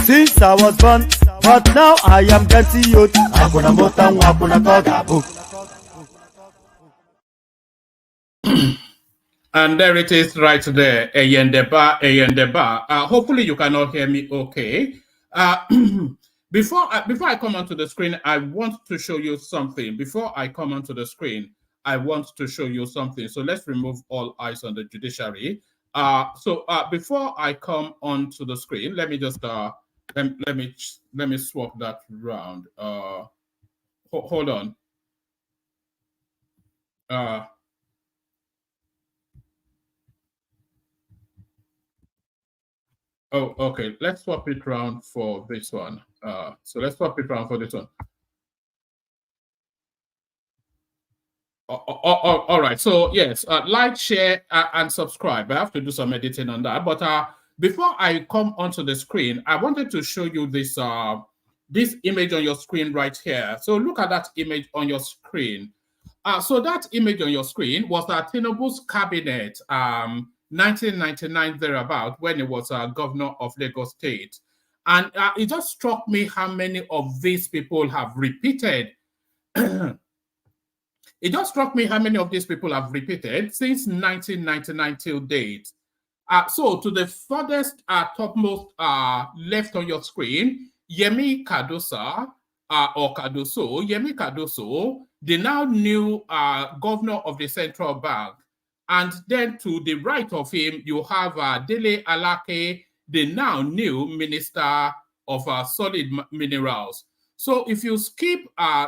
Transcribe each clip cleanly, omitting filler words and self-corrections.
Since I was born, but now I am getting youth. And there it is right there. Eyendeba. Hopefully you can all hear me okay. Before I come onto the screen, I want to show you something. So let's remove all eyes on the judiciary. Before I come onto the screen, let me just let me swap that round. Hold on. Oh, okay. Let's swap it around for this one. So let's swap it around for this one. All right. So yes, like, share, and subscribe. I have to do some editing on that. But before I come onto the screen, I wanted to show you this this image on your screen right here. So look at that image on your screen. So that image on your screen was Tinubu's cabinet, 1999 thereabout, when he was governor of Lagos State. And it just struck me how many of these people have repeated. It just struck me how many of these people have repeated since 1999 till date. So to the furthest topmost left on your screen, Yemi Cardoso, Yemi Cardoso, the now new governor of the central bank. And then to the right of him, you have Dele Alake, the now new minister of solid minerals. So if you skip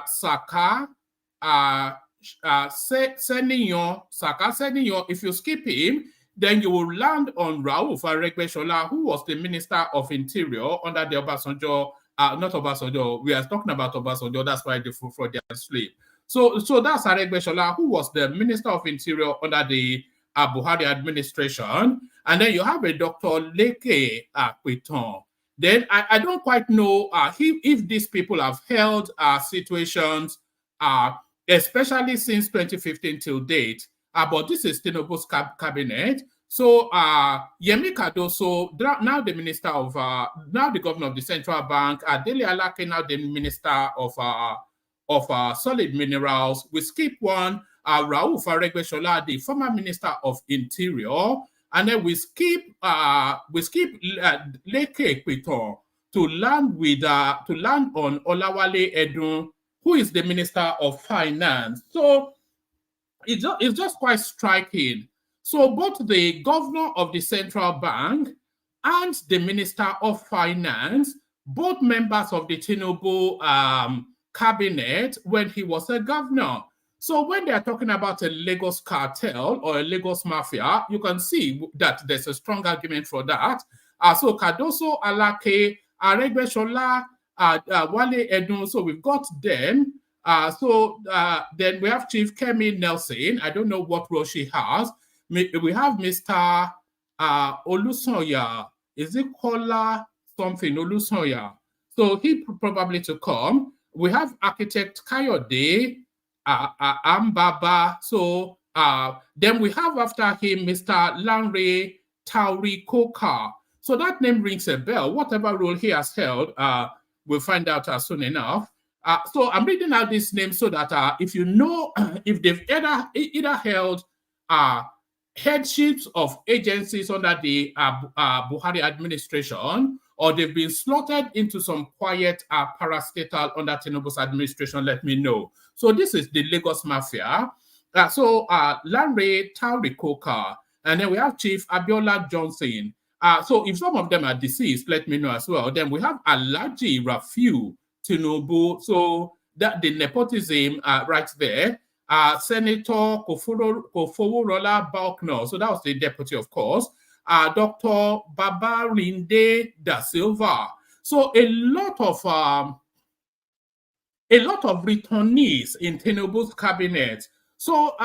Saka, Senignon, if you skip him, Then you will land on Rauf Aregbesola, who was the Minister of Interior under the Obasanjo, not Obasanjo, we are talking about Obasanjo, that's why the Freudian slip. So that's Aregbesola, who was the Minister of Interior under the Buhari administration. And then you have a Dr. Leke Kweton. Then I don't quite know if these people have held situations, especially since 2015 till date. But this is Tinubu's cabinet. So Yemi Cardoso, now the minister of, now the governor of the central bank, Dele Alake, now the minister of solid minerals. We skip one, Rauf Aregbesola, the former minister of interior, and then we skip Leke Kweton to land on Olawale Edun, who is the minister of finance. So it's just quite striking. So both the governor of the central bank and the minister of finance, both members of the Tinubu cabinet when he was a governor. So when they are talking about a Lagos cartel or a Lagos mafia, you can see that there's a strong argument for that. So Cardoso, Alake, Aregbesola, Wale Edun, so we've got them. Then we have Chief Kemi Nelson. I don't know what role she has. We have Mr. Olusoya. Is it Kola something? Olusoya. So he probably to come. We have architect Kayode Ambaba. So then we have after him Mr. Lanre Tauri Koka. So that name rings a bell. Whatever role he has held, we'll find out soon enough. So I'm reading out this name so that if you know, if they've either held headships of agencies under the Buhari administration, or they've been slotted into some quiet parastatal under Tinubu's administration, let me know. So this is the Lagos Mafia. Lanre Tauri Koka, and then we have Chief Abiola Johnson. So if some of them are deceased, let me know as well. Then we have Alhaji Rafiu Tinubu. So that the nepotism right there. Senator Kofoworola Balkno. So that was the deputy, of course. Dr. Babarinde Da Silva. So a lot of returnees in Tinubu's cabinet. So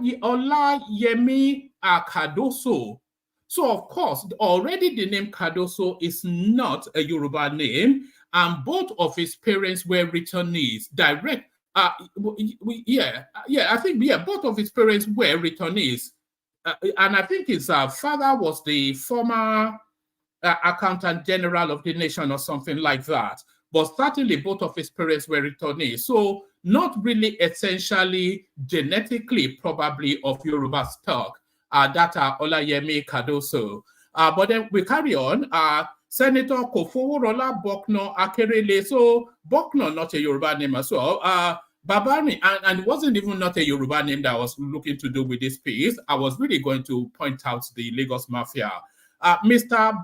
Olayemi Cardoso. So of course, already the name Cardoso is not a Yoruba name, and both of his parents were returnees. I think both of his parents were returnees, and I think his father was the former accountant general of the nation or something like that. But certainly both of his parents were returnees, so not really essentially genetically probably of Yoruba stock. That are Olayemi Cardoso. But then we carry on. Senator Kofoworola Bokno Akerele. So Bokno, not a Yoruba name as well. Babani, and it wasn't even not a Yoruba name that I was looking to do with this piece. I was really going to point out the Lagos Mafia. Mr.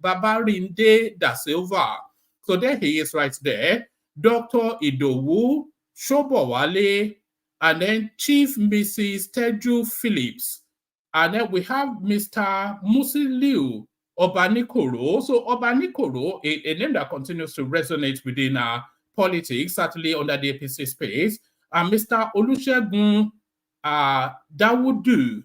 Babarinde Da Silva. So there he is right there. Dr. Idowu Shobowale, and then Chief Mrs. Teju Phillips. And then we have Mr. Musiliu Obanikoro. So Obanikoro, a name that continues to resonate within politics, certainly under the APC space. Mr. Olusegun Dawudu,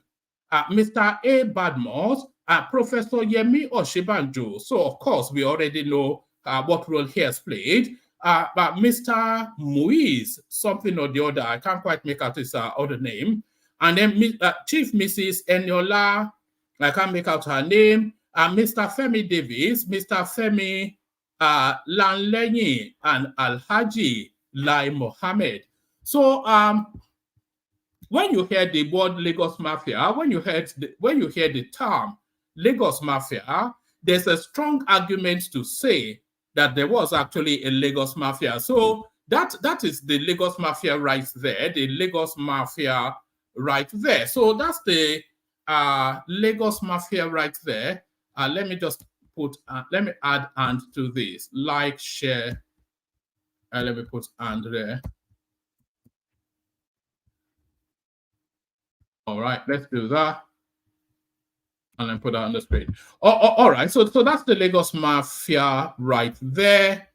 Mr. A. Badmos, Professor Yemi Oshibanjo. So of course, we already know what role he has played. But Mr. Muiz, something or the other, I can't quite make out his other name. And then Chief Mrs. Eniola, I can't make out her name. Mr. Femi Davis, Mr. Femi Lanlenyi, and Alhaji Lai Mohammed. So when you hear the word Lagos Mafia, when you hear the term Lagos Mafia, there's a strong argument to say that there was actually a Lagos Mafia. So that is the Lagos Mafia right there, the Lagos Mafia right there. So that's the Lagos Mafia right there. Let me just let me add and to this. Like, share. Let me put and there. All right, let's do that. And then put that on the screen. All right, so that's the Lagos Mafia right there.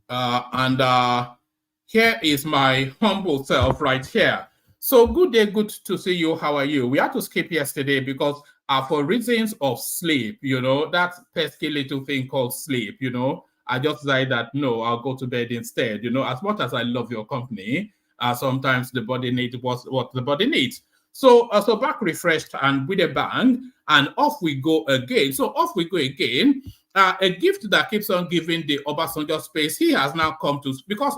And here is my humble self right here. So good day, good to see you. How are you? We had to skip yesterday because for reasons of sleep, that pesky little thing called sleep, I just decided that no, I'll go to bed instead. As much as I love your company, sometimes the body needs what the body needs. So back refreshed and with a bang, and off we go again. So off we go again. A gift that keeps on giving the Obasanjo space. He has now come to, because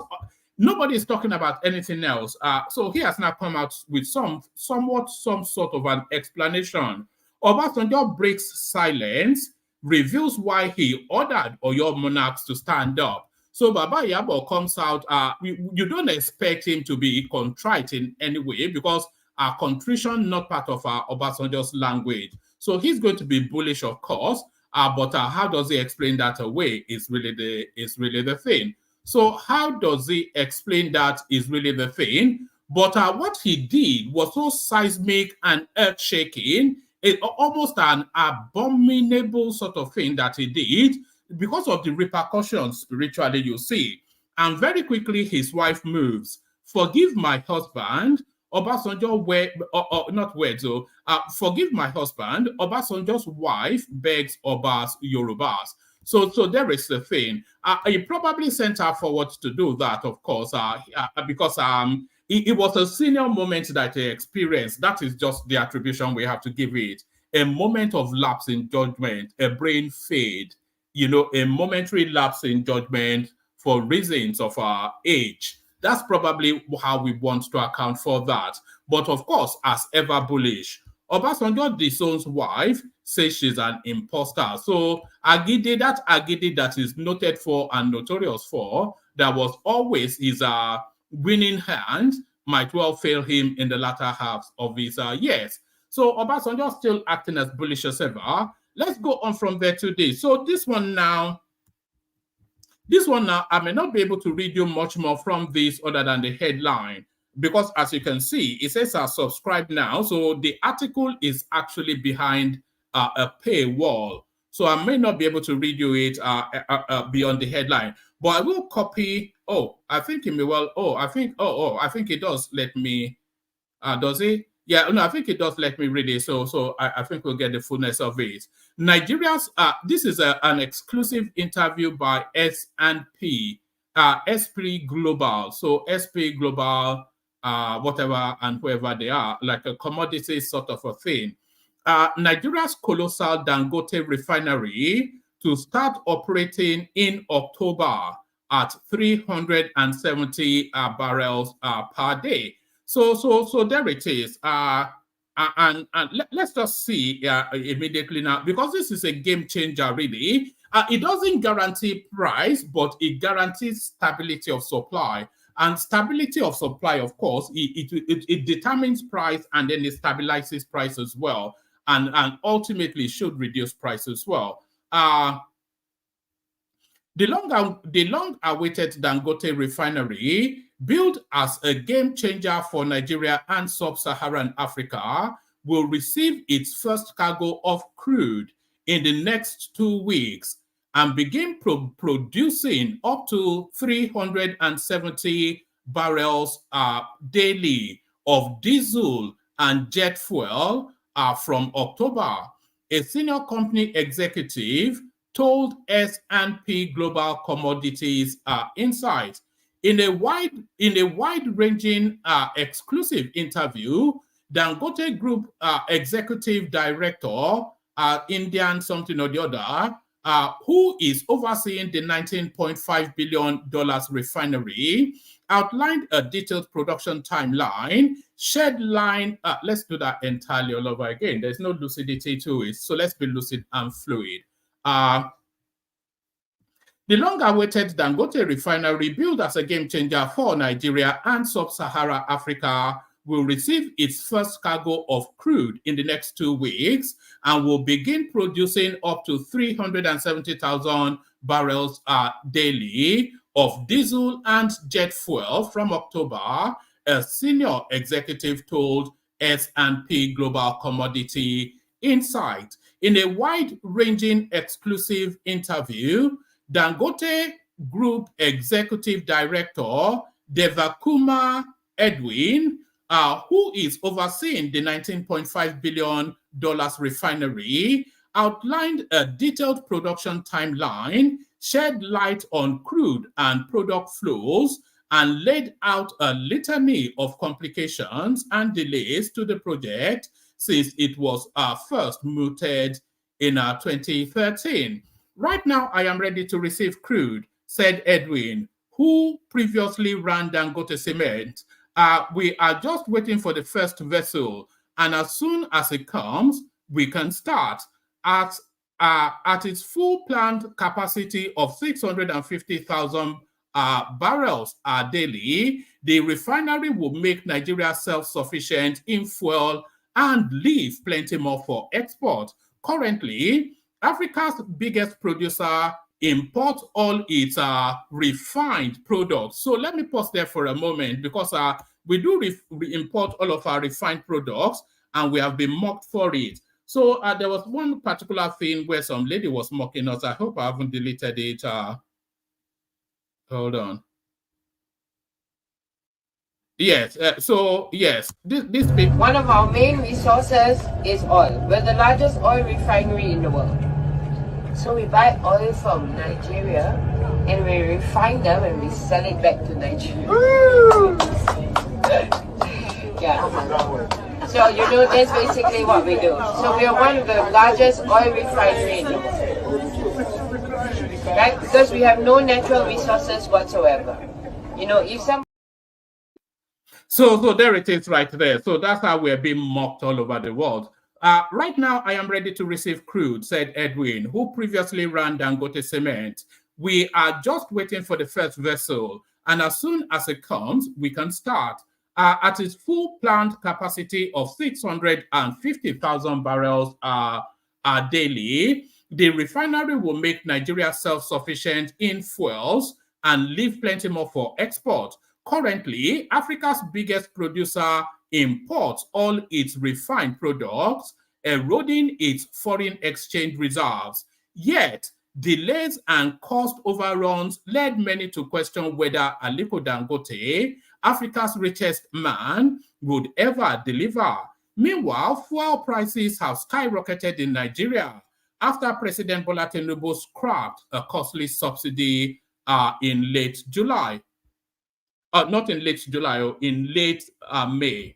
nobody is talking about anything else. So he has now come out with some sort of an explanation. Obasanjo breaks silence, reveals why he ordered Oyo monarchs to stand up. So Baba Yabo comes out. You don't expect him to be contrite in any way because contrition not part of Obasanjo's language. So he's going to be bullish, of course. But how does he explain that away is really the thing. So how does he explain that is really the thing? But what he did was so seismic and earth-shaking, almost an abominable sort of thing that he did because of the repercussions spiritually you see. And very quickly his wife moves. Forgive my husband. Obasanjo forgive my husband. Obasanjo's wife begs Obas Yorubas. So there is the thing. He probably sent her forward to do that, of course, because it was a senior moment that he experienced. That is just the attribution we have to give it. A moment of lapse in judgment, a brain fade, a momentary lapse in judgment for reasons of age. That's probably how we want to account for that. But of course, as ever bullish, Obasanjo disowns wife, says she's an imposter. So Agide that is noted for and notorious for, that was always his winning hand, might well fail him in the latter half of his years. So Obasanjo still acting as bullish as ever. Let's go on from there today. So this one now, I may not be able to read you much more from this other than the headline, because as you can see, it says subscribe now. So the article is actually behind a paywall. So I may not be able to read you it beyond the headline, but I will copy. I think it may well. I think it does let me. Does it? Yeah, no, I think it does let me read it. So I think we'll get the fullness of it. Nigeria's, this is an exclusive interview by S&P, SP Global. So SP Global, whatever and whoever they are, like a commodity sort of a thing. Nigeria's colossal Dangote refinery to start operating in October at 370 barrels per day. So there it is. And let's just see immediately now, because this is a game changer, really. It doesn't guarantee price, but it guarantees stability of supply. And stability of supply, of course, it determines price, and then it stabilizes price as well. And ultimately should reduce price as well. The long-awaited Dangote refinery, built as a game changer for Nigeria and sub-Saharan Africa, will receive its first cargo of crude in the next 2 weeks and begin producing up to 370 barrels daily of diesel and jet fuel from October. A senior company executive told S&P Global Commodities Insights in a wide-ranging exclusive interview. Dangote Group Executive Director, Indian something or the other, who is overseeing the $19.5 billion refinery, outlined a detailed production timeline, shed line. Let's do that entirely all over again. There's no lucidity to it, so let's be lucid and fluid. The long-awaited Dangote refinery, built as a game changer for Nigeria and sub-Saharan Africa, will receive its first cargo of crude in the next 2 weeks and will begin producing up to 370,000 barrels daily of diesel and jet fuel from October. a senior executive told S&P Global Commodity Insight. In a wide-ranging exclusive interview, Dangote Group Executive Director Devakuma Edwin, who is overseeing the $19.5 billion refinery, outlined a detailed production timeline, shed light on crude and product flows, and laid out a litany of complications and delays to the project since it was first mooted in 2013. Right now, I am ready to receive crude, said Edwin, who previously ran Dangote Cement. We are just waiting for the first vessel, and as soon as it comes, we can start. At its full planned capacity of 650,000 barrels daily, the refinery will make Nigeria self-sufficient in fuel and leave plenty more for export. Currently, Africa's biggest producer imports all its refined products. So let me pause there for a moment, because we do import all of our refined products, and we have been mocked for it. So there was one particular thing where some lady was mocking us. I hope I haven't deleted it. Hold on. Yes. Yes, this one of our main resources is oil. We're the largest oil refinery in the world. So we buy oil from Nigeria and we refine them and we sell it back to Nigeria. Yeah. So, you know, that's basically what we do. So we are one of the largest oil refineries in the world. Right? Because we have no natural resources whatsoever. You know, if some... So there it is right there. So that's how we're being mocked all over the world. Right now, I am ready to receive crude, said Edwin, who previously ran Dangote Cement. We are just waiting for the first vessel, and as soon as it comes, we can start. At its full planned capacity of 650,000 barrels daily, the refinery will make Nigeria self-sufficient in fuels and leave plenty more for export. Currently, Africa's biggest producer imports all its refined products, eroding its foreign exchange reserves. Yet, delays and cost overruns led many to question whether Aliko Dangote, Africa's richest man, would ever deliver. Meanwhile, fuel prices have skyrocketed in Nigeria after President Bola Tinubu scrapped a costly subsidy in late July. Not in late July, in late May.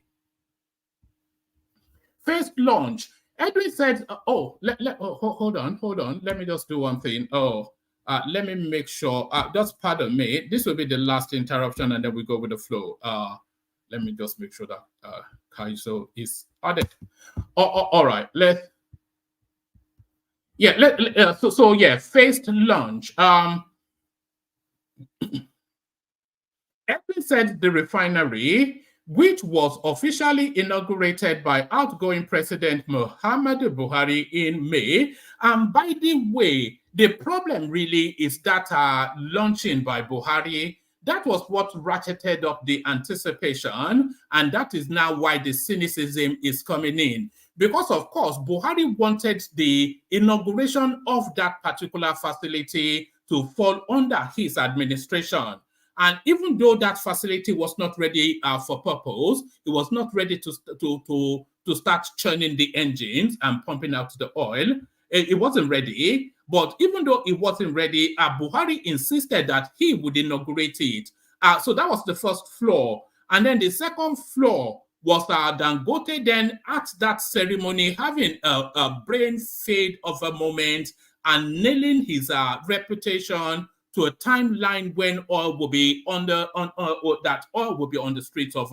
First launch, Edwin said, hold on. Let me just do one thing. Let me make sure, just pardon me. This will be the last interruption, and then we go with the flow. Let me just make sure that Kaiso is added. All right, first launch. Edwin said the refinery, which was officially inaugurated by outgoing President Muhammadu Buhari in May. And by the way, the problem really is that launching by Buhari, that was what ratcheted up the anticipation, and that is now why the cynicism is coming in. Because, of course, Buhari wanted the inauguration of that particular facility to fall under his administration. And even though that facility was not ready for purpose, it was not ready to start churning the engines and pumping out the oil. It wasn't ready. But even though it wasn't ready, Buhari insisted that he would inaugurate it. So that was the first floor. And then the second floor was Dangote then at that ceremony having a brain fade of a moment and nailing his reputation to a timeline when oil will be on the streets of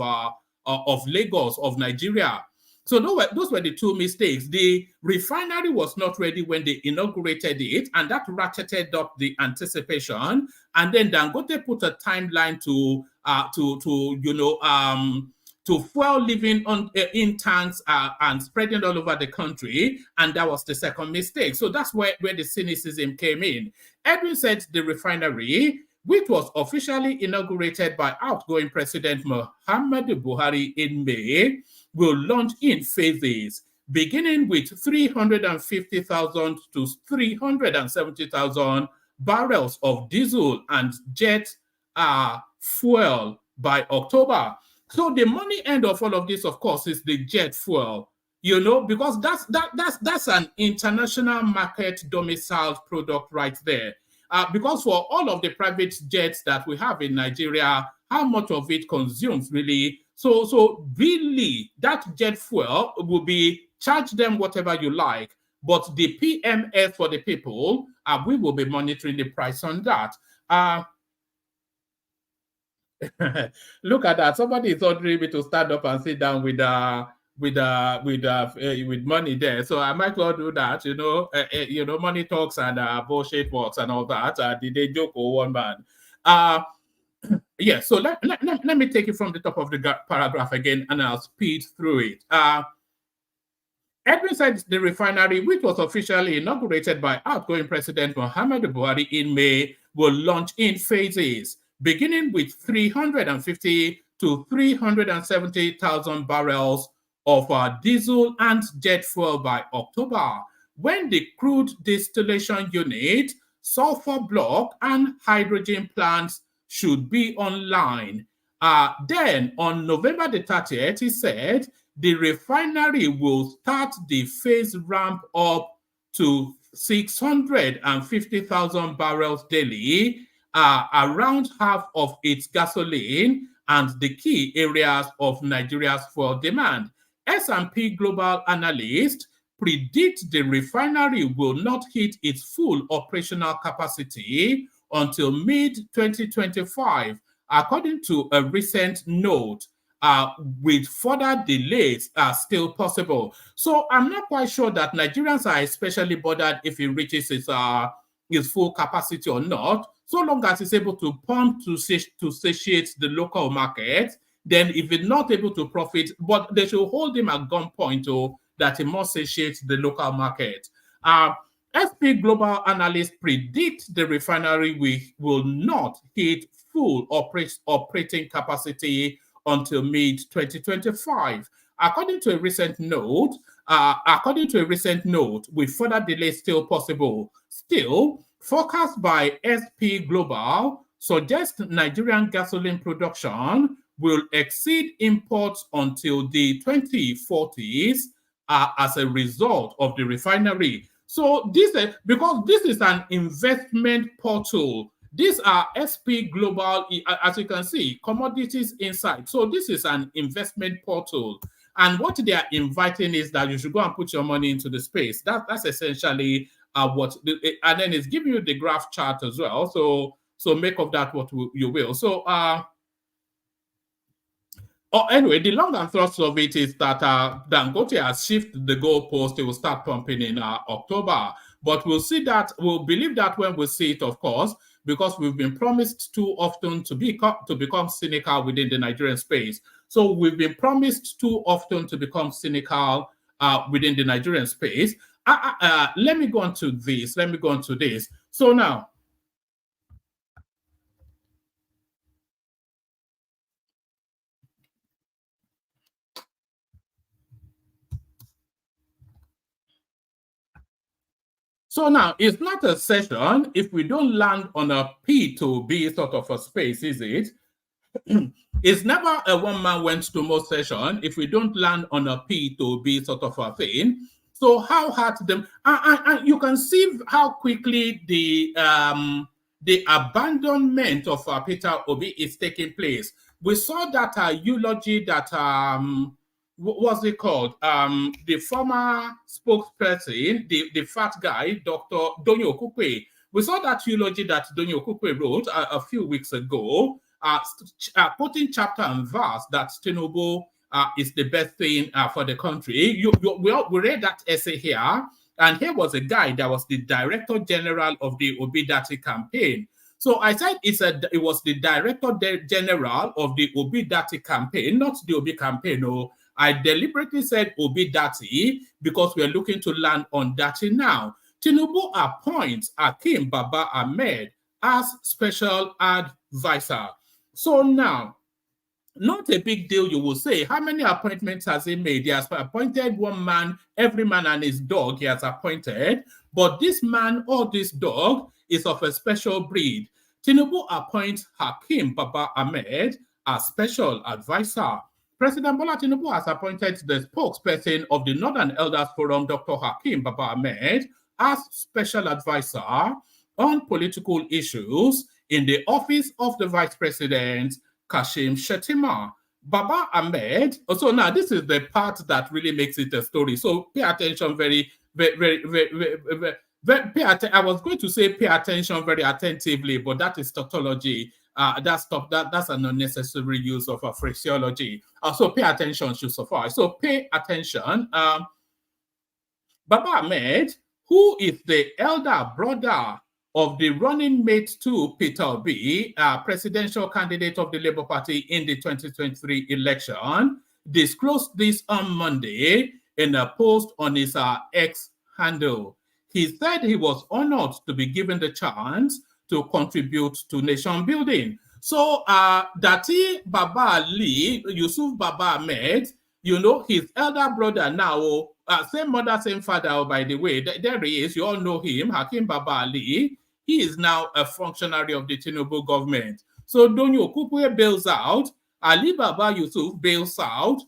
Lagos, of Nigeria. So those were the two mistakes. The refinery was not ready when they inaugurated it, and that ratcheted up the anticipation. And then Dangote put a timeline to fuel living in tanks and spreading all over the country, and that was the second mistake. So that's where the cynicism came in. Edwin said the refinery, which was officially inaugurated by outgoing President Muhammadu Buhari in May, will launch in phases, beginning with 350,000 to 370,000 barrels of diesel and jet fuel by October. So the money end of all of this, of course, is the jet fuel, because that's an international market domiciled product right there. Because for all of the private jets that we have in Nigeria, how much of it consumes really? So really, that jet fuel will be charge them whatever you like, but the PMS for the people, we will be monitoring the price on that. Look at that! Somebody is ordering me to stand up and sit down with money there, so I might well do that. Money talks and bullshit works and all that. Did they joke or one man? Yeah. So let me take it from the top of the paragraph again, and I'll speed through it. Edwin said the refinery, which was officially inaugurated by outgoing President Muhammadu Buhari in May, will launch in phases, beginning with 350 to 370,000 barrels of diesel and jet fuel by October, when the crude distillation unit, sulfur block, and hydrogen plants should be online. Then, on November the 30th, he said, the refinery will start the phase ramp up to 650,000 barrels daily, around half of its gasoline and the key areas of Nigeria's fuel demand. S&P Global analysts predict the refinery will not hit its full operational capacity until mid-2025, according to a recent note, with further delays are still possible. So I'm not quite sure that Nigerians are especially bothered if it reaches its full capacity or not, so long as it's able to pump to satiate the local market. Then if it's not able to profit, but they should hold him at gunpoint that he must satiate the local market. SP Global analysts predict the refinery will not hit full operating capacity until mid-2025. According to a recent note, with further delays still possible. Still, forecast by SP Global suggest Nigerian gasoline production will exceed imports until the 2040s as a result of the refinery. So because this is an investment portal. These are SP Global, as you can see, Commodities Insight. So this is an investment portal. And what they are inviting is that you should go and put your money into the space. That's essentially and then it's giving you the graph chart as well. So make of that what you will. So anyway, the long and thrust of it is that Dangote has shifted the goalpost. It will start pumping in October. But we'll believe that when we see it, of course, because we've been promised too often to become cynical within the Nigerian space. So we've been promised too often to become cynical within the Nigerian space. Let me go on to this. So now, it's not a session if we don't land on a P to B sort of a space, is it? It's never a one-man went to most session if we don't land on a P to B sort of a thing. So how hard them, and you can see how quickly the abandonment of Peter Obi is taking place. We saw that eulogy that what was it called? The former spokesperson, the fat guy, Dr. Donyo Okukwe. We saw that eulogy that Donyo Okukwe wrote a few weeks ago, quoting chapter and verse that Tinubu is the best thing for the country. We read that essay here, and here was a guy that was the Director General of the Obi Dati campaign. So I said it was the Director General of the Obi Dati campaign, not the Obi campaign. No, I deliberately said Obi Dati because we are looking to land on Dati now. Tinubu appoints Akim Baba Ahmed as special advisor. So now, not a big deal, you will say. How many appointments has he made? He has appointed one man, every man and his dog he has appointed. But this man or this dog is of a special breed. Tinubu appoints Hakeem Baba Ahmed as special advisor. President Bola Tinubu has appointed the spokesperson of the Northern Elders Forum, Dr. Hakeem Baba Ahmed, as special advisor on political issues in the office of the Vice President, Kashim Shettima. Baba Ahmed, so now this is the part that really makes it a story. So pay attention very I was going to say pay attention very attentively, but that is tautology. That's an unnecessary use of a phraseology. So pay attention should suffice. So pay attention. Baba Ahmed, who is the elder brother of the running mate to Peter Obi, presidential candidate of the Labour Party in the 2023 election, disclosed this on Monday in a post on his X handle. He said he was honored to be given the chance to contribute to nation building. So Dati Baba Ali, Yusuf Baba Ahmed, you know, his elder brother now, same mother, same father, by the way, there he is, you all know him, Hakeem Baba Ali. He is now a functionary of the Tinubu government. So Donyo Kupue bails out, Ali Baba Yusuf bails out.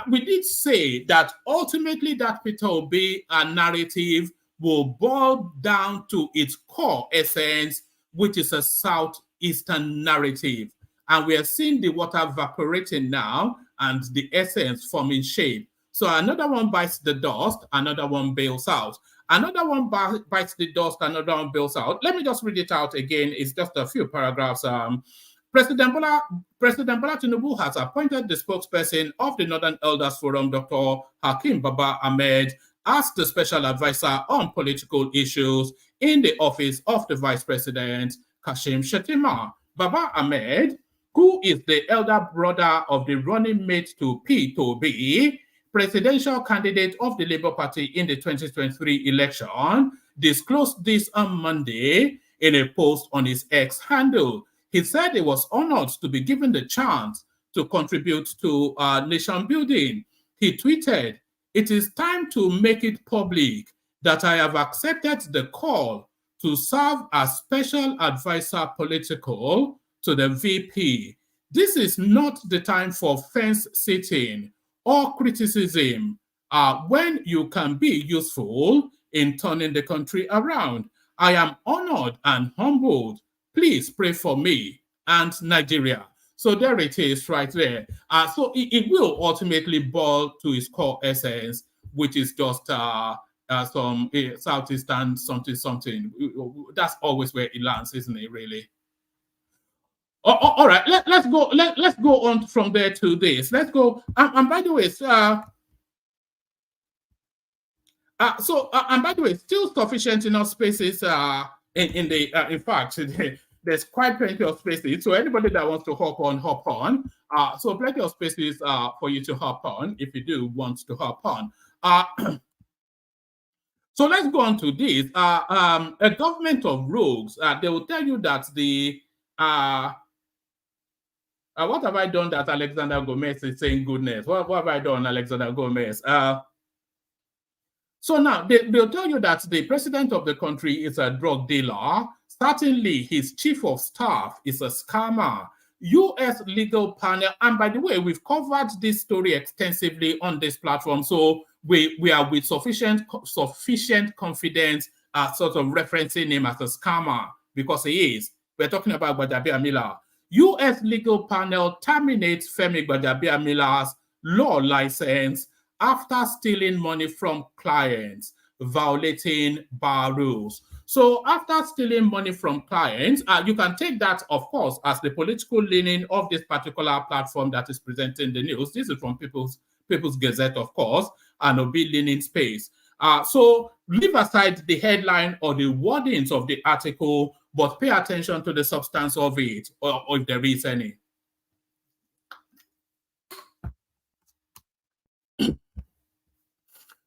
We did say that ultimately that Peter Obi narrative will boil down to its core essence, which is a southeastern narrative. And we are seeing the water evaporating now and the essence forming shape. So another one bites the dust, another one bails out. Another one bites the dust, another one bails out. Let me just read it out again. It's just a few paragraphs. President Bola Tinubu has appointed the spokesperson of the Northern Elders Forum, Dr. Hakeem Baba Ahmed, as the special advisor on political issues in the office of the Vice President, Kashim Shettima. Baba Ahmed, who is the elder brother of the running mate to Peter Obi, presidential candidate of the Labour Party in the 2023 election, disclosed this on Monday in a post on his X handle. He said he was honored to be given the chance to contribute to nation building. He tweeted, "It is time to make it public that I have accepted the call to serve as special advisor political to the VP. This is not the time for fence sitting or criticism when you can be useful in turning the country around. I am honored and humbled. Please pray for me and Nigeria." So there it is right there. So it will ultimately boil to its core essence, which is just some Southeastern something. That's always where it lands, isn't it, really? All right, let's go. Let's go on from there to this. Let's go. And by the way, still sufficient enough spaces in fact, there's quite plenty of spaces. So anybody that wants to hop on. So plenty of spaces for you to hop on if you do want to hop on. So let's go on to this. A government of rogues. They will tell you that the what have I done that Alexander Gomez is saying goodness? What have I done, Alexander Gomez? So now they'll tell you that the president of the country is a drug dealer. Certainly, his chief of staff is a scammer. U.S. legal panel, and by the way, we've covered this story extensively on this platform, so we are with sufficient confidence sort of referencing him as a scammer because he is. We're talking about Gbajabiamila'S. U.S. legal panel terminates Femi Gbajabiamila'S law license after stealing money from clients, violating bar rules. So after stealing money from clients, you can take that, of course, as the political leaning of this particular platform that is presenting the news. This is from People's Gazette, of course, and Obi leaning space. So leave aside the headline or the wordings of the article, but pay attention to the substance of it, or if there is any.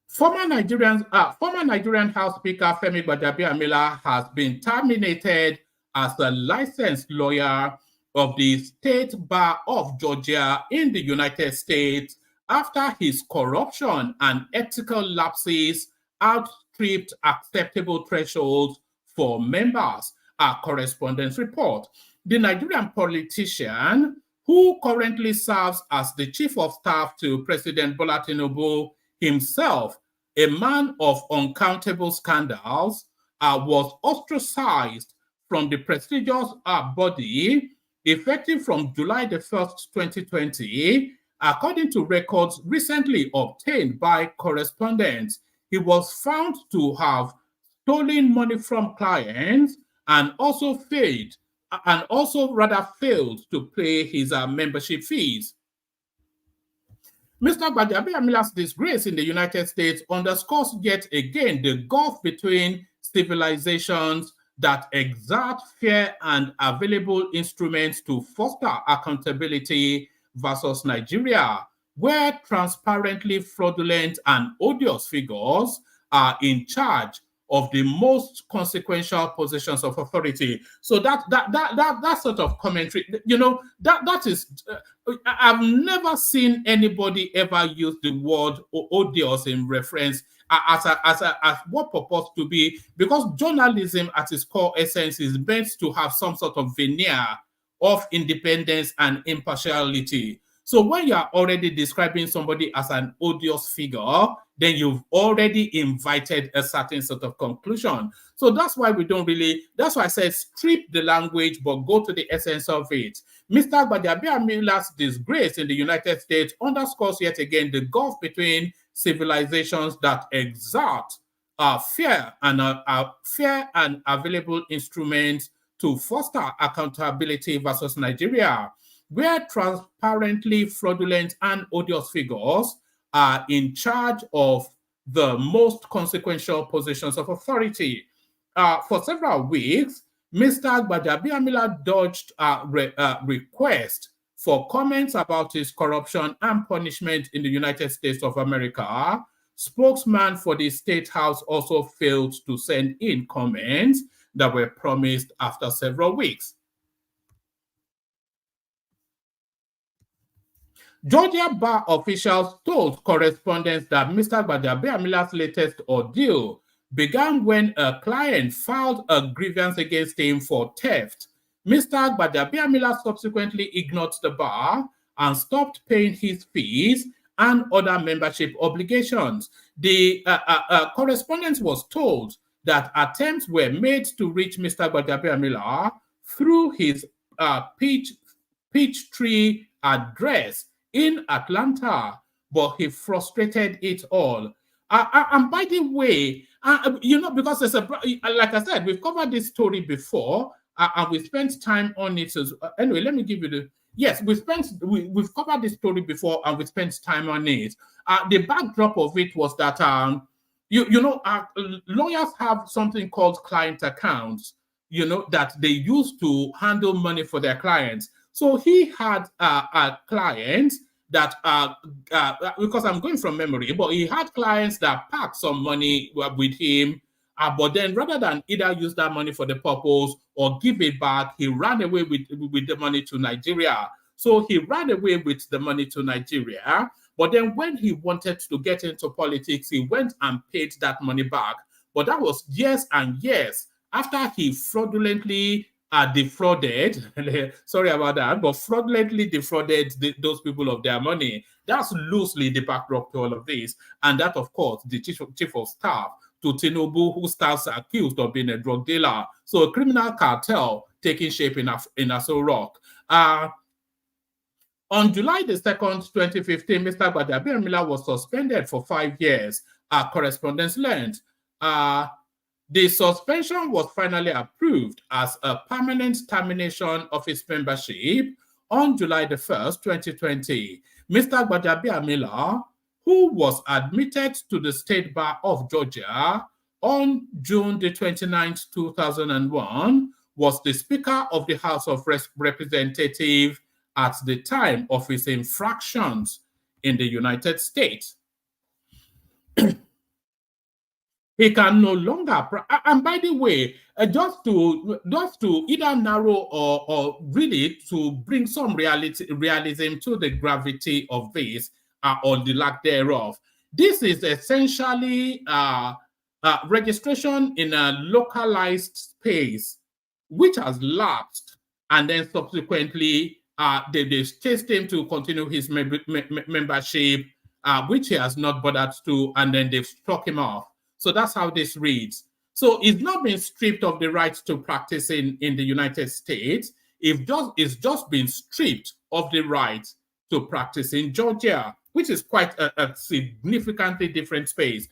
Former Nigerian House Speaker Femi Gbajabiamila'S has been terminated as a licensed lawyer of the State Bar of Georgia in the United States after his corruption and ethical lapses outstripped acceptable thresholds for members. Our correspondence report. The Nigerian politician who currently serves as the chief of staff to President Bola Tinubu himself, a man of uncountable scandals, was ostracized from the prestigious body effective from July the 1st, 2020, according to records recently obtained by correspondents. He was found to have stolen money from clients and also failed to pay his membership fees. Mr. Gbajabiamila'S disgrace in the United States underscores yet again the gulf between civilizations that exert fair and available instruments to foster accountability versus Nigeria, where transparently fraudulent and odious figures are in charge of the most consequential positions of authority. So that sort of commentary, that is, I've never seen anybody ever use the word odious in reference as what purports to be, because journalism at its core essence is meant to have some sort of veneer of independence and impartiality. So when you are already describing somebody as an odious figure, then you've already invited a certain sort of conclusion. So that's why that's why I said strip the language, but go to the essence of it. Mr. Gbajabiamila'S disgrace in the United States underscores yet again the gulf between civilizations that exert fair and available instruments to foster accountability versus Nigeria, where transparently fraudulent and odious figures are in charge of the most consequential positions of authority. For several weeks, Mr. Gbajabiamila dodged request for comments about his corruption and punishment in the United States of America. Spokesman for the State House also failed to send in comments that were promised after several weeks. Georgia bar officials told correspondents that Mr. Gbajabiamila'S latest ordeal began when a client filed a grievance against him for theft. Mr. Gbajabiamila subsequently ignored the bar and stopped paying his fees and other membership obligations. The correspondence was told that attempts were made to reach Mr. Gbajabiamila through his Peachtree address in Atlanta, but he frustrated it all. And by the way, because there's like I said, we've covered this story before, and we spent time on it. Anyway, let me give you we've covered this story before, and we spent time on it. The backdrop of it was that lawyers have something called client accounts, that they use to handle money for their clients. So he had a client that, because I'm going from memory, but he had clients that packed some money with him, but then rather than either use that money for the purpose or give it back, he ran away with the money to Nigeria. So he ran away with the money to Nigeria, but then when he wanted to get into politics, he went and paid that money back. But that was years and years after he fraudulently defrauded, sorry about that, but fraudulently defrauded those people of their money. That's loosely the backdrop to all of this. And that, of course, the chief of staff to Tinubu, who stands accused of being a drug dealer. So a criminal cartel taking shape in Aso Rock. On July the 2nd, 2015, Mr. Gbajabiamila was suspended for 5 years. Our correspondents learned. The suspension was finally approved as a permanent termination of his membership on July the 1st, 2020. Mr. Gbajabiamila, who was admitted to the State Bar of Georgia on June the 29th, 2001, was the Speaker of the House of Representatives at the time of his infractions in the United States. He can no longer, and by the way, just to either narrow or read it to bring some realism to the gravity of this or the lack thereof. This is essentially registration in a localized space, which has lapsed, and then subsequently they chased him to continue his membership, which he has not bothered to, and then they've struck him off. So that's how this reads. So it's not been stripped of the right to practice in the United States. It's just been stripped of the right to practice in Georgia, which is quite a significantly different space.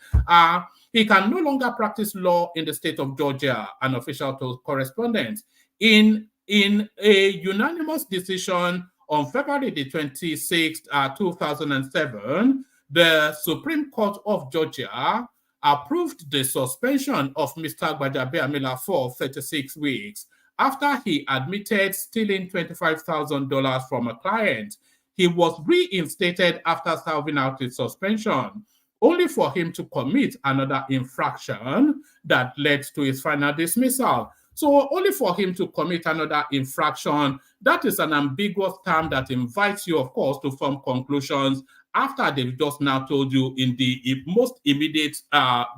He can no longer practice law in the state of Georgia, an official told correspondents. In a unanimous decision on February the 26th, 2007, the Supreme Court of Georgia approved the suspension of Mr. Gbajabiamila for 36 weeks after he admitted stealing $25,000 from a client. He was reinstated after serving out his suspension, only for him to commit another infraction that led to his final dismissal. So only for him to commit another infraction, that is an ambiguous term that invites you, of course, to form conclusions after they've just now told you in the most immediate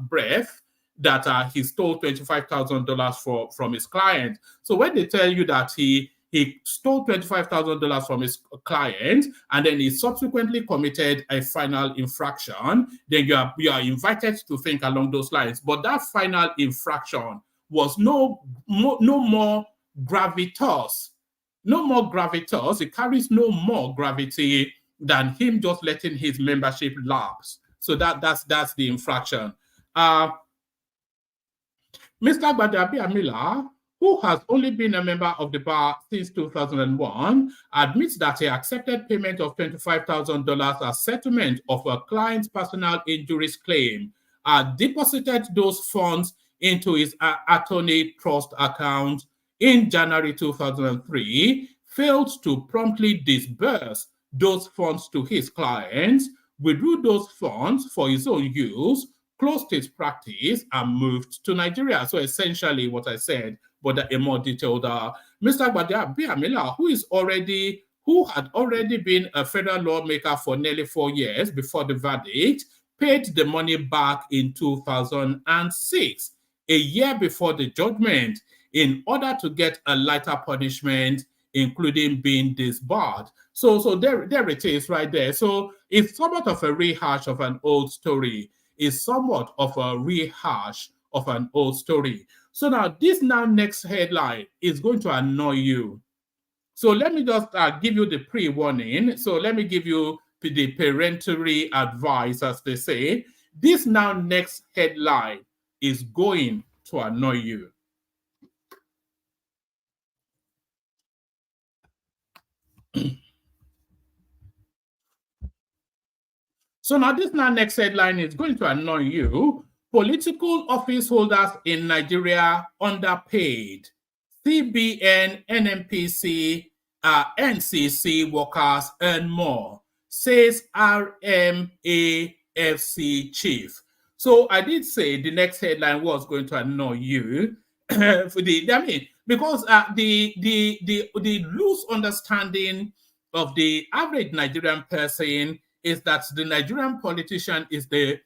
breath that he stole $25,000 from his client. So when they tell you that he stole $25,000 from his client and then he subsequently committed a final infraction, then you are invited to think along those lines. But that final infraction was no more gravitas. No more gravitas. It carries no more gravity than him just letting his membership lapse. So that's the infraction. Mr. Gbajabiamila, who has only been a member of the bar since 2001, admits that he accepted payment of $25,000 as settlement of a client's personal injuries claim, deposited those funds into his attorney trust account in January 2003, failed to promptly disburse those funds to his clients, withdrew those funds for his own use, closed his practice, and moved to Nigeria. So essentially what I said, but a more detailed, Mr. Gbajabiamila, who had already been a federal lawmaker for nearly 4 years before the verdict, paid the money back in 2006, a year before the judgment, in order to get a lighter punishment, including being disbarred. So there it is right there. So it's somewhat of a rehash of an old story. It's somewhat of a rehash of an old story. So now this next headline is going to annoy you. So let me just give you the pre-warning. So let me give you the peremptory advice, as they say. This next headline is going to annoy you. So now this next headline is going to annoy you. Political office holders in Nigeria underpaid. CBN, NNPC, NCC workers earn more, says RMAFC chief. So I did say the next headline was going to annoy you. Because the loose understanding of the average Nigerian person is that the Nigerian politician is the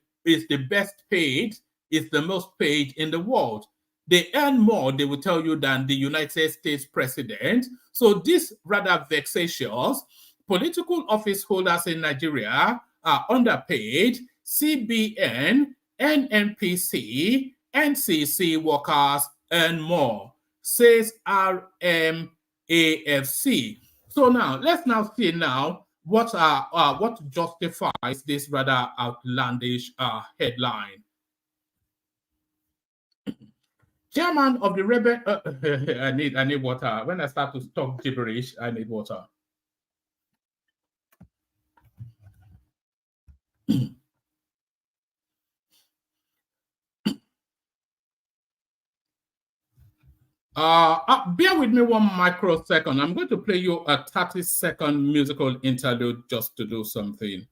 best paid, is the most paid in the world. They earn more, they will tell you, than the United States president. So this rather vexatious. Political office holders in Nigeria are underpaid. CBN, NNPC, NCC workers earn more, says RMAFC. So now let's see what justifies this rather outlandish headline. Chairman of the rebel. I need water. When I start to talk gibberish, I need water. Bear with me 1 microsecond. I'm going to play you a 30-second musical interlude just to do something.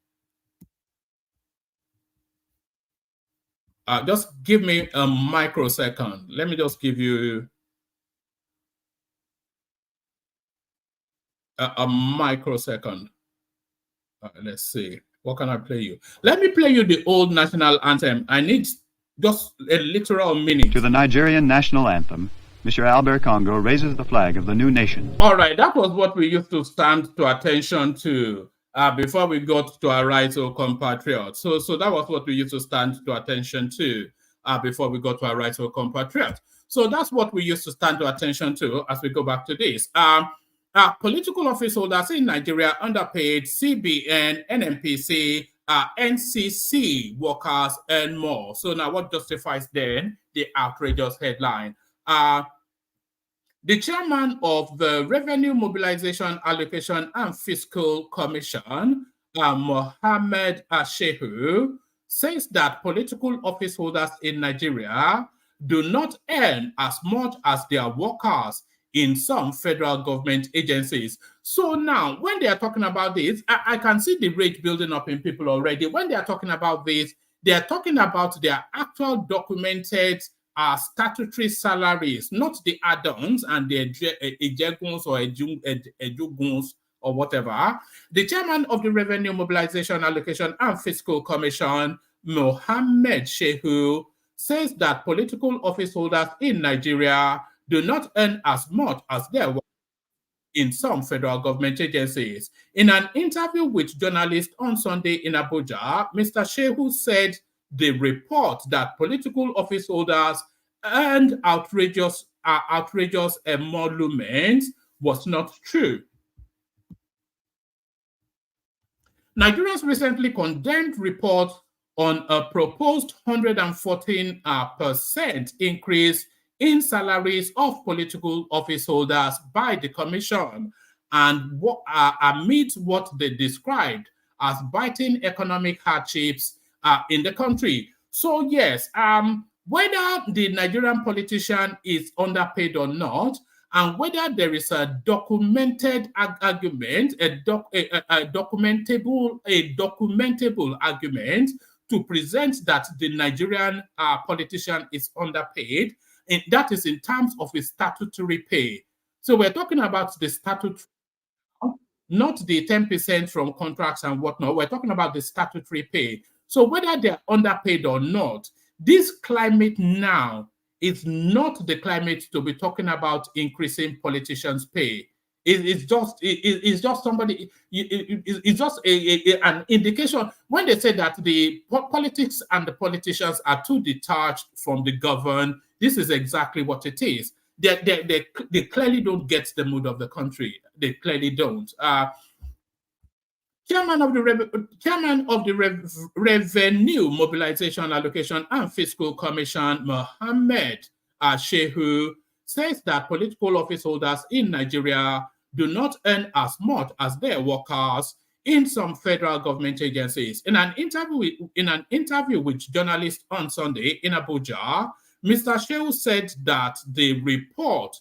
Just give me a microsecond. Let me just give you a microsecond. Let's see. What can I play you? Let me play you the old national anthem. I need just a literal minute. To the Nigerian national anthem, Mr. Albert Congo raises the flag of the new nation. All right, that was what we used to stand to attention to before we got to our rights, O compatriots. So that was what we used to stand to attention to before we got to our rights, O compatriots. So that's what we used to stand to attention to as we go back to this. Political office holders in Nigeria underpaid, CBN, NNPC, NCC workers, and more. So now what justifies then the outrageous headline? The chairman of the Revenue Mobilization, Allocation and Fiscal Commission, Mohammed Shehu, says that political office holders in Nigeria do not earn as much as their workers in some federal government agencies. So now, when they are talking about this, I can see the rage building up in people already. When they are talking about this, they are talking about their actual documented statutory salaries, not the add-ons and the ejeguns or ejuguns or whatever. The chairman of the Revenue Mobilization, Allocation and Fiscal Commission, Mohammed Shehu, says that political office holders in Nigeria do not earn as much as their work in some federal government agencies. In an interview with journalists on Sunday in Abuja, Mr. Shehu said the report that political office holders earned outrageous emoluments was not true. Nigerians recently condemned report on a proposed 114% increase in salaries of political office holders by the commission, and amid what they described as biting economic hardships in the country. So yes, whether the Nigerian politician is underpaid or not, and whether there is a documented argument, a documentable argument to present that the Nigerian politician is underpaid, and that is in terms of his statutory pay. So we're talking about the statute, not the 10% from contracts and whatnot. We're talking about the statutory pay. So whether they're underpaid or not, this climate now is not the climate to be talking about increasing politicians' pay. It's just somebody. It's just an indication when they say that the politics and the politicians are too detached from the governed. This is exactly what it is. They clearly don't get the mood of the country. They clearly don't. Chairman of the Revenue Mobilization, Allocation and Fiscal Commission, Mohammed Shehu, says that political office holders in Nigeria do not earn as much as their workers in some federal government agencies. In an interview with journalists on Sunday in Abuja, Mr. Shehu said that the report,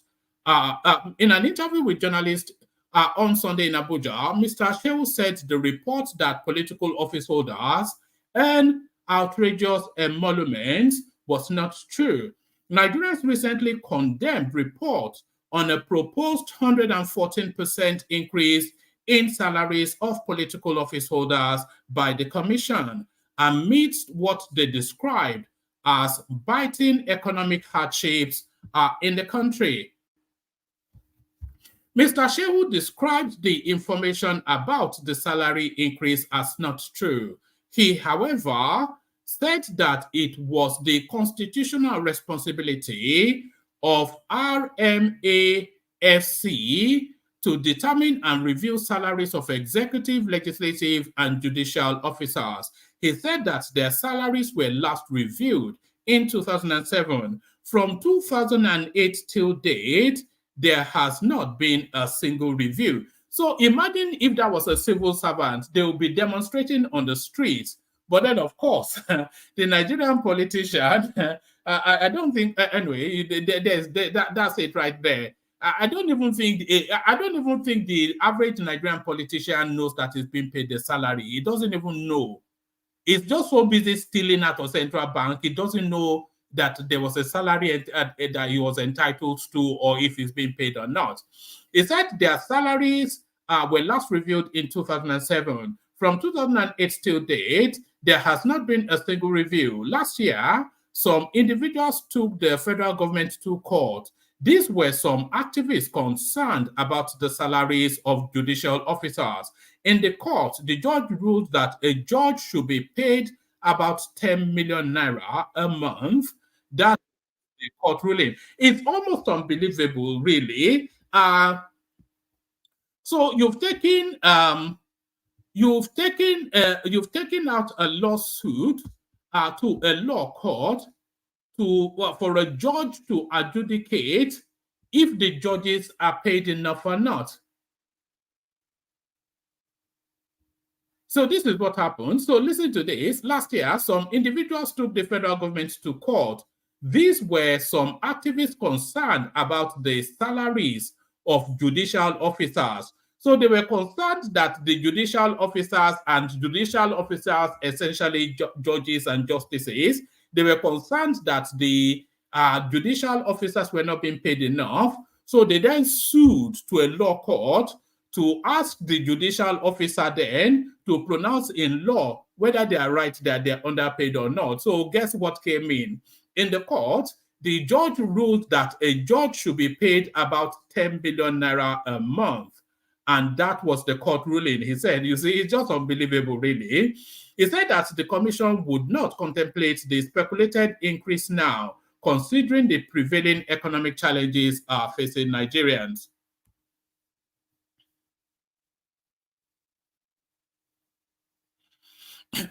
in an interview with journalists on Sunday in Abuja, Mr. Shehu said the report that political office holders earn outrageous emoluments was not true. Nigerians recently condemned report on a proposed 114% increase in salaries of political office holders by the commission, amidst what they described as biting economic hardships in the country. Mr. Shehu described the information about the salary increase as not true. He, however, said that it was the constitutional responsibility of RMAFC to determine and review salaries of executive, legislative, and judicial officers. He said that their salaries were last reviewed in 2007. From 2008 till date, there has not been a single review. So imagine if that was a civil servant, they would be demonstrating on the streets. But then, of course, the Nigerian politician, I don't think, anyway, that's it right there. I don't even think the average Nigerian politician knows that he's being paid the salary. He doesn't even know. is just so busy stealing out of central bank, he doesn't know that there was a salary that he was entitled to, or if he's being paid or not. He said their salaries were last reviewed in 2007. From 2008 till date, there has not been a single review. Last year, some individuals took the federal government to court. These were some activists concerned about the salaries of judicial officers. In the court, the judge ruled that a judge should be paid about 10 million naira a month. That's the court ruling. It's almost unbelievable, really. So you've taken out a lawsuit to a law court for a judge to adjudicate if the judges are paid enough or not. So this is what happened. So listen to this. Last year, some individuals took the federal government to court. These were some activists concerned about the salaries of judicial officers. So they were concerned that the judicial officers, essentially judges and justices, they were concerned that the judicial officers were not being paid enough. So they then sued to a law court to ask the judicial officer then to pronounce in law whether they are right that they're underpaid or not. So guess what came in? In the court, the judge ruled that a judge should be paid about 10 billion naira a month. And that was the court ruling. He said, you see, it's just unbelievable, really. He said that the commission would not contemplate the speculated increase now, considering the prevailing economic challenges facing Nigerians.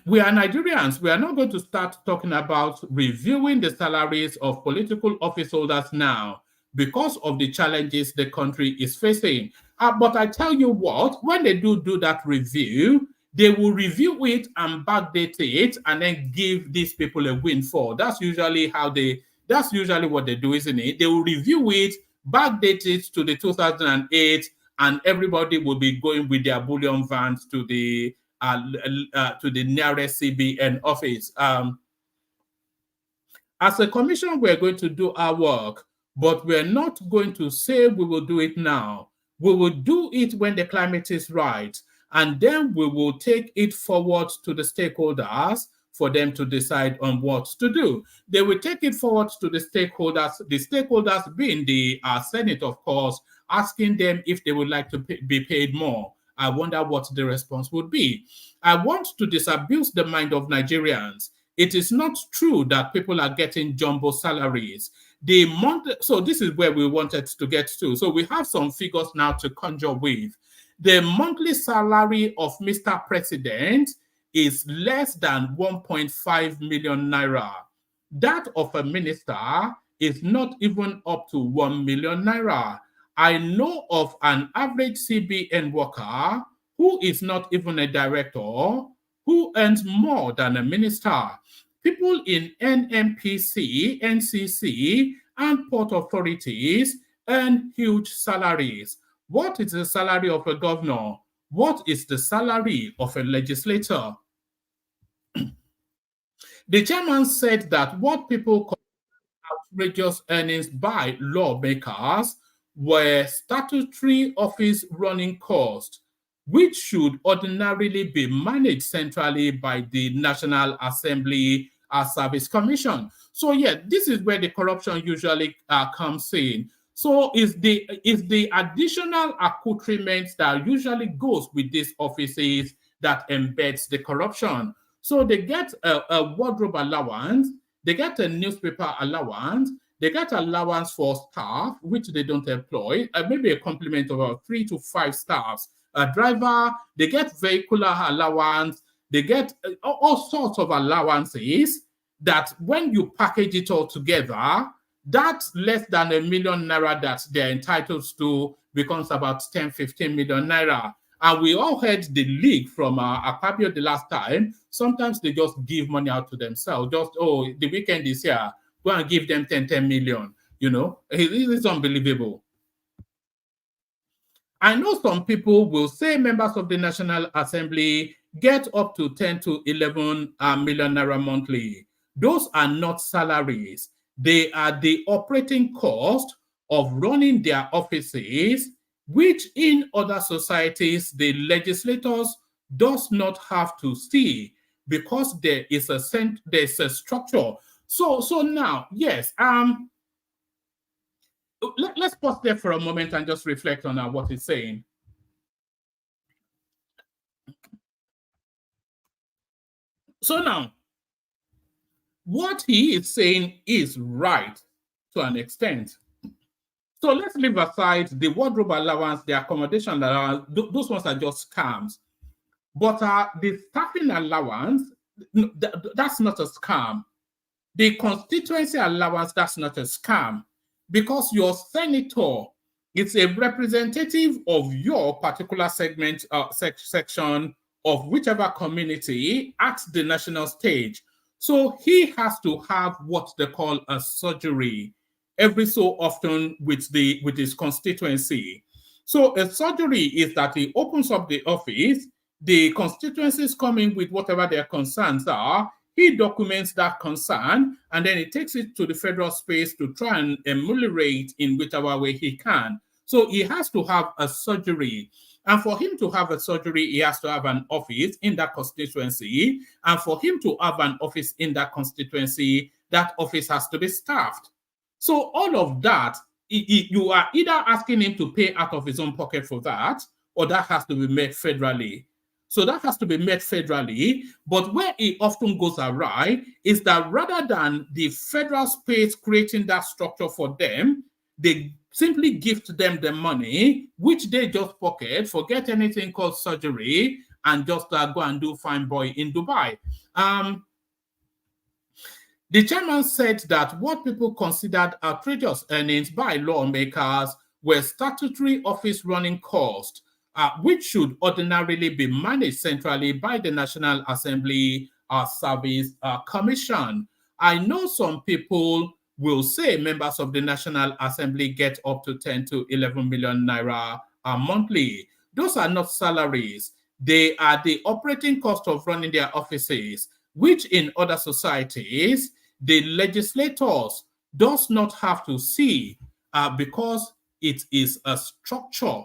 We are Nigerians. We are not going to start talking about reviewing the salaries of political office holders now because of the challenges the country is facing. But I tell you what, when they do that review, they will review it and backdate it and then give these people a windfall. That's usually what they do, isn't it? They will review it, backdate it to the 2008, and everybody will be going with their bullion vans to the nearest CBN office. As a commission, we're going to do our work, but we're not going to say we will do it now. We will do it when the climate is right, and then we will take it forward to the stakeholders for them to decide on what to do. They will take it forward to the stakeholders being the Senate, of course, asking them if they would like to be paid more. I wonder what the response would be. I want to disabuse the mind of Nigerians. It is not true that people are getting jumbo salaries. So this is where we wanted to get to. So we have some figures now to conjure with. The monthly salary of Mr. President is less than 1.5 million naira. That of a minister is not even up to 1 million naira. I know of an average CBN worker who is not even a director who earns more than a minister. People in NMPC, NCC, and port authorities earn huge salaries. What is the salary of a governor? What is the salary of a legislator? The chairman said that what people call outrageous earnings by lawmakers were statutory office running costs, which should ordinarily be managed centrally by the National Assembly Service Commission. So yeah, this is where the corruption usually comes in. So is the additional accoutrements that usually goes with these offices that embeds the corruption. So they get a wardrobe allowance, they get a newspaper allowance, they get allowance for staff, which they don't employ, maybe a complement of 3 to 5 staffs. A driver, they get vehicular allowance, they get all sorts of allowances that when you package it all together, that's less than 1 million naira that they're entitled to becomes about 10, 15 million naira. And we all heard the leak from Akpabio the last time. Sometimes they just give money out to themselves. Just, oh, the weekend is here. Go and give them 10 million. You know, it's unbelievable. I know some people will say members of the National Assembly get up to 10 to 11 million naira monthly. Those are not salaries. They are the operating cost of running their offices, which in other societies, the legislators does not have to see because there's a structure. So now, yes, let's pause there for a moment and just reflect on what he's saying. So now, what he is saying is right to an extent. So let's leave aside the wardrobe allowance, the accommodation allowance, those ones are just scams. But the staffing allowance, that's not a scam. The constituency allowance, that's not a scam. Because your senator is a representative of your particular segment, section of whichever community at the national stage. So he has to have what they call a surgery every so often with his constituency. So a surgery is that he opens up the office, the constituencies come in with whatever their concerns are, he documents that concern, and then he takes it to the federal space to try and ameliorate in whichever way he can. So he has to have a surgery. And for him to have a surgery, he has to have an office in that constituency. And for him to have an office in that constituency, that office has to be staffed. So all of that, you are either asking him to pay out of his own pocket for that, or that has to be made federally. So that has to be made federally. But where it often goes awry is that rather than the federal space creating that structure for them, they simply gift them the money, which they just pocket, forget anything called surgery, and just go and do fine boy in Dubai. The chairman said that what people considered outrageous earnings by lawmakers were statutory office running costs, which should ordinarily be managed centrally by the National Assembly Service Commission. I know some people will say members of the National Assembly get up to 10 to 11 million naira monthly. Those are not salaries. They are the operating cost of running their offices, which in other societies, the legislators does not have to see because it is a structure.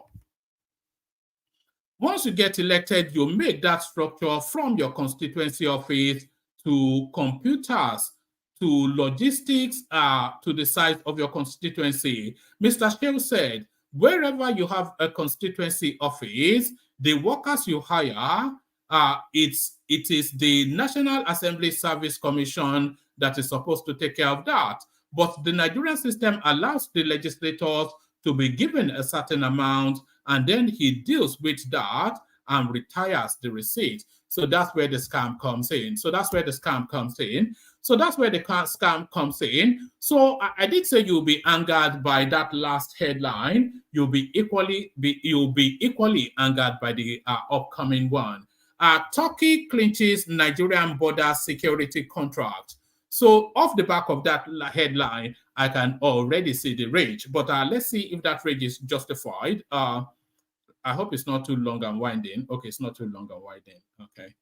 Once you get elected, you make that structure from your constituency office to computers, to logistics, to the size of your constituency. Mr. Shew said, wherever you have a constituency office, the workers you hire, it is the National Assembly Service Commission that is supposed to take care of that. But the Nigerian system allows the legislators to be given a certain amount, and then he deals with that and retires the receipt. So that's where the scam comes in. So that's where the scam comes in. I did say you'll be angered by that last headline. You'll be equally angered by the upcoming one. Turkey clinches Nigerian border security contract. So off the back of that headline, I can already see the rage. But let's see if that rage is justified. I hope it's not too long and winding. Okay, it's not too long and winding. Okay.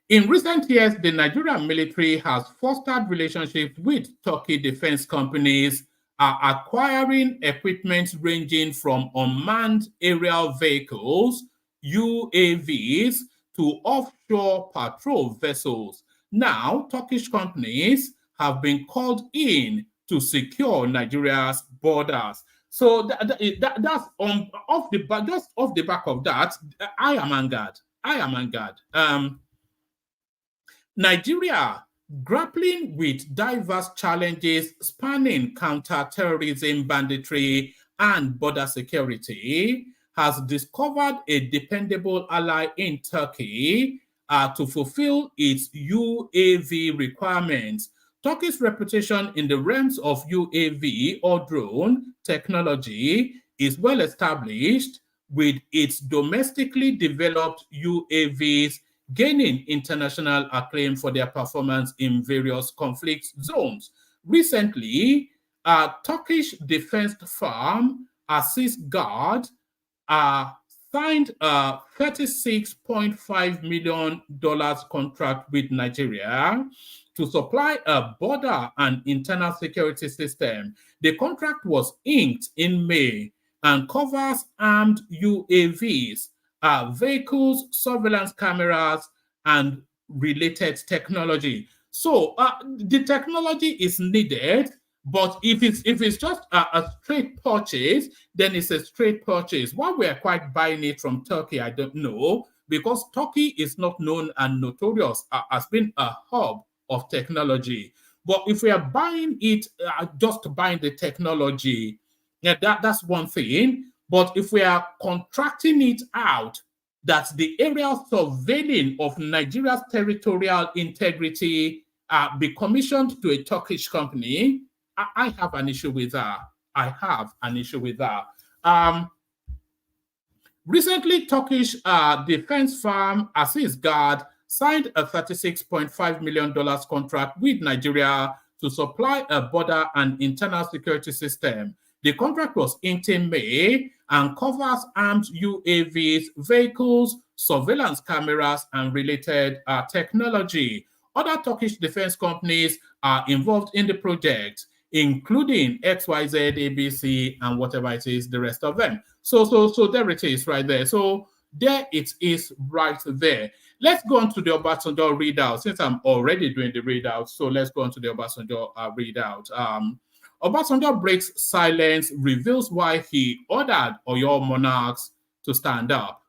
In recent years, the Nigerian military has fostered relationships with Turkey defense companies, acquiring equipment ranging from unmanned aerial vehicles, UAVs, to offshore patrol vessels. Now, Turkish companies have been called in to secure Nigeria's borders. So that's off the back of that. I am angered. Nigeria, grappling with diverse challenges spanning counter-terrorism, banditry, and border security, has discovered a dependable ally in Turkey to fulfill its UAV requirements. Turkey's reputation in the realms of UAV or drone technology is well established, with its domestically developed UAVs gaining international acclaim for their performance in various conflict zones. Recently, a Turkish defense firm, Assist Guard, signed a $36.5 million contract with Nigeria to supply a border and internal security system. The contract was inked in May and covers armed UAVs, vehicles, surveillance cameras, and related technology. So the technology is needed, but if it's just a straight purchase, then it's a straight purchase. Why we are quite buying it from Turkey, I don't know, because Turkey is not known and notorious as being a hub of technology. But if we are buying it, just buying the technology, yeah, that's one thing. But if we are contracting it out, that the area of surveilling of Nigeria's territorial integrity be commissioned to a Turkish company, I have an issue with that. I have an issue with that. Recently, Turkish defense firm Aziz Guard signed a $36.5 million contract with Nigeria to supply a border and internal security system. The contract was inked in May and covers armed UAVs, vehicles, surveillance cameras, and related technology. Other Turkish defense companies are involved in the project, including XYZ, ABC, and whatever it is, the rest of them. So there it is right there. So there it is right there. Let's go on to the Obasanjo readout, since I'm already doing the readout. So let's go on to the Obasanjo readout. Obasanjo breaks silence, reveals why he ordered Oyo monarchs to stand up.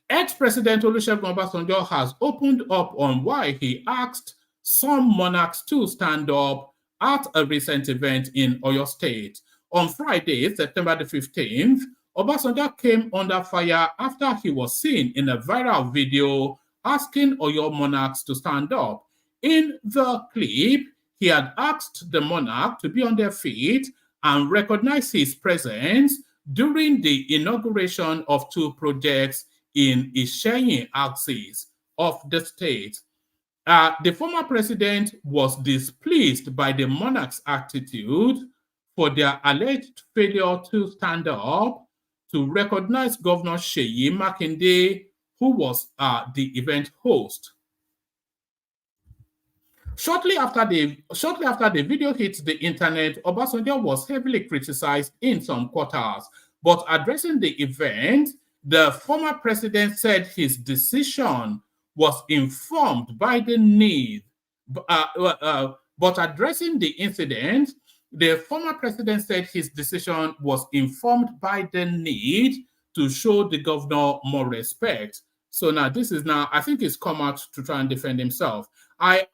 Ex-President Olusegun Obasanjo has opened up on why he asked some monarchs to stand up at a recent event in Oyo State. On Friday, September the 15th, Obasanjo came under fire after he was seen in a viral video asking Oyo monarchs to stand up. In the clip, he had asked the monarch to be on their feet and recognize his presence during the inauguration of two projects in Isheyin axis of the state. The former president was displeased by the monarch's attitude for their alleged failure to stand up to recognize Governor Seyi Makinde, who was the event host. Shortly after the video hit the internet, Obasanjo was heavily criticized in some quarters. But addressing the event, the former president said his decision was informed by the need. But addressing the incident, the former president said his decision was informed by the need to show the governor more respect. So now this is now, I think he's come out to try and defend himself. I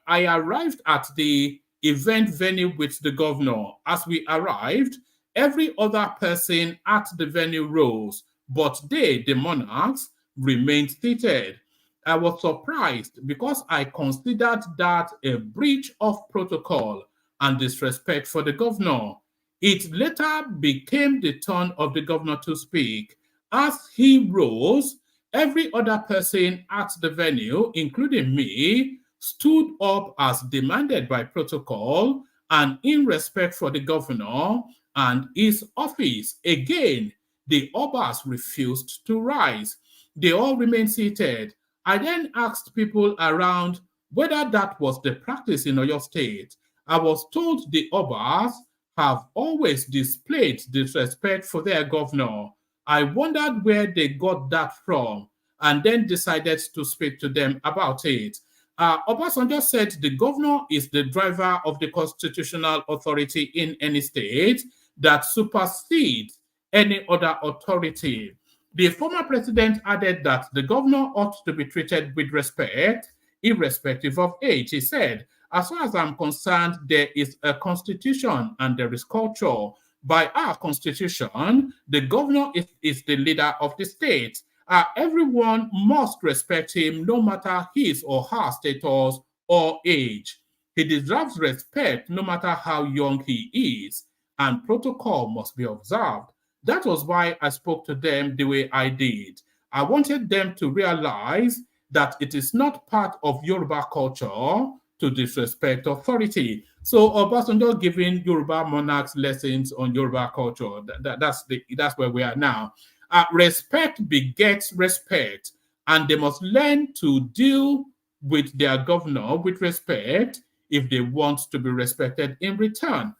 arrived at the event venue with the governor. As we arrived, every other person at the venue rose, but they, the monarchs, remained seated. I was surprised because I considered that a breach of protocol and disrespect for the governor. It later became the turn of the governor to speak. As he rose, every other person at the venue, including me, stood up as demanded by protocol and in respect for the governor and his office. Again, the Obas refused to rise. They all remained seated. I then asked people around whether that was the practice in Oyo State. I was told the Obas have always displayed disrespect for their governor. I wondered where they got that from and then decided to speak to them about it. Obasanjo said the governor is the driver of the constitutional authority in any state that supersedes any other authority. The former president added that the governor ought to be treated with respect, irrespective of age. He said, as far as I'm concerned, there is a constitution and there is culture. By our constitution, the governor is the leader of the state. Everyone must respect him no matter his or her status or age. He deserves respect no matter how young he is, and protocol must be observed. That was why I spoke to them the way I did. I wanted them to realize that it is not part of Yoruba culture to disrespect authority. So Obasanjo giving Yoruba monarchs lessons on Yoruba culture. That's where we are now. Respect begets respect, and they must learn to deal with their governor with respect if they want to be respected in return.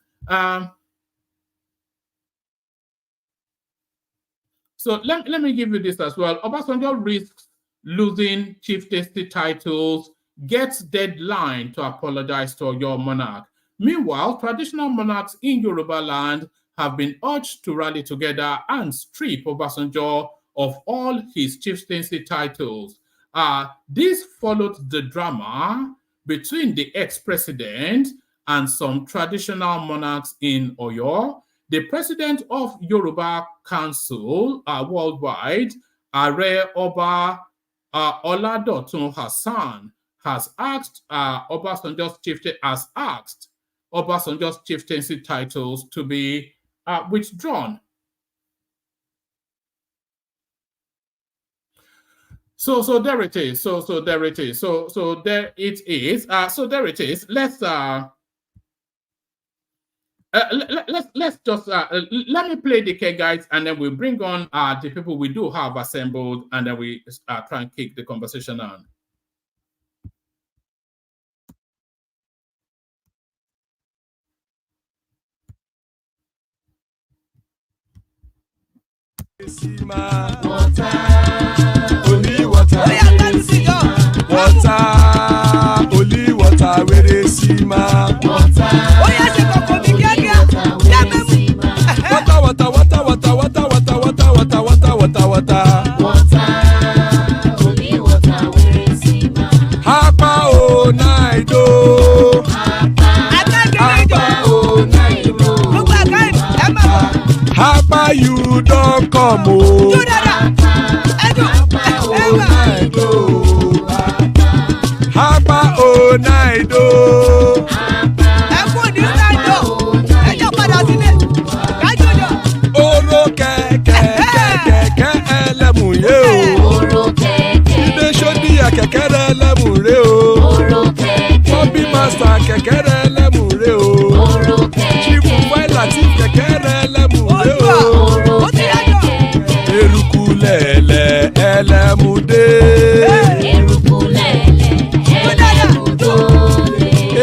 So let me give you this as well. Obasanjo risks losing chieftaincy titles, gets deadline to apologize to your monarch. Meanwhile, traditional monarchs in Yoruba land have been urged to rally together and strip Obasanjo of all his chieftaincy titles. This followed the drama between the ex-president and some traditional monarchs in Oyo. The president of Yoruba Council worldwide, Are Oba Oladotun Hassan, has asked Obasanjo's chieftaincy titles to be withdrawn. So there it is. So there it is. So there it is. So there it is. Let's just let me play the K guys, and then we'll bring on the people we do have assembled, and then we try and kick the conversation on. Only water, where they see ma. Water, only water, where they see ma. Hapa o naido. Hapa you don't come o. Hapa o naido. Oro kẹ̀kẹ́ ẹlẹ́mù yé o. Ibe sodi kẹ̀kẹ́ ẹlẹ́mù rẹ o. Bobby master kẹ̀kẹ́ ẹlẹ́mù rẹ o. Chief Waila ti kẹ̀kẹ́ ẹlẹ́mù rẹ o. Eruku lẹ̀lẹ̀ ẹlẹ́mù dé.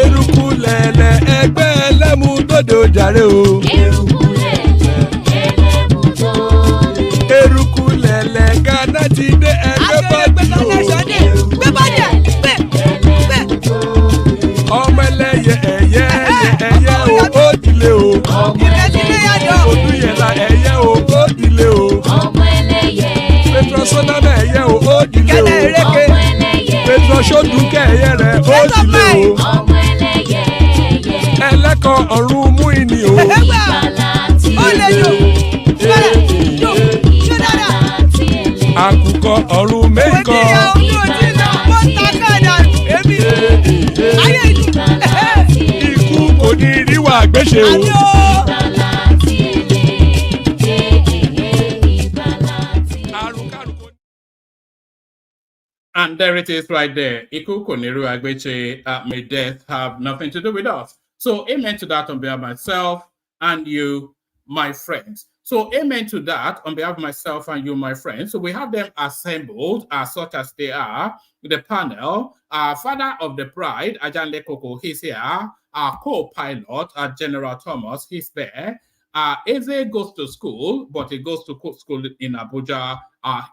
Eruku lẹ̀lẹ̀ ẹgbẹ́ ẹlẹ́mù dòde ojàre o. Eruku lẹ̀lẹ̀ Ghana ti dé ẹgbẹ́ bọ́ọ̀dì o. Ọmọ ẹlẹ́yẹ ẹ̀yẹ o ó dìlé o. Odúyẹ̀lá ẹ̀yẹ o ó dìlé o. Petrosonana ẹ̀yẹ o ó dìlé o. Petrosodúnkẹ́ ẹ̀yẹ rẹ̀ ó dìlé o. Ẹlẹ́kọ̀ ọ̀run mú ìní o. Àkùkọ ọ̀run mẹ́kọ̀. Ikú kò ní ríwà gbéṣe o. And there it is right there. Iku Koniru Agbeche, may death have nothing to do with us. So amen to that on behalf of myself and you, my friends. So amen to that on behalf of myself and you, my friends. So we have them assembled as such as they are. The panel, Father of the Bride, Ajan Lekoko, he's here. Our co-pilot, General Thomas, he's there. Eze goes to school, but he goes to school in Abuja.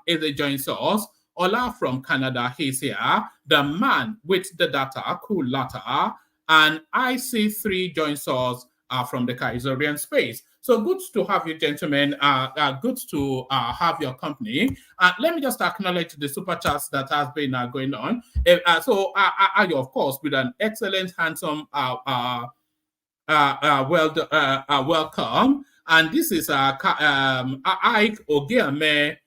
Eze joins us. Ola from Canada, he's here. The man with the data, Kulata, and IC3 joins us from the Kaiserian space. So good to have you, gentlemen. Good to have your company. Let me just acknowledge the super chats that has been going on. So I, of course, with an excellent, handsome, welcome. And this is Ike Ogeame,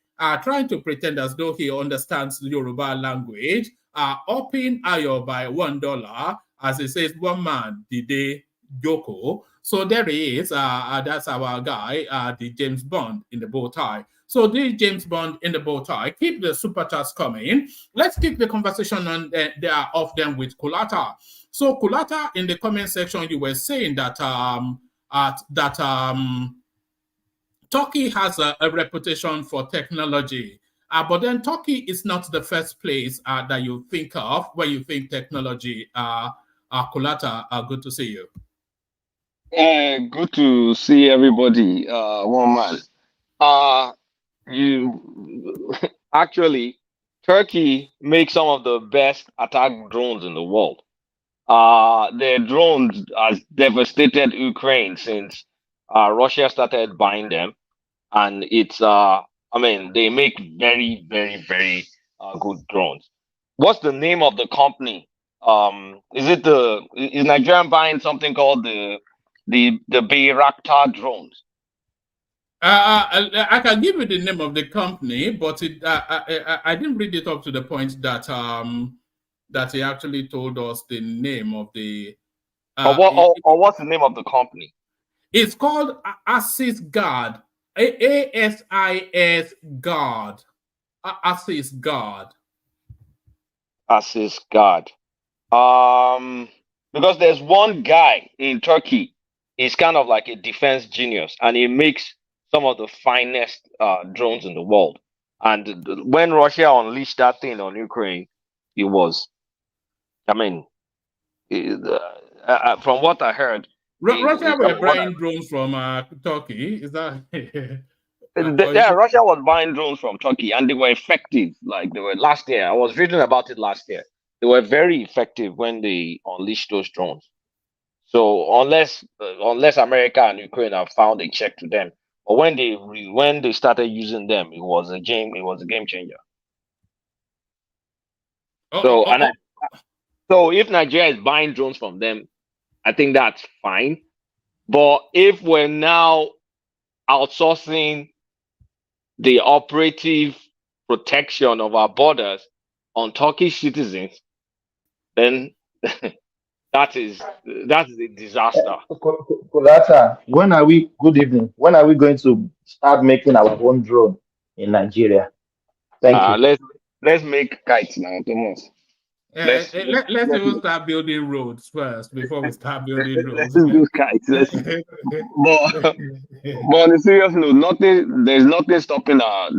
trying to pretend as though he understands Yoruba language, upping Ayo by $1, as he says, one man, Dide Joko. So there he is. That's our guy, the James Bond in the bow tie. So this James Bond in the bow tie. Keep the super chats coming. Let's keep the conversation on there of them with Kulata. So Kulata, in the comment section, you were saying that Turkey has a reputation for technology. But then Turkey is not the first place that you think of when you think technology. Kulata, good to see you. Good to see everybody. One man. You actually, Turkey makes some of the best attack drones in the world. Their drones has devastated Ukraine since Russia started buying them, and it's I mean they make very very very good drones. What's the name of the company? Is Nigerian buying something called the Bayraktar drones? I can give you the name of the company, but I didn't read it up to the point that that he actually told us the name of the. Or what's the name of the company? It's called Assis Guard. ASIS Guard. Assis Guard. Assis Guard. Because there's one guy in Turkey. He's kind of like a defense genius, and he makes some of the finest drones in the world. And when Russia unleashed that thing on Ukraine, it was, I mean, from what I heard, Russia were buying drones from Turkey. Is that? Yeah, Russia was buying drones from Turkey, and they were effective. Like they were last year. I was reading about it last year. They were very effective when they unleashed those drones. So unless America and Ukraine have found a check to them, or when they started using them, it was a game changer. So if Nigeria is buying drones from them, I think that's fine. But if we're now outsourcing the operative protection of our borders on Turkish citizens, then that is a disaster. Kulata, good evening. When are we going to start making our own drone in Nigeria? Thank you. Let's make kites now, Thomas. Let's even start building roads first before we start building roads. Let's do kites. But on a serious note, there's nothing stopping our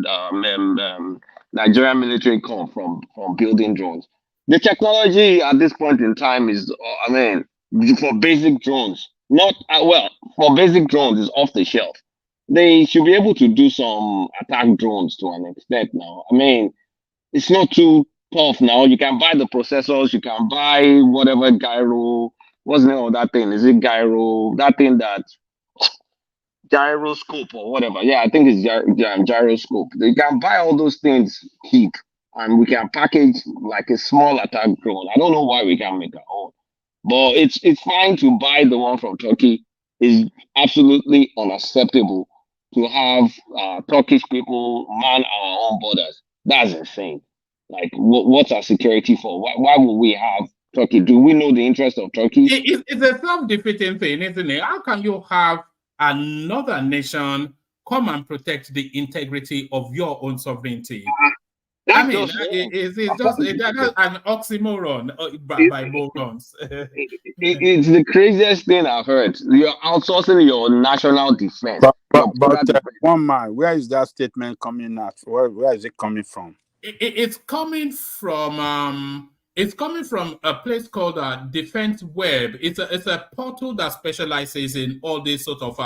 Nigerian military corps from building drones. The technology at this point in time is, for basic drones, for basic drones is off the shelf. They should be able to do some attack drones to an extent now. I mean, it's not too tough now. You can buy the processors, you can buy whatever gyro. What's the name of that thing? Is it gyro? That thing that gyroscope or whatever. Yeah, I think it's gyroscope. You can buy all those things cheap, and we can package like a small attack drone. I don't know why we can't make our own, but it's fine to buy the one from Turkey. It's absolutely unacceptable to have Turkish people man our own borders. That's insane. Like, what's our security for? Why would we have Turkey? Do we know the interest of Turkey? It's a self-defeating thing, isn't it? How can you have another nation come and protect the integrity of your own sovereignty? I mean, it's just an oxymoron by morons. It's the craziest thing I've heard. You're outsourcing your national defense. But one man, where is that statement coming at? Where is it coming from? It's coming from a place called Defense Web. It's a portal that specializes in all this sort of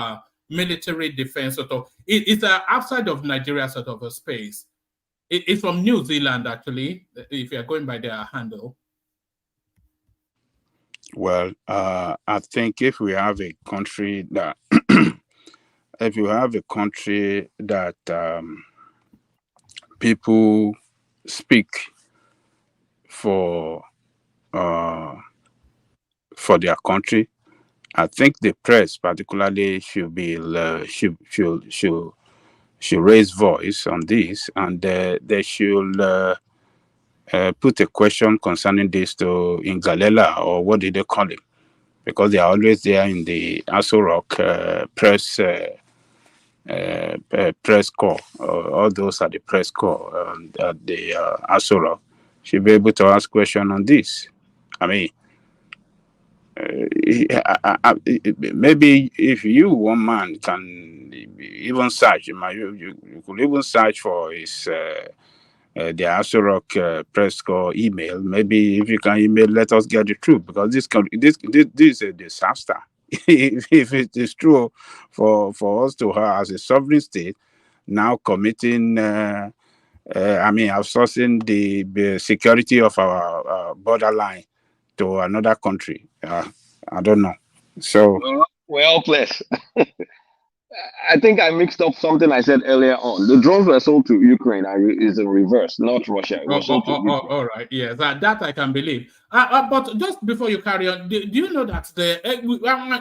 military defense sort of. It's outside of Nigeria sort of a space. It's from New Zealand, actually, if you're going by their handle. Well, I think if we have a country that people speak for their country, I think the press particularly should raise voice on this, and they should put a question concerning this to Ingalela, or what did they call it? Because they are always there in the Aso Rock press press corps. All those are the press corps at the Asura. Should be able to ask question on this. I mean, maybe if you, one man, can even search, you could even search for his the Asurok press corps email. Maybe if you can email, let us get the truth, because this is a disaster. If it is true for us to have as a sovereign state now committing, outsourcing the security of our borderline to another country. I don't know. So We're helpless. I think I mixed up something I said earlier on. The drones were sold to Ukraine and is in reverse, not Russia. It was sold to Ukraine. All right, yes, that I can believe. But just before you carry on, do you know that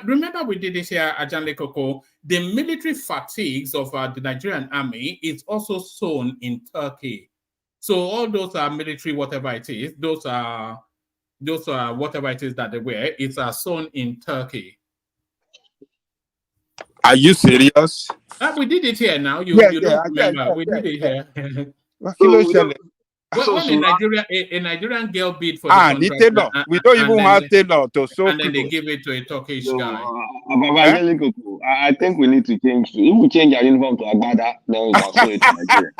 remember we did this here at Janle Koko, the military fatigues of the Nigerian army is also sewn in Turkey. So all those are military, whatever it is, those are whatever it is that they wear, it's sewn in Turkey. Are you serious? We did it here now. You don't remember? We did it here. When a Nigerian girl bid for the contract, the tailor. We don't even have tailor to sew, and then they give it to a Turkish guy. I think we need to change. If we change our uniform to Agbada, then we can sew it to Nigeria.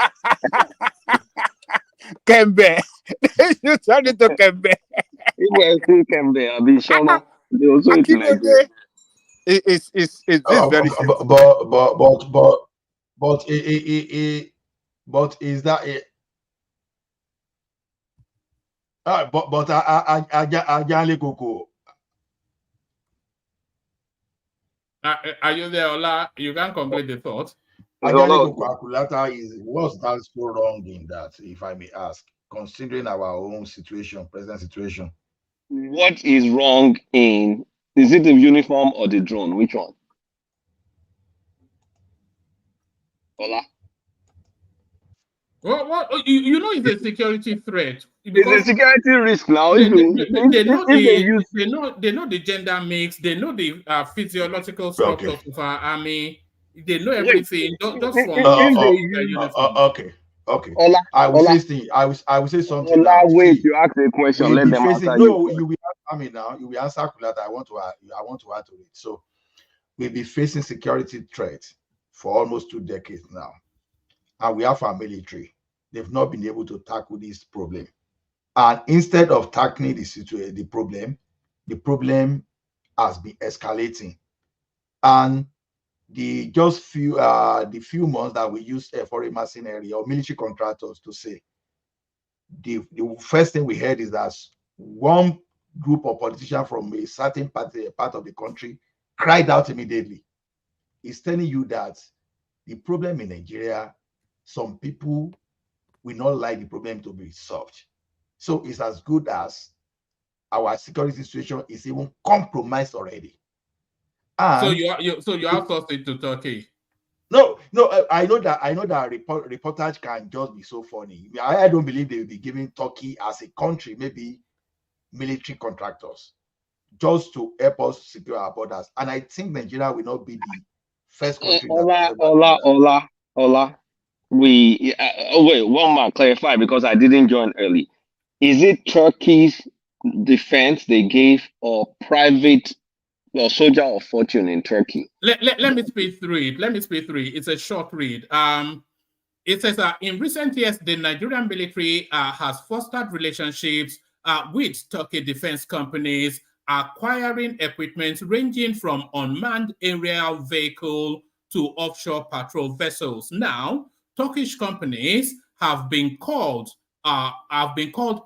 Kembe. You turn it to Kembe. If we're still Kembe, I'll be sure they will sew it to Nigeria. It's very simple. But is that it? Ajale Koko. Are you there, Ola? You can complete the thought. Ajale Koko Akulata is what's that so wrong in that, if I may ask, considering our own situation, present situation? What is wrong in? Is it the uniform or the drone? Which one? Ola? Well, you know it's a security threat. It's a security risk now. They know the gender mix. They know the physiological structure of our army. They know everything. Just from Okay. Ola, I will say something. Ola, wait. You ask a question. Let them answer you. You will answer me now. You will answer that. I want to add to it. So we'll be facing security threats for almost 2 decades now, and we have our military. They've not been able to tackle this problem. And instead of tackling the problem has been escalating. And the few months that we used foreign mercenary or military contractors to say, the first thing we heard is that one group of politicians from a certain part of the country cried out immediately. It's telling you that the problem in Nigeria, some people will not like the problem to be solved. So it's as good as our security situation is even compromised already. And so you outsourced it to Turkey? No, I know that reportage can just be so funny. I don't believe they will be giving Turkey as a country, maybe military contractors, just to help us secure our borders. And I think Nigeria will not be the first country. Ola. Wait, one more clarify, because I didn't join early. Is it Turkey's defense they gave, or private or soldier of fortune in Turkey? Let me speed through it. It's a short read. It says in recent years, the Nigerian military has fostered relationships with Turkey defense companies, acquiring equipment ranging from unmanned aerial vehicle to offshore patrol vessels. Now, Turkish companies have been called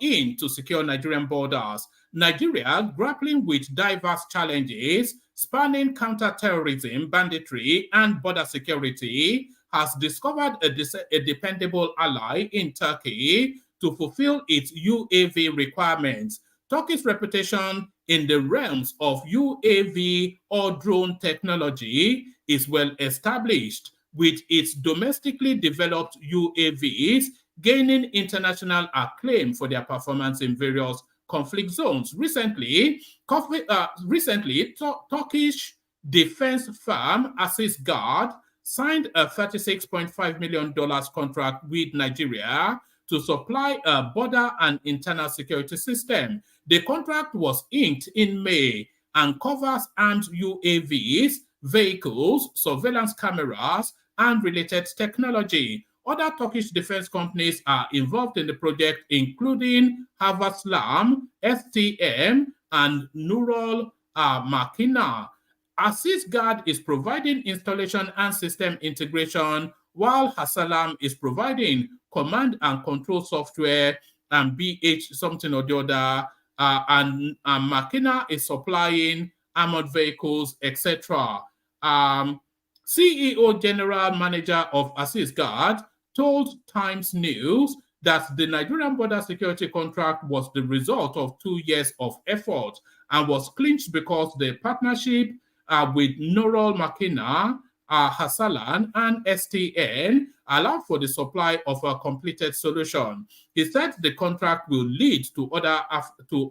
in to secure Nigerian borders. Nigeria, grappling with diverse challenges spanning counter-terrorism, banditry, and border security, has discovered a dependable ally in Turkey to fulfill its UAV requirements. Turkey's reputation in the realms of UAV or drone technology is well established, with its domestically developed UAVs gaining international acclaim for their performance in various conflict zones. Recently, Turkish defense firm Assist Guard signed a $36.5 million contract with Nigeria to supply a border and internal security system. The contract was inked in May and covers armed UAVs, vehicles, surveillance cameras, and related technology. Other Turkish defense companies are involved in the project, including Havaslam, STM, and Nurul Makina. AssistGuard is providing installation and system integration, while Hasalam is providing command and control software and BH something or the other, and Makina is supplying armored vehicles, etc. CEO General Manager of AssistGuard told Times News that the Nigerian border security contract was the result of 2 years of effort and was clinched because the partnership with Nurul Makina, Hasalan, and STN allowed for the supply of a completed solution. He said the contract will lead to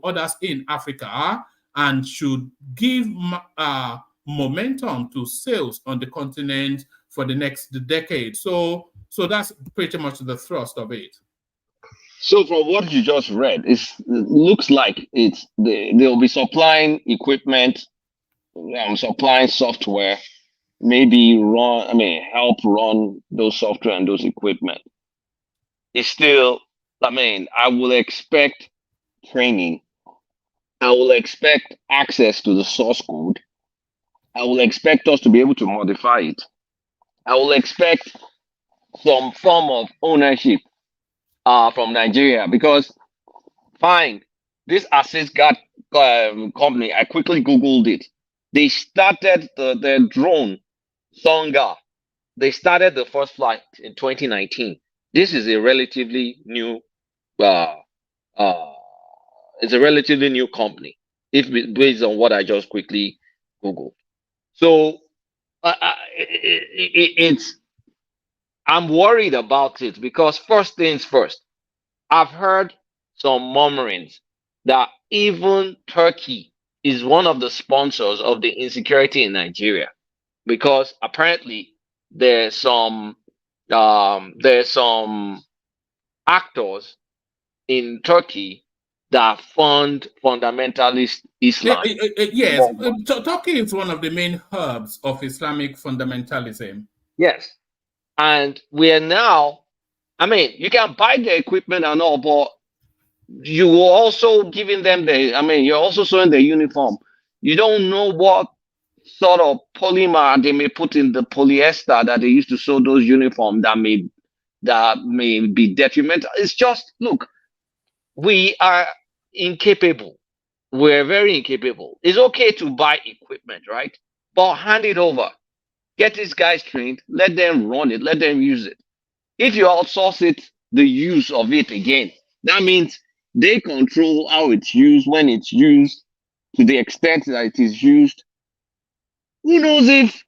others in Africa and should give momentum to sales on the continent for the next decade. So that's pretty much the thrust of it. So from what you just read, it looks like they'll be supplying equipment, supplying software, maybe help run those software and those equipment. It's still, I will expect training. I will expect access to the source code. I will expect us to be able to modify it. I will expect some form of ownership from Nigeria, because fine, this AssistGuard company, I quickly Googled it. They started the drone Songa. They started the first flight in 2019. This is a relatively new it's a relatively new company, based on what I just quickly Googled. So I'm worried about it, because first things first, I've heard some murmurings that even Turkey is one of the sponsors of the insecurity in Nigeria, because apparently there's some actors in Turkey that fund fundamentalist Islam. Yes, Turkey is one of the main hubs of Islamic fundamentalism. Yes. And we are now, you can buy the equipment and all, but you are also giving them you're also sewing the uniform. You don't know what sort of polymer they may put in the polyester that they used to sew those uniforms that may be detrimental. It's just, look, we are incapable. We're very incapable. It's okay to buy equipment, right? But hand it over. Get these guys trained. Let them run it. Let them use it. If you outsource it, the use of it again, that means they control how it's used, when it's used, to the extent that it is used. Who knows if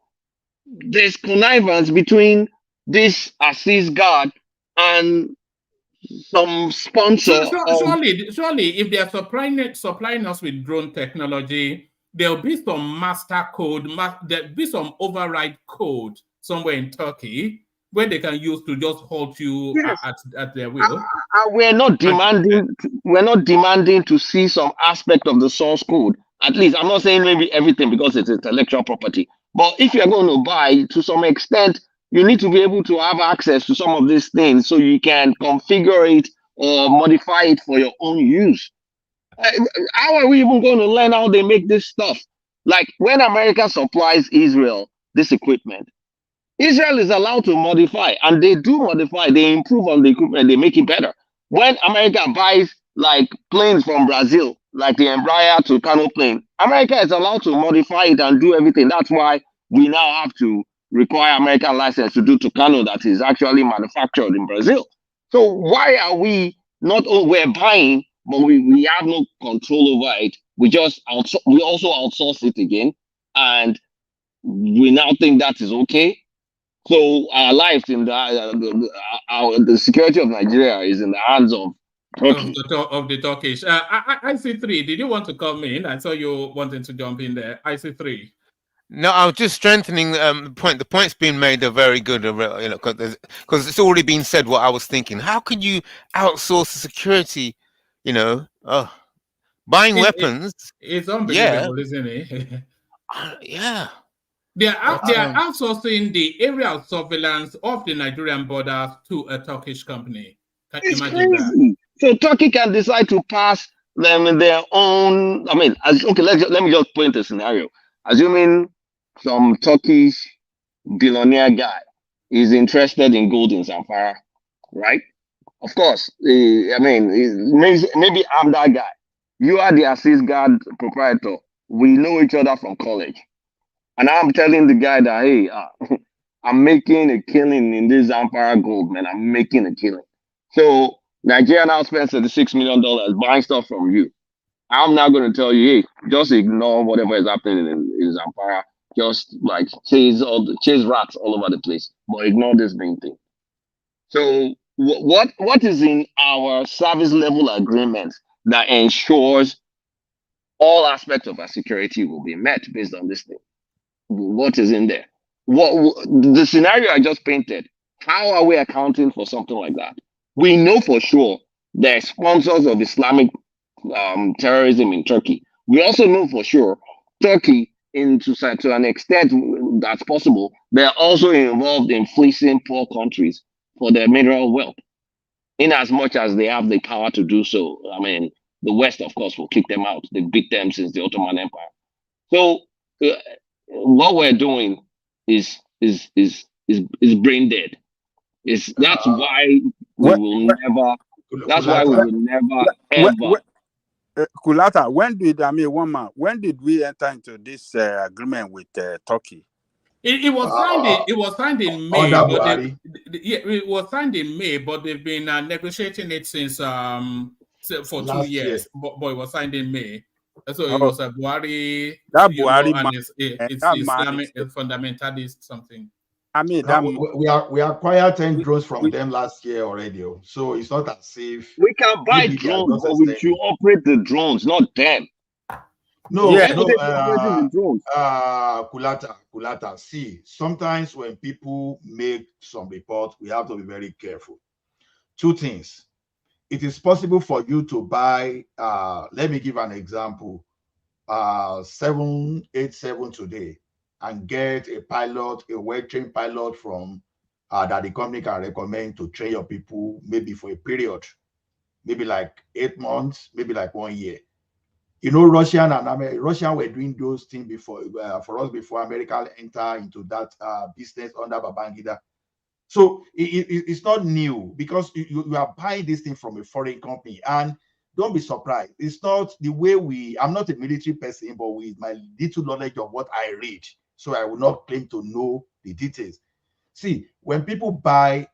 there's connivance between this AssistGuard and some sponsor? Surely, if they are supplying us with drone technology, there'll be some master code, there'll be some override code somewhere in Turkey where they can use to just halt you at their will. We're not demanding to see some aspect of the source code. At least, I'm not saying maybe everything, because it's intellectual property. But if you're going to buy, to some extent, you need to be able to have access to some of these things so you can configure it or modify it for your own use. How are we even going to learn how they make this stuff? Like when America supplies Israel this equipment, Israel is allowed to modify, and they do modify. They improve on the equipment. They make it better. When America buys like planes from Brazil, like the Embraer to Kano plane, America is allowed to modify it and do everything. That's why we now have to require American license to do Tucano that is actually manufactured in Brazil. So why are we not? We're buying, but we have no control over it. We also outsource it again, and we now think that is okay. So our lives in the security of Nigeria is in the hands of Turkey. Of the Turkish. IC3, did you want to come in? I saw you wanting to jump in there. IC3. No, I was just strengthening the point. The points being made are very good, because it's already been said what I was thinking. How can you outsource the security? Buying weapons. It's Yeah, unbelievable, isn't it? yeah. They But, are outsourcing the area of surveillance of the Nigerian border to a Turkish company. Can you It's imagine that? crazy. So Turkey can decide to pass them in their own. I mean, okay, let me just point a scenario. Assuming some Turkish billionaire guy is interested in gold in Zamfara, right? Of course, I mean, maybe I'm that guy. You are the assist guard proprietor. We know each other from college, and I'm telling the guy that hey, I'm making a killing in this Zamfara gold, man. I'm making a killing. So Nigeria now spends $36 million buying stuff from you. I'm not going to tell you, hey, just ignore whatever is happening in Zamfara. Just like chase rats all over the place, but ignore this main thing. So what is in our service level agreement that ensures all aspects of our security will be met based on this thing? What is in there? What the scenario I just painted? How are we accounting for something like that? We know for sure they're sponsors of Islamic terrorism in Turkey. We also know for sure Turkey, to an extent that's possible, they're also involved in fleecing poor countries for their mineral wealth, in as much as they have the power to do so. I mean, the West, of course, will kick them out. They beat them since the Ottoman Empire. So uh, what we're doing is brain dead. That's why we When, will never. That's why we Kulata, will never when, ever. Kulata, when did we enter into this agreement with Turkey? It was signed. It was signed in May, under but Buhari, it was signed in May, but they've been negotiating it since for 2 last year. years. But it was signed in May, so it Oh, was a Buhari, that Buhari man, and it's that man Islamic is, fundamentalist something. I mean, that Now, man, we acquired 10 we, drones from we, them last year already. So it's not as if We can buy maybe they are drones, just but we should extending. operate the drones, not them. No, yeah, Them no, they should operate the drones. Kulata. See, sometimes when people make some reports, we have to be very careful. Two things. It is possible for you to buy, let me give an example, 787 today and get a pilot, a well-trained pilot from that the company can recommend to train your people maybe for a period, maybe like 8 months, maybe like 1 year. You know, Russia were doing those things before for us before America enter into that business under Babangida. So it's not new because you are buying this thing from a foreign company, and don't be surprised. It's not the way I'm not a military person, but with my little knowledge of what I read, so I will not claim to know the details. See, when countries buy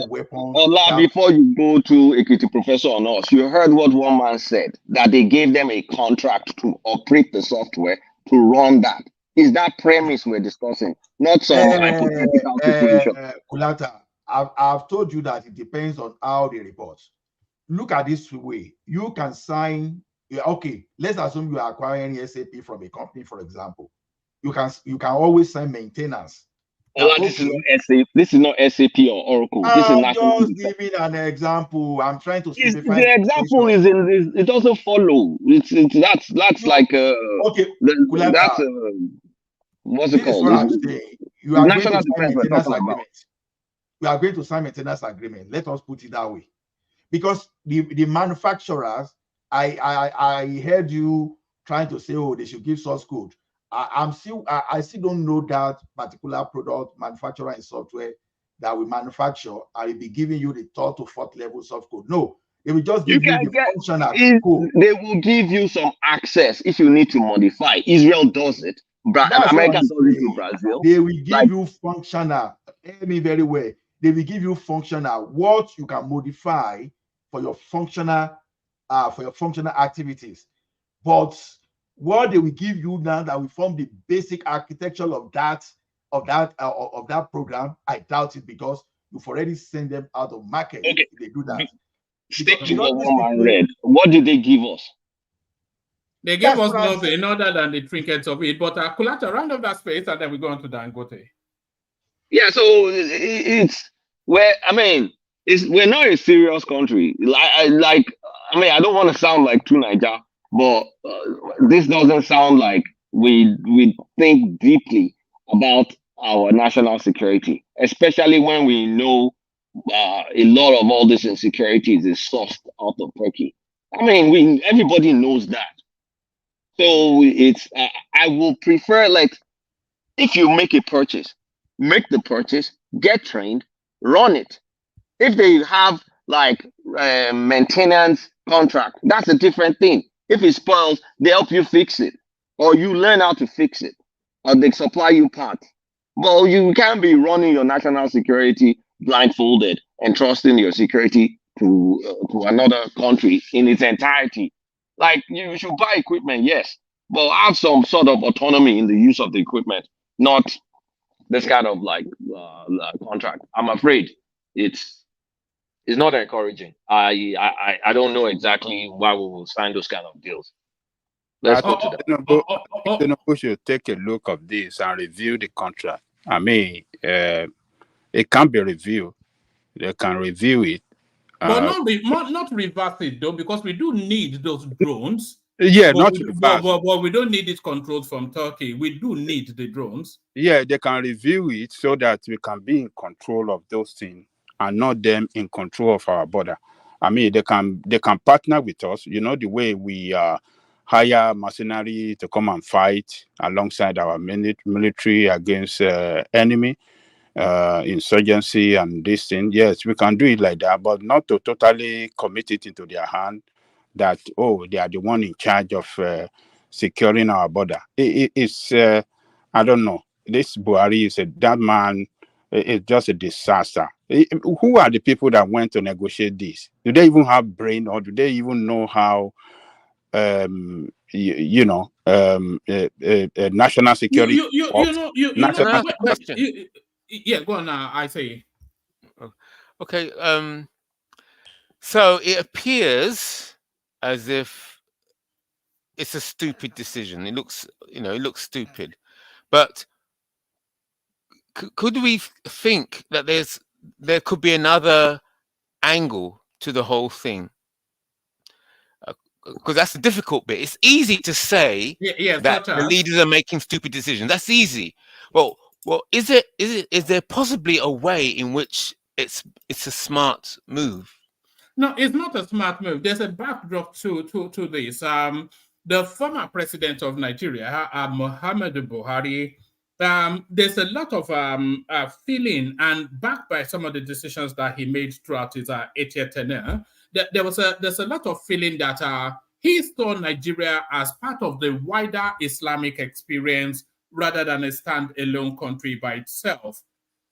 weapons, Ola, before you go to Ekiti Professor on us, you heard what one man said, that they gave them a contract to operate the software to run that. Is that premise we're discussing, not some hypothetical situation? Kulata, I've told you that it depends on how they report. Look at this way. You can sign, okay, let's assume you are acquiring SAP from a company, for example. You can always sign maintenance. Ola, this is not SAP or Oracle. This is I'm national. just giving an example. I'm trying to simplify The example is it doesn't follow. That's like okay, that's Kulata, what's it this is called? what It's I'm saying. You are going to national sign defense we're maintenance talking about. agreement. We are going to sign maintenance agreement. Let us put it that way. Because the manufacturers, I heard you trying to say, oh, they should give source code. I still don't know that particular product manufacturer and software that we manufacture. I will be giving you the third to fourth level source code. No, they will just give you the functional code. They will give you some access if you need to modify. Israel does it. That's what America I'm does it to saying. Brazil. They will give you functional. Hear me very well. They will give you functional what you can modify for your functional activities. But what they will give you now that will form the basic architecture of that program, I doubt it, because you've already sent them out of market if they do that. Stick to what one man read. What did they give us? They gave That's us what I'm nothing other than the trinkets of it. But Kulata, round of that space, and then we go on to Dangote. Yeah, so it's where I mean, we're not a serious country. I mean, I don't want to sound like True Niger, but this doesn't sound like we think deeply about our national security, especially when we know a lot of all this insecurities is sourced out of Turkey. I mean, everybody knows that. So I will prefer, like, if you make a purchase, make the purchase, get trained, run it. If they have like maintenance contract, that's a different thing. If it spoils, they help you fix it, or you learn how to fix it, or they supply you parts. Well, you can't be running your national security blindfolded and trusting your security to another country in its entirety. Like, you should buy equipment, yes, but have some sort of autonomy in the use of the equipment, not this kind of like contract. I'm afraid it's not encouraging. I don't know exactly why we will sign those kind of deals. Let's go to that. Tinubu should take a look of this and review the contract. I mean, it can be reviewed. They can review it. But not reverse it though, because we do need those drones. Yeah, but not we don't need it controlled from Turkey. We do need the drones. Yeah, they can review it so that we can be in control of those things and not them in control of our border. I mean, they can partner with us. You know, the way we hire mercenary to come and fight alongside our military against enemy, insurgency and this thing. Yes, we can do it like that, but not to totally commit it into their hand that, oh, they are the one in charge of securing our border. It's I don't know. This Buhari that man is just a disaster. Who are the people that went to negotiate this? Do they even have brain, or do they even know how national security? Yeah, go on now. I say. Okay. So it appears as if it's a stupid decision. It looks stupid, but could we think that there could be another angle to the whole thing? Because that's the difficult bit. It's easy to say that the leaders are making stupid decisions. That's easy. Well, is there possibly a way in which it's a smart move? No, it's not a smart move. There's a backdrop to this. The former president of Nigeria, Muhammadu Buhari, there's a lot of feeling, and backed by some of the decisions that he made throughout his 8-year tenure, there's a lot of feeling that he saw Nigeria as part of the wider Islamic experience rather than a standalone country by itself.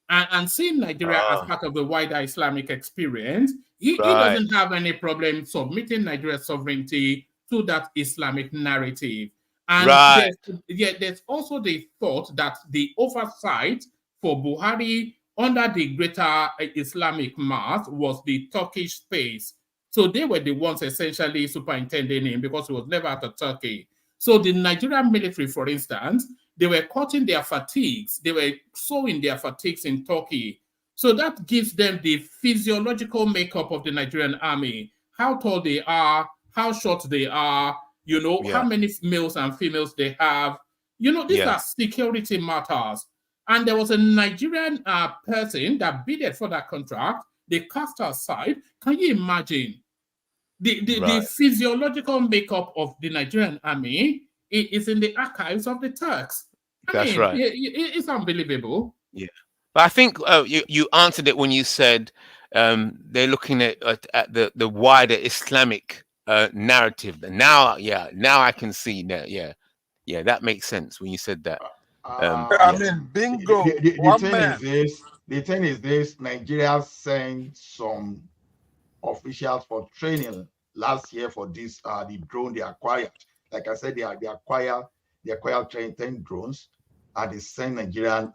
And seeing Nigeria as part of the wider Islamic experience, he doesn't have any problem submitting Nigeria's sovereignty to that Islamic narrative. And there's also the thought that the oversight for Buhari under the greater Islamic mass was the Turkish space. So they were the ones essentially superintending him because he was never out of Turkey. So the Nigerian military, for instance, they were cutting their fatigues. They were sowing their fatigues in Turkey. So that gives them the physiological makeup of the Nigerian army, how tall they are, how short they are, how many males and females they have. These are security matters. And there was a Nigerian person that bidded for that contract. They cast her aside. Can you imagine? The physiological makeup of the Nigerian army is in the archives of the Turks. That's right. It's unbelievable. Yeah, but I think you answered it when you said they're looking at the wider Islamic narrative. Now I can see that. Yeah, that makes sense when you said that. I mean, bingo. The thing is this: Nigeria sent some officials for training last year for this the drone they acquired. Like I said, they acquired 10 drones, and they sent Nigerian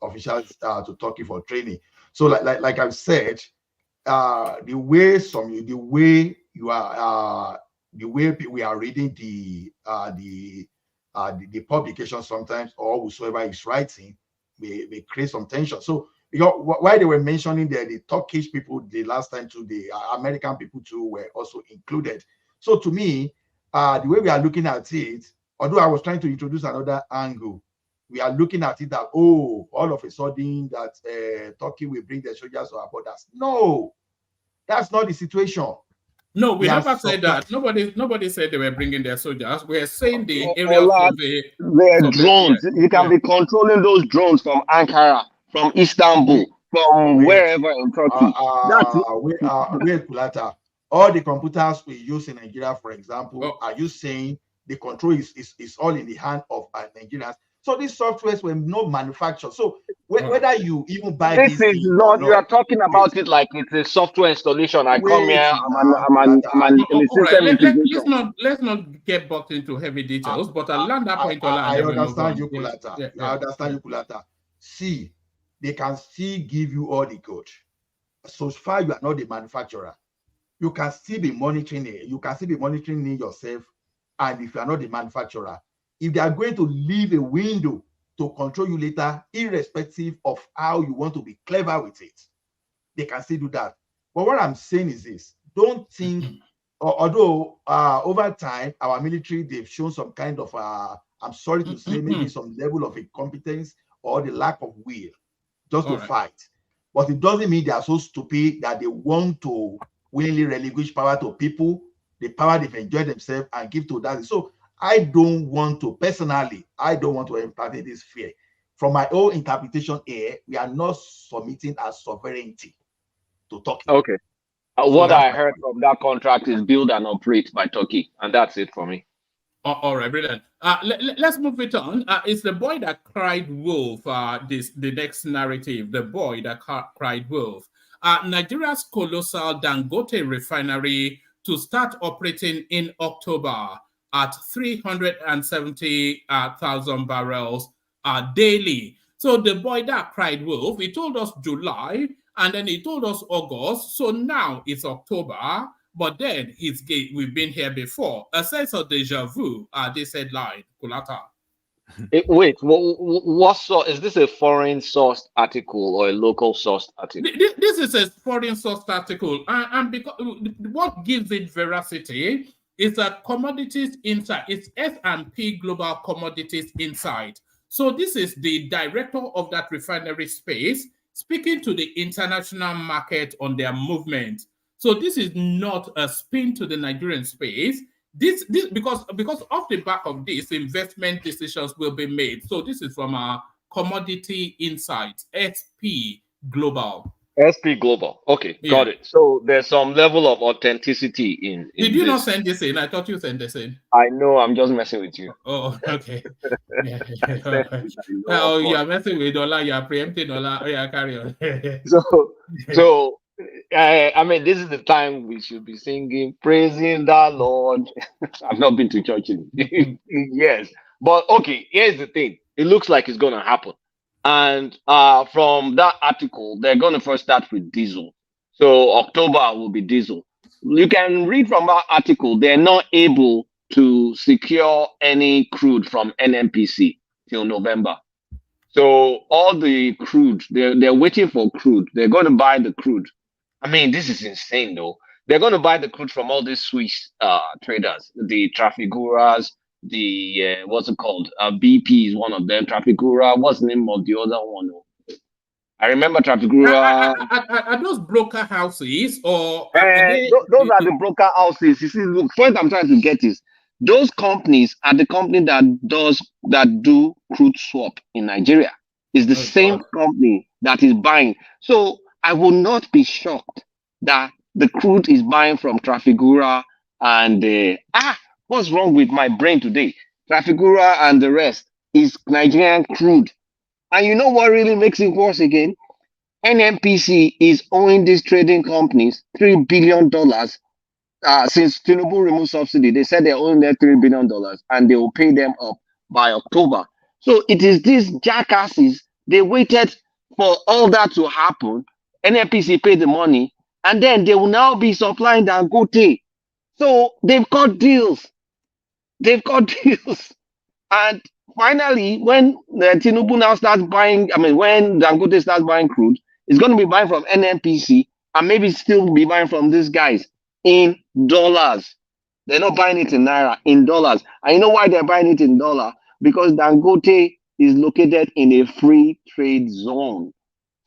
officials to Turkey for training. So like I've said, the way the way we are reading the publication sometimes, or whosoever is writing, may create some tension. So, why they were mentioning the Turkish people the last time too, the American people too were also included. So to me, the way we are looking at it, although I was trying to introduce another angle, we are looking at it that, all of a sudden that Turkey will bring the soldiers to our borders. No, that's not the situation. No, we never said that. Nobody said they were bringing their soldiers. We are saying the areas from the drones. You can be controlling those drones from Ankara, from Istanbul, from wherever in Turkey. Wait, Kulata. All the computers we use in Nigeria, for example, are you saying the control is all in the hand of Nigerians? So these softwares were not manufactured. So whether you even buy this is not, you are talking about it like it's a software installation. I come here, let's not get boxed into heavy details, but I land that point. I understand you, Kulata. I understand you, Kulata. See, they can still give you all the code. So far, you are not the manufacturer. You can still be monitoring it. You can still be monitoring it yourself. And if you are not the manufacturer, if they are going to leave a window to control you later, irrespective of how you want to be clever with it, they can still do that. But what I'm saying is this: don't think, although over time our military, they've shown some kind of I'm sorry to say, maybe some level of incompetence or the lack of will just to fight. But it doesn't mean they are so stupid that they want to willingly relinquish power to people, the power they've enjoyed themselves, and give to that. So I don't want to impart this fear. From my own interpretation here, we are not submitting our sovereignty to Turkey. Okay. What I heard from that contract is build and operate by Turkey, and that's it for me. All right, brilliant. Let's move it on. It's the boy that cried wolf. The next narrative, the boy that cried wolf. Nigeria's colossal Dangote refinery to start operating in October at 370,000 barrels daily. So the boy that cried wolf, he told us July, and then he told us August. So now it's October, but then we've been here before. A sense of deja vu, this headline, Kulata. Wait, what is this a foreign sourced article or a local sourced article? This is a foreign sourced article, and because what gives it veracity is that Commodities Insight. It's S&P Global Commodities Insight. So this is the director of that refinery space speaking to the international market on their movement. So this is not a spin to the Nigerian space. This because off the back of this, investment decisions will be made. So this is from our Commodity Insight, SP Global. SP Global. Okay, yeah. Got it. So there's some level of authenticity in Did you not send this in? I thought you sent this in. I know, I'm just messing with you. Oh, okay. Oh, you are messing with Dollar, you are preempting Dollar. Oh, yeah, carry on. So I mean, this is the time we should be singing, praising the Lord. I've not been to church in yes. But okay, here's the thing. It looks like it's going to happen. And from that article, they're going to first start with diesel. So October will be diesel. You can read from that article, they're not able to secure any crude from NNPC till November. So all the crude, they're waiting for crude. They're going to buy the crude. I mean, this is insane, though. They're going to buy the crude from all these Swiss traders, the Trafiguras, the what's it called? BP is one of them. Trafigura. What's the name of the other one? I remember Trafigura. Are those broker houses or? Those are the broker houses. You see, the point I'm trying to get is those companies are the company that do crude swap in Nigeria. It's the same company that is buying. So I will not be shocked that the crude is buying from Trafigura and what's wrong with my brain today? Trafigura and the rest is Nigerian crude. And you know what really makes it worse again? NNPC is owing these trading companies $3 billion since Tinubu removed subsidy. They said they're owing them $3 billion and they will pay them up by October. So it is these jackasses. They waited for all that to happen. NNPC paid the money and then they will now be supplying Dangote So they've got deals. They've got deals. And finally, when Tinubu now starts buying, when Dangote starts buying crude, it's going to be buying from NNPC and maybe still be buying from these guys in dollars. They're not buying it in naira, in dollars. And you know why they're buying it in dollar? Because Dangote is located in a free trade zone.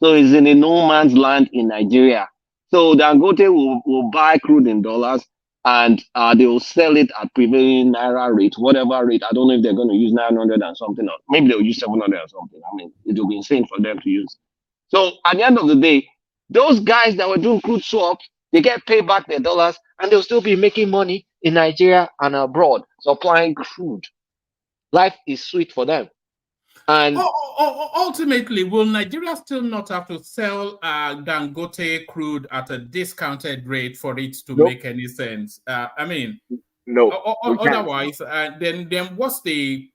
So it's in a no man's land in Nigeria. So Dangote will buy crude in dollars and they will sell it at prevailing naira rate, whatever rate. I don't know if they're going to use 900 and something, or maybe they'll use 700 or something. It will be insane for them to use. So at the end of the day, those guys that were doing crude swaps, they get paid back their dollars and they'll still be making money in Nigeria and abroad, supplying crude. Life is sweet for them. And ultimately, will Nigeria still not have to sell Dangote crude at a discounted rate for it to make any sense? No. Otherwise, then what's the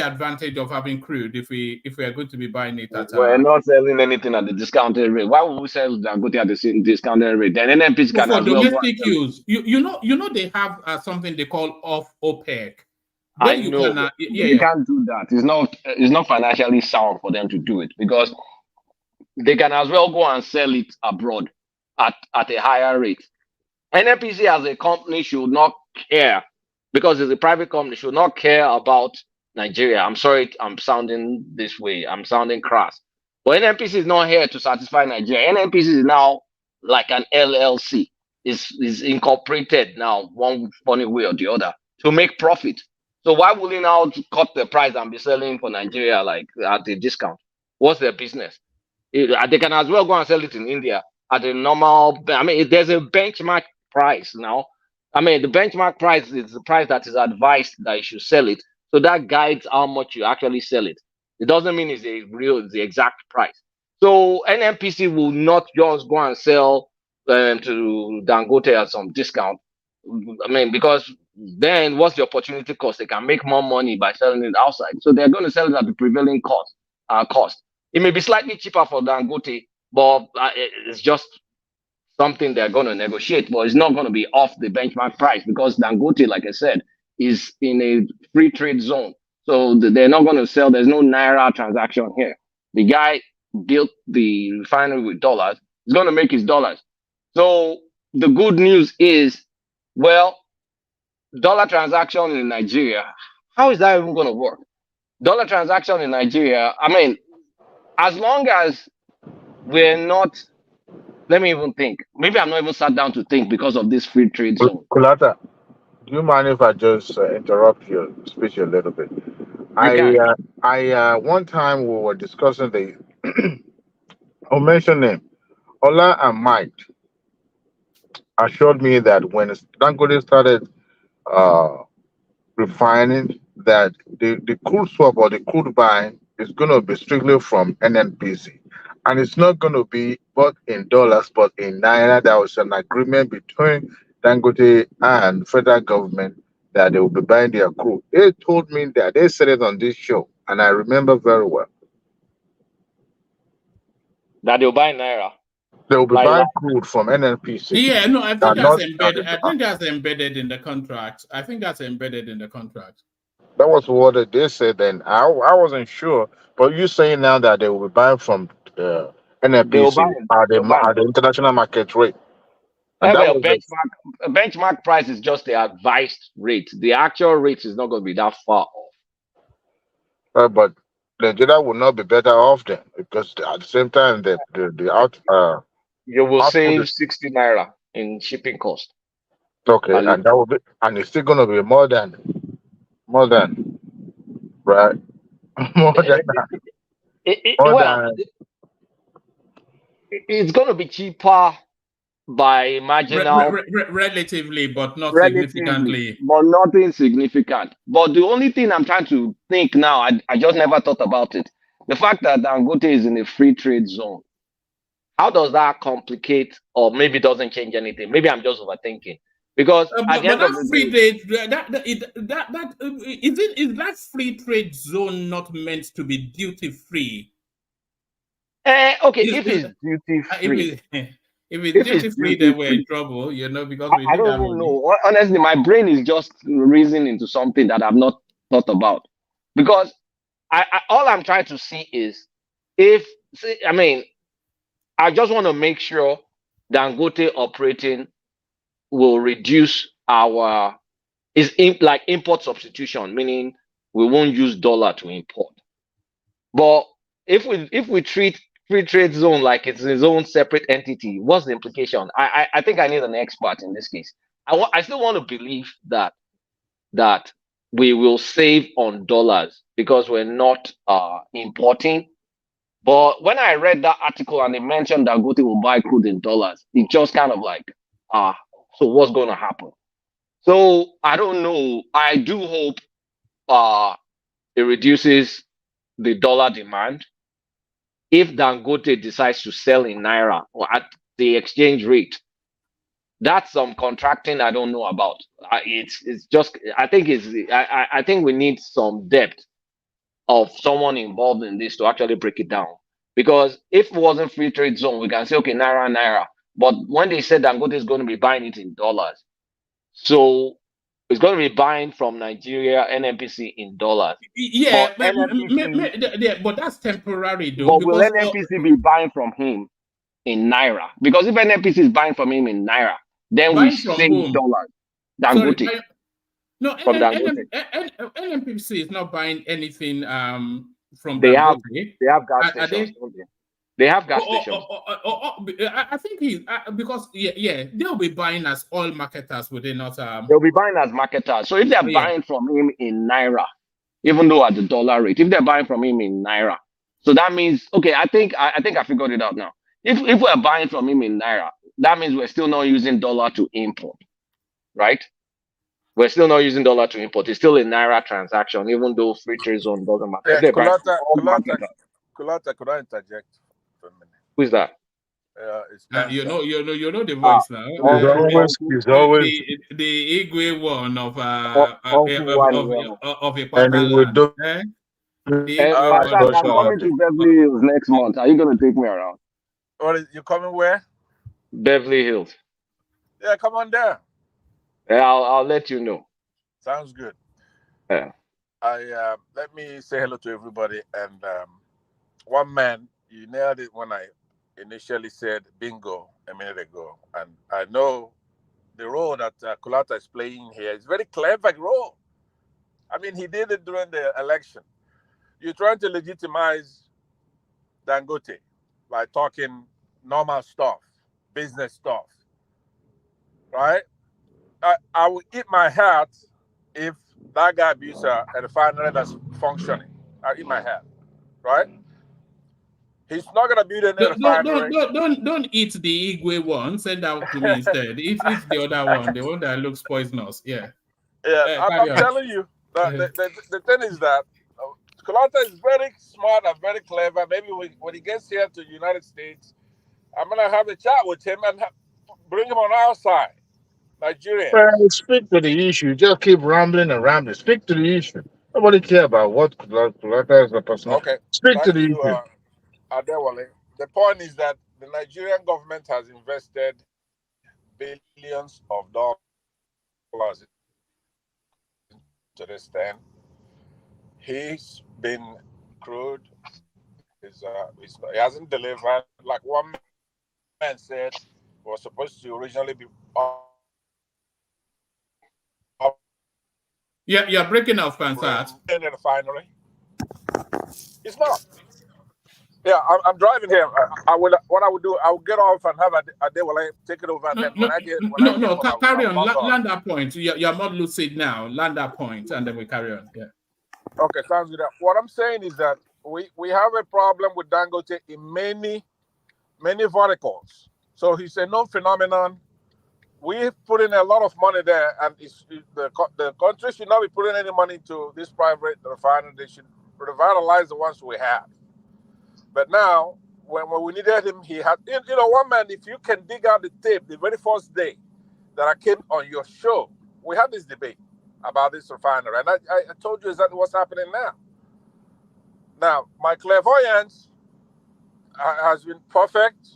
advantage of having crude if we are going to be buying it at? We're not selling anything at the discounted rate. Why would we sell Dangote at the discounted rate? Then NNPC can for as well domestic use. You know they have something they call off OPEC. I know. You can't do that. It's not financially sound for them to do it because they can as well go and sell it abroad at a higher rate. NNPC as a company should not care, because it's a private company, should not care about Nigeria. I'm sorry, I'm sounding this way. I'm sounding crass. But NNPC is not here to satisfy Nigeria. NNPC is now like an LLC. Is incorporated now one funny way or the other to make profit. So why would they now cut the price and be selling for Nigeria like at a discount? What's their business? They can as well go and sell it in India at a normal. There's a benchmark price now. The benchmark price is the price that is advised that you should sell it. So that guides how much you actually sell it. It doesn't mean it's the exact price. So NNPC will not just go and sell to Dangote at some discount. Because then what's the opportunity cost? They can make more money by selling it outside. So they're going to sell it at the prevailing cost. It may be slightly cheaper for Dangote, but it's just something they're going to negotiate. But it's not going to be off the benchmark price because Dangote, like I said, is in a free trade zone. So they're not going to sell. There's no naira transaction here. The guy built the refinery with dollars. He's going to make his dollars. So the good news is, well, dollar transaction in Nigeria, how is that even going to work? Dollar transaction in Nigeria, as long as we're not, let me even think. Maybe I'm not even sat down to think because of this free trade zone. Kulata, do you mind if I just interrupt your speech a little bit? One time we were discussing I'll mention name. Ola and Mike assured me that when Dangote started refining, that the crude swap or the crude buying is going to be strictly from NNPC. And it's not going to be bought in dollars, but in naira. There was an agreement between Dangote and federal government that they will be buying their crude. They told me that they said it on this show, and I remember very well. That they'll buy naira. They will be buying crude from NNPC. Yeah, no, I think that's embedded. I think that's embedded in the contract. That was what they said then. I wasn't sure, but you're saying now that they will be buying from NNPC at the international market rate. And benchmark price is just the advised rate. The actual rate is not going to be that far off. But Nigeria will not be better off then, because at the same time you will save 60 naira in shipping cost. Okay, and that will be, and it's still going to be more than right. It's going to be cheaper by marginal, relatively, but not significantly. But not insignificant. But the only thing I'm trying to think now, I just never thought about it. The fact that Dangote is in a free trade zone, how does that complicate, or maybe doesn't change anything? Maybe I'm just overthinking. Because at the end of the day, is that free trade zone not meant to be duty free? Okay, if it's duty free. If it's If duty it's free, duty then we're free, in trouble, because we I need don't that even money. know. Honestly, my brain is just reasoning into something that I've not thought about. Because all I'm trying to see is I mean, I just want to make sure Dangote operating will reduce like import substitution, meaning we won't use dollar to import. But if we treat free trade zone like it's its own separate entity, what's the implication? I think I need an expert in this case. I still want to believe that we will save on dollars because we're not importing. But when I read that article and they mentioned that Dangote will buy crude in dollars, it just kind of like, so what's going to happen? So I don't know. I do hope it reduces the dollar demand. If Dangote decides to sell in naira or at the exchange rate, that's some contracting I don't know about. It's just I think I think we need some depth of someone involved in this to actually break it down. Because if it wasn't free trade zone, we can say okay, naira. But when they said Dangote is going to be buying it in dollars, so it's going to be buying from Nigeria NNPC in dollars. Yeah, But NNPC, but that's temporary though, but will because NNPC be buying from him in naira? Because if NNPC is buying from him in naira, then we buying from save whom? dollars. Sorry, Dangote no, from Dangote. NNPC is not buying anything from They have Dangote. gas Are stations, they? don't they? They have gas stations. I think because they'll be buying as oil marketers, would they not? They'll be buying as marketers. So if they're Yeah. buying from him in naira, even though at the dollar rate, if they're buying from him in naira, so that means okay. I think I figured it out now. If we're buying from him in naira, that means we're still not using dollar to import, right? We're still not using dollar to import. It's still a naira transaction, even though free trade zone doesn't matter. If they're buying from all marketers. Kulata, could I interject for a minute? Who's that? It's You know the voice now. He's always The Igwe one of and he will Ipataland. do The And Igwe one Pastor, of I'm coming to Beverly Hills next month. Are you going to take me around? You coming where? Beverly Hills. Yeah, come on there. Yeah, I'll let you know. Sounds good. Yeah. Let me say hello to everybody. And one man, you nailed it when I initially said bingo a minute ago. And I know the role that Kulata is playing here is very clever role. I mean, he did it during the election. You're trying to legitimize Dangote by talking normal stuff, business stuff, right? I would eat my hat if that guy builds a refinery that's functioning. I eat my hat, right? He's not gonna build any refinery. Don't eat the Igwe one. Send that to me instead. Eat the other one, the one that looks poisonous. Yeah. Yeah, I'm telling you. The thing is that Kulata is very smart and very clever. Maybe when he gets here to the United States, I'm gonna have a chat with him and bring him on our side. Nigerians. speak to the issue. Just keep rambling and rambling. Speak to the issue. Nobody care about what Kulata is a person. Okay. Speak to Thank the you, issue. Adewale. The point is that the Nigerian government has invested billions of dollars to this thing. He's been crude. He hasn't delivered. Like one man said, was supposed to originally be. Yeah, you're breaking off, Pansat. In the refinery. It's not. Yeah, I'm driving here. What I would do, I would get off and have a day while I take it over. And then when I get carry on. Land that point. You're not lucid now. Land that point, and then we carry on. Yeah. Okay, sounds good. What I'm saying is that we have a problem with Dangote in many verticals. So he's a known phenomenon. We put in a lot of money there, and the country should not be putting any money into this private refinery. They should revitalize the ones we have. But now, when we needed him, he had, one man, if you can dig out the tape, the very first day that I came on your show, we had this debate about this refinery. And I told you exactly what's happening now. Now, my clairvoyance has been perfect.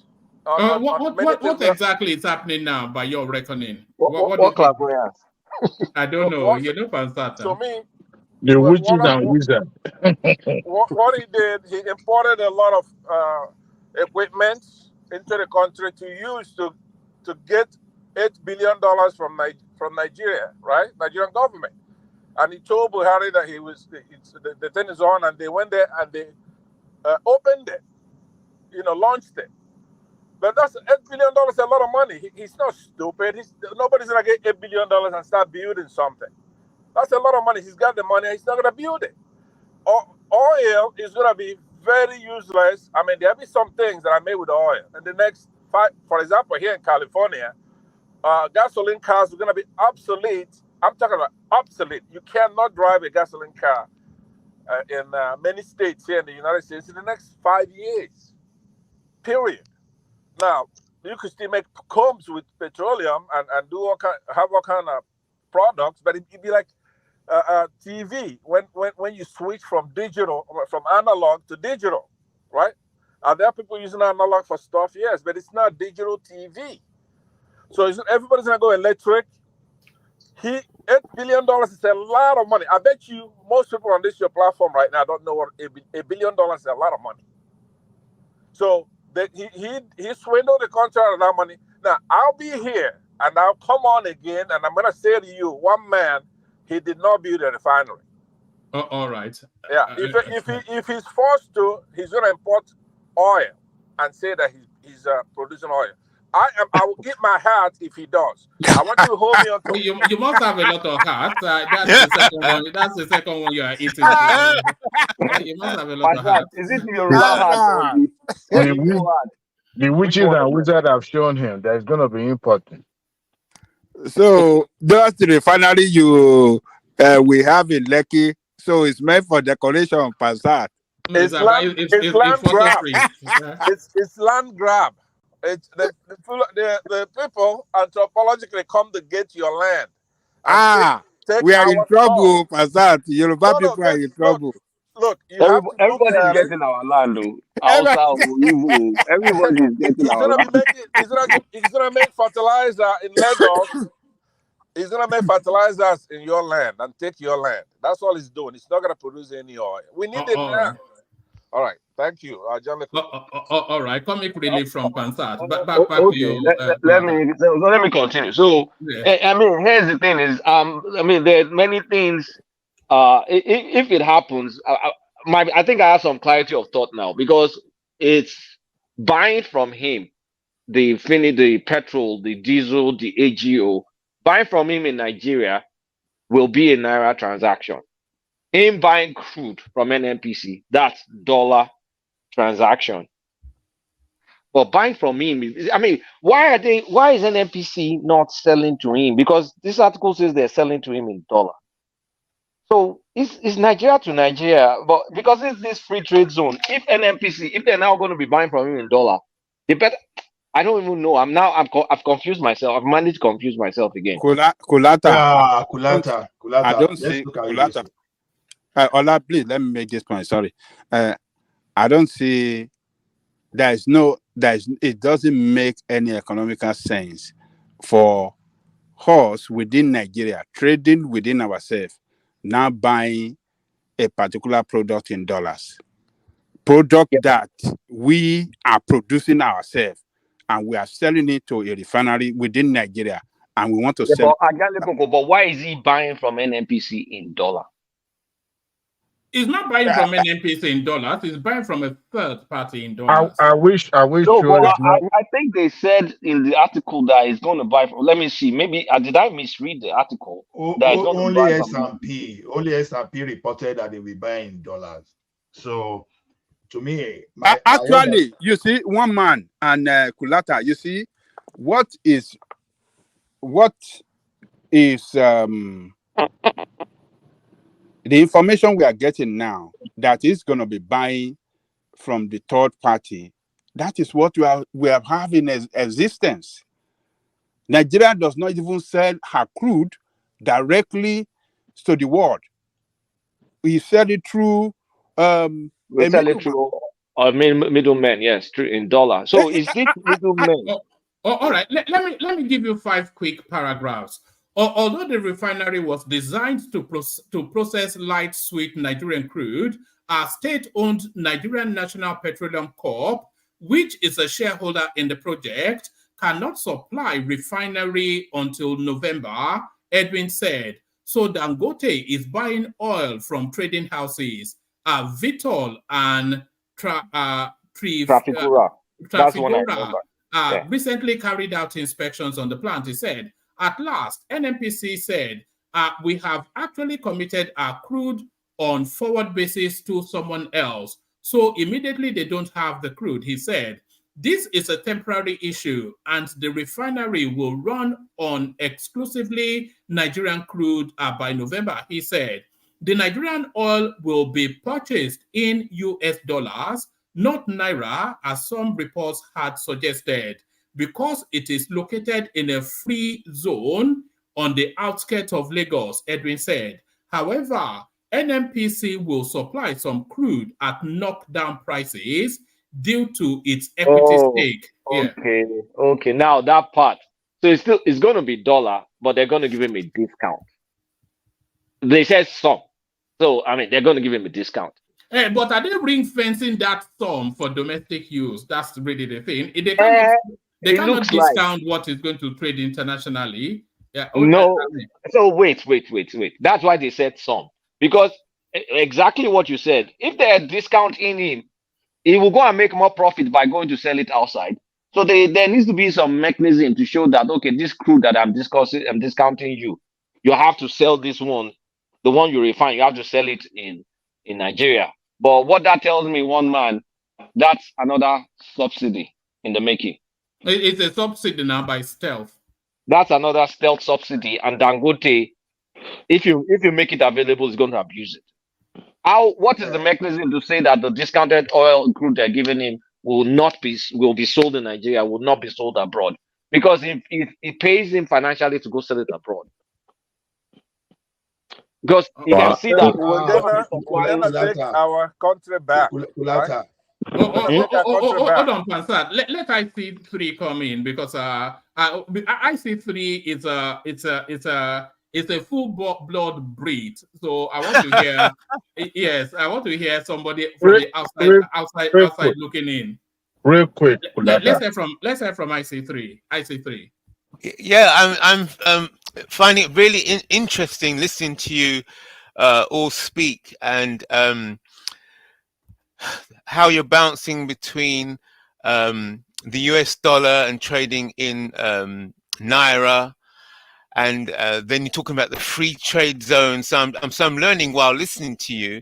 What exactly is happening now by your reckoning? What do you What think? clairvoyance? I don't know. You know, Pansata. To me, The witches what, and wizards. what he did, he imported a lot of equipment into the country to use to get $8 billion from Nigeria, right? Nigerian government. And he told Buhari that the thing is on, and they went there and they opened it, launched it. But that's $8 billion, a lot of money. He's not stupid. Nobody's gonna get $8 billion and start building something. That's a lot of money. He's got the money. He's not gonna build it. Oil is gonna be very useless. I mean, there'll be some things that are made with oil. In the next 5, for example, here in California, gasoline cars are gonna be obsolete. I'm talking about obsolete. You cannot drive a gasoline car in many states here in the United States in the next 5 years. Period. Now, you could still make combs with petroleum and have all kind of products, but it'd be like TV when you switch from analog to digital, right? Are there people using analog for stuff? Yes, but it's not digital TV. So everybody's gonna go electric. $8 billion is a lot of money. I bet you most people on your platform right now don't know what $1 billion is. A lot of money. So he swindled the country out of that money. Now I'll be here and I'll come on again and I'm gonna say to you, one man, he did not build a refinery. Oh, all right. Yeah. If he's forced to, he's gonna import oil and say that he's producing oil. I will eat my hat if he does. I want you to hold me on to. You must have a lot of heart. That's the second one. That's the second one you are eating. You must have a lot of heart. Is it your heart? The witches and wizards have shown him that it's gonna be important. So that's the refinery we have in Lekki. So it's meant for decoration of Passat. It's land grab. It's land grab. The people anthropologically come to get your land. We are in trouble, Passat. Yoruba people are in trouble. Look, everybody's getting our land, though. Everybody's getting our land. He's gonna make fertilizer in Lagos. He's gonna make fertilizers in your land and take your land. That's all he's doing. He's not gonna produce any oil. We need it now. Right. All right, thank you, John. All right, comic relief from Pansat. Back to you. Let me continue. So, yeah. I mean, here's the thing: is there are many things. If it happens, I think I have some clarity of thought now because it's buying from him the petrol, the diesel, the AGO. Buying from him in Nigeria will be a Naira transaction. Him buying crude from NNPC, that's dollar transaction. But buying from him, I mean, why is NNPC not selling to him? Because this article says they're selling to him in dollar. So it's Nigeria to Nigeria, but because it's this free trade zone, if they're now going to be buying from him in dollar, they better. I don't even know. I've confused myself. I've managed to confuse myself again. Kulata. I don't see Kulata. Ola, please let me make this point. Sorry, I don't see. It doesn't make any economical sense for us within Nigeria trading within ourselves now buying a particular product in dollars. That we are producing ourselves. And we are selling it to a refinery within Nigeria, and we want to sell. But why is he buying from NNPC in dollar? He's not buying from NNPC in dollars. He's buying from a third party in dollars. I wish. No, but I think they said in the article that he's going to buy from. Let me see. Maybe did I misread the article? Only S&P reported that they will buy in dollars. So. To me, actually, you see, one man and Kulata, you see, what is the information we are getting now that is going to be buying from the third party? That is what we are having as existence. Nigeria does not even sell her crude directly to the world. We sell it through. We sell it through Or middlemen, yes, true, in dollar. So is this middlemen? All right. Let me give you 5 quick paragraphs. Although the refinery was designed to process light sweet Nigerian crude, our state-owned Nigerian National Petroleum Corp, which is a shareholder in the project, cannot supply refinery until November, Edwin said. So Dangote is buying oil from trading houses, Vitol and Trafigura. That's one I remember. Trafigura recently carried out inspections on the plant. He said, at last, NNPC said, we have actually committed our crude on forward basis to someone else. So immediately they don't have the crude, he said. This is a temporary issue, and the refinery will run on exclusively Nigerian crude by November, he said. The Nigerian oil will be purchased in US dollars, not Naira, as some reports had suggested, because it is located in a free zone on the outskirts of Lagos, Edwin said. However, NNPC will supply some crude at knockdown prices due to its equity stake. Okay. Now that part. So it's going to be dollar, but they're going to give him a discount. They said some. So I mean, they're going to give him a discount. But are they ring fencing that sum for domestic use? That's really the thing. They cannot discount what is going to trade internationally. Yeah. No. So wait. That's why they said some. Because exactly what you said. If they're discounting him, he will go and make more profit by going to sell it outside. So there needs to be some mechanism to show that, okay, this crude that I'm discounting you. You have to sell this one, the one you refine, you have to sell it in Nigeria. But what that tells me, one man, that's another subsidy in the making. It's a subsidy now by stealth. That's another stealth subsidy, and Dangote, if you make it available, is going to abuse it. What is the mechanism to say that the discounted oil crude they're giving him will be sold in Nigeria, will not be sold abroad? Because if it pays him financially to go sell it abroad. Because you can see that we're gonna take our country back. Right? Hold on, Pansat. Let IC3 come in, because IC3 is a full blood breed. So I want to hear I want to hear somebody from the outside looking in. Real quick. Let's hear from IC3. IC3. Yeah, I'm finding it really interesting listening to you all speak, and how you're bouncing between the US dollar and trading in Naira, and then you're talking about the free trade zone. So I'm learning while listening to you,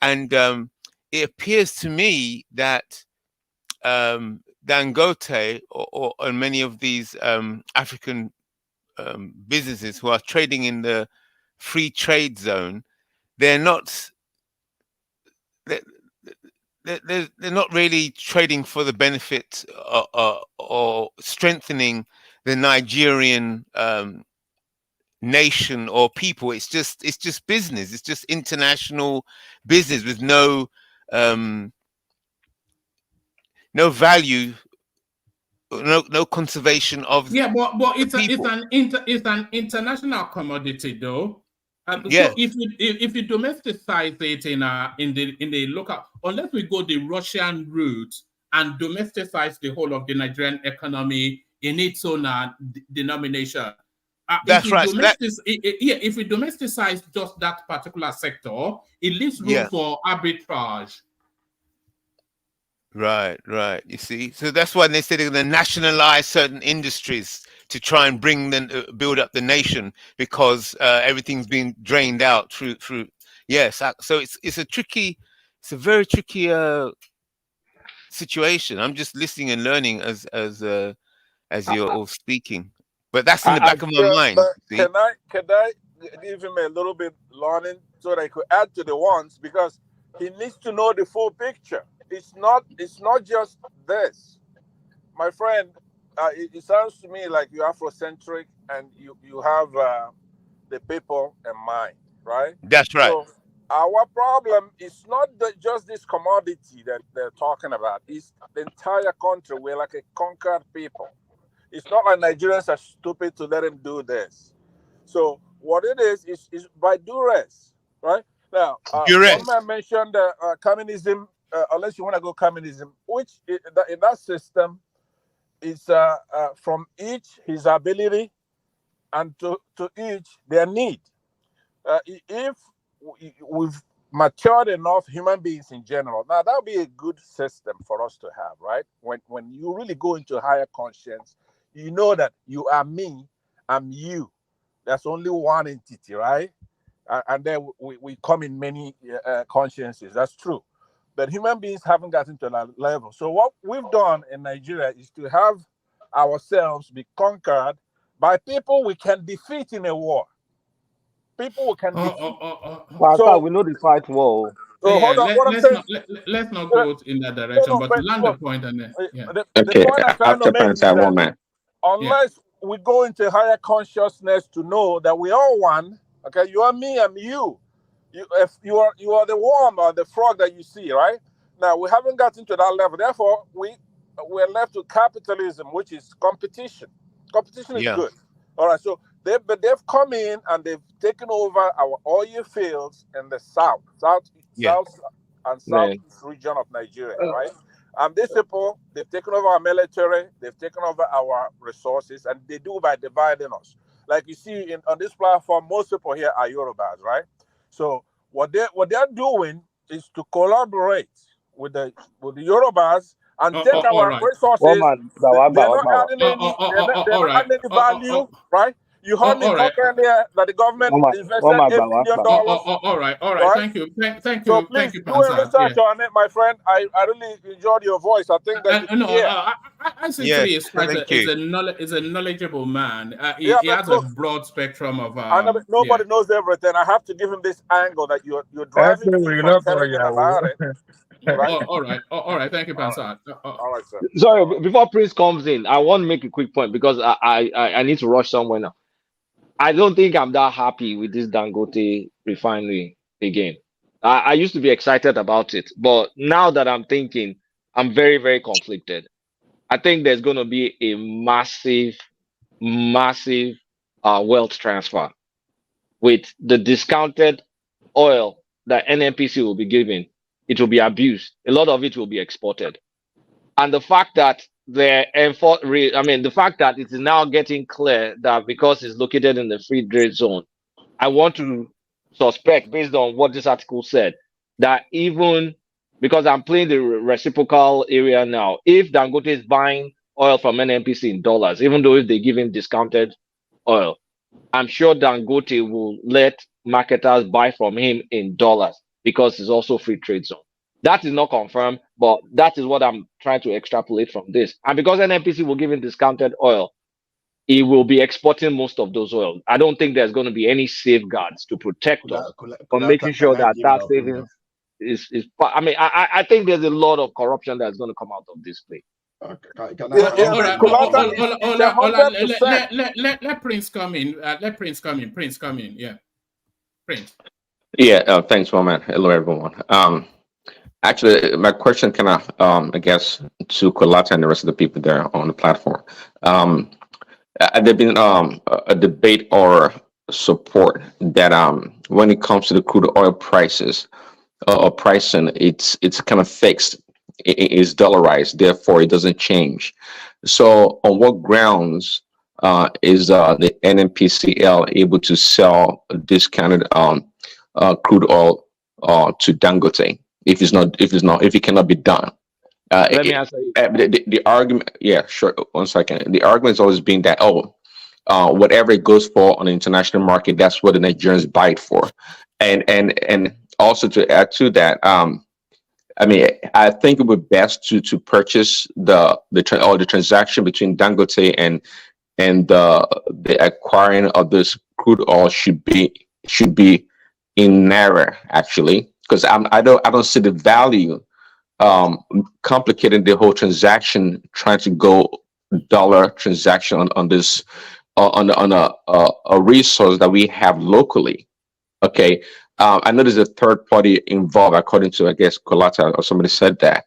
and it appears to me that Dangote or many of these African businesses who are trading in the free trade zone, they're not really trading for the benefit or strengthening the Nigerian nation or people. It's just business. It's just international business with no value, no conservation of. Yeah, but it's an international commodity, though. Yeah. So if you domesticize it in the local, unless we go the Russian route and domesticize the whole of the Nigerian economy in its own denomination. That's right. If we domesticize just that particular sector, it leaves room for arbitrage. Right. You see, so that's why they say they're going to nationalize certain industries to try and build up the nation, because everything's been drained out through. Yes, so it's a very tricky situation. I'm just listening and learning as you're all speaking, but that's in the back of my mind. Can I give him a little bit learning so that I could add to the ones, because he needs to know the full picture. It's not just this, my friend. It sounds to me like you're Afrocentric and you have the people in mind, right? That's right. So our problem is not just this commodity that they're talking about. It's the entire country. We're like a conquered people. It's not like Nigerians are stupid to let him do this. So what it is by duress, right? Now, one Duress. man mentioned communism, unless you want to go communism, which in that system is from each his ability and to each their need. If we've matured enough human beings in general, now that would be a good system for us to have, right? When you really go into higher conscience, you know that you are me, I'm you. There's only one entity, right? And then we come in many consciences. That's true. But human beings haven't gotten to that level. So what we've done in Nigeria is to have ourselves be conquered by people we can defeat in a war. People we can defeat. So we know the fight war. So hold on. What I'm saying. Let's not go in that direction, but land the point and then the point I'm trying to make is that man. unless we go into higher consciousness to know that we are one, okay, you are me, I'm you. If you are the worm or the frog that you see, right? Now we haven't gotten to that level. Therefore, we're left with capitalism, which is competition. Competition is good. All right, so they've come in and they've taken over our oil fields in the south and southeast region of Nigeria, right? And these people, they've taken over our military, they've taken over our resources, and they do by dividing us. Like you see on this platform, most people here are Yorubas, right? So what they're doing is to collaborate with the Yorubas and take our resources. They're not adding any value, right? You heard me talk earlier that the government invested $8 billion. All right. Thank you. So please do a research on it, my friend. I really enjoyed your voice. I think that I see Three is a knowledgeable man. He has a broad spectrum of. Nobody knows everything. I have to give him this angle that you're driving me from telling him about it. Right? All right. Thank you, Pansat. All right, sir. Sorry, before Prince comes in, I want to make a quick point because I need to rush somewhere now. I don't think I'm that happy with this Dangote refinery again. I used to be excited about it, but now that I'm thinking, I'm very, very conflicted. I think there's going to be a massive wealth transfer with the discounted oil that NNPC will be giving. It will be abused. A lot of it will be exported. And the fact that the fact that it is now getting clear that because it's located in the free trade zone, I want to suspect, based on what this article said, that even because I'm playing the reciprocal area now, if Dangote is buying oil from NNPC in dollars, even though if they give him discounted oil, I'm sure Dangote will let marketers buy from him in dollars because it's also free trade zone. That is not confirmed, but that is what I'm trying to extrapolate from this. And because NNPC will give him discounted oil, he will be exporting most of those oil. I don't think there's going to be any safeguards to protect us from making sure that savings is. I think there's a lot of corruption that's going to come out of this play. Let Prince come in. Prince come in. Yeah, Prince. Yeah. Thanks, Roman. Hello, everyone. Actually, my question kind of, I guess, to Kolata and the rest of the people there on the platform. There's been a debate or support that when it comes to the crude oil prices or pricing, it's kind of fixed. It is dollarized, therefore it doesn't change. So, on what grounds is the NNPCL able to sell discounted crude oil to Dangote? If it cannot be done, let me answer you. The argument, yeah, sure. 1 second. The argument has always been that whatever it goes for on the international market, that's what the Nigerians buy it for, and also to add to that, I think it would be best to purchase the transaction between Dangote and the acquiring of this crude oil should be in naira, actually. Because I don't see the value complicating the whole transaction, trying to go dollar transaction on this on a resource that we have locally. Okay, I know there's a third party involved, according to, I guess, Colata or somebody said that.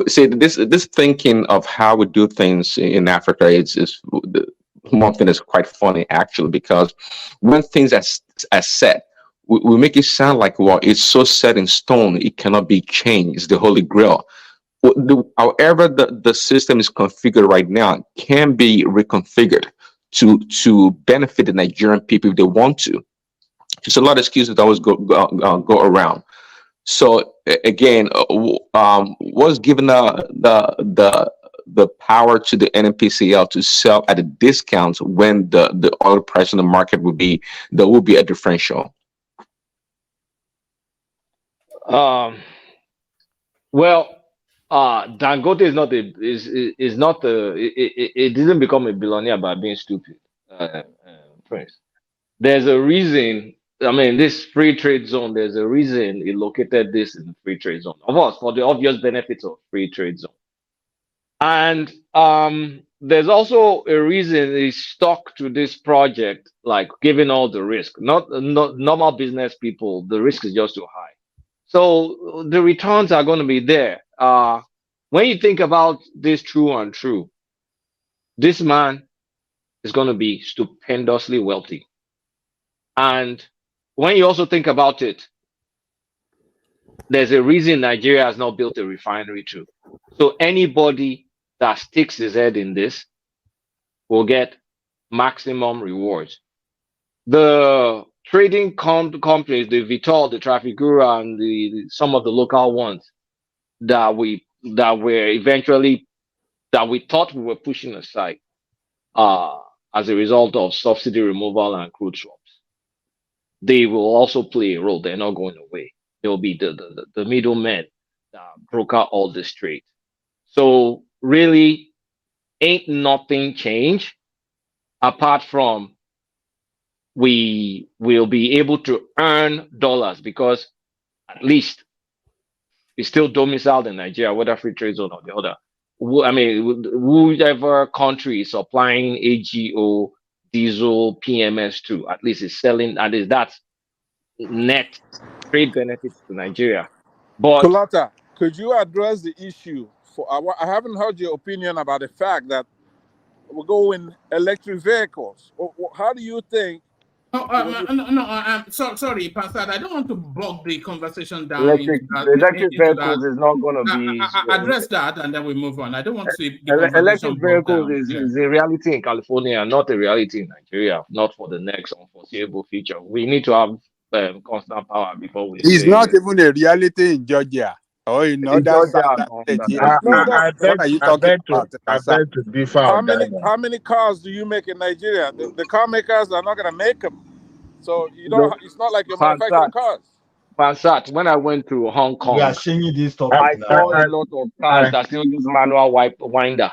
See, this thinking of how we do things in Africa is one thing that's quite funny, actually, because when things are set, we make it sound like, well, it's so set in stone, it cannot be changed. It's the Holy Grail. However, the system is configured right now can be reconfigured to benefit the Nigerian people if they want to. There's a lot of excuses that always go around. So again, was given the power to the NNPCL to sell at a discount when the oil price in the market there will be a differential. Well, Dangote it didn't become a billionaire by being stupid, Prince. There's a reason. I mean, this free trade zone, there's a reason he located this in the free trade zone. Of course, for the obvious benefits of free trade zone. And there's also a reason he stuck to this project, like given all the risk. Not normal business people, the risk is just too high. So the returns are going to be there. When you think about this true and true, this man is going to be stupendously wealthy. And when you also think about it, there's a reason Nigeria has not built a refinery too. So anybody that sticks his head in this will get maximum rewards. The trading companies, the Vitol, the Trafigura, and some of the local ones that we thought we were pushing aside as a result of subsidy removal and crude swaps, they will also play a role. They're not going away. There will be the middlemen that broker all this trade. So really, ain't nothing changed apart from we will be able to earn dollars because at least it's still domiciled in Nigeria, whether free trade zone or the other. I mean, whoever country is supplying AGO, diesel, PMS to, at least is selling, at least that's net trade benefits to Nigeria. But Colata, could you address the issue? I haven't heard your opinion about the fact that we're going electric vehicles. How do you think? Sorry, Pastor. I don't want to bog the conversation down. Electric vehicles is not going to be address that, and then we move on. I don't want to see the electric vehicles down. is a reality in California, not a reality in Nigeria, not for the next unforeseeable future. We need to have constant power before we. It's not even a reality in Georgia. Or in other I beg to differ. How many cars do you make in Nigeria? The car makers are not going to make them, so you don't. It's not like you're manufacturing cars. Pansat, when I went to Hong Kong, we are seeing this topic I saw a lot of cars that still use manual winder.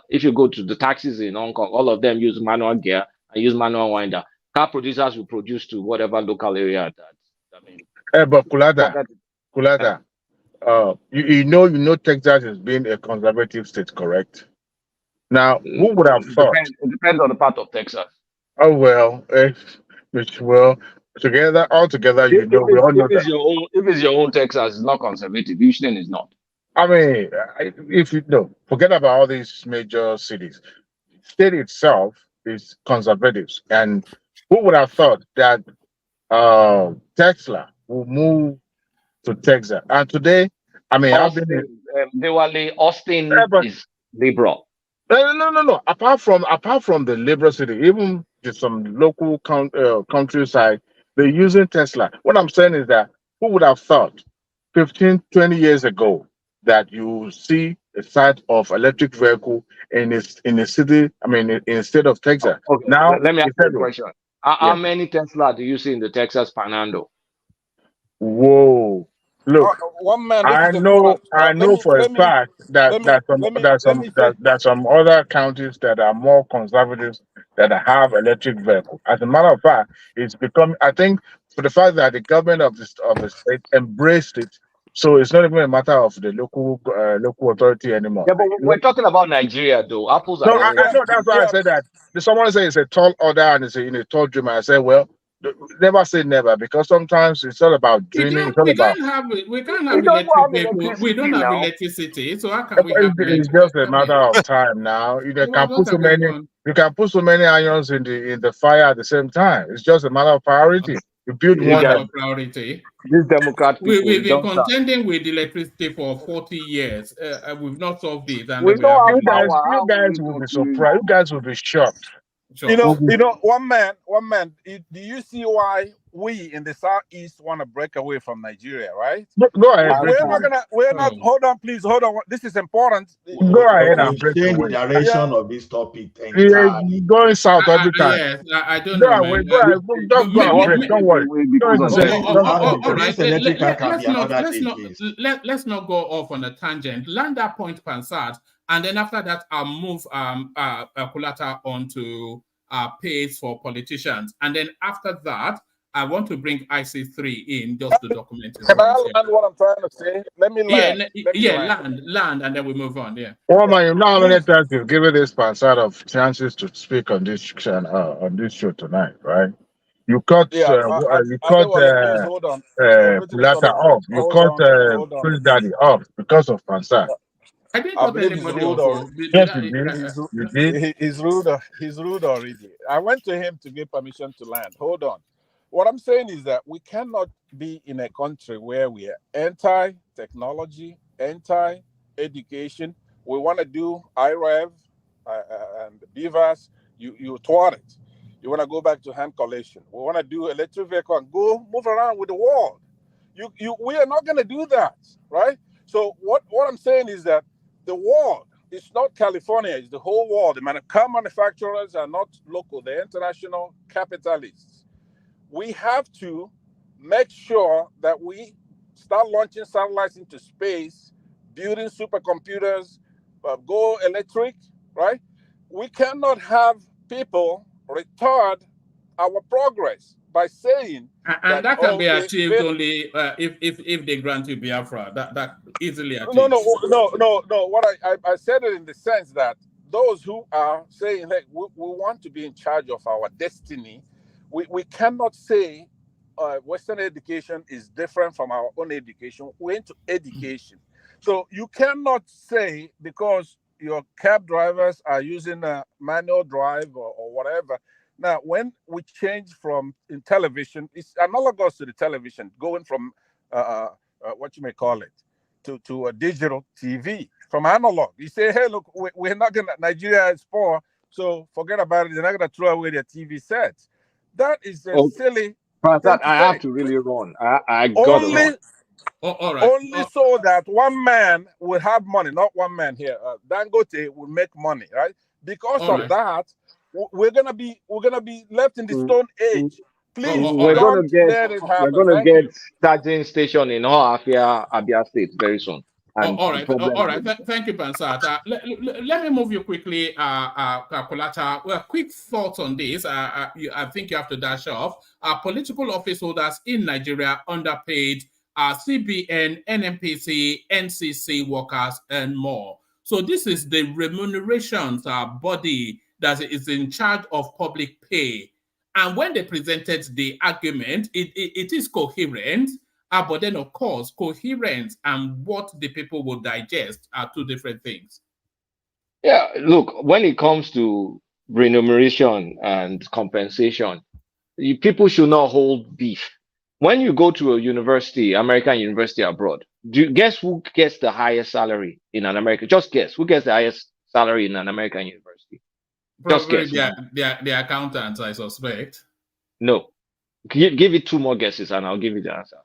If you go to the taxis in Hong Kong, all of them use manual gear and use manual winder. Car producers will produce to whatever local area that. But Kulada. You know Texas is being a conservative state, correct? Now, who would have thought? It depends on the part of Texas. Oh well, altogether, we all know that. If it's your own Texas, it's not conservative. Houston is not. I mean, if you know, forget about all these major cities. The state itself is conservative, and who would have thought that Tesla will move to Texas? And today, I mean, Austin is liberal. No. Apart from the liberal city, even just some local countryside, they're using Tesla. What I'm saying is that who would have thought 15, 20 years ago that you see a site of electric vehicle in a city, I mean, instead of Texas. Okay. Now, let me ask you a question. How many Tesla do you see in the Texas Panhandle? Whoa. Look, one man, I know for a fact that some other counties that are more conservative that have electric vehicles. As a matter of fact, it's become, I think, for the fact that the government of the state embraced it, so it's not even a matter of the local authority anymore. Yeah, but we're talking about Nigeria, though. Apples are. No, I know. That's why I said that. Someone says it's a tall order and it's in a tall dream. I say, well, Never say never, because sometimes it's all about dreaming. It's all We about. can't have We don't electric have vehicle. We don't electricity have now. electricity, so how can we have It's electric? just a matter of time now. You can put What so have we many. done? You can put so many irons in the fire at the same time. It's just a matter of priority. You build You one What's guys, that. our priority? these Democrat people, We've you been don't start. contending with electricity for 40 years. We've not solved it, and We then we don't have have electricity. power. You How will guys we will be continue? surprised. You guys will be shocked. Sure. One man. Do you see why we in the southeast want to break away from Nigeria, right? Go ahead, break We're not away. gonna. We're not. Oh. Hold on, please. Hold on. This is important. Go ahead and We've break changed the away. direction Yeah. of this topic Yeah, entirely. going south every time. Yes, I don't Go know, away. man. Go ahead. Just go We and want to break. Don't break worry. away Don't because even of say. This electricity. All right. this electric car can Let's be another day, please. let's not go off on a tangent. Land that point, Pansat, and then after that, I'll move Kulata onto pays for politicians, and then after that, I want to bring IC3 in just to document his Can I points. land what I'm trying to say? Let me land. Land, and then we move on. Yeah. Oh man, you know how many times you've given this sort of chances to speak on this show tonight, right? You cut Yeah. Please hold on. Everything is Kulata under. off. You Hold cut on. Hold on, Prince please. Daddy off because of Pansat. I didn't I cut believe he's anybody rude off. or Yes, you did. You did. he's rude. He's rude already. I went to him to get permission to land. Hold on. What I'm saying is that we cannot be in a country where we are anti-technology, anti-education. We want to do IREV and BVAS. You thwart it. You want to go back to hand collation. We want to do electric vehicle and go move around with the world. We are not going to do that, right? So what I'm saying is that the world is not California, it's the whole world. The car manufacturers are not local, they're international capitalists. We have to make sure that we start launching satellites into space, building supercomputers, go electric, right? We cannot have people retard our progress by saying and that can be achieved only if they grant you Biafra. That easily achieved. No. What I said it in the sense that those who are saying, hey, we want to be in charge of our destiny, we cannot say Western education is different from our own education. We're into education. So you cannot say because your cab drivers are using a manual drive or whatever. Now, when we change from in television, it's analogous to the television, going from what you may call it to a digital TV, from analog. You say, hey, look, we're not going to, Nigeria is poor, so forget about it. They're not going to throw away their TV sets. That is a silly thing to I say. have to really run. I got to run. All right. Only so that one man will have money, not one man here. Dangote will make money, right? Because of that, we're gonna be left in the Stone Age. Please, we're gonna get charging station in Ohafia, Abia State very soon. And all right. Thank you, Pansat. Let me move you quickly, Kulata. Well, quick thoughts on this. I think you have to dash off. Political office holders in Nigeria underpaid. CBN, NNPC, NCC workers and more. So this is the remunerations body that is in charge of public pay. And when they presented the argument, it is coherent, but then of course, coherence and what the people will digest are two different things. Yeah, look, when it comes to remuneration and compensation, people should not hold beef. When you go to a university, American university abroad, guess who gets the highest salary in an American? Just guess who gets the highest salary in an American university? Probably the accountants, I suspect. No, give it two more guesses, and I'll give you the answer.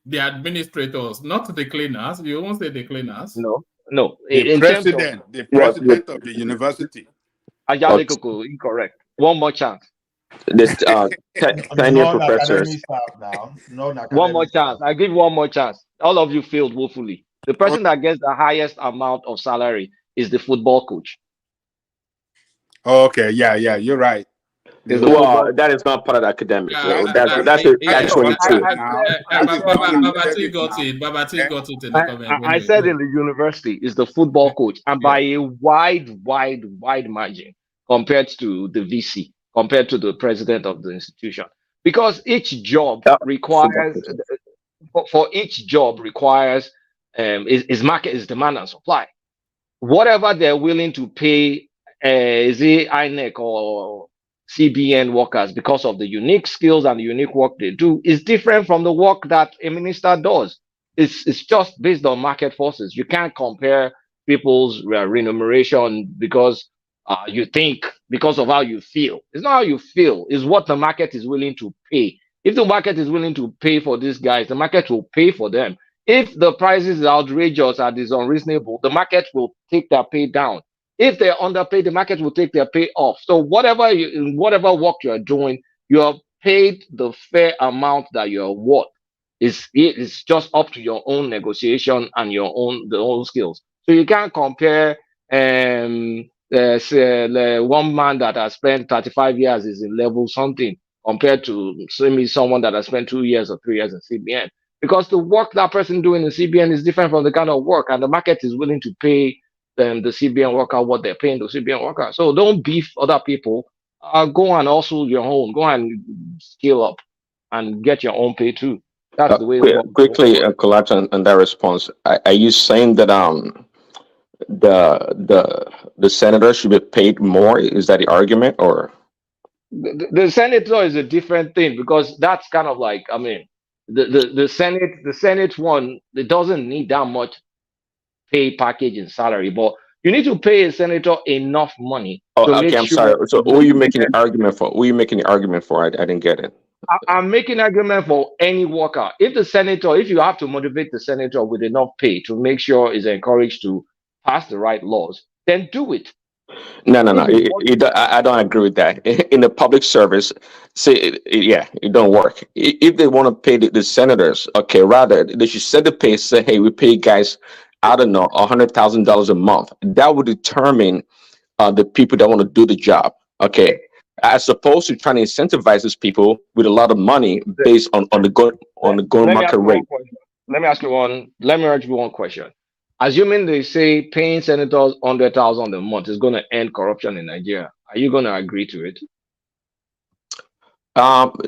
The administrators, not the cleaners. You won't say the cleaners. No. The president of the university. Ajalekoko, incorrect. One more chance. This tenured professors. One more chance. I give one more chance. All of you failed woefully. The person that gets the highest amount of salary is the football coach. Okay, yeah, you're right. Well, that is not part of the academic. That's a catch-22. Babati got it in the comment. I said in the university is the football coach, and by a wide margin compared to the VC, compared to the president of the institution. because each job Yeah, football requires coaches. for each job requires is market is demand and supply. Whatever they're willing to pay, is it INEC or CBN workers, because of the unique skills and the unique work they do, is different from the work that a minister does. It's just based on market forces. You can't compare people's remuneration because you think, because of how you feel. It's not how you feel, it's what the market is willing to pay. If the market is willing to pay for these guys, the market will pay for them. If the prices is outrageous and is unreasonable, the market will take their pay down. If they're underpaid, the market will take their pay off. So whatever work you're doing, you are paid the fair amount that you're worth. It's just up to your own negotiation and the own skills. So you can't compare say, one man that has spent 35 years is in level something compared to someone that has spent 2 years or 3 years in CBN, because the work that person doing in CBN is different from the kind of work, and the market is willing to pay the CBN worker what they're paying the CBN worker. So don't beef other people. Go and hustle your own. Go and scale up and get your own pay too. That's the way it works. Quickly, Colette, on that response, are you saying that the senator should be paid more? Is that the argument, or The senator is a different thing, because that's kind of like, I mean, the Senate one, it doesn't need that much pay package and salary, but you need to pay a senator enough money to okay, make I'm sure. sorry. So who are you making the argument for? Who are you making the argument for? I didn't get it. I'm making an argument for any worker. If you have to motivate the senator with enough pay to make sure is encouraged to pass the right laws, then do it. No. I don't agree with that. In the public service, it don't work. If they want to pay the senators, okay, rather they should set the pay. Say, hey, we pay guys, I don't know, $100,000 a month. That would determine the people that want to do the job. Okay, as opposed to trying to incentivize these people with a lot of money based on the go market rate. Let me ask you one question. Assuming they say paying senators 100,000 a month is going to end corruption in Nigeria, are you going to agree to it?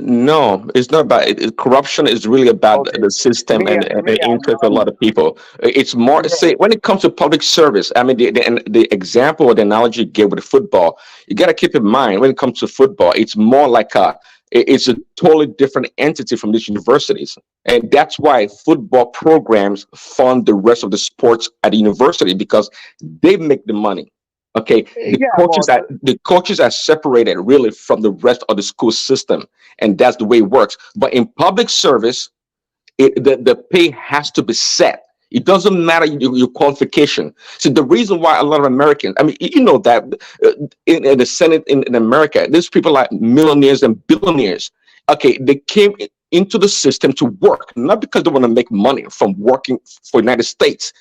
No, it's not about it. Corruption is really about the system and the interest of a lot of people. It's more, say, when it comes to public service. I mean, the example or the analogy you gave with football, you got to keep in mind when it comes to football, it's more like it's a totally different entity from these universities, and that's why football programs fund the rest of the sports at the university, because they make the money. Okay, the coaches are separated really from the rest of the school system, and that's the way it works. But in public service, the pay has to be set. It doesn't matter your qualification. So the reason why a lot of Americans, I mean, you know that in the Senate in America, there's people like millionaires and billionaires. Okay, they came into the system to work, not because they want to make money from working for the United States.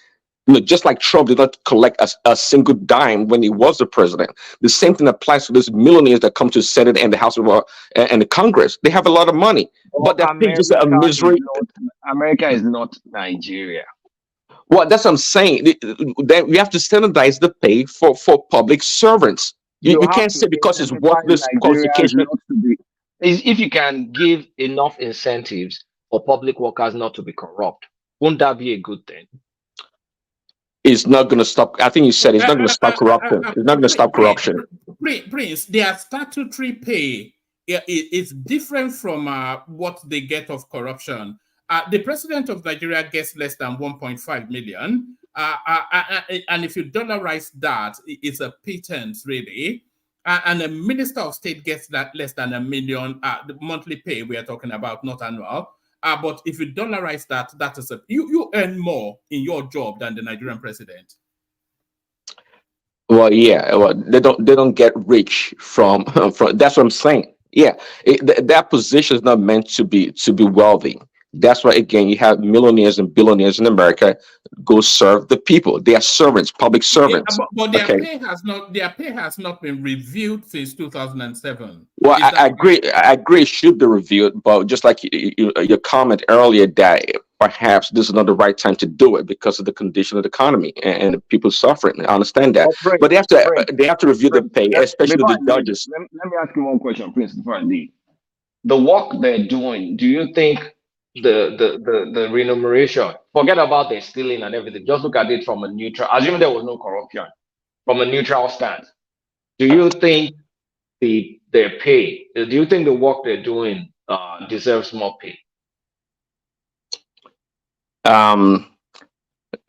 Just like Trump did not collect a single dime when he was the president. The same thing applies to these millionaires that come to the Senate and the House of and the Congress. They have a lot of money, but they're just a misery. America is not Nigeria. Well, that's what I'm saying. Then we have to standardize the pay for public servants. You can't say because it's worthless qualification. If you can give enough incentives for public workers not to be corrupt, won't that be a good thing? It's not going to stop. I think you said it's not going to stop corruption. It's not going to stop corruption. Prince, their statutory pay is different from what they get of corruption. The president of Nigeria gets less than 1.5 million. And if you dollarize that, it's a pittance, really. And the minister of state gets that less than $1 million. The monthly pay we are talking about, not annual. But if you dollarize that, that is you earn more in your job than the Nigerian president. Well, yeah. Well, they don't get rich from that's what I'm saying. Yeah, that position is not meant to be wealthy. That's why, again, you have millionaires and billionaires in America go serve the people. They are servants, public servants. Yeah, but their pay has not been reviewed since 2007. Well, I agree. I agree it should be reviewed, but just like your comment earlier, that perhaps this is not the right time to do it because of the condition of the economy and the people suffering. I understand that, but they have to review the pay, especially the judges. Let me ask you one question, Prince, before I leave. the work they're doing, do you think the remuneration, forget about the stealing and everything, just look at it from a neutral, assuming there was no corruption, from a neutral stance, do you think their pay, do you think the work they're doing deserves more pay?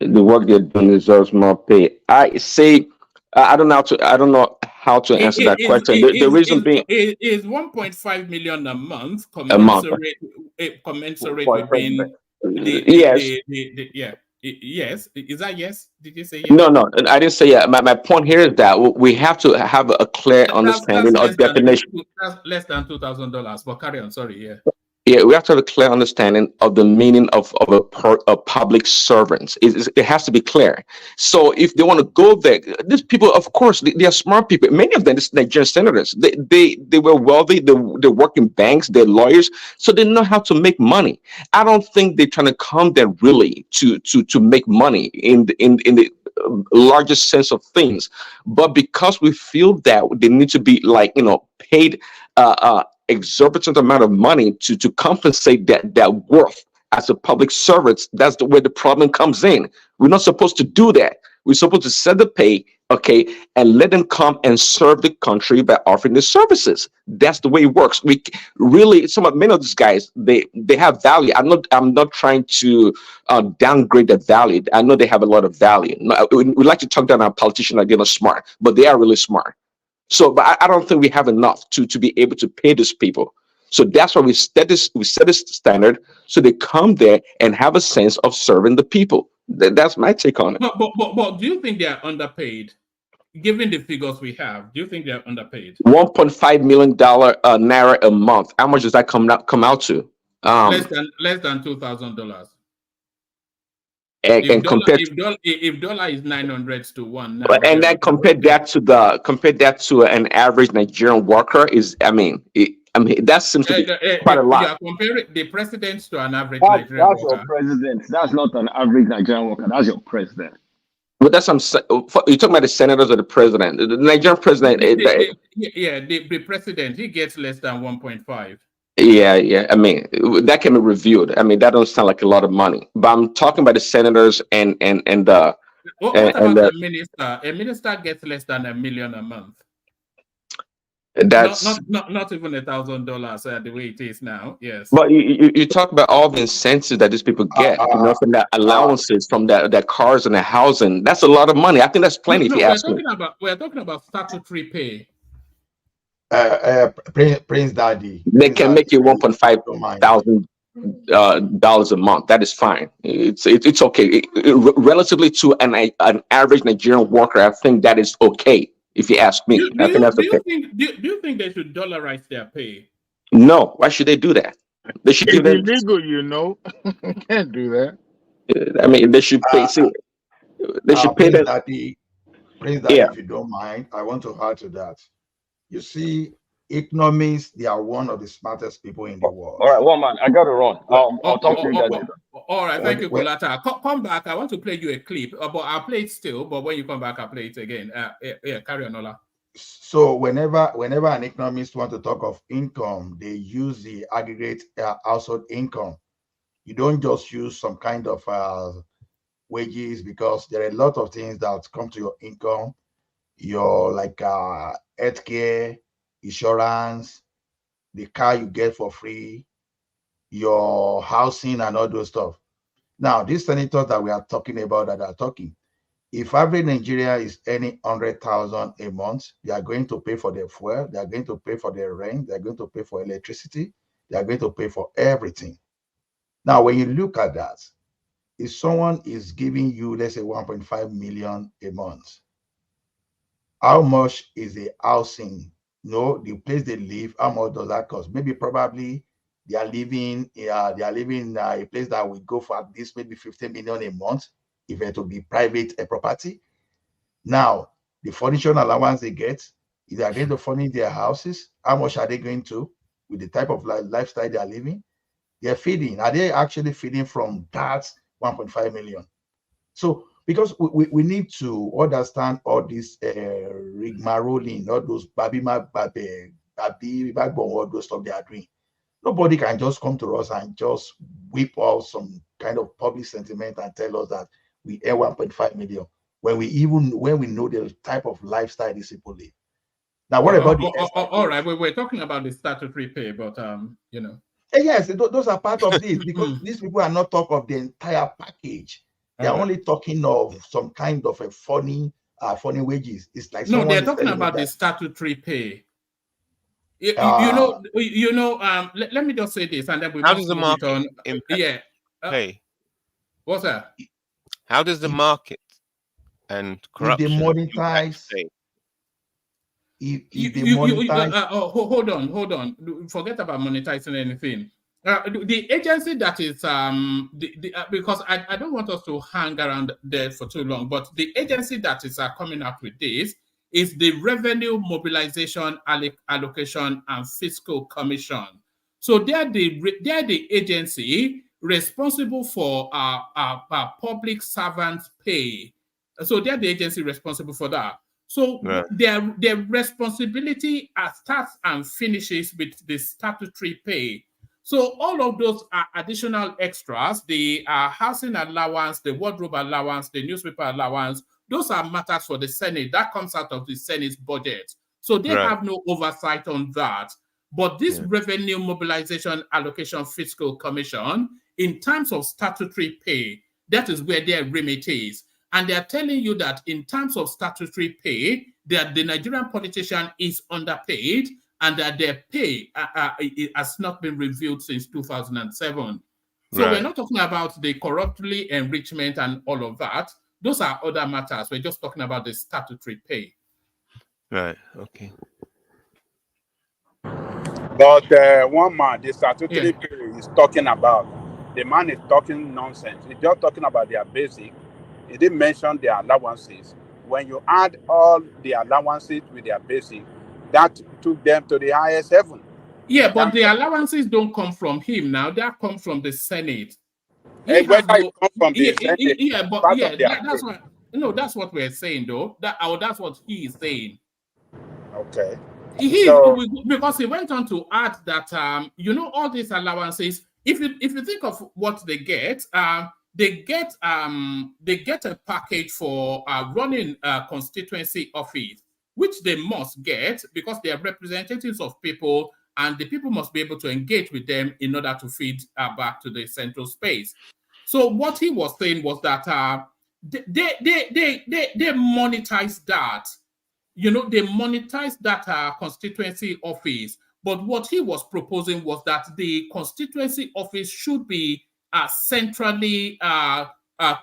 The work they're doing deserves more pay. I don't know how to answer that question. The reason being, is 1.5 million a month a month. commensurate For with president. being Yes. yeah. Yes, is that yes? Did you say yes? No, I didn't say yeah. My point here is that we have to have a clear That's understanding or definition. that's less than $2,000. But carry on. Sorry, yeah. Yeah, we have to have a clear understanding of the meaning of a public servant. It has to be clear. So if they want to go there, these people, of course, they are smart people. Many of them, these Nigerian senators, they were wealthy. They work in banks. They're lawyers, so they know how to make money. I don't think they're trying to come there really to make money in the largest sense of things, but because we feel that they need to be like paid exorbitant amount of money to compensate that worth as a public servant. That's the where the problem comes in. We're not supposed to do that. We're supposed to set the pay, okay, and let them come and serve the country by offering the services. That's the way it works. We really, many of these guys, they have value. I'm not trying to downgrade the value. I know they have a lot of value. We like to talk down our politicians like they're not smart, but they are really smart. So, but I don't think we have enough to be able to pay these people. So that's why we set this standard so they come there and have a sense of serving the people. That's my take on it. But do you think they are underpaid? Given the figures we have, do you think they are underpaid? $1.5 million naira a month. How much does that come out to? Less than $2,000. And compared if dollar is 900 to 1 now, and then compared that to an average Nigerian worker that seems to be quite a lot. You are comparing the president to an average That's Nigerian worker. your president. That's not an average Nigerian worker. That's your president. But that's what you're talking about the senators or the president. The Nigerian president. The president, he gets less than 1.5. Yeah. That can be reviewed. That doesn't sound like a lot of money. But I'm talking about the senators and the. What about the minister? A minister gets less than $1 million a month. That's not even $1,000 the way it is now. Yes. But you talk about all the incentives that these people get, from that allowances, from that cars and the housing. That's a lot of money. I think that's plenty. If you ask me, we're talking about statutory pay. Prince Daddy. They can make you $1,500 a month. That is fine. It's okay. Relatively to an average Nigerian worker, I think that is okay. If you ask me, I think that's okay. Do you think they should dollarize their pay? No. Why should they do that? They should give them. It's illegal, Can't do that. They should pay. They should pay Prince that. Daddy, if you don't mind, I want to add to that. You see, economists, they are one of the smartest people in the world. All right, one man, I got to run. I'll talk to you guys later. All right, thank you, Kolata. Come back. I want to play you a clip, but I'll play it still. But when you come back, I'll play it again. Carry on, Ola. So whenever an economist wants to talk of income, they use the aggregate household income. You don't just use some kind of wages, because there are a lot of things that come to your income. Your healthcare, insurance, the car you get for free, your housing, and all those stuff. Now, these senators that we are talking about if average Nigeria is earning 100,000 a month, they are going to pay for their fuel, they are going to pay for their rent, they are going to pay for electricity, they are going to pay for everything. Now, when you look at that, if someone is giving you, let's say, 1.5 million a month, how much is the housing? The place they live, how much does that cost? Probably they are living in a place that will go for at least maybe 15 million a month if it will be private property. Now, the furniture allowance they get, if they are going to furnish their houses, how much are they going to, with the type of lifestyle they are living? They're feeding. Are they actually feeding from that 1.5 million? So, because we need to understand all this rigmarolling, all those all those stuff they are doing. Nobody can just come to us and just whip out some kind of public sentiment and tell us that we earn 1.5 million when we know the type of lifestyle these people live. Now, what about the all right, we're talking about the statutory pay, but you know. Yes, those are part of this, because these people are not talking of the entire package. They're only talking of some kind of a funny wages. It's like no, they're talking about the statutory pay. Let me just say this, and then we must move it on. Pay? What's that? How does the market and corruption demonetize? Hold on. Forget about monetizing anything. The agency that is because I don't want us to hang around there for too long, but the agency that is coming up with this is the Revenue Mobilization Allocation and Fiscal Commission. So they're the agency responsible for public servants' pay. So they're the agency responsible for that. So their responsibility starts and finishes with the statutory pay. So all of those additional extras, the housing allowance, the wardrobe allowance, the newspaper allowance, those are matters for the Senate. That comes out of the Senate's budget. So they have no oversight on that. But this Revenue Mobilization Allocation Fiscal Commission, in terms of statutory pay, that is where their remit is. And they're telling you that in terms of statutory pay, that the Nigerian politician is underpaid and that their pay has not been reviewed since 2007. So we're not talking about the corruptly enrichment and all of that. Those are other matters. We're just talking about the statutory pay. Right, okay. But one man, the statutory pay is talking about, the man is talking nonsense. He's just talking about their basic. He didn't mention their allowances. When you add all the allowances with their basic, that took them to the highest heaven. Yeah, but the allowances don't come from him now. They come from the Senate. Whether it comes from the Senate, that's what we're saying, though. That's what he is saying. Okay. Because he went on to add that all these allowances. If you think of what they get a package for running a constituency office, which they must get because they are representatives of people, and the people must be able to engage with them in order to feed back to the central space. So what he was saying was that they monetize that. They monetize that constituency office. But what he was proposing was that the constituency office should be centrally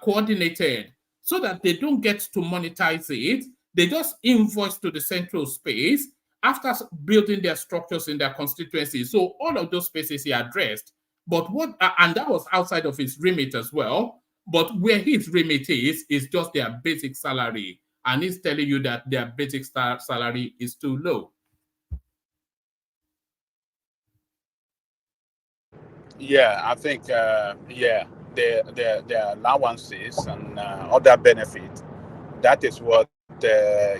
coordinated so that they don't get to monetize it. They just invoice to the central space after building their structures in their constituency. So all of those spaces he addressed. But and that was outside of his remit as well. But where his remit is just their basic salary. And he's telling you that their basic salary is too low. Yeah, I think, their allowances and other benefits, that is what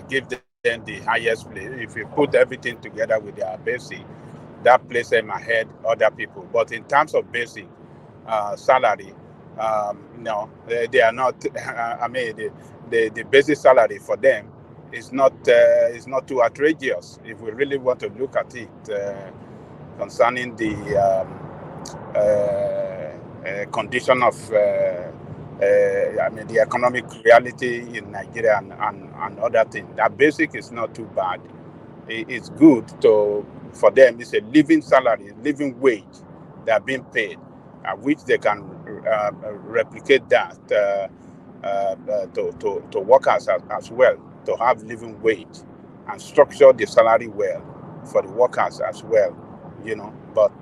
gives them the highest place. If you put everything together with their basic, that places them ahead other people. But in terms of basic salary, no, they are not. I mean, the basic salary for them is not too outrageous. If we really want to look at it concerning the condition of the economic reality in Nigeria and other things, that basic is not too bad. It's good for them. It's a living salary, living wage that are being paid, which they can replicate that to workers as well, to have living wage and structure the salary well for the workers as well, But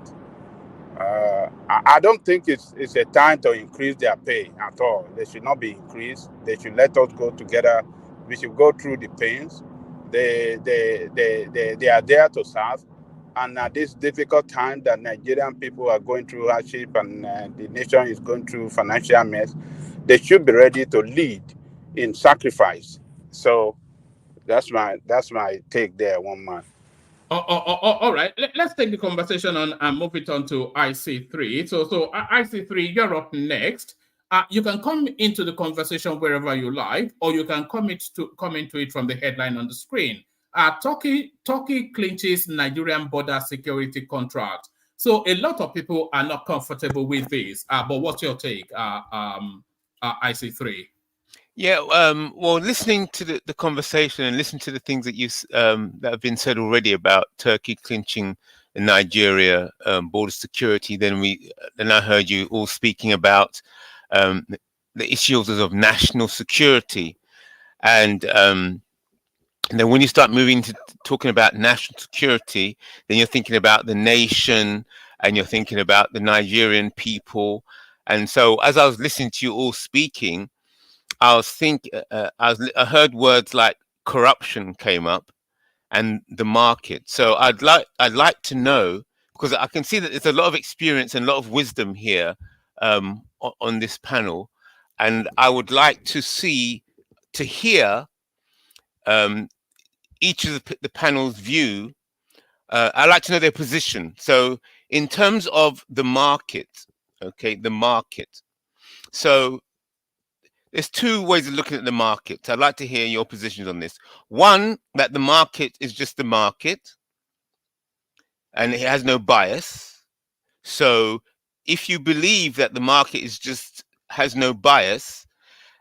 I don't think it's a time to increase their pay at all. They should not be increased. They should let us go together. We should go through the pains. They are there to serve. And at this difficult time that Nigerian people are going through hardship and the nation is going through financial mess, they should be ready to lead in sacrifice. So that's my take there, one man. All right. Let's take the conversation on and move it on to IC3. So IC3, you're up next. You can come into the conversation wherever you like, or you can come into it from the headline on the screen. Turkey clinches Nigerian border security contract. So a lot of people are not comfortable with this. But what's your take, IC3? Yeah, well, listening to the conversation and listening to the things that that have been said already about Turkey clinching Nigeria border security, then I heard you all speaking about the issues of national security, and then when you start moving to talking about national security, then you're thinking about the nation and you're thinking about the Nigerian people, and so as I was listening to you all speaking, I heard words like corruption came up and the market. So I'd like to know, because I can see that there's a lot of experience and a lot of wisdom here on this panel, and I would like to hear each of the panel's view. I'd like to know their position. So in terms of the market, okay, the market. So there's two ways of looking at the market. I'd like to hear your positions on this. One, that the market is just the market and it has no bias. So if you believe that the market has no bias,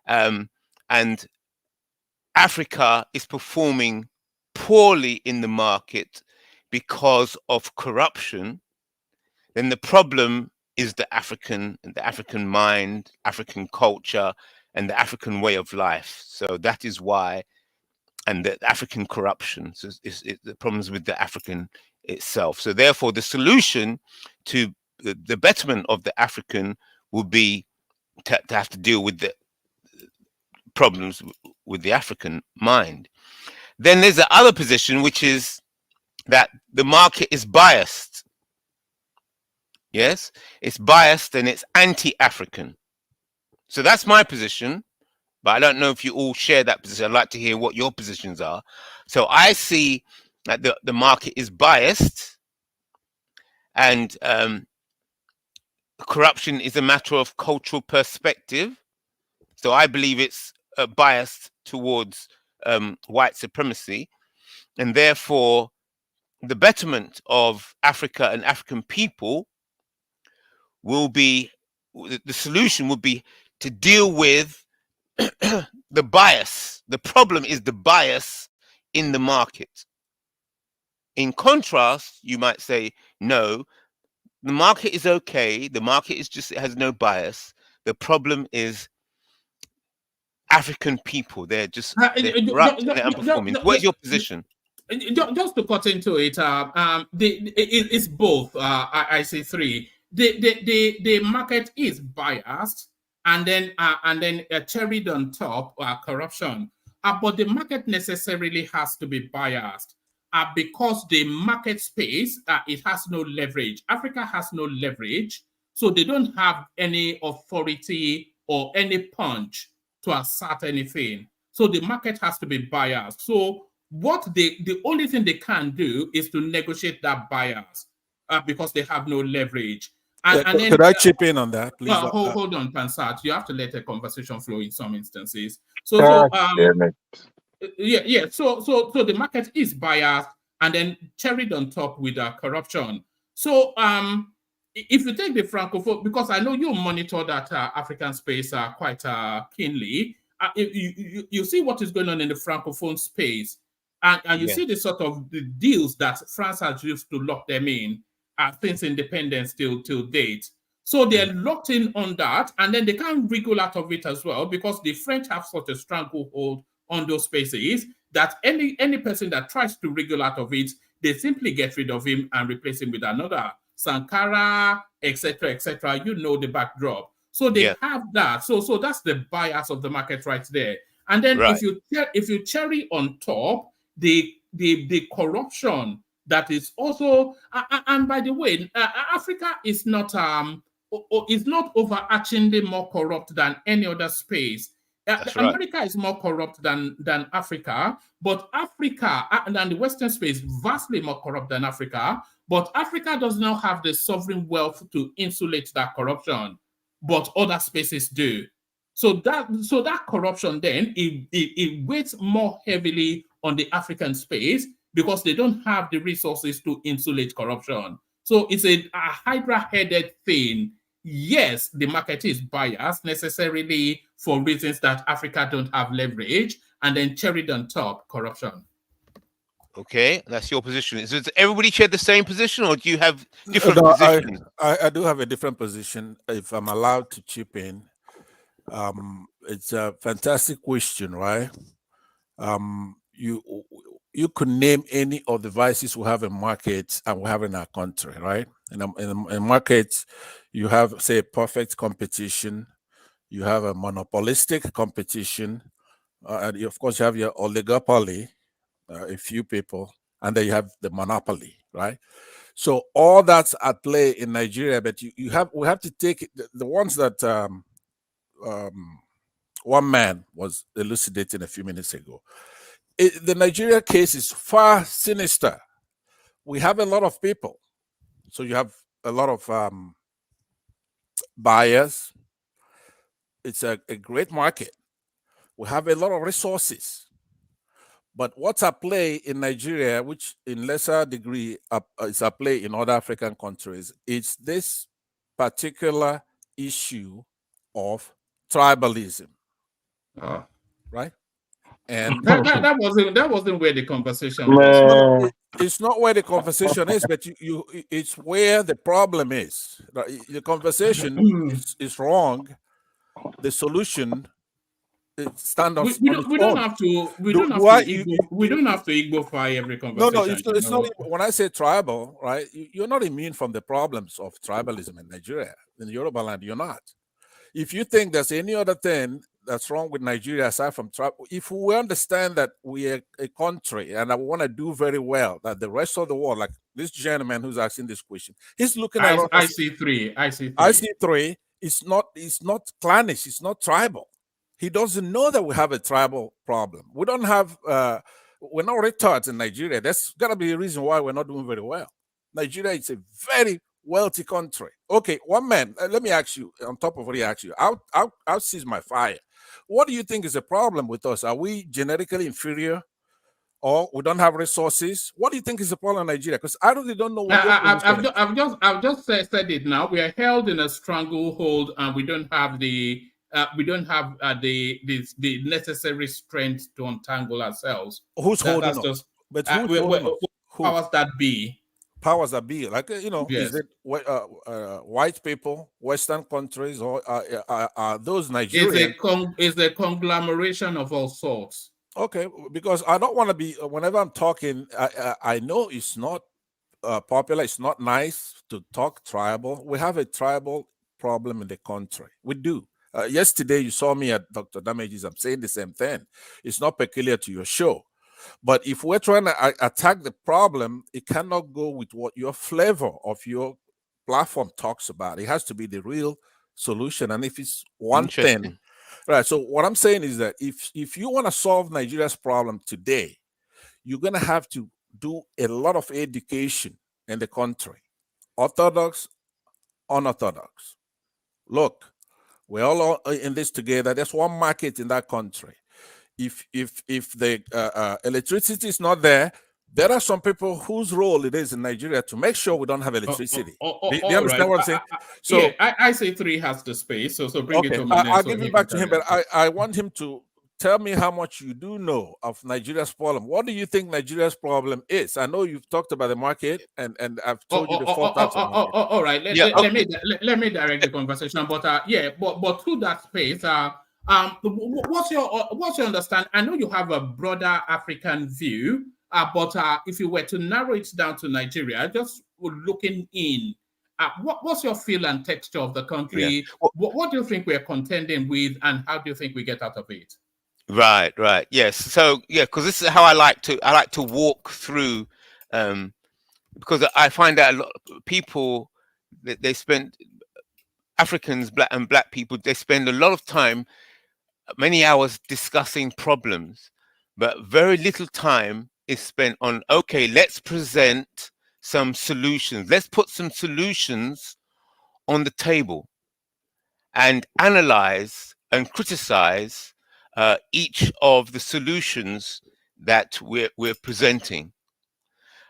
and Africa is performing poorly in the market because of corruption, then the problem is the African mind, African culture, and the African way of life. So that is why, and the African corruption is the problems with the African itself. So therefore, the solution to the betterment of the African will be to have to deal with the problems with the African mind. Then there's the other position, which is that the market is biased. Yes, it's biased and it's anti-African. So that's my position, but I don't know if you all share that position. I'd like to hear what your positions are. So I see that the market is biased, and corruption is a matter of cultural perspective. So I believe it's biased towards white supremacy, and therefore the betterment of Africa and African people will be, the solution would be to deal with the bias. The problem is the bias in the market. In contrast, you might say, no, the market is okay. The market it has no bias. The problem is African people. They're corrupt and they're unperforming. What is your position? Just to cut into it, it's both. I say three. The market is biased, and then cherried on top corruption. But the market necessarily has to be biased because the market space it has no leverage. Africa has no leverage, so they don't have any authority or any punch to assert anything. So the market has to be biased. So the only thing they can do is to negotiate that bias because they have no leverage. And then, could I chip in on that, please? Hold on, Pansat. You have to let a conversation flow in some instances. Yeah. So the market is biased and then cherried on top with corruption. So if you take the Francophone, because I know you monitor that African space quite keenly, you see what is going on in the Francophone space. And you see the sort of the deals that France has used to lock them in since independence till date. So they're locked in on that, and then they can't wriggle out of it as well because the French have such a stranglehold on those spaces that any person that tries to wriggle out of it, they simply get rid of him and replace him with another. Sankara, etc., etc. You know the backdrop. So they have that. So that's the bias of the market right there. And then if you cherry on top the corruption that is also and by the way, Africa is not overarchingly more corrupt than any other space. That's right. America is more corrupt than Africa, but Africa and the Western space vastly more corrupt than Africa. But Africa does not have the sovereign wealth to insulate that corruption, but other spaces do. So that corruption then it weighs more heavily on the African space because they don't have the resources to insulate corruption. So it's a hydra-headed thing. Yes, the market is biased necessarily for reasons that Africa don't have leverage, and then cherry on top, corruption. Okay, that's your position. Does everybody share the same position, or do you have different No, positions? I do have a different position. If I'm allowed to chip in, it's a fantastic question, right? You could name any of the vices we have in markets and we have in our country, right? In markets, you have, say, perfect competition, you have a monopolistic competition, and of course, you have your oligopoly, a few people, and then you have the monopoly, right? So all that's at play in Nigeria, but we have to take the ones that one man was elucidating a few minutes ago. The Nigeria case is far sinister. We have a lot of people, so you have a lot of buyers. It's a great market. We have a lot of resources. But what's at play in Nigeria, which in lesser degree is at play in other African countries, it's this particular issue of tribalism, right? And that wasn't where the conversation was. no, it's not where the conversation is, but it's where the problem is. The conversation is wrong. The solution stand on its own. We don't have to Igbofy every conversation. No, it's not. When I say tribal, right, you're not immune from the problems of tribalism in Nigeria. In Yoruba land, you're not. If you think there's any other thing that's wrong with Nigeria aside from tribal, if we understand that we are a country and I want to do very well, that the rest of the world, like this gentleman who's asking this question, he's looking at I see3. It's not clannish. It's not tribal. He doesn't know that we have a tribal problem. We don't have. We're not retards in Nigeria. That's gotta be a reason why we're not doing very well. Nigeria is a very wealthy country. Okay, one man. Let me ask you. On top of what he asked you, I'll seize my fire. What do you think is the problem with us? Are we genetically inferior, or we don't have resources? What do you think is the problem in Nigeria? Because I really don't know what I've just said it now. We are held in a stranglehold, and we don't have the necessary strength to untangle ourselves. Who's holding us? But powers that be? Powers that be, like yes. Is it white people, Western countries, or are those Nigerians? It's a conglomeration of all sorts. Okay, because I don't want to be. Whenever I'm talking, I know it's not popular. It's not nice to talk tribal. We have a tribal problem in the country. We do. Yesterday, you saw me at Dr. Damage's. I'm saying the same thing. It's not peculiar to your show. But if we're trying to attack the problem, it cannot go with what your flavor of your platform talks about. It has to be the real solution. And if it's one thing, right? So what I'm saying is that if you want to solve Nigeria's problem today, you're going to have to do a lot of education in the country, orthodox, unorthodox. Look, we're all in this together. There's one market in that country. If the electricity is not there, there are some people whose role it is in Nigeria to make sure we don't have electricity. Do you understand what I'm saying? So yeah, I3 has the space. So bring it to me. I'll give it back to him, but I want him to tell me how much you do know of Nigeria's problem. What do you think Nigeria's problem is? I know you've talked about the market, and I've told you the four types of market. All right. Let me direct the conversation. But but through that space, what's your understanding? I know you have a broader African view, but if you were to narrow it down to Nigeria, just looking in, what's your feel and texture of the country? Yeah. What do you think we're contending with, and how do you think we get out of it? Right. Yes. So yeah, because this is how I like to walk through, because I find that a lot of people they spend Africans, black people, they spend a lot of time many hours discussing problems, but very little time is spent on, okay, let's present some solutions. Let's put some solutions on the table and analyze and criticize each of the solutions that we're presenting.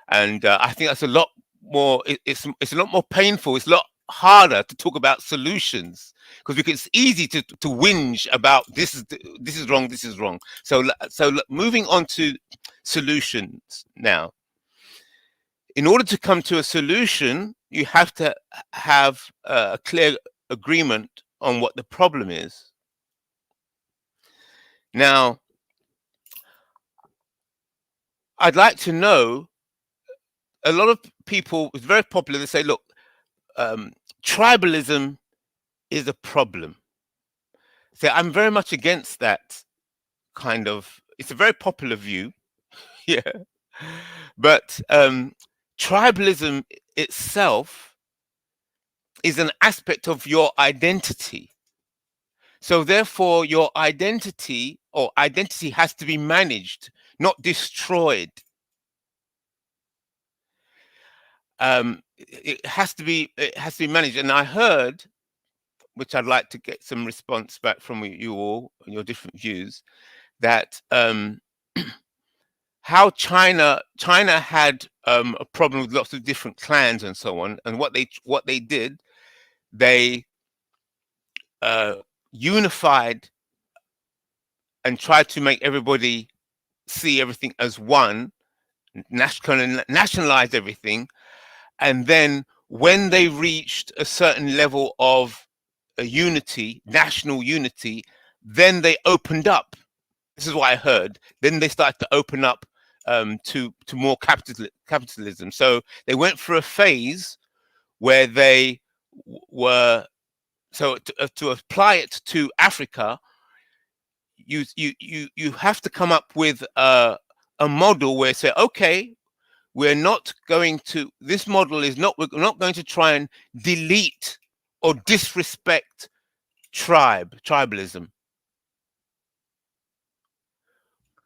And I think that's a lot more. It's a lot more painful. It's a lot harder to talk about solutions because it's easy to whinge about this is wrong, this is wrong. So moving on to solutions now. In order to come to a solution, you have to have a clear agreement on what the problem is. Now, I'd like to know, a lot of people, it's very popular, they say, look, tribalism is a problem. So I'm very much against that kind of, it's a very popular view. Yeah. But tribalism itself is an aspect of your identity. So therefore, your identity has to be managed, not destroyed. It has to be managed. And I heard, which I'd like to get some response back from you all and your different views, that how China had a problem with lots of different clans and so on, and what they did, they unified and tried to make everybody see everything as one, nationalize everything, and then when they reached a certain level of unity, national unity, then they opened up. This is what I heard. Then they started to open up to more capitalism. So they went for a phase where they were, so to apply it to Africa, you have to come up with a model where say, okay, we're not going to, this model is not, we're not going to try and delete or disrespect tribalism.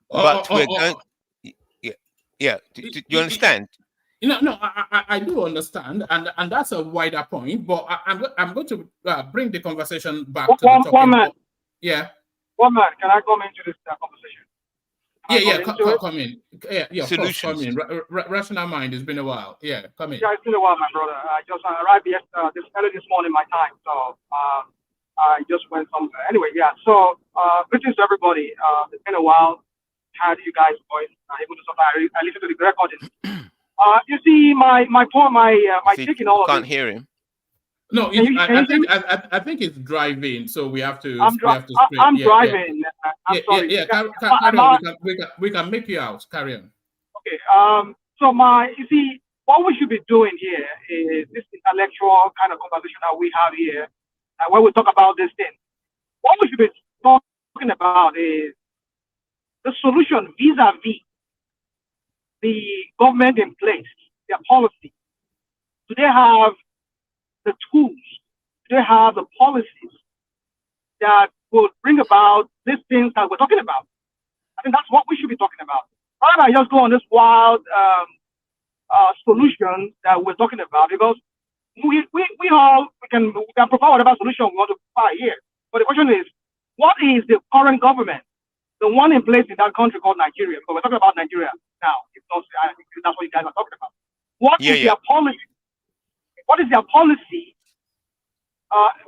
But we're going, yeah. Do you understand? No, I do understand, and that's a wider point. But I'm going to bring the conversation back to the topic. One man. Yeah. One man, can I come into this conversation? Come in. Yeah, of course, come in. Rational mind. It's been a while. Yeah, come in. Yeah, it's been a while, my brother. I just arrived early this morning, my time. So I just went somewhere. Anyway, yeah. So greetings to everybody. It's been a while. Had you guys' voice? Able to sometimes I listen to the recording. You see, my point, my take in all of can't this. Hear him. No, I think it's driving, so we have to. I'm driving. I'm sorry. Carry on. We can make you out. Carry on. Okay. So you see, what we should be doing here is this intellectual kind of conversation that we have here, when we talk about this thing. What we should be talking about is the solution vis-a-vis the government in place, their policy. Do they have the tools? Do they have the policies that will bring about these things that we're talking about? I think that's what we should be talking about. Rather than just go on this wild solution that we're talking about, because we can provide whatever solution we want to provide here. But the question is, what is the current government, the one in place in that country called Nigeria? Because we're talking about Nigeria now. I think that's what you guys are talking about. What is their policy? What is their policy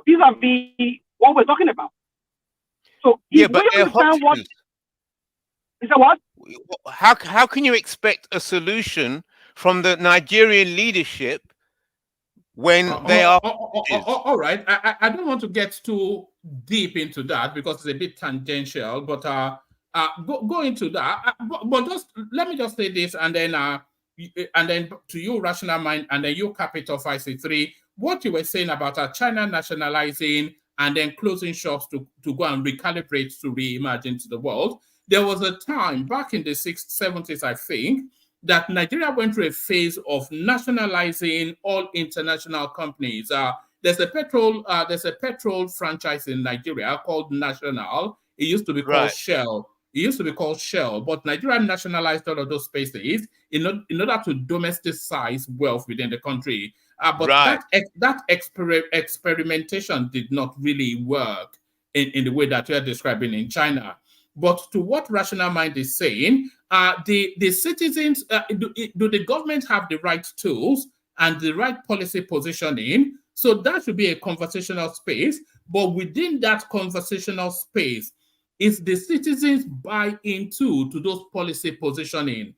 vis-a-vis what we're talking about? So but we understand what is that what? How can you expect a solution from the Nigerian leadership when they are all right? I don't want to get too deep into that because it's a bit tangential, but go into that. But just let me just say this, and then to you, Rational Mind, and then you, Capital 563, what you were saying about China nationalizing and then closing shops to go and recalibrate to reimagine to the world. There was a time back in the 70s, I think, that Nigeria went through a phase of nationalizing all international companies. There's a petrol franchise in Nigeria called National. It used to be called Shell. It used to be called Shell, but Nigeria nationalized all of those spaces in order to domesticize wealth within the country. But that experimentation did not really work in the way that you're describing in China. But to what Rational Mind is saying, the citizens, do the government have the right tools and the right policy positioning? So that should be a conversational space. But within that conversational space, is the citizens buy into to those policy positioning?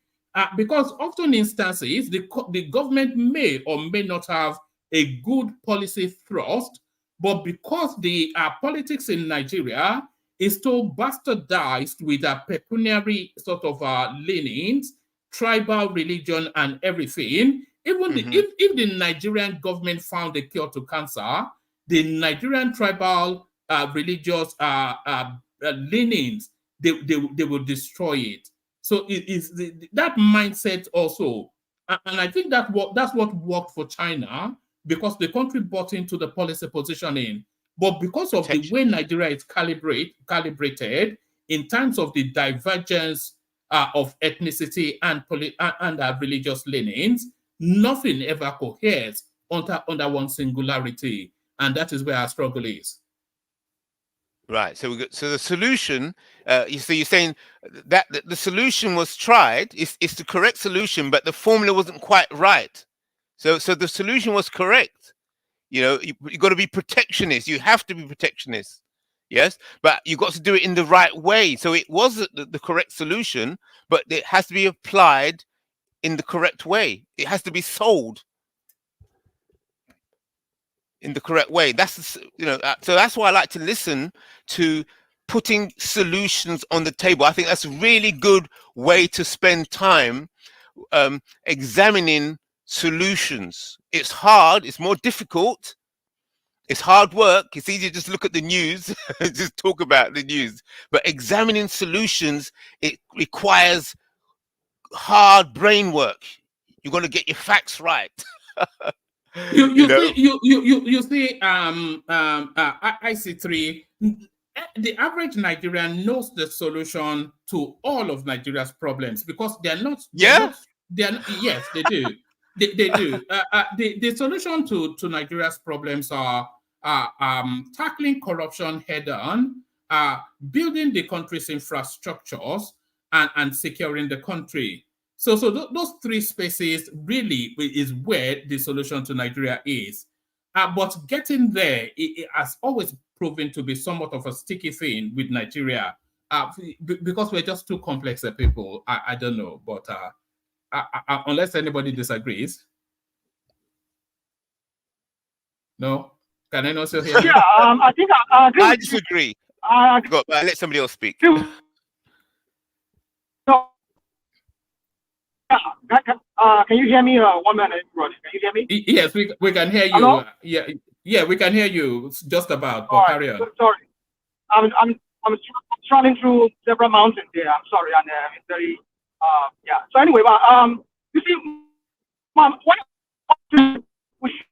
Because often instances, the government may or may not have a good policy thrust, but because the politics in Nigeria is so bastardized with a pecuniary sort of leanings, tribal religion, and everything, even if the Nigerian government found a cure to cancer, the Nigerian tribal religious leanings, they will destroy it. So it is that mindset also, and I think that's what worked for China, because the country bought into the policy positioning. But because of the way Nigeria is calibrated in terms of the divergence of ethnicity and religious leanings, nothing ever coheres under one singularity, and that is where our struggle is. Right. So the solution. You're saying that the solution was tried. It's the correct solution, but the formula wasn't quite right. So the solution was correct. You got to be protectionist. You have to be protectionist. Yes, but you got to do it in the right way. So it was the correct solution, but it has to be applied in the correct way. It has to be sold in the correct way. That's so that's why I like to listen to putting solutions on the table. I think that's a really good way to spend time examining solutions. It's hard, it's more difficult, it's hard work. It's easy to just look at the news and just talk about the news, but examining solutions, it requires hard brain work. You're going to get your facts right. You see, IC3, the average Nigerian knows the solution to all of Nigeria's problems, because they're not. Yes, they do. They do. The solution to Nigeria's problems are tackling corruption head on, building the country's infrastructures, and securing the country. So those three spaces really is where the solution to Nigeria is. But getting there, it has always proven to be somewhat of a sticky thing with Nigeria, because we're just too complex a people. I don't know, but unless anybody disagrees. No? Can anyone still hear me? Yeah, I think I agree. I disagree. Let somebody else speak. Can you hear me? 1 minute, Roddy. Can you hear me? Yes, we can hear you. Hello? Yeah, we can hear you just about. But carry on. Sorry, I'm traveling through several mountains here. I'm sorry, and it's very yeah. So anyway, you see, Mom, we should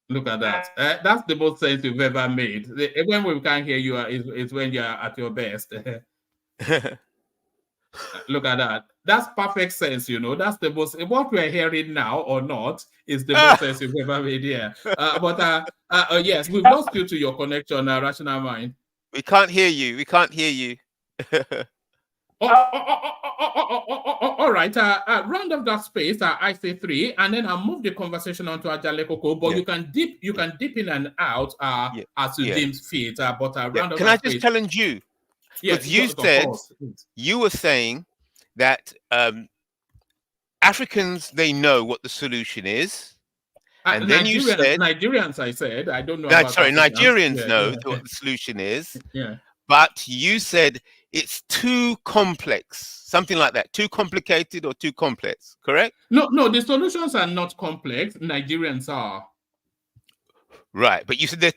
look at that. That's the most sense you've ever made. When we can't hear you is when you're at your best. Look at that. That's perfect sense, That's the most, what we're hearing now or not is the most sense you've ever made here. But yes, we've lost you to your connection, Rational Mind. We can't hear you. We can't hear you. All right. Round up that space, IC3, and then I'll move the conversation on to Ajale Koko. But you can dip in and out as you deem fit. But round up. Can I just challenge you? Because you were saying that Africans, they know what the solution is. And then you said Nigerians, I said, I don't know. Nigerians know what the solution is. Yeah. But you said it's too complex, something like that. Too complicated or too complex, correct? No, the solutions are not complex. Nigerians are. Right, but you said the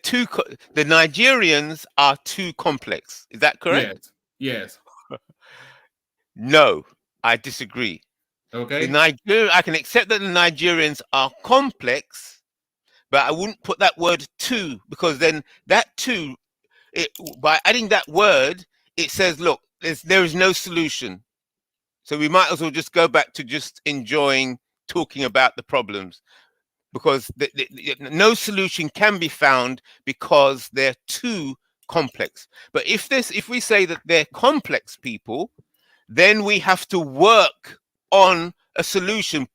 Nigerians are too complex. Is that correct? Yes. No, I disagree. Okay. I can accept that the Nigerians are complex, but I wouldn't put that word too, because then that too by adding that word, it says, look, there is no solution. So we might as well just go back to just enjoying talking about the problems, because no solution can be found because they're too complex. But if we say that they're complex people, then we have to work on a solution.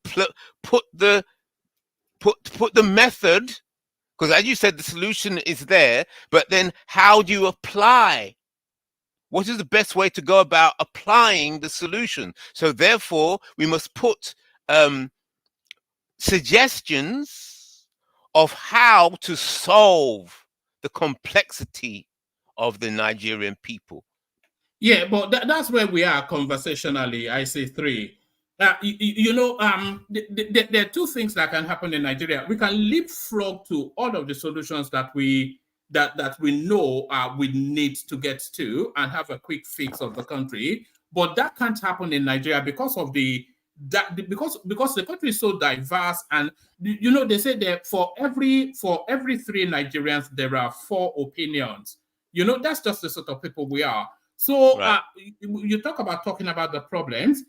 Put the method, because as you said, the solution is there, but then how do you apply? What is the best way to go about applying the solution? So therefore, we must put suggestions of how to solve the complexity of the Nigerian people. Yeah, but that's where we are conversationally. I say three. There are two things that can happen in Nigeria. We can leapfrog to all of the solutions that we know we need to get to and have a quick fix of the country. But that can't happen in Nigeria because of because the country is so diverse, and they say that for every 3 Nigerians there are 4 opinions. That's just the sort of people we are. So Right. you talking about the problems,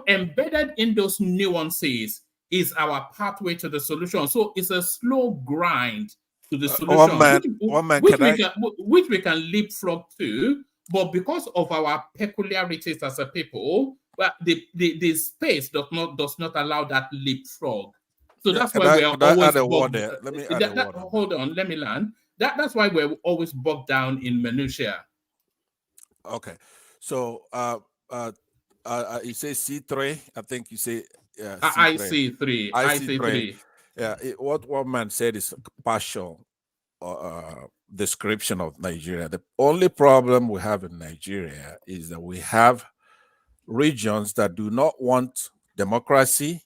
embedded in those nuances is our pathway to the solution. So it's a slow grind to the solution, which we can leapfrog to, but because of our peculiarities as a people, well, the space does not allow that leapfrog. So that's why we are always bogged. Hold on, let me learn. That's why we're always bogged down in minutiae. Okay, so you say C3. I think you say C3. IC3. Yeah, what one man said is partial description of Nigeria. The only problem we have in Nigeria is that we have regions that do not want democracy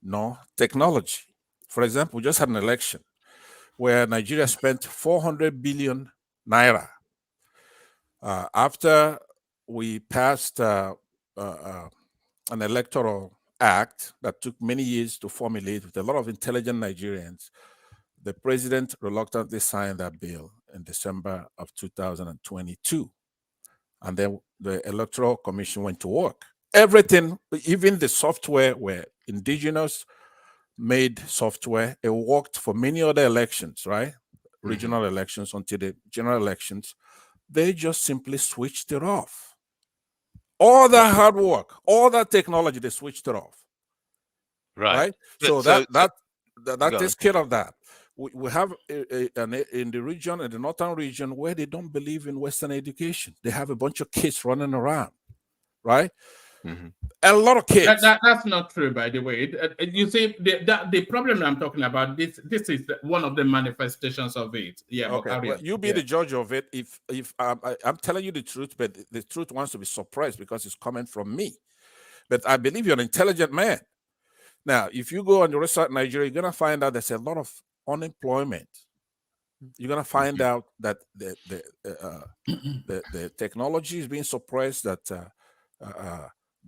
nor technology. For example, we just had an election where Nigeria spent 400 billion naira. After we passed an electoral act that took many years to formulate with a lot of intelligent Nigerians, the president reluctantly signed that bill in December of 2022. And then the Electoral Commission went to work. Everything, even the software, were indigenous made software. It worked for many other elections, right? Regional elections until the general elections. They just simply switched it off. All that hard work, all that technology, they switched it off. Right? So that takes care of that. We have in the region, in the northern region, where they don't believe in Western education. They have a bunch of kids running around, right? A lot of kids. That's not true, by the way. You see, the problem I'm talking about, this is one of the manifestations of it. Yeah, okay. Well, you be the judge of it. If I'm telling you the truth, but the truth wants to be suppressed because it's coming from me. But I believe you're an intelligent man. Now, if you go on the rest of Nigeria, you're gonna find out there's a lot of unemployment. You're gonna find out that the technology is being suppressed, that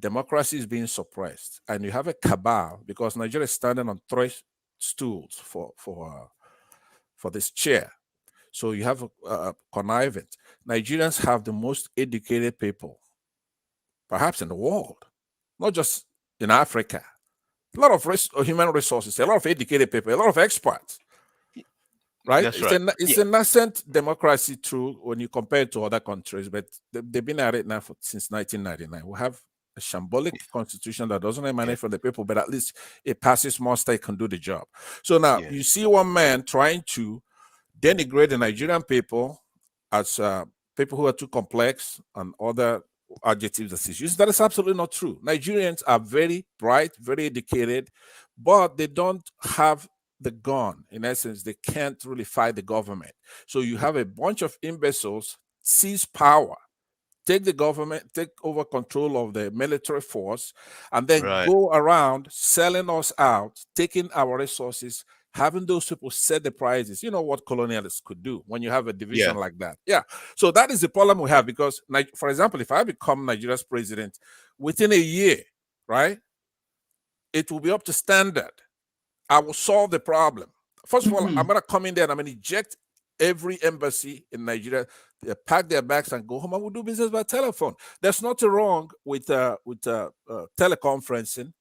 democracy is being suppressed, and you have a cabal because Nigeria is standing on 3 stools for this chair. So you have a connivance. Nigerians have the most educated people, perhaps in the world, not just in Africa. A lot of human resources, a lot of educated people, a lot of experts. Right? It's a nascent democracy true when you compare it to other countries, but they've been at it now since 1999. We have a shambolic constitution that doesn't emanate from the people, but at least it passes muster, it can do the job. So now you see one man trying to denigrate the Nigerian people as people who are too complex and other adjectives that he's used. That is absolutely not true. Nigerians are very bright, very educated, but they don't have the gun. In essence, they can't really fight the government. So you have a bunch of imbeciles seize power, take the government, take over control of the military force, and then go around selling us out, taking our resources, having those people set the prices. You know what colonialists could do when you have a division like that. Yeah. So that is the problem we have because, for example, if I become Nigeria's president, within a year, right, it will be up to standard. I will solve the problem. First of all, I'm going to come in there and I'm going to inject every embassy in Nigeria, they pack their bags and go home, and we do business by telephone. There's nothing wrong with teleconferencing.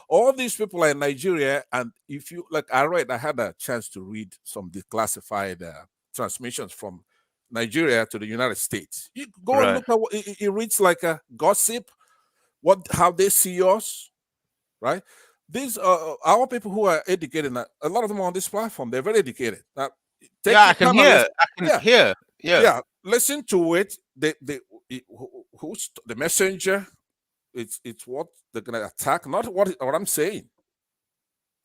All these people are in Nigeria, and if you like, I had a chance to read some declassified transmissions from Nigeria to the United States. You go and Right. look at what it reads like a gossip, how they see us, right? These our people who are educated. A lot of them are on this platform. They're very educated. Now, take Yeah, I your can time and hear. listen. I can Yeah, hear. Yeah. yeah. Listen to it. Who's the messenger? It's what they're gonna attack, not what I'm saying.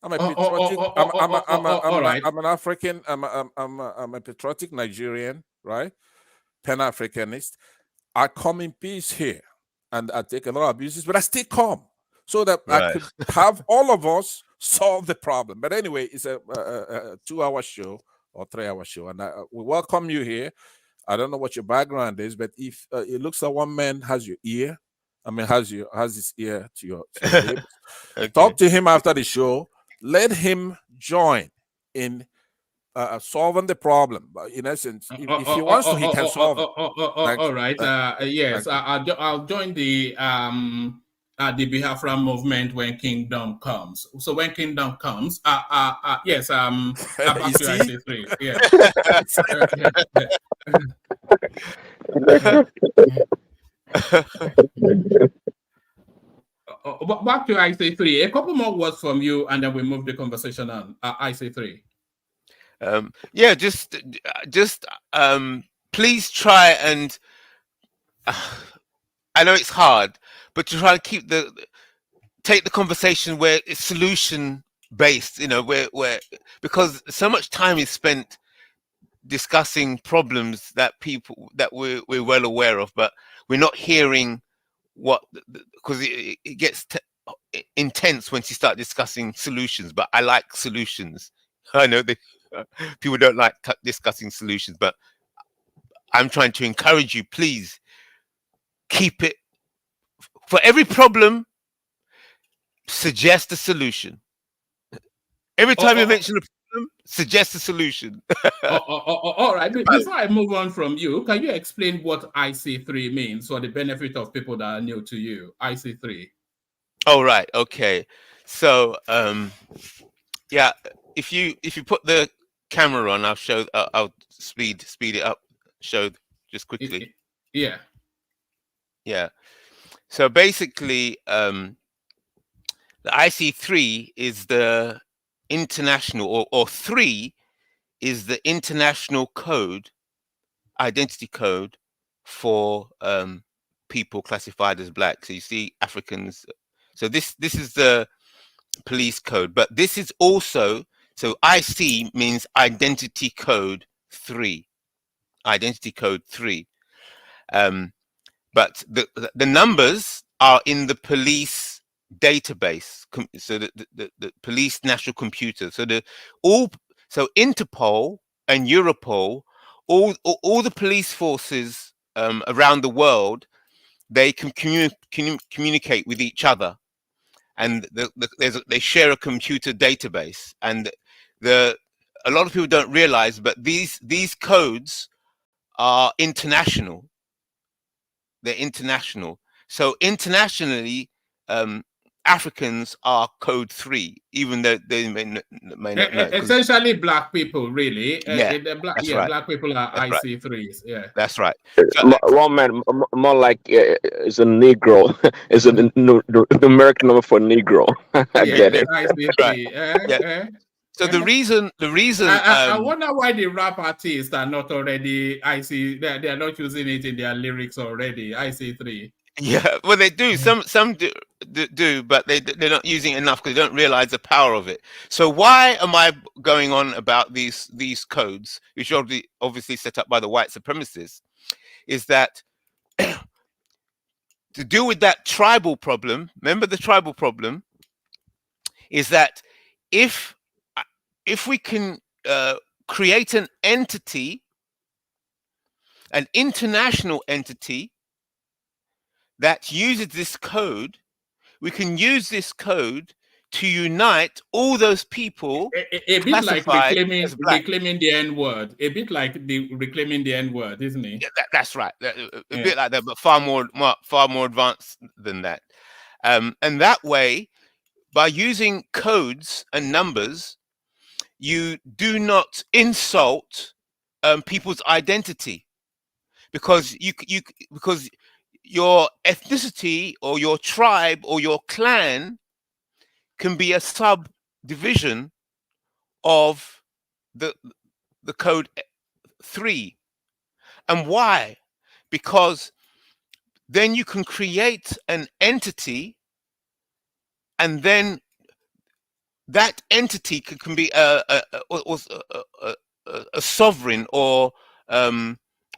I'm a patriotic. All right. I'm an African. I'm a patriotic Nigerian, right? Pan-Africanist. I come in peace here, and I take a lot of abuses, but I still come so that I Right. could have all of us solve the problem. But anyway, it's a 2-hour show or 3-hour show, and we welcome you here. I don't know what your background is, but if it looks like one man has your ear, has his ear to your lips. Okay. Talk to him after the show. Let him join in solving the problem. But in essence, if he wants to, he can solve it. All right. Yes, Thank you. I'll join the Biafra movement when kingdom comes. So when kingdom comes, yes, I'm back You to see? IC3. Yeah. Back to IC3. A couple more words from you, and then we move the conversation on IC3. Yeah, just please try and I know it's hard, but to try to take the conversation where it's solution based, where because so much time is spent discussing problems that we're well aware of, but we're not hearing because it gets intense once you start discussing solutions. But I like solutions. I know that people don't like discussing solutions, but I'm trying to encourage you. Please keep it for every problem. Suggest a solution. Every time you mention a problem, suggest a solution. All right. Before I move on from you, can you explain what IC3 means for the benefit of people that are new to you? IC3. Oh, right. Okay. So, yeah, if you put the camera on, I'll show. I'll speed it up. Show just quickly. Yeah. Yeah. So basically, the IC3 is the international, or 3 is the international code, identity code for people classified as black. So you see Africans. So this is the police code, but this is also, so IC means identity code 3. Identity code 3. But the numbers are in the police database. So the police national computer. So so Interpol and Europol, all the police forces around the world, they can communicate with each other, and they share a computer database. And a lot of people don't realize, but these codes are international. They're international. So internationally, Africans are code 3, even though they may not know. Essentially, black people, really. Yeah, that's right. Black people are IC3s. Yeah, that's right. One man, more like it's a Negro. It's a numeric number for Negro. I get it. IC3. So the reason I wonder why the rap artists are not already IC. They are not using it in their lyrics already. IC3. Yeah, well, they do. Some do, but they're not using it enough because they don't realize the power of it. So why am I going on about these codes, which are obviously set up by the white supremacists? Is that to deal with that tribal problem? Remember the tribal problem is that if we can create an entity, an international entity that uses this code, we can use this code to unite all those people a bit like classified as black. reclaiming the N-word. A bit like reclaiming the N-word, isn't it? Yeah, that's right. A bit like that, but far more advanced than that. And that way, by using codes and numbers, you do not insult people's identity, because because your ethnicity or your tribe or your clan can be a subdivision of the code 3. And why? Because then you can create an entity, and then that entity can be a sovereign or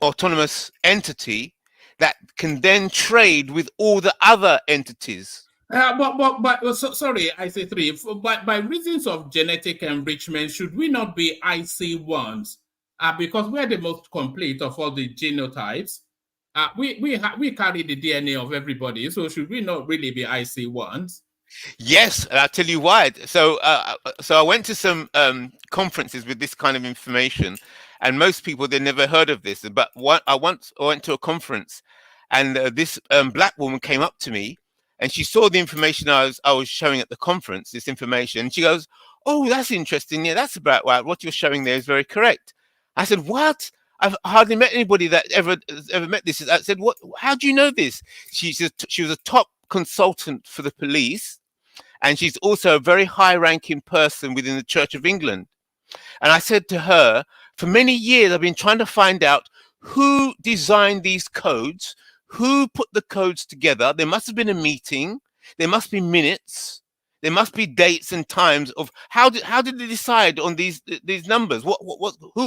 autonomous entity that can then trade with all the other entities. Sorry, IC3. By reasons of genetic enrichment, should we not be IC1s? Because we're the most complete of all the genotypes. We carry the DNA of everybody, so should we not really be IC1s? Yes, and I'll tell you why. So I went to some conferences with this kind of information, and most people, they never heard of this. But I went to a conference, and this black woman came up to me, and she saw the information I was showing at the conference, this information. And she goes, "Oh, that's interesting. Yeah, that's about right. What you're showing there is very correct." I said, "What? I've hardly met anybody that ever met this." I said, "What? How do you know this?" She said she was a top consultant for the police, and she's also a very high-ranking person within the Church of England. And I said to her, for many years, I've been trying to find out who designed these codes, who put the codes together. There must have been a meeting. There must be minutes. There must be dates and times of how did they decide on these numbers? Who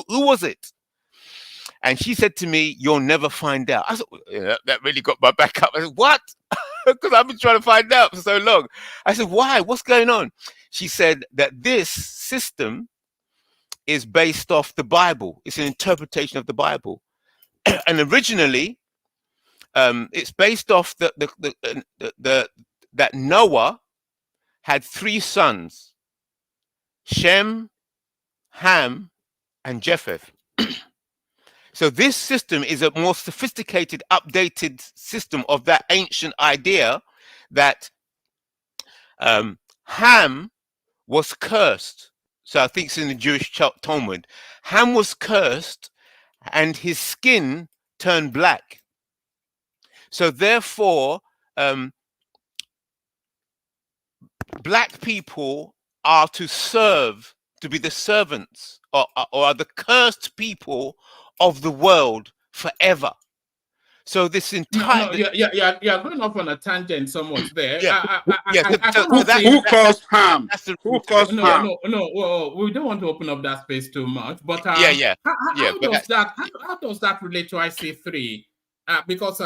was it? And she said to me, "You'll never find out." I said, yeah, that really got my back up. I said, "What?" Because I've been trying to find out for so long. I said, "Why? What's going on?" She said that this system is based off the Bible. It's an interpretation of the Bible. And originally, it's based off that Noah had 3 sons, Shem, Ham, and Japheth. So this system is a more sophisticated, updated system of that ancient idea that Ham was cursed. So I think it's in the Jewish Talmud. Ham was cursed and his skin turned black. So therefore, black people are to serve, to be the servants, or are the cursed people of the world forever. So this entire you're going off on a tangent somewhat there. Who caused harm? Who caused harm? No. We don't want to open up that space too much. But how does that relate to IC3? Because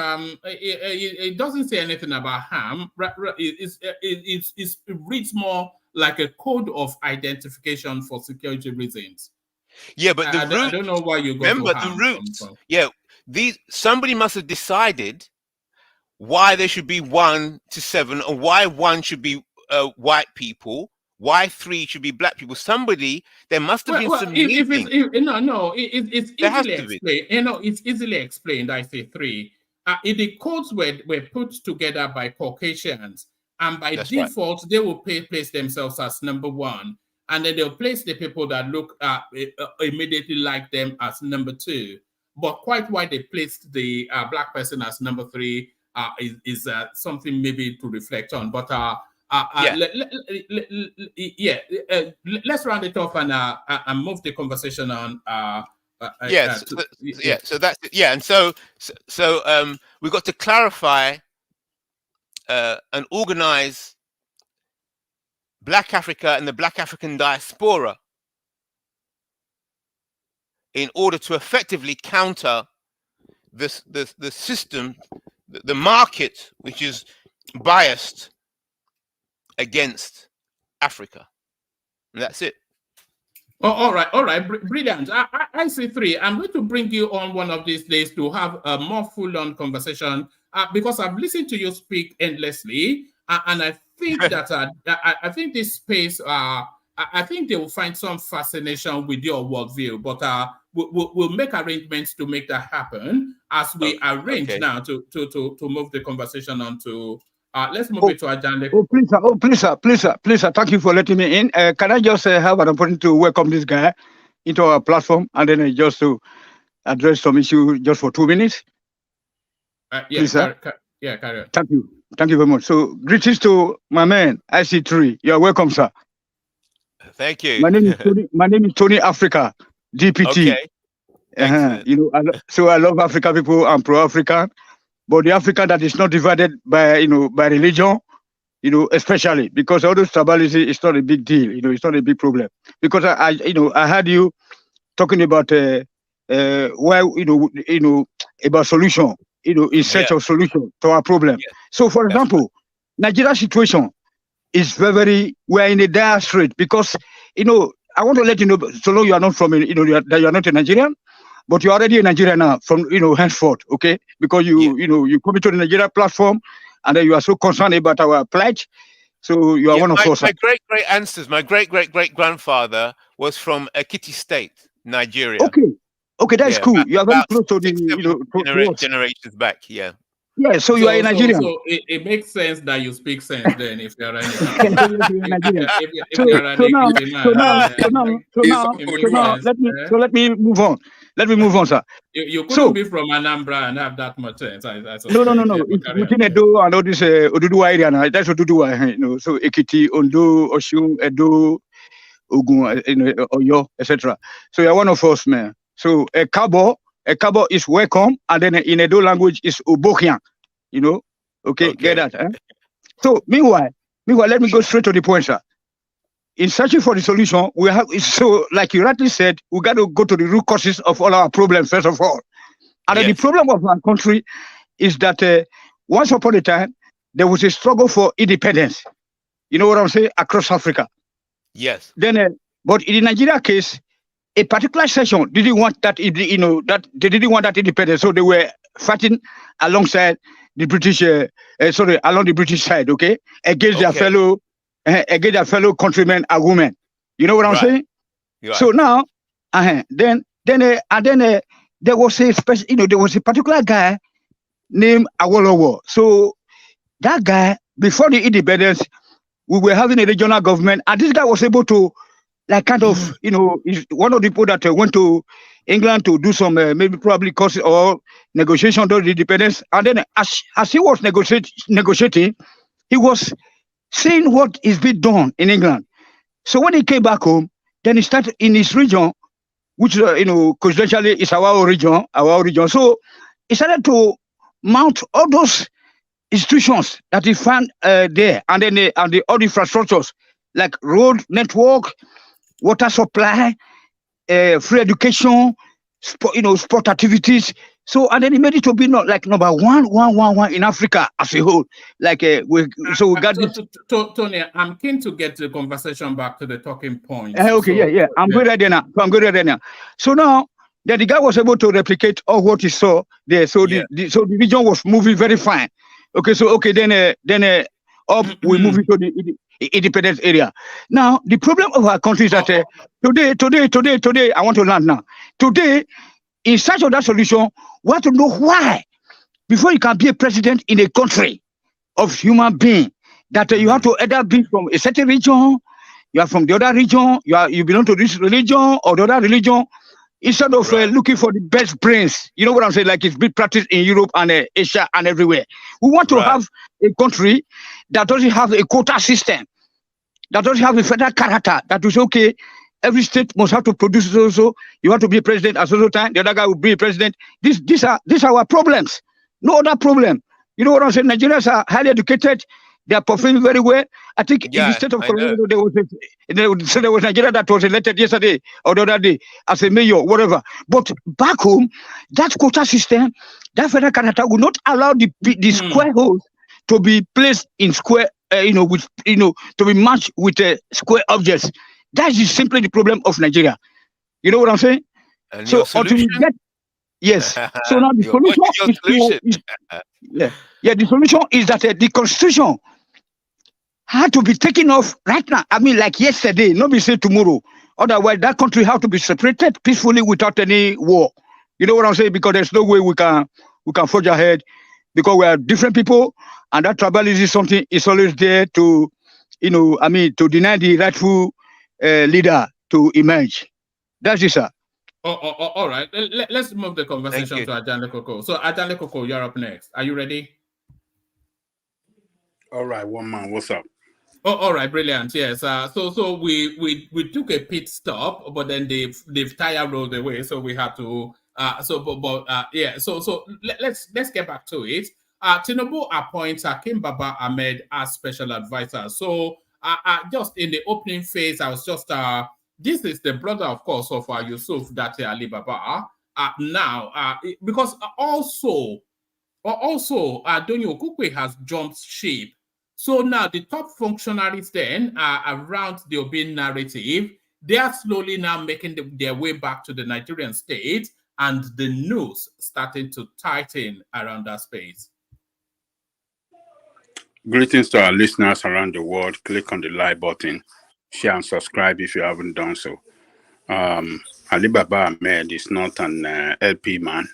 it doesn't say anything about harm. It reads more like a code of identification for security reasons. Yeah, but I don't know why you go remember to harm the roots. Yeah, somebody must have decided why there should be 1 to 7, or why 1 should be white people, why 3 should be black people. There must have been some meeting. It's easily explained. It's easily explained. I say 3. The codes were put together by Caucasians, and by default, they will place themselves as number 1, and then they'll place the people that look immediately like them as number 2. But quite why they placed the black person as number 3 is something maybe to reflect on. But let's round it off and move the conversation on. So that's it. Yeah, and so we got to clarify and organize Black Africa and the Black African diaspora in order to effectively counter the system, the market, which is biased against Africa. And that's it. Oh, all right, brilliant. IC3, I'm going to bring you on one of these days to have a more full-on conversation because I've listened to you speak endlessly, and I think that I think this space I think they will find some fascination with your worldview, but we'll make arrangements to make that happen as we arrange now to move the conversation on to let's move it to agenda. Please, sir. Thank you for letting me in. Can I just have an opportunity to welcome this guy into our platform and then just to address some issue just for 2 minutes? Please, sir. Carry on. Thank you. Thank you very much. So, greetings to my man, IC3. You're welcome, sir. Thank you. My name is Tony Africa, DPT. Okay. I love African people. I'm pro-African, but the African that is not divided by by religion, especially because all those tribalism is not a big deal. It's not a big problem. Because I heard you talking about about solution. In search of solution to our problem. Yeah. So, for example, Nigeria's situation is very, we're in a dire strait because, I want to let you know, so long you are not from, that you are not a Nigerian, but you're already a Nigerian now from, henceforth, okay? Because you come to the Nigeria platform and then you are so concerned about our plight. So you are one of us. My great ancestors, my great grandfather was from Ekiti State, Nigeria. Okay, that's cool. You are very close to the generations back. Yeah. Yeah, so you are a Nigerian. So it makes sense that you speak sense then if you're a Nigerian. Let me move on. Sir. You couldn't be from Anambra and have that much sense. No. It's within Edo and all this Oduduwa area now. That's Oduduwa, So Ekiti, Ondo, Osun, Edo, Ogun, Oyo, etc. So you're one of us, man. So a cabo is welcome, and then in Edo language is Obokian, Okay, get that. So meanwhile, let me go straight to the point, sir. In searching for the solution, we have like you rightly said, we got to go to the root causes of all our problems first of all. And then the problem of our country is that once upon a time there was a struggle for independence. You know what I'm saying? Across Africa. Yes. Then, but in the Nigeria case, a particular section didn't want that, that they didn't want that independence, so they were fighting alongside the British, along the British side, okay, against their fellow countrymen and women. You know what I'm saying? Right. So now, then there was a special, there was a particular guy named Awolowo. So that guy, before the independence, we were having a regional government, and this guy was able to. Like kind of, is one of the people that went to England to do some maybe probably cause or negotiation to the independence. And then as he was negotiating, he was seeing what is being done in England. So when he came back home, then he started in his region, which coincidentally is our region. So he started to mount all those institutions that he found there, and then all the infrastructures like road network, water supply, free education, sport activities. So and then he made it to be not like number one in Africa as a whole. Like we got this. Tony, I'm keen to get the conversation back to the talking point. Okay, I'm good at that now. So now that the guy was able to replicate all what he saw there. So the region was moving very fine. Okay, so then we move into the independence area. Now, the problem of our country is that today, I want to land now. Today, in search of that solution, we have to know why. Before you can be a president in a country of human being, that you have to either be from a certain region, you are from the other region, you belong to this religion or the other religion, instead of looking for the best brains. You know what I'm saying? Like it's been practiced in Europe and Asia and everywhere. We want to have a country that doesn't have a quota system, that doesn't have a federal character, that is okay. Every state must have to produce so. You want to be a president at so time, the other guy will be a president. These are our problems. No other problem. You know what I'm saying? Nigerians are highly educated. They are performing very well. I think in the state of Colorado, there was Nigeria that was elected yesterday or the other day as a mayor, whatever. But back home, that quota system, that federal character will not allow the square holes to be placed in square, to be matched with square objects. That is simply the problem of Nigeria. You know what I'm saying? And so until you get so now the solution is the solution is that the constitution had to be taken off right now. I mean, like yesterday, not be say tomorrow. Otherwise, that country have to be separated peacefully without any war. You know what I'm saying? Because there's no way we can forge ahead, because we are different people, and that tribalism is something is always there to, to deny the rightful leader to emerge. That's it, sir. All right. Let's move the conversation to Ajanle Koko. So Ajanle Koko, you're up next. Are you ready? All right, one man, what's up? Oh, all right, brilliant. Yes. So we took a pit stop, but then they've tire rolled away, so we had to. Yeah. So let's get back to it. Tinubu appoints Hakim Baba Ahmed as special advisor. So just in the opening phase, I was just this is the brother, of course, of Yusuf Date Ali Baba. Because also Donyo Okukwe has jumped ship. So now the top functionaries then around the Obin narrative, they are slowly now making their way back to the Nigerian state, and the news starting to tighten around that space. Greetings to our listeners around the world. Click on the like button, share and subscribe if you haven't done so. Ali Baba Ahmed is not an LP man.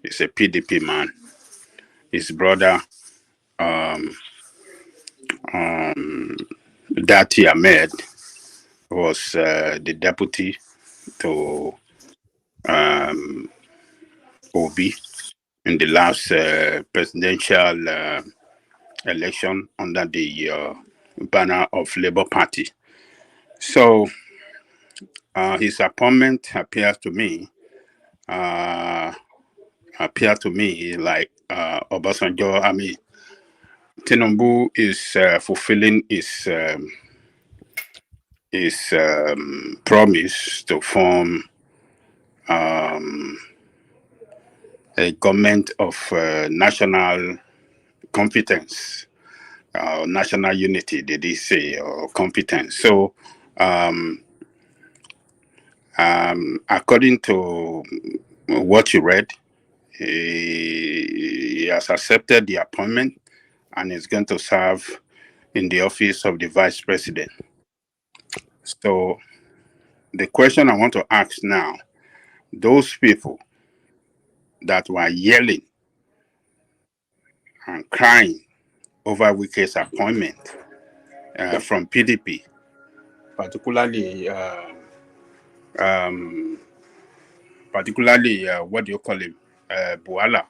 He's a PDP man. His brother, Dati Ahmed, was the deputy to Obi in the last presidential election under the banner of Labour Party. So his appointment appears to me like Obasanjo. I mean, Tinubu is fulfilling his promise to form a government of national competence, national unity, did he say, or competence. So, according to what you read, he has accepted the appointment and is going to serve in the office of the vice president. So the question I want to ask now, those people that were yelling and crying over Wike's appointment from PDP, particularly what do you call him, Buala,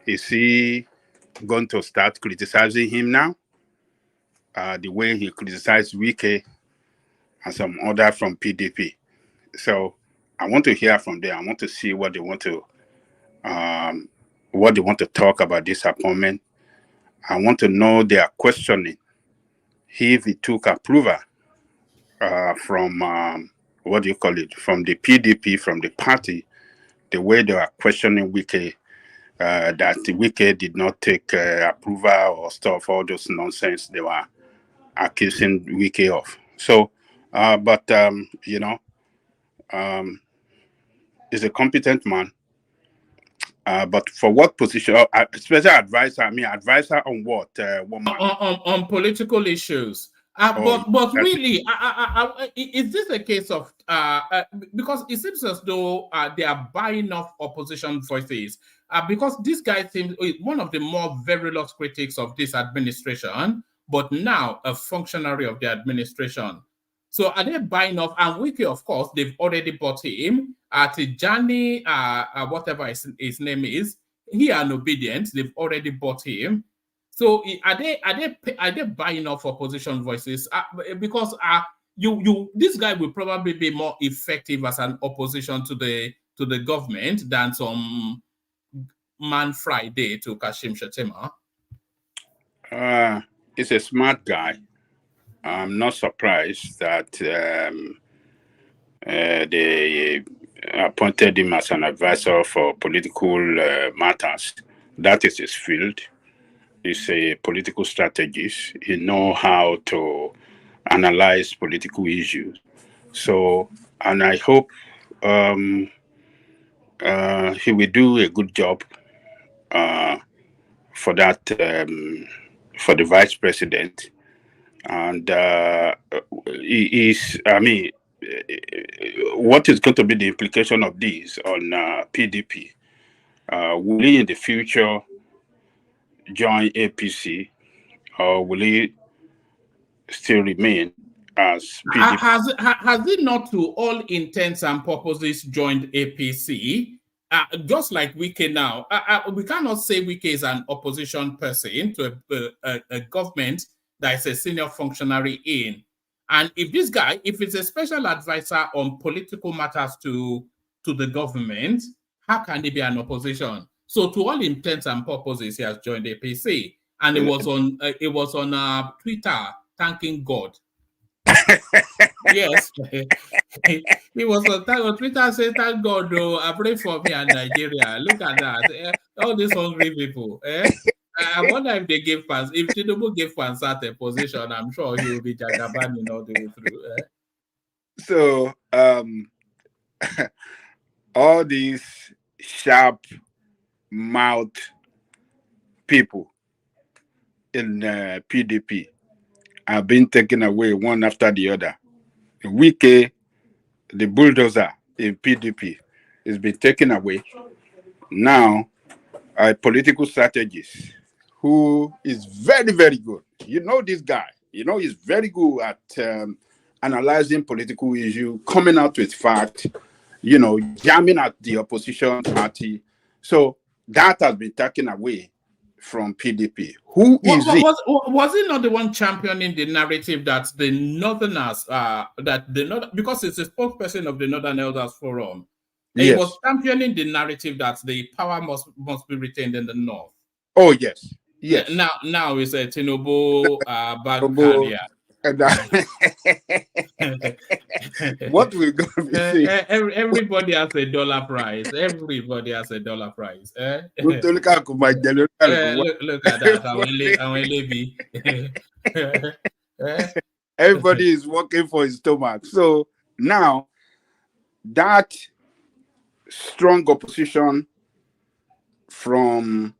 is he going to start criticizing him now? The way he criticized Wike and some other from PDP. So I want to hear from them. I want to see what they want to talk about this appointment. I want to know they are questioning if he took approval from from the PDP, from the party, the way they are questioning Wike, that Wike did not take approval or stuff, all those nonsense they were accusing Wike of. So, he's a competent man. But for what position? Special advisor. I mean, advisor on what? On political issues. But really, is this a case of because it seems as though they are buying off opposition voices? Because this guy seems one of the more virulent critics of this administration, but now a functionary of the administration. So are they buying off? And Wiki, of course, they've already bought him. Tijani, whatever his name is, he and obedient. They've already bought him. So are they buying off opposition voices? Because this guy will probably be more effective as an opposition to the government than some man Friday to Kashim Shettima. He's a smart guy. I'm not surprised that they appointed him as an advisor for political matters. That is his field. He's a political strategist. He knows how to analyze political issues. So, and I hope he will do a good job for that for the vice president, and what is going to be the implication of this on PDP? Will he in the future join APC, or will he still remain as PDP? Has it not, to all intents and purposes, joined APC? Just like Wike now, we cannot say Wike is an opposition person to a government that is a senior functionary in. And if this guy, if it's a special advisor on political matters to the government, how can he be an opposition? So to all intents and purposes, he has joined APC, and it was on Twitter thanking God. Yes, he was on Twitter saying, "Thank God, though, I pray for me and Nigeria." Look at that, all these hungry people. I wonder if they give fans. If Tinubu gave fans at a position, I'm sure he will be Jagabaning all the way through. So all these sharp mouth people in PDP are being taken away one after the other. Wike, the bulldozer in PDP, is being taken away. Now, a political strategist who is very, very good. You know this guy. You know he's very good at analyzing political issues, coming out with facts, jamming at the opposition party. So that has been taken away from PDP. Who is he? Was he not the one championing the narrative that the Northerners, because it's a spokesperson of the Northern Elders Forum, he was championing the narrative that the power must be retained in the North. Oh yes, yes. Now it's a Tinubu bad carrier. What we're going to be seeing? Everybody has a dollar prize. Everybody has a dollar prize. Look at that. Everybody is working for his stomach. So now that strong opposition from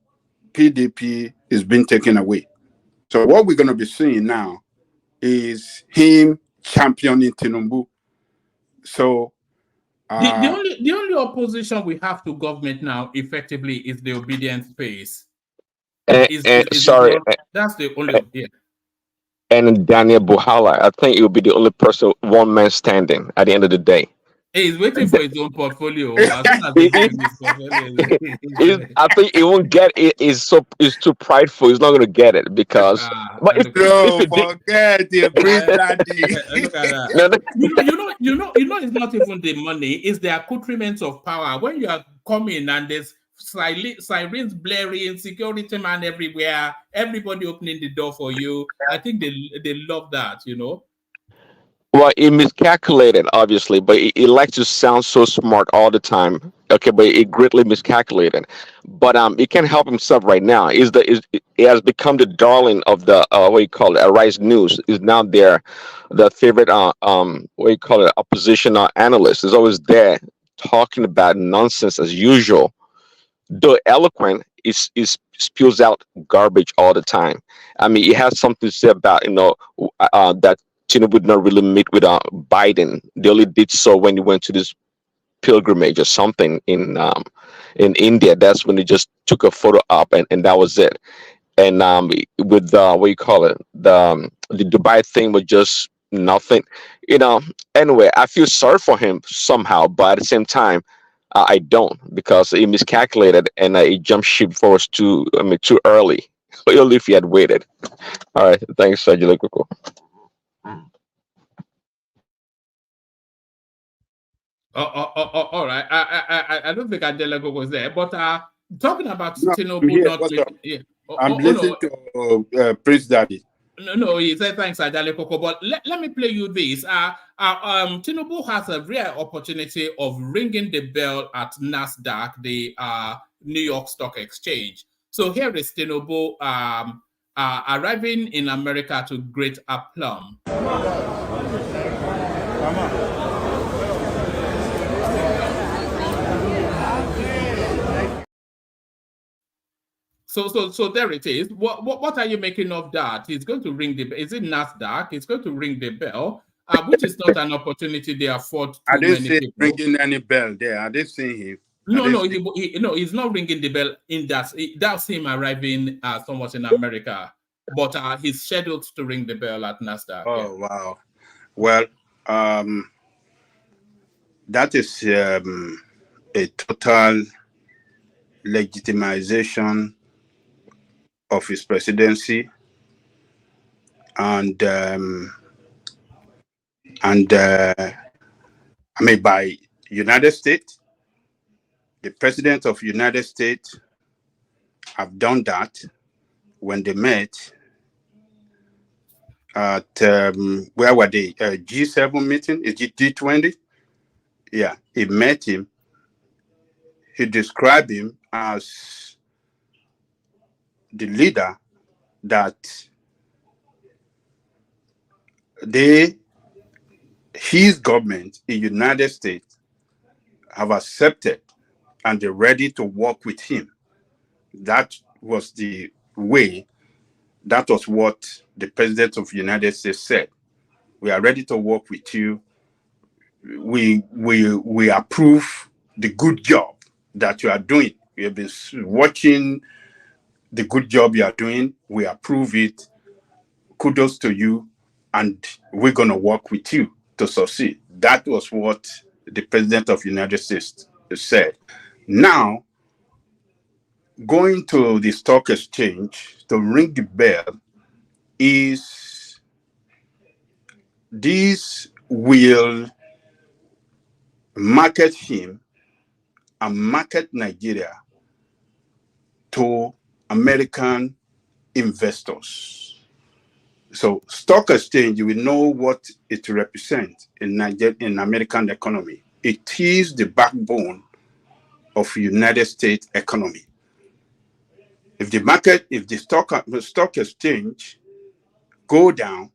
PDP is being taken away. So what we're going to be seeing now is him championing Tinubu. So the only opposition we have to government now effectively is the obedience space. That's the only. Yeah. And Daniel Buhala, I think it will be the only person, one man standing at the end of the day. He's waiting for his own portfolio. As soon as I think he won't get it. It's too prideful. He's not going to get it because. But if forget the it's not even the money. It's the accoutrements of power. When you are coming and there's sirens blaring, security man everywhere, everybody opening the door for you. I think they love that. Well, he miscalculated, obviously, but he likes to sound so smart all the time. Okay, but he greatly miscalculated. But he can't help himself right now. He has become the darling of the Arise News. Is now the favorite opposition analyst. Is always there talking about nonsense as usual. Though eloquent, is spews out garbage all the time. I mean, he has something to say about that Tinubu would not really meet with Biden. They only did so when he went to this pilgrimage or something in India. That's when he just took a photo up and that was it. And with the Dubai thing was just nothing. Anyway, I feel sorry for him somehow, but at the same time, I don't, because he miscalculated and he jumped ship for us too early. Only if he had waited. All right, thanks, Sajilokoko. All right. I don't think Adelago was there, but talking about Tinubu, I'm listening to Prince Daddy. No, he said thanks, Adelago. But let me play you this. Tinubu has a rare opportunity of ringing the bell at NASDAQ, the New York Stock Exchange. So here is Tinubu arriving in America to great aplomb. So there it is. What are you making of that? He's going to ring the bell. Is it NASDAQ? It's going to ring the bell, which is not an opportunity they afford I to didn't many see people. ringing any bell there. I didn't see him. No, he's not ringing the bell in that. That's him arriving somewhat in America, but he's scheduled to ring the bell at NASDAQ. Oh, wow. Well, that is a total legitimization of his presidency, and I mean, by United States, the president of United States have done that when they met at where were they? G7 meeting? Is it G20? Yeah, he met him. He described him as the leader that his government in United States have accepted and they're ready to work with him. That was the way. That was what the president of the United States said. We are ready to work with you. We approve the good job that you are doing. We have been watching the good job you are doing. We approve it. Kudos to you. And we're going to work with you to succeed. That was what the president of the United States said. Now, going to the stock exchange to ring the bell this will market him and market Nigeria to American investors. So stock exchange, you will know what it represents in American economy. It is the backbone of United States economy. If the stock exchange go down,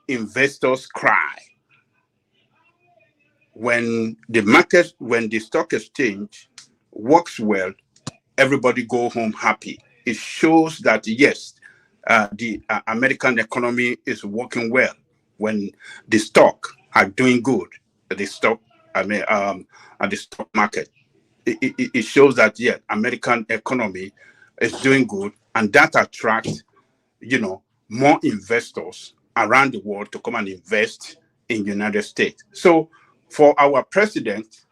investors cry. When the stock exchange works well, everybody go home happy. It shows that yes, the American economy is working well. When the stock are doing good, at the stock market, it shows that yeah, American economy is doing good, and that attracts more investors around the world to come and invest in United States. So for our president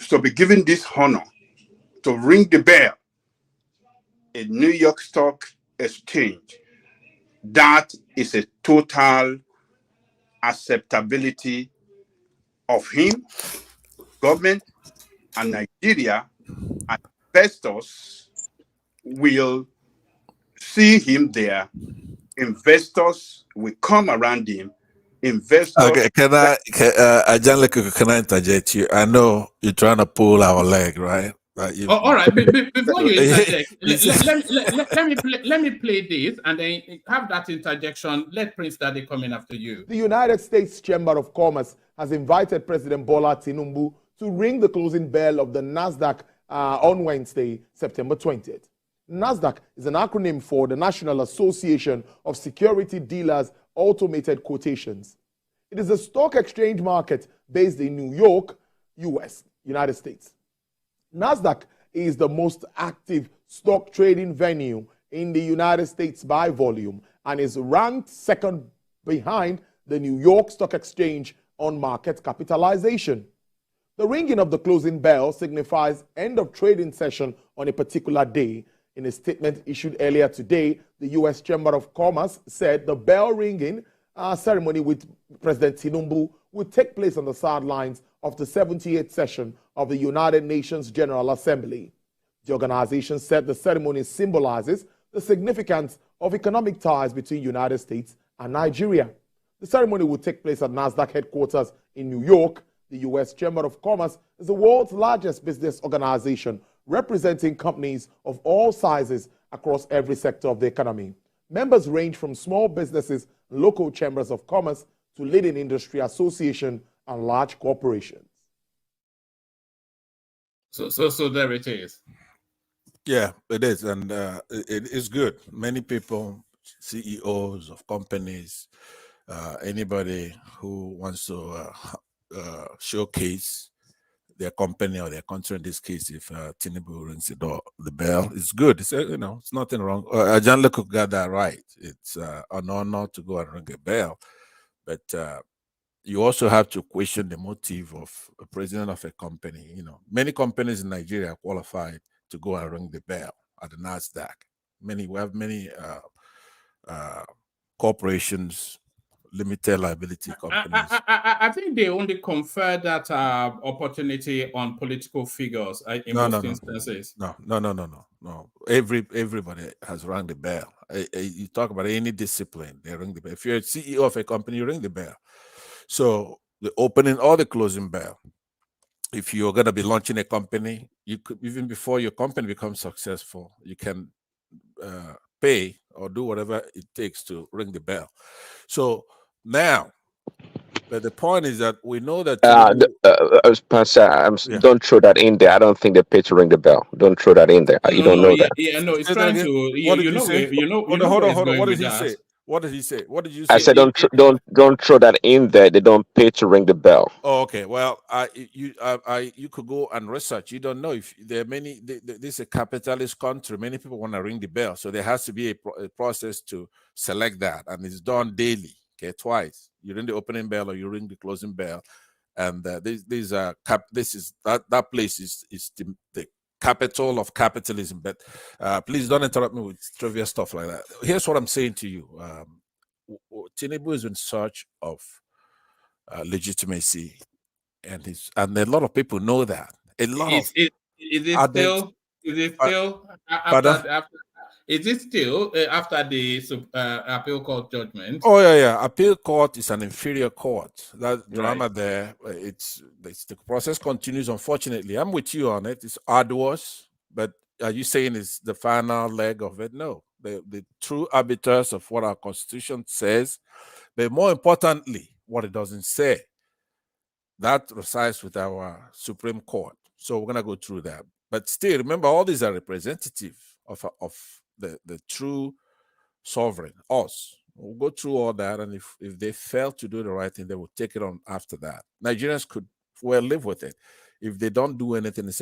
to be given this honor to ring the bell in New York Stock Exchange, that is a total acceptability of him, government, and Nigeria, and investors will see him there. Investors will come around him. Investors. Okay, can I interject you? I know you're trying to pull our leg, right? All right. Before you interject, let me play this and then have that interjection. Let Prince Daddy come in after you. The United States Chamber of Commerce has invited President Bola Tinubu to ring the closing bell of the NASDAQ on Wednesday, September 20th. NASDAQ is an acronym for the National Association of Security Dealers Automated Quotations. It is a stock exchange market based in New York, United States. NASDAQ is the most active stock trading venue in the United States by volume and is ranked second behind the New York Stock Exchange on market capitalization. The ringing of the closing bell signifies end of trading session on a particular day. In a statement issued earlier today, the U.S. Chamber of Commerce said the bell ringing ceremony with President Tinubu will take place on the sidelines of the 78th session of the United Nations General Assembly. The organization said the ceremony symbolizes the significance of economic ties between the United States and Nigeria. The ceremony will take place at NASDAQ headquarters in New York. The U.S. Chamber of Commerce is the world's largest business organization, representing companies of all sizes across every sector of the economy. Members range from small businesses and local chambers of commerce to leading industry associations and large corporations. So there it is. Yeah, it is, and it is good. Many people, CEOs of companies, anybody who wants to showcase their company or their country, in this case, if Tinubu rings the bell, it's good. It's it's nothing wrong. John Lekuk got that right. It's an honor to go and ring a bell, but you also have to question the motive of a president of a company. Many companies in Nigeria are qualified to go and ring the bell at the NASDAQ. We have many corporations, limited liability companies. I think they only confer that opportunity on political figures in most instances. No. Everybody has rung the bell. You talk about any discipline, they ring the bell. If you're a CEO of a company, you ring the bell. So the opening or the closing bell. If you're going to be launching a company, you could, even before your company becomes successful, you can pay or do whatever it takes to ring the bell. So now, but the point is that we know that don't throw that in there. I don't think they pay to ring the bell. Don't throw that in there. You don't know that. No, it's trying to. What did you say? Hold on. What did he say? What did he say? What did you say? I said don't throw that in there. They don't pay to ring the bell. Oh, okay. Well, you could go and research. You don't know if there are many. This is a capitalist country. Many people want to ring the bell, so there has to be a process to select that, and it's done daily. Okay, twice. You ring the opening bell or you ring the closing bell, and that place is the capital of capitalism. But please don't interrupt me with trivia stuff like that. Here's what I'm saying to you. Tinubu is in search of legitimacy, and a lot of people know that. A lot is it still after the appeal court judgment? Oh yeah. Appeal court is an inferior court. That drama there, the process continues. Unfortunately, I'm with you on it. It's arduous, but are you saying it's the final leg of it? No, the true arbiters of what our constitution says, but more importantly, what it doesn't say. That resides with our Supreme Court. So we're gonna go through that. But still, remember, all these are representative of the true sovereign, us. We'll go through all that, and if they fail to do the right thing, they will take it on after that. Nigerians could well live with it. If they don't do anything, it's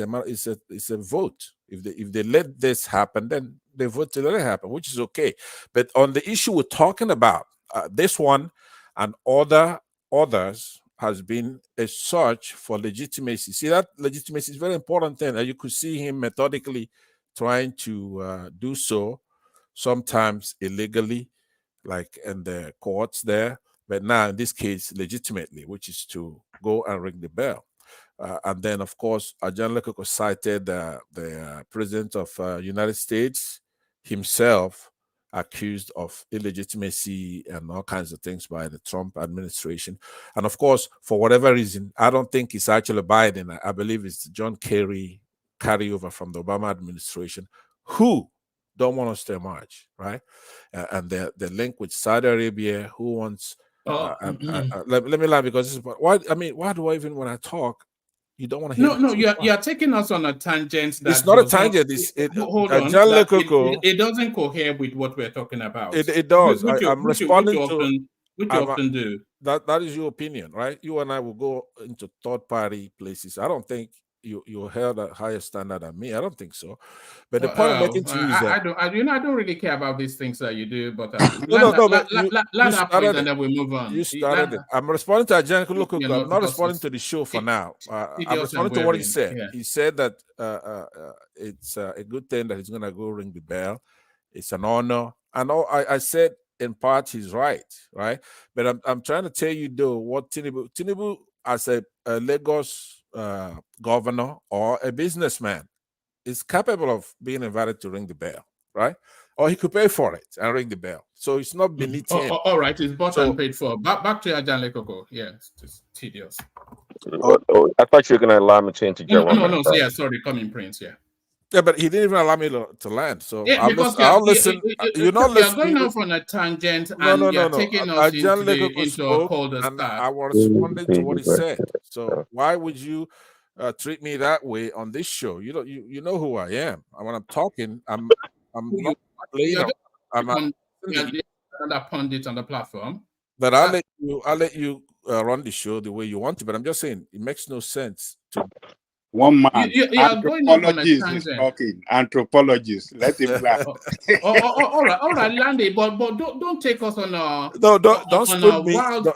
a vote. If they let this happen, then they vote to let it happen, which is okay. But on the issue we're talking about, this one and others has been a search for legitimacy. See, that legitimacy is very important thing, and you could see him methodically trying to do so, sometimes illegally, like in the courts there, but now in this case, legitimately, which is to go and ring the bell. And then, of course, John Lekoko cited the president of United States himself, accused of illegitimacy and all kinds of things by the Trump administration. And of course, for whatever reason, I don't think it's actually Biden. I believe it's John Kerry carryover from the Obama administration, who don't want us to emerge, right? And the link with Saudi Arabia, who wants... let me laugh, because this is why do I even, when I talk, you don't want to hear? No, you're taking us on a tangent. It's not a tangent. Hold on. It doesn't cohere with what we're talking about. It does. I'm responding to... Which you often do. That is your opinion, right? You and I will go into third-party places. I don't think you held a higher standard than me. I don't think so. But the point I'm making to you is that I don't really care about these things that you do. But and then we move on. You started it. I'm responding to Ajahn Lokoko. I'm not responding to the show for now. I'm responding to what he said. Yeah. He said that it's a good thing that he's going to go ring the bell. It's an honor. And I said, in part, he's right? But I'm trying to tell you, though, what Tinubu as a Lagos governor or a businessman is capable of being invited to ring the bell, right? Or he could pay for it and ring the bell. So it's not beneath him. All right, it's bought and paid for. Back to Ajahn Lekoko. Yeah, it's tedious. I thought you were going to allow me to interject. No. Yeah, sorry, come in, Prince. Yeah. Yeah, but he didn't even allow me to land. So yeah, I'll listen. You're not listening. You're going off on a tangent and you're taking us into a cul-de-sac. I was responding to what he said. So why would you treat me that way on this show. You know who I am. And when I'm talking, I'm not playing. Another pundit on the platform. But I'll let you run the show the way you want to. But I'm just saying it makes no sense to one man. You are going off on a Anthropologist is tangent. talking. Anthropologist, let him laugh. All right, Landy, but don't take us on a don't on a me. wild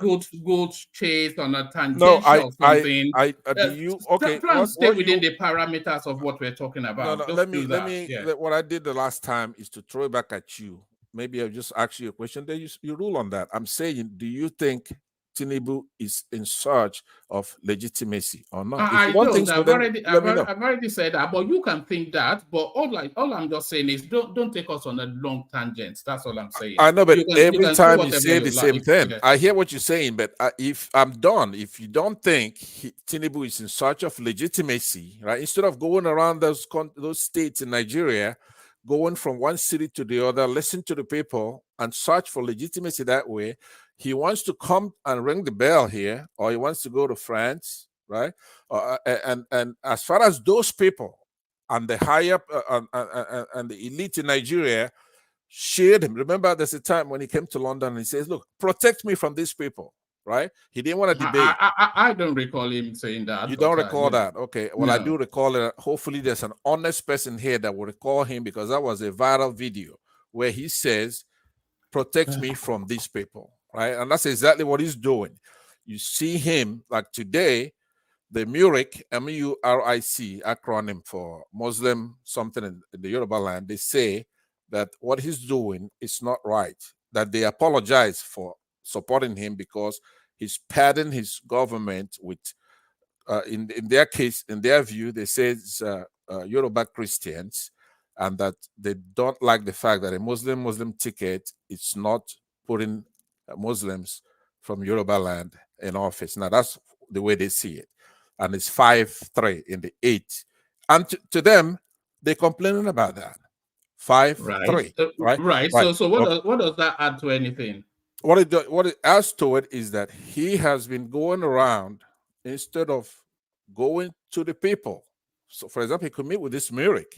goat chase on a tangential No, something. do you okay? Try and stay within the parameters of what we're talking about. No, Just let do me. that. What I did the last time is to throw it back at you. Maybe I'll just ask you a question. Then you rule on that. I'm saying, do you think Tinubu is in search of legitimacy or not? I don't. I've already said that, but you can think that. But all I'm just saying is don't take us on a long tangent. That's all I'm saying. I know, but every time you say the you same like. thing, I hear what you're saying. But if I'm done, if you don't think Tinubu is in search of legitimacy, right? Instead of going around those states in Nigeria, going from one city to the other, listen to the people and search for legitimacy that way. He wants to come and ring the bell here, or he wants to go to France, right? And as far as those people and the higher and the elite in Nigeria shared him. Remember, there's a time when he came to London and he says, "Look, protect me from these people." Right? He didn't want to debate. I don't recall him saying that. You don't recall that? Okay. Well, no. I do recall it. Hopefully, there's an honest person here that will recall him, because that was a viral video where he says, "Protect me from these people." Right? And that's exactly what he's doing. You see him like today, the MURIC, MURIC acronym for Muslim something in the Yoruba land, they say that what he's doing is not right, that they apologize for supporting him because he's padding his government with, in their case, in their view, they say it's Yoruba Christians, and that they don't like the fact that a Muslim ticket is not putting Muslims from Yoruba land in office. Now, that's the way they see it. And it's 5-3 in the 8. And to them, they're complaining about that. 5-3. Right. So what does that add to anything? What it adds to it is that he has been going around instead of going to the people. So, for example, he could meet with this MURIC.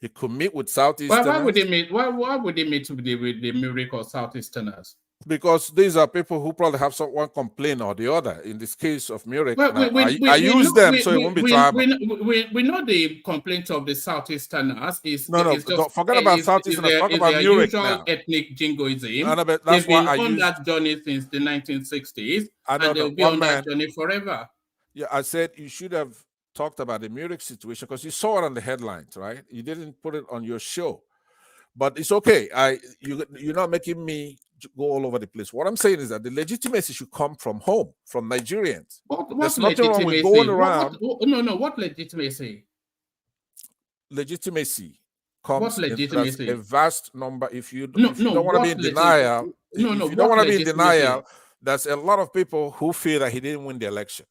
He could meet with Southeasterners. Why would he meet? Why would he meet with the MURIC or Southeasterners? Because these are people who probably have one complaint or the other. In this case of MURIC, I use them so it won't be tribal. We know the complaint of the Southeasterners is don't forget about Southeasterners. Talk about MURIC now. Ethnic jingoism. That's why They've been on that journey since the 1960s, and they'll be on that journey forever. Yeah, I said you should have talked about the MURIC situation because you saw it on the headlines, right? You didn't put it on your show. But it's okay. You're not making me go all over the place. What I'm saying is that the legitimacy should come from home, from Nigerians. There's nothing wrong with going around. What legitimacy? Legitimacy comes. Legitimacy? If a vast number. If you don't want to be in denial, if you don't want to be in denial, there's a lot of people who feel that he didn't win the election.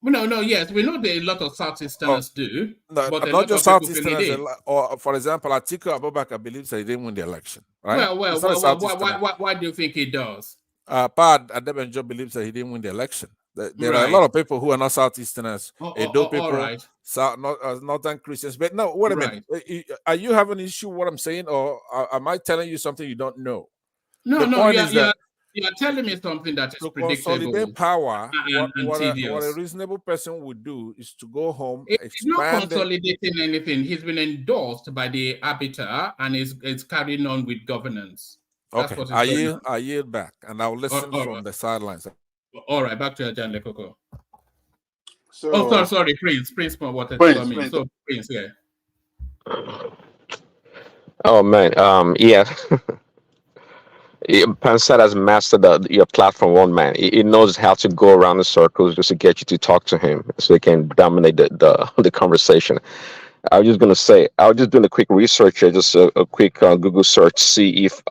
Yes, we know that a lot of Southeasterners do. No, but not just Southeasterners. Or, for example, Atiku Abubakar believes that he didn't win the election. Right? Why do you think he does? Pad Adebanjo believes that he didn't win the election. There are a lot of people who are not Southeasterners, Edo people, Northern Christians. But no, wait a minute. Are you having an issue with what I'm saying, or am I telling you something you don't know? You're telling me something that is predictable. Consolidate power. And what a reasonable person would do is to go home. He's not consolidating anything. He's been endorsed by the arbiter and is carrying on with governance. Okay, I yield back, and I'll listen from the sidelines. All right, back to John Lekoko. Sorry, Prince. Prince wanted to come in. So Prince, yeah. Oh man, yeah. Pansat has mastered your platform, one man. He knows how to go around the circles just to get you to talk to him, so he can dominate the conversation. I was just gonna say, I was just doing a quick research here, just a quick Google search, see if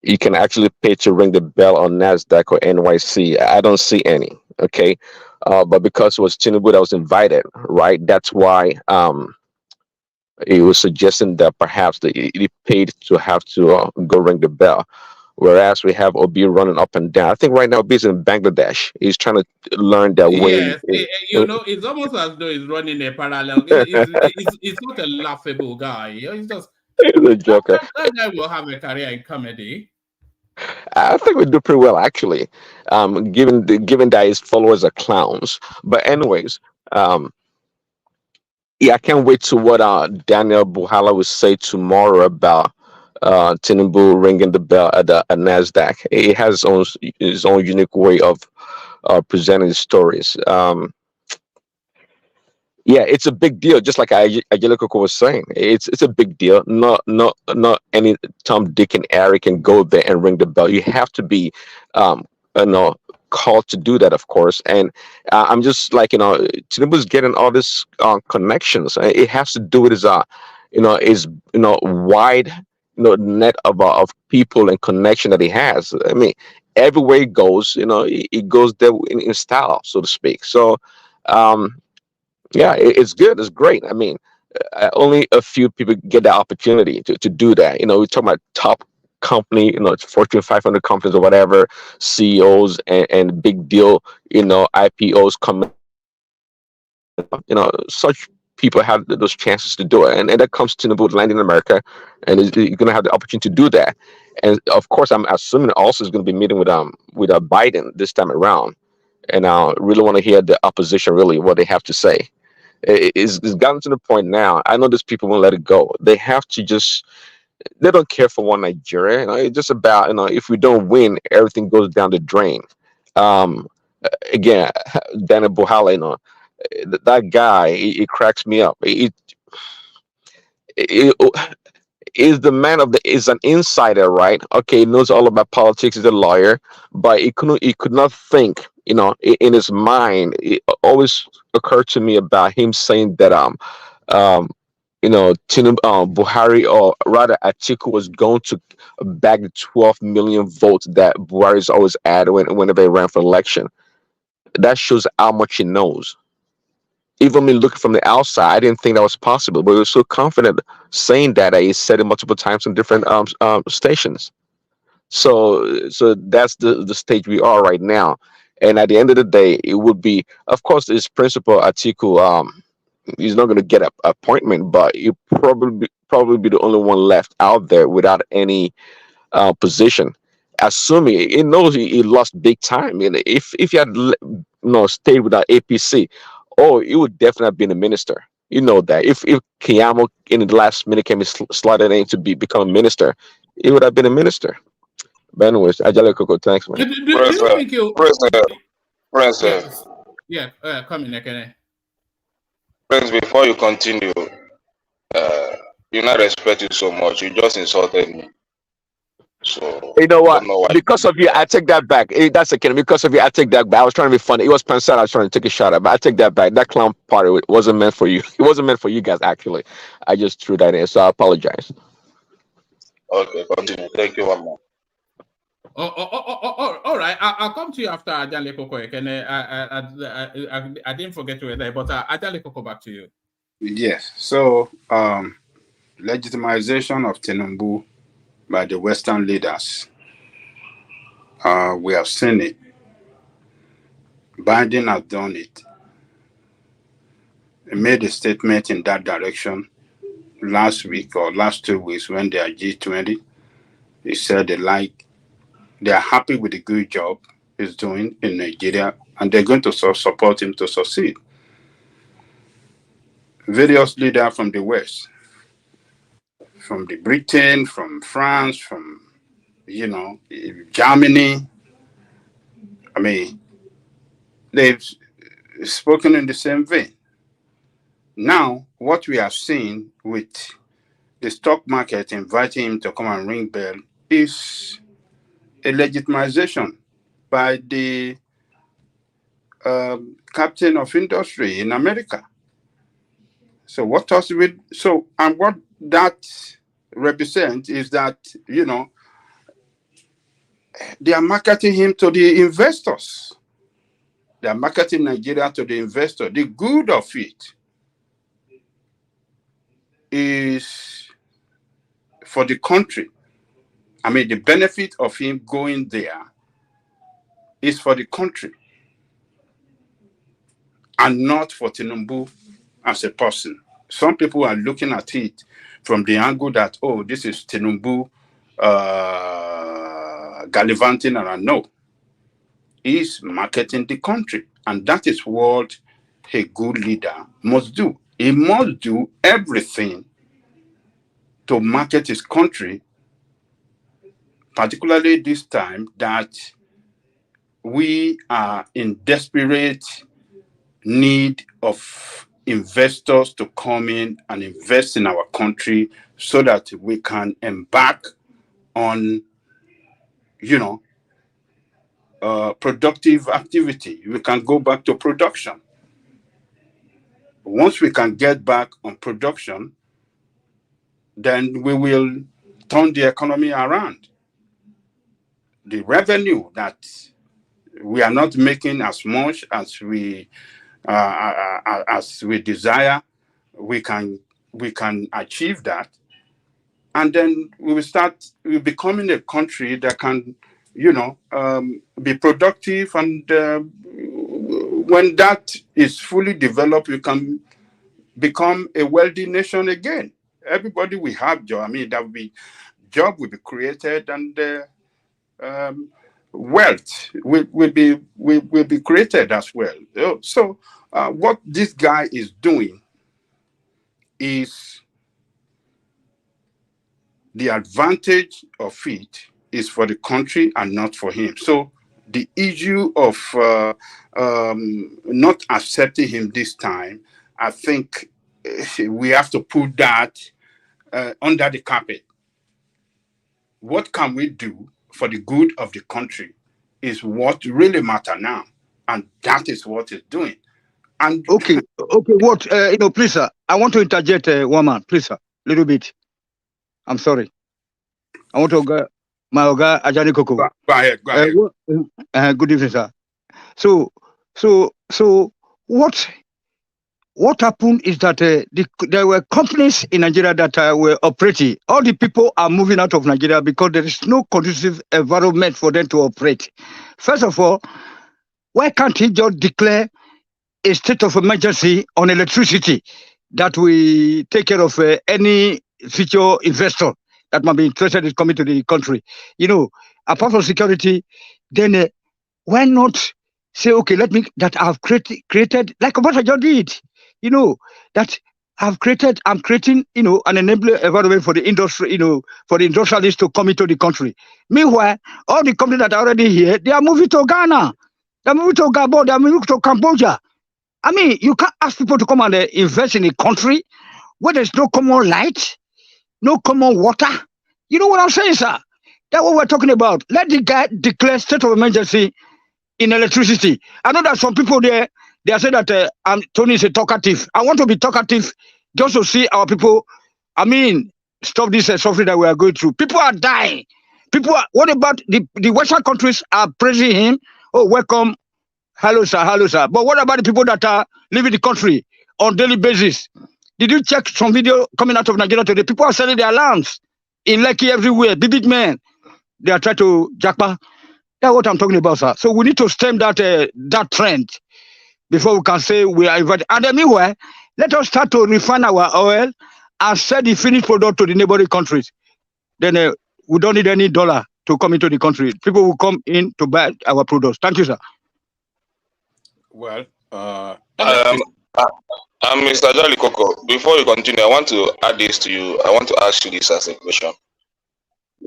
you can actually pay to ring the bell on NASDAQ or NYC. I don't see any. Okay, but because it was Tinubu that was invited, right? That's why he was suggesting that perhaps he paid to have to go ring the bell. whereas we have Obi running up and down. I think right now Obi's in Bangladesh. He's trying to learn that way. Yes, it's almost as though he's running a parallel. It's not a laughable guy. He's just He's a joker. that guy will have a career in comedy. I think we do pretty well actually, given that his followers are clowns. But anyways, um, yeah, I can't wait to what Daniel Buhala will say tomorrow about Tinubu ringing the bell at Nasdaq. It has his own unique way of presenting the stories. Yeah, it's a big deal. Just like Angelico was saying, it's a big deal. Not any Tom, Dick, and Harry can go there and ring the bell. You have to be, um, you know, called to do that, of course. And I'm just like Tinubu's getting all these connections. It has to do with his wide net of people and connection that he has. I mean, everywhere he goes, he goes there in style, so to speak. So. Yeah, it's good. It's great. I mean, only a few people get the opportunity to do that. We're talking about top company, it's Fortune 500 companies or whatever, CEOs and big deal, IPOs coming. Such people have those chances to do it, and that comes to landing in America, and you're going to have the opportunity to do that. And of course, I'm assuming also is going to be meeting with Biden this time around, and I really want to hear the opposition really what they have to say. It's gotten to the point now. I know these people won't let it go. They have to they don't care for one Nigeria. It's just about, if we don't win, everything goes down the drain. Um, Again, Daniel Buhala, that guy, he cracks me up. He is the man is an insider, right? Okay, he knows all about politics. He's a lawyer, but he could not think, in his mind. It always occurred to me about him saying that Tinubu, Buhari, or rather Atiku, was going to bag the 12 million votes that Buhari's always had whenever he ran for election. That shows how much he knows. Even me looking from the outside, I didn't think that was possible, but he was so confident saying that he said it multiple times in different stations. So that's the stage we are right now. And at the end of the day, it would be, of course, his principal Atiku. He's not going to get an appointment, but you probably be the only one left out there without any position. Assuming he knows he lost big time. And if he had stayed without APC, he would definitely have been a minister. You know that. If Kiyamo in the last minute came and slotted in to become a minister, he would have been a minister. But anyways, Ajale Coco, thanks, man. Do you think you? Prince, Yeah, come in, Ekene. Prince, before you continue, you not respect you so much. You just insulted me. So you know what? I don't know why. Because of you, I take that back. That's okay. Because of you, I take that back. I was trying to be funny. It was Pansat. I was trying to take a shot at, but I take that back. That clown party wasn't meant for you. It wasn't meant for you guys, actually. I just threw that in, so I apologize. Okay, continue. Thank you, one more. All right. I'll come to you after Ajale Coco. I didn't forget you were there, but Ajale Coco, back to you. Yes. So, legitimization of Tinubu by the Western leaders. We have seen it. Biden has done it. He made a statement in that direction last week or last 2 weeks when they are G20. He said they are happy with the good job he's doing in Nigeria, and they're going to support him to succeed. Various leaders from the West, from the Britain, from France, from Germany. I mean, they've spoken in the same vein. Now, what we have seen with the stock market inviting him to come and ring bell is a legitimization by the captain of industry in America. So what that represents is that they are marketing him to the investors. They are marketing Nigeria to the investor. The good of it is for the country I mean, the benefit of him going there is for the country and not for Tinubu as a person. Some people are looking at it from the angle that, oh, this is Tinubu gallivanting around. No, he's marketing the country. And that is what a good leader must do. He must do everything to market his country, particularly this time that we are in desperate need of investors to come in and invest in our country so that we can embark on, productive activity. We can go back to production. Once we can get back on production, then we will turn the economy around. The revenue that we are not making as much as we desire, we can achieve that, and then we're becoming a country that can, be productive, and when that is fully developed, we can become a wealthy nation again. Everybody will have job. I mean, job will be created, and wealth will be created as well. So what this guy is doing is, the advantage of it is for the country and not for him. So the issue of not accepting him this time, I think we have to put that under the carpet. What can we do for the good of the country is what really matters now, and that is what he's doing. And okay, what please, sir, I want to interject one man, please, sir, little bit. I'm sorry. I want to go my Oga Ajani Koko. Go ahead. Good evening, sir. So what happened is that there were companies in Nigeria that were operating. All the people are moving out of Nigeria because there is no conducive environment for them to operate. First of all, why can't he just declare a state of emergency on electricity that we take care of any future investor that might be interested in coming to the country? Apart from security, then why not say, okay, that I've created like Obasanjo did, that I'm creating, an enabler environment for the industry, for the industrialists to come into the country. Meanwhile, all the companies that are already here, they are moving to Ghana, they're moving to Gabon, they're moving to Cambodia. I mean, you can't ask people to come and invest in a country where there's no common light, no common water. You know what I'm saying, sir? That's what we're talking about. Let the guy declare state of emergency in electricity. I know that some people there, they are saying that Tony is a talkative. I want to be talkative just to see our people, stop this suffering that we are going through. People are dying. What about the Western countries are praising him? Oh, welcome. Hello, sir. But what about the people that are leaving the country on daily basis? Did you check some video coming out of Nigeria today? People are selling their lands in Lekki everywhere. Big men. They are trying to jackpot. That's what I'm talking about, sir. So we need to stem that trend before we can say we are invited. And then meanwhile, let us start to refine our oil and sell the finished product to the neighboring countries. Then we don't need any dollar to come into the country. People will come in to buy our products. Thank you, sir. Well, Mr. Jolly Coco, before you continue, I want to add this to you. I want to ask you this as a question.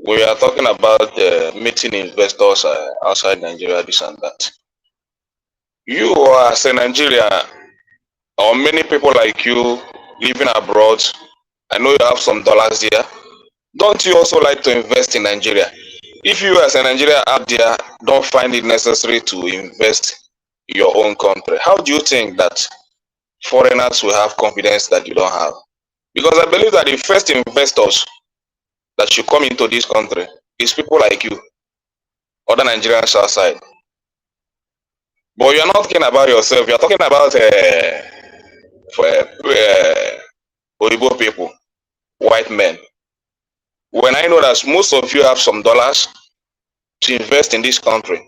We are talking about meeting investors outside Nigeria, this and that. You as a Nigerian, or many people like you living abroad, I know you have some dollars there. Don't you also like to invest in Nigeria? If you as a Nigerian out there don't find it necessary to invest in your own country, how do you think that foreigners will have confidence that you don't have? Because I believe that the first investors that should come into this country is people like you, other Nigerians outside. But you're not talking about yourself, you're talking about Oyibo people, white men. when I know that most of you have some dollars to invest in this country,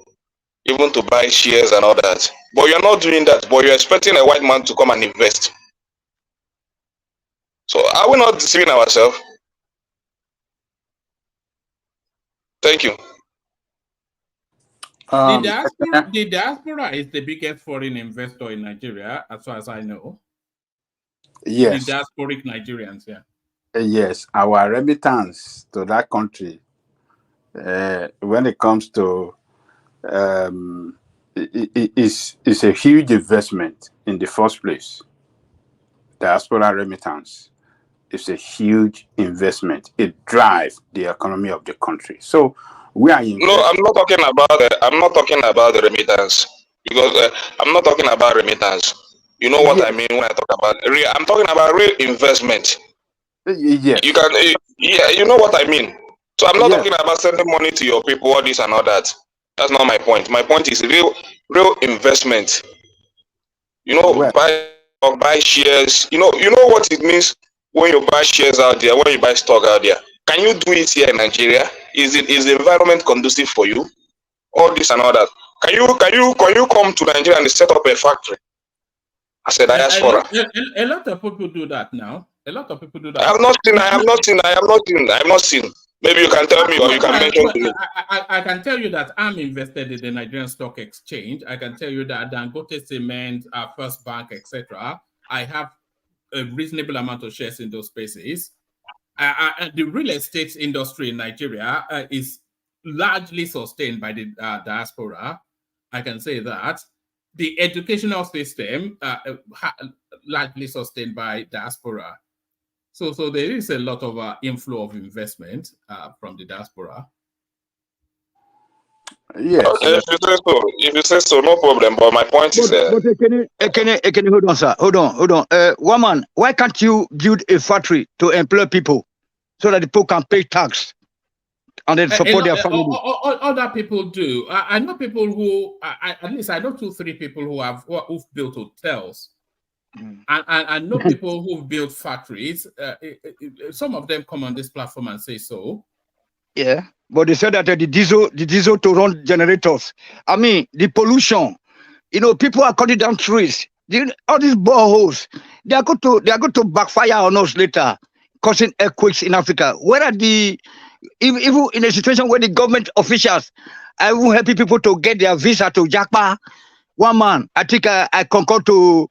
even to buy shares and all that. But you're not doing that, but you're expecting a white man to come and invest. So are we not deceiving ourselves? Thank you. The diaspora is the biggest foreign investor in Nigeria, as far as I know. Yes. The diasporic Nigerians, yeah. Yes, our remittance to that country, when it comes to, is a huge investment in the first place. Diaspora remittance is a huge investment. It drives the economy of the country. So we are investing. No, I'm not talking about the remittance, because I'm not talking about remittance. You know what I mean when I talk about real. I'm talking about real investment. Yes. You can, yeah, you know what I mean. So I'm not talking about sending money to your people, all this and all that. That's not my point. My point is real investment. You know, buy shares. You know what it means when you buy shares out there, when you buy stock out there. Can you do it here in Nigeria? Is the environment conducive for you? All this and all that. Can you come to Nigeria and set up a factory as a diaspora? A lot of people do that now. A lot of people do that. I have not seen. Maybe you can tell me, or you can mention to me. I can tell you that I'm invested in the Nigerian Stock Exchange. I can tell you that Dangote Cement, First Bank, etc. I have a reasonable amount of shares in those spaces. The real estate industry in Nigeria is largely sustained by the diaspora. I can say that. The educational system largely sustained by diaspora. So there is a lot of inflow of investment from the diaspora. Yes. Okay, if you say so, no problem. But my point is, can you hold on, sir? Hold on. Woman, why can't you build a factory to employ people so that the people can pay tax and then support their family? Other people do. I know people who, at least I know 2-3 people who've built hotels. And I know people who've built factories. Some of them come on this platform and say so. Yeah, but they said that the diesel to run generators. I mean, the pollution. People are cutting down trees. All these boreholes, they are going to backfire on us later, causing earthquakes in Africa. Where are even in a situation where the government officials are even helping people to get their visa to Jakarta? One man, I think I concur to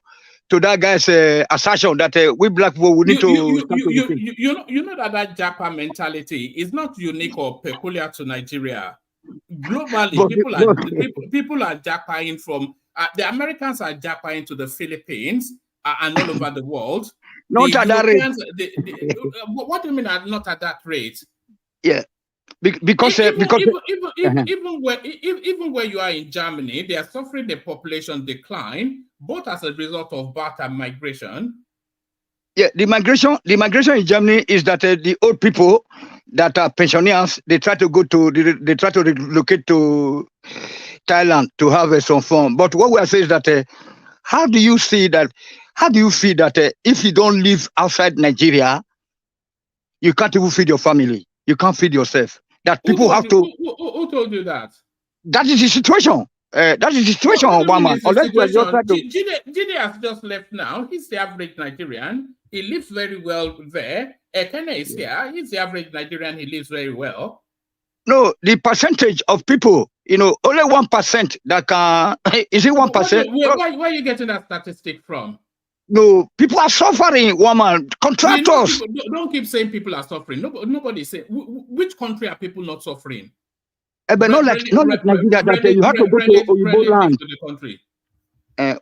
that guy's assertion that we black people we need to. You know that Japa mentality is not unique or peculiar to Nigeria. Globally, people are japaing from the Americans are japaing to the Philippines and all over the world. Not at that rate. What do you mean not at that rate? Yeah. Because even where you are in Germany, they are suffering the population decline, both as a result of birth and migration. Yeah, the migration in Germany is that the old people that are pensioners, they try to relocate to Thailand to have some fun. But what we are saying is that how do you feel that if you don't live outside Nigeria, you can't even feed your family, you can't feed yourself? That people have to. Who told you that? That is the situation. That is the situation, Obama. Jide has just left now. He's the average Nigerian. He lives very well there. Ekene is here. He's the average Nigerian. He lives very well. No, the percentage of people, only 1% that can. Is it 1%? Where are you getting that statistic from? No, people are suffering, woman. Contractors. Don't keep saying people are suffering. Nobody say which country are people not suffering? But not like Nigeria that you have to go to Oyibo land. To the country.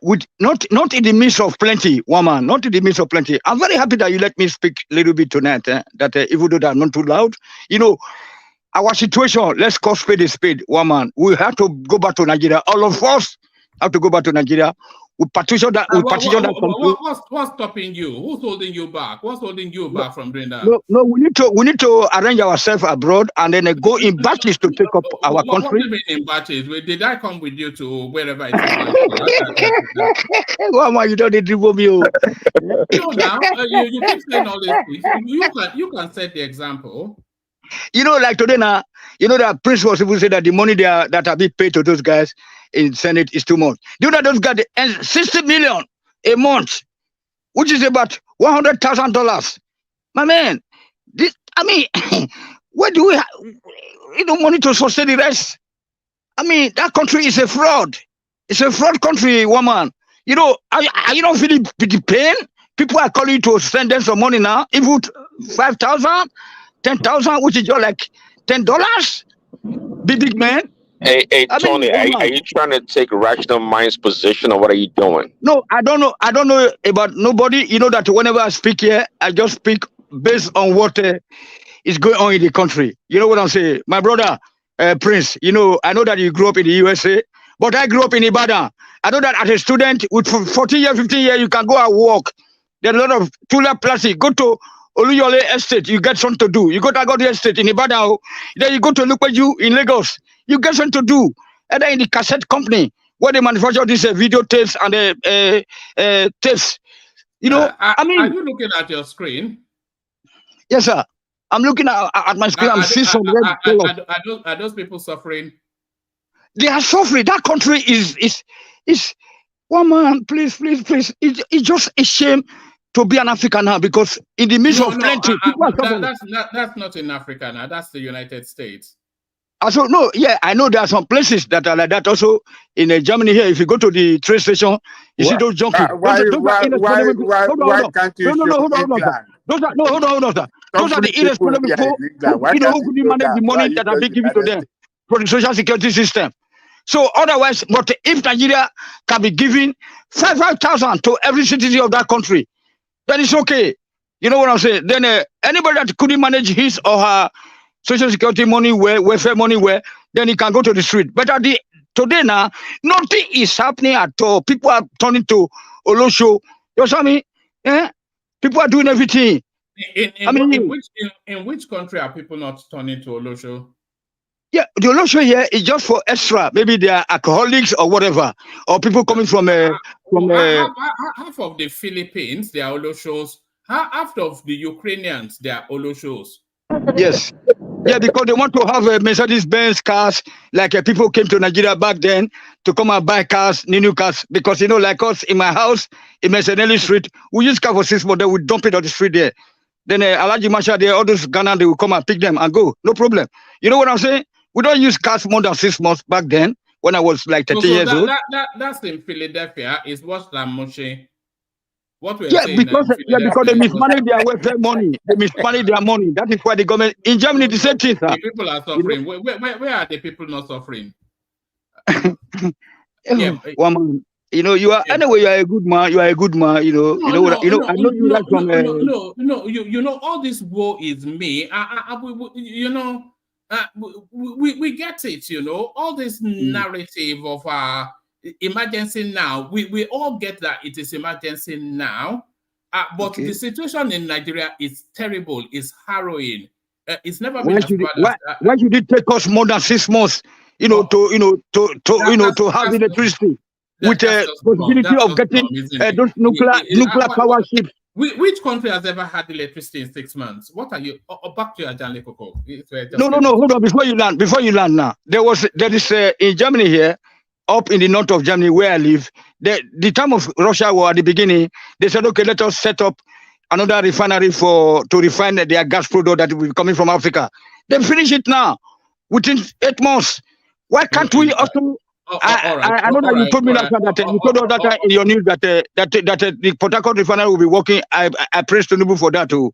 With not in the midst of plenty, woman. Not in the midst of plenty. I'm very happy that you let me speak a little bit tonight. That even though I'm not too loud, our situation. Let's call spade a spade, woman. We have to go back to Nigeria. All of us have to go back to Nigeria. We partition that. What's stopping you? Who's holding you back? What's holding you back from doing that? No, we need to arrange ourselves abroad and then go in batches to take up our country. What do you mean in batches? Did I come with you to wherever it is? Mama, you don't need to move me. No, now you keep saying all these things. You can set the example. You know, like today now, you know that Prince was able to say that the money that are being paid to those guys in Senate is too much. You know that those guys earn 60 million a month, which is about $100,000. My man, where do we money to sustain the rest? I mean, that country is a fraud. It's a fraud country, woman. You know, are you not feeling the pain? People are calling to send them some money now, even 5,000, 10,000, which is just like $10. Big man. Hey, Tony, are you trying to take Rational Mind's position, or what are you doing? No, I don't know. I don't know about nobody. You know that whenever I speak here, I just speak based on what is going on in the country. You know what I'm saying? My brother, Prince, you know, I know that you grew up in the USA, but I grew up in Ibadan. I know that as a student with 14 years, 15 years, you can go and walk. There's a lot of Tula Plastic. Go to Oluyole Estate, you get something to do. You go to Agodi Estate in Ibadan, then you go to Lupeju in Lagos, you get something to do. And then in the cassette company, where they manufacture these video tapes and tapes. You know, are you looking at your screen? Yes, sir. I'm looking at my screen. I'm seeing some red color. Are those people suffering? They are suffering. That country is one man. Please. It's just a shame to be an African now, because in the midst of plenty, that's not in Africa now. That's the United States. So no, yeah, I know there are some places that are like that. Also in Germany here, if you go to the train station, you see those junkies. Why can't you show England? Hold on, sir. Those are the irresponsible people who couldn't manage the money that are being given to them for the social security system. So otherwise, but if Nigeria can be giving 5,000 to every citizen of that country, then it's okay. You know what I'm saying? Then anybody that couldn't manage his or her social security money, welfare money, then he can go to the street. But today now, nothing is happening at all. People are turning to Olosho. You know what I mean? Yeah? People are doing everything. In which country are people not turning to Olosho? Yeah, the Olosho here is just for extra. Maybe they are alcoholics or whatever, or people coming from half of the Philippines, they are Oloshos. Half of the Ukrainians, they are Oloshos. Yes. Yeah, because they want to have a Mercedes-Benz cars, like people came to Nigeria back then to come and buy cars, new cars. Because, you know, like us in my house, in Mercedes Street, we use car for 6 months, then we dump it on the street there. Then Alaji Masha there, all those Ghana, they will come and pick them and go. No problem. You know what I'm saying? We don't use cars more than 6 months back then, when I was like 30 years old. That's in Philadelphia. It's worse than Moshe. What we're saying because they mismanage their welfare money. They mismanage their money. That is why the government in Germany the same thing, sir. The people are suffering. Where are the people not suffering? Woman, you know, you are anyway. You are a good man. You are a good man. You know. I know you like from. You know, all this war is me. You know, we get it. You know, all this narrative of emergency now. We all get that it is emergency now, but the situation in Nigeria is terrible. It's harrowing. It's never been as bad as. Why should it take us more than 6 months? You know, to have electricity with the possibility of getting those nuclear power ships. Which country has ever had electricity in 6 months? What are you? Back to your Janle Koko. No. Hold on. Before you land now, there is in Germany here. Up in the north of Germany, where I live, the time of Russia war at the beginning, they said, okay, let us set up another refinery to refine their gas product that will be coming from Africa. They finish it now within 8 months. Why can't we also? I know that you told me that you told us that in your news that the Port Harcourt refinery will be working. I praise Tinubu for that too,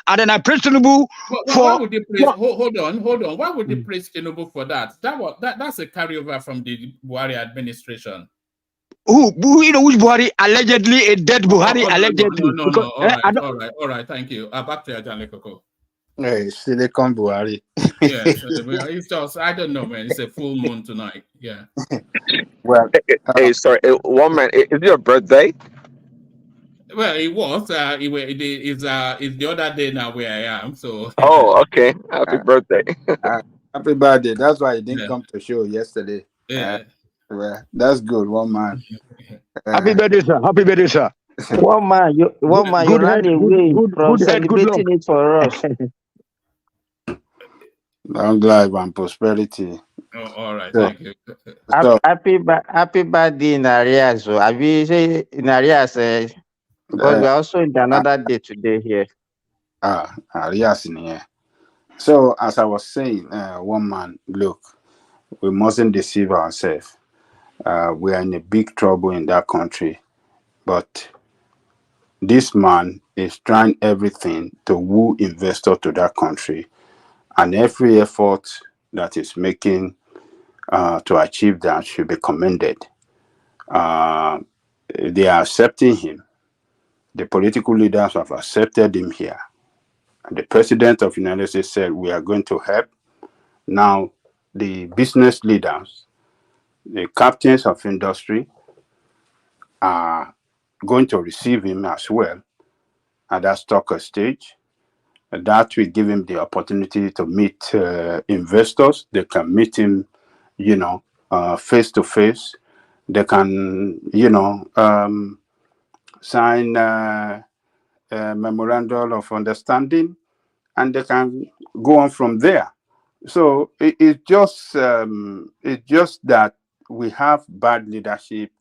and then I praise Tinubu for. Why would they praise? Hold on. Why would they praise Tinubu for that? That's a carryover from the Buhari administration. Who you know which Buhari allegedly a dead Buhari allegedly? No. All right. Thank you. Back to your Janle Koko. Hey, Silicon Buhari. Yes, it's just I don't know, man. It's a full moon tonight. Yeah. Well, hey, sorry, one man. Is it your birthday? Well, it was. It's the other day now where I am. So. Oh, okay. Happy birthday. Happy birthday. That's why I didn't come to show yesterday. Yeah. Well, that's good. One man. Happy birthday, sir. Happy birthday, sir. One man, you ran away from celebrating it for us. Long life and prosperity. Oh, all right, So, thank you. so Happy birthday in arrears. So have you say in arrears? Because uh, we are also in uh, another day today here. yes, in here. So, as I was saying, one man, look, we mustn't deceive ourselves. We are in a big trouble in that country, but this man is trying everything to woo investor to that country, and every effort that is making to achieve that should be commended. Uh, they are accepting him. The political leaders have accepted him here. And the president of the United States said, we are going to help. Now, the business leaders, the captains of industry are going to receive him as well at that stock stage. That will give him the opportunity to meet investors. They can meet him, face to face. They can, sign a memorandum of understanding, and they can go on from there. So it's just that we have bad leadership.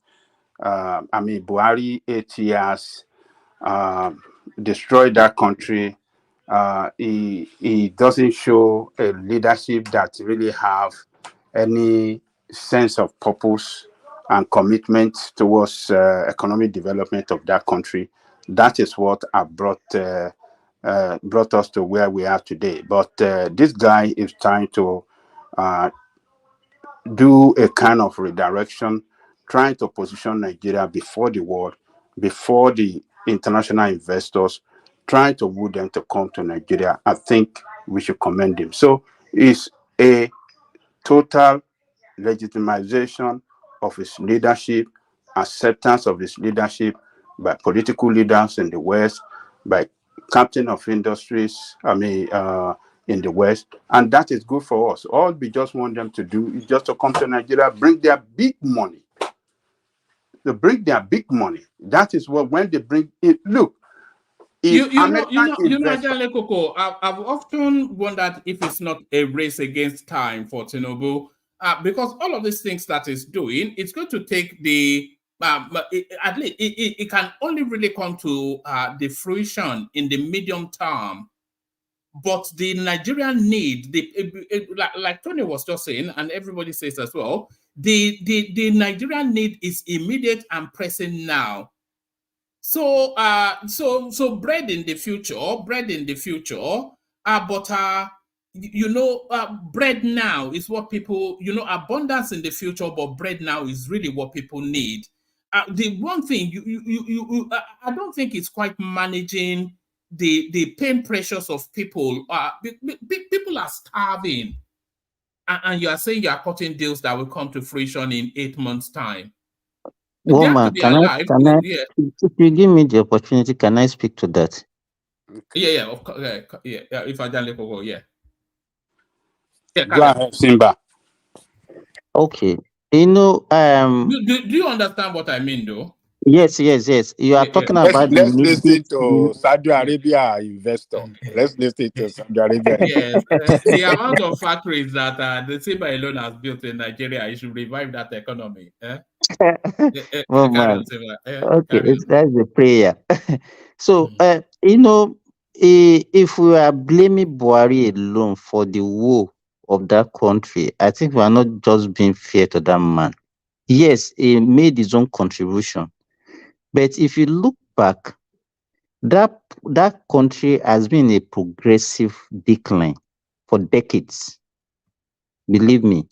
Buhari 8 years destroyed that country. He doesn't show a leadership that really have any sense of purpose and commitment towards economic development of that country. That is what have brought us to where we are today. But this guy is trying to uh, do a kind of redirection, trying to position Nigeria before the world, before the international investors, trying to woo them to come to Nigeria. I think we should commend him. So it's a total legitimization of his leadership, acceptance of his leadership by political leaders in the West, by captain of industries, in the West, and that is good for us. All we just want them to do is just to come to Nigeria, bring their big money. They bring their big money. That is what when they bring it. Look, if American investors, Ajale Koko, I've often wondered if it's not a race against time for Tinubu, because all of these things that it's doing, it's going to take at least it can only really come to the fruition in the medium term. But the Nigerian need, like Tony was just saying, and everybody says as well, the Nigerian need is immediate and pressing now. So bread in the future, bread now is what people, abundance in the future, but bread now is really what people need. The one thing I don't think it's quite managing the pain pressures of people. People are starving, and you are saying you are cutting deals that will come to fruition in 8 months' time. They have to Woman, be alive. Yeah. if you give me the opportunity, can I speak to that? Yeah, of course. Yeah. If I don't let go, yeah. Go ahead, Simba. Okay. Do you understand what I mean, though? Yes. You are talking about the Let's listen immediate. to Saudi Arabia investor. Let's listen to Saudi Arabia. Yes, the amount of factories that the Simba alone has built in Nigeria, you should revive that economy. Woman. Okay, Carry on. that's the prayer. So, if we are blaming Buhari alone for the woe of that country, I think we are not just being fair to that man. Yes, he made his own contribution. But if you look back, that country has been a progressive decline for decades. Believe me.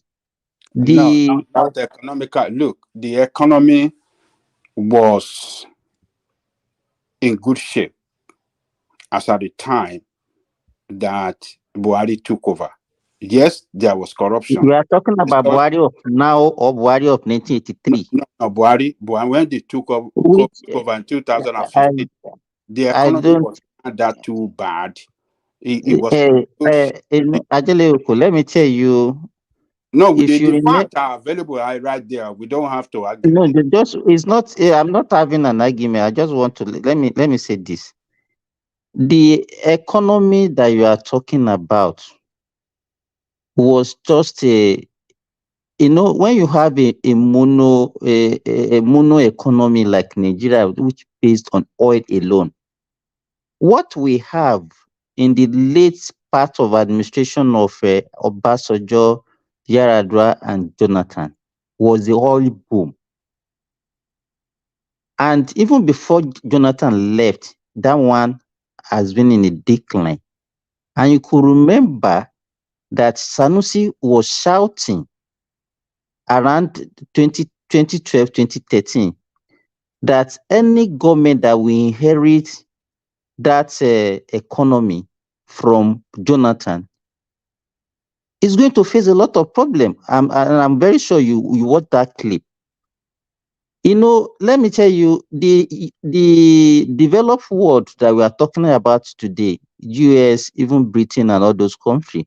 No, not economical. Look, the economy was in good shape as at the time that Buhari took over. Yes, there was corruption. We are talking about Buhari of now or Buhari of 1983. No, Buhari, when they took over in 2015, the economy was not that too bad. It was let me tell you. No, the facts are available right there. We don't have to argue. No, it's not. I'm not having an argument. I just want to let me say this. The economy that you are talking about was just a, when you have a mono economy like Nigeria, which based on oil alone, what we have in the late part of administration of Obasanjo, Yaradua, and Jonathan was the oil boom. And even before Jonathan left, that one has been in a decline. And you could remember that Sanusi was shouting around 2012, 2013, that any government that will inherit that economy from Jonathan is going to face a lot of problem. And I'm very sure you watched that clip. Let me tell you, the developed world that we are talking about today, US, even Britain and all those countries,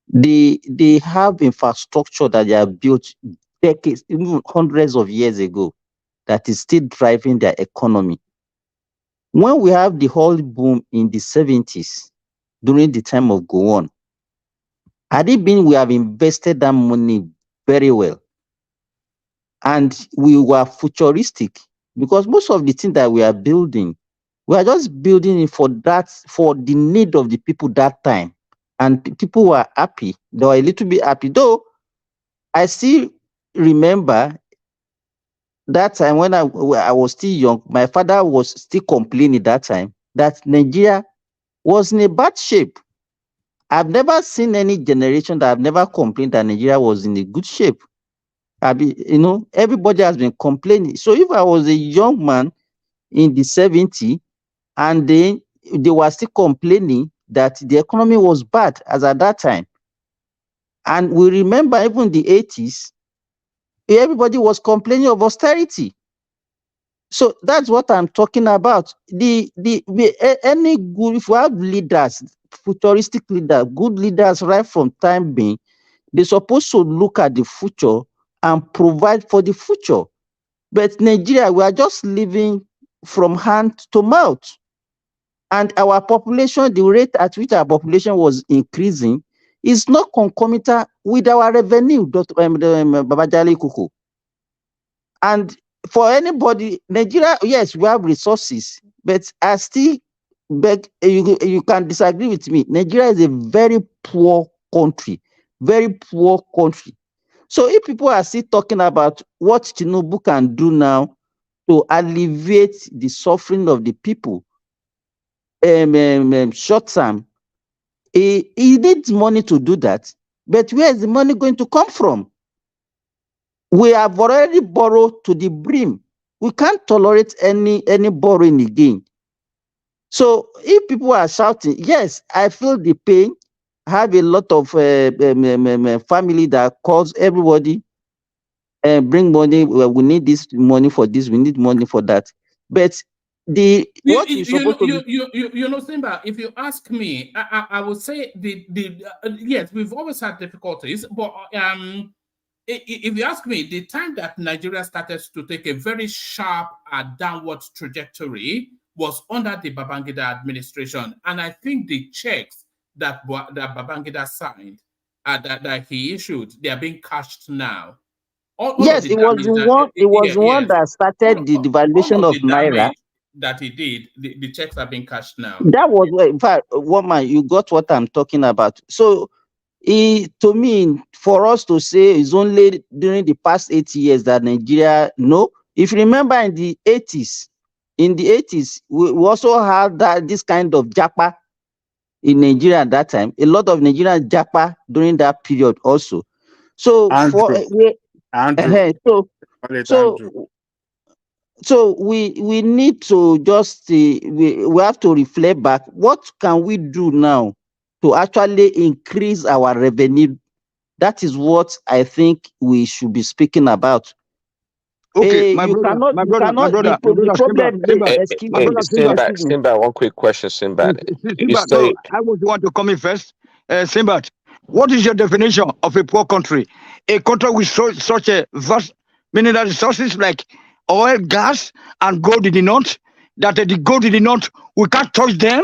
they have infrastructure that they have built decades, even hundreds of years ago, that is still driving their economy. When we have the oil boom in the 70s, during the time of Gowon, had it been we have invested that money very well, and we were futuristic, because most of the things that we are building, we are just building it for the need of the people that time. And people were happy. They were a little bit happy. Though I still remember that time when I was still young, my father was still complaining that time that Nigeria was in a bad shape. I've never seen any generation that have never complained that Nigeria was in a good shape. Everybody has been complaining. So if I was a young man in the 70s and then they were still complaining that the economy was bad as at that time, and we remember even the 80s, everybody was complaining of austerity. So that's what I'm talking about. Any good, if we have leaders, futuristic leaders, good leaders right from time being, they're supposed to look at the future and provide for the future. But Nigeria, we are just living from hand to mouth. And our population, the rate at which our population was increasing, is not concomitant with our revenue, Dr. Babajali Kuku. And for anybody, Nigeria, yes, we have resources, but I still beg, you can disagree with me. Nigeria is a very poor country, very poor country. So if people are still talking about what Tinubu can do now to alleviate the suffering of the people, short term, he needs money to do that. But where is the money going to come from? We have already borrowed to the brim. We can't tolerate any borrowing again. So if people are shouting, yes, I feel the pain. I have a lot of family that calls everybody and bring money. Well, we need this money for this. We need money for that. But Simba, if you ask me, I would say yes, we've always had difficulties, but if you ask me, the time that Nigeria started to take a very sharp downward trajectory was under the Babangida administration. And I think the checks that Babangida signed, that he issued, they are being cashed now. Yes, it was the one that started the devaluation of Naira. That he did, the checks are being cashed now. That was, in fact, woman, you got what I'm talking about. So, to me, for us to say it's only during the past 8 years that Nigeria, no. If you remember in the 80s, we also had this kind of japa in Nigeria at that time. A lot of Nigerian japa during that period also. So So we need to just we have to reflect back. What can we do now to actually increase our revenue? That is what I think we should be speaking about. Okay, my brother, Sinbad, one quick question, Sinbad. No, I was the one to come in first. Sinbad, what is your definition of a poor country? A country with such a vast mineral resources like oil, gas, and gold in the north, that the gold in the north, we can't touch them.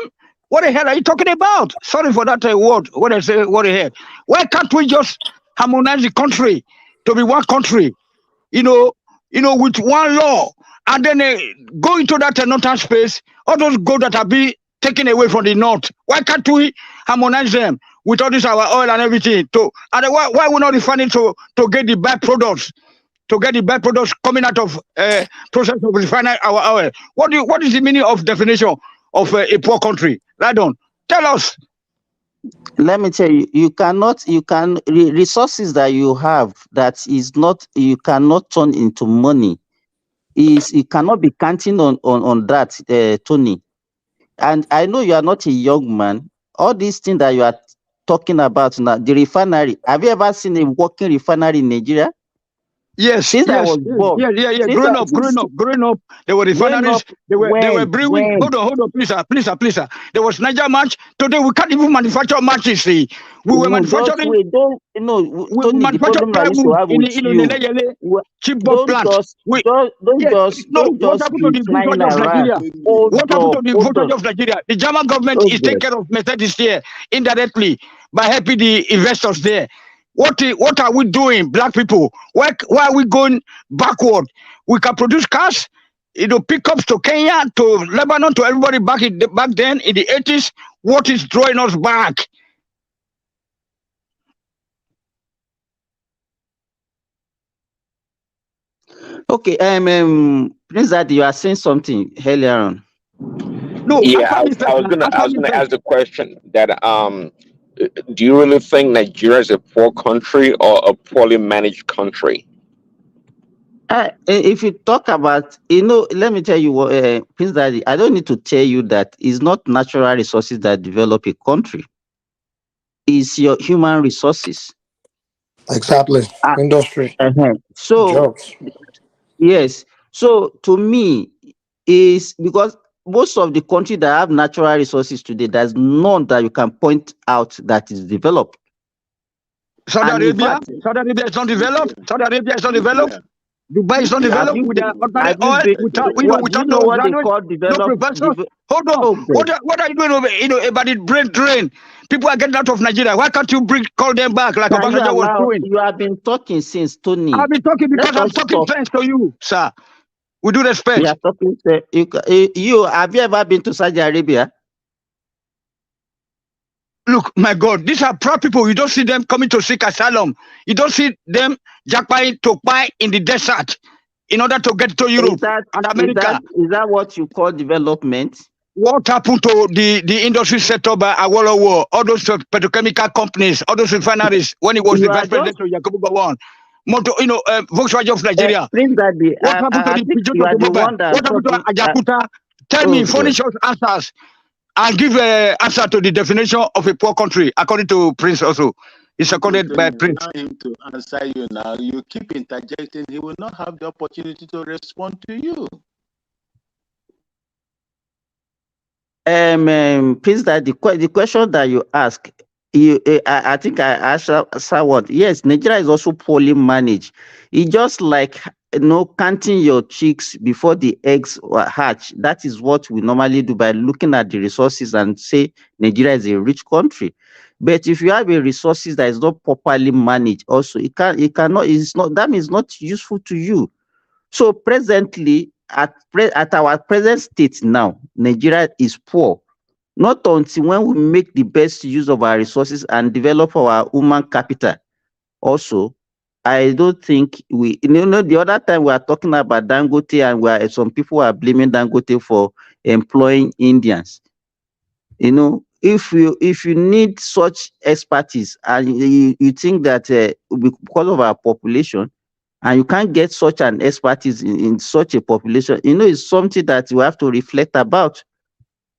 What the hell are you talking about? Sorry for that word. What I say, what the hell? Why can't we just harmonize the country to be one country? You know, with one law, and then go into that northern space. All those gold that are being taken away from the north. Why can't we harmonize them with all this our oil and everything? And then why we not refining to get the byproducts? To get the byproducts coming out of process of refining our oil. What is the meaning of definition of a poor country? Radon, tell us. Let me tell you, resources that you have that is not, you cannot turn into money. You cannot be counting on that, Tony. And I know you are not a young man. All these things that you are talking about now, the refinery. Have you ever seen a working refinery in Nigeria? Yes, Since I yes, was born. yeah. Growing up, there were refineries. They were brewing. When? Hold on, please, sir. There was Niger match. Today we can't even manufacture matches. See, we were manufacturing. We don't, Tony, the problem I used to have with you. Cheap plant. Don't just be flying around. What happened to the voltage of Nigeria? The German government is taking care of Mercedes here indirectly by helping the investors there. What are we doing, black people? Why are we going backward? We can produce cars, pickups to Kenya, to Lebanon, to everybody back then in the 80s. What is drawing us back? Okay, Prince Daddy, you are saying something earlier on. No, yeah, I was gonna ask the question that do you really think Nigeria is a poor country or a poorly managed country? If you talk about, let me tell you what, Prince Daddy, I don't need to tell you that it's not natural resources that develop a country. It's your human resources. Exactly. Industry. So, jobs. Yes. So, to me, is because most of the countries that have natural resources today, there's none that you can point out that is developed. Saudi Arabia is not developed. Dubai is not developed with their ordinary oil. Without those graduates, no professors. Hold on. What are you doing about the brain drain? People are getting out of Nigeria. Why can't you call them back like Obasanjo was doing? You have been talking since, Tony. I've been talking because I'm talking sense to you, sir. We do respect. You are talking. Have you ever been to Saudi Arabia? Look, my God, these are proud people. You don't see them coming to seek asylum. You don't see them jackpying to buy in the desert in order to get to Europe and America. Is that what you call development? What happened to the industry set up by Awolowo, all those petrochemical companies, all those refineries when he was the vice president of Yakubu Gowon? Volkswagen of Nigeria. What happened to the Pigeon Automobile? What happened to Ajakuta? Tell me, furnish us answers. And give an answer to the definition of a poor country, according to Prince also. It's seconded by Prince. Allow him to answer you now. You keep interjecting. He will not have the opportunity to respond to you. Prince, that the question that you ask, I think I asked what. Yes, Nigeria is also poorly managed. It's just like counting your chicks before the eggs hatch. That is what we normally do by looking at the resources and say Nigeria is a rich country. But if you have a resources that is not properly managed, also that means not useful to you. So presently, at our present state now, Nigeria is poor. Not until when we make the best use of our resources and develop our human capital. Also, I don't think the other time we are talking about Dangote and where some people are blaming Dangote for employing Indians. If you need such expertise and you think that because of our population, and you can't get such an expertise in such a population, it's something that you have to reflect about.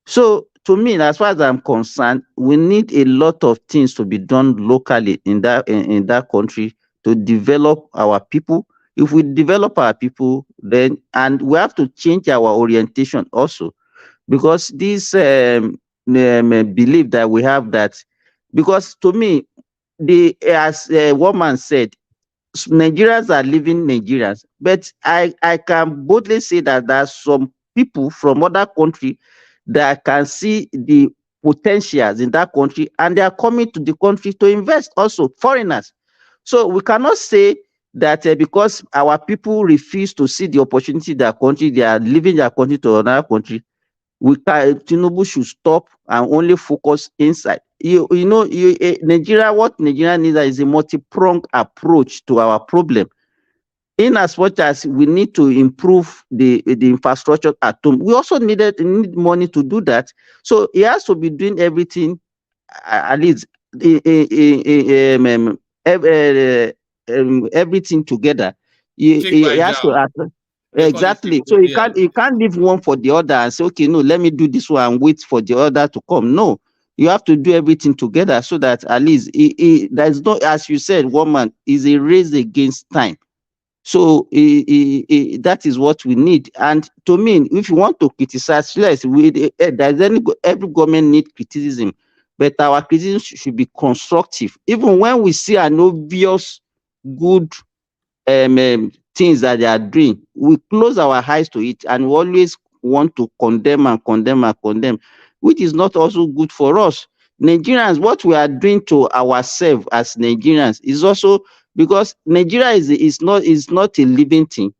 So to me, as far as I'm concerned, we need a lot of things to be done locally in that country to develop our people. If we develop our people, then and we have to change our orientation also, because this belief that we have that, because to me, as a woman said, Nigerians are living Nigerians, but I can boldly say that there are some people from other countries that can see the potentials in that country, and they are coming to the country to invest also, foreigners. So we cannot say that because our people refuse to see the opportunity in their country, they are leaving their country to another country. Tinubu should stop and only focus inside. Nigeria, what Nigeria needs is a multi-pronged approach to our problem. In as much as we need to improve the infrastructure at home, we also need money to do that. So he has to be doing everything, at least everything together. He has to exactly. So he can't leave one for the other and say, okay, no, let me do this one and wait for the other to come. No, you have to do everything together so that at least there's no, as you said, one man is a race against time. So that is what we need. And to me, if you want to criticize, there's every government need criticism, but our criticism should be constructive. Even when we see an obvious good things that they are doing, we close our eyes to it and we always want to condemn, which is not also good for us. Nigerians, what we are doing to ourselves as Nigerians is also because Nigeria is not a living thing.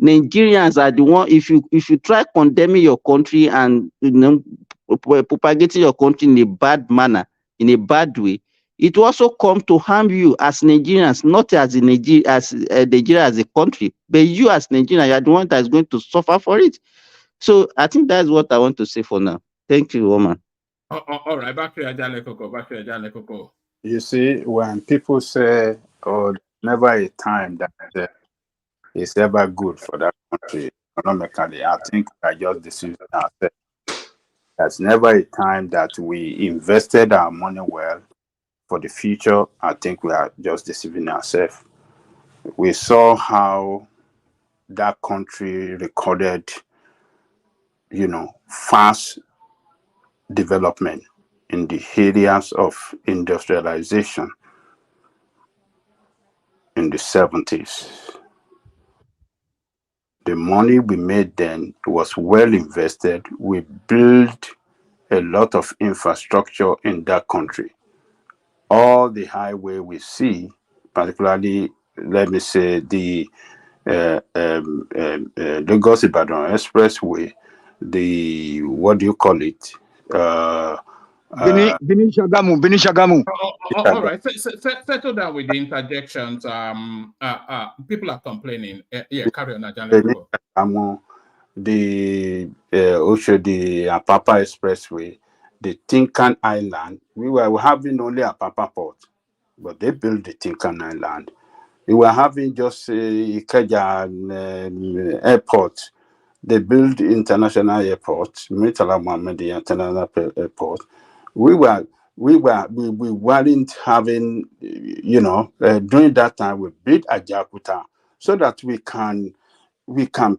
Nigerians are the one. If you try condemning your country and propagating your country in a bad manner, in a bad way, it will also come to harm you as Nigerians, not as Nigeria as a country, but you as Nigerian, you are the one that is going to suffer for it. So I think that's what I want to say for now. Thank you, woman. All right, back to Koko. You see, when people say, "Oh, never a time that is ever good for that country economically," I think I just deceived ourselves. There's never a time that we invested our money well for the future. I think we are just deceiving ourselves. We saw how that country recorded, fast development in the areas of industrialization in the 70s. The money we made then was well invested. We built a lot of infrastructure in that country. All the highway we see, particularly, let me say, the Lagos-Ibadan Expressway, the, what do you call it? Benin Shagamu. All right, settle down with the interjections. People are complaining. Yeah, carry on, Ajanle. The Oshodi Apapa Expressway, the Tinkan Island. We were having only Apapa Port, but they built the Tinkan Island. We were having just Ikeja Airport. They built international airport, Murtala Mohammed International Airport. We weren't having, during that time we built Ajakuta so that we can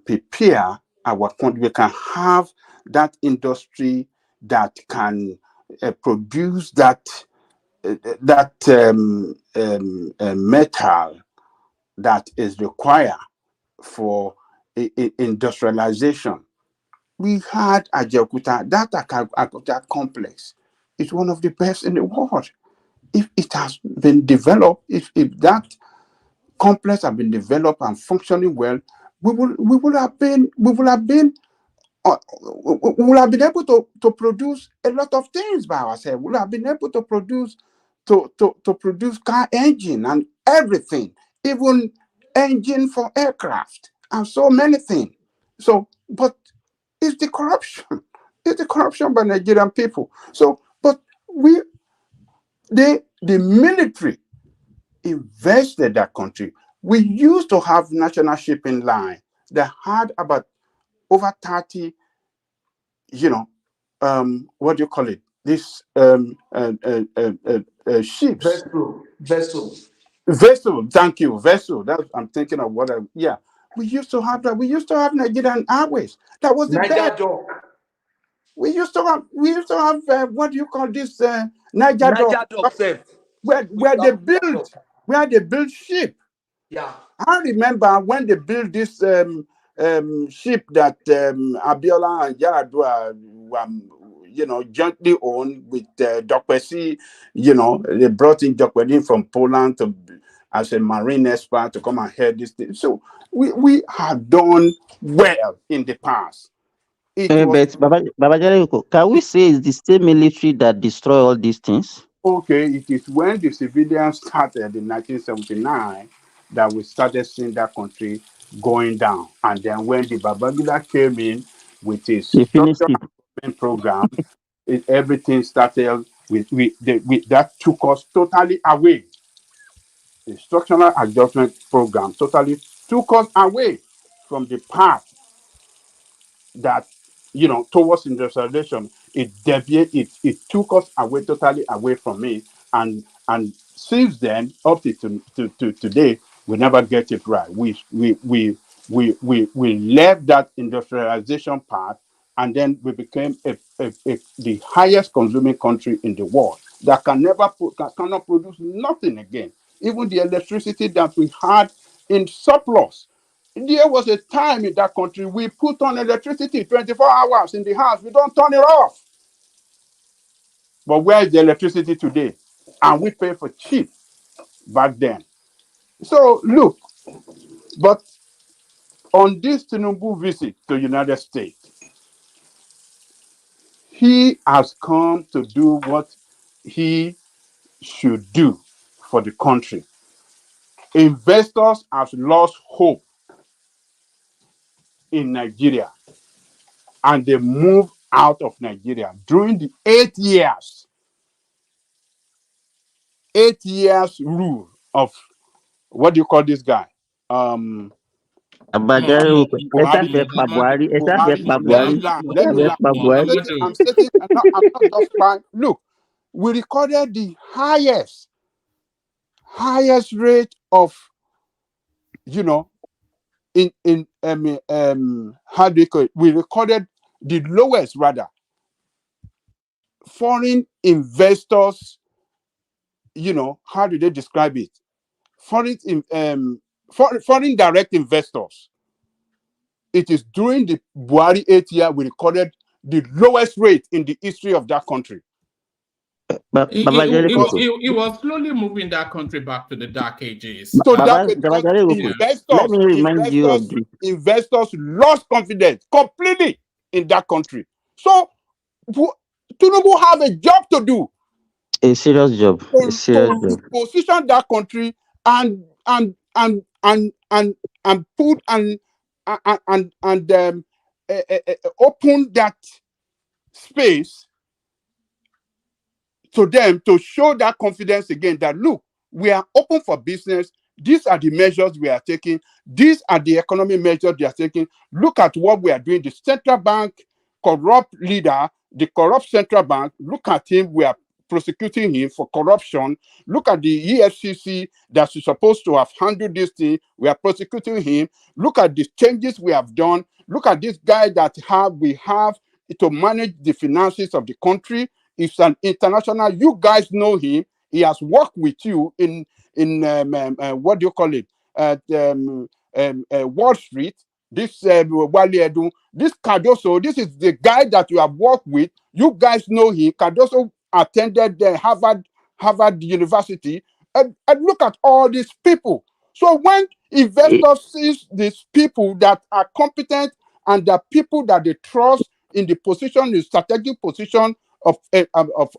prepare our country, we can have that industry that can produce that metal that is required for industrialization. We had Ajakuta, that Ajakuta complex is one of the best in the world. If it has been developed, if that complex has been developed and functioning well, we will have been able to produce a lot of things by ourselves. We will have been able to produce car engine and everything, even engine for aircraft and so many things. So, but it's the corruption. It's the corruption by Nigerian people. So, but the military invested that country. We used to have national shipping line that had about over 30, what do you call it? This ships. Vessel. Thank you. Vessel. I'm thinking of what we used to have that. We used to have Nigerian Airways. That was the best. We used to have what do you call this? Niger Dock. Where they build ship. Yeah. I remember when they built this ship that Abiola and Yaradua jointly owned with Dr. C. They brought in Dr. from Poland as a marine expert to come and head this thing. So we have done well in the past. It was But Babajare, can we say it's the same military that destroy all these things? okay. It is when the civilians started in 1979 that we started seeing that country going down. And then when the Babangida came in with his They finished structural it. development program, everything started that took us totally away. The structural adjustment program totally took us away from the path that towards industrialization. It deviated, it took us away, totally away from it, and since then up to today we never get it right. We left that industrialization path, and then we became the highest consuming country in the world that cannot produce nothing again. Even the electricity that we had in surplus, there was a time in that country we put on electricity 24 hours in the house. We don't turn it off. But where is the electricity today? And we pay for cheap back then. So look, but on this Tinubu visit to the United States, he has come to do what he should do for the country. Investors have lost hope in Nigeria, and they moved out of Nigeria during the 8 years rule of, what do you call this guy? Babajare, esa fe pa Buhari, esa fe pa Buhari, Let esa me fe land. pa Buhari. I'm stating, I'm not just fine. Look, we recorded the highest rate of, how do you call it? We recorded the lowest, rather, foreign investors. How do they describe it? Foreign direct investors. It is during the Buhari 8 year we recorded the lowest rate in the history of that country. He was slowly moving that country back to the dark ages. So let me remind you of this. Investors lost confidence completely in that country. So Tinubu have a job to do. A serious job. To position that country and put and open that space to them to show that confidence again, that look, we are open for business. These are the measures we are taking. These are the economic measures they are taking. Look at what we are doing. The central bank corrupt leader, the corrupt central bank, look at him. We are prosecuting him for corruption. Look at the EFCC that is supposed to have handled this thing. We are prosecuting him. Look at the changes we have done. Look at this guy that we have to manage the finances of the country. It's an international. You guys know him. He has worked with you in what do you call it? Wall Street. This this Cardoso. This is the guy that you have worked with. You guys know him. Cardoso attended Harvard University. And look at all these people. So when investors see these people that are competent and the people that they trust in the position, the strategic position of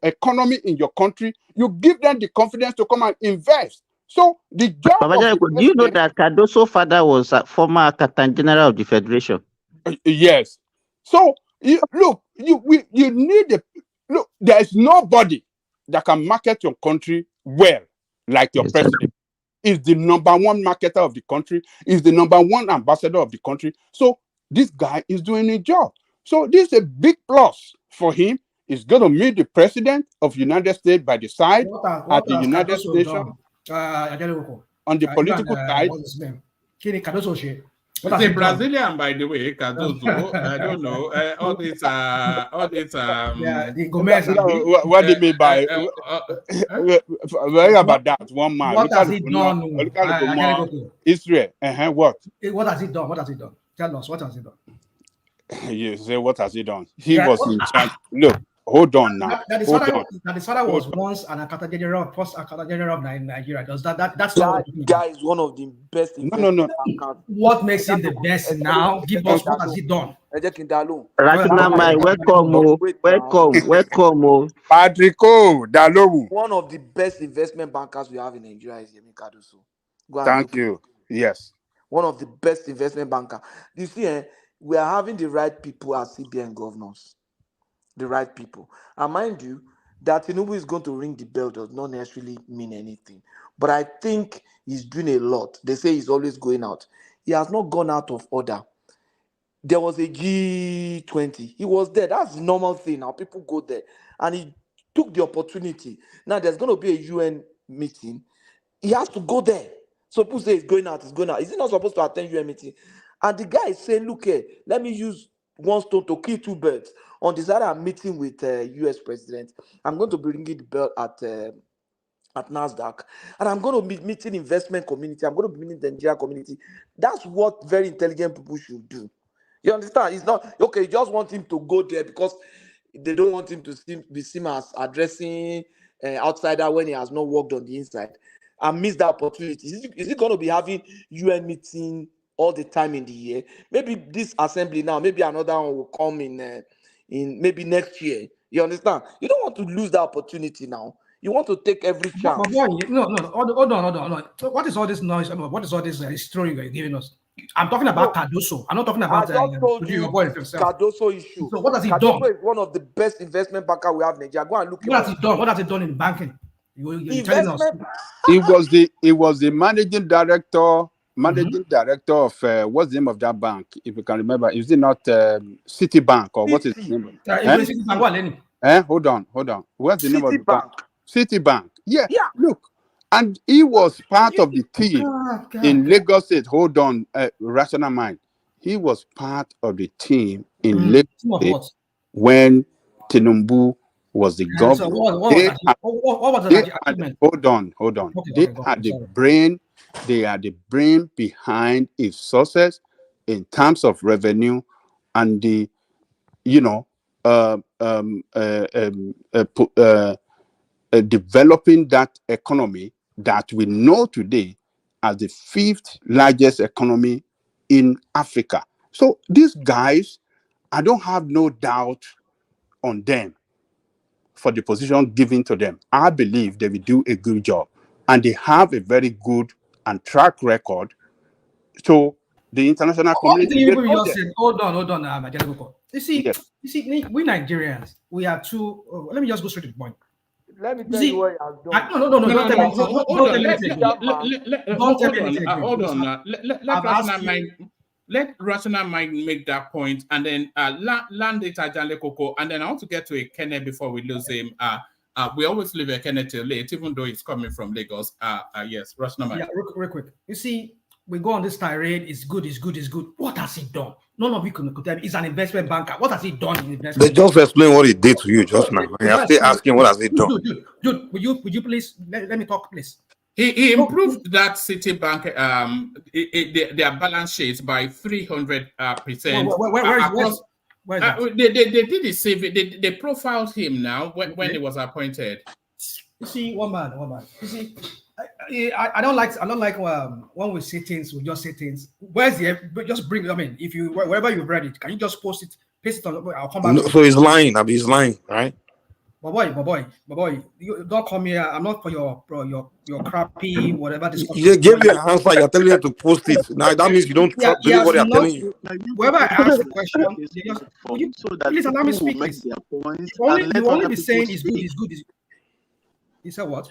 economy in your country, you give them the confidence to come and invest. So the job do you know that Cardoso's father was a former Accountant General of the Federation? Yes. So you need there is nobody that can market your country well like your president. Is the number one marketer of the country, is the number one ambassador of the country. So this guy is doing a job. So this is a big plus for him. He's going to meet the president of the United States by the side at the United Nations on the political side. It's a Brazilian, by the way, Cardoso. I don't know. All this. What do you mean by worry about that? One man. What has he done? Israel. What? What has he done? What has he done? Tell us, what has he done? You say, what has he done? He was in charge. Look, hold on now. That his father was once an Accountant General, post Accountant General of Nigeria. That's not what guy is one of the best investment bankers. What makes him the best now? Give us what has he done? Rational mind, welcome, welcome. Patrico Dalowu. One of the best investment bankers we have in Nigeria is Yemi Kaduso. Thank you. Yes. One of the best investment banker. You see, we are having the right people as CBN governors. The right people. And mind you, that Tinubu is going to ring the bell does not necessarily mean anything. But I think he's doing a lot. They say he's always going out. He has not gone out of order. There was a G20. He was there. That's the normal thing. Now people go there. And he took the opportunity. Now there's going to be a UN meeting. He has to go there. So people say he's going out, he's going out. Is he not supposed to attend UN meeting? And the guy is saying, look here, let me use one stone to kill two birds. On this other meeting with US President, I'm going to be ringing the bell at NASDAQ. And I'm going to be meeting investment community. I'm going to be meeting the Nigeria community. That's what very intelligent people should do. You understand? It's not, okay, you just want him to go there because they don't want him to be seen as addressing outsider when he has not worked on the inside. And miss that opportunity. Is he going to be having UN meeting all the time in the year? Maybe this assembly now, maybe another one will come in maybe next year. You understand? You don't want to lose that opportunity now. You want to take every chance. But boy, no, hold on. What is all this noise? What is all this story you're giving us? I'm talking about Cardoso. I'm not talking about I just told you Cardoso issue. So what has he done? Cardoso is one of the best investment banker we have in Nigeria. Go and look. What has he done? What has he done in banking? You're telling us. It was the managing director of what's the name of that bank? If you can remember, is it not Citibank or what is the name? Hold on. What's the name of the bank? Citibank. Yeah. Look, and he was part of the team in Lagos State. Hold on, rational mind. He was part of the team in Lagos State when Tinubu was the governor. So what was the achievement? Hold on. They are the brain behind its success in terms of revenue and the, developing that economy that we know today as the 5th largest economy in Africa. So these guys, I don't have no doubt on them for the position given to them. I believe they will do a good job, and they have a very good and track record. So the international community. Hold on, You see, we Nigerians, we are too. Let me just go straight to the point. Let me tell you what he has done. No. Hold on. Let Rational Mind make that point, and then land it at Janle Koko, and then I want to get to a Kenne before we lose him. We always leave a Kenne till late, even though it's coming from Lagos. Yes, Rational Mind. Yeah, real quick. You see, we go on this tirade. It's good. What has he done? None of you can tell me. He's an investment banker. What has he done in investment? They just explain what he did to you just now. You're still asking what has he done. Dude, would you please let me talk, please? He improved that Citibank their balance sheet by 300%. Where is they did the CV. They profiled him now when he was appointed. You see, one man. You see, I don't like when we say things, we just say things. Where's the just bring it? I mean, if you wherever you've read it, can you just paste it on? I'll come back. No, so he's lying. He's lying, right? My boy, you don't come here. I'm not for your crappy whatever discussion. You gave you an answer. You're telling him to post it. Now that means you don't believe what they're telling you. Whoever asked the question, please allow me to speak. You only be saying it's good. You said what?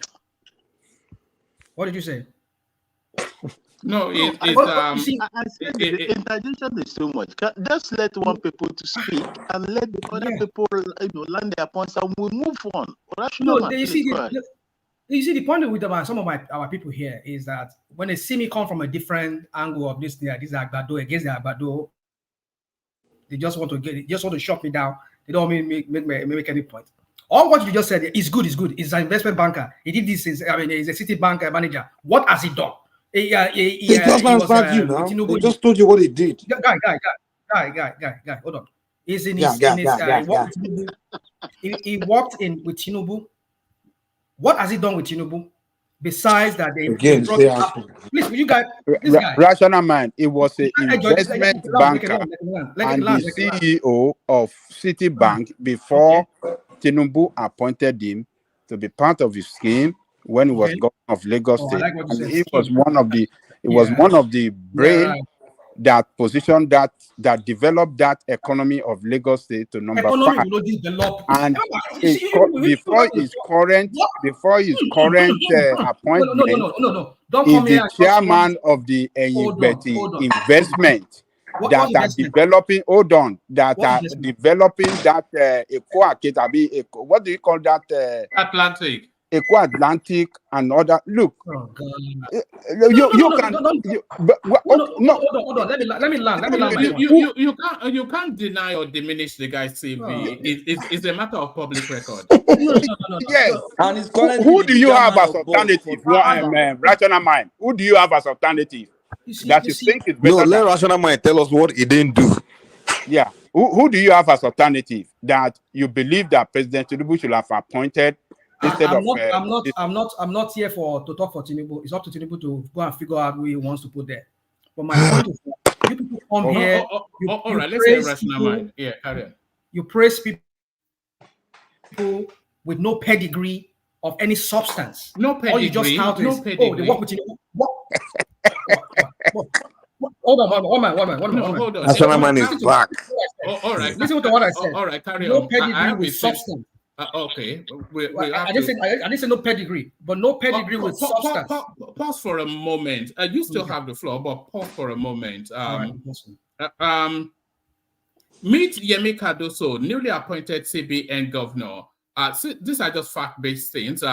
What did you say? No, I said the interjection is so much. Just let one people to speak and let the other people, land their points, and we'll move on. You see, the point with some of our people here is that when they see me come from a different angle of this Agbado against the Agbado, they just want to shut me down. They don't make any point. All what you just said is good. He's an investment banker. He did this. He's a Citibank manager. What has he done? He just answered you now. He just told you what he did. Guy, hold on. is in his, he worked in with Tinubu. What has he done with Tinubu? Besides that, they brought please, you guys, this guy. Rational mind. It was an investment banker and the CEO of Citibank before Tinubu appointed him to be part of his scheme when he was governor of Lagos State. Like and he was one of the brain that positioned that developed that economy of Lagos State to number 5. And before his current appointment, is the chairman of the Enyibeti investment that are developing. Hold on, that are developing that what do you call that? Atlantic. Eco-Atlantic and other. Look, hold on. Let me land. You can't deny or diminish the guy's CV. It's a matter of public record. Yes. And who do you have as alternative? Rational mind. Who do you have as alternative? That you think is better? No, let rational mind tell us what he didn't do. Yeah. Who do you have as alternative that you believe that President Tinubu should have appointed? I'm not here to talk for Tinubu. It's up to Tinubu to go and figure out who he wants to put there. But my point is, you people come here. All right, let's say rational mind. Yeah, carry on. You praise people with no pedigree of any substance. No pedigree. All you just have no is, pedigree. they work with Tinubu. What? Hold on. Hold on. Rational mind is back. All right. Listen to what I said. All right, carry no on. Pedigree with substance. Okay. I didn't say no pedigree, but no pedigree with substance. Pause for a moment. You still have the floor, but pause for a moment. Meet Yemi Cardoso, newly appointed CBN governor. These are just fact-based things.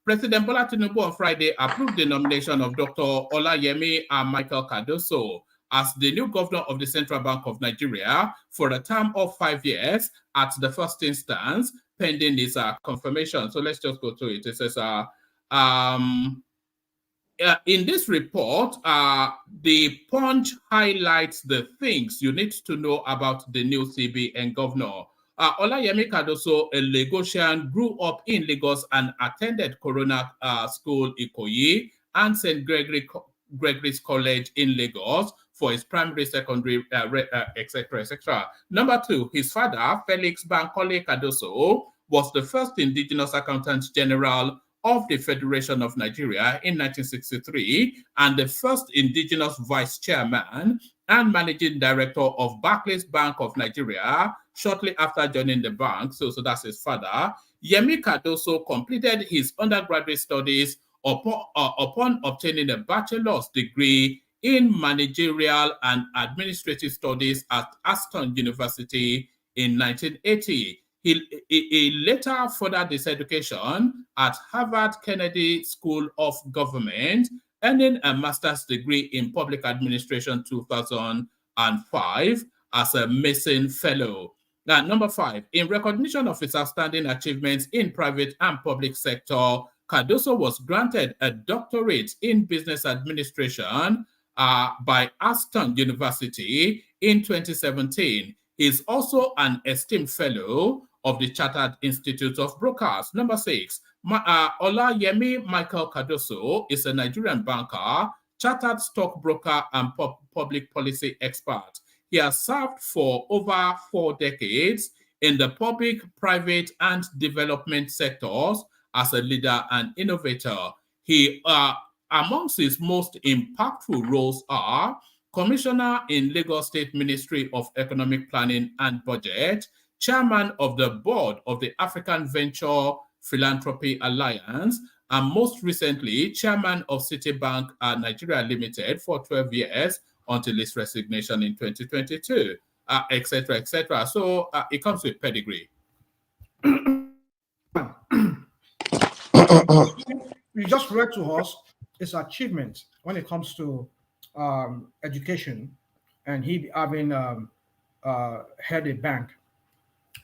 President Bola Tinubu on Friday approved the nomination of Dr. Olayemi Michael Cardoso as the new governor of the Central Bank of Nigeria for a term of 5 years at the first instance, pending his confirmation. So let's just go to it. It says, in this report, the Punch highlights the things you need to know about the new CBN governor. Olayemi Cardoso, a Lagosian, grew up in Lagos and attended Corona School Ikoyi and St. Gregory's College in Lagos for his primary, secondary, etc., etc. Number 2, his father, Felix Bankole Cardoso, was the first indigenous accountant general of the Federation of Nigeria in 1963 and the first indigenous vice chairman and managing director of Barclays Bank of Nigeria shortly after joining the bank. So that's his father. Yemi Cardoso completed his undergraduate studies upon obtaining a bachelor's degree in managerial and administrative studies at Aston University in 1980. He later furthered his education at Harvard Kennedy School of Government, earning a master's degree in public administration 2005 as a Mason Fellow. Now, number 5, in recognition of his outstanding achievements in private and public sector, Cardoso was granted a doctorate in business administration by Aston University in 2017. He is also an esteemed fellow of the Chartered Institute of Brokers. Number 6, Olayemi Michael Cardoso is a Nigerian banker, chartered stockbroker, and public policy expert. He has served for over 4 decades in the public, private, and development sectors as a leader and innovator. He, amongst his most impactful roles are Commissioner in Lagos State Ministry of Economic Planning and Budget, Chairman of the Board of the African Venture Philanthropy Alliance, and most recently, Chairman of Citibank Nigeria Limited for 12 years until his resignation in 2022, etc., etc. So it comes with pedigree. You just read to us his achievement when it comes to education, and he having head a bank.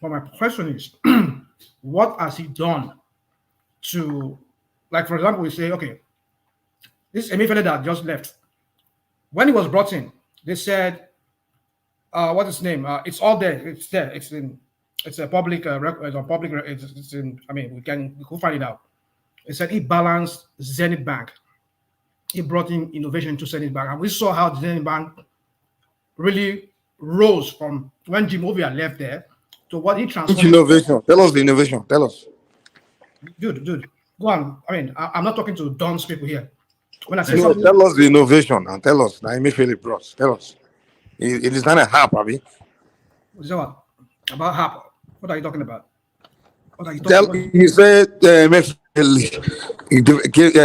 But my question is, what has he done to, like, for example, we say, okay, this Emefiele that just left. When he was brought in, they said What's its name? It's all there. It's there. It's in. It's a public record. It's on public. It's in. I mean, we can find it out. It said he balanced Zenith Bank. He brought in innovation to Zenith Bank, and we saw how Zenith Bank really rose from when Jim Ovia left there to what he Which transformed. innovation? Tell us the innovation. Tell us. Dude, go on. I mean, I'm not talking to Don's people here. When I say No, something, tell us the innovation and tell us. Now, Philip Bros. Tell us. It is not a hap, Abby. so what about Harper? What are you talking about? What are you Tell talking? he said he did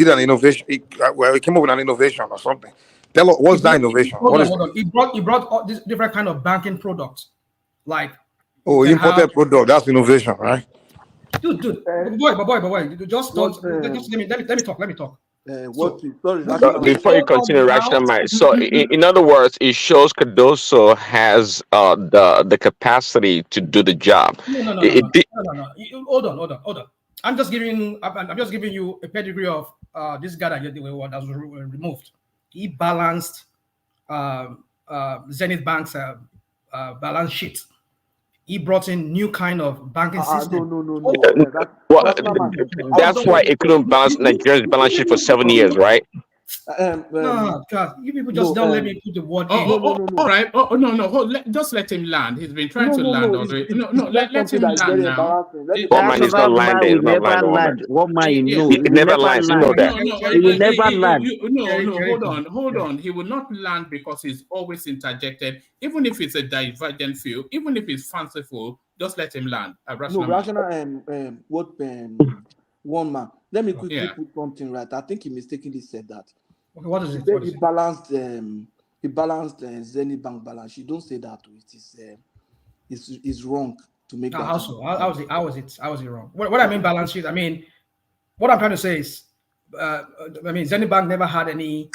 an innovation. He came up with an innovation or something. Tell us what's that innovation? Hold What on, is hold on. He brought all these different kind of banking products, like oh you can have. imported product? That's innovation, right? Dude, boy, you just don't. Just let me talk. Let me talk. What? Sorry, Before you continue, Rational Mind. So, in other words, it shows Cardoso has the capacity to do the job. No. Hold on. I'm just giving you a pedigree of this guy that was removed. He balanced Zenith Bank's balance sheet. He brought in new kind of banking system. No. Well, that's why it couldn't balance Nigeria's balance sheet for 7 years, right? No, God, you people just don't let me put the word in. All right. No. Just let him land. He's been trying to land already. No. Let him land now. One man is not landing. It's not landing. One man, you know, It never lands. You know that. He will never land. No. Hold on. He will not land because he's always interjected. Even if it's a divergent view, even if it's fanciful, just let him land. One man. Let me quickly put something right. I think he mistakenly said that. Okay, what is it? He balanced Zenith Bank balance. You don't say that. It is wrong to make that. How so? How was it wrong? What I mean balance sheet. I mean, what I'm trying to say is, Zenith Bank never had any.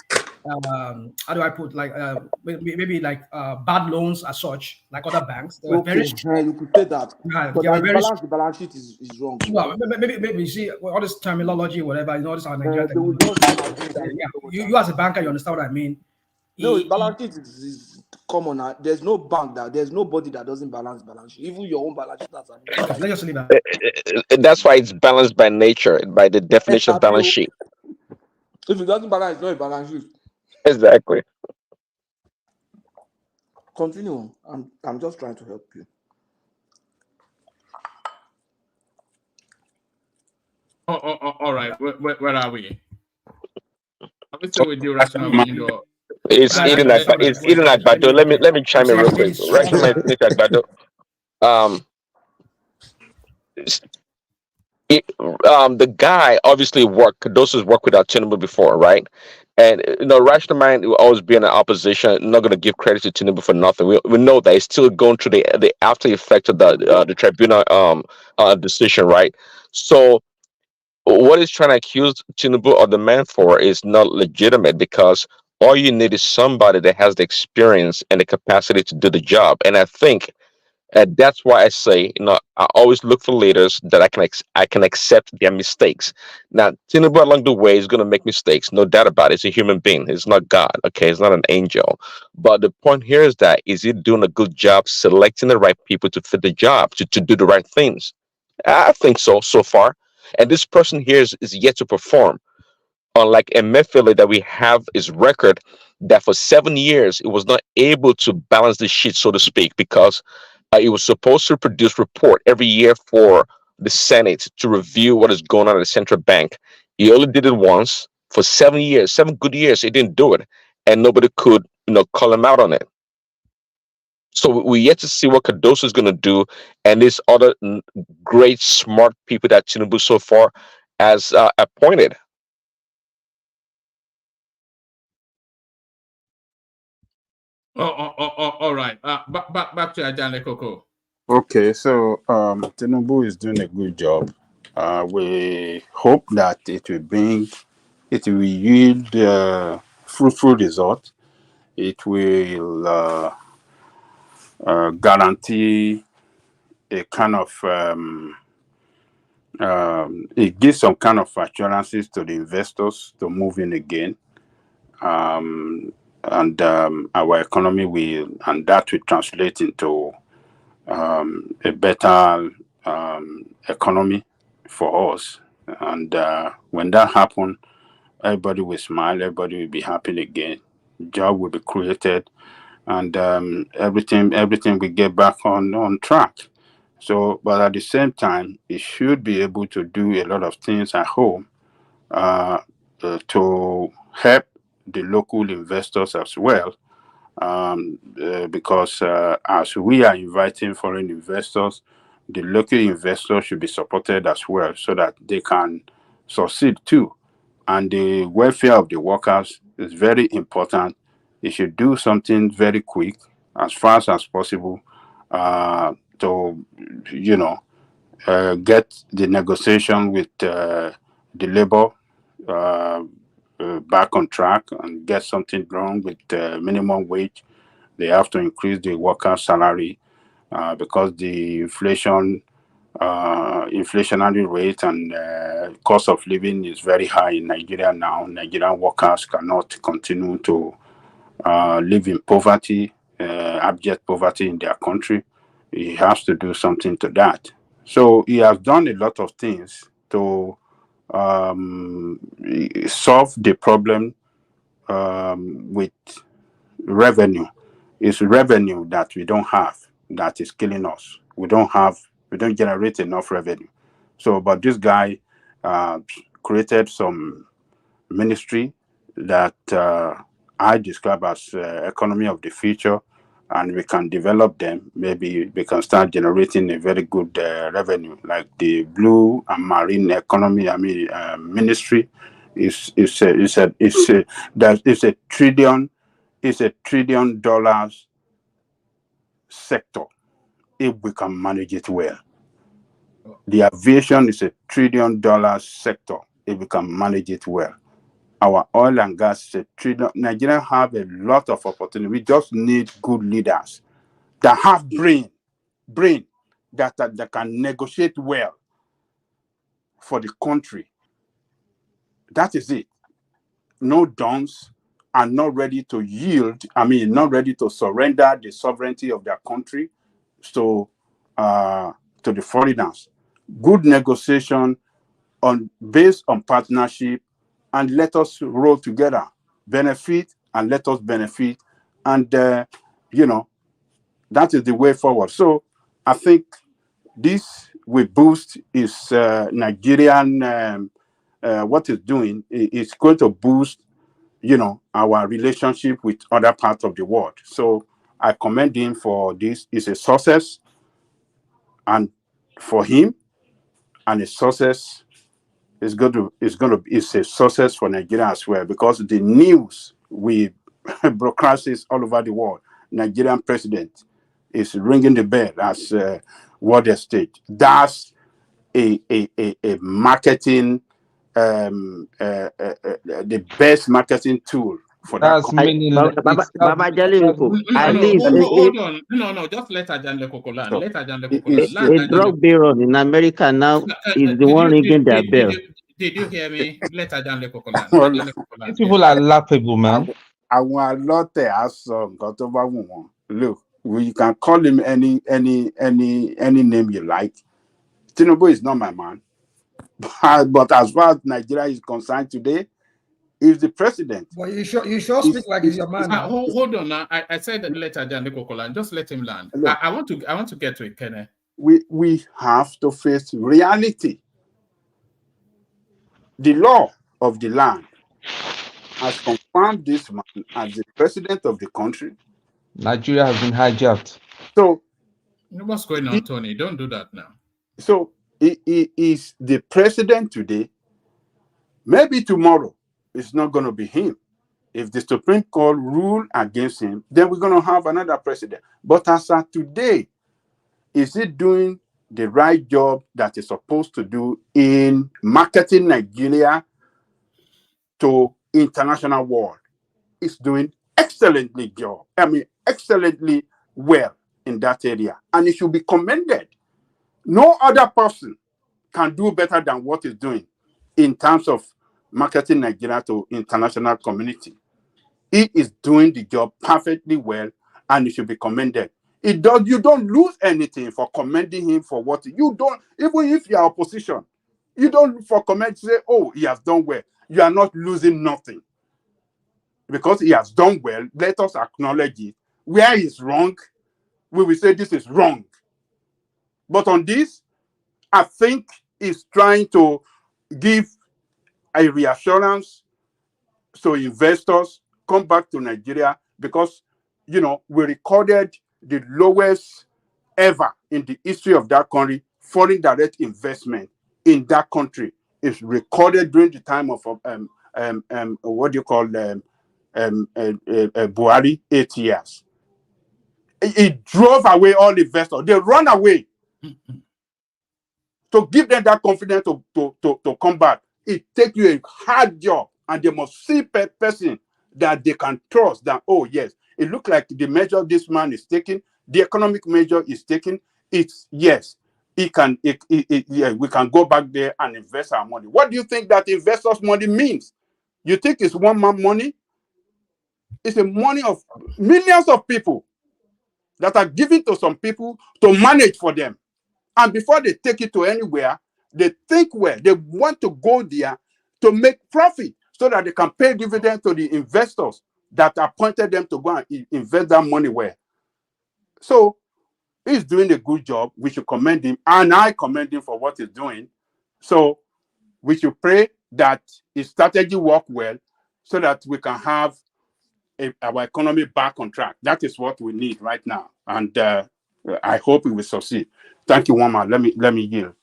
How do I put maybe bad loans as such, like other banks. They were very strong. You could say that. But the balance sheet is wrong. Well, maybe you see all this terminology, whatever. You know, this you as a banker, you understand what I mean. No, balance sheet is common. There's no bank there's nobody that doesn't balance sheet. Even your own balance sheet. Let's just leave that. That's why it's balanced by nature, by the definition of balance sheet. If it doesn't balance, it's not a balance sheet. Exactly. Continue. I'm just trying to help you. All right. Where are we? Are we still with you, Rational Mind? It's eating at Bado. Let me chime in real quick. Rational Mind is eating at Bado. The guy obviously Cardoso's worked with Tinubu before, right? And Rational Mind will always be in an opposition, not going to give credit to Tinubu for nothing. We know that he's still going through the after effect of the tribunal decision, right? So what he's trying to accuse Tinubu or the man for is not legitimate, because all you need is somebody that has the experience and the capacity to do the job. And I think that's why I say, I always look for leaders that I can accept their mistakes. Now, Tinubu along the way is going to make mistakes, no doubt about it. He's a human being. He's not God. Okay, he's not an angel. But the point here is he doing a good job selecting the right people to fit the job, to do the right things? I think so far. And this person here is yet to perform. Unlike Emefiele, that we have his record, that for 7 years it was not able to balance the sheet, so to speak, because it was supposed to produce report every year for the Senate to review what is going on at the central bank. He only did it once for 7 years, 7 good years. He didn't do it, and nobody could, call him out on it. So we yet to see what Cardoso is going to do, and these other great, smart people that Tinubu so far has appointed. All right. Back to Ajane Koko. Okay, so Tinubu is doing a good job. We hope that it will yield fruitful results. It will guarantee a kind of it gives some kind of assurances to the investors to move in again. our economy and that will translate into a better economy for us. And when that happens, everybody will smile, everybody will be happy again, job will be created, and everything will get back on track. So, but at the same time, it should be able to do a lot of things at home to help the local investors as well. Because as we are inviting foreign investors, the local investors should be supported as well so that they can succeed too. And the welfare of the workers is very important. They should do something very quick, as fast as possible, to, get the negotiation with the labor back on track and get something wrong with minimum wage. They have to increase the workers' salary because the inflationary rate and cost of living is very high in Nigeria now. Nigerian workers cannot continue to live in poverty, abject poverty in their country. He has to do something to that. So he has done a lot of things to solve the problem with revenue. It's revenue that we don't have that is killing us. We don't generate enough revenue. So, but this guy created some ministry that I describe as economy of the future, and we can develop them. Maybe we can start generating a very good revenue, like the blue and marine economy. Ministry is a trillion. It's $1 trillion sector if we can manage it well. The aviation is $1 trillion sector if we can manage it well. Our oil and gas is $1 trillion. Nigeria have a lot of opportunity. We just need good leaders that have brain that can negotiate well for the country. That is it. No dons are not ready to yield. Not ready to surrender the sovereignty of their country to the foreigners. Good negotiation based on partnership, and let us roll together, benefit and let us benefit, and that is the way forward. So I think this will boost is Nigerian. What it's doing is going to boost, our relationship with other parts of the world. So I commend him for this. It's a success, and for him, and a success is it's a success for Nigeria as well, because the news we broadcasts all over the world. Nigerian president is ringing the bell as world stage. That's a marketing, the best marketing tool for that That's country. meaning Baba Jalingo, at least Hold on. No, just let Ajanle Kokoland. So, Let Ajanle it- Kokoland. it's- Let a Ajanle drug baron in America now is the one ringing their bell. Did you hear me? Let Ajanle Kokoland. Well, Ajanle Kokoland. these people are laughable, man. àwọn alọ́tẹ̀ á sọ nǹkan tó bá wù wọ́n. Look, you can call him any name you like. Tinubu is not my man. But as far as Nigeria is concerned today, if the president. Well, you sure speak like he's your man. Hold on now. I said let Ajanle Kokoland. Just let him land. Look, I want to get to it, Kenneth. We have to face reality. The law of the land has confirmed this man as the president of the country. Nigeria has been hijacked. So what's going on, Tony? Don't do that now. So he is the president today. Maybe tomorrow it's not going to be him. If the Supreme Court rule against him, then we're going to have another president. But as of today, is he doing the right job that he's supposed to do in marketing Nigeria to international world? He's doing excellently well in that area, and it should be commended. No other person can do better than what he's doing in terms of marketing Nigeria to international community. He is doing the job perfectly well, and he should be commended. You don't lose anything for commending him for what you don't, even if you are opposition, you don't for comment say, oh, he has done well. You are not losing nothing. Because he has done well, let us acknowledge it. Where he's wrong, we will say this is wrong. But on this, I think he's trying to give a reassurance so investors come back to Nigeria because, we recorded the lowest ever in the history of that country foreign direct investment in that country. Is recorded during the time of what do you call Buhari, 8 years. It drove away all investors. They run away. To give them that confidence to come back, it takes you a hard job, and they must see a person that they can trust that, oh, yes, it looks like the measure this man is taking, the economic measure is taking, it's, yes, we can go back there and invest our money. What do you think that investors' money means? You think it's one man money? It's the money of millions of people that are given to some people to manage for them. And before they take it to anywhere, they think where they want to go there to make profit so that they can pay dividends to the investors that appointed them to go and invest that money where. So he's doing a good job. We should commend him. And I commend him for what he's doing. So we should pray that his strategy work well so that we can have our economy back on track. That is what we need right now. And I hope we will succeed. Thank you, Wama. Let me yield.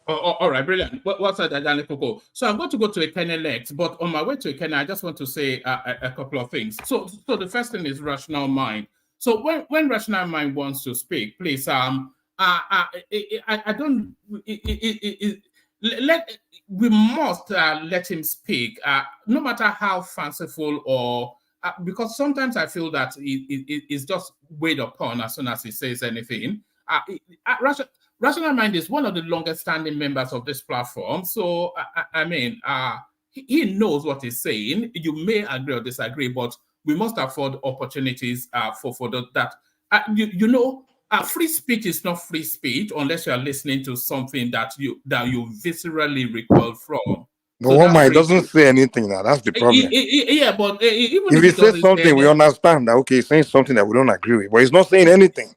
All right, brilliant. What's that, Daniel Coco? So I'm going to go to Ekene next, but on my way to Ekene, I just want to say a couple of things. So the first thing is rational mind. So when rational mind wants to speak, please, we must let him speak, no matter how fanciful or because sometimes I feel that it's just weighed upon as soon as he says anything. Rational Mind is one of the longest standing members of this platform. So, he knows what he's saying. You may agree or disagree, but we must afford opportunities for that. Free speech is not free speech unless you are listening to something that you viscerally recoil from. But so Wama doesn't say anything now. That's the problem. Yeah, but even if he says something, we understand that, okay, he's saying something that we don't agree with, but he's not saying anything.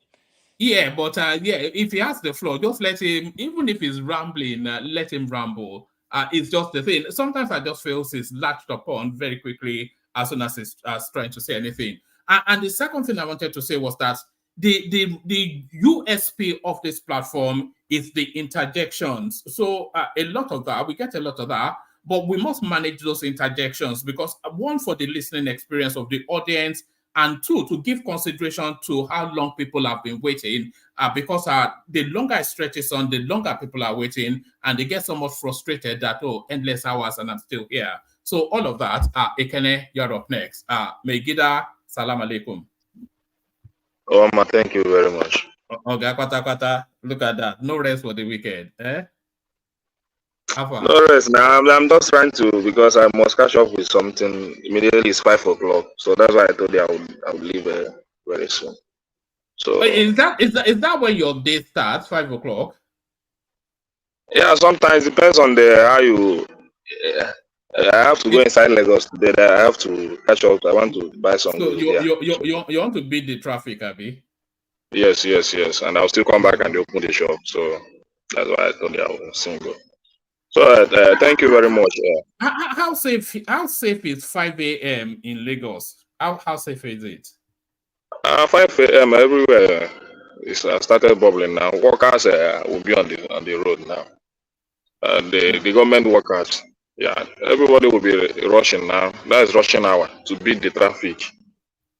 Yeah, but if he has the floor, just let him, even if he's rambling, let him ramble. It's just the thing. Sometimes I just feel he's latched upon very quickly as soon as he's trying to say anything. And the second thing I wanted to say was that the USP of this platform is the interjections. So a lot of that, we get a lot of that, but we must manage those interjections because one, for the listening experience of the audience, and two, to give consideration to how long people have been waiting, because the longer it stretches on, the longer people are waiting, and they get so much frustrated that, endless hours and I'm still here. So all of that, Ekene, you're up next. Megida, salam alaikum. Thank you very much. Okay, kwata, look at that. No rest for the wicked. No rest now. I'm just trying to, because I must catch up with something immediately. It's 5 o'clock, so that's why I told you I would leave very soon. So is that when your day starts? 5 o'clock? Yeah, sometimes it depends on how you. I have to go inside Lagos today. I have to catch up. I want to buy some. So you want to beat the traffic, Abi? Yes, and I'll still come back and open the shop. So that's why I told you I was single. So thank you very much. How safe is 5 a.m. in Lagos? How safe is it? 5 a.m. everywhere. It's started bubbling now. Workers will be on the road now. The government workers, everybody will be rushing now. That is rushing hour to beat the traffic.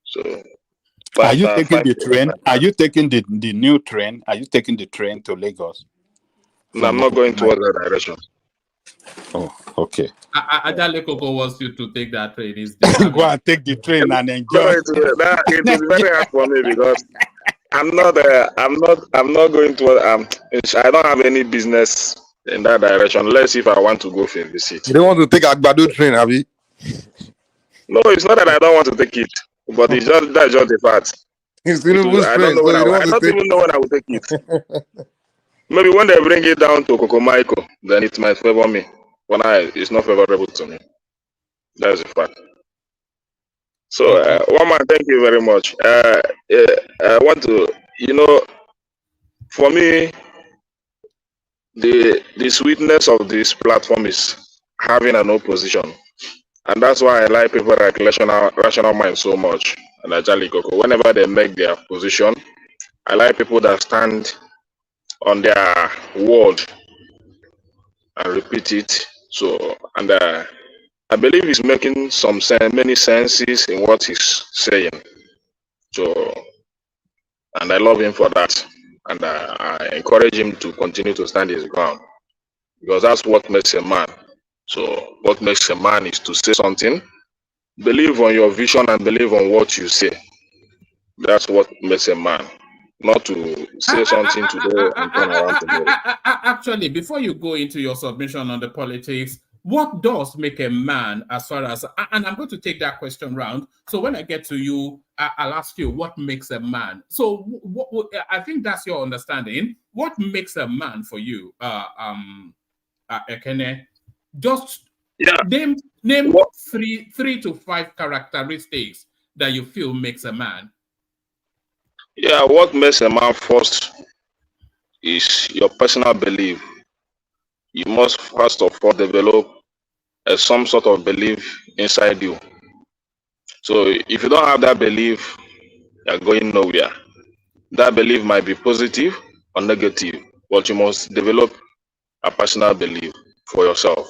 So, are you taking the train? Are you taking the new train? Are you taking the train to Lagos? No, I'm not going towards that direction. Oh, okay. Adale Coco wants you to take that train. Go and take the train and enjoy. No, it is very hard for me because I'm not going to. I don't have any business in that direction, unless if I want to go for a visit. You don't want to take Agbado train, have you? No, it's not that I don't want to take it, but it's just that's just the fact. He's Tinubu's I don't friend, know so when you don't I want to don't take even know when I will take it. it. Maybe when they bring it down to Kokomaiko, then it might favor me. But it's not favorable to me. That's the fact. So, Okay. one man, thank you very much. I want to, for me, the sweetness of this platform is having an opposition. And that's why I like people like rational mind so much. And Ajali Koko, whenever they make their position, I like people that stand on their word and repeat it. So, and I believe he's making many senses in what he's saying. So, and I love him for that. And I encourage him to continue to stand his ground because that's what makes a man. So, what makes a man is to say something, believe on your vision, and believe on what you say. That's what makes a man. Not to say something today and turn around tomorrow. Actually, before you go into your submission on the politics, what does make a man as far as, and I'm going to take that question round. So when I get to you, I'll ask you what makes a man. So I think that's your understanding. What makes a man for you, Ekene? Just name three to five characteristics that you feel makes a man. Yeah, what makes a man first is your personal belief. You must first of all develop some sort of belief inside you. So if you don't have that belief, you're going nowhere. That belief might be positive or negative, but you must develop a personal belief for yourself,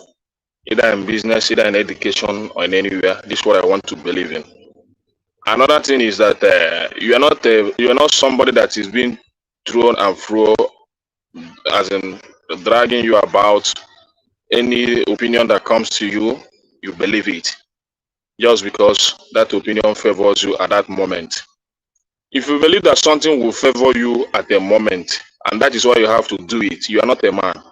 either in business, either in education, or in anywhere. This is what I want to believe in. Another thing is that you are not somebody that is being thrown and fro, as in dragging you about. Any opinion that comes to you, you believe it, just because that opinion favors you at that moment. If you believe that something will favor you at a moment, and that is why you have to do it, you are not a man.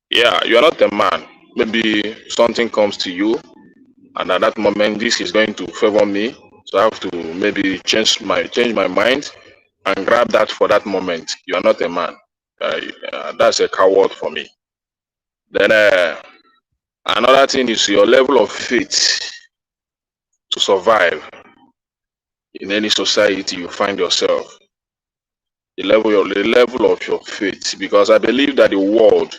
Yeah, you are not a man. Maybe something comes to you, and at that moment, this is going to favor me, so I have to maybe change my mind and grab that for that moment. You are not a man. That's a coward for me. Then another thing is your level of faith to survive in any society you find yourself. The level of your faith, because I believe that the world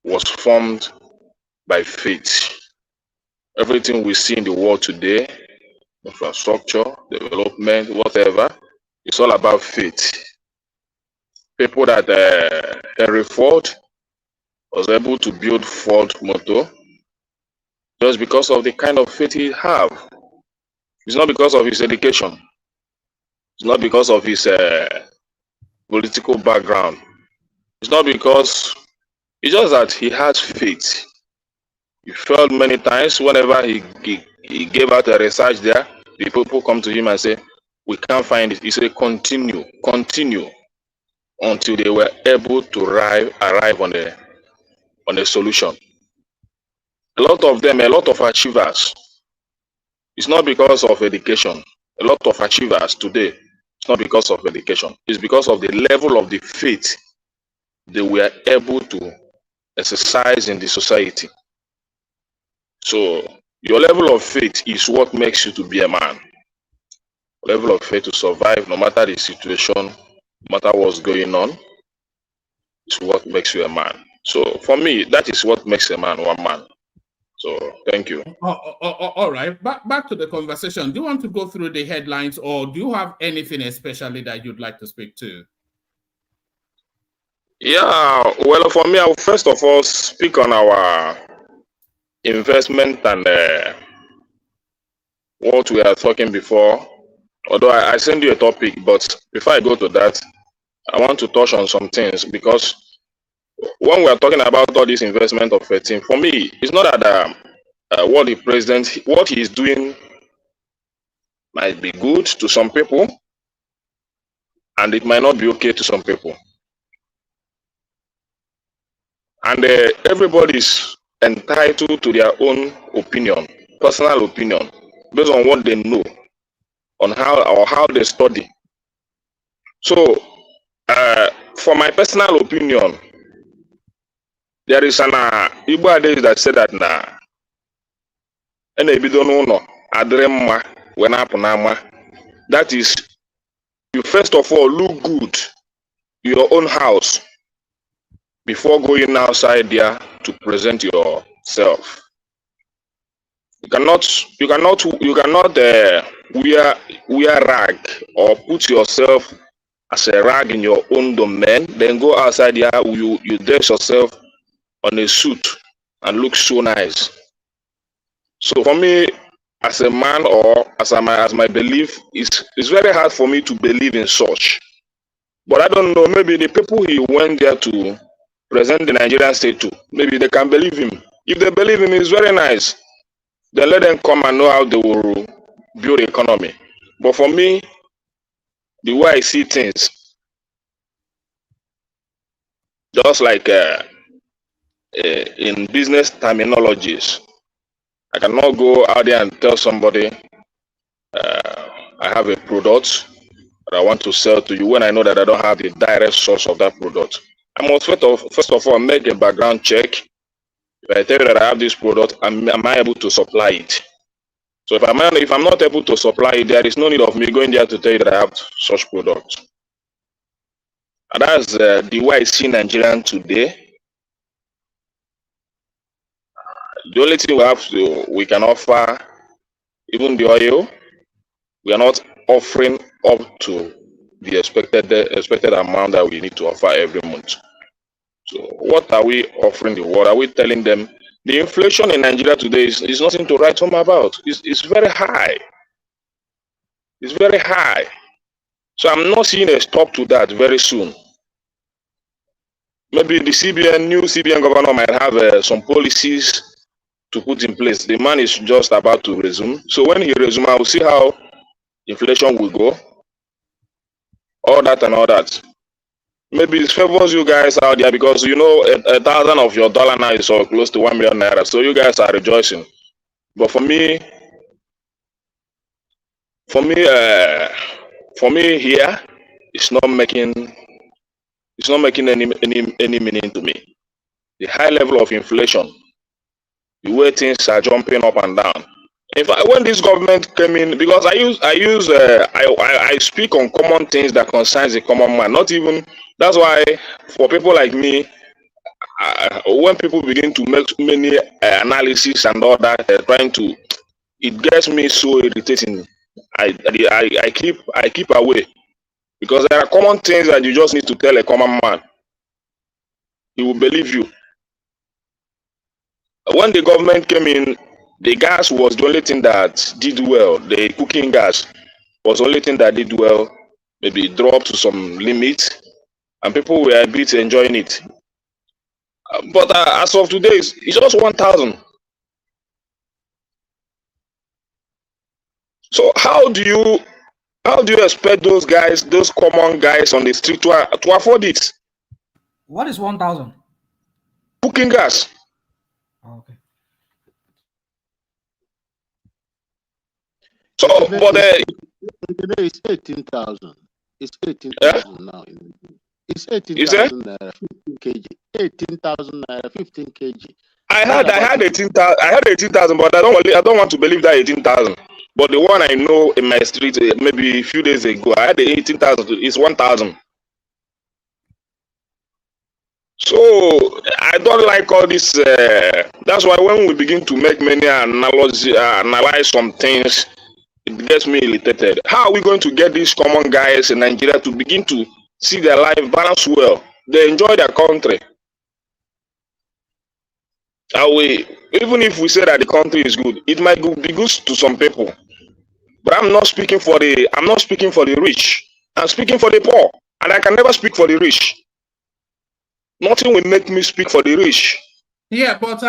was formed by faith. Everything we see in the world today, infrastructure, development, whatever, it's all about faith. People that Henry Ford was able to build Ford Motor just because of the kind of faith he have. It's not because of his education. It's not because of his political background. It's not because, it's just that he has faith. He failed many times. Whenever he gave out a research there, the people come to him and say, we can't find it. He said, continue until they were able to arrive on a solution. A lot of them, a lot of achievers, it's not because of education. A lot of achievers today, it's not because of education. It's because of the level of the faith they were able to exercise in the society. So your level of faith is what makes you to be a man. Level of faith to survive no matter the situation, no matter what's going on, is what makes you a man. So for me, that is what makes a man one man. So thank you. All right. Back to the conversation. Do you want to go through the headlines, or do you have anything especially that you'd like to speak to? Yeah, well, for me, I will first of all speak on our investment and what we are talking before. Although I send you a topic, but before I go to that, I want to touch on some things, because when we are talking about all this investment of 13, for me, it's not that what the president, what he is doing might be good to some people, and it might not be okay to some people. And everybody's entitled to their own opinion, personal opinion, based on what they know, on how they study. So, for my personal opinion, there is an Igbo adage that said that that is, you first of all look good in your own house before going outside there to present yourself. You cannot wear rag or put yourself as a rag in your own domain, then go outside there, you dress yourself on a suit and look so nice. So for me, as a man, or as my belief, it's very hard for me to believe in such. But I don't know, maybe the people he went there to present the Nigerian state to, maybe they can believe him. If they believe him, it's very nice. Then let them come and know how they will build the economy. But for me, the way I see things, just like in business terminologies, I cannot go out there and tell somebody I have a product that I want to sell to you when I know that I don't have the direct source of that product. I must first of all make a background check. If I tell you that I have this product, am I able to supply it? So if I'm not able to supply it, there is no need of me going there to tell you that I have such products. And that's the way I see Nigerian today. The only thing we can offer, even the oil, we are not offering up to the expected amount that we need to offer every month. So what are we offering the world? Are we telling them the inflation in Nigeria today is nothing to write home about? It's very high. It's very high. So I'm not seeing a stop to that very soon. Maybe the new CBN governor might have some policies to put in place. The man is just about to resume. So when he resumes, I will see how inflation will go. All that and all that. Maybe it favors you guys out there because you know 1,000 of your dollar now is so close to 1 million naira. So you guys are rejoicing. But for me here, it's not making any meaning to me. The high level of inflation, the way things are jumping up and down. In fact, when this government came in, because I speak on common things that concerns the common man. Not even, that's why for people like me, when people begin to make many analysis and all that, it gets me so irritating. I keep away, because there are common things that you just need to tell a common man. He will believe you. When the government came in, the gas was the only thing that did well. The cooking gas was the only thing that did well. Maybe it dropped to some limit, and people were a bit enjoying it. But as of today, it's just 1,000. So how do you expect those guys, those common guys on the street, to afford it? What is 1,000? Cooking gas. Okay. So, but today it's 18,000. It's 18,000 now. It's 18,000 naira, 15 kg. 18,000 naira, 15 kg. I had 18,000. I had 18,000, but I don't want to believe that 18,000. But the one I know in my street, maybe a few days ago, I had the 18,000. It's 1,000. So I don't like all this. That's why when we begin to make many analyze some things, it gets me irritated. How are we going to get these common guys in Nigeria to begin to see their life balance well? They enjoy their country. Even if we say that the country is good, it might be good to some people. But I'm not speaking for the rich. I'm speaking for the poor, and I can never speak for the rich. Nothing will make me speak for the rich. Yeah, but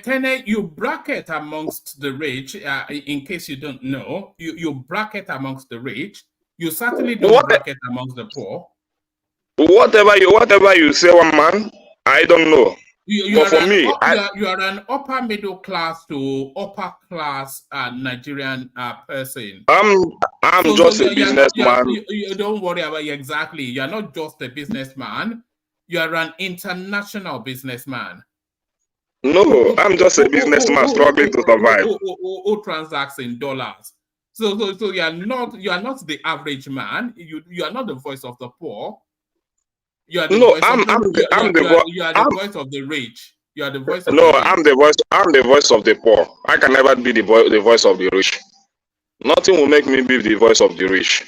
Kenneth, you bracket amongst the rich. In case you don't know, you bracket amongst the rich. You certainly don't bracket amongst the poor. Whatever you say, one man, I don't know. But for me, you are an upper middle class to upper class Nigerian person. I'm just a businessman. You don't worry about it. Exactly. You are not just a businessman. You are an international businessman. No, I'm just a businessman struggling to survive. Who transacts in dollars. So you are not the average man. You are not the voice of the poor. You are the voice of the voice of the rich. You are the voice of the rich. I'm the voice of the poor. I can never be the voice of the rich. Nothing will make me be the voice of the rich.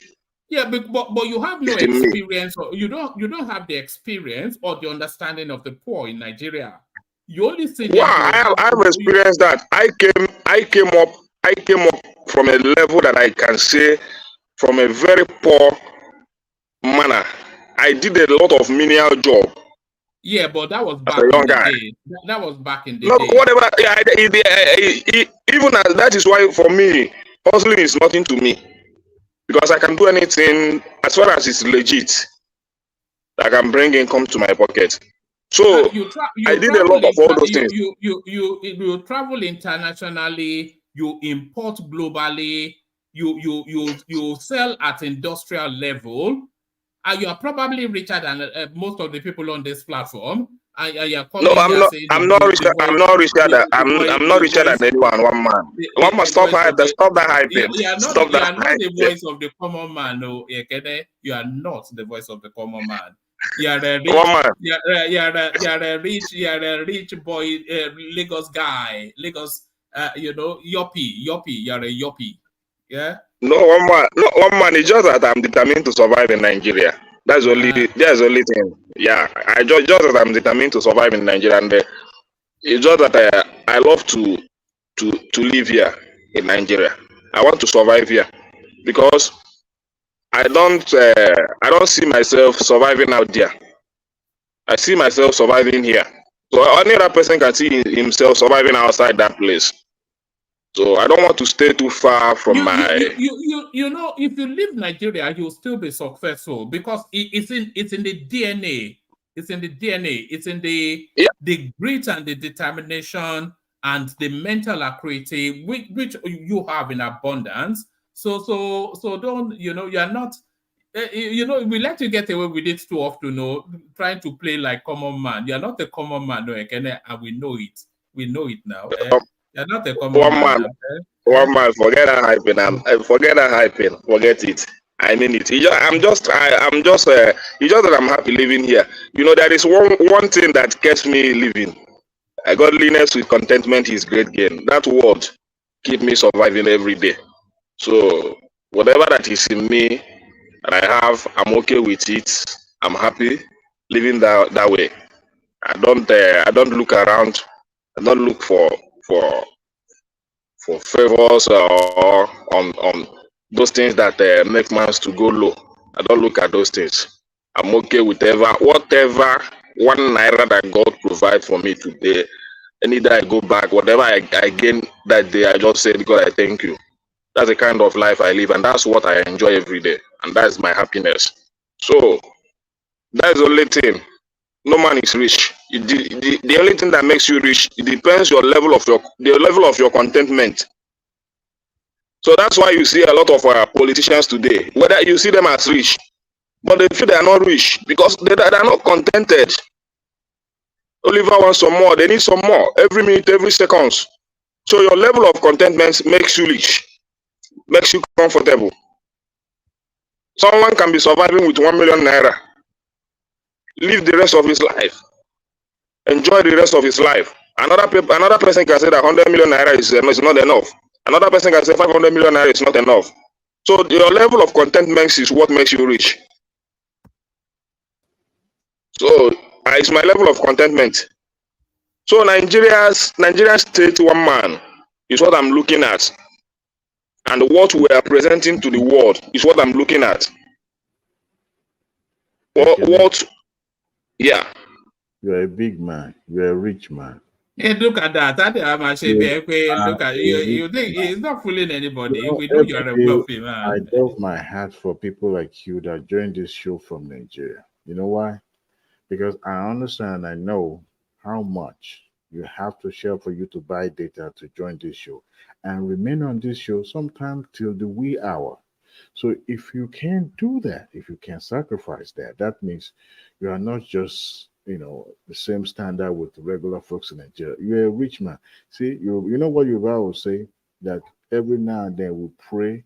Yeah, but you have no experience. You don't have the experience or the understanding of the poor in Nigeria. You only see them. I've experienced that. I came up from a level that I can say from a very poor manner. I did a lot of menial job. Yeah, but that was back in the day. That was back in the day. Whatever. Even that is why for me, hustling is nothing to me. Because I can do anything as far as it's legit. I can bring income to my pocket. So I did a lot of all those things. You travel internationally. You import globally. You sell at industrial level. You are probably richer than most of the people on this platform. No, I'm not richer than anyone. One man. Stop that hyping. You are not the voice of the common man. No, you are not the voice of the common man. You are a rich, you are a rich boy, Lagos guy, Lagos, yoppie. You are a yoppie. Yeah. No, one man. It's just that I'm determined to survive in Nigeria. That's the only thing. Yeah, I just that I'm determined to survive in Nigeria, and it's just that I love to live here in Nigeria. I want to survive here because I don't see myself surviving out there. I see myself surviving here. So any other person can see himself surviving outside that place. So I don't want to stay too far from if you leave Nigeria, you'll still be successful because it's in the DNA. It's in the DNA. It's in the grit and the determination and the mental acuity which you have in abundance. So don't you are not. We let you get away with it too often. Trying to play like common man. You are not a common man, and we know it. We know it now. You're not a common man. One man, forget that hyping. Forget that hyping. Forget it. I mean it. It's just that I'm happy living here. There is one thing that gets me living. Godliness with contentment is great gain. That word keep me surviving every day. So whatever that is in me that I have, I'm okay with it. I'm happy living that way. I don't look around. I don't look for favors or on those things that make man to go low. I don't look at those things. I'm okay with whatever 1 naira that God provides for me today. Any day I go back, whatever I gain that day, I just say because I thank you. That's the kind of life I live, and that's what I enjoy every day, and that's my happiness. So that's the only thing. No man is rich. The only thing that makes you rich, it depends the level of your contentment. So that's why you see a lot of our politicians today, whether you see them as rich, but they feel they are not rich because they are not contented. Oliver wants some more. They need some more every minute, every second. So your level of contentment makes you rich, makes you comfortable. Someone can be surviving with 1 million naira, live the rest of his life, enjoy the rest of his life. Another person can say that 100 million naira is not enough. Another person can say 500 million naira is not enough. So your level of contentment is what makes you rich. So it's my level of contentment. So Nigerian state one man is what I'm looking at. And what we are presenting to the world is what I'm looking at. Yeah. You're a big man. You're a rich man. Hey, look at that. Look at you think he's not fooling anybody. We know you're a wealthy man. I love my hat for people like you that join this show from Nigeria. You know why? Because I understand and I know how much you have to share for you to buy data to join this show and remain on this show sometime till the wee hour. So if you can't do that, if you can't sacrifice that, that means you are not just the same standard with the regular folks in Nigeria. You're a rich man. See, you know what your will say that every now and then we pray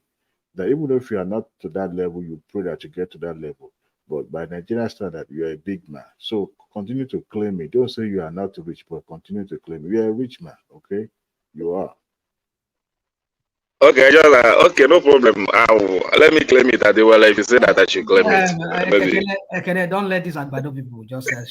that even if you are not to that level, you pray that you get to that level. But by Nigerian standard, you are a big man. So continue to claim it. Don't say you are not rich, but continue to claim it. You are a rich man, okay? You are. Okay, just okay, no problem. Let me claim it as well. If you say that I should claim it, maybe. Don't let these Agbado people just they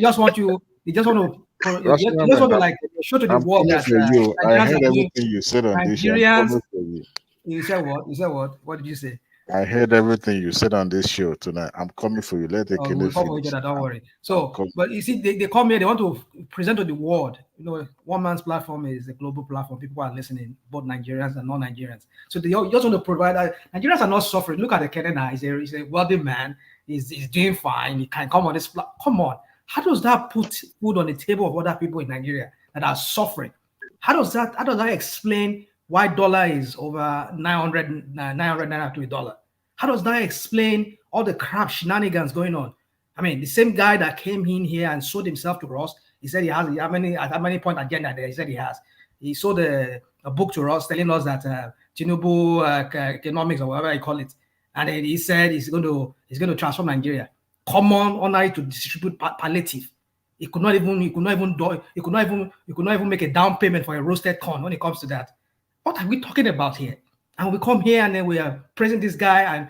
just want you. They just want to. They just want to like show to the world that you. I Nigerians heard are doing. everything you said on this show. I'm Nigerians. coming for you. You said what? You said what? What did you say? I heard everything you said on this show tonight. I'm coming for you. Let the we'll come for each other, don't worry. So, but you see, they come here, they want to present to the world. One man's platform is a global platform. People are listening, both Nigerians and non-Nigerians. So they just want to provide that Nigerians are not suffering. Look at the Canada. He's a wealthy man. He's doing fine. He can come on this platform. Come on. How does that put food on the table of other people in Nigeria that are suffering? How does that explain why dollar is over 900 naira to a dollar? How does that explain all the crap shenanigans going on? I mean, the same guy that came in here and sold himself to us, he said he has how many point agenda there? He said he has. He sold a book to us telling us that Tinubu economics or whatever you call it, and then he said he's going to transform Nigeria. Common honor to distribute palliative. He could not even make a down payment for a roasted corn when it comes to that. What are we talking about here? And we come here and then we are praising this guy and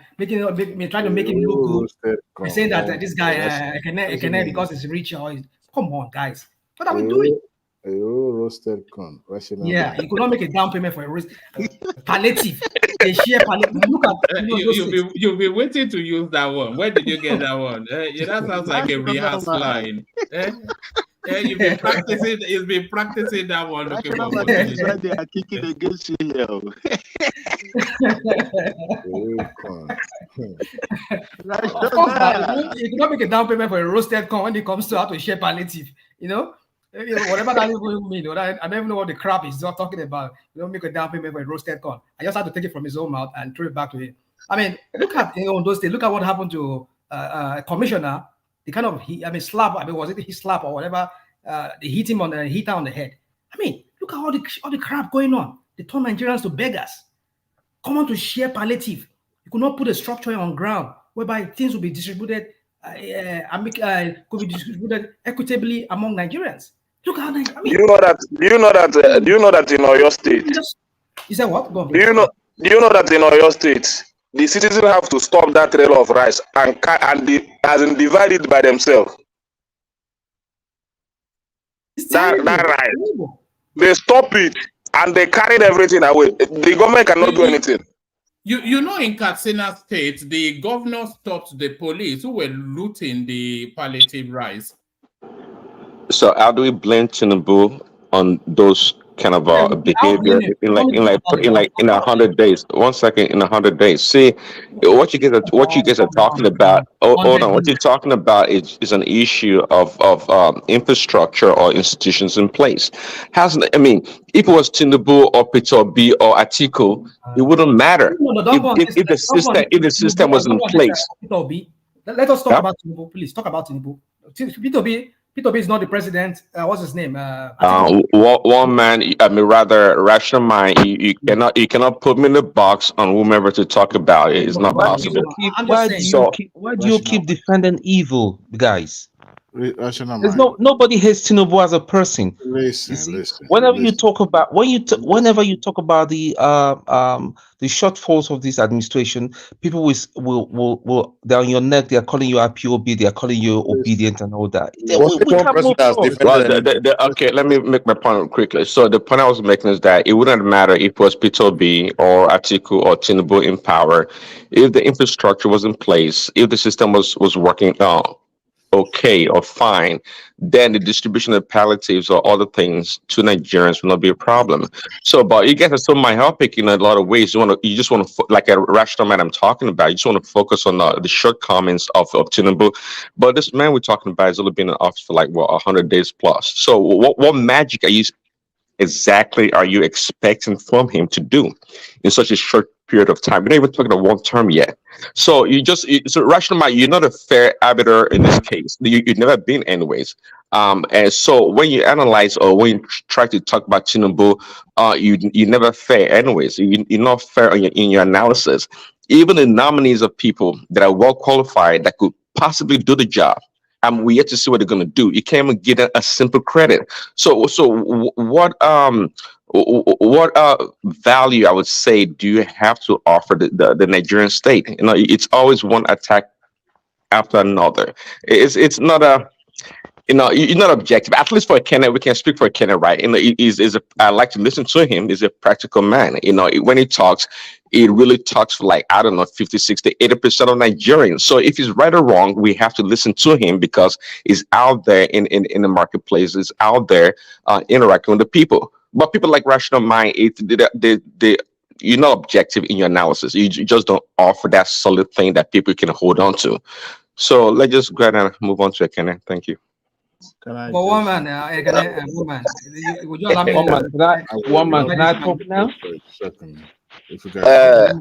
trying to make him look good. We're saying that this guy can because he's rich or come on, guys. What are we doing? Roasted corn. Yeah, you could not make a down payment for a roast palliative. A share palliative. Look at you'll be waiting to use that one. Where did you get that one? That sounds like a rehearsed line. You've been practicing. You've been practicing that one. Looking for why they are kicking against you here. You cannot make a down payment for a roasted corn when it comes to how to share palliative. Whatever that even mean. I don't even know what the crap is talking about. You don't make a down payment for a roasted corn. I just have to take it from his own mouth and throw it back to him. I mean, look at those days. Look at what happened to a commissioner. The kind of slap. Was it his slap or whatever? They hit him on the head. I mean, look at all the crap going on. They turn Nigerians to beggars. Come on to share palliative. You could not put a structure on ground whereby things will be distributed, could be distributed equitably among Nigerians. Look how do you know that in Oyo State? You said what? Do you know that in Oyo State? The citizens have to stop that trail of rice and divide it by themselves. That rice, they stop it and they carried everything away. The government cannot do anything. In Katsina State, the governor stopped the police who were looting the palliative rice. So how do we blame Tinubu on those kind of behavior in 100 days? 1 second, in 100 days. See, what you guys are talking about. Hold on. What you're talking about is an issue of infrastructure or institutions in place. If it was Tinubu or Peter Obi or Atiku, it wouldn't matter. If the system was in place. Let us talk about Tinubu, please. Talk about Tinubu. Peter Obi is not the president. What's his name? One man. Rather rational mind. You cannot put me in the box on whomever to talk about it. It's not possible. Why do you keep defending evil, guys? There's nobody hates Tinubu as a person. Listen. Whenever you talk about the shortfalls of this administration, people will they're on your neck. They are calling you IPOB. They are calling you obedient and all that. Okay, let me make my point quickly. So the point I was making is that it wouldn't matter if it was Peter Obi or Atiku or Tinubu in power, if the infrastructure was in place, if the system was working okay or fine, then the distribution of palliatives or other things to Nigerians will not be a problem. So, but you guys are so myopic in a lot of ways. You just want to, like a rational man I'm talking about, you just want to focus on the shortcomings of Tinubu. But this man we're talking about has only been in office for like, what, 100 days plus. So what magic exactly are you expecting from him to do in such a short period of time? We're not even talking about one term yet. So so rational mind, you're not a fair arbiter in this case. You've never been anyways. And so when you analyze or when you try to talk about Tinubu, you're never fair anyways. You're not fair in your analysis. Even the nominees of people that are well qualified that could possibly do the job, we yet to see what they're going to do. You can't even get a simple credit. So what value, I would say, do you have to offer the Nigerian state? It's always one attack after another. It's not you're not objective. At least for Kenneth, we can speak for Kenneth, right? I like to listen to him. He's a practical man. When he talks, he really talks for like, I don't know, 50, 60, 80% of Nigerians. So if he's right or wrong, we have to listen to him because he's out there in the marketplace, he's out there interacting with the people. But people like Rational Mind, you're not objective in your analysis. You just don't offer that solid thing that people can hold on to. So let's just go ahead and move on to Kenneth. Thank you. But one man, woman, would you allow me? One man, can I talk now? If you guys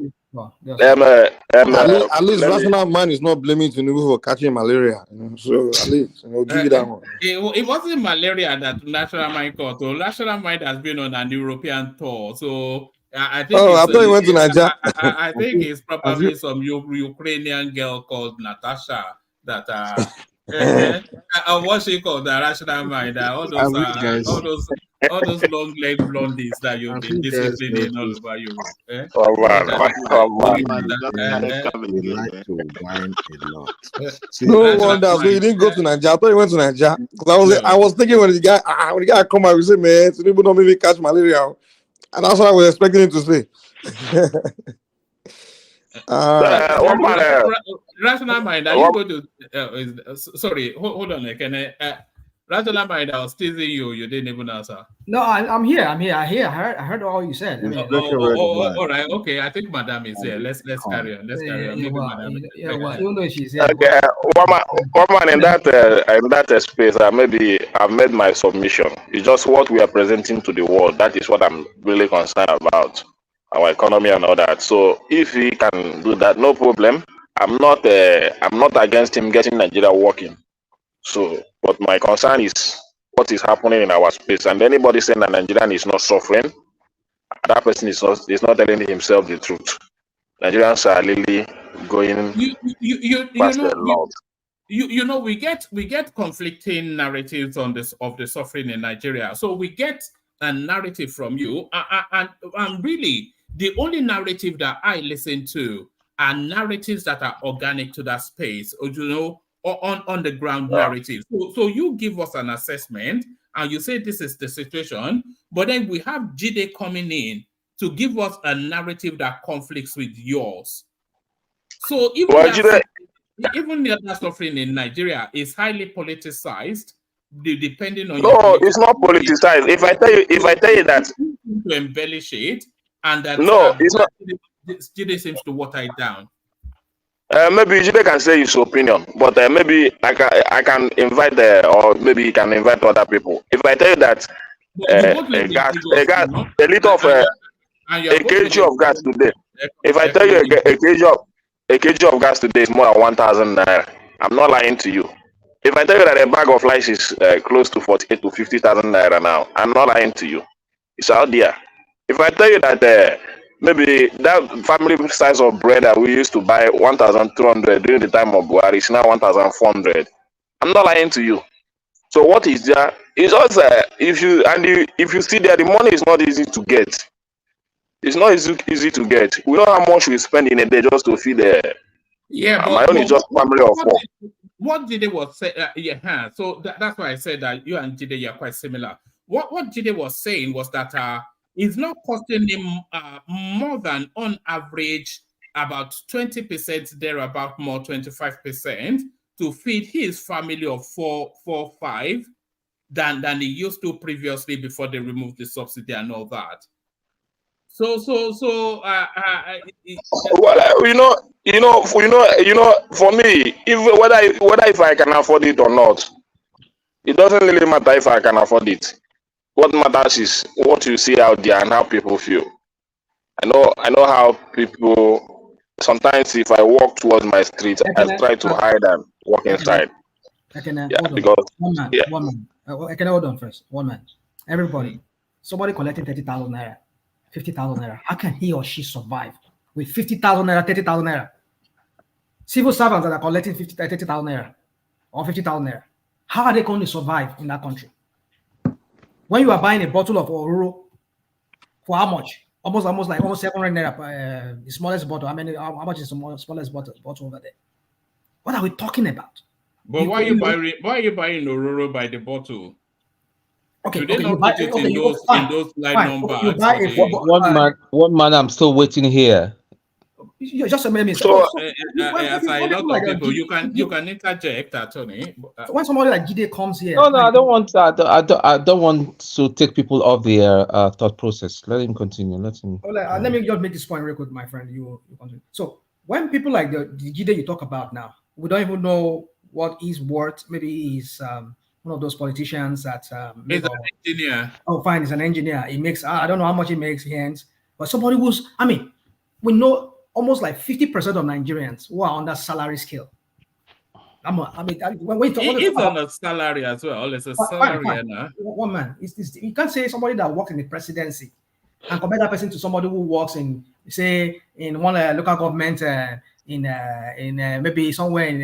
at least Rational Man is not blaming Tinubu for catching malaria. So at least give it that one. It wasn't malaria that National Mind caught. So National Mind has been on an European tour. So I think. I thought he went to Nigeria. I think it's probably some Ukrainian girl called Natasha that what's she called? The Rational Mind. All those long leg blondies that you've been disciplining all over Europe. We like to whine a lot. No wonder. So he didn't go to Nigeria. I thought he went to Nigeria because I was thinking when the guy come out, we say, man, so people don't maybe catch malaria, and that's what I was expecting him to say. Rational Mind, are you going to? Sorry, hold on. Rational Mind, I was teasing you. You didn't even answer. No, I'm here. I heard all you said. All right. Okay. I think Madam is here. Let's carry on. Even though she's here. Okay. Woman, in that space, maybe I've made my submission. It's just what we are presenting to the world. That is what I'm really concerned about. Our economy and all that. So if he can do that, no problem. I'm not against him getting Nigeria working. So, but my concern is what is happening in our space. And anybody saying that Nigerian is not suffering, that person is not telling himself the truth. Nigerians are really going past a lot. We get conflicting narratives on this of the suffering in Nigeria. So we get a narrative from you, and really the only narrative that I listen to are narratives that are organic to that space, or on the ground narrative. So you give us an assessment and you say this is the situation, but then we have Jide coming in to give us a narrative that conflicts with yours. So even the suffering in Nigeria is highly politicized, depending on it's not politicized. If I tell you that to embellish it, and that it's not. Jide seems to water it down. Maybe Jide can say his opinion, but maybe I can invite or maybe he can invite other people. If I tell you that a liter of a kg of gas today, if I tell you a kg of gas today is more than 1,000 naira, I'm not lying to you. If I tell you that a bag of rice is close to 48 to 50,000 naira now, I'm not lying to you. It's out there. If I tell you that maybe that family size of bread that we used to buy 1,200 during the time of Buhari is now 1,400, I'm not lying to you. So what is there? It's also if you see that the money is not easy to get. It's not easy to get. We know how much we spend in a day just to feed my own is just family of four. What Jide was saying, so that's why I said that you and Jide are quite similar. What Jide was saying was that it's not costing him more than, on average, about 20% thereabout, more 25%, to feed his family of four, 5 than he used to previously before they removed the subsidy and all that. So Well, for me, if whether if I can afford it or not, it doesn't really matter if I can afford it. What matters is what you see out there and how people feel. I know how people sometimes if I walk towards my street, I try to hide and walk inside. Hold Yeah, on. because One man. yeah. One man. I can hold on first. One man. Everybody. Somebody collecting 30,000 naira, 50,000 naira. How can he or she survive with 50,000 naira, 30,000 naira? Civil servants that are collecting 30,000 naira or 50,000 naira. How are they going to survive in that country? When you are buying a bottle of Ororo for how much? Almost 700 naira. The smallest bottle. How much is the smallest bottle over there? What are we talking about? But why are you buying Ororo by the bottle? Okay, do they okay, not put it in those nylon bags? One man, I'm still waiting here. You just a minute. So, as a lot of people, you can interject, attorney. When somebody like Gide comes here, No, I don't want. I don't want to take people off their thought process. Let him continue. Let him. Let me just make this point real quick, my friend. You continue. So when people like the Gide you talk about now, we don't even know what he's worth. Maybe he's one of those politicians that he's an engineer. Oh, fine, he's an engineer. He makes I don't know how much he makes hands, but somebody who's we know almost like 50% of Nigerians who are on that salary scale. When he's on a salary as well. It's a salary. Fine. One man. You can't say somebody that works in the presidency and compare that person to somebody who works in, say, in one local government in maybe somewhere in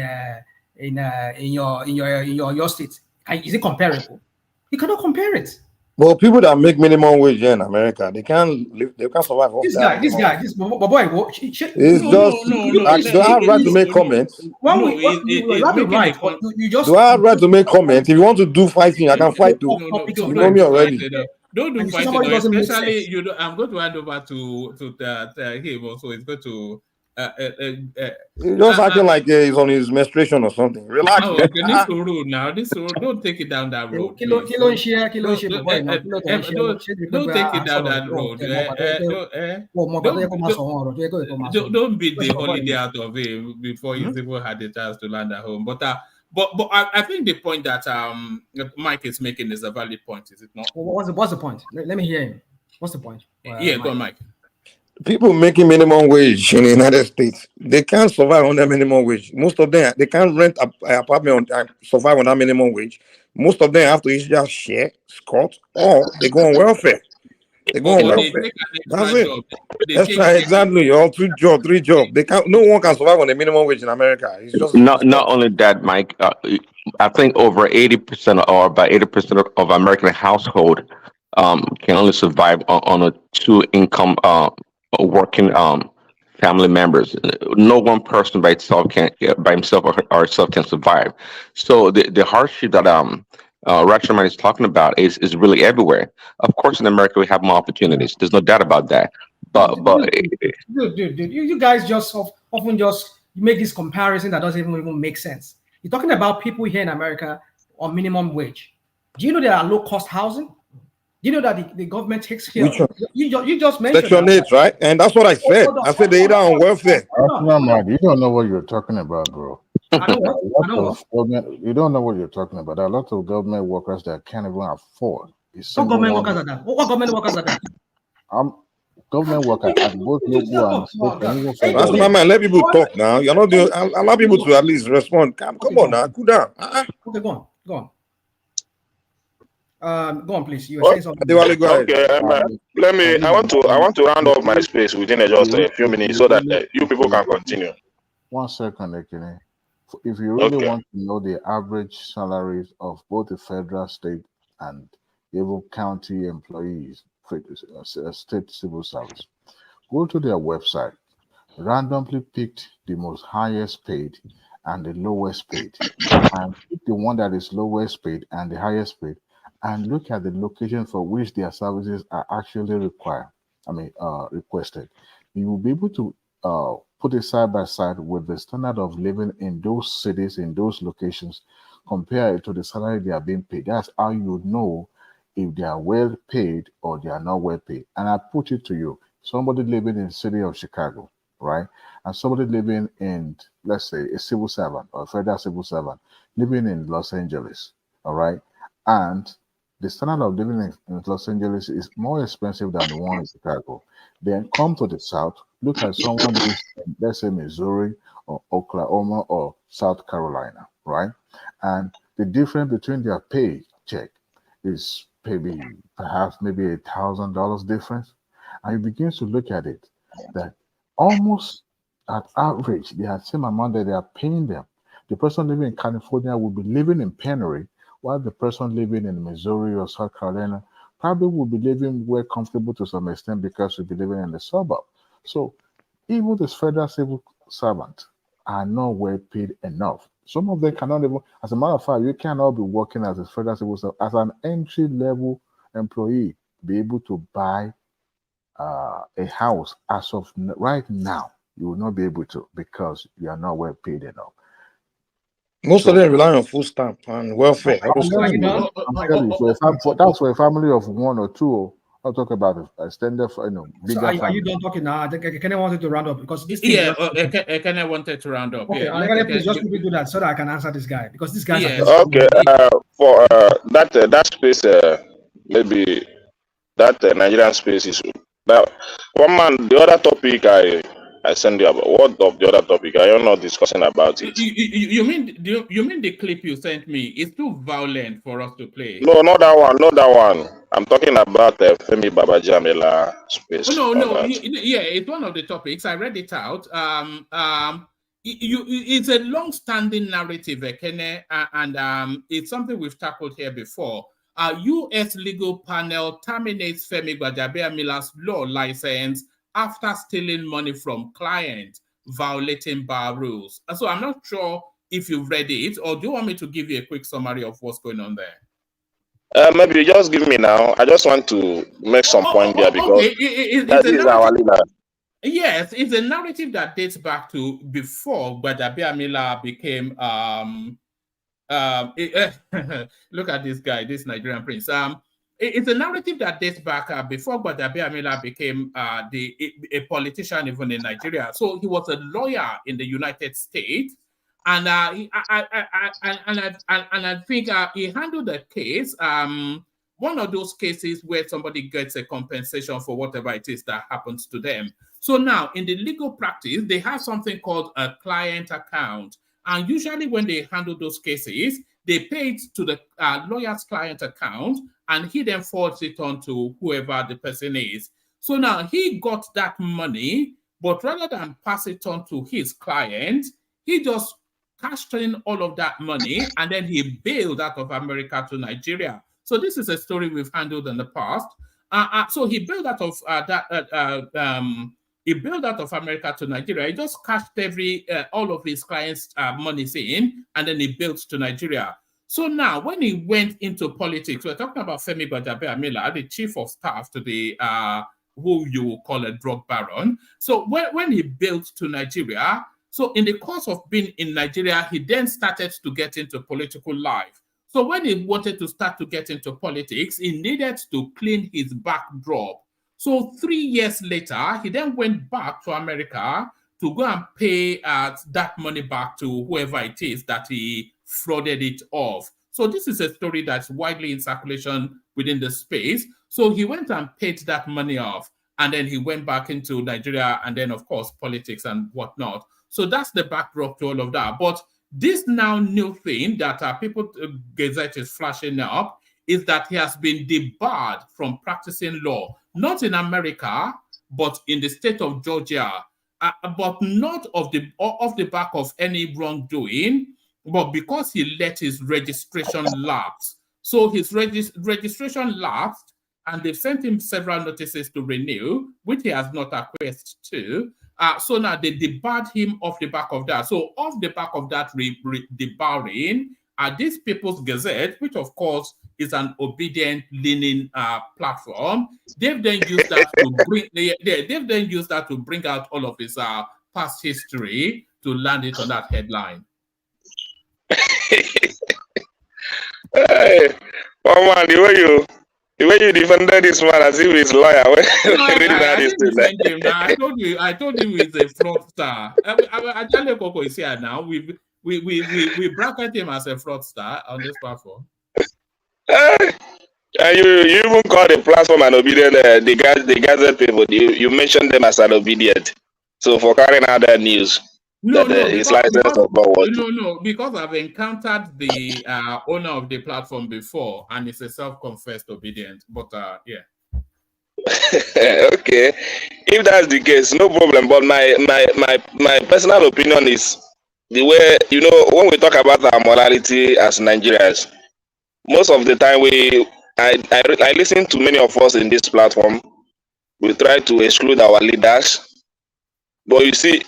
your state. Is it comparable? You cannot compare it. Well, people that make minimum wage here in America, they can't live, they can't survive off that. This guy, boy, it's just. Do I have right to make comments? You have the right, but you just. Do I have right to make comments? If you want to do fighting, I can fight too. You know me already. Don't do fighting, especially you. I'm going to hand over to him also. It's going to. He's just acting like he's on his menstruation or something. Relax. Oh, okay, this road now. This road, don't take it down that road. Don't take it down that road. Don't beat the holiday out of him before he's even had the chance to land at home. But I think the point that Mike is making is a valid point, is it not? What's the point? Let me hear him. What's the point? Go on, Mike. People making minimum wage in the United States, they can't survive on that minimum wage. Most of them, they can't rent an apartment and survive on that minimum wage. Most of them have to either share, squat, or they go on welfare. They go on welfare. That's it. That's right, exactly. All 2 jobs, 3 jobs. They can't. No one can survive on the minimum wage in America. It's just not only that, Mike. I think over 80% or about 80% of American household can only survive on a 2-income working family members. No one person by himself or herself can survive. So the hardship that Rashomon is talking about is really everywhere. Of course, in America we have more opportunities. There's no doubt about that. But dude, you guys just often just make this comparison that doesn't even make sense. You're talking about people here in America on minimum wage. Do you know there are low-cost housing? You know that the government takes care. You just mentioned Section 8, right? And that's what I said. I said they're on welfare. You don't know what you're talking about, bro. You don't know what you're talking about. There are a lot of government workers that can't even afford. What government workers are that? What government workers are that? Government workers at both local and state. That's my man. Let people talk now. You're not doing. Allow people to at least respond. Come on now, cool down. Okay, go on. Go on, please. You were saying something. Okay, let me. I want to round up my space within just a few minutes so that you people can continue. 1 second, Ekene. If you really want to know the average salaries of both the federal, state, and even county employees, state civil service, go to their website. Randomly picked the most highest paid and the lowest paid, and pick the one that is lowest paid and the highest paid, and look at the location for which their services are actually requested. You will be able to put it side by side with the standard of living in those cities, in those locations, compare it to the salary they are being paid. That's how you know if they are well paid or they are not well paid. And I put it to you, somebody living in the city of Chicago, right? And somebody living in, let's say, a civil servant or a federal civil servant living in Los Angeles, all right? And the standard of living in Los Angeles is more expensive than the one in Chicago. Then come to the South, look at someone lives in, let's say, Missouri or Oklahoma or South Carolina, right? And the difference between their paycheck is maybe perhaps maybe $1,000 difference. And you begin to look at it that almost at average, they are the same amount that they are paying them. The person living in California will be living in penury, while the person living in Missouri or South Carolina probably will be living well comfortable to some extent because he'll be living in the suburb. So even the federal civil servants are not well paid enough. Some of them cannot even, as a matter of fact, you cannot be working as a federal civil servant, as an entry level employee, be able to buy a house as of right now. You will not be able to because you are not well paid enough. Most of them rely on food stamp and welfare. I'm telling you, that's for a family of one or two. I'll talk about a extended, bigger So are family. you done talking now? I think Kenny wanted to round up because this thing. Yeah, Kenny wanted to round up. Okay, Yeah, Kenny, please just quickly do that so that I can answer this guy because this guy. Yes. Okay, for that space, maybe that Nigerian space is that one man. The other topic I send you about what of the other topic? I am not discussing about it. You mean the clip you sent me? It's too violent for us to play. No, not that one. Not that one. I'm talking about Femi Gbajabiamila'S space. No. Yeah, it's one of the topics. I read it out. It's a long-standing narrative, Ekene, and it's something we've tackled here before. U.S. legal panel terminates Femi Gbajabiamila'S law license after stealing money from clients, violating bar rules. So I'm not sure if you've read it, or do you want me to give you a quick summary of what's going on there? Maybe you just give me now. I just want to make some point there because okay. that is our leader. Yes, it's a narrative that dates back to before Gbajabiamila became look at this guy, this Nigerian prince. It's a narrative that dates back before Gbajabiamila became a politician even in Nigeria. So he was a lawyer in the United States, and I think he handled the case. One of those cases where somebody gets a compensation for whatever it is that happens to them. So now, in the legal practice, they have something called a client account. And usually when they handle those cases, they pay it to the lawyer's client account, and he then forwards it on to whoever the person is. So now he got that money, but rather than pass it on to his client, he just cashed in all of that money, and then he bailed out of America to Nigeria. So this is a story we've handled in the past. So he bailed out of he bailed out of America to Nigeria. He just cashed all of his clients' monies in, and then he bailed to Nigeria. So now, when he went into politics, we're talking about Femi Gbajabiamila, the chief of staff to the who you will call a drug baron. So when he bailed to Nigeria, so in the course of being in Nigeria, he then started to get into political life. So when he wanted to start to get into politics, he needed to clean his backdrop. So 3 years later, he then went back to America to go and pay that money back to whoever it is that he frauded it off. So this is a story that's widely in circulation within the space. So he went and paid that money off, and then he went back into Nigeria, and then, of course, politics and whatnot. So that's the backdrop to all of that. But this now new thing that people Gazette is flashing up is that he has been debarred from practicing law, not in America, but in the state of Georgia, but not off the back of any wrongdoing, but because he let his registration lapse. So his registration lapsed, and they've sent him several notices to renew, which he has not acquiesced to. So now they debarred him off the back of that. So off the back of that debarring, this People's Gazette, which of course is an obedient leaning platform, they've then used that to bring out all of his past history to land it on that headline. Hey, oh man, the way you defended this man as if he's a lawyer. No, Reading all I this didn't thing. defend him. Now I told him he's a fraudster. Ajale Koko is here now. We bracket him as a fraudster on this platform. And you even call the platform an obedient. The Gazette people, you mentioned them as an obedient. So for carrying out that news, No, that his license was not working. no, because I've encountered the owner of the platform before, and it's a self-confessed obedient. But yeah. Okay, if that's the case, no problem. But my personal opinion is the way, when we talk about our morality as Nigerians, most of the time I listen to many of us in this platform. We try to exclude our leaders, but you see,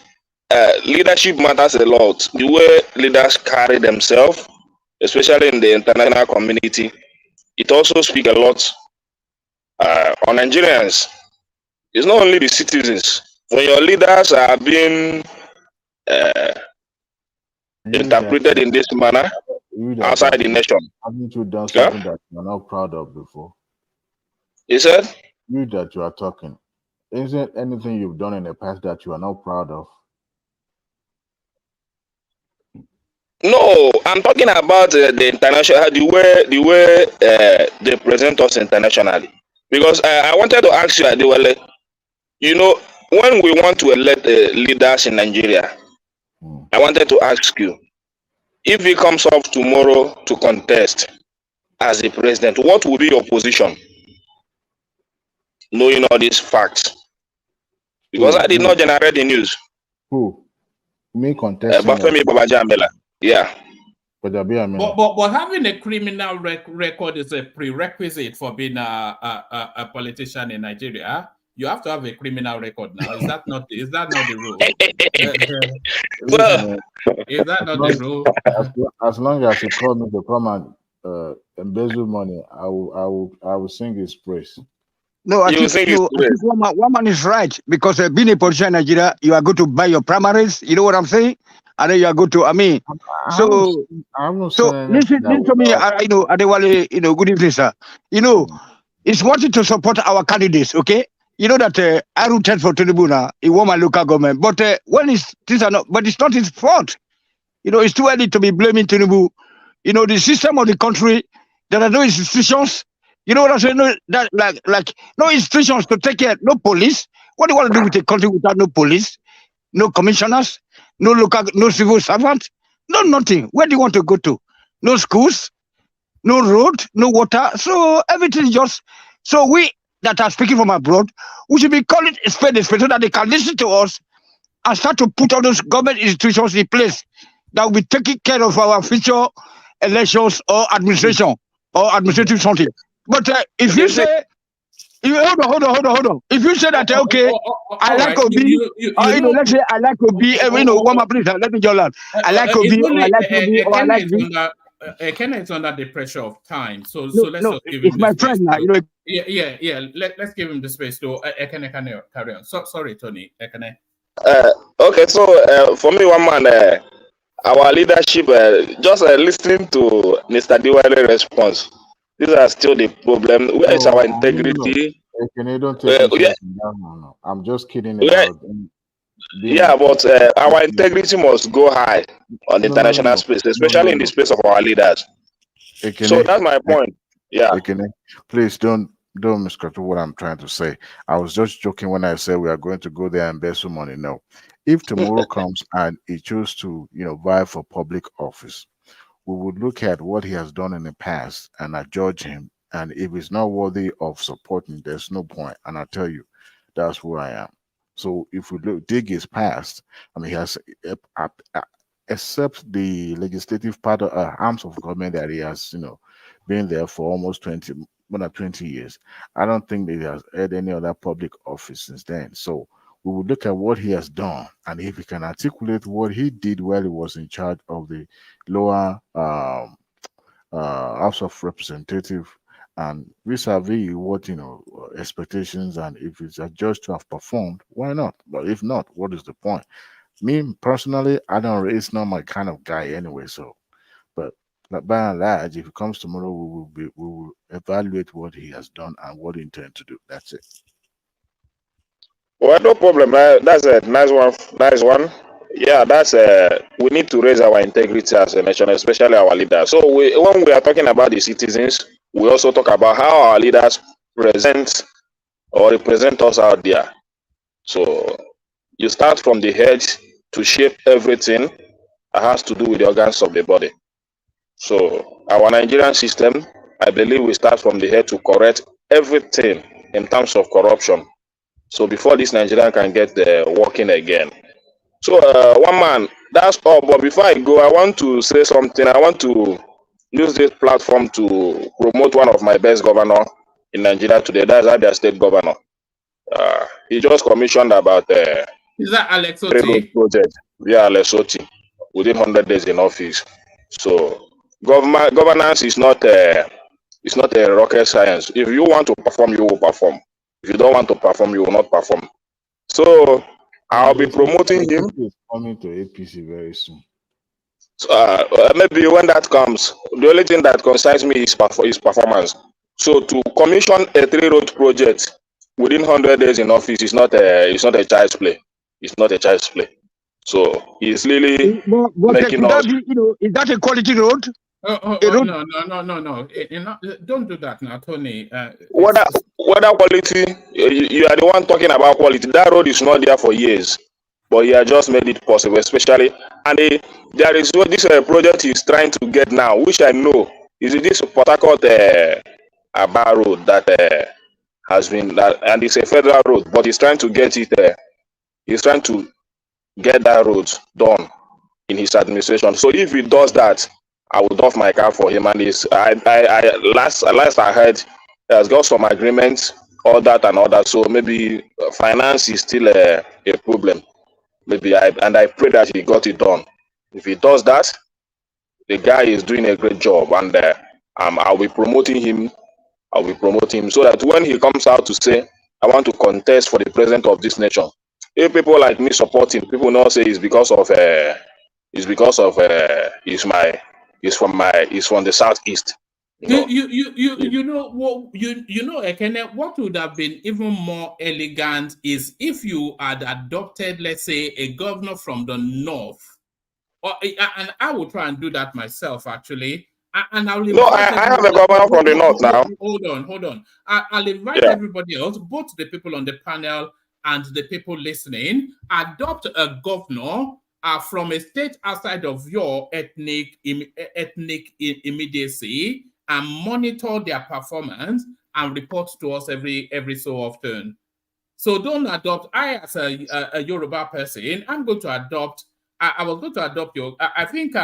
leadership matters a lot. The way leaders carry themselves, especially in the international community, it also speaks a lot on Nigerians. It's not only the citizens. When your leaders are being interpreted in this manner outside the nation. Haven't you done something that you're not proud of before? You said? You that you are talking. Isn't anything you've done in the past that you are not proud of? No, I'm talking about the international, the way they present us internationally. Because I wanted to ask you, Adewale, when we want to elect leaders in Nigeria, I wanted to ask you, if he comes up tomorrow to contest as the president, what will be your position? Knowing all these facts. Because I did not generate the news. Who? Me contesting? Gbajabiamila. Yeah. Gbajabiamila. But having a criminal record is a prerequisite for being a politician in Nigeria. You have to have a criminal record now. Is that not the rule? Is that not the rule? As long as you call me to come and embezzle money, I will sing his praise. No, I think one man is right, because being a politician in Nigeria, you are going to buy your primaries. You know what I'm saying? And then you are going to. Listen to me. Adewale, good evening, sir. It's wanting to support our candidates. Okay, you know that I rooted for Tinubu now. He won my local government, but things are not. But it's not his fault. It's too early to be blaming Tinubu. The system of the country. There are no institutions. You know what I'm saying? No, no institutions to take care. No police. What do you want to do with a country without no police, no commissioners, no civil servants, no nothing? Where do you want to go to? No schools, no road, no water. So everything is just. So we that are speaking from abroad, we should be calling a spade so that they can listen to us and start to put all those government institutions in place that will be taking care of our future elections or administration or administrative something. But if you say, hold on. If you say that, okay, I like Obi, let's say I like Obi, one more please, let me just learn. I like Obi, or I like Obi, or I like Obi. Kenna is under the pressure of time, so let's just give him. It's my friend now, Yeah. Let's give him the space to Ekene carry on. Sorry, Tony. Ekene. Okay, so for me, one man, our leadership, just listening to Mr. Diwali's response. These are still the problem. Where is our integrity? No. I'm just kidding about but our integrity must go high on the international space, especially in the space of our leaders. So that's my point. Yeah. Please don't misconstrue what I'm trying to say. I was just joking when I said we are going to go there and embezzle money. No. If tomorrow comes and he chooses to, vie for public office, we would look at what he has done in the past and adjudge him. And if he's not worthy of supporting, there's no point. And I tell you, that's where I am. So if we dig his past, he has, except the legislative part of arms of government that he has, been there for almost more than 20 years. I don't think that he has had any other public office since then. So we would look at what he has done, and if he can articulate what he did while he was in charge of the lower House of Representatives, and vis-a-vis what expectations, and if it's adjudged to have performed, why not? But if not, what is the point? Me personally, I don't. It's not my kind of guy anyway. So, but by and large, if it comes tomorrow, we will evaluate what he has done and what he intends to do. That's it. Well, no problem. That's a nice one. Nice one. Yeah, that's we need to raise our integrity as a nation, especially our leaders. So when we are talking about the citizens, we also talk about how our leaders present or represent us out there. So you start from the head to shape everything that has to do with the organs of the body. So our Nigerian system, I believe we start from the head to correct everything in terms of corruption. So before this Nigerian can get working again. So one man, that's all. But before I go, I want to say something. I want to use this platform to promote one of my best governor in Nigeria today. That's Abia State Governor. He just commissioned about is that Alex railroad Oti? project via Alex Oti within 100 days in office. So governance is not it's not a rocket science. If you want to perform, you will perform. If you don't want to perform, you will not perform. So I'll be promoting him. Is coming to APC very soon. Maybe when that comes, the only thing that concerns me is performance. So to commission a 3-road project within 100 days in office is not a child's play. It's not a child's play. So he's really making could us. that be, is that a quality road? No. Don't do that now, Tony. Whether quality, you are the one talking about quality. That road is not there for years, but he has just made it possible, especially. And there is what this project is trying to get now, which I know is this Port Harcourt Aba road that has been that, and it's a federal road, but he's trying to get it. He's trying to get that road done in his administration. So if he does that, I would off my car for him. And last I heard, he has got some agreements, all that and all that. So maybe finance is still a problem. Maybe I pray that he got it done. If he does that, the guy is doing a great job, and I'll be promoting him. I'll be promoting him so that when he comes out to say, I want to contest for the president of this nation, if people like me support him, people not say it's because of he's from the southeast. You know what Ekene, what would have been even more elegant is if you had adopted, let's say, a governor from the north, and I will try and do that myself actually. And I'll invite I have a governor from the north now. Hold on. I'll invite everybody else, both the people on the panel and the people listening, adopt a governor from a state outside of your ethnic immediacy and monitor their performance and report to us every so often. So don't adopt. I, as a Yoruba person, I'm going to adopt. I was going to adopt your. I think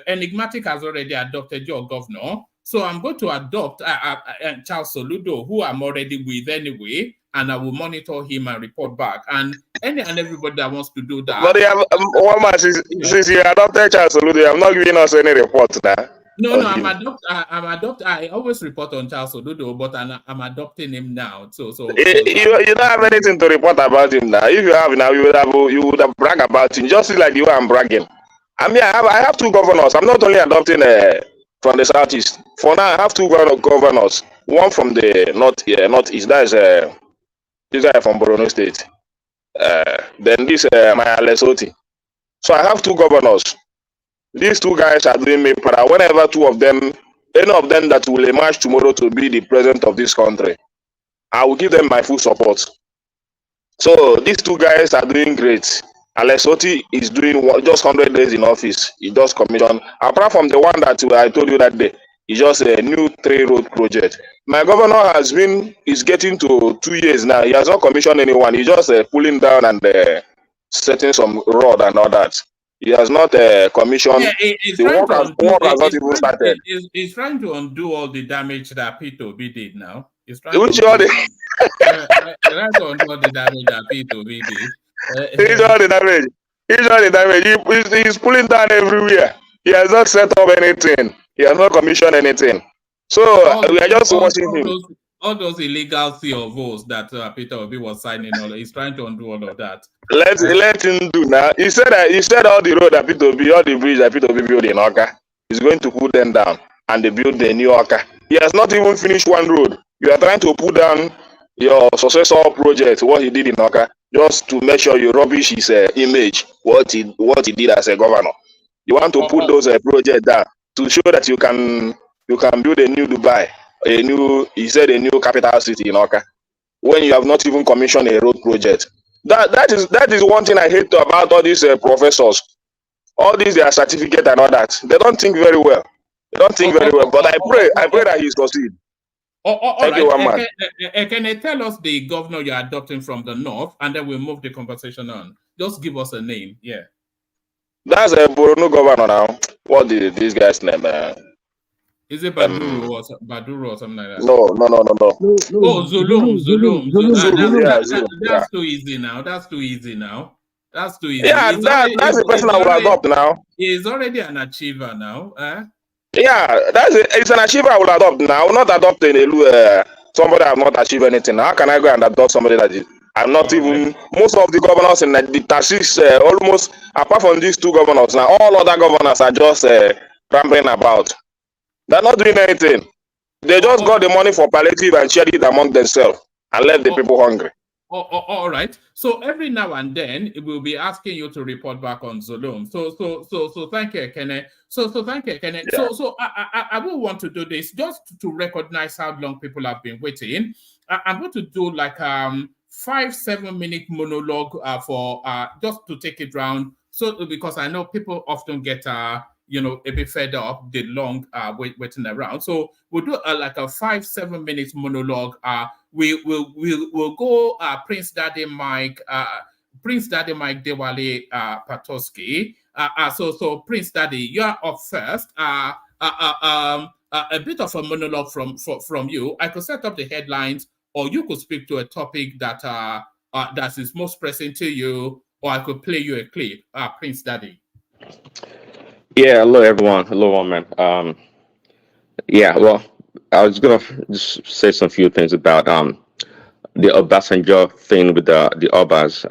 Enigmatic has already adopted your governor. So I'm going to adopt Charles Soludo, who I'm already with anyway, and I will monitor him and report back. And everybody that wants to do that. But you have since you adopted Charles Soludo, you have not given us any report now. No, I'm adopt. I always report on Charles Odudo, but I'm adopting him now. So you don't have anything to report about him now. If you have now, you would have brag about him. Just like you are bragging. I mean, I have 2 governors. I'm not only adopting from the southeast. For now, I have 2 governors. One from the northeast. That is this guy from Borno State. Then this my Lesotho. So I have 2 governors. These 2 guys are doing me para. Whenever 2 of them, any of them that will emerge tomorrow to be the president of this country, I will give them my full support. So these 2 guys are doing great. Alex Oti is doing just 100 days in office. He just commissioned. Apart from the one that I told you that day, it's just a new 3-road project. My governor is getting to 2 years now. He has not commissioned anyone. He's just pulling down and setting some road and all that. He has not commissioned. The work has not even started. He's trying to undo all the damage that P2B did now. He's trying to undo all the damage that P2B did. He's all the damage. He's pulling down everywhere. He has not set up anything. He has not commissioned anything. So we are just watching him. all those illegal COOs that Peter Obi was signing, he's trying to undo all of that. Let him do now. He said all the road that Peter Obi, all the bridge that Peter Obi built in Oka, he's going to put them down and they build the new Oka. He has not even finished one road. You are trying to put down your successor project, what he did in Oka, just to make sure you rubbish his image, what he did as a governor. You want to put those projects down to show that you can build a new Dubai, a new capital city in Oka, when you have not even commissioned a road project. That is one thing I hate about all these professors. All these their certificate and all that. They don't think very well. But I pray that he succeed. Thank you, one man. Can you tell us the governor you're adopting from the north, and then we'll move the conversation on? Just give us a name. Yeah. That's a Borno governor now. What is this guy's name? Is it Baduro or something like that? No. Oh, Zulum. That's too easy now. That's too easy. Yeah, that's the person I will adopt now. He's already an achiever now. Yeah, it's an achiever I will adopt now. I will not adopt somebody I have not achieved anything. How can I go and adopt somebody that is? I'm not even. Most of the governors in the Tasis, almost apart from these two governors now, all other governors are just rambling about. They're not doing anything. They just got the money for palliative and shared it among themselves and left the people hungry. All right. So every now and then we'll be asking you to report back on Zulum. So thank you, Kenneth. So thank you, Kenneth. Yeah. So I will want to do this just to recognize how long people have been waiting. I'm going to do like 5-7 minute monologue for just to take it round. So because I know people often get a bit fed up the long waiting around. So we'll do like a 5-7 minute monologue. We'll go Prince Daddy Mike Dewale Patoski. So Prince Daddy, you're up first. A bit of a monologue from you. I could set up the headlines, or you could speak to a topic that is most pressing to you, or I could play you a clip. Prince Daddy. Yeah, hello everyone. Hello, man. Yeah, well, I was gonna just say some few things about the Obasanjo thing with the Obas.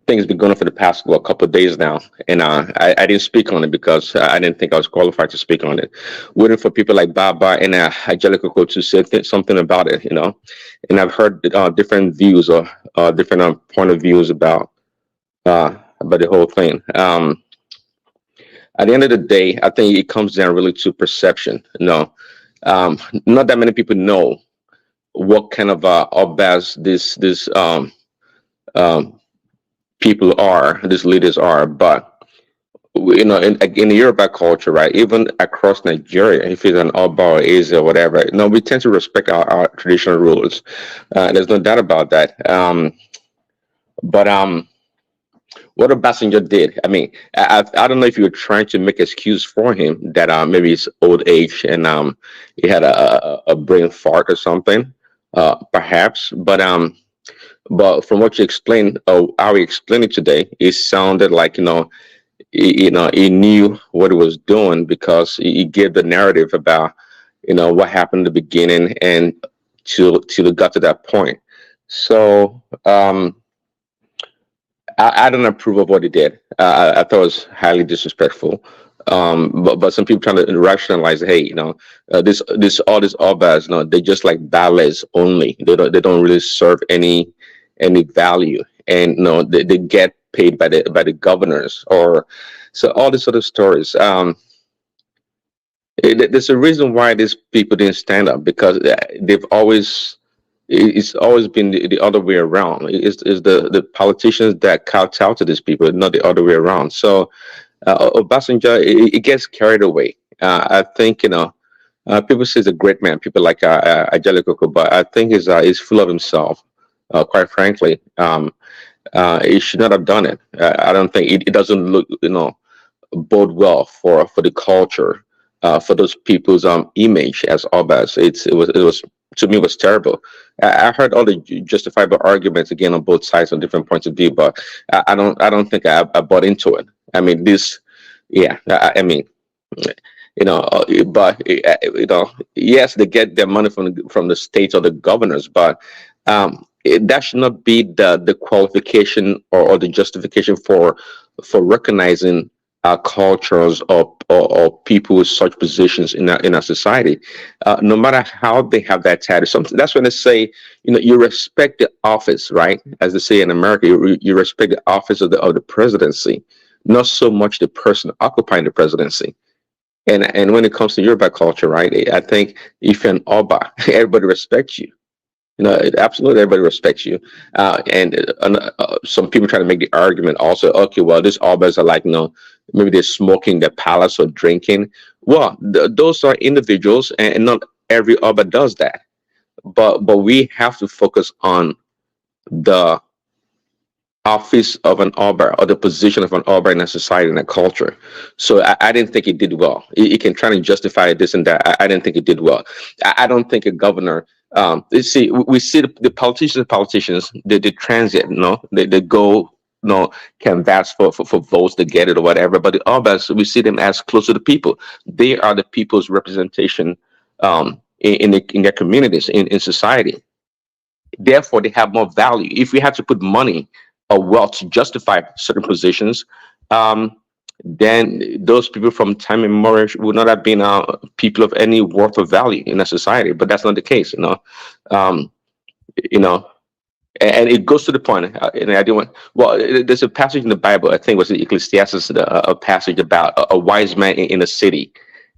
Things been going on for the past couple of days now, and I didn't speak on it because I didn't think I was qualified to speak on it. Waiting for people like Baba and Angelica to say something about it, And I've heard different views or different point of views about the whole thing. At the end of the day, I think it comes down really to perception. Not that many people know what kind of Obas these people are, these leaders are. But in the Yoruba culture, right, even across Nigeria, if it's an Oba or Eze or whatever, we tend to respect our traditional rules. There's no doubt about that. What Obasanjo did, I mean, I don't know if you were trying to make excuse for him that maybe it's old age and he had a brain fart or something, perhaps. But from what you explained, how he explained it today, it sounded like he knew what he was doing because he gave the narrative about what happened in the beginning and till it got to that point. So. I don't approve of what he did. I thought it was highly disrespectful. But some people trying to rationalize, hey, all these Obas, they just like ballets only. They don't really serve any value, and they get paid by the governors or so all these other stories. There's a reason why these people didn't stand up because it's always been the other way around. It's the politicians that kowtow to these people, not the other way around. So Obasanjo, it gets carried away. I think people say he's a great man. People like Angelica, but I think he's full of himself. Quite frankly, he should not have done it. I don't think it doesn't look bode well for the culture. For those people's image as Obas, it was to me was terrible. I heard all the justifiable arguments again on both sides on different points of view, but I don't think I bought into it. I mean, I mean, But yes, they get their money from the states or the governors, but that should not be the qualification or the justification for recognizing cultures or people with such positions in our society, no matter how they have that title. Something that's when they say, you respect the office, right? As they say in America, you respect the office of the presidency, not so much the person occupying the presidency. And when it comes to Yoruba culture, right? I think if you're an Oba, everybody respects you. Absolutely everybody respects you. Some people try to make the argument also, okay, well, these Obas are like, maybe they're smoking their palace or drinking. Well, those are individuals, and not every Oba does that. But we have to focus on the office of an Oba or the position of an Oba in a society and a culture. So I didn't think it did well. It can try to justify this and that. I didn't think it did well. I don't think a governor. We see the politicians. They transit. They go. Canvass for votes to get it or whatever. But the Obas, we see them as close to the people. They are the people's representation in their communities in society. Therefore, they have more value. If we had to put money or wealth to justify certain positions, then those people from time immemorial would not have been people of any worth of value in a society. But that's not the case, um, and it goes to the point. And I didn't want. Well, there's a passage in the Bible. I think it was in Ecclesiastes, a passage about a wise man in a city.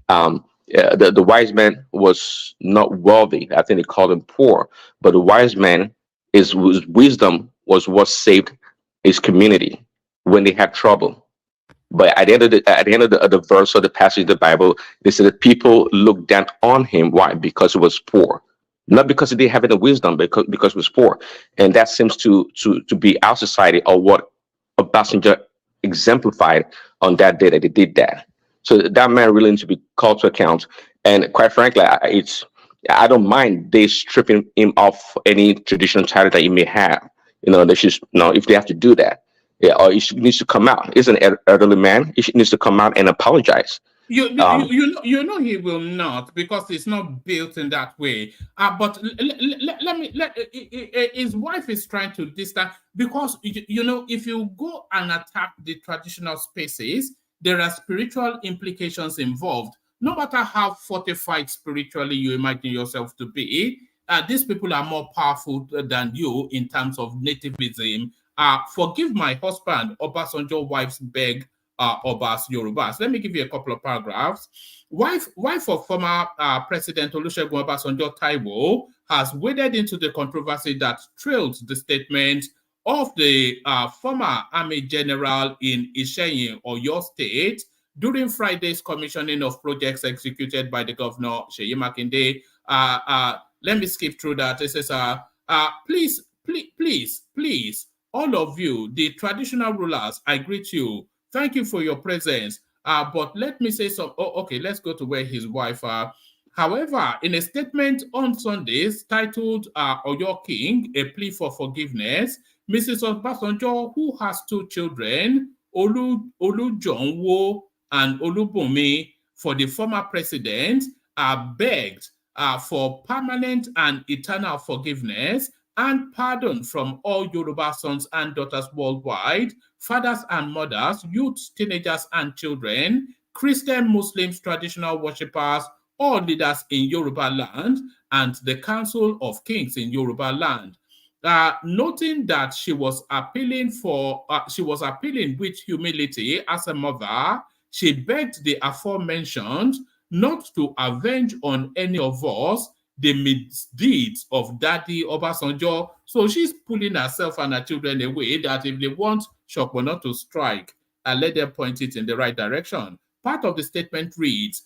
The wise man was not wealthy. I think they called him poor. But the wise man, his wisdom was what saved his community when they had trouble. But at the end of the verse or the passage of the Bible, they said that people looked down on him. Why? Because he was poor, not because he didn't have any wisdom, because he was poor. And that seems to be our society, or what Obasanjo exemplified on that day that they did that. So that man really needs to be called to account. And quite frankly, I don't mind they stripping him off any traditional title that he may have. They should, if they have to do that. Yeah, or he needs to come out. He's an elderly man. He needs to come out and apologize. You know he will not, because it's not built in that way. But his wife is trying to distance, because if you go and attack the traditional spaces, there are spiritual implications involved. No matter how fortified spiritually you imagine yourself to be, these people are more powerful than you in terms of nativism. Forgive my husband, Obasanjo wives beg Obas Yorubas. Let me give you a couple of paragraphs. Wife of former President Olusegun Obasanjo Taiwo has waded into the controversy that trailed the statement of the former Army General in Isheyin, Oyo State, during Friday's commissioning of projects executed by the governor, Seyi Makinde. Let me skip through that. It says, please, all of you, the traditional rulers, I greet you. Thank you for your presence. But let me say some. Okay, let's go to where his wife. However, in a statement on Sundays titled Oyo King, a plea for forgiveness, Mrs. Obasanjo, who has two children, Olujonwo and Olubunmi, for the former president, begged for permanent and eternal forgiveness and pardon from all Yoruba sons and daughters worldwide, fathers and mothers, youths, teenagers and children, Christian, Muslims, traditional worshippers, all leaders in Yoruba land, and the Council of Kings in Yoruba land. Noting that she was appealing with humility as a mother, she begged the aforementioned not to avenge on any of us the misdeeds of Daddy Obasanjo. So she's pulling herself and her children away, that if they want Shokbono to strike, let them point it in the right direction. Part of the statement reads,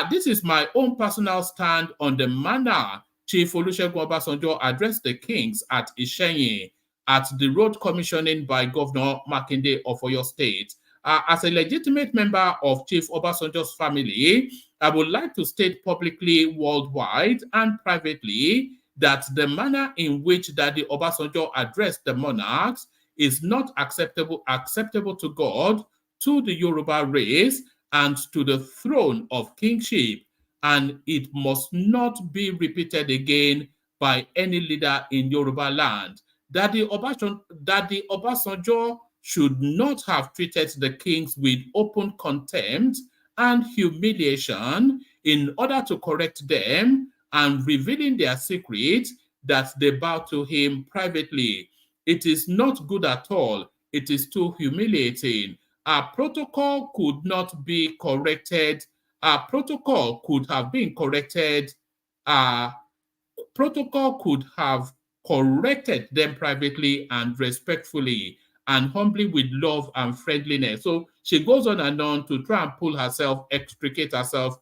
this is my own personal stand on the manner Chief Olusegun Obasanjo addressed the kings at Isheyin at the road commissioning by Governor Makinde of Oyo State. As a legitimate member of Chief Obasanjo's family, I would like to state publicly, worldwide and privately, that the manner in which Daddy Obasanjo addressed the monarchs is not acceptable to God, to the Yoruba race, and to the throne of kingship, and it must not be repeated again by any leader in Yoruba land. That the Obasanjo should not have treated the kings with open contempt and humiliation in order to correct them and revealing their secret that they bow to him privately. It is not good at all. It is too humiliating. Our protocol could not be corrected. Our protocol could have been corrected. Protocol could have corrected them privately and respectfully and humbly with love and friendliness. So she goes on and on to try and pull herself, extricate herself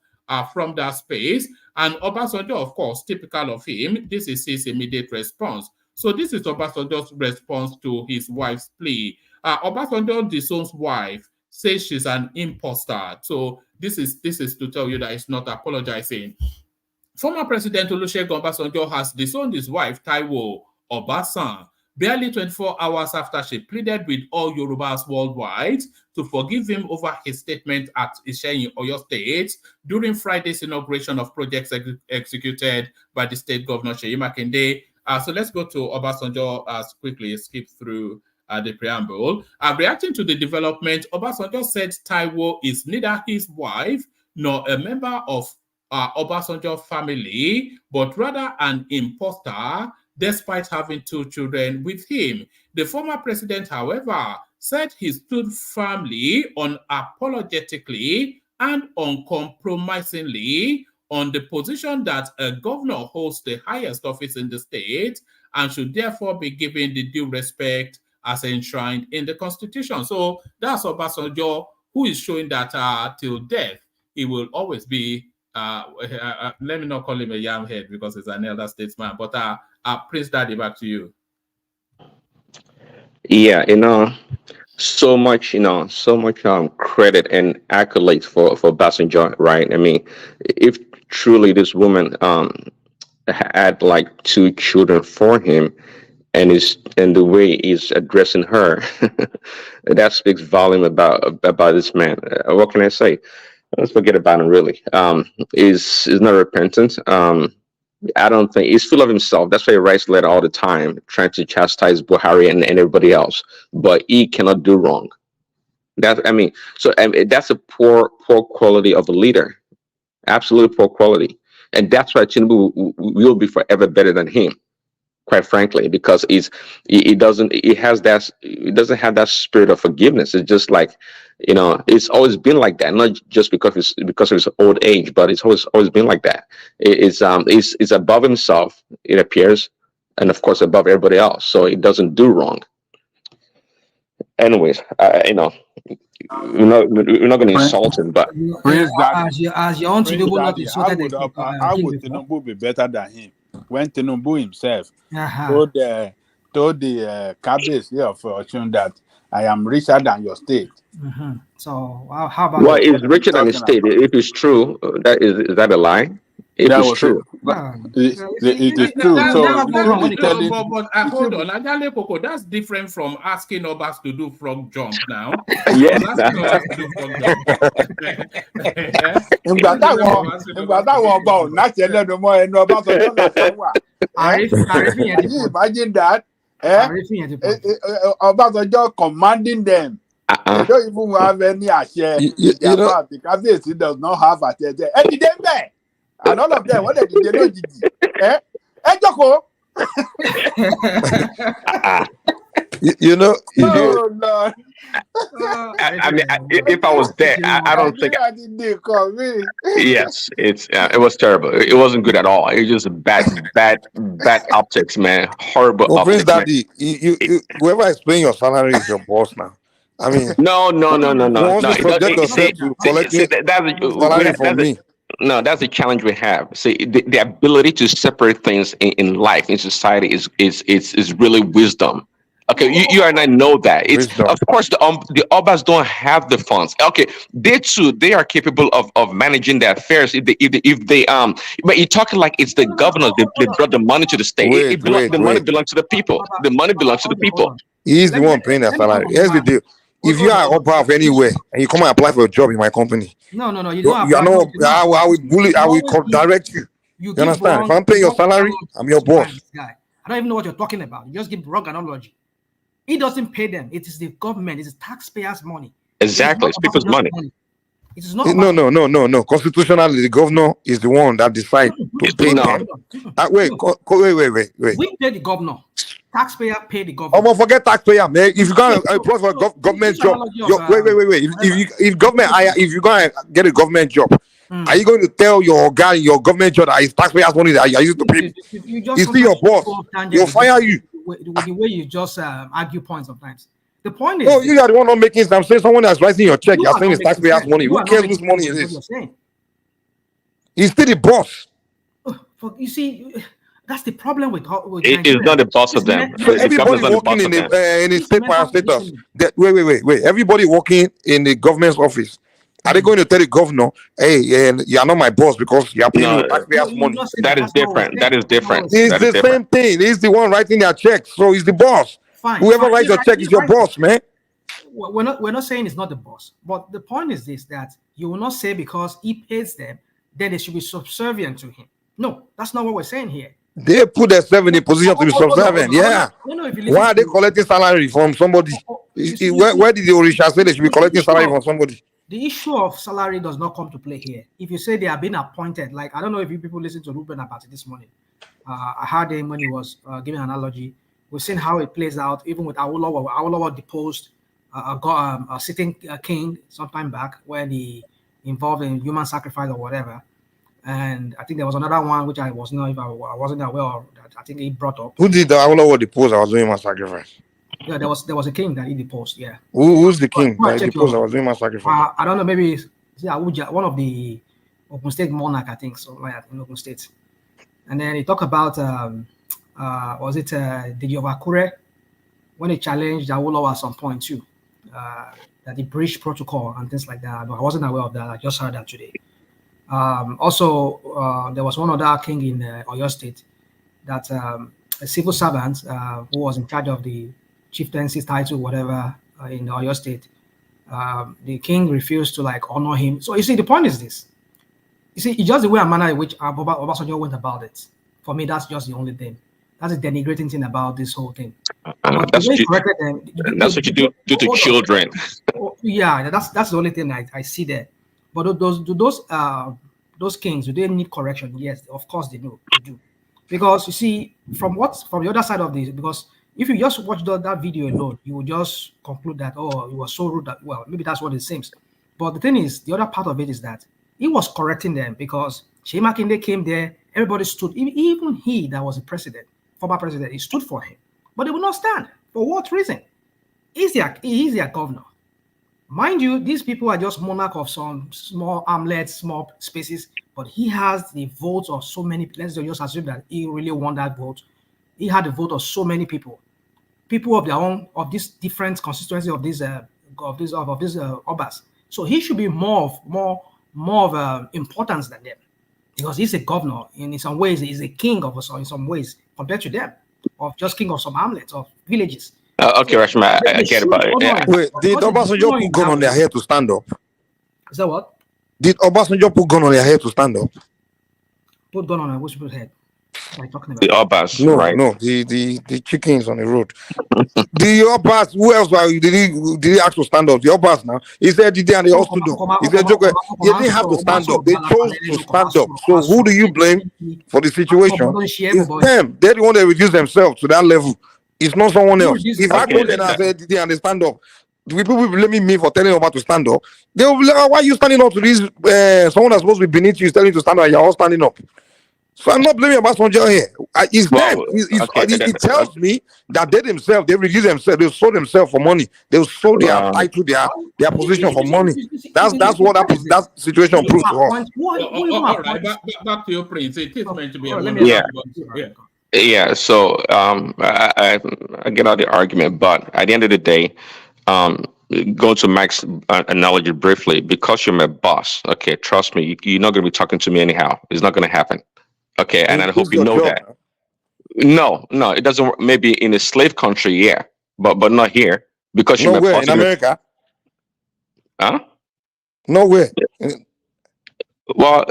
from that space. And Obasanjo, of course, typical of him, this is his immediate response. So this is Obasanjo's response to his wife's plea. Obasanjo disowns wife, says she's an imposter. So this is to tell you that he's not apologizing. Former President Olusegun Obasanjo has disowned his wife, Taiwo Obas, barely 24 hours after she pleaded with all Yorubas worldwide to forgive him over his statement at Isheyin, Oyo State during Friday's inauguration of projects executed by the state governor, Seyi Makinde. So let's go to Obasanjo quickly, skip through the preamble. Reacting to the development, Obasanjo said Taiwo is neither his wife nor a member of Obasanjo family, but rather an imposter, despite having 2 children with him. The former president, however, said he stood firmly, unapologetically, and uncompromisingly on the position that a governor holds the highest office in the state and should therefore be given the due respect as enshrined in the Constitution. So that's Obasanjo, who is showing that till death, he will always be let me not call him a young head because he's an elder statesman, but Prince Daddy, back to you. Yeah, so much credit and accolades for Obasanjo, right? I mean, if truly this woman had like 2 children for him, and the way he's addressing her, that speaks volume about this man. What can I say? Let's forget about him. Really, is not repentant. I don't think he's full of himself. That's why he writes letter all the time, trying to chastise Buhari and everybody else. But he cannot do wrong. That's a poor quality of a leader. Absolute poor quality, and that's why Tinubu will be forever better than him. Quite frankly, because he doesn't have that spirit of forgiveness. It's just like, it's always been like that, not just because of his old age, but it's always been like that. It's above himself, it appears, and of course above everybody else, so it doesn't do wrong. Anyways, we're not going to insult him, but as your own Tinubu not insulted I would Tinubu be better than him when Tinubu himself told the cabinet of Fortune that I am richer than your state. So how about? Well, it's richer than his state. If it's true, is that a lie? If it's true, it is true. So but hold on, Ajale Koko, that's different from asking Obas to do frog jump now. Yes. Asking Obas to do frog jump. Imagine that. Obasanjo commanding them. They don't even have any share. The cabinet does not have a share. Any day there. And all of them, what they do, Joko. I mean, if I was there, I don't think. Yes, it was terrible. It wasn't good at all. It was just bad optics, man. Horrible. Well, Prince optics, Daddy, whoever is paying your salary is your boss now. I mean, no. Once you subject yourself to collecting salary from me. No, that's the challenge we have. See, the ability to separate things in life, in society, is really wisdom. Okay, you and I know that. It's of course the Obas don't have the funds. Okay, they are capable of managing their affairs if they but you're talking like it's the governors, they brought the money to the state. The money belongs to the people. The money belongs to the people. He's the one paying their salary. Here's the deal. if you are upper of anywhere and you come and apply for a job in my company, no, you you don't are apply. not. You don't apply. I will bully. I will direct you. You You give understand? If wrong, I'm paying your salary, analogy I'm your boss. sometimes, guy. I don't even know what you're talking about. You just give wrong analogy. He doesn't pay them. It is the government. It is taxpayers' money. Exactly. It's people's money. It is not. No. Constitutionally, the governor is the one that decides to pay them. Wait. We pay the governor. Taxpayer pay the I'm governor. gonna forget taxpayer, man. If you gonna apply for a government job, wait. If government, if you gonna get a government job, are you going to tell your guy, your government job, that it's taxpayers' money that are used to pay? Is he your boss? He'll fire you. With the way you just argue points sometimes. The point is, no, you are the one not making sense. I'm saying someone that's writing your check. You're saying it's taxpayers' money. Who cares whose money it is? He's still the boss. You see, that's the problem with It is not the boss of them. So everybody working in the state parastatals. Wait. Everybody working in the government's office. Are they going to tell the governor, hey, you are not my boss because you are paying your taxpayers' money? That is different. That is different. It's the same thing. He's the one writing their checks, so he's the boss. Whoever writes your check is your boss, man. We're not saying it's not the boss, but the point is this: that you will not say because he pays them, then they should be subservient to him. No, that's not what we're saying here. They put themselves in a position to be subservient. Yeah. Why are they collecting salary from somebody? Where did the Orisha say they should be collecting salary from somebody? The issue of salary does not come to play here. If you say they are being appointed, like I don't know if you people listened to Ruben about it this morning. I heard him when he was giving an analogy. We've seen how it plays out, even with Awolowo. Awolowo deposed a sitting king sometime back when he involved in human sacrifice or whatever. And I think there was another one which I wasn't aware of. That I think he brought up. Who did the Awolowo depose? I was doing my sacrifice. Yeah, there was a king that he deposed. Yeah. Who's the king that he deposed? I was doing my sacrifice. I don't know. Maybe Abuja, one of the Ogun State monarch, I think, so like in Ogun State. And then he talked about was it Digi Akure when he challenged Awolowo at some point too, that he breached protocol and things like that. But I wasn't aware of that. I just heard that today. Also, there was one other king in Oyo State that a civil servant who was in charge of the chieftaincy title, whatever, in Oyo State. The king refused to honor him. So you see, the point is this. You see, it's just the way and manner in which Obasanjo went about it. For me, that's just the only thing. That's a denigrating thing about this whole thing. That's what you do to children. Yeah, that's the only thing I see there. But those kings, do they need correction? Yes, of course they do. Because you see, from the other side of this, because if you just watch that video alone, you will just conclude that, oh, it was so rude that, well, maybe that's what it seems. But the thing is, the other part of it is that he was correcting them because Sheyi Makinde came there, everybody stood, even he that was a president, former president, he stood for him. But they would not stand. For what reason? He's their governor. Mind you, these people are just monarch of some small hamlets, small spaces, but he has the votes of so many. Let's just assume that he really won that vote. He had the vote of so many people of their own, of this different constituency of these Obas. So he should be more of importance than them, because he's a governor. In some ways, he's a king of us, in some ways, compared to them, of just king of some hamlets of villages. Okay, Rashma, I get about it. Yeah. Wait, did Obasanjo put gun on their head to stand up? Is that what? Did Obasanjo put gun on their head to stand up? Put gun on which people's head? What are you talking about? The Obas, no, right? No, the chickens on the road. The Obas, who else did he ask to stand up? The Obas now. He said and they all stood up. He said, Joker, they didn't have to stand up. They chose to stand up. So who do you blame for the situation? It's them. They're the one that reduced themselves to that level. It's not someone else. If I go there and I say, and they stand up, people will blame me for telling about to stand up. They will be like, why are you standing up to this? Someone that's supposed to be beneath you is telling you to stand up and you're all standing up. So I'm not blaming Obasanjo here. It's them. It tells me that they themselves, they reduce themselves, they sold themselves for money. They sold their title, their position for money. That's what that situation proves to us. All right, back to your Prince. It is meant to be a Yeah, so I get out the argument, but at the end of the day, go to Mike's analogy briefly. Because you're my boss, okay, trust me, you're not going to be talking to me anyhow. It's not going to happen. Okay, and I hope you know that. No, it doesn't work. Maybe in a slave country, yeah, but not here. Because you're my boss. In America? Huh? Nowhere. Well,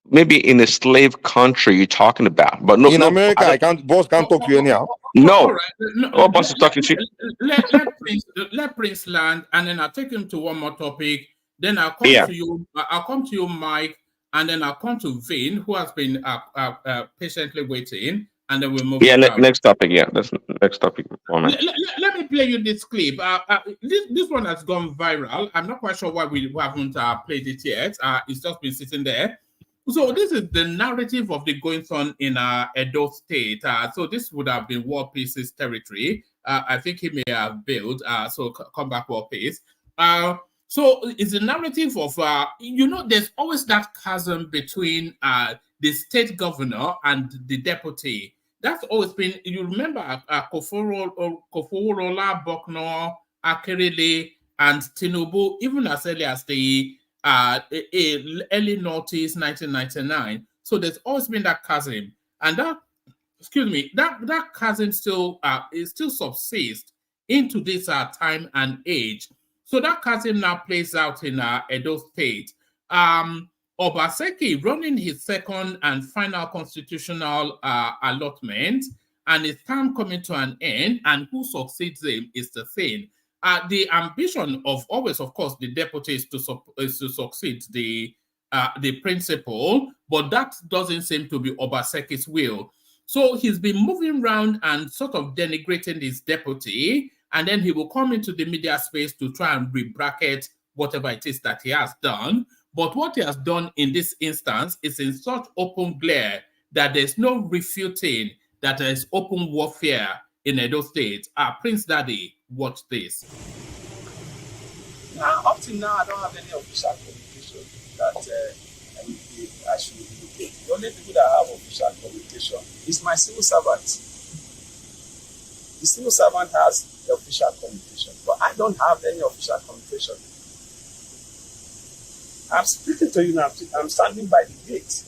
maybe in a slave country you're talking about, but no, In no. America, boss can't talk to you anyhow. All No. right. No, Obas is talking to you. let Prince land, and then I'll take him to one more topic. Then I'll come Yeah. to you. I'll come to you, Mike, and then I'll come to Vin, who has been patiently waiting, and then we'll move Yeah, it down. next topic. Yeah, that's next topic. Let me play you this clip. This one has gone viral. I'm not quite sure why we haven't played it yet. It's just been sitting there. So this is the narrative of the goings on in Edo State. So this would have been War Peace's territory. I think he may have built. So come back, War Peace. So it's the narrative of there's always that chasm between the state governor and the deputy. That's always been. You remember Koforola, Bokno, Akerele, and Tinubu, even as early as the early noughties, 1999. So there's always been that chasm, and that chasm still subsists into this time and age. So that chasm now plays out in Edo State. Obaseki running his second and final constitutional allotment, and his term coming to an end, and who succeeds him is the thing. The ambition of always, of course, the deputy is to succeed the principal, but that doesn't seem to be Obaseki's will. So he's been moving around and sort of denigrating his deputy, and then he will come into the media space to try and rebracket whatever it is that he has done. But what he has done in this instance is in such open glare that there's no refuting that there is open warfare in Edo State. Prince Daddy, watch this. Now, up to now, I don't have any official communication that I should indicate. The only people that have official communication is my civil servant. The civil servant has the official communication, but I don't have any official communication. I'm speaking to you now. I'm standing by the gate.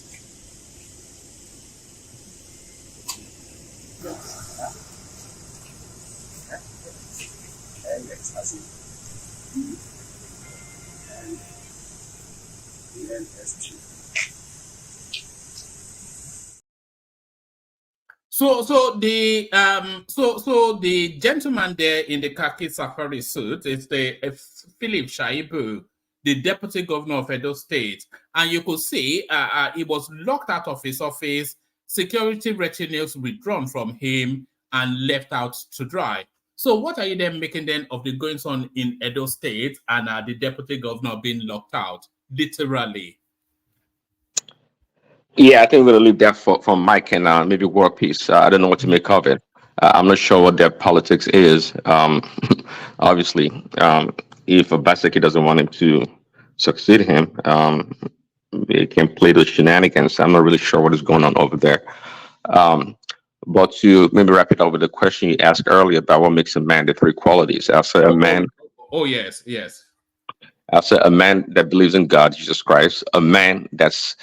So the gentleman there in the khaki safari suit is the Philip Shaibu, the deputy governor of Edo State, and you could see he was locked out of his office, security retinues withdrawn from him, and left out to dry. So what are you then making then of the goings on in Edo State and the deputy governor being locked out, literally? Yeah, I think we're gonna leave that for Mike and maybe War Peace. I don't know what to make of it. I'm not sure what their politics is. Obviously, if Obaseki doesn't want him to succeed him, they can play those shenanigans. I'm not really sure what is going on over there. But to maybe wrap it up with the question you asked earlier about what makes a man, the three qualities. I'll say a man. Oh yes. I'll say a man that believes in God, Jesus Christ, a man that's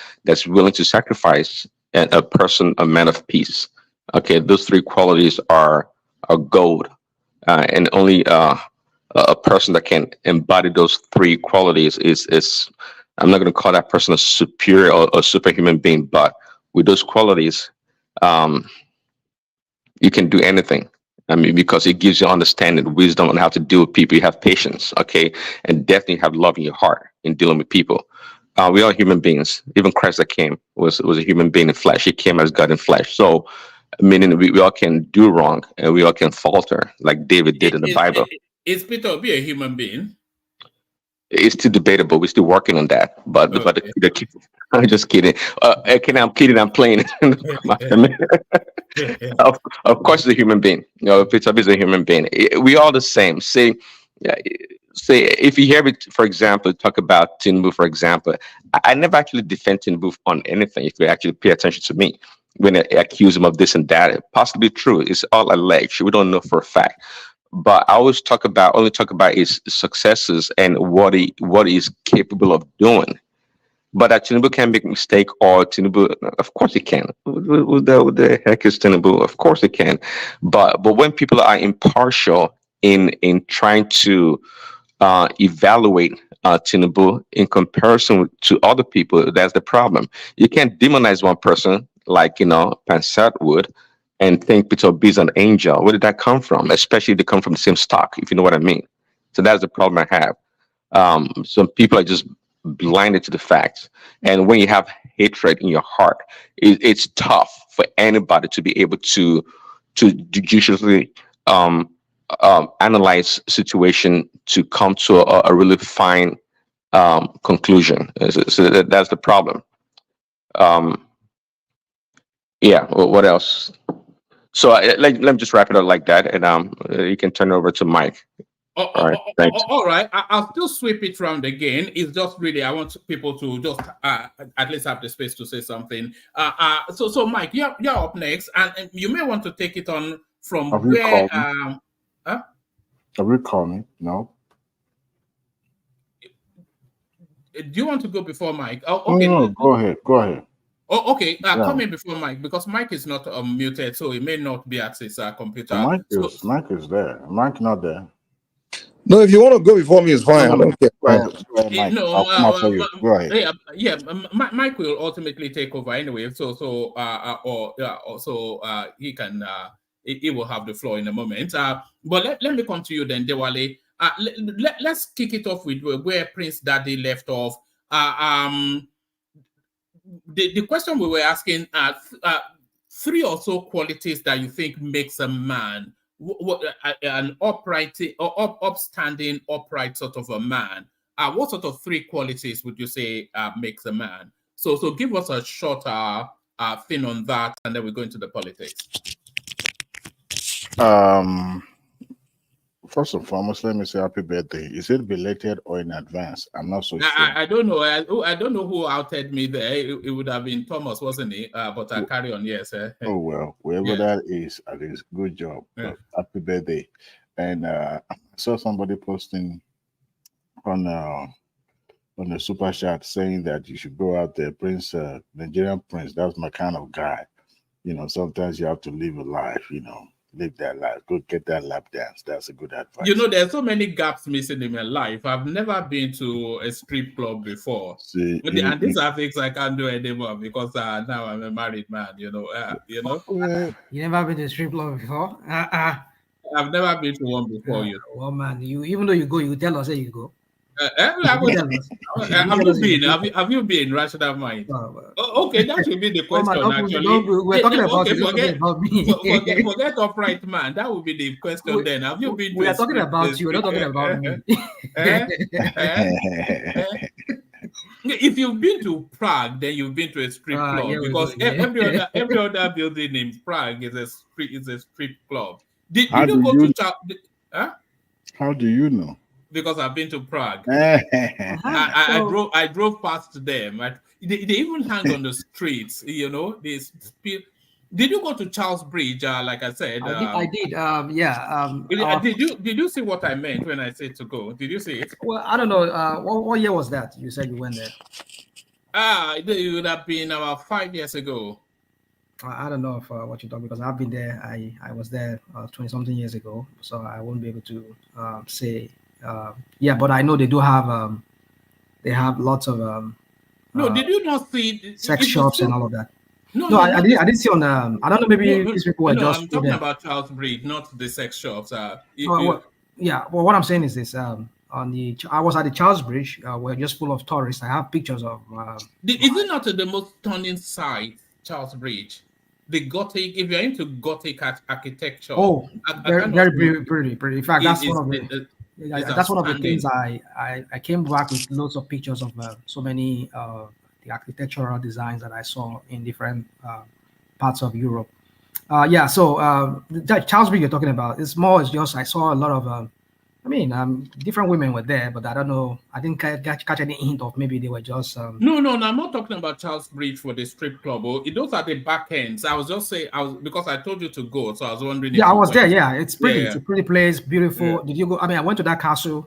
willing to sacrifice, and a person, a man of peace. Okay, those three qualities are gold, and only a person that can embody those three qualities is I'm not going to call that person a superior or a superhuman being, but with those qualities, you can do anything. I mean, because it gives you understanding, wisdom on how to deal with people. You have patience, okay, and definitely have love in your heart in dealing with people. We are human beings. Even Christ that came was a human being in flesh. He came as God in flesh. So, meaning we all can do wrong and we all can falter, like David did in the Bible. Is Peter be a human being? It's still debatable. We're still working on that. But I'm just kidding. I'm kidding. I'm playing. Of course, he's a human being. Peter is a human being. We are the same. Say, if you hear me, for example, talk about Tinubu, for example, I never actually defend Tinubu on anything. If you actually pay attention to me, when I accuse him of this and that, possibly true. It's all alleged. We don't know for a fact. But I always only talk about his successes and what he's capable of doing. But that Tinubu can make a mistake, or Tinubu, of course he can. What the heck is Tinubu? Of course he can. But when people are impartial in trying to evaluate Tinubu in comparison to other people. That's the problem. You can't demonize one person like Pansat would and think Peter Obi is an angel. Where did that come from? Especially if they come from the same stock, if you know what I mean. So that's the problem I have. Some people are just blinded to the facts, and when you have hatred in your heart, it's tough for anybody to be able to judiciously analyze situation to come to a really fine conclusion. So that's the problem. Yeah. What else? So let me just wrap it up like that, and you can turn over to Mike. All right. Thanks. All right. I'll still sweep it round again. It's just really I want people to just at least have the space to say something. So Mike, you're up next, and you may want to take it on from Have you where. called me? Huh? Have you called me? No. Do you want to go before Mike? Oh, Oh, okay. no, go ahead. Go ahead. Oh, okay. Yeah. Come in before Mike because Mike is not muted, so he may not be at his computer. Mike is there. Mike not there. No, if you want to go before me, it's fine. I don't care. Go ahead, Mike. No, I'll come after you. Go ahead. Yeah. Mike will ultimately take over anyway. So he can he will have the floor in a moment. But let me come to you then, Dewale. Let's kick it off with where Prince Daddy left off. The question we were asking are three or so qualities that you think makes a man an upright or upstanding, upright sort of a man. What sort of three qualities would you say makes a man? So give us a short thing on that, and then we go into the politics. First and foremost, let me say happy birthday. Is it belated or in advance? I'm not so sure. I don't know. I don't know who outed me there. It would have been Thomas, wasn't it? But I carry on. Yes. Oh well, wherever that is, at least good job. Yeah. Happy birthday. And I saw somebody posting on the super chat saying that you should go out there, Prince, Nigerian Prince. That's my kind of guy. Sometimes you have to live a life. Live that life. Go get that lap dance. That's a good advice. There's so many gaps missing in my life. I've never been to a strip club before. See, and these are things I can't do anymore because now I'm a married man. You never been to a strip club before? I've never been to one before. Well, man, even though you go, you tell us that you go. Have you been Rational Mind? Okay, that should be the question. Actually, we're talking about me. Forget upright man. That would be the question. Then have you been? We are talking about you. We're not talking about me. If you've been to Prague, then you've been to a strip club because every other building in Prague is a strip club. Did you go to? How do you know? Because I've been to Prague. I drove past them. They even hang on the streets. Did you go to Charles Bridge? Like I said, I did. Did you see what I meant when I said to go? Did you see it? Well, I don't know. What year was that? You said you went there. It would have been about 5 years ago. I don't know if what you're talking because I've been there. I was there 20-something years ago, so I won't be able to say. But I know they do have. They have lots of. Did you not see sex shops and all of that? No, I didn't see on. I don't know. Maybe these people were just. I'm talking about Charles Bridge, not the sex shops. Well, what I'm saying is this. I was at the Charles Bridge. We're just full of tourists. I have pictures of. Is it not the most stunning site, Charles Bridge? The Gothic. If you're into Gothic architecture. Oh, very pretty. In fact, that's one of the. That's one of the things I came back with lots of pictures of so many the architectural designs that I saw in different parts of Europe. So that Charles Bridge you're talking about, it's just I saw a lot of different women were there, but I don't know. I didn't catch any hint of maybe they were just. No, I'm not talking about Charles Bridge for the strip club. Those are the back ends. I was just saying because I told you to go, so I was wondering. Yeah, I was there. Yeah, it's pretty. Yeah. It's a pretty place, beautiful. Yeah. Did you go? I went to that castle,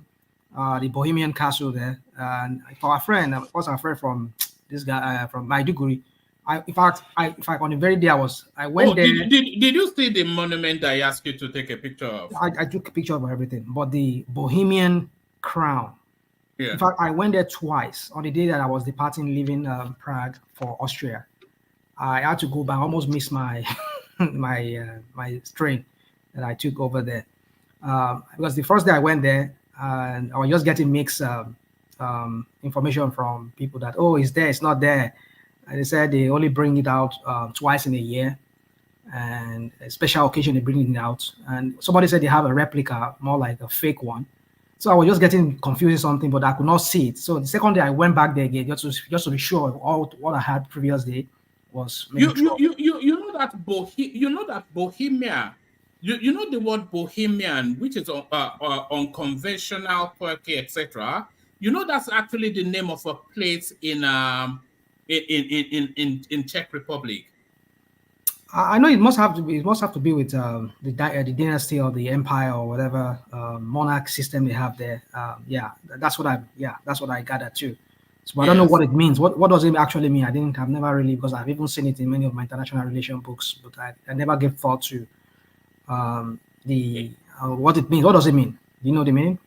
the Bohemian Castle there, and for a friend, of course, a friend from this guy from Maiduguri. In fact, on the very day I went there. Did you see the monument that I asked you to take a picture of? I took a picture of everything, but the Bohemian crown, Yeah. In fact, I went there twice. On the day that I was departing, leaving Prague for Austria, I had to go back. I almost missed my my train that I took over there. Because the first day I went there, and I was just getting mixed information from people that, oh, it's there, it's not there. And they said they only bring it out twice in a year, and a special occasion they bring it out. And somebody said they have a replica, more like a fake one. So I was just getting confused with something, but I could not see it. So the second day I went back there again just to be sure all what I had previous day was maybe true. You know that Bohemia. You know the word Bohemian, which is unconventional, quirky, etc. You know that's actually the name of a place in Czech Republic. I know it must have to be. It must have to be with the dynasty or the empire or whatever monarch system they have there. Yeah, that's what I gathered too. So I don't know what it means. What does it actually mean? I've never really, because I've even seen it in many of my international relation books, but I never gave thought to what it means. What does it mean? Do you know the meaning?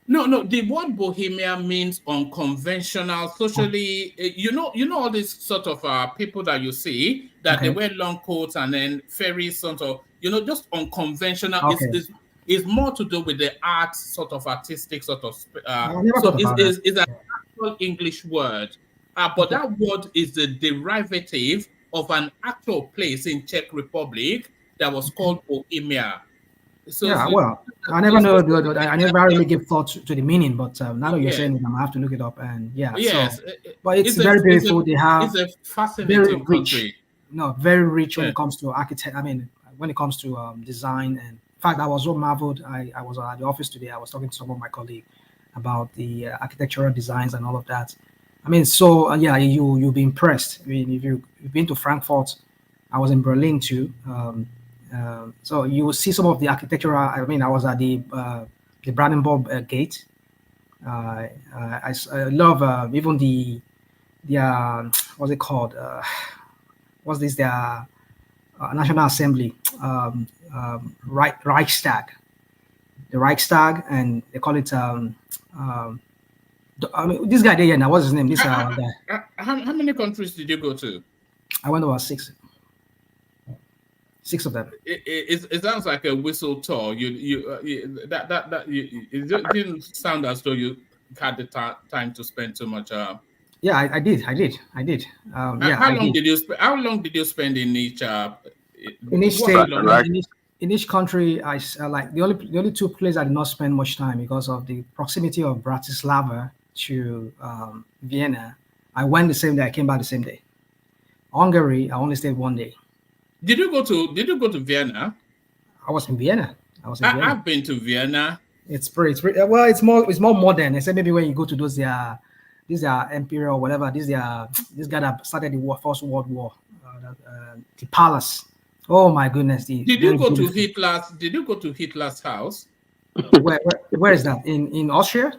No. The word Bohemia means unconventional, socially. You know all these sort of people that you see that they wear long coats and then very sort of just unconventional. Okay. Is more to do with the art, sort of artistic, sort of. So it's an actual English word, but that word is the derivative of an actual place in Czech Republic that was called Bohemia. So yeah, well, I never know. I never really give thought to the meaning, but now that you're saying it, I'm gonna have to look it up. And yes, so, but it's very beautiful. They have it's a fascinating very rich, country. Very rich when it comes to architect. I mean, when it comes to design. And in fact, I was so marveled. I was at the office today. I was talking to some of my colleagues about the architectural designs and all of that. I mean, so you'll be impressed. I mean, if you've been to Frankfurt, I was in Berlin too. So you will see some of the architectural. I mean, I was at the Brandenburg Gate. I love even the what's it called? What's this? Their National Assembly, Reichstag. The Reichstag, and they call it. I mean, this guy there, now what's his name? This guy. How many countries did you go to? I went over 6. 6 of them. It sounds like a whistle tour. It didn't sound as though you had the time to spend too much. Yeah, I did. How long did you spend in each? In each state, in each country, I like the only 2 places I did not spend much time because of the proximity of Bratislava to Vienna. I went the same day. I came back the same day. Hungary, I only stayed 1 day. Did you go to Vienna? I was in Vienna. I've been to Vienna. It's well. It's more modern. Except maybe when you go to these imperial whatever. This guy that started the First World War. The palace. Oh my goodness! Did you go to Hitler's house? Where is that? In Austria?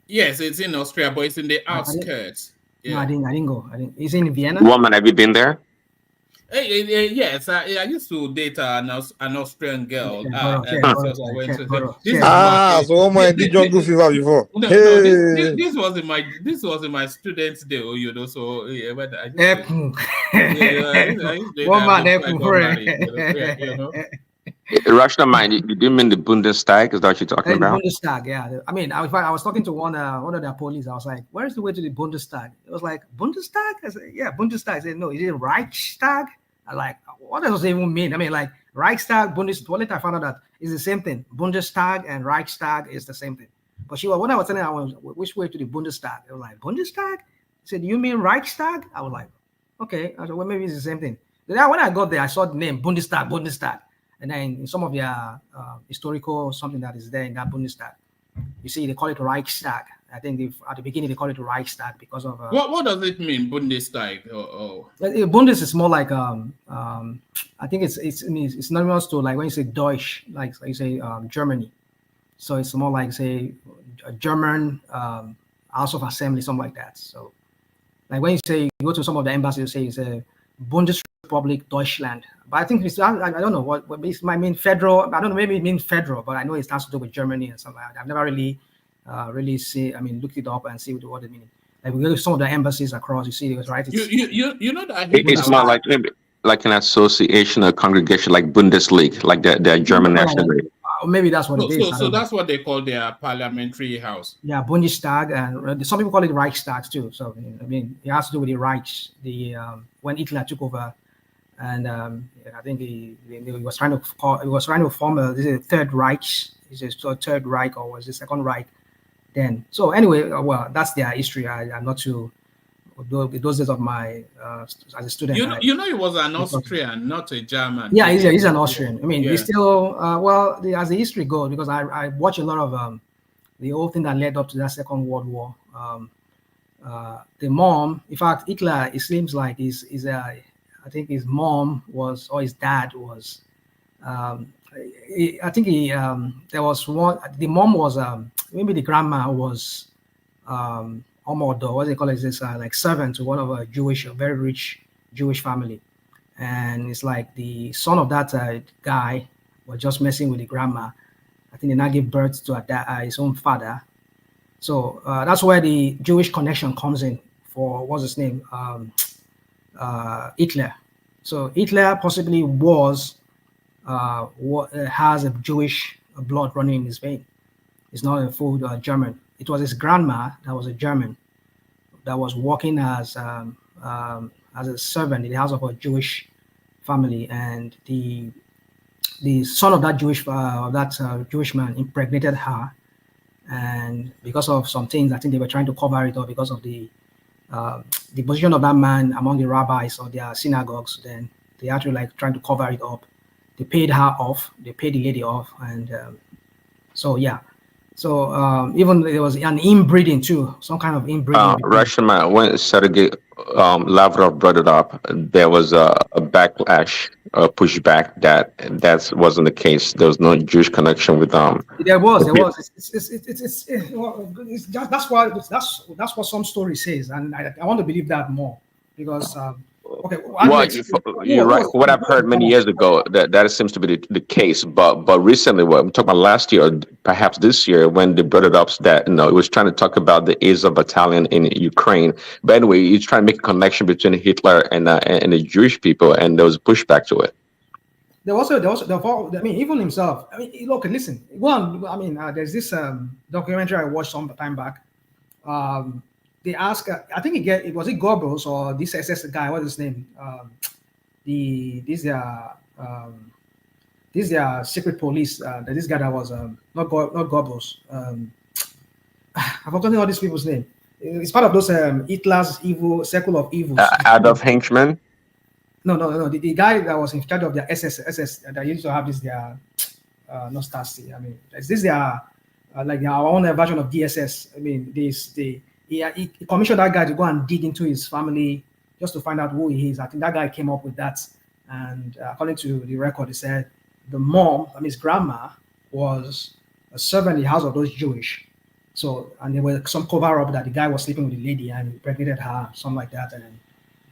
Yes, it's in Austria, but it's in the outskirts. No, I didn't go. Is it in Vienna? Woman, have you been there? Yes, I used to date an Austrian girl. So my did jungle fever before. This was in my students' day, So Rational mind, you didn't mean the Bundestag? Is that what you're talking about? Bundestag, yeah. I mean, I was talking to one of their police. I was like, "Where's the way to the Bundestag?" It was like, "Bundestag?" I said, "Yeah, Bundestag." I said, "No, is it Reichstag?" I like, what does it even mean? I mean, like Reichstag, Bundestag. Well, later I found out that it's the same thing. Bundestag and Reichstag is the same thing. But when I was telling her, which way to the Bundestag? They were like, "Bundestag?" I said, "Do you mean Reichstag?" I was like, "Okay." I said, "Well, maybe it's the same thing." Then when I got there, I saw the name Bundestag. And then in some of their historical something that is there in that Bundestag, you see they call it Reichstag. I think at the beginning they call it Reichstag because of what does it mean, Bundestag? Bundes is more like I think it's synonymous to like when you say Deutsch, like you say Germany. So it's more like say a German House of Assembly, something like that. So like when you say you go to some of the embassies, you say it's a Bundesrepublik Deutschland. But I think I don't know what it might mean federal. I don't know, maybe it means federal, but I know it has to do with Germany and something like that. I've never really really see, look it up and see what it means. Like we go to some of the embassies across, you see it was right. It's You know that It's more like maybe like an association or congregation, like Bundesliga, like the German national league. maybe that's what it is. So that's what they call their parliamentary house. Yeah, Bundestag, and some people call it Reichstag too. So it has to do with the Reich. When Hitler took over, and I think he was trying to form a third Reich. Is it a third Reich or was it second Reich? Then so anyway, well, that's their history. I'm not too. Those days of my as a student. You know, he was an Austrian, not a German. Yeah, he's an Austrian. Yeah. He's still as the history goes, because I watch a lot of the whole thing that led up to that Second World War. The mom, in fact, Hitler, it seems like I think his mom was, or his dad was. I think there was one. The mom was maybe the grandma was. Omodo, what they call it, this like servant to one of a very rich Jewish family, and it's like the son of that guy was just messing with the grandma. I think they now give birth to his own father, so that's where the Jewish connection comes in for what's his name, Hitler. So Hitler possibly has a Jewish blood running in his vein. He's not a full German. It was his grandma that was a German that was working as a servant in the house of a Jewish family, and the son of that Jewish man impregnated her, and because of some things, I think they were trying to cover it up because of the position of that man among the rabbis or their synagogues. Then they actually like trying to cover it up. They paid her off. They paid the lady off, and so yeah. So even there was an inbreeding too, some kind of inbreeding. Russian man, when Sergei Lavrov brought it up, there was a backlash, a pushback that wasn't the case. There was no Jewish connection with There was. That's what some story says, and I want to believe that more because. Okay. Well, you're right. What I've heard many years ago, that seems to be the case. But recently, what I'm talking about last year, or perhaps this year, when they brought it up, that it was trying to talk about the Azov battalion in Ukraine. But anyway, he's trying to make a connection between Hitler and the Jewish people, and there was a pushback to it. There was even himself. Look, listen. There's this documentary I watched some time back. They ask, I think it was Goebbels or this SS guy, what's his name? This secret police. This guy that was not Goebbels. I've forgotten all these people's name. It's part of those Hitler's evil circle of evils. Adolf Henchman. No. The guy that was in charge of their SS that used to have this not Stasi. Is this their like our own version of DSS? He commissioned that guy to go and dig into his family just to find out who he is. I think that guy came up with that. And according to the record, he said the mom, his grandma, was a servant in the house of those Jewish. So, and there was some cover up that the guy was sleeping with the lady and impregnated her, something like that. And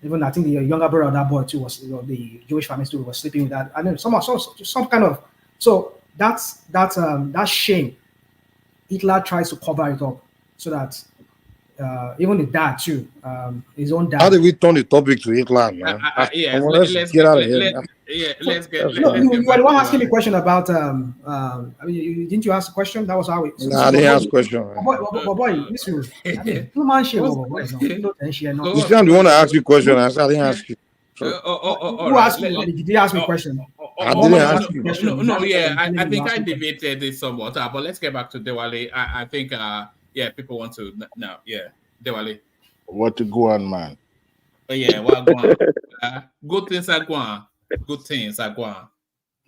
even I think the younger brother of that boy too was, the Jewish family too was sleeping with that. I know some kind of. So that shame, Hitler tries to cover it up so that. Even the dad too, his own dad. How did we turn the topic to Hitler, man? Let's get out of here. Let's get. You were the one asking me a question about. Didn't you ask a question? That was how it. I didn't ask a question. Boy, listen. Two man share. You sound the one to ask you a question. I didn't ask you. Who asked you? Did you ask me a question? I didn't ask you. I think I debated it somewhat, but let's get back to Dewale. I think. Yeah, people want to now. Yeah, Dewale. What to go on, man? Oh yeah, what go on? Good things are going. Good things are going.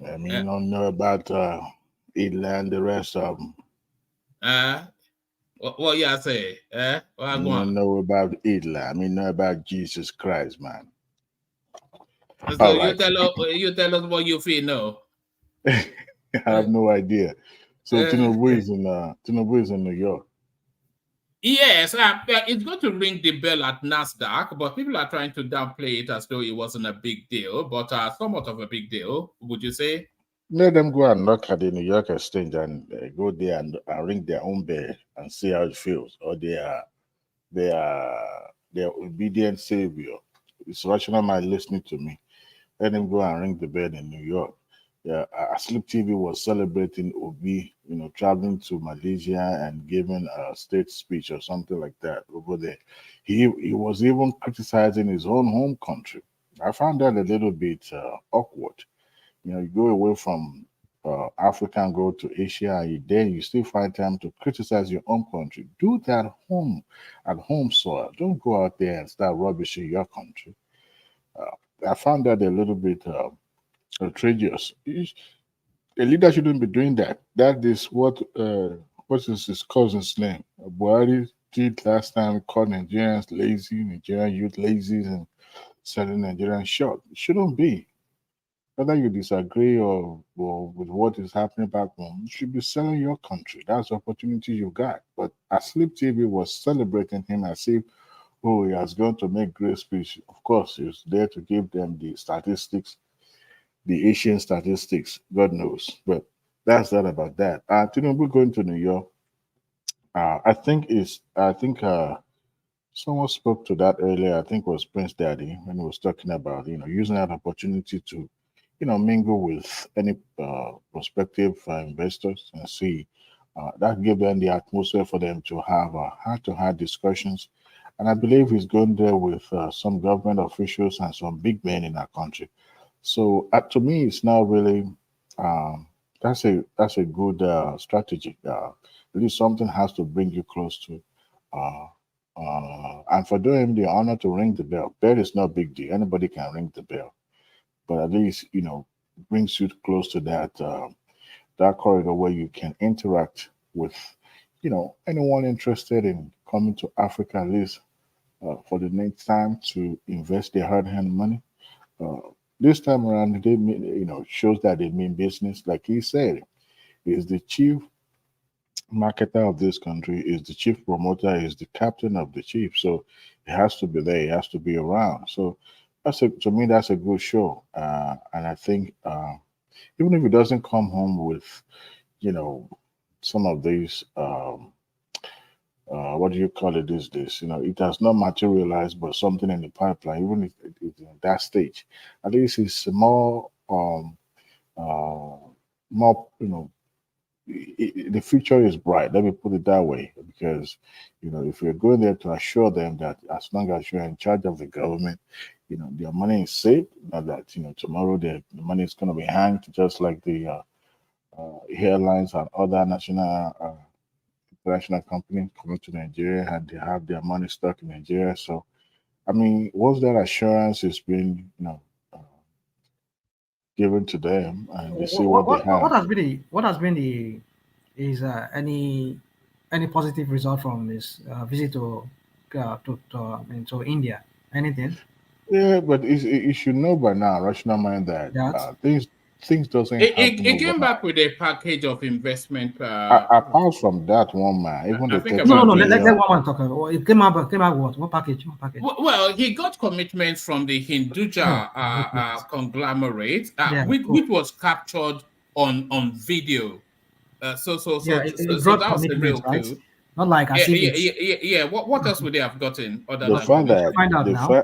I don't know about Hitler and the rest of them. What you say? What I don't know about Hitler. Know about Jesus Christ, man. So you tell us what you feel now. I have no idea. So Tinubu is in New York. Yes, it's going to ring the bell at NASDAQ, but people are trying to downplay it as though it wasn't a big deal, but somewhat of a big deal, would you say? Let them go and knock at the New York Exchange and go there and ring their own bell and see how it feels. Or their obedient savior. It's rational mind listening to me. Let them go and ring the bell in New York. Yeah, Asleep TV was celebrating Obi, traveling to Malaysia and giving a state speech or something like that over there. He was even criticizing his own home country. I found that a little bit awkward. You go away from Africa and go to Asia, and then you still find time to criticize your own country. Do that at home soil. Don't go out there and start rubbishing your country. I found that a little bit outrageous. A leader shouldn't be doing that. That is what is his cousin's name? Buhari did last time, called Nigerians lazy, Nigerian youth lazy, and selling Nigerian short. It shouldn't be. Whether you disagree or with what is happening back home, you should be selling your country. That's the opportunity you got. But Asleep TV was celebrating him as if, oh, he has gone to make great speech. Of course, he was there to give them the statistics, the Asian statistics, God knows. But that's not about that. Tinubu going to New York, I think someone spoke to that earlier. I think it was Prince Daddy when he was talking about, using that opportunity to, mingle with any prospective investors and see. That gave them the atmosphere for them to have heart-to-heart discussions. And I believe he's going there with some government officials and some big men in our country. So to me, it's now really that's a good strategy. At least something has to bring you close to. And for doing him the honor to ring the bell, bell is not a big deal. Anybody can ring the bell, but at least brings you close to that corridor where you can interact with anyone interested in coming to Africa, at least for the next time to invest their hard-earned money. This time around, they shows that they mean business. Like he said, is the chief marketer of this country, is the chief promoter, is the captain of the chief. So he has to be there. He has to be around. So to me, that's a good show. And I think even if he doesn't come home with, some of these, what do you call it these days? It has not materialized, but something in the pipeline, even if it's in that stage, at least it's more, the future is bright. Let me put it that way, because if you're going there to assure them that as long as you're in charge of the government, their money is safe, not that tomorrow the money is going to be hanged, just like the airlines and other international companies coming to Nigeria and they have their money stuck in Nigeria. So, I mean, what's that assurance is being given to them, and they see what they have. What has been the is any positive result from this visit to India? Anything? Yeah, but you should know by now, rational mind, that things doesn't happen. He came back with a package of investment. Apart from that one man, even let one man talk. It came out what package? Well, he got commitments from the Hinduja conglomerate, which was captured on video. So that was a real coup. Not like I see. Yeah. What else would they have gotten other than find out now?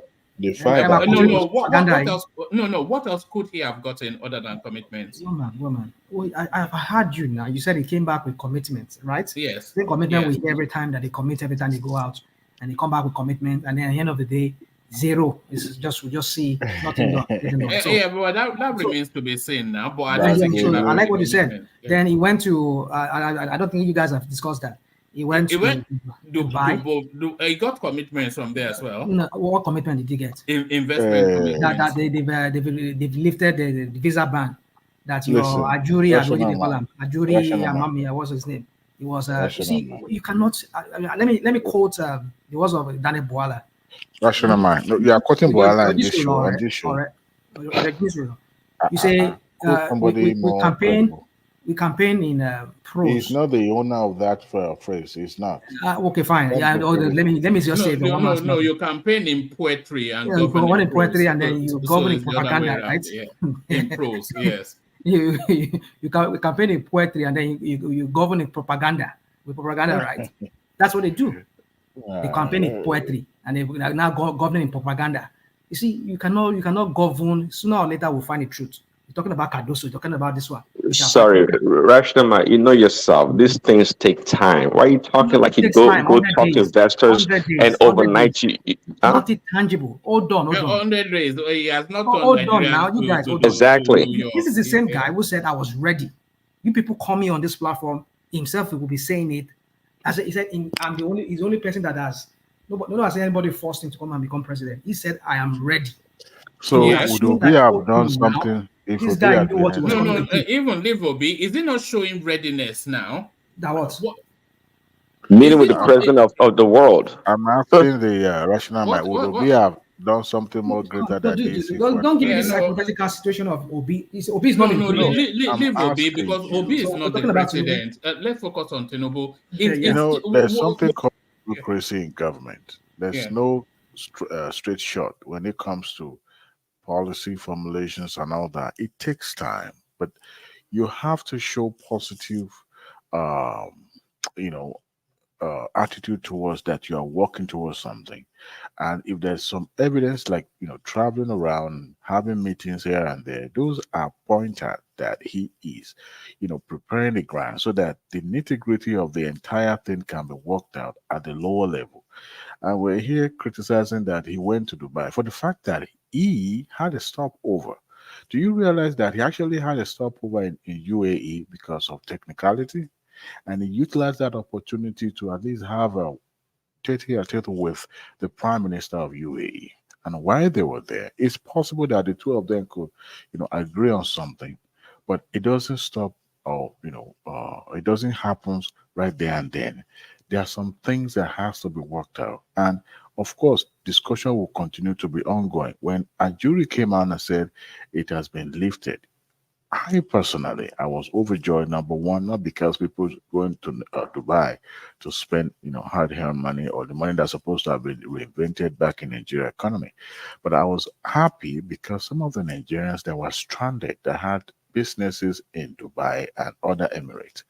What else could he have gotten other than commitments? Woman. I've heard you now. You said he came back with commitments, right? Yes. The commitment we hear every time that they commit every time they go out, and they come back with commitment, and then at the end of the day, zero. It's just we just see nothing done. But that remains to be seen now. But I like what you said. Yeah. Then he went to. I don't think you guys have discussed that. He went to Dubai. He got commitments from there as well. What commitment did he get? Investment commitments. That they've lifted the visa ban. That your Ajuri, what do they call him? Ajuri Amami, what's his name? It was. You see, you cannot. Let me quote the words of Daniel Bwala. Rational mind. No, you are quoting Bwala on this show. You say we campaign in prose. He's not the owner of that phrase. He's not. Okay, fine. Let me just say no. You campaign in poetry and govern in poetry, and then you govern in propaganda, right? Yeah. In prose, yes. you campaign in poetry and then you govern in propaganda with propaganda, right? That's what they do. They campaign in poetry and they are now governing in propaganda. You see, you cannot govern. Sooner or later, we'll find the truth. You're talking about Cardoso. You're talking about this one. We shall find Sorry, it. Rashnama, you know yourself. These things take time. Why are you talking like you It takes go time. go 100 talk to days. investors 100 and days. 100 days. overnight huh? Nothing tangible. Hold on. 100 days. He has not turned Hold on Nigerians now, you guys. to Hold on. Exactly. New This York. is the same guy who said I was ready. You people call me on this platform. Himself, he will be saying it. He said, I'm the only. He's the only person that has. Nobody has anybody forced him to come and become president. He said, I am ready. So we would assume Obi that have done okay, now something if this Obi guy had knew been what he was any coming other? to do. Even Live Obi, is he not showing readiness now? That what? Meeting with the president of the world. I'm asking the rational mind. Would Obi what? have done something more greater than this if we Don't give me had this been? hypothetical situation of Obi. Obi is not in the No, I'm Leave Obi asking because you. Obi is So we're not the talking about Tinubu. president. Let's focus on Tinubu. Okay, You know, there's something called Yeah. bureaucracy in government. There's Yeah. no straight shot when it comes to policy formulations and all that. It takes time, but you have to show positive, um, you know, attitude towards that you are working towards something. And if there's some evidence, like traveling around, having meetings here and there, those are pointed that he is, preparing the ground so that the nitty gritty of the entire thing can be worked out at the lower level. And we're here criticizing that he went to Dubai for the fact that he had a stopover. Do you realize that he actually had a stopover in UAE because of technicality? And he utilized that opportunity to at least have a tete-a-tete with the Prime Minister of UAE. And while they were there, it's possible that the two of them could, agree on something, but it doesn't stop or it doesn't happen right there and then. There are some things that has to be worked out, and of course, discussion will continue to be ongoing. When a jury came out and said it has been lifted, I personally, I was overjoyed. Number one, not because people going to Dubai to spend, hard-earned money or the money that's supposed to have been reinvented back in Nigeria economy, but I was happy because some of the Nigerians that were stranded that had businesses in Dubai and other Emirates,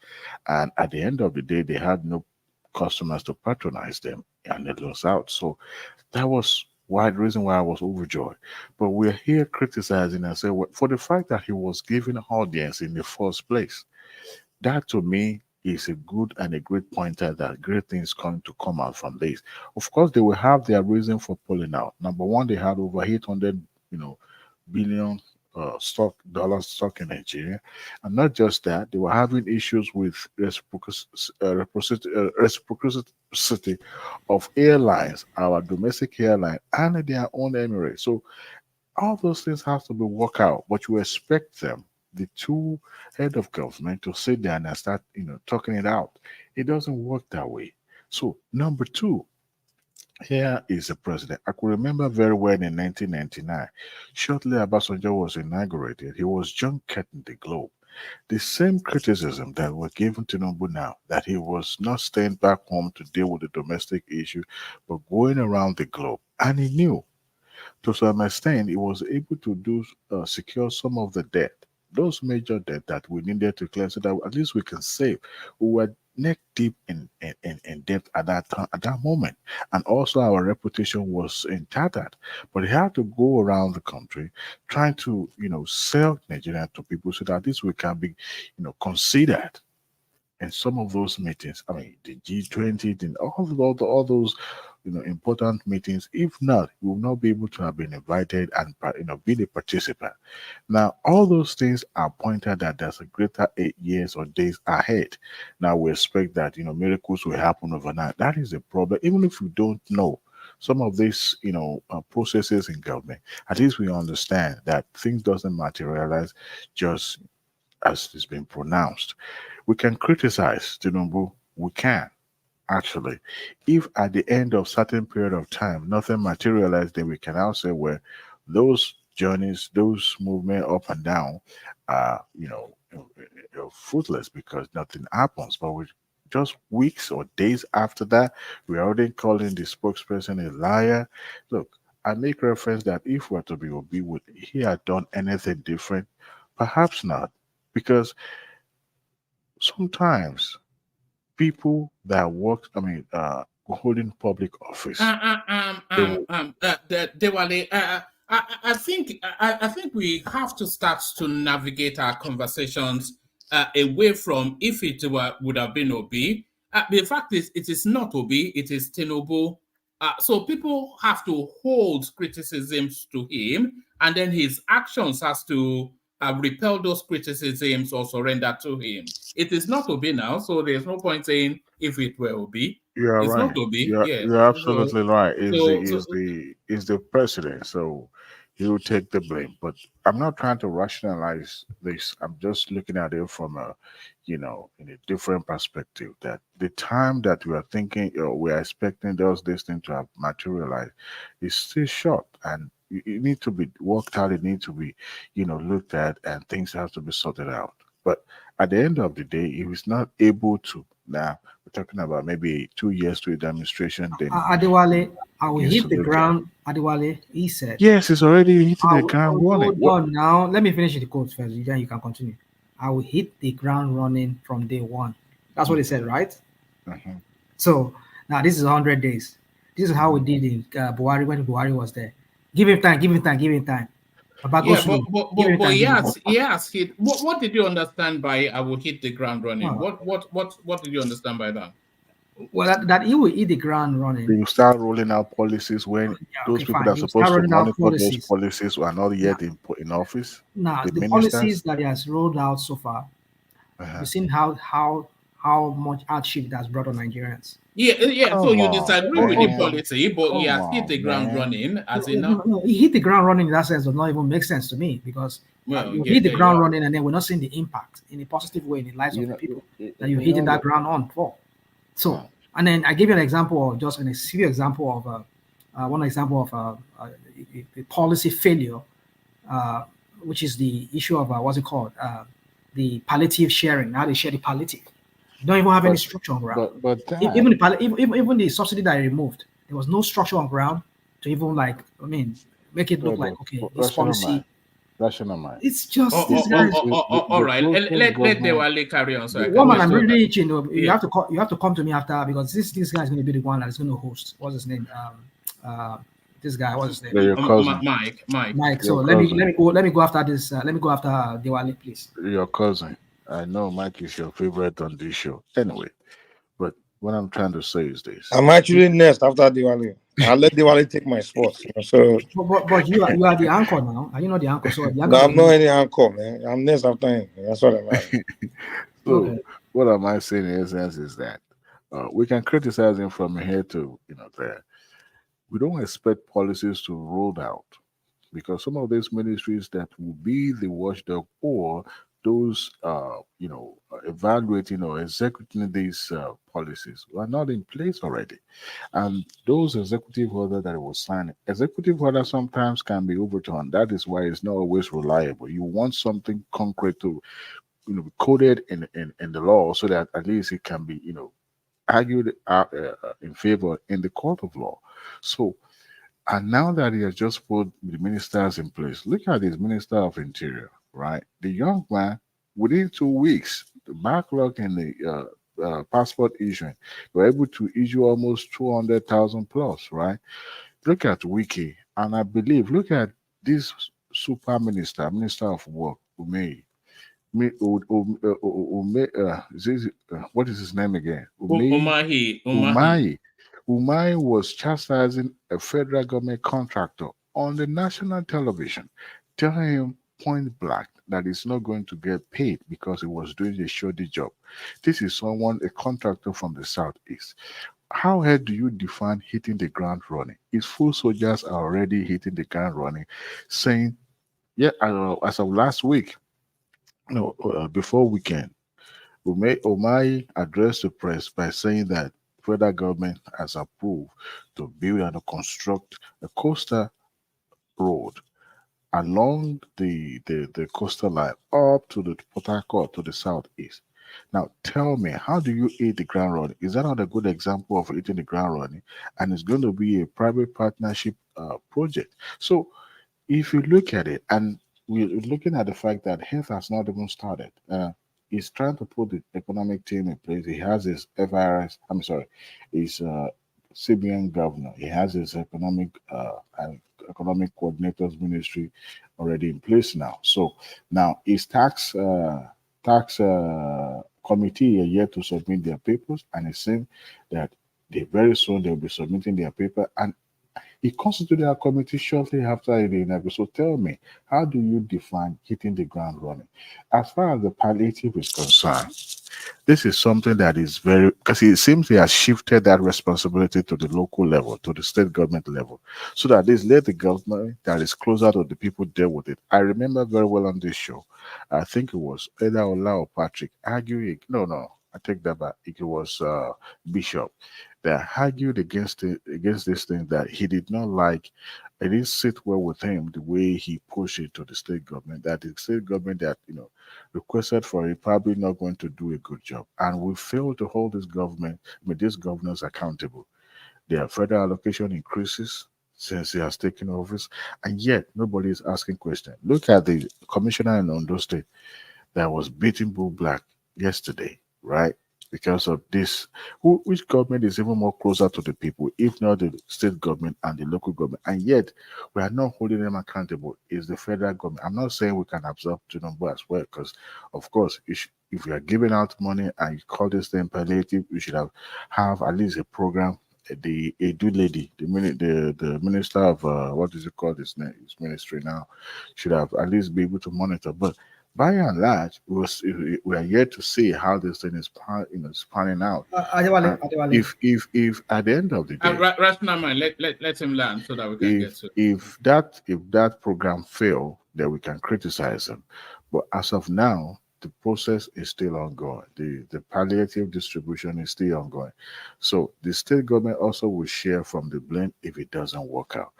and at the end of the day, they had no customers to patronize them, and they lost out. So that was why the reason why I was overjoyed. But we're here criticizing and say, well, for the fact that he was given audience in the first place, that to me is a good and a great pointer that great things going to come out from this. Of course, they will have their reason for pulling out. Number one, they had over 800, billion stock in Nigeria, and not just that, they were having issues with reciprocity of airlines, our domestic airline, and their own Emirates. So all those things have to be worked out, but you expect them, the two head of government, to sit down and start, talking it out. It doesn't work that way. So number two, here is the president. I could remember very well in 1999, shortly Obasanjo was inaugurated, he was junketing the globe. The same criticism that were given to Tinubu now, that he was not staying back home to deal with the domestic issue, but going around the globe. And he knew to some extent, he was able to secure some of the debt, those major debt that we needed to clear, so that at least we can save. We were neck deep in debt at that time, at that moment, and also our reputation was in tattered. But he had to go around the country trying to, sell Nigeria to people so that at least we can be, considered in some of those meetings. I mean, the G20 and all those, important meetings. If not, we will not be able to have been invited and be the participant. Now, all those things are pointed that there's a greater 8 years or days ahead. Now we expect that miracles will happen overnight. That is the problem. Even if we don't know some of these processes in government, at least we understand that things doesn't materialize just as it's been pronounced. We can criticize Tinubu. We can actually. If at the end of certain period of time nothing materialized, then we can now say, well, those journeys, those movement up and down are, fruitless because nothing happens. But with just weeks or days after that, we're already calling the spokesperson a liar. Look, I make reference that if we're to be obedient, would he had done anything different? Perhaps not. because sometimes people that work, holding public office, Dewale, I think I think we have to start to navigate our conversations away from if it would have been Obi. The fact is, it is not Obi, it is Tinubu. So people have to hold criticisms to him, and then his actions has to repel those criticisms or surrender to him. It is not Obi now, so there's no point saying if it were Obi. you're It's right. not Obi, You're yes. you're absolutely right. Is the So, is the is the president, so he will take the blame. But I'm not trying to rationalize this. I'm just looking at it from a, in a different perspective. That the time that we are thinking, we are expecting this thing to have materialized, is still short, and it need to be worked out. It need to be, looked at, and things have to be sorted out. But at the end of the day, if he's not able to, now we're talking about maybe 2 years to a demonstration, then Adewale, I will begins to hit the look at. ground. Adewale, he said. Yes, it's already hitting I the will, ground running. hold on now. Let me finish the quote first. Then you can continue. I will hit the ground running from day one. That's what he said, right? Mhm. So now this is 100 days. This is how we did in Buhari when Buhari was there. Give him time, give him time, give him time. Baba go yeah, slow. Give him time, give him time. he has hit. What did you understand by I will hit the ground running? Oh. What did you understand by that? Well, that he will hit the ground running. You start rolling out policies when those Okay, people fine. that are He will start supposed to rolling out monitor those policies. policies are not Now, yet in office. now The the ministers. policies that he has rolled out so far, Uh-huh. you've seen how much hardship it has brought on Nigerians. Yeah. So Come you on, disagree with the man. policy, but he Come has hit on, the ground man. running as No, in now. no, he hit the ground running in that sense does not even make sense to me because Well, you yeah, hit the there you ground are. running and then we're not seeing the impact in a positive way in the lives You of the know, people you, that you're you hitting know, that ground on for. So, uh, and then I give you an example of just an extreme example of one example of a policy failure, uh, which is the issue of what's it called, the palliative sharing. How they share the palliative. You don't even have any but structure on ground. but Even that even the subsidy that I removed, there was no structure on ground to even make it look brother, like okay, this rational mind, policy. rational mind. It's just these guys. All The right. process Let government. Dewale carry on so I can Woman, just I'm go back. really itching. You Yeah. have to you have to come to me after because this guy is going to be the one that is going to host. What's his name? This guy. What's his name? They're your cousin. Mike. Mike. So Your cousin. let me go after this. Let me go after Diwali, please. Your cousin. I know Mike is your favorite on this show. Anyway, but what I'm trying to say is this. I'm actually next after Diwali. I'll let Diwali take my spot. So But you are the anchor now. Are you not the anchor? So the anchor no, I'm not doesn't. any anchor, man. I'm next after him. That's what I'm at. So Okay. what am I saying in essence is that we can criticize him from here to there. We don't expect policies to roll out because some of these ministries that will be the watchdog or those evaluating or executing these policies are not in place already, and those executive order that it was signed, executive order sometimes can be overturned. That is why it's not always reliable. You want something concrete to be coded in the law so that at least it can be argued in favor in the court of law. So, and now that he has just put the ministers in place, look at this Minister of Interior, right? The young man, within 2 weeks, the backlog in the passport issuing, were able to issue almost 200,000 plus, right? Look at Wiki, and I believe, look at this super minister, Minister of Work, Umei. What is his name again? Umahi. Umai was chastising a federal government contractor on the national television, telling him point blank that he's not going to get paid because he was doing a shoddy job. This is a contractor from the southeast. How do you define hitting the ground running? His full soldiers are already hitting the ground running, saying, yeah, as of last week, before weekend, Omai addressed the press by saying that federal government has approved to build and to construct a coastal road along the coastal line up to the Port Harcourt to the southeast. Now, tell me, how do you hit the ground running? Is that not a good example of hitting the ground running? And it's going to be a private partnership project. So, if you look at it, and we're looking at the fact that health has not even started. He's trying to put the economic team in place. He has his FIRS, I'm sorry, his CBN governor. He has his and economic coordinators ministry already in place now. So now his tax committee are yet to submit their papers, and it seems that very soon they'll be submitting their paper. And he constituted a committee shortly after the inauguration. So tell me, how do you define hitting the ground running? As far as the palliative is concerned, this is something that is very, because it seems he has shifted that responsibility to the local level, to the state government level, so that this let the government that is closer to the people deal with it. I remember very well on this show, I think it was either Ola or Patrick arguing. No, I take that back. It was Bishop that argued against this thing that he did not like. It didn't sit well with him the way he pushed it to the state government. That the state government that requested for it probably not going to do a good job, and we failed to hold this government, these governors accountable. Their federal allocation increases since he has taken office, and yet nobody is asking questions. Look at the commissioner in Ondo State that was beating Bull Black yesterday, right? Because of this, which government is even more closer to the people, if not the state government and the local government? And yet, we are not holding them accountable. Is the federal government? I'm not saying we can absorb Tinubu as well, because, of course, if you are giving out money and you call this thing palliative, you should have at least a program. The Edu lady, the minister of what is it called? His ministry now, should have at least be able to monitor. But by and large, we are yet to see how this thing is panning out. If at the end of the day, let him learn so that we can get to it. If that program fail, then we can criticize them. But as of now, the process is still ongoing. The palliative distribution is still ongoing. So the state government also will share from the blame if it doesn't work out.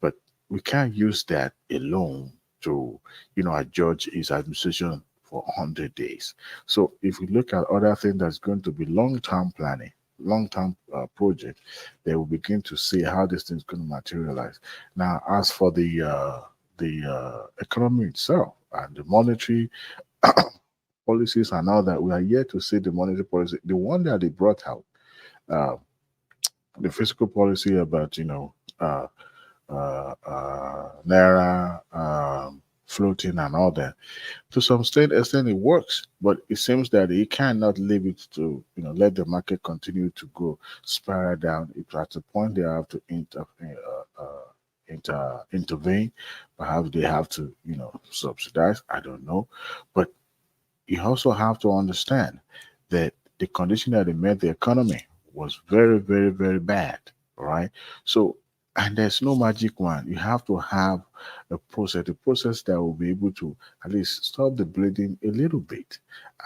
But we can't use that alone to adjudge his administration for 100 days. So if we look at other things that's going to be long-term planning, long-term project, they will begin to see how this thing is going to materialize. Now, as for the economy itself and the monetary policies and all that, we are yet to see the monetary policy. The one that they brought out, the fiscal policy about Naira floating and all that. To some extent it works, but it seems that he cannot leave it to let the market continue to go spiral down. It's at a point they have to intervene. Perhaps they have to subsidize. I don't know, but you also have to understand that the condition that they made the economy was very, very, very bad. Right, so. And there's no magic one. You have to have a process that will be able to at least stop the bleeding a little bit.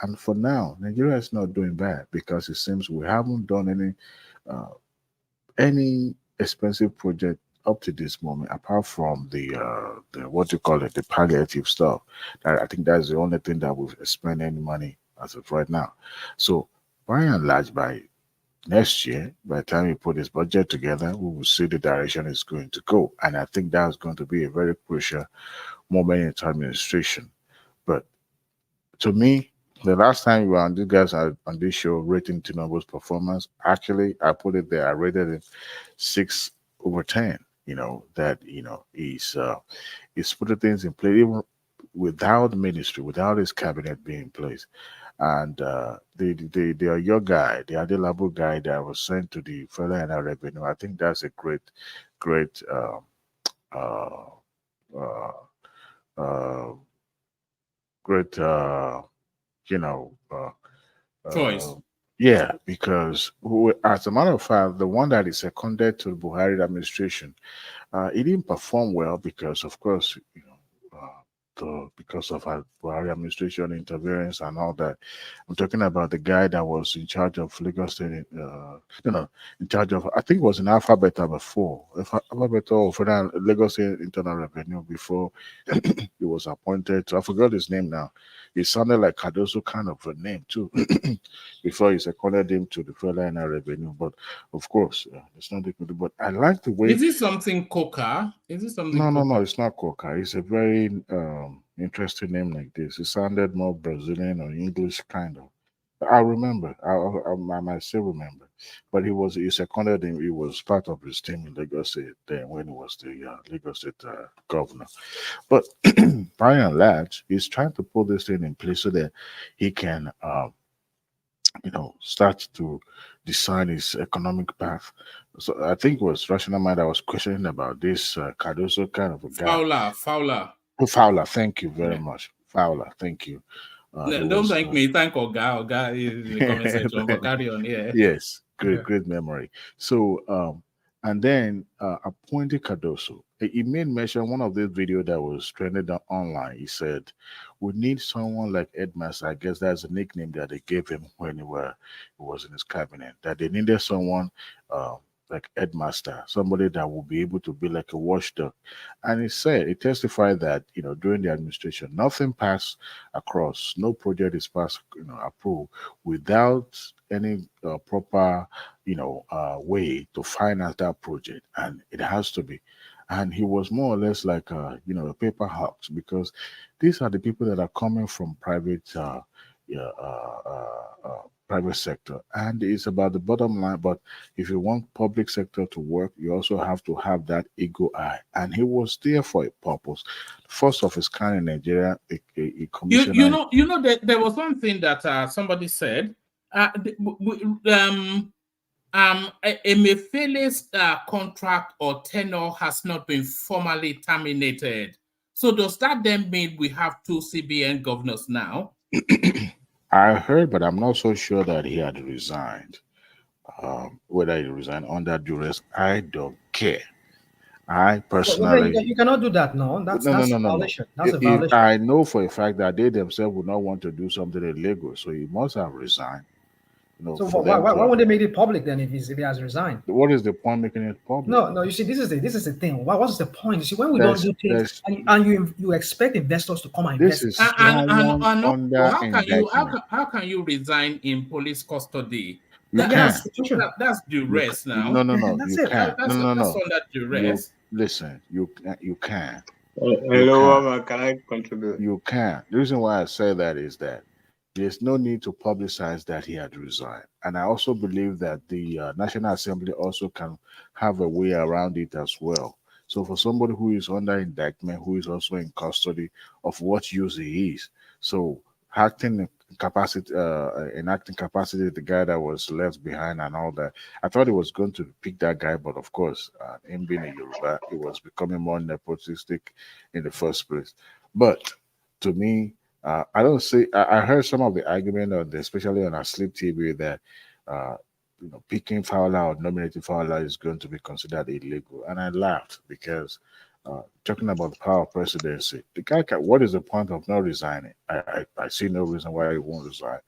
And for now, Nigeria is not doing bad because it seems we haven't done any expensive project up to this moment, apart from the what you call it, the palliative stuff. I think that's the only thing that we've spent any money as of right now. So by and large, by next year, by the time we put this budget together, we will see the direction it's going to go. And I think that's going to be a very crucial moment in its administration. But to me, the last time you were on, these guys are on this show rating Tinubu's performance, actually, I put it there, I rated it 6/10. He's putting things in place, even without the ministry, without his cabinet being in place. And they are your guy, the Adelabu guy that was sent to the Federal and Revenue. I think that's a great choice. Yeah, because as a matter of fact, the one that is seconded to the Buhari administration, it didn't perform well because, of course, because of our Buhari administration interference and all that. I'm talking about the guy that was in charge of Lagos State, in charge of, I think it was in Alphabet before, Alphabet or Federal Lagos State Internal Revenue before he was appointed to, I forgot his name now. It sounded like Cardoso kind of a name too, before he seconded him to the Federal Revenue. But of course, it's not good. But I like the way. Is it something Coca? Is it something? No, it's not Coca. It's a very interesting name like this. It sounded more Brazilian or English kind of. I remember. I might still remember. But he seconded him. He was part of his team in Lagos State then when he was the Lagos State governor. But by and large, he's trying to put this thing in place so that he can, start to design his economic path. So I think it was Rational Mind that was questioning about this Cardoso kind of a guy. Fowler. Oh, Fowler, thank you very Yeah. much. Fowler, thank you. Don't thank me. Thank Oga. Oga is in the comment section. But carry on. Yeah. Yes, great memory. So, and then appointed Cardoso. He made mention one of these video that was trended online. He said, "We need someone like Edmas." I guess that's a nickname that they gave him when he was in his cabinet. That they needed someone like Headmaster, somebody that will be able to be like a watchdog. And he testified that, during the administration, nothing passed across, no project is passed, approved without any proper, way to finance that project. And it has to be. And he was more or less like, a paper hawks, because these are the people that are coming from private, yeah, private sector, and it's about the bottom line. But if you want public sector to work, you also have to have that ego eye, and he was there for a purpose. First of his kind in Nigeria, a commissioner. That there was one thing that somebody said. Emefiele's contract or tenure has not been formally terminated. So does that then mean we have two CBN governors now? I heard, but I'm not so sure that he had resigned. Whether he resigned under duress, I don't care. I personally, You cannot do that. No, that's no, a no. violation. That's a If violation. I know for a fact that they themselves would not want to do something illegal, so he must have resigned. So for why, them why to. would they make it public then if he has resigned? What is the point making it public? No. You see, this is the thing. What's the point? You see, when we There's- don't do things and you expect investors to come and This invest. is someone under how indictment. can you resign in police custody? You can't. That's duress now. No. That's You it. can't. That's No. under duress. Listen. You can. Hello, Mama, can I contribute? You can. The reason why I say that is that there's no need to publicize that he had resigned, and I also believe that the National Assembly also can have a way around it as well. So for somebody who is under indictment, who is also in custody, of what use he is, so acting capacity, enacting capacity, the guy that was left behind and all that. I thought he was going to pick that guy, but of course, him being a Yoruba, it was becoming more nepotistic in the first place. But to me, I don't see. I heard some of the argument on, especially on our Sleep TV, that picking Fowler or nominating Fowler is going to be considered illegal, and I laughed because talking about the power of presidency, the guy. What is the point of not resigning? I see no reason why he won't resign.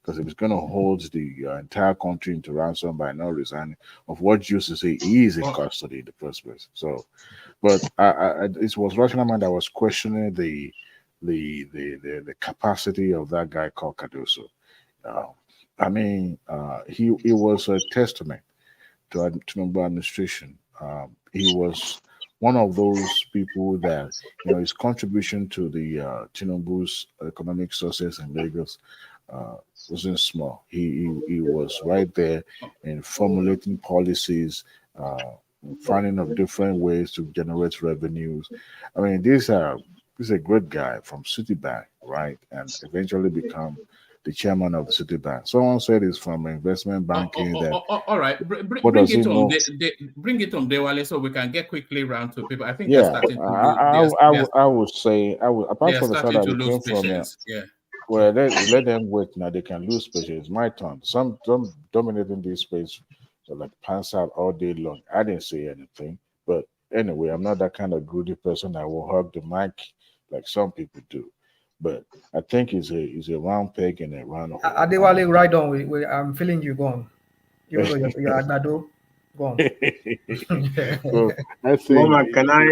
Because if he's going to hold the entire country into ransom by not resigning, of what use to say he is in custody in the first place? So, but it was Rational Mind that was questioning the capacity of that guy called Cardoso. He was a testament to Tinubu administration. He was one of those people that his contribution to the Tinubu's economic success in Lagos wasn't small. He was right there in formulating policies, finding of different ways to generate revenues. I mean, this is a great guy from Citibank, right? And eventually become the chairman of the Citibank. Someone said he's from investment banking. All right, bring does it he on. know? Bring it on, Dewale, so we can get quickly round to people. I think Yeah, they're starting to lose. I would say, apart They're from the fact starting that to he lose came from patience. Yeah. well, let them wait now. They can lose patience. It's my turn. Some dominating this space, so like pants out all day long. I didn't say anything, but anyway, I'm not that kind of greedy person that will hug the mic like some people do. But I think it's a round peg in a round hole. Adewale, right on. I'm feeling you. Go on. Even though you're Agbado, go on. So I think Mama, can I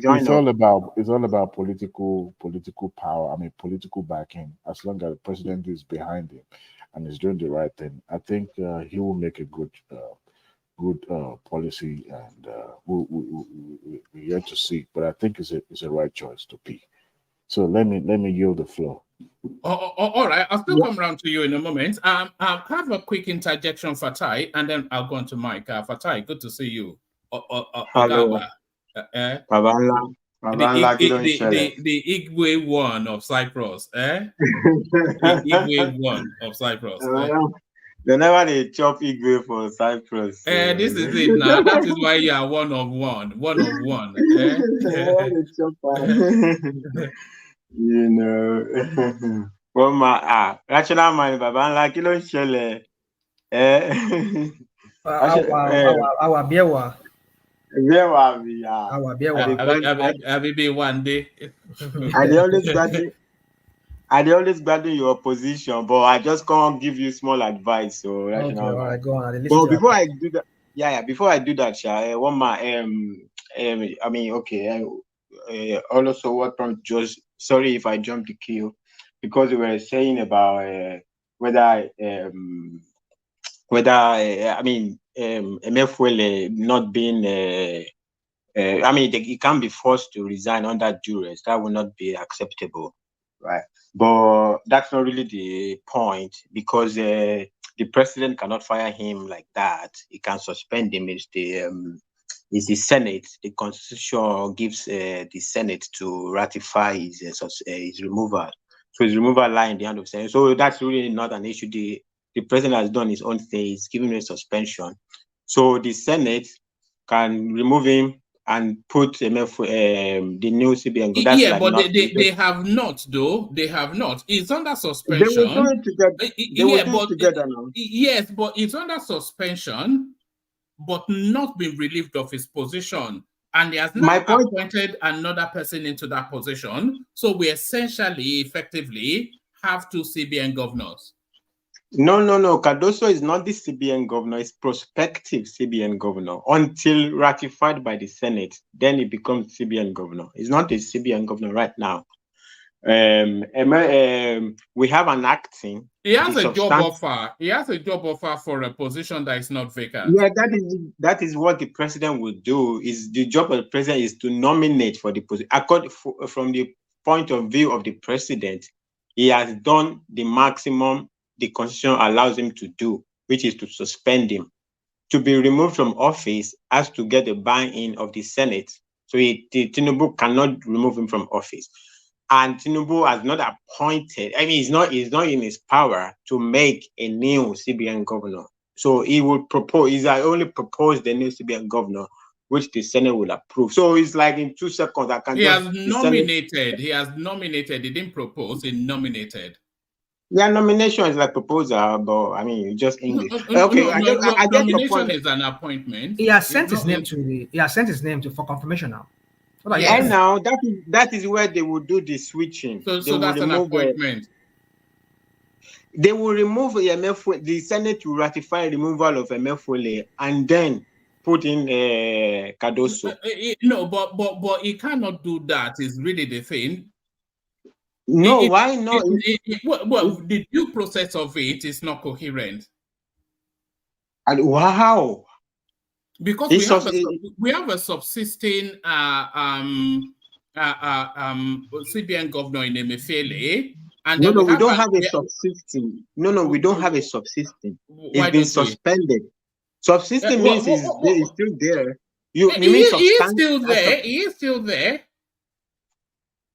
join it's up? all about political power. I mean, political backing. As long as the president is behind him and is doing the right thing, I think he will make a good policy, and we're yet to see. But I think it's a right choice to pick. So let me yield the floor. All right, I'll still come around to you in a moment. I'll have a quick interjection, Fatai, and then I'll go on to Mike. Fatai, good to see you. Hello. Babala. The Igwe one of Cyprus, eh? The Igwe one of Cyprus. They never they chop Igwe for Cyprus. This is it now. That is why you are one of one. One of one. Eh? You know. Well, my rational mind, Babala, kí ló ń ṣẹlẹ̀? Our Biewa. Our Abibi one day. I always value your position, but I just can't give you small advice. So okay, all right, go on. But before I do that, before I do that, one more I mean, okay. Also, what from just sorry if I jumped the queue, because we were saying about whether MFL not being I mean, it can be forced to resign under duress. That will not be acceptable, right? But that's not really the point, because the president cannot fire him like that. He can suspend him. It's the Senate. The Constitution gives the Senate to ratify his removal. So his removal lie in the hand of the Senate. So that's really not an issue. The president has done his own thing. He's given him a suspension. So the Senate can remove him and put the new CBN. That's yeah, like but they have not, though. They have not. It's under suspension. They will do it together. They will do it together now. Yes, but it's under suspension, but not been relieved of his position. And he has now appointed another person into that position. So we essentially, effectively, have two CBN governors. No. Cardoso is not the CBN governor. It's prospective CBN governor until ratified by the Senate. Then he becomes CBN governor. He's not a CBN governor right now. We have an acting. He has a job offer. He has a job offer for a position that is not vacant. Yeah, that is what the president will do. Is the job of the president is to nominate for the position. From the point of view of the president, he has done the maximum the Constitution allows him to do, which is to suspend him. To be removed from office has to get the buy-in of the Senate. So Tinubu cannot remove him from office. And Tinubu has not appointed, I mean, it's not in his power to make a new CBN governor. So he will propose, he's only proposed the new CBN governor, which the Senate will approve. So it's like in 2 seconds, I can He has nominated, he didn't propose, he nominated. Yeah, nomination is like proposal, but I mean, just English. Okay, I get your point. Is an appointment. He has sent his name for confirmation now. And now that is where they will do the switching. So that's an appointment. They will remove the Senate will ratify removal of MFL and then put in Cardoso. No, but he cannot do that. Is really the thing. No, why not? Well, the due process of it is not coherent. And wow. Because we have a subsisting CBN governor in Emefiele, and we don't have a subsisting. No, we don't have a subsisting. It's been suspended. Subsisting means he's still there. He is still there. He is still there.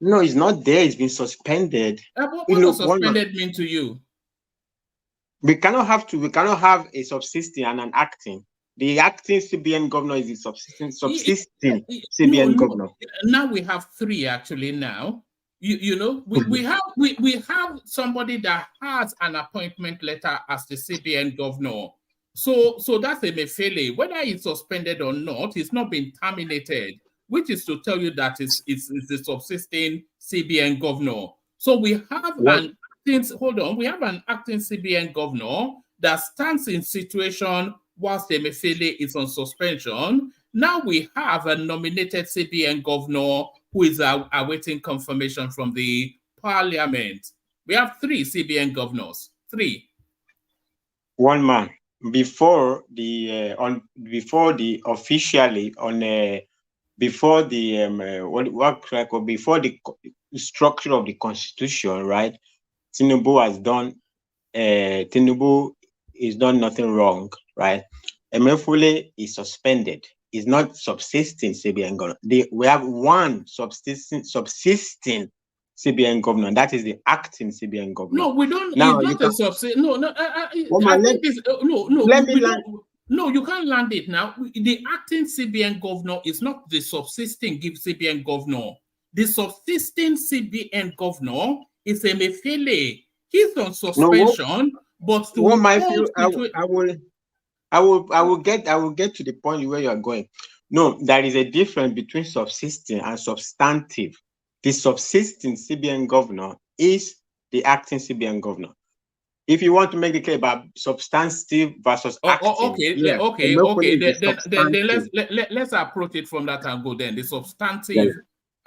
No, he's not there. He's been suspended. What does suspended mean to you? We cannot have a subsisting and an acting. The acting CBN governor is the subsisting CBN governor. Now we have three actually. Now we have somebody that has an appointment letter as the CBN governor. So that's Emefiele. Whether he's suspended or not, he's not been terminated, which is to tell you that it's the subsisting CBN governor. So we have an acting CBN governor that stands in situation whilst Emefiele is on suspension. Now we have a nominated CBN governor who is awaiting confirmation from the parliament. We have three CBN governors. Three. One man before the officially on before the before the structure of the constitution, right? Tinubu has done nothing wrong, right? Emefiele is suspended. Is not subsisting CBN governor. We have one subsisting CBN governor. That is the acting CBN governor. No, we don't. Now, It's not a subsidy. No, no. I think this. No, you can't land it now. The acting CBN governor is not the subsisting CBN governor. The subsisting CBN governor is Emefiele. He's on suspension, but to I will get to the point where you are going. No, there is a difference between subsisting and substantive. The subsisting CBN governor is the acting CBN governor. If you want to make it clear about substantive versus acting, then let's approach it from that angle. Then the substantive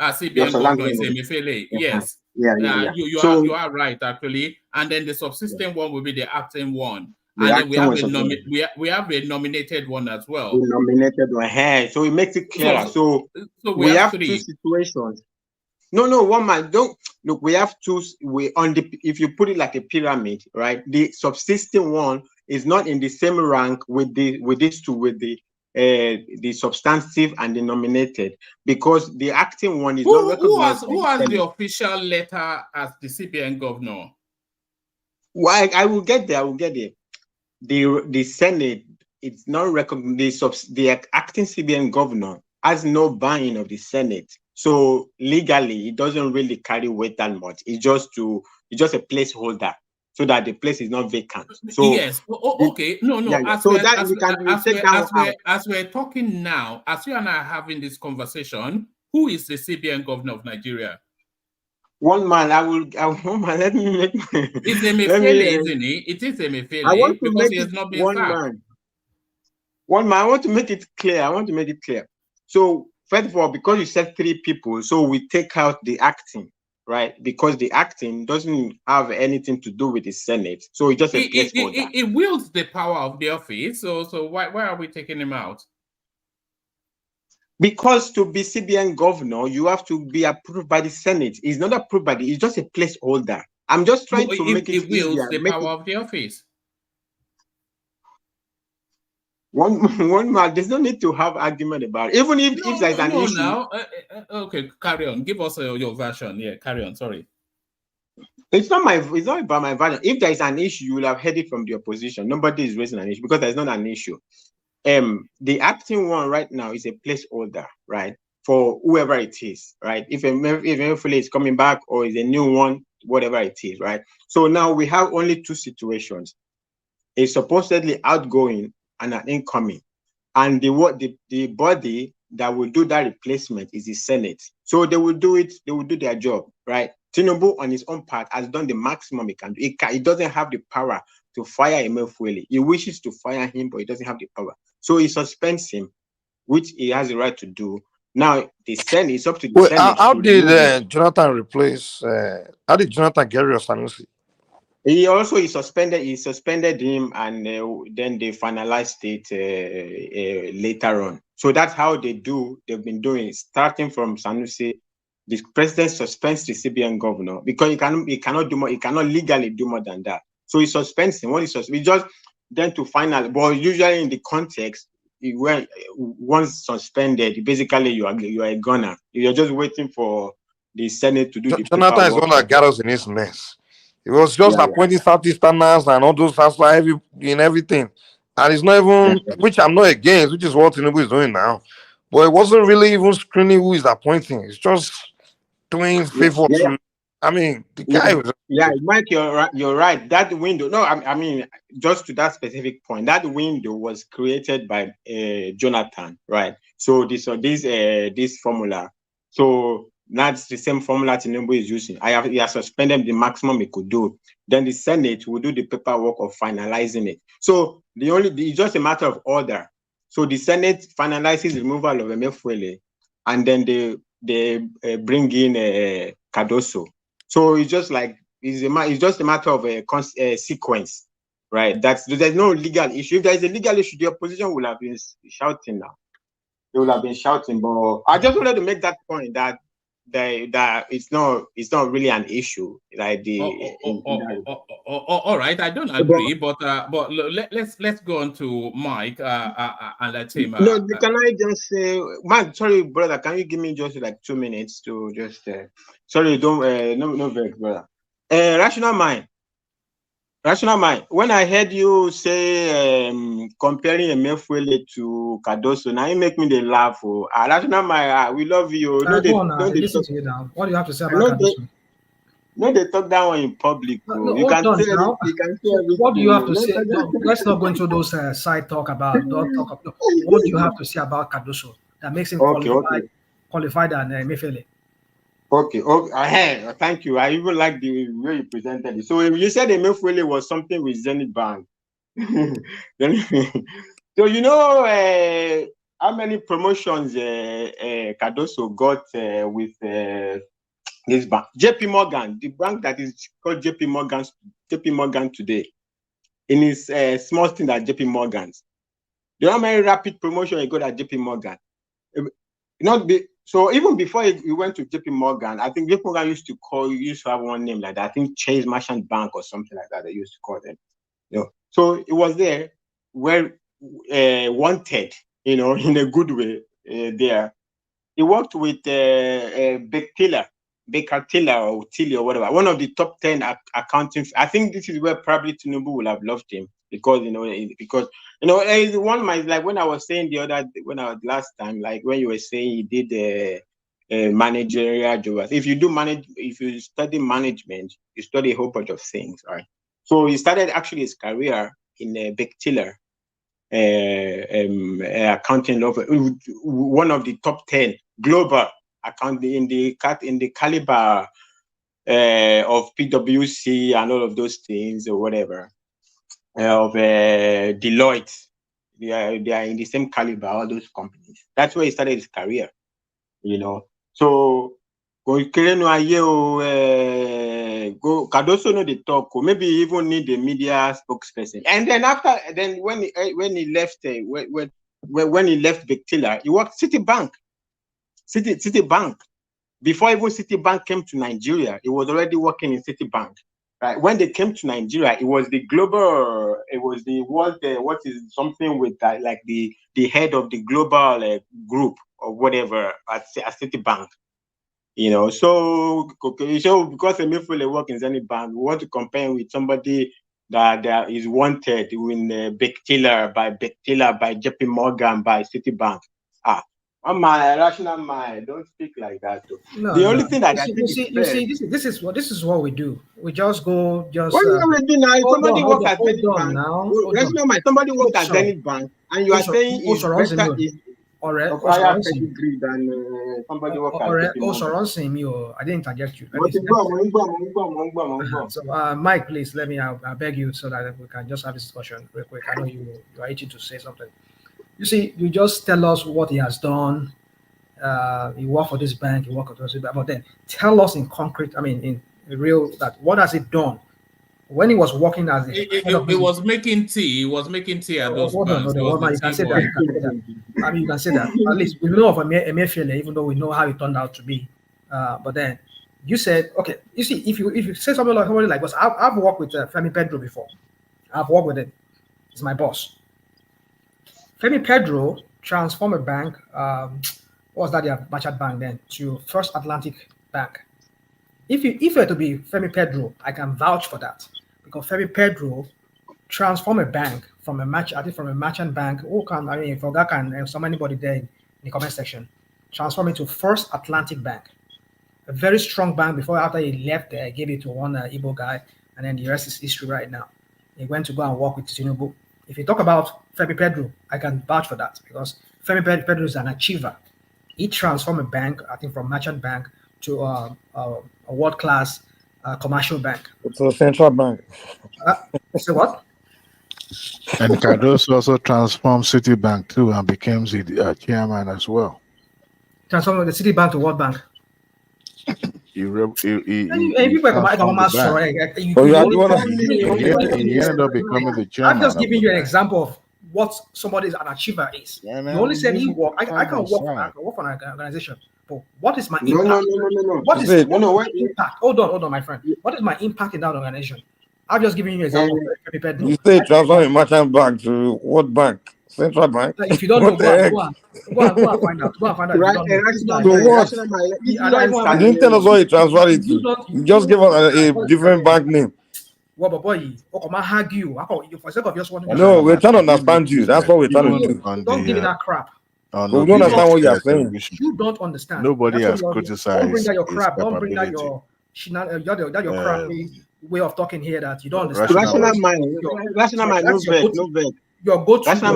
CBN governor is Emefiele. Yes, you are right actually, and then the subsisting one will be the acting one. And then we have a nominated one as well. The nominated one here, so it makes it clearer. So we have two situations. No, one man. Don't look. We have two. If you put it like a pyramid, right? The subsisting one is not in the same rank with these two, with the substantive and the nominated, because the acting one is not recognized. Who has the official letter as the CBN governor? Why? I will get there. The Senate, it's not recognized. The acting CBN governor has no buy-in of the Senate, so legally it doesn't really carry weight that much. It's just a placeholder so that the place is not vacant. So yes, okay, no. Yeah. As we're talking now, as you and I are having this conversation, who is the CBN governor of Nigeria? One man, let me make. It's Emefiele, isn't it? It is Emefiele because he has not been sacked. One man, I want to make it clear. So, first of all, because you said three people, so we take out the acting, right? Because the acting doesn't have anything to do with the Senate. So it's just a placeholder. It wields the power of the office. So why are we taking him out? Because to be CBN governor, you have to be approved by the Senate. It's not approved by it's just a placeholder. I'm just trying to make it wields the power of the office. One man, there's no need to have argument about it. Even if there's an issue. Now, okay, carry on. Give us your version. Yeah, carry on. Sorry. It's not about my version. If there is an issue, you will have heard it from the opposition. Nobody is raising an issue because there's not an issue. The acting one right now is a placeholder, right, for whoever it is, right? If Emefiele is coming back or is a new one, whatever it is, right? So now we have only two situations: a supposedly outgoing and an incoming, and the body that will do that replacement is the Senate. So they will do it. They will do their job, right? Tinubu on his own part has done the maximum he can do. He doesn't have the power to fire Emefiele. He wishes to fire him, but he doesn't have the power. So he suspends him, which he has the right to do. Now the Senate is up to the Senate. How did Jonathan replace? How did Jonathan get rid of Sanusi? He suspended him, and then they finalized it later on. So that's how they've been doing it, starting from Sanusi. The president suspends the CBN governor because he cannot do more. He cannot legally do more than that. So he suspends him. We just then to final. But usually in the context, once suspended, basically you are a gunner. You're just waiting for the Senate to do the paperwork. Jonathan is the one that got us in this mess. It was just appointing Southeasterners and all those in everything. And it's not even, which I'm not against, which is what Tinubu is doing now. But it wasn't really even screening who is appointing. It's just doing favor to, I mean, the guy was... Mike, you're right. That window, I mean, just to that specific point, that window was created by Jonathan, right? So this formula. So that's the same formula Tinubu is using. He has suspended the maximum he could do. Then the Senate will do the paperwork of finalizing it. So it's just a matter of order. So the Senate finalizes the removal of Emefiele, and then they bring in Cardoso. So it's just like it's just a matter of a sequence, right? There's no legal issue. If there is a legal issue, the opposition will have been shouting now. they would have been shouting. But I just wanted to make that point that it's not really an issue. Like all right, I don't agree, but let's go on to Mike and let him. No, can I just say, Mike? Sorry, brother. Can you give me just like 2 minutes to just? Sorry, don't no vex, brother. Rational mind. When I heard you say comparing Emefiele to Cardoso, now you make me they laugh. Oh, Rational mind, we love you. Go on, listen to you now. What do you have to say about Cardoso? No, they talk that one in public. No, you can say now. everything. What do you have to say? No, let's not go into those side talk about. Don't talk about. What do you have to say about Cardoso that makes him qualified than Emefiele? Okay. Thank you. I even like the way you presented it. So you said Emefiele was something with Zenith Bank. So you know how many promotions Cardoso got with this bank, JP Morgan, the bank that is called JP Morgan today, in his small stint at JP Morgan's. Do you know how many rapid promotion he got at JP Morgan? So even before he went to JP Morgan, I think JP Morgan used to have one name like that. I think Chase Merchant Bank or something like that. They used to call them. So it was there where wanted, in a good way. There, he worked with Baker Tiller or Tilly or whatever, one of the top 10 accounting. I think this is where probably Tinubu would have loved him because one might, like when I was saying last time, like when you were saying he did managerial jobs. If you study management, you study a whole bunch of things, right? So he started actually his career in Baker Tiller accounting law, one of the top 10 global accounting in the caliber of PwC and all of those things or whatever of Deloitte. They are in the same caliber, all those companies. That's where he started his career, So Cardoso know the talk, or maybe even need the media spokesperson. And then when he left when he left Victila, he worked Citibank. Before even Citibank came to Nigeria, he was already working in Citibank. Right? When they came to Nigeria, it was the global, it was the world, what is something with that, like the head of the global group or whatever at Citibank. So because Emefiele work in Zenith Bank, we want to compare with somebody that is wanted in Victila by JP Morgan, by Citibank. On my rational mind, don't speak like that. The only thing that this is what we do. We just go What do you do now? Somebody work at Zenith Bank. Rational mind, somebody work at Zenith Bank, and you are saying it's better of higher pedigree than somebody work at JP Morgan. I didn't interject you. So, Mike, please let me. I beg you, so that we can just have this discussion real quick. I know you are itching to say something. You see, you just tell us what he has done. He worked for this bank, he worked for this bank, but then tell us in concrete, in real, that what has he done? When he was working as he was making tea. He was making tea at those banks. You can say that. You can say that. At least we know of Emefiele, even though we know how it turned out to be. But then you said, okay, you see, if you say somebody like, because I've worked with Femi Pedro before. I've worked with him. He's my boss. Femi Pedro transformed a bank, what was that, the Merchant Bank then, to First Atlantic Bank. If you were to be Femi Pedro, I can vouch for that, because Femi Pedro transformed a bank from a merchant bank. Anybody there in the comment section, transform it to First Atlantic Bank, a very strong bank. After he left there, gave it to one Igbo guy, and then the rest is history right now. He went to go and work with Tinubu. If you talk about Femi Pedro, I can vouch for that, because Femi Pedro is an achiever. He transformed a bank, I think, from merchant bank to a world-class commercial bank. It's a central bank. Say what? And Cardoso also transformed Citibank too and became the chairman as well. Transformed the Citibank to what bank? He ended up becoming the chairman. I'm just giving you an example of what somebody is an achiever is. Yeah, You only said he leave work. I side can by work side. for an organization, but what is my No, impact? What is no. my impact? Hold on, my friend. What is my impact in that organization? I've just given you an example. You say transfer a merchant bank to what bank? Central Bank? If you don't know, What the heck? go and find out. Go and find out if you don't know. So what? You didn't tell us what you transferred it to. You just give us a different bank name. Well, but boy, for sake of just wanting to No, we're trying to understand you. That's what we're trying to do. don't give me that crap. On We don't understand what you're saying. television, You don't understand. nobody That's has what criticized don't bring that your his crap. Don't bring that capability. your crappy way of talking here that you don't understand. Rational mind, no vet. Your go-to rational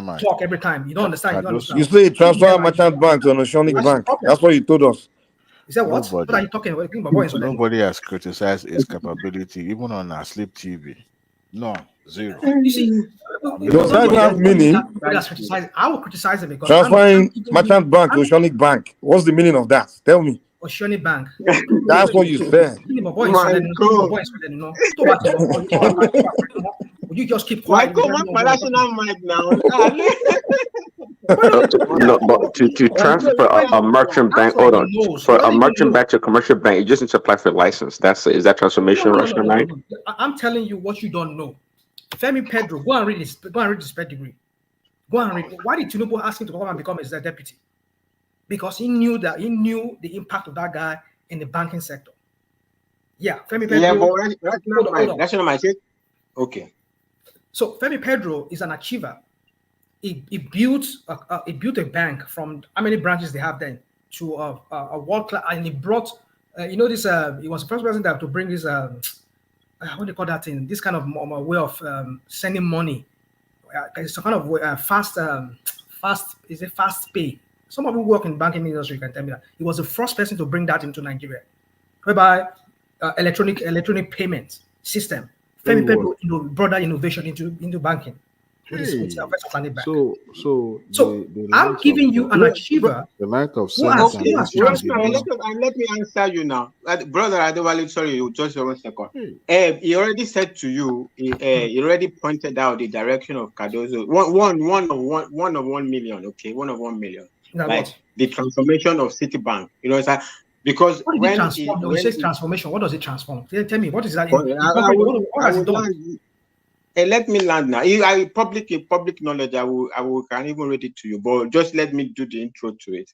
mind. talk every time. You don't understand. You don't understand. You say transfer merchant bank to an Oceanic bank. That's what you told us. Is that what? What are you talking about? Nobody has criticized his capability, even on our sleep TV. No, zero. You see, Does that have meaning? I will criticize him because Transferring merchant bank to Oceanic bank. What's the meaning of that? Tell me. Oceanic bank. That's what you said. You just keep quiet. Rational mind now. No, but to transfer a merchant bank, hold on, for a merchant bank to a commercial bank, you just need to apply for a license. Is that transformation, rational mind? I'm telling you what you don't know. Femi Pedro, go and read his pedigree. Go and read. Why did Tinubu ask him to come and become his deputy? Because he knew the impact of that guy in the banking sector. Yeah, Femi Pedro. Yeah, but rational mind. Okay. So Femi Pedro is an achiever. He built a bank from how many branches they have then to a world class, and he brought he was the first person to bring this what do you call that thing? This kind of way of sending money. It's a kind of fast pay. Some of you work in the banking industry can tell me that he was the first person to bring that into Nigeria, whereby electronic payment system. Femi Pedro brought that innovation into banking. So I'm giving you an achiever. The lack of sense. Let me answer you now, brother Adewale. Sorry, just 1 second. He already said to you. He already pointed out the direction of Cardozo. One of 1 million. Okay, 1 of 1 million. Like the transformation of Citibank. You know, it's like, because when he says transformation, what does it transform? Tell me, what is that? What has it done? Let me land now. Public knowledge. I can even read it to you, but just let me do the intro to it.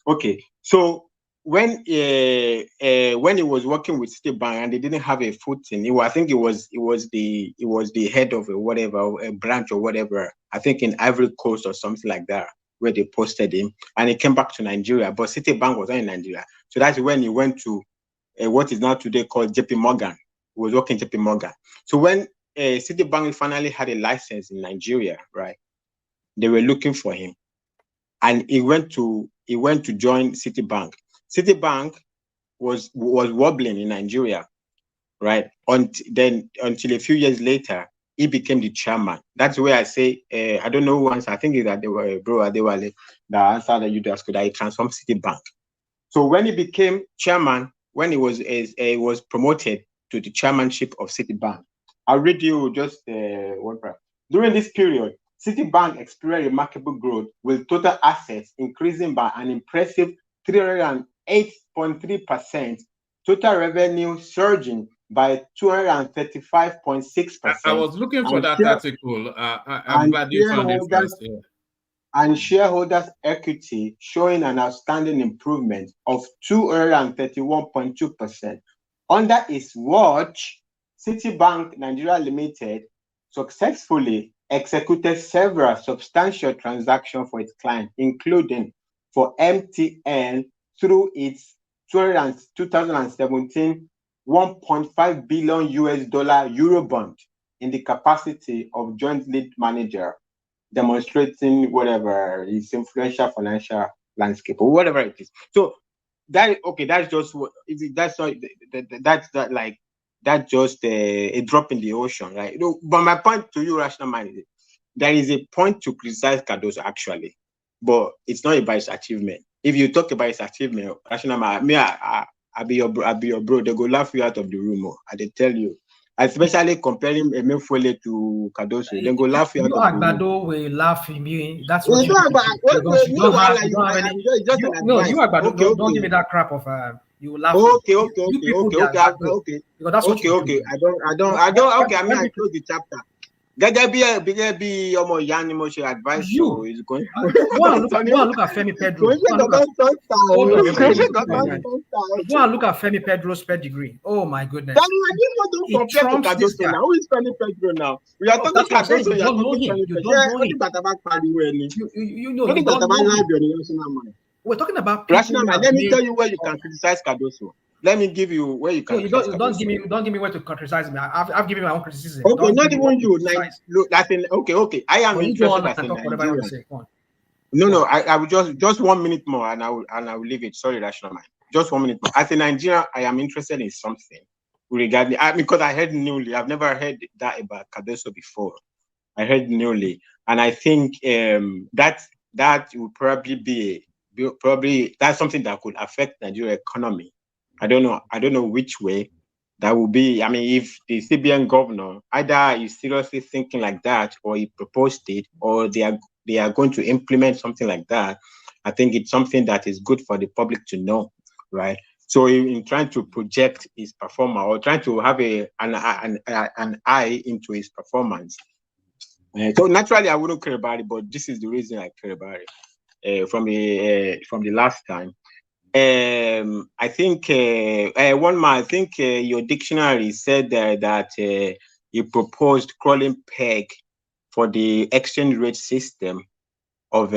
Okay. So when he was working with Citibank and they didn't have a footing, I think it was the head of a branch or whatever. I think in Ivory Coast or something like that, where they posted him, and he came back to Nigeria. But Citibank was not in Nigeria, so that's when he went to what is now today called JP Morgan. He was working JP Morgan. So when Citibank finally had a license in Nigeria, right? They were looking for him, and he went to join Citibank. Citibank was wobbling in Nigeria, right? Until a few years later, he became the chairman. That's where I say I don't know who answered. I think that they were bro Adewale that answered that you just could. I transformed Citibank. So when he became chairman, when he was promoted to the chairmanship of Citibank. I'll read you just one part. During this period, Citibank experienced remarkable growth with total assets increasing by an impressive 308.3%, total revenue surging by 235.6%. I was looking for that article. I'm glad you found it first. Yeah. And shareholders' equity showing an outstanding improvement of 231.2%. Under its watch, Citibank Nigeria Limited successfully executed several substantial transactions for its clients, including for MTN through its 2017 $1.5 billion Eurobond in the capacity of joint lead manager, demonstrating whatever is influential financial landscape or whatever it is. So that's just what that's just a drop in the ocean, right? But my point to you, rational mind, is there is a point to criticize Cardozo actually, but it's not about his achievement. If you talk about his achievement, rational mind, I'll be your bro. They go laugh you out of the room. I they tell you, especially comparing Emefiele to Cardoso. Then go laugh you out You of the room. Agbado will laugh at me. That's It's what you not think. about Because you don't have I'm any. just an No, advice. you Agbado, Okay, don't give me that crap of you will laugh me. Okay, You people be Agbado. okay. Because that's what you do. Okay. I don't. Okay, I mean, I close the chapter. Gbajabiamila ọmọ ìyá ni mo ṣe advice so is going. Go and look at Femi Pedro. Go and look at Femi Pedro's pedigree. Oh my goodness. Don't compare to Cardoso now. Who is Femi Pedro now? We are talking Cardoso. You don't know him. You don't know him. We're talking about Rational man. Let me tell you where you can criticize Cardoso. Let me give you where you can. No, you don't give me where to criticize me. I've given my own criticism. Okay, not even you. Like, look, that's in, okay. I am interested as a Nigerian. No. I will just 1 minute more, and I will leave it. Sorry, Rational man. Just 1 minute more. As a Nigerian, I am interested in something regarding because I heard newly. I've never heard that about Cardoso before. I heard newly, and I think that will probably that's something that could affect Nigeria economy. I don't know which way that will be. I mean, if the CBN governor either is seriously thinking like that, or he proposed it, or they are going to implement something like that, I think it's something that is good for the public to know, right? So in trying to project his performance or trying to have an eye into his performance. So naturally, I wouldn't care about it, but this is the reason I care about it from the last time. I think your dictionary said that you proposed crawling peg for the exchange rate system of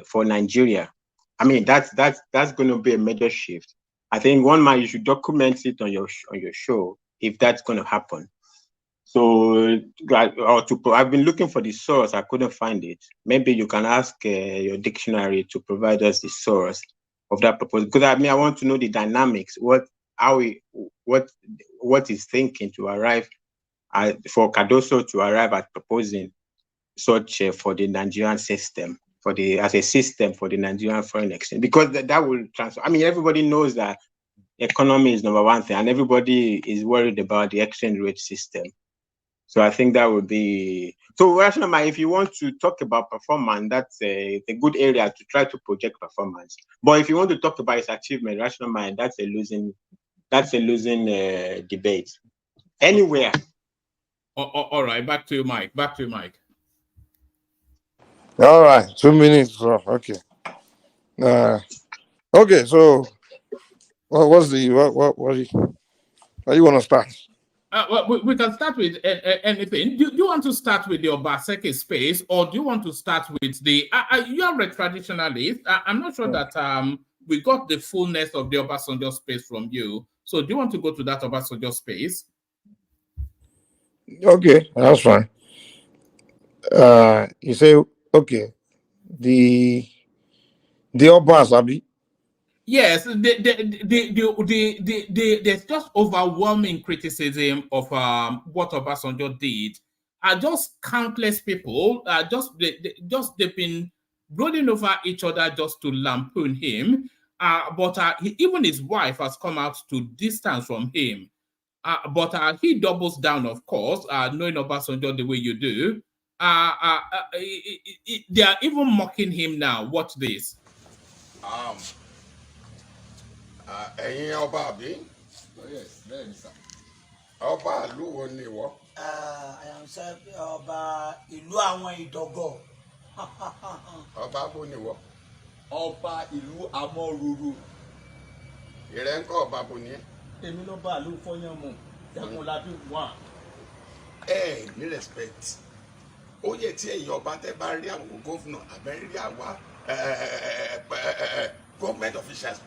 for Nigeria. I mean, that's going to be a major shift. I think you should document it on your show if that's going to happen. So I've been looking for the source. I couldn't find it. Maybe you can ask your dictionary to provide us the source of that proposal, because I want to know the dynamics, what is thinking to arrive for Cardoso to arrive at proposing such for the Nigerian system, as a system for the Nigerian foreign exchange, because that will transfer. I mean, everybody knows that economy is number one thing, and everybody is worried about the exchange rate system. So I think that would be so. Rational, if you want to talk about performance, that's a good area to try to project performance. But if you want to talk about his achievement, Rational, that's a losing debate. Anywhere. All right, back to you, Mike. All right, 2 minutes. Okay. Okay. So, how you want to start? Well, we can start with anything. Do you want to start with the Obaseki space, or do you want to start with the? You are a traditionalist. I'm not sure that we got the fullness of the Obasanjo space from you. So, do you want to go to that Obasanjo space? Okay, that's fine. You say okay. The Obas, Abi. Yes, there's just overwhelming criticism of what Obasanjo did. Just countless people, they've been rolling over each other just to lampoon him. But even his wife has come out to distance from him. But he doubles down, of course, knowing Obasanjo the way you do. They are even mocking him now. Watch this. Ẹ̀yin ọba àbí? Ọba ìlú wo ni ìwọ? Ọba ìlú àwọn Ìdọ̀gọ̀. Ọba bó ni ìwọ? Ọba ìlú Amọ́rúurú. Ìrẹ́ ń kọ́ ọba bó ni ẹ́? Èmi ló bá ìlú Fọ́yánmù, Jagunlabi 1. Ẹ ní respect. Ó yẹ tí ẹ̀yin ọba tẹ́ bá rí àwọn gómìnà àbẹ́ rí àwa government officials.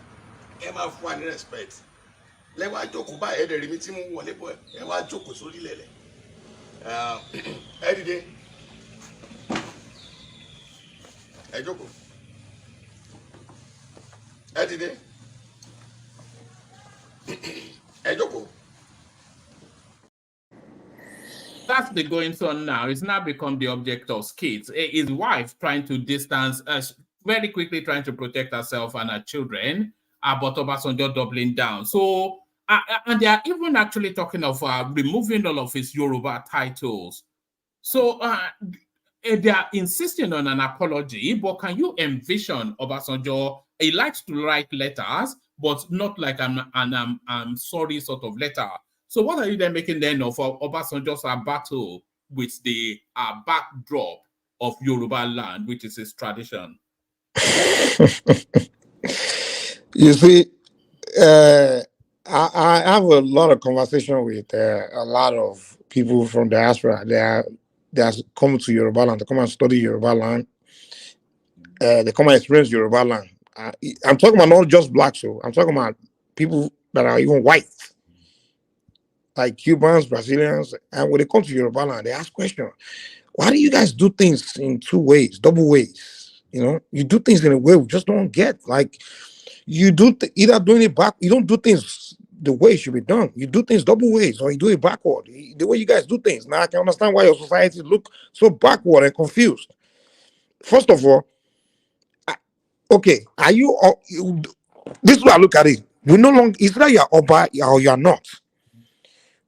Ẹ máa fún wa ní respect. Lẹ́wọ̀n àjòkó báyìí ẹ̀dẹ̀ rí mi tí mo wọlé bọ̀ ẹ wá jókòó sórí lẹ̀lẹ̀. Ẹ dìde. Ẹ jókòó. Ẹ dìde. Ẹ jókòó. That's the goings on now. It's now become the object of skits. His wife trying to distance us, very quickly trying to protect herself and her children, but Obasanjo doubling down. So and they are even actually talking of removing all of his Yoruba titles. So they are insisting on an apology, but can you envision Obasanjo? He likes to write letters, but not like I'm sorry sort of letter. So what are you then making then of Obasanjo's battle with the backdrop of Yoruba land, which is his tradition? You see, I have a lot of conversation with a lot of people from diaspora. They are coming to Yoruba land. They come and study Yoruba land. They come and experience Yoruba land. I'm talking about not just blacks, so I'm talking about people that are even white, like Cubans, Brazilians. And when they come to Yoruba land, they ask questions. Why do you guys do things in two ways, double ways? You know, you do things in a way we just don't get. Like you do either doing it back, you don't do things the way it should be done. You do things double ways, or you do it backward. The way you guys do things. Now I can understand why your society look so backward and confused. First of all, okay, are you? This is why I look at it. We no longer. It's either you're Oba or you're not.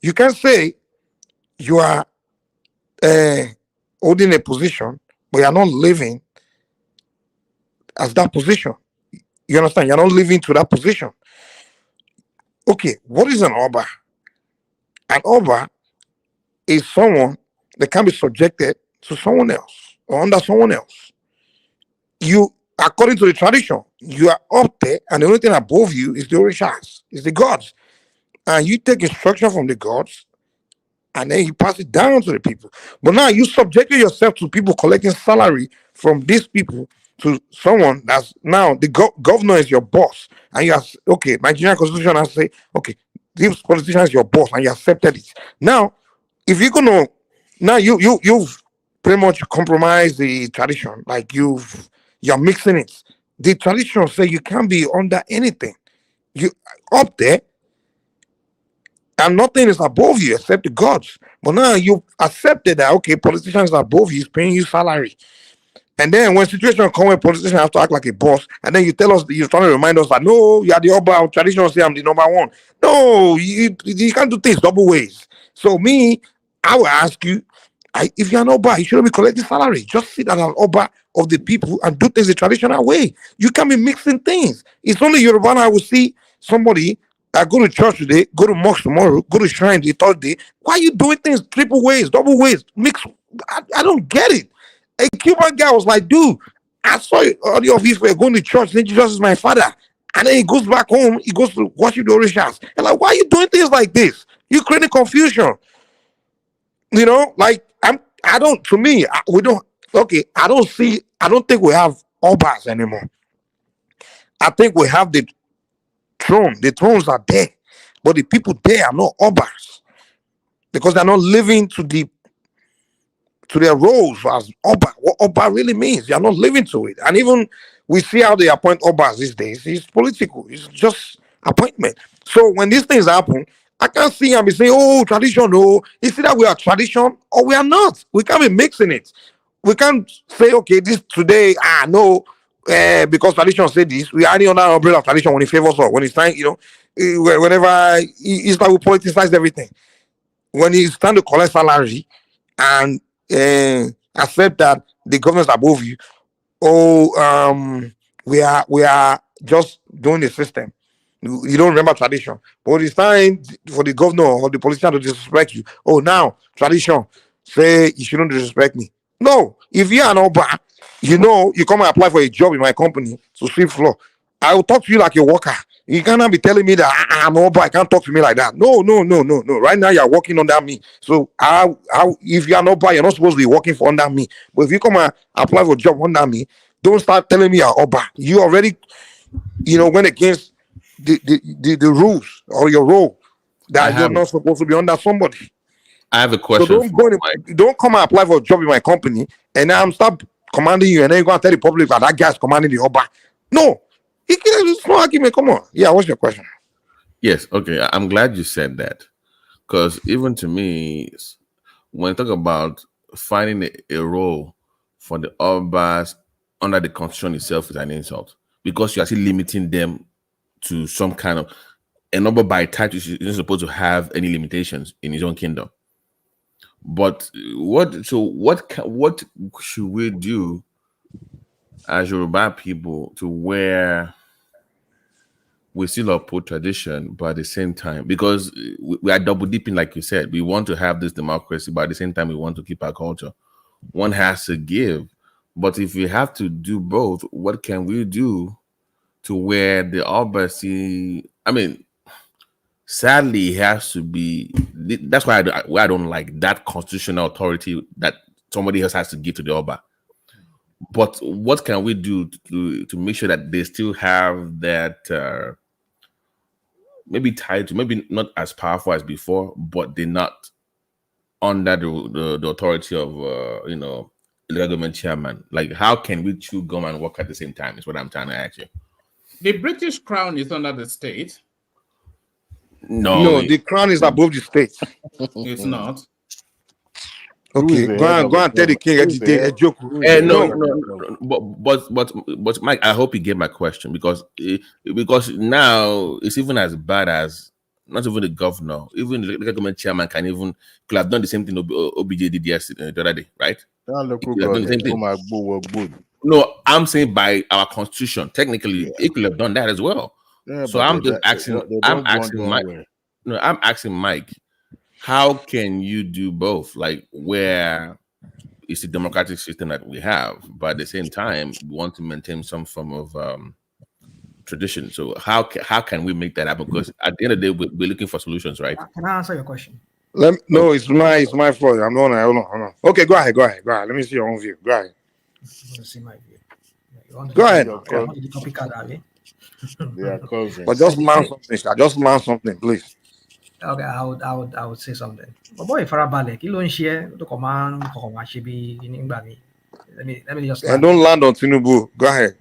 You can say you are holding a position, but you're not living as that position. You understand? You're not living to that position. Okay, what is an Oba? An Oba is someone that can be subjected to someone else or under someone else. You, according to the tradition, you are up there, and the only thing above you is the Orishas, is the gods. And you take instruction from the gods, and then you pass it down to the people. But now you subjected yourself to people collecting salary from these people to someone that's now the governor is your boss, and you are okay. Nigerian constitution has say, okay, this politician is your boss, and you accepted it. Now, if you're gonna, now you've pretty much compromised the tradition, like you're mixing it. The tradition say you can't be under anything. You up there, and nothing is above you except the gods. But now you accepted that, okay, politicians are above you, is paying you salary. And then when situation come where politicians have to act like a boss, and then you tell us, you're trying to remind us that, no, you are the Oba, tradition say I'm the number one. No, you can't do things double ways. So me, I will ask you, if you're an Oba, you shouldn't be collecting salary. Just sit as an Oba of the people and do things the traditional way. You can't be mixing things. It's only Yoruba I will see somebody go to church today, go to mosque tomorrow, go to shrine the third day. Why are you doing things triple ways, double ways, mix? I don't get it. A Cuban guy was like, dude, I saw all of you were going to church, then Jesus is my father. And then he goes back home, he goes to worship the Orishas. And like, why are you doing things like this? You creating confusion. You know, like I don't think we have Obas anymore. I think we have the throne. The thrones are there, but the people there are not Obas because they're not living to their roles as Oba. What Oba really means, they are not living to it. And even we see how they appoint Obas these days. It's political. It's just appointment. So when these things happen, I can't see and be saying, oh, tradition, no. It's either we are tradition or we are not. We can't be mixing it. We can't say, okay, this today, no, because tradition said this. We are any other umbrella of tradition when it favors us. When it's time, whenever it's like we politicize everything. When it's time to collect salary and accept that the government is above you, we are just doing the system. You don't remember tradition, but it's time for the governor or the politician to disrespect you. Oh, now tradition say you shouldn't disrespect me. No, if you are an Oba, you come and apply for a job in my company to sweep floor. I will talk to you like a worker. You cannot be telling me that I'm Oba. I can't talk to me like that. No. Right now you're working under me. So how if you're an Oba, you're not supposed to be working for under me. But if you come and apply for a job under me, don't start telling me you're Oba. You already, went against the rules or your role that you're not supposed to be under somebody. I have a So question. don't come and apply for a job in my company and now I'm start commanding you and then you go and tell the public that guy's commanding the Oba. No, it's no argument. Come on. Yeah, what's your question? Yes, okay. I'm glad you said that because even to me, when I talk about finding a role for the Obas under the constitution itself is an insult because you're actually limiting them to some kind of an Oba by title isn't supposed to have any limitations in his own kingdom. But what should we do as Yoruba people to where we still uphold tradition, but at the same time, because we are double dipping, like you said, we want to have this democracy, but at the same time, we want to keep our culture. One has to give. But if we have to do both, what can we do to where the Obas see? I mean, sadly, it has to be. That's why I don't like that constitutional authority that somebody else has to give to the Oba. But what can we do to make sure that they still have that? Maybe tied to, maybe not as powerful as before, but they're not under the authority of the government chairman. Like, how can we chew gum and work at the same time? Is what I'm trying to ask you. The British crown is under the state. No, the crown is above the state. It's not. Okay, go and tell the king a joke. No, but Mike, I hope you get my question, because now it's even as bad as not even the governor, even the government chairman could have done the same thing OBJ did yesterday, the other day, right? No, I'm saying by our constitution, technically, it could have done that as well. So I'm just asking. I'm asking Mike. How can you do both? Like, where it's the democratic system that we have, but at the same time, we want to maintain some form of tradition. So how can we make that happen? Because at the end of the day, we're looking for solutions, right? Can I answer your question? No, it's my fault. Hold on. Okay, go ahead. Let me see your own view. Go ahead. See my view. Go ahead. But just learn something, please. Okay, I would say something. But boy, farabalẹ̀, kí ló ń ṣe ẹ́ tó kàn máa ń ṣe bí nígbà mi. Let me just. And don't land on Tinubu. Go ahead.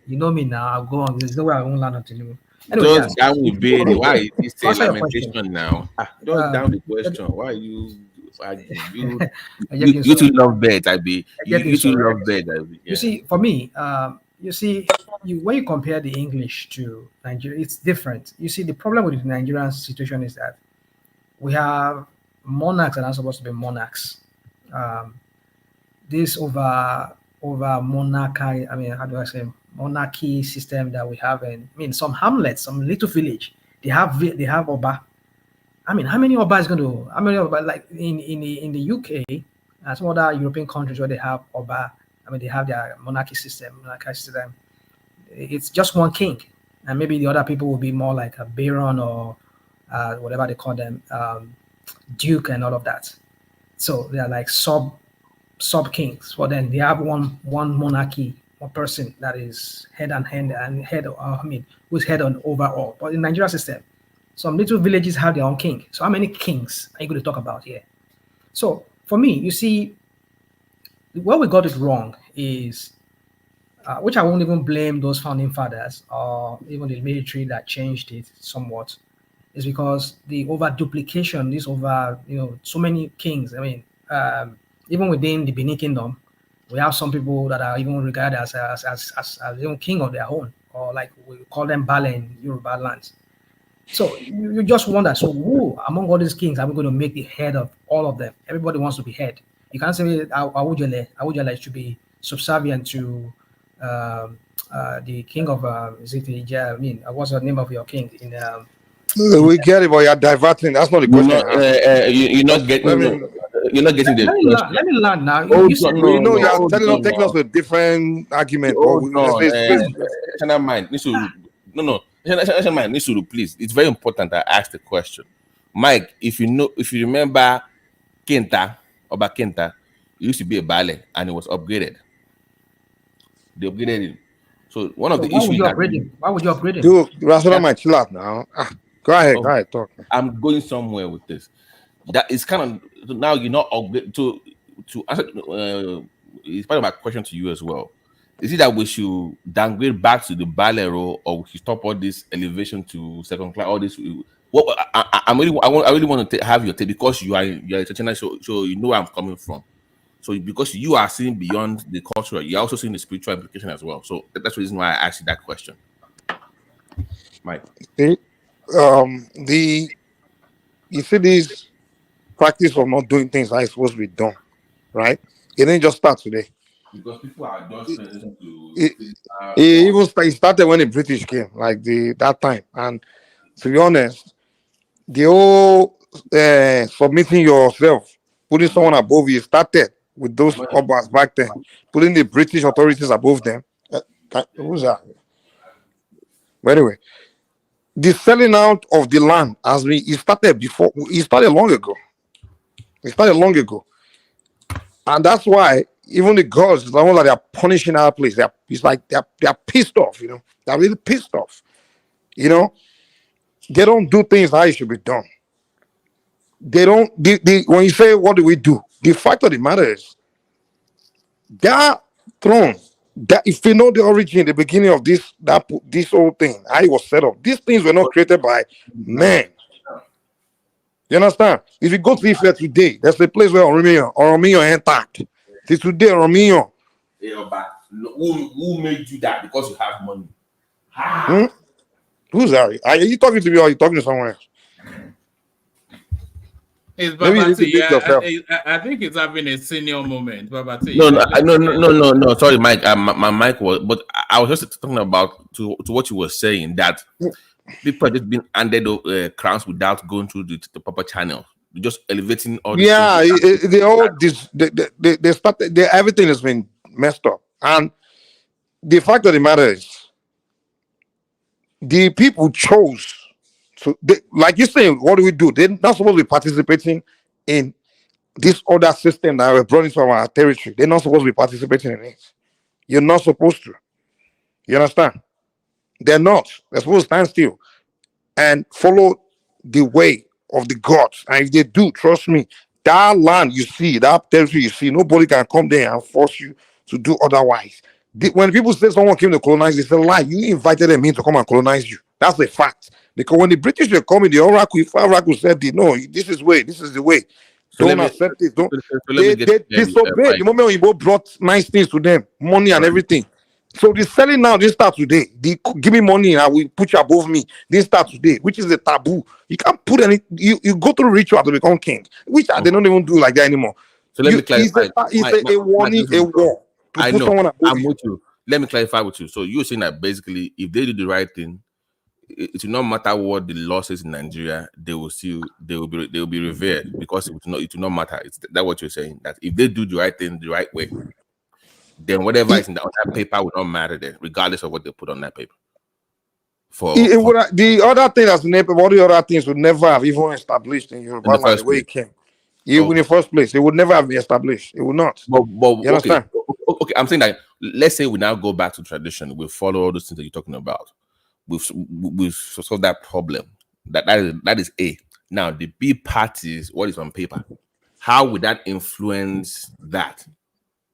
You know me now. I'll go on. There's no way I won't land on Tinubu. Anyway, just down with Bailey. Why is this lamentation now? Just down the question. Why you two love bed? You two love bed. You see, for me, when you compare the English to Nigeria, it's different. You see, the problem with the Nigerian situation is that we have monarchs that are supposed to be monarchs. This over monarchy, how do I say, monarchy system that we have in some hamlets, some little village, they have Oba. How many Oba is going to? How many Oba, like in the UK and some other European countries where they have Oba? They have their monarchy system. It's just one king, and maybe the other people will be more like a baron or whatever they call them, duke and all of that. So they are like sub kings. But then they have one monarchy, one person that is head who's head on overall. But in Nigeria system, some little villages have their own king. So how many kings are you going to talk about here? So for me, you see, where we got it wrong is, which I won't even blame those founding fathers or even the military that changed it somewhat, is because the over duplication, so many kings. Even within the Benin Kingdom, we have some people that are even regarded as even king of their own, or like we call them Bale in Yoruba lands. So you just wonder, so who among all these kings are we going to make the head of all of them? Everybody wants to be head. You can't say Awujale should be subservient to the king of what's the name of your king in we get it, but you're diverting. That's not the question. You're not getting the question. Let me learn now. You're taking us to a different argument. Please. It's very important I ask the question. Mike, if you remember Kenta, Oba Kenta, used to be a Bale and it was upgraded. They upgraded him. So one of the issues why would you upgrade him? Dude, my chill out now. Go ahead, talk. I'm going somewhere with this. That is kind of, now you're not upgrade to answer. It's part of my question to you as well. Is it that we should downgrade back to the Bale role, or we should stop all this elevation to second class? All this. What I really want to have your take, because you're a China, so you know where I'm coming from. So because you are seeing beyond the cultural, you're also seeing the spiritual implication as well. So that's the reason why I asked you that question, Mike. you see this practice of not doing things how it's supposed to be done, right? It didn't just start today. Because people are just paying attention to It, physical it one. even it started when the British came, like that time. And to be honest, the whole submitting yourself, putting someone above you, started with those Obas back then, putting the British authorities above them. Who's that? But anyway, the selling out of the land has been it started before. It started long ago. It started long ago, and that's why even the gods, the one that they are punishing our place, it's like they're pissed off. You know, they're really pissed off. You know, they don't do things how it should be done. They don't. When you say what do we do, the fact of the matter is that throne. That if you know the origin, the beginning of this whole thing, how it was set up, these things were not created by man. You understand? If you go to Ife today, there's a place where Oromio entered. Till today, Oromio. Yeah, but who made you that? Because you have money. Hmm? Who's that? Are you talking to me or are you talking to someone else? It's Maybe you need to Babati. mute yourself. I think it's having a senior moment. Babati. No. Sorry, Mike. My mic was, but I was just talking about to what you were saying that people are just being handed crowns without going through the proper channel. They're just elevating all these Yeah, things. they all this they started. Everything has been messed up, and the fact of the matter is, the people chose. So, like you saying, what do we do? They're not supposed to be participating in this other system that we're brought into our territory. They're not supposed to be participating in it. You're not supposed to. You understand? They're not. They're supposed to stand still and follow the way of the gods. And if they do, trust me, that land you see, that territory you see, nobody can come there and force you to do otherwise. When people say someone came to colonize, it's a lie. You invited them in to come and colonize you. That's a fact. Because when the British were coming, the Oracle said, no, this is the way. So Don't let me accept it. Don't. let me They get disobeyed. The Mike. moment Oyibo brought nice things to them, money and everything. So the selling now didn't start today. Give me money and I will put you above me. Didn't start today, which is a taboo. You can't put any. You go through ritual to become king, which they don't even do like that anymore. So let me clarify. It's a warning, a war to I put know. someone above I'm you. with you. Let me clarify with you. So you're saying that basically, if they do the right thing, it will not matter what the law says in Nigeria, they will be revered because it will not matter. It's that what you're saying, that if they do the right thing the right way, then whatever is on that paper will not matter then, regardless of what they put on that paper. The other thing that's in all the other things would never have even established in Yoruba land the way it came. In the first place, it would never have been established. It would not. But you understand? Okay, I'm saying that let's say we now go back to tradition, we follow all those things that you're talking about. We've solved that problem. That is A. Now the B part is what is on paper. How would that influence that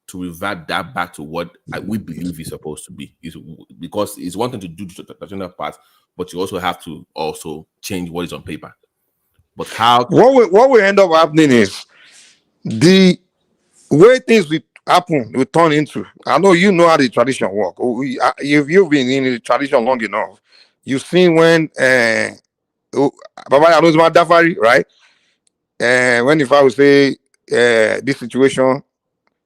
to revert that back to what we believe is supposed to be? Is because it's one thing to do the traditional part, but you also have to also change what is on paper. But how? What will end up happening is the way things will happen will turn into. I know you know how the tradition work. If you've been in the tradition long enough, you've seen when Baba Yanozma Dafari, right? When if I would say this situation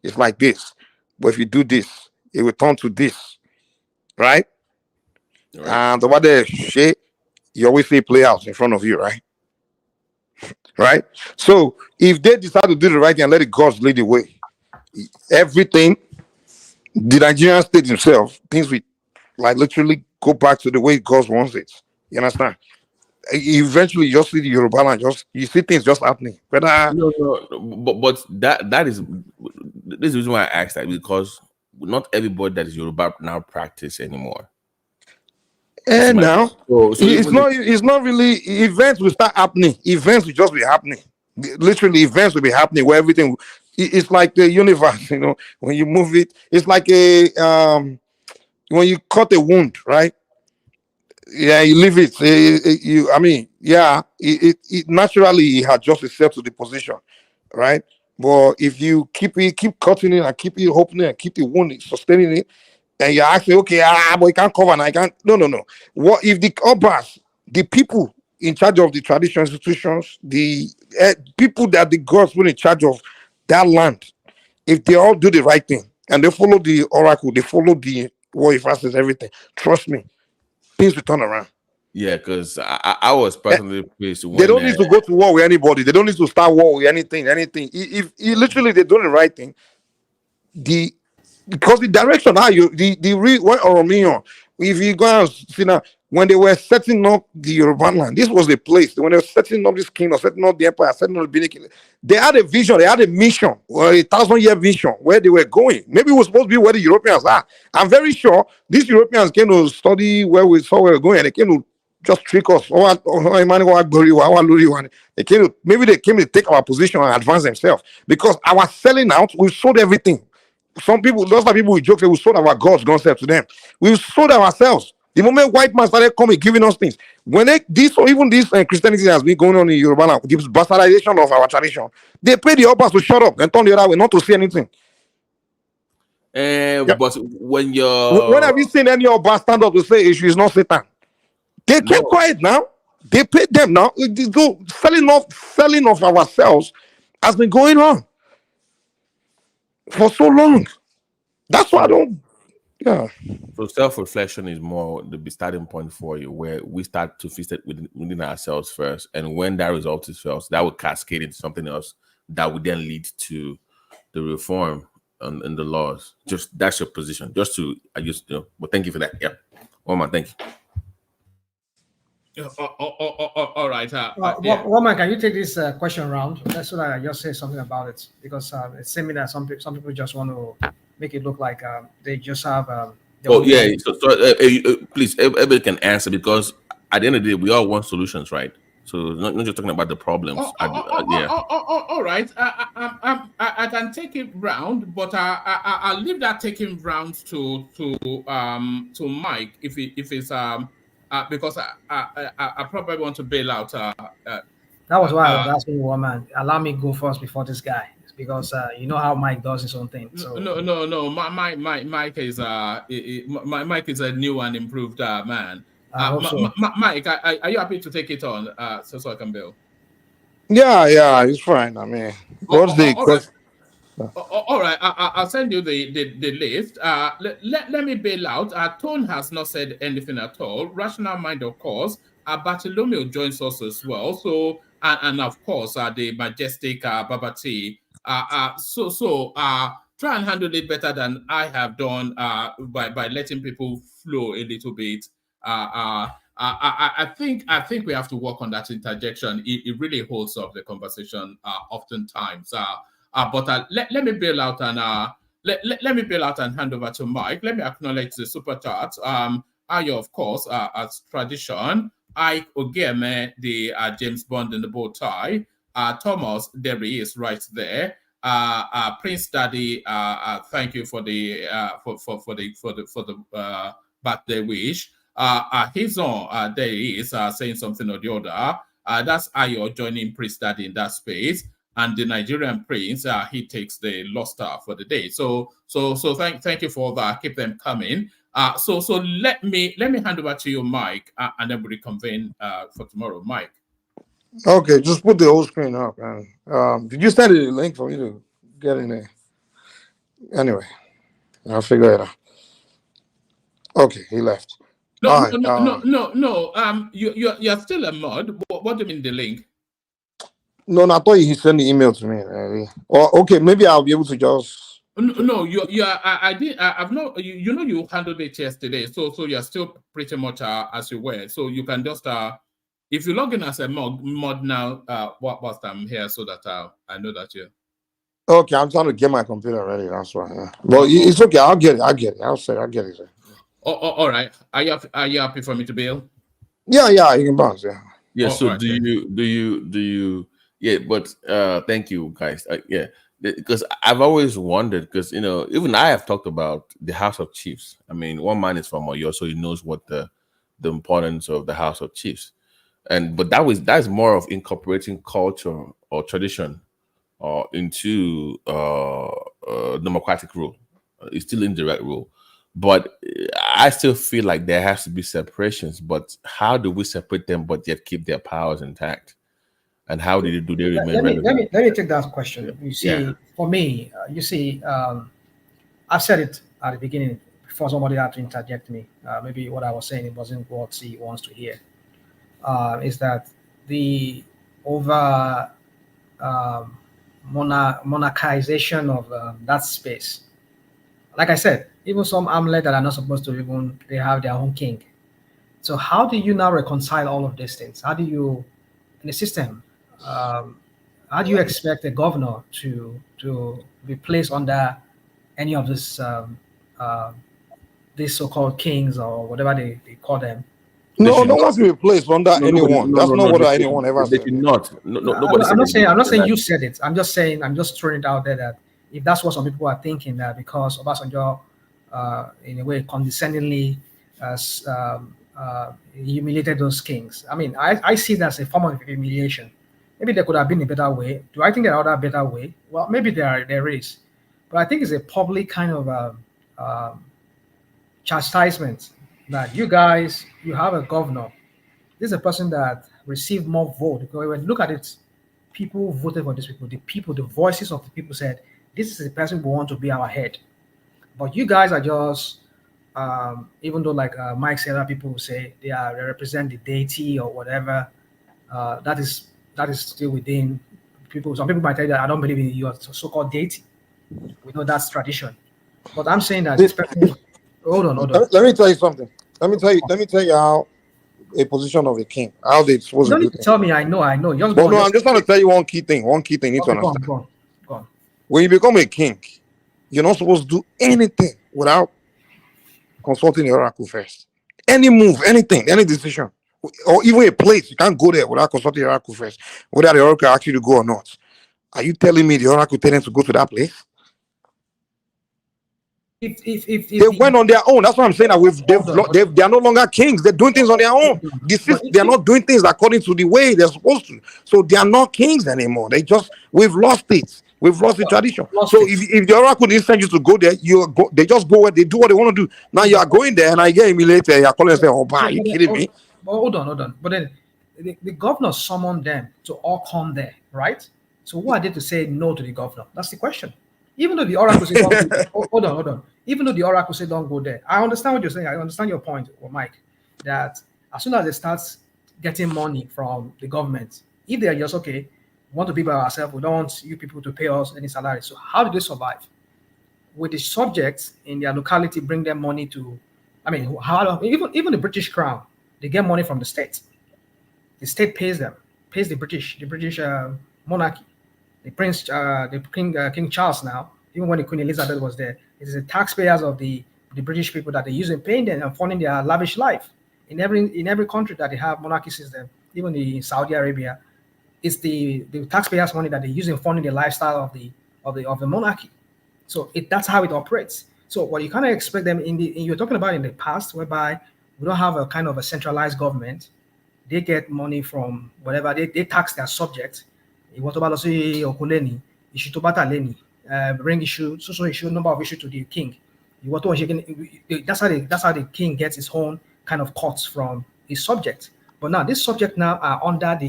is like this, but if you do this, it will turn to this, right? And over there, shit, you always see play out in front of you, right? Right? So if they decide to do the right thing and let the gods lead the way, everything, the Nigerian state himself, things will like literally go back to the way God wants it. You understand? Eventually, you just see the Yoruba land, you see things just happening. But that is this is the reason why I asked that, because not everybody that is Yoruba now practice anymore. And now it's not really events will start happening. Events will just be happening. Literally, events will be happening where everything. It's like the universe, you know. When you move it, it's like a when you cut a wound, right? Yeah, you leave it. It naturally it adjusts itself to the position, right? But if you keep cutting it and keep it opening and keep the wound sustaining it, and you're asking, okay, but you can't cover and I can't. No. What if the Obas, the people in charge of the traditional institutions, the people that the gods put in charge of that land, if they all do the right thing and they follow the oracle, they follow the what if says everything, trust me, things will turn around. Yeah, because I was personally pleased They when don't need to go to war with anybody. They don't need to start war with anything. If literally they're doing the right thing, because the direction how you the real when Oromiyan, if you go and see now, when they were setting up the Yoruba land, this was the place. When they were setting up this kingdom, setting up the empire, setting up the Benin Kingdom, they had a vision, they had a mission, or a 1,000-year vision where they were going. Maybe it was supposed to be where the Europeans are. I'm very sure these Europeans came to study where we saw we were going, and they came to just trick us. They came to, maybe they came to take our position and advance themselves because our selling out, we sold everything. Some people, those are people we joke that we sold our gods, God said to them. We sold ourselves. The moment white man started coming, giving us things, when this or even this Christianity has been going on in Yoruba land, this bastardization of our tradition, they pay the Obas to shut up and turn the other way, not to say anything. But when when have you seen any Obas stand up to say issue is not Satan? They kept quiet now. They paid them now. Selling off ourselves has been going on for so long. That's why I don't. Yeah. So self-reflection is more the starting point for you, where we start to fix it within ourselves first, and when that result is felt, that would cascade into something else that would then lead to the reform and the laws. Just that's your position. Just to but thank you for that. Yeah, Omar, thank you. All right. Yeah. Woman, can you take this question round? That's so that I just say something about it, because it seems that some people just want to make it look like they just have. Please, everybody can answer, because at the end of the day, we all want solutions, right? So not just talking about the problems. All right. I can take it round, but I'll leave that taking round to Mike if it's because I probably want to bail out. That was why I was asking you, woman. Allow me go first before this guy, because you know how Mike does his own thing. So no. Mike is Mike is a new and improved man. Mike, are you happy to take it on? So I can bail. Yeah, it's fine. I mean, what's the question? All right, I'll send you the list. Let me bail out. Tone has not said anything at all. Rational Mind, of course. Bartolomeo joins us as well. So and of course the majestic Babati. So try and handle it better than I have done by letting people flow a little bit. I think we have to work on that interjection. It really holds up the conversation oftentimes. But let me bail out and let me bail out and hand over to Mike. Let me acknowledge the super chat. Ayo, of course, as tradition. Ike Ogeme, the James Bond in the bow tie. Thomas, there he is right there. Prince Daddy, thank you for the birthday wish. He's on. There he is saying something or the other. That's Ayo joining Prince Daddy in that space. And the Nigerian prince, he takes the lost star for the day. So thank you for that. Keep them coming. So let me hand over to you, Mike, and then we reconvene for tomorrow, Mike. Okay, just put the whole screen up. Did you send a link for me to get in there? Anyway, I'll figure it out. Okay, he left. No. You're still a mod. What do you mean the link? No, I thought he sent the email to me. Or okay, maybe I'll be able to just. No, I did. I've not. You handled it yesterday, so you're still pretty much as you were. So you can just if you log in as a mod now, whilst I'm here, so that I know that you. Okay, I'm trying to get my computer ready. That's why. Yeah. But it's okay. I'll get it. I'll get it. All right. Are you happy for me to bail? Yeah. You can bounce. Yeah. Yeah. So right, do you? Yeah, but thank you guys. Yeah, because I've always wondered, because even I have talked about the House of Chiefs. I mean, one man is from Oyo, so he knows what the importance of the House of Chiefs, but that's more of incorporating culture or tradition into democratic rule. It's still indirect rule, But I still feel like there has to be separations. But how do we separate them but yet keep their powers intact? And how do they remain relevant? Let me take that question. You see, Yeah. for me, I said it at the beginning before somebody had to interject me. Maybe what I was saying it wasn't what he wants to hear. Is that the over monarchization of that space? Like I said, even some amulet that are not supposed to even they have their own king. So how do you now reconcile all of these things? How do you, in the system, um, how do you expect a governor to be placed under any of these so-called kings or whatever they call them? They No, should no not. one's to be placed under No, nobody. anyone. No, That's no, not no. what anyone ever They said. should not. No, nobody said I'm not they saying. I'm not saying you that. said it. I'm just saying. I'm just throwing it out there that if that's what some people are thinking, that because Obasanjo, in a way, condescendingly humiliated those kings. I mean, I see that as a form of humiliation. Maybe there could have been a better way. Do I think there are other better way? Well, maybe there is, but I think it's a public kind of chastisement that you guys, you have a governor. This is a person that received more vote. Because when you look at it, people voted for these people. The people, the voices of the people said, this is the person we want to be our head. But you guys are just, even though like Mike said, other people will say they represent the deity or whatever. That is still within people. Some people might tell you that I don't believe in your so-called deity. We know that's tradition. But I'm saying that this person. Hold on. Let me tell you something. Let me tell you how a position of a king, how they supposed You to don't do need to things. tell me. I know. Just But go on. no, I'm just trying to tell you one key thing. One key thing you need to Okay, understand. go on. When you become a king, you're not supposed to do anything without consulting the oracle first. Any move, anything, any decision, or even a place, you can't go there without consulting the oracle first, whether the oracle asks you to go or not. Are you telling me the oracle tell them to go to that place? If They went on their own. That's what I'm saying. That they are no longer kings. They're doing things on their own. They are not doing things according to the way they're supposed to. So they are not kings anymore. We've lost it. We've lost the tradition. So if the oracle didn't send you to go there, they just go where they do what they want to do. Now you are going there and I get humiliated. You're calling and saying, "Oh, are you kidding me?" Hold on. But then the governor summoned them to all come there, right? So who are they to say no to the governor? That's the question. Even though the oracle said, hold on. Even though the oracle said don't go there, I understand what you're saying. I understand your point, Mike, that as soon as they start getting money from the government, if they're just okay, we want to be by ourselves, we don't want you people to pay us any salary. So how do they survive? With the subjects in their locality bring them money to, I mean, how even the British crown, they get money from the state. The state pays them, pays the British monarchy. The King Charles now, even when the Queen Elizabeth was there, it is the taxpayers of the British people that they use in paying them and funding their lavish life. In every country that they have monarchy system, even in Saudi Arabia, it's the taxpayers' money that they use in funding the lifestyle of the monarchy. So that's how it operates. So what you kind of expect them you're talking about in the past, whereby we don't have a kind of a centralized government. They get money from whatever they tax their subjects. Bring issue, so issue, number of issue to the king. That's how the king gets his own kind of cuts from his subject. But now this subject now are under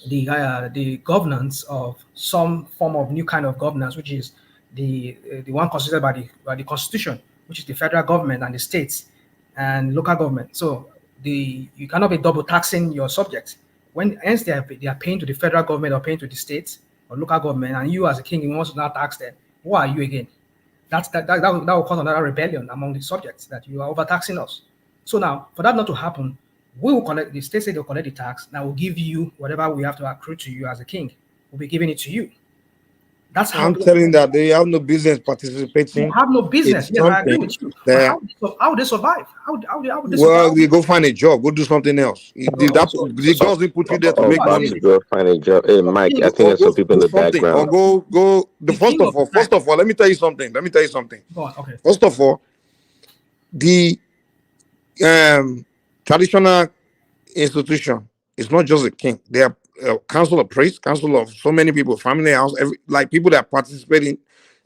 the governance of some form of new kind of governance, which is the one constituted by the constitution, which is the federal government and the states and local government. So you cannot be double taxing your subjects. When hence they are paying to the federal government or paying to the states or local government, and you as a king you want to not tax them. Who are you again? That will cause another rebellion among the subjects that you are overtaxing us. So now, for that not to happen, we will collect, the state say they'll collect the tax. Now we'll give you whatever we have to accrue to you as a king. We'll be giving it to you. That's how I'm telling that they have no business participating. They have no business. Yes, I agree with you. But how would they survive? How would they survive? They go find a job, go do something else. The government put you there to make money. Go find a job. Hey, Mike, I think there's some people in the background. Or go. First of all, let me tell you something. Go on, okay. First of all, the traditional institution is not just a king. They are council of priests, council of so many people, family house, like people that participate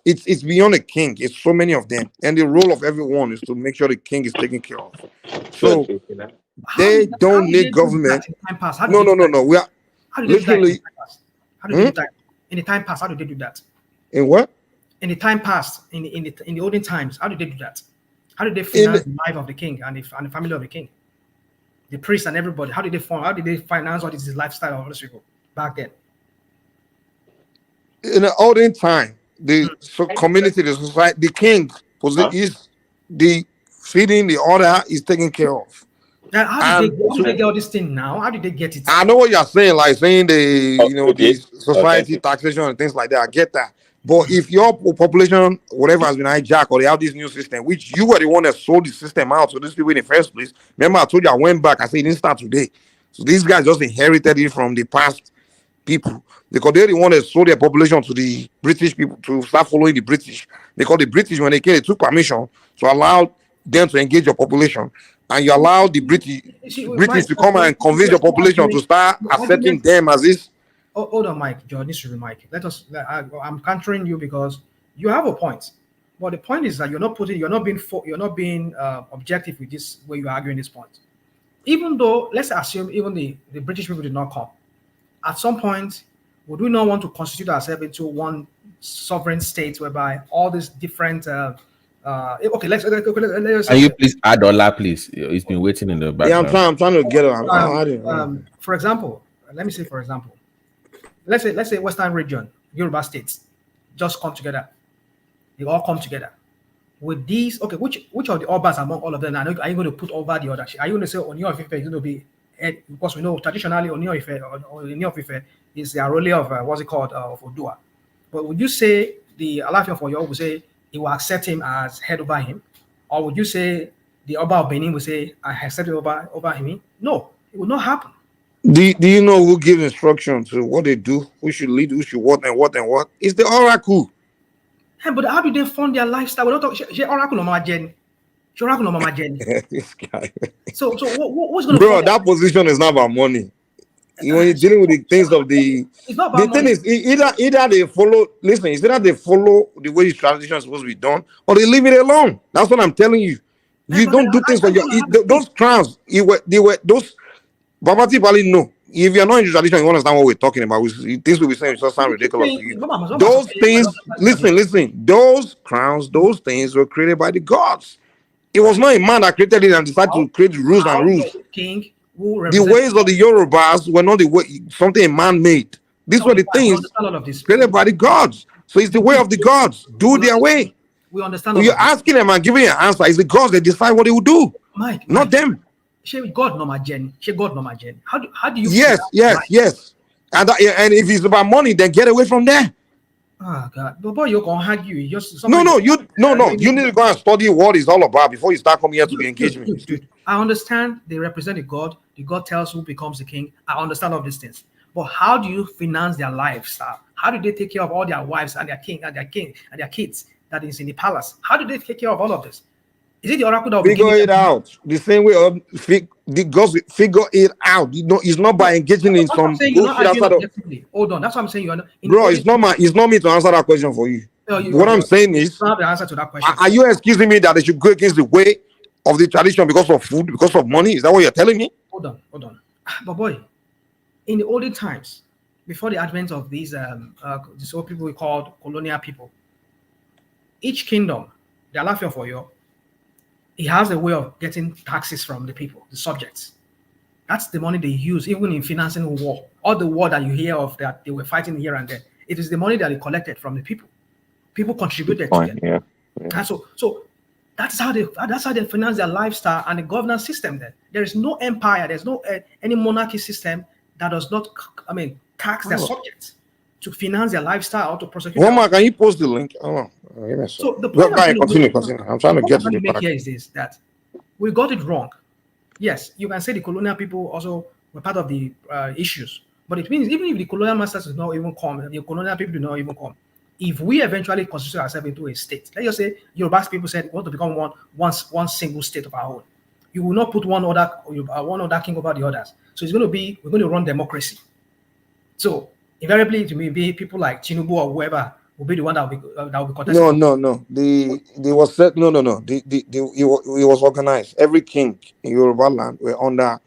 it's beyond a king. It's so many of them, and the role of everyone is to make sure the king is taken care of. So they don't need government. No, no, no, no. We are how did they do that in literally. the time past? How did they do that in the time past? How did they do that? In what? In the time past, in the olden times, how did they do that? How did they finance the life of the king and the family of the king? The priests and everybody, how did they finance all this lifestyle of all these people back then? In the olden time, the community, the society, the king is the feeding, the order is taken care of. How did they get all this thing now? How did they get it? I know what you're saying, like saying the society taxation and things like that. I get that. But if your population, whatever, has been hijacked, or they have this new system, which you were the one that sold the system out to these people in the first place. Remember, I told you I went back. I said it didn't start today. So these guys just inherited it from the past people, because they're the one that sold their population to the British people to start following the British. Because the British, when they came, they took permission to allow them to engage your population, and you allow the British to come and convince your population to start accepting them as this. Hold on, Mike. John, this should be Mike. I'm countering you because you have a point, but the point is that you're not being objective with this way you're arguing this point. Even though, let's assume even the British people did not come, at some point, would we not want to constitute ourselves into one sovereign state whereby all these different okay, let's Can you please add Ola, please? It's been waiting in the background. Yeah, I'm trying to get it. For example, let me say, for example, let's say Western region, Yoruba states, just come together. They all come together. With these, okay, which of the Obas among all of them are you going to put over the other? Are you going to say Oni of Ife is going to be, because we know traditionally Oni of Ife is the arole of what's it called, of Odua. But would you say the Alaafin of Oyo would say he will accept him as head over him? Or would you say the Oba of Benin will say, I accept it over him? No, it will not happen. Do you know who gives instructions to what they do, who should lead, who should what and what and what? It's the oracle. Hey, but how do they fund their lifestyle? We don't talk. Oracle no Mama Jenny. Oracle no Mama Jenny. This guy. So what's going to? Bro, that position is not about money. When you're dealing with the things of the thing is either they follow. Listen, it's either they follow the way the tradition is supposed to be done, or they leave it alone. That's what I'm telling you. You don't do things for your those crowns. They were those. Babati Bali, no. If you're not in the tradition, you understand what we're talking about. Things we'll be saying just sound ridiculous to you. Those things, listen. Those crowns, those things were created by the gods. It was not a man that created it and decided to create the rules and rules. King, the ways of the Yorubas were not the way something a man made. These were the things created by the gods. So it's the way of the gods. Do their way. We understand. When you're asking them and giving an answer, it's the gods that decide what they will do, not them. God no my Jenny. God no my Jenny. How do you? Yes. And if it's about money, then get away from there. Oh God, but boy, you're gonna argue. You need to go and study what it's all about before you start coming here to be engaged with. Dude, I understand they represent a god. The god tells who becomes the king. I understand all these things. But how do you finance their lifestyle? How do they take care of all their wives and their king and their kids that is in the palace? How do they take care of all of this? Is it the oracle that will figure it out the same way? The gods figure it out. You know, it's not by engaging in some bullshit. Hold on, that's what I'm saying. You're not, bro. It's not me to answer that question for you. What I'm saying is, you have the answer to that question. Are you excusing me that they should go against the way of the tradition because of food, because of money? Is that what you're telling me? Hold on. But boy, in the olden times, before the advent of these what people we called colonial people, each kingdom, the Alaafin of Oyo, he has a way of getting taxes from the people, the subjects. That's the money they use, even in financing war. All the war that you hear of that they were fighting here and there, it is the money that they collected from the people. People contributed to it. Yeah. And so that's how they finance their lifestyle and the governance system. There is no empire, there's no any monarchy system that does not, tax their subjects to finance their lifestyle or to prosecute. Can you post the link? So the point continue. I'm trying to get to the point here is this, that we got it wrong. Yes, you can say the colonial people also were part of the issues, but it means even if the colonial masters do not even come, the colonial people do not even come. If we eventually constitute ourselves into a state, let's just say Yoruba people said we want to become one single state of our own. You will not put one other king over the others. So we're going to run democracy. So invariably, it may be people like Tinubu or whoever will be the one that will be contested. No. They was set. No. It was organized. Every king in Yoruba land were under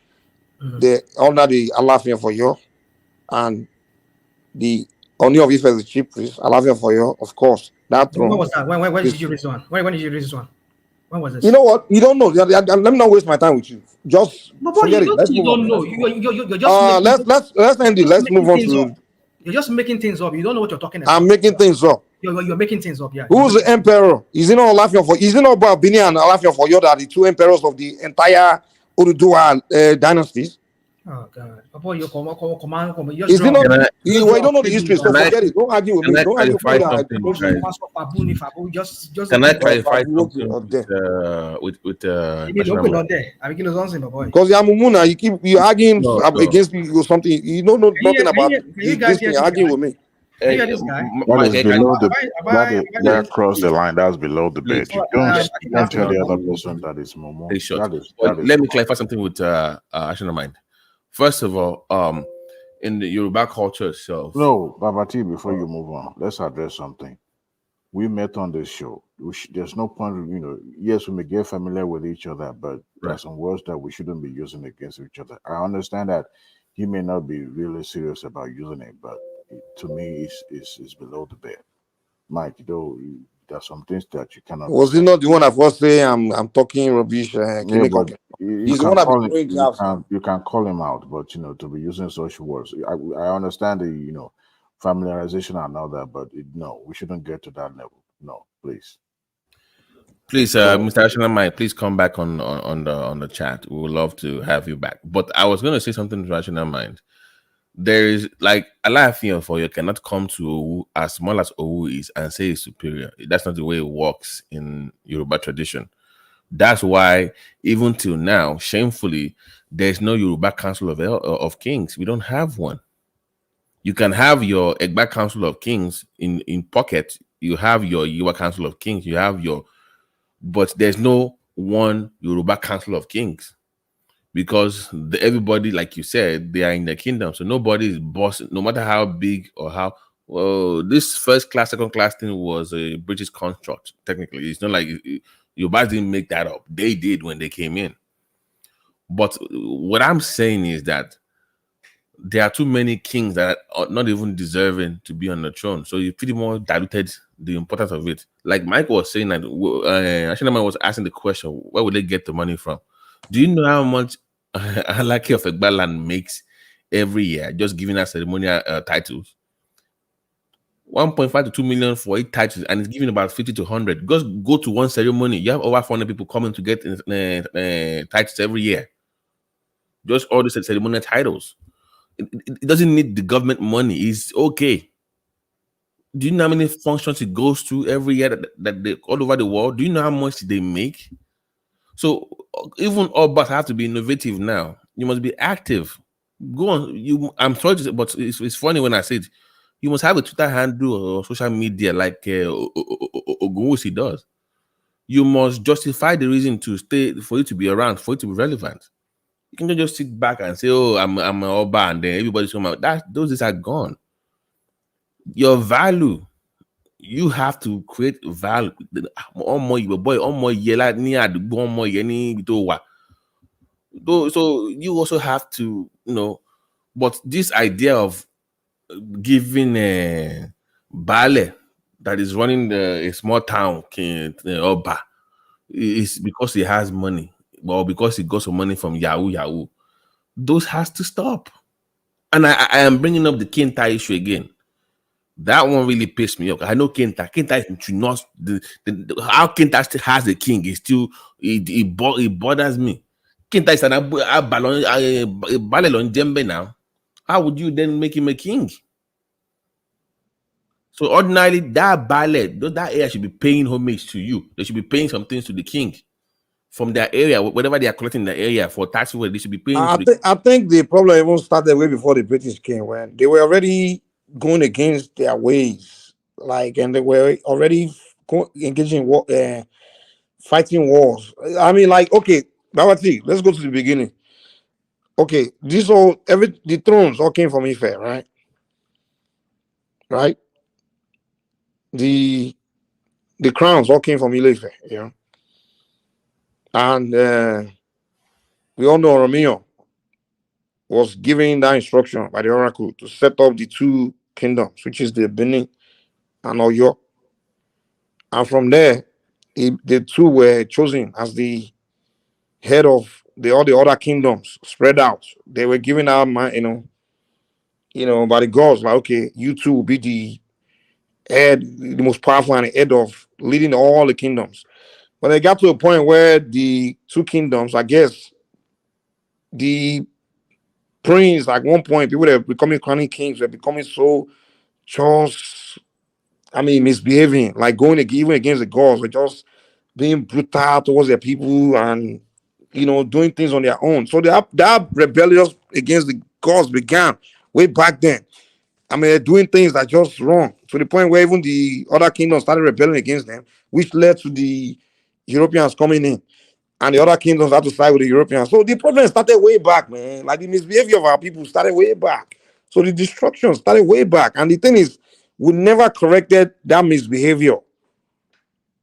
the Alafia for you, and the Oni of Ife, the chief priest, Alafia for you, of course. That throne. When was that? When did you raise one? When did you raise one? When was this? You know what? You don't know. Let me not waste my time with you. Just forget it. Let's You move on. don't know. You're just let's end it. Let's move on to. You're just making things up. You don't know what you're talking about. I'm making things up. You're making things up. Yeah. Who's the emperor? Is it not Alafia for? Is it not about Bini and Alafia for? You're the two emperors of the entire Urudua dynasties. Oh God! You command. Is it not? You don't know the history, so forget it. Don't argue with me. Don't argue with me. Can I clarify something because Yamumuna, you're arguing against me or something. You don't know nothing about this thing. You're arguing with me. That is below that cross the line. That's below the bed. You don't tell the other person that it's Momo. Let me clarify something with Ashina Mind. First of all, in the Yoruba culture itself. No, Babati, before you move on, let's address something. We met on this show. There's no point, yes, we may get familiar with each other, but there are some words that we shouldn't be using against each other. I understand that he may not be really serious about using it, but to me, it's below the bed. Mike, there's some things that you cannot. Was he not the one that was saying I'm talking rubbish? He's the one that you can call him out, but to be using such words, I understand the familiarization and all that, but no, we shouldn't get to that level. No, please. Please, Mr. Ashina Mike, please come back on the chat. We would love to have you back. But I was going to say something to Ashina Mind. There is like Alafia for you cannot come to Owu as small as Owu is and say it's superior. That's not the way it works in Yoruba tradition. That's why even till now, shamefully, there's no Yoruba Council of Kings. We don't have one. You can have your Egba Council of Kings in pocket. You have your Yoruba Council of Kings. You have but there's no one Yoruba Council of Kings. Because everybody, like you said, they are in the kingdom. So nobody is boss, no matter how big or how. Well, this first class, second class thing was a British construct, technically. It's not like Yorubas didn't make that up. They did when they came in. But what I'm saying is that there are too many kings that are not even deserving to be on the throne. So you pretty much diluted the importance of it. Like Mike was saying, that actually, Mike was asking the question, where would they get the money from? Do you know how much Alaki of Egbaland makes every year just giving us ceremonial titles? 1.5 to 2 million for 8 titles, and it's giving about 50 to 100. Just go to one ceremony. You have over 400 people coming to get titles every year. Just all these ceremonial titles. It doesn't need the government money. It's okay. Do you know how many functions it goes to every year that they all over the world? Do you know how much they make? So even Obas have to be innovative now. You must be active. Go on. I'm sorry to say, but it's funny when I say it. You must have a Twitter handle or social media like Ogunwusi does. You must justify the reason to stay, for you to be around, for it to be relevant. You can just sit back and say, "Oh, I'm an Oba," and then everybody's coming out. Those days are gone. Your value. You have to create value. So you also have to, but this idea of giving Bale that is running a small town, Oba, is because he has money, or because he got some money from Yahoo. Those has to stop. And I am bringing up the Kenta issue again. That one really pissed me off. I know Kenta should not how Kenta still has a king. It bothers me. Kenta is a balelon jembe now. How would you then make him a king? So ordinarily, that ballet, that area should be paying homage to you. They should be paying some things to the king from their area, whatever they are collecting in the area for tax. They should be paying. I think the problem even started way before the British came, when they were already going against their ways, and they were already engaging in war, fighting wars. I mean, okay, Babati, let's go to the beginning. Okay, the thrones all came from Ife, right? Right? the crowns all came from Ilefe, you know. And we all know Romeo was given that instruction by the oracle to set up the two kingdoms, which is the Benin and Oyo. And from there, the two were chosen as the head of all the other kingdoms spread out. They were given out, by the gods, like, okay, you two will be the head, the most powerful and the head of leading all the kingdoms. But they got to a point where the two kingdoms, I guess, the prince, like one point, people that were becoming crowning kings were becoming so just, misbehaving, like going even against the gods, were just being brutal towards their people and, doing things on their own. So that rebellion against the gods began way back then. They're doing things that are just wrong to the point where even the other kingdoms started rebelling against them, which led to the Europeans coming in. And the other kingdoms had to side with the Europeans. So the problem started way back, man. Like the misbehavior of our people started way back. So the destruction started way back. And the thing is, we never corrected that misbehavior.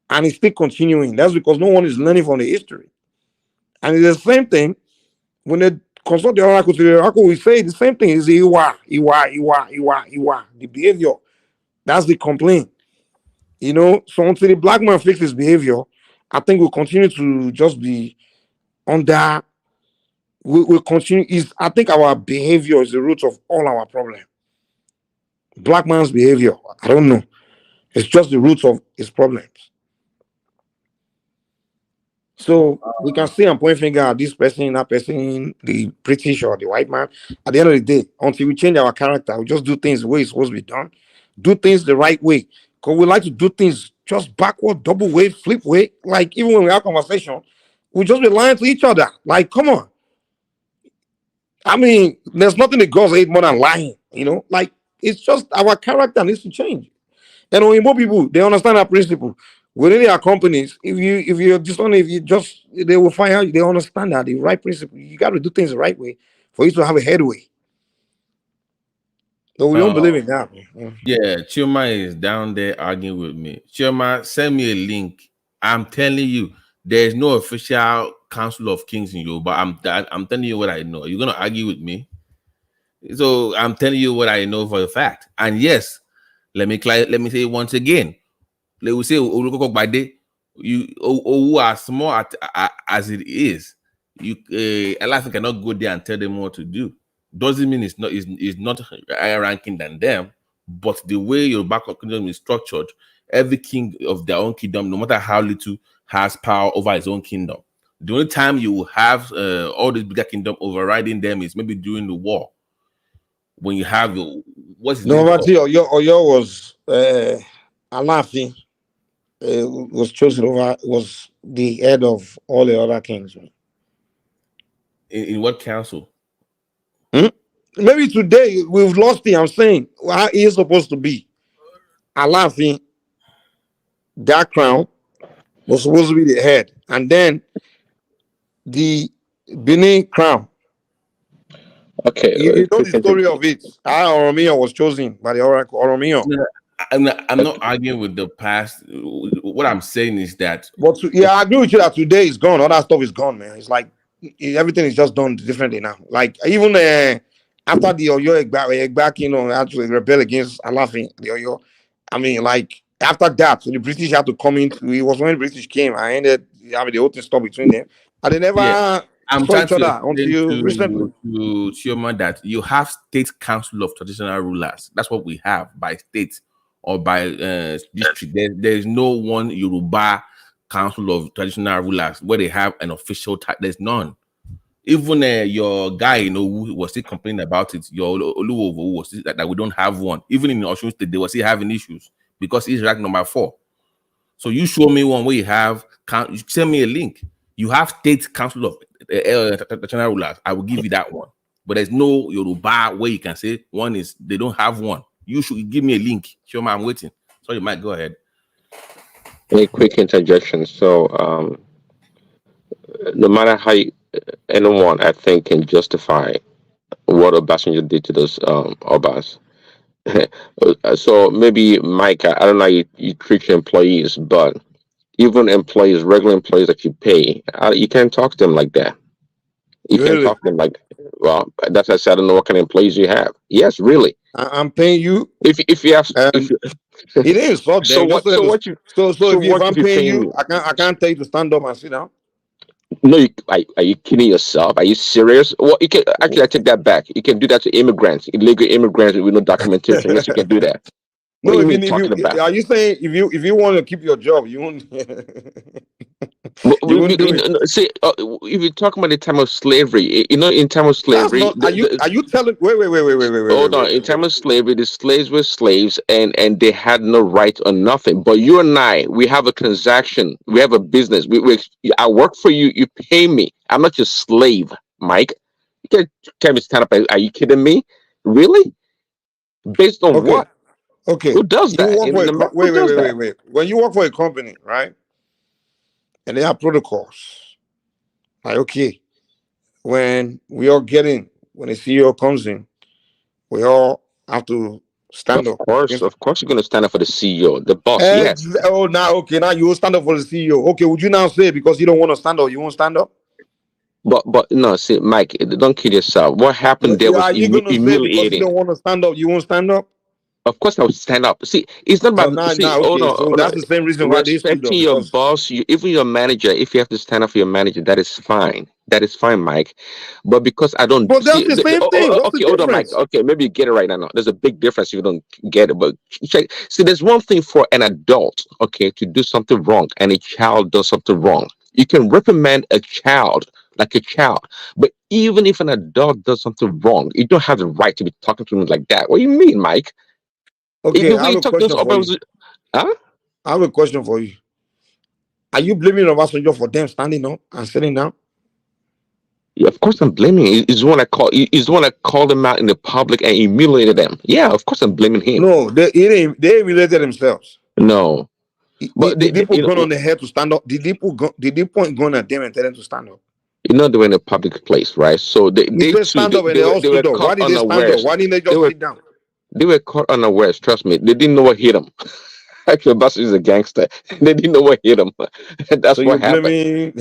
And it's still continuing. That's because no one is learning from the history. And it's the same thing when they consult the oracle will say the same thing. Is Iwa. The behavior. That's the complaint. So until the black man fixes his behavior, I think we'll continue to just be under. We'll continue. I think our behavior is the root of all our problem. Black man's behavior, I don't know. It's just the root of his problems. So we can see and point finger at this person, that person, the British or the white man. At the end of the day, until we change our character, we just do things the way it's supposed to be done. Do things the right way. Because we like to do things just backward, double way, flip way. Like even when we have conversation, we just be lying to each other. Like, come on. There's nothing that girls hate more than lying, Like, it's just our character needs to change. And when more people, they understand that principle. Within our companies, if you're dishonest, they will find out, they understand that the right principle. You got to do things the right way for you to have a headway. So we don't believe in that. Yeah, Chioma is down there arguing with me. Chioma, send me a link. I'm telling you, there's no official Council of Kings in you, but I'm telling you what I know. You're gonna argue with me. So I'm telling you what I know for a fact. And yes, let me say it once again. Let me say you who are small as it is, Elias cannot go there and tell them what to do. Doesn't mean it's not higher ranking than them, but the way your back kingdom is structured, every king of their own kingdom, no matter how little, has power over his own kingdom. The only time you have all these bigger kingdom overriding them is maybe during the war. When you have what's his name? Oyo was Alafi was chosen over, was the head of all the other kings. In what council? Maybe today we've lost it. I'm saying how he is supposed to be. Alafi, that crown was supposed to be the head, and then the Benin crown. Okay, you know the story of it. How Oromio was chosen by the oracle. Oromio. I'm not arguing with the past. What I'm saying is that. But I agree with you that today is gone. All that stuff is gone, man. It's like everything is just done differently now. Like even after the Oyo back, actually rebel against Alafin, the Oyo. Like after that, so the British had to come in. It was when the British came. I ended having the whole thing stop between them, and they never saw each other until recently. To Chioma that you have state council of traditional rulers. That's what we have by state or by district. There is no one Yoruba council of traditional rulers where they have an official type. There's none. Even your guy, who was still complaining about it, your Oluwovo was still, that we don't have one. Even in Osun State, they were still having issues because he's ranked number 4. So you show me one where you have, you send me a link. You have state council of traditional rulers. I will give you that one. But there's no Yoruba where you can say one is, they don't have one. You should give me a link. Show me, I'm waiting. So you might go ahead. A quick interjection. So no matter how anyone, I think, can justify what Obasanjo did to those Obas, So maybe Mike, I don't know how you treat your employees, but even employees, regular employees that you pay, you can't talk to them like that. You can't Really? talk to them like, well, that's why I said I don't know what kind of employees you have. Yes, really. I'm paying you, If you have if and you it didn't insult so them. Just what for them so to, what you so so if what I'm if you paying paying you, me? I can't tell you to stand up and sit down. No, are you kidding yourself? Are you serious? Well, you can actually. I take that back. You can do that to immigrants, illegal immigrants with no documentation. Yes, you can do that. What do No, you if you mean if talking you about? are you saying if you want to keep your job, you won't But you won't do it. see, if you're talking about the time of slavery, in time of That's slavery, not. Are you telling? hold on. In time of slavery, the slaves were slaves, and they had no right on nothing. But you and I, we have a transaction. We have a business. I work for you. You pay me. I'm not your slave, Mike. You can't tell me to stand up. Are you kidding me? Really? Based on Okay, what? okay. Who does You that work for in a America? Who wait, wait, does wait, wait, that? wait. When you work for a company, right, and they have protocols, like okay, when the CEO comes in, we all have to stand up against. Of course, you're going to stand up for the CEO, the boss. Yes. Oh, now okay, now you will stand up for the CEO. Okay, would you now say because you don't want to stand up, you won't stand up? But no, see, Mike, don't kid yourself. What happened there was Are you gonna say because you humiliating. don't want to stand up, you won't stand up? Of course, I would stand up. See, it's not Oh, about see. now, Hold okay. on, So hold on. that's the same reason why they stood Respecting up your because. boss, even your manager. If you have to stand up for your manager, that is fine. That is fine, Mike. But because I don't But that's see, the same thing. What's the okay, hold on, Mike. difference? Okay, maybe you get it right now. There's a big difference if you don't get it. But check. See, there's one thing for an adult, okay, to do something wrong, and a child does something wrong. You can reprimand a child like a child, but even if an adult does something wrong, you don't have the right to be talking to him like that. What do you mean, Mike? Okay, The I way have you a talk to us question for about, you. huh? I have a question for you. Are you blaming Obasanjo for them standing up and sitting down? Yeah, of course I'm blaming him. He's the one that called them out in the public and humiliated them. Yeah, of course I'm blaming him. No, they related themselves. No, but Did they put gun on the head to stand up? Did they point gun at them and tell them to stand up? they were in a public place, right? So You they said too stand up and they all they were stood up. caught Why did they stand up? unawares. Why didn't they They just were sit down? they were caught unawares. Trust me, they didn't know what hit them. Actually, Buster is a gangster. They didn't know what hit them. So That's you're what happened. blaming.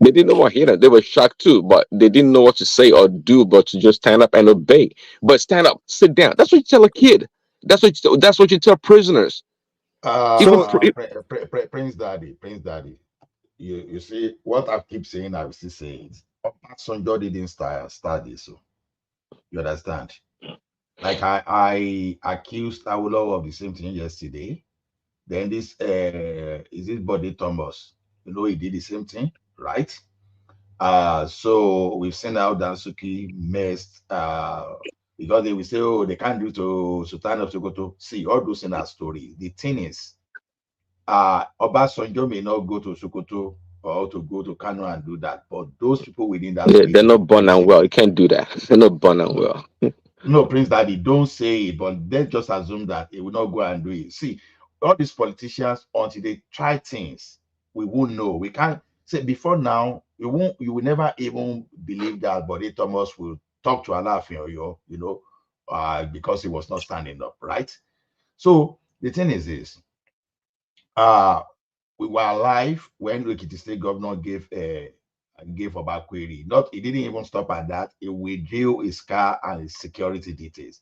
They didn't know what hit them. They were shocked too, but they didn't know what to say or do, but to just stand up and obey. But stand up, sit down. That's what you tell a kid. That's what you tell prisoners. Even Prince Daddy. You see what I keep saying, I will still say it. Obasanjo didn't start this, so you understand. Like I accused Awolowo of the same thing yesterday. Then this is this Body Thomas. He did the same thing, right? So we've seen how Dansuki messed because they will say, oh, they can't do to Sultan of Sokoto. See, all those in our story. The thing is, Obasanjo may not go to Sokoto or to go to Kano and do that, but those people within that they're space not born and well. You can't do that. They're not born and well. no, Prince Daddy, don't say it, but let's just assume that he will not go and do it. See, all these politicians, until they try things, we won't know. We can't say before now, you will never even believe that Bode Thomas will talk to Alaafin Oyo, because he was not standing up, right? So the thing is this, we were alive when Ekiti State governor gave Obakweri. Not, he didn't even stop at that. He withdrew his car and his security details.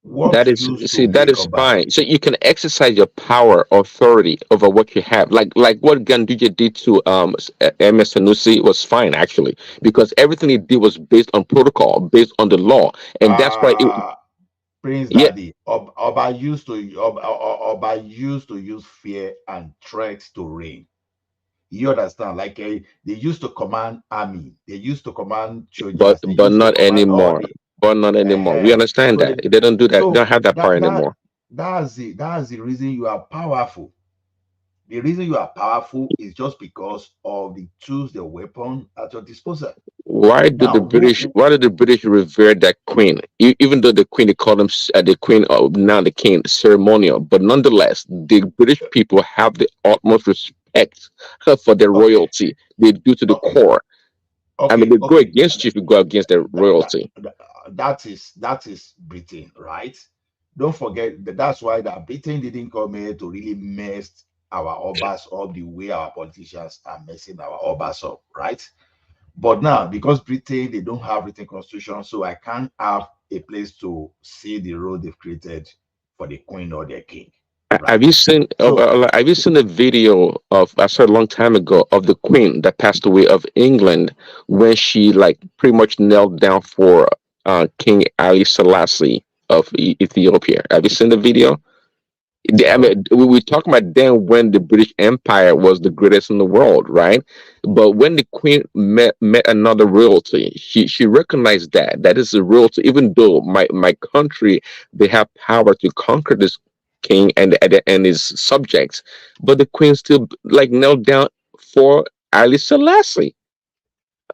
What used to That make is Obas? fine. So you can exercise your power, authority over what you have. Like what Ganduje did to MS Sanusi was fine actually, because everything he did was based on protocol, based on the law, and that's why Prince yeah. Daddy, Oba used to use fear and threats to reign. You understand? Like they used to command army, they used to command soldiers, they But used to not command all anymore. the. But not anymore. We understand So that they don't do that. They don't have that power that anymore. that's the reason you are powerful. The reason you are powerful is just because of the tools, the weapon at your disposal. Now, Why did the British revere that queen? Even though the queen, they call them the queen, now the king, ceremonial, but nonetheless, the British people have the utmost respect for their royalty. They do to the core. I mean, they go against you if you go against their royalty. that is Britain, right? Don't forget that that's why that Britain didn't come here to really mess our Obas up the way our politicians are messing our Obas up, right? But now, because Britain, they don't have written constitution, so I can't have a place to see the role they've created for the queen or their king, Have right? you seen? So Have you seen a video of I saw a long time ago of the Queen that passed away of England when she like pretty much knelt down for King Ali Selassie of Ethiopia? Have you seen the video? I no. mean, we were talking about then when the British Empire was the greatest in the world, right? But when the Queen met another royalty, she recognized that is a royalty. Even though my country they have power to conquer this king and his subjects, but the Queen still like knelt down for Ali Selassie.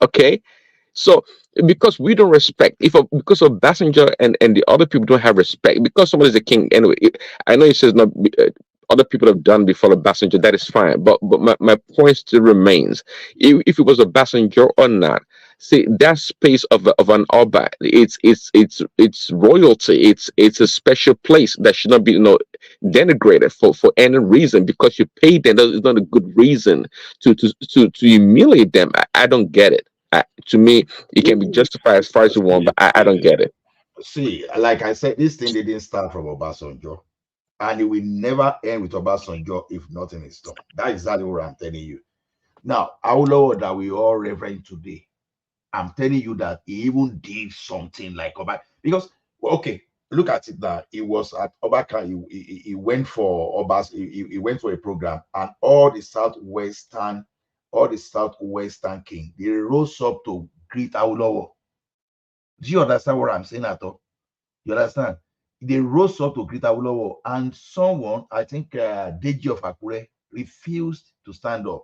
Okay, so because we don't respect, because of Bassinger and the other people don't have respect, because somebody's a king anyway. I know he says not. Other people have done before a Bassinger. That is fine, but my point still remains. If it was a Bassinger or not, see that space of an Oba, it's royalty. It's a special place that should not be denigrated for any reason because you paid them. That is not a good reason to humiliate them. I don't get it. To me, it can be justified as far as you want, but I don't get it. See, like I said, this thing didn't start from Obasanjo, and it will never end with Obasanjo if nothing is done. That is exactly what I'm telling you. Now, Awolowo that we all reverend today, I'm telling you that he even did something like Oba because okay, look at it now. He was at Obaka. He went for Obas. He went for a program, and all the southwestern king, they rose up to greet Awolowo. Do you understand what I'm saying at all? You understand? They rose up to greet Awolowo, and someone, I think Deji of Akure, refused to stand up.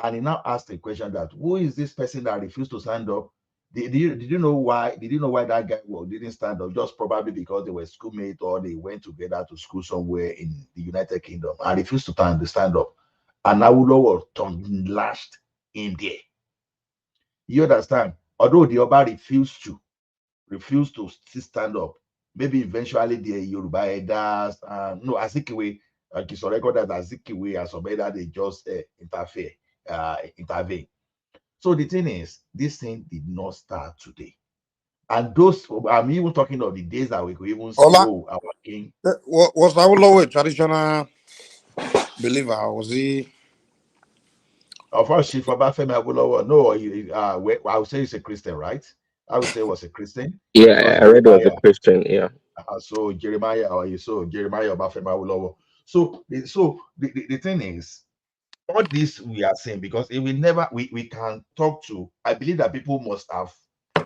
And he now asked a question that who is this person that refused to stand up? Did you know why? Did you know why that guy didn't stand up? Just probably because they were schoolmates or they went together to school somewhere in the United Kingdom and refused to stand up. And Awolowo turned lashed him there. You understand? Although the Oba refused to still stand up. Maybe eventually the Yoruba elders, no, Azikiwe, it's recorded that Azikiwe and some elders, they just intervene. So the thing is, this thing did not start today. And those, I'm even talking of the days that we could even say, Ola, oh, our king. was Awolowo a traditional believer? Or was he? Of course, Chief Obafemi Awolowo, no, I would say he's a Christian, right? I would say he was a Christian Yeah, because I read it was a Jeremiah, Christian. Yeah. Jeremiah Obafemi Awolowo. So the thing is, all this we are saying because it will never we can talk to. I believe that people must have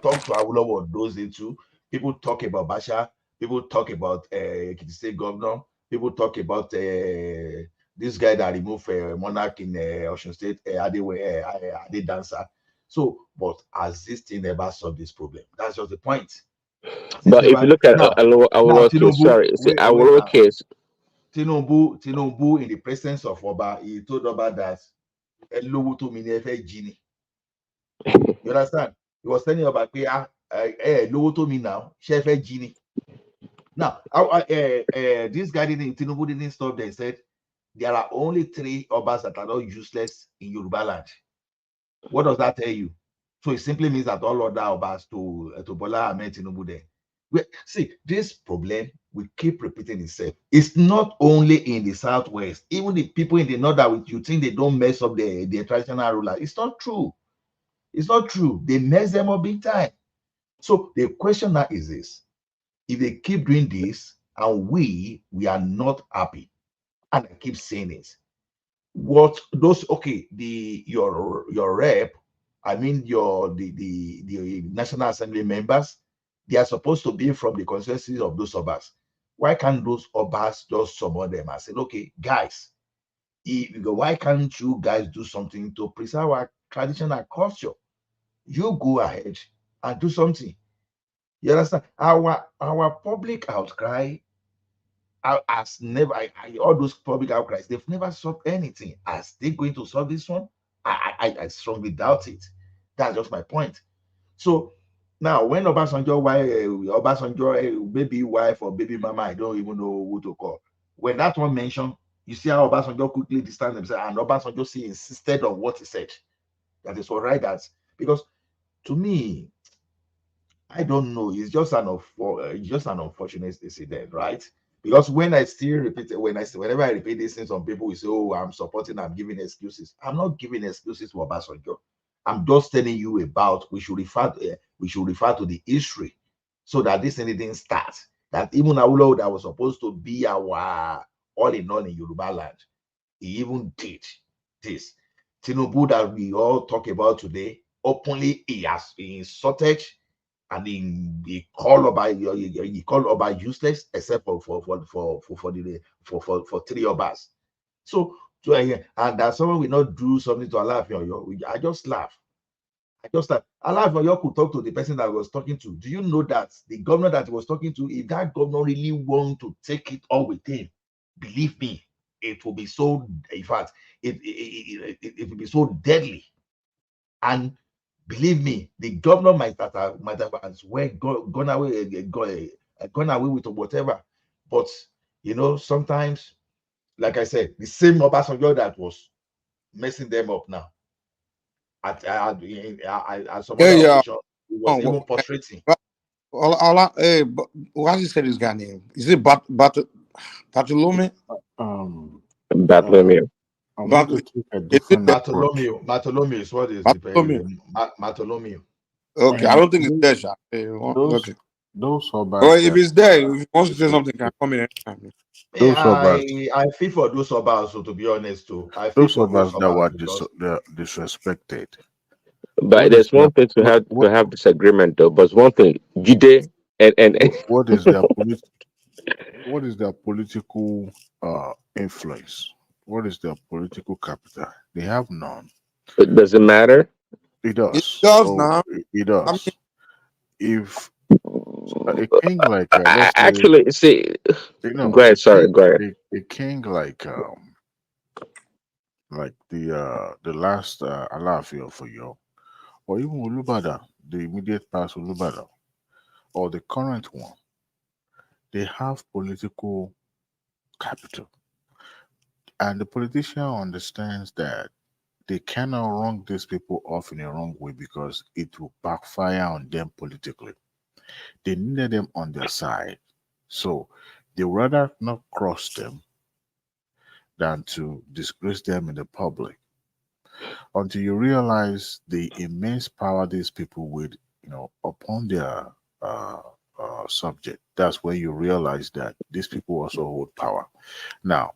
talked to Awolowo those days too. People talk about Basha. People talk about Ekiti State Governor. People talk about this guy that removed monarch in Osun State, Ade Dancer. So, but has this thing never solved this problem? That's just the point. This But if you never look at now our case, Tinubu. sorry, see Wait our now. case. Tinubu in the presence of Oba, he told Oba that you understand? He was telling Oba, lowo to me now, shefe genie. Now, this guy Tinubu didn't stop there. He said there are only 3 Obas that are not useless in Yoruba land. What does that tell you? So it simply means that all other Obas to Bola Ahmed Tinubu there. See, this problem will keep repeating itself. It's not only in the southwest, even the people in the north that you think they don't mess up their traditional ruler. It's not true. It's not true. They mess them up big time. So the question now is this: if they keep doing this and we are not happy, and I keep saying it, what those your rep, I mean the National Assembly members, they are supposed to be from the constituencies of those Obas. Why can't those Obas just summon them and say, okay, guys, why can't you guys do something to preserve our tradition and culture? You go ahead and do something. You understand? Our public outcry has never, all those public outcries, they've never solved anything. Are they going to solve this one? I strongly doubt it. That's just my point. So Now, when Obasanjo baby wife or baby mama, I don't even know who to call. When that one mentioned, you see how Obasanjo quickly distanced himself, and Obasanjo insisted on what he said. That is all right. That's because to me, I don't know. It's just an unfortunate incident, right? Because when I still repeat it, whenever I repeat these things, some people will say, "Oh, I'm supporting. I'm giving excuses." I'm not giving excuses for Obasanjo. I'm just telling you about we should refer to the history so that this thing didn't start. That even Awolowo that was supposed to be our all in all in Yoruba land, he even did this. Tinubu that we all talk about today, openly he insulted and he called Oba useless except for three Obas. So and that someone will not do something to Alaafin, I just laugh. Alaafin could talk to the person that I was talking to. Do you know that the governor that he was talking to, if that governor really want to take it all with him, believe me, it will be so. In fact, it will be so deadly. And believe me, the governor might have as well gone away with whatever. But sometimes, like I said, the same Obasanjo that was messing them up now at some other Yeah. occasion, it was even frustrating. What does he say this guy name? Is it Bartolome? Bartholomew. I want to take a different approach. Bartholomew is what is Bartholomew. Okay, I don't think it's there, Sha. Those Obas. Well, if it's there, if you want to say something, can come in anytime. Those Obas. I feel for those Obas, so to be honest, too. I feel Those for those Obas that were because they're disrespected. But there's one thing to have disagreement though. But one thing, Jide and what is their what is their political influence? What is their political capital? They have none. It doesn't matter. It does. It does So now. it does. I mean, If a king like let's say, Actually, see, go ahead. Sorry, go ahead. A king like the last Alaafin for you, or even Olubada, the immediate past Olubada, or the current one, they have political capital, and the politician understands that they cannot wrong these people off in a wrong way because it will backfire on them politically. They needed them on their side, so they rather not cross them than to disgrace them in the public. Until you realize the immense power these people with, upon their subject, that's when you realize that these people also hold power. Now,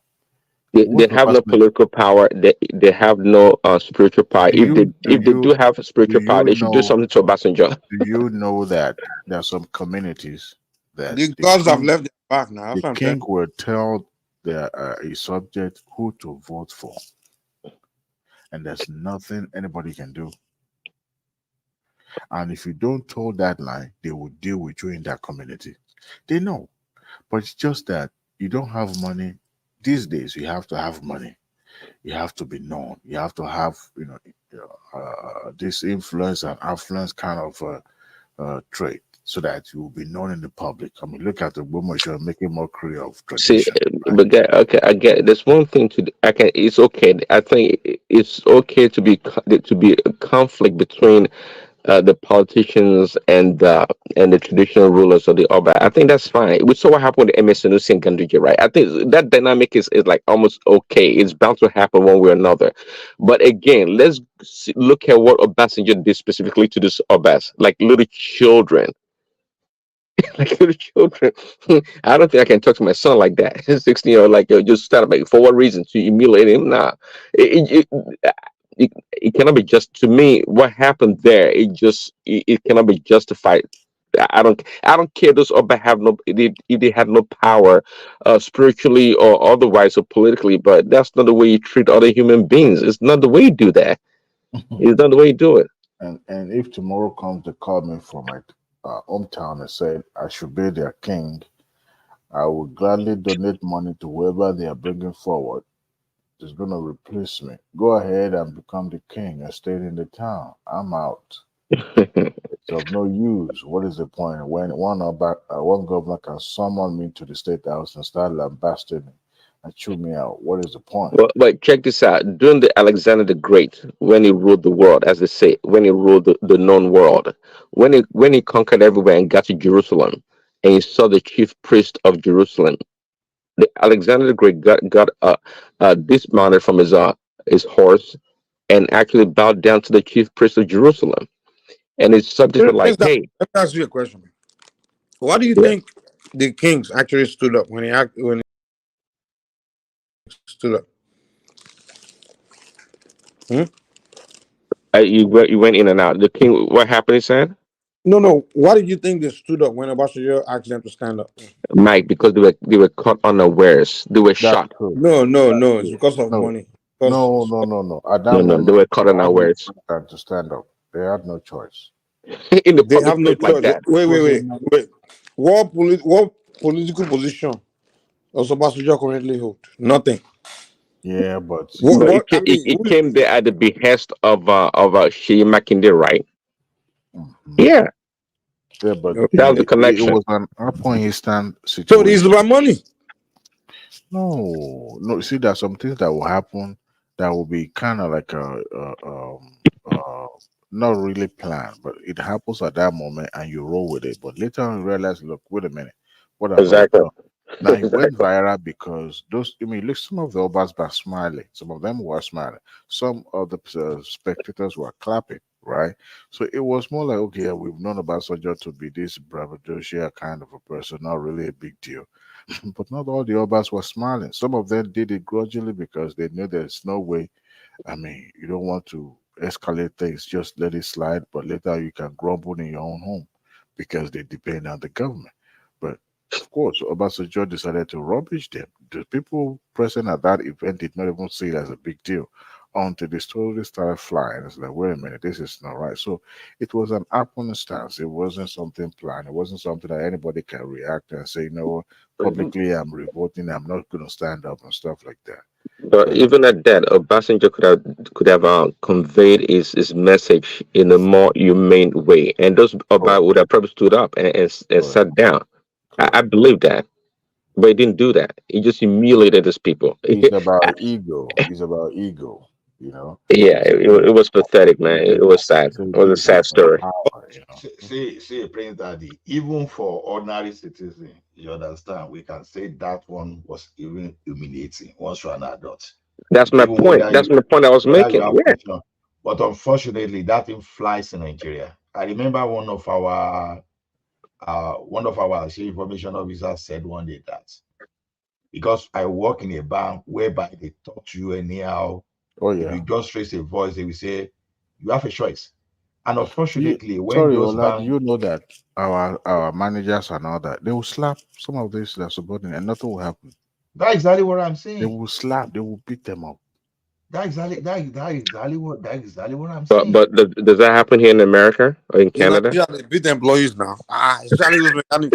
They have no political power. They have no spiritual power. If they do have spiritual power, they should do something to Obasanjo. Do you know that there are some communities that the gods have left their back now. That's the what I'm king saying. will tell a subject who to vote for, and there's nothing anybody can do. And if you don't toe that line, they will deal with you in that community. They know, but it's just that you don't have money. These days, you have to have money. You have to be known. You have to have, this influence and affluence kind of trait, so that you will be known in the public. I mean, look at the woman show making mockery of See, tradition. but okay, I get. There's one thing to. I can. It's okay. I think it's okay to be a conflict between the politicians and the traditional rulers of the Oba. I think that's fine. We saw what happened with MSNUC and Ganduje, right? I think that dynamic is like almost okay. It's bound to happen one way or another. But again, look at what Obasanjo did specifically to this Obas, like little children. Like little children. I don't think I can talk to my son like that. 16-year-old, like, yo, just start like, for what reason? To humiliate him? Nah. It cannot be just to me. What happened there? It cannot be justified. I don't care. Those Oba have no if they had no power, spiritually or otherwise or politically. But that's not the way you treat other human beings. It's not the way you do that. It's not the way you do it. And if tomorrow comes the call me from my hometown and said I should be their king, I would gladly donate money to whoever they are bringing forward is going to replace me. Go ahead and become the king and stay in the town. I'm out. of no use. What is the point when one governor can summon me to the state house and start lambasting me and chew me out? What is the point? Well, but check this out. During the Alexander the Great, when he ruled the world, as they say, when he ruled the known world, when he conquered everywhere and got to Jerusalem, and he saw the chief priest of Jerusalem, the Alexander the Great got dismounted from his horse and actually bowed down to the chief priest of Jerusalem. And his subjects were like, Let "Hey, me ask you a question. Why do you yeah, think the kings actually stood up when he stood up? Hmm? you went in and out." The king, what happened? He said, No. Why did you think they stood up when Obasanjo asked them to stand up? "Mike, because they were caught unawares. They were That's shot. true. That's No. It's true. because of No, money. Because no. At that No, no, they moment, were caught they had no unawares choice than to stand up. They had no choice. in the they public have no place like choice. that." Wait. What political position does Obasanjo currently hold? Nothing. Yeah, but What? But What? it, I ca- it, mean, it came there at the behest of Shea Makinde, right? Yeah, yeah, but that was the it connection. was an upon his stand so it's situation. about money. No. See, there's some things that will happen that will be kind of like uh, not really planned, but it happens at that moment and you roll with it. But later on, you realize, look, wait a minute, what have I Exactly. done? Now it went Exactly. viral because those. I mean, look, some of the Obas were smiling. Some of them were smiling. Some of the spectators were clapping. Right. So it was more like, okay, yeah, we've known Obasanjo to be this braggadocio kind of a person, not really a big deal. But not all the Obas were smiling. Some of them did it grudgingly because they knew there's no way. I mean, you don't want to escalate things, just let it slide, but later you can grumble in your own home because they depend on the government. But of course, Obasanjo decided to rubbish them. The people present at that event did not even see it as a big deal until the story started flying. It's like, wait a minute, this is not right. So it was an happenstance. It wasn't something planned. It wasn't something that anybody can react and say, no, publicly I'm revolting, I'm not going to stand up and stuff like that. But So even at that, Obasanjo could have conveyed his message in a more humane way, and those Oba correct, would have probably stood up and correct, sat down. I correct. believe that, but he didn't do that. He just humiliated his people. It's about ego. It's about ego. You know, Yeah, it's it was pathetic, man. It was sad. so It was a this is sad for story. power. You know. See, Prince Daddy, even for ordinary citizen, you understand, we can say that one was even humiliating once you're an adult. That's my Even point. That's my point I was whether you making. have Yeah, question. But unfortunately, that thing flies in Nigeria. I remember one of our information officers said one day that because I work in a bank whereby they talk to you anyhow, Oh if yeah. you just raise a voice, they will say you have a choice. And Do you, unfortunately, when sorry, those Ola, do banks, you know that our managers and all that they will slap some of these that subordinate and nothing will happen. that's exactly what I'm They saying. will slap. They will beat them up. That's exactly what I'm but saying. does that happen here in America or in In Canada? Nigeria, they beat the employees now. Especially those mechanic.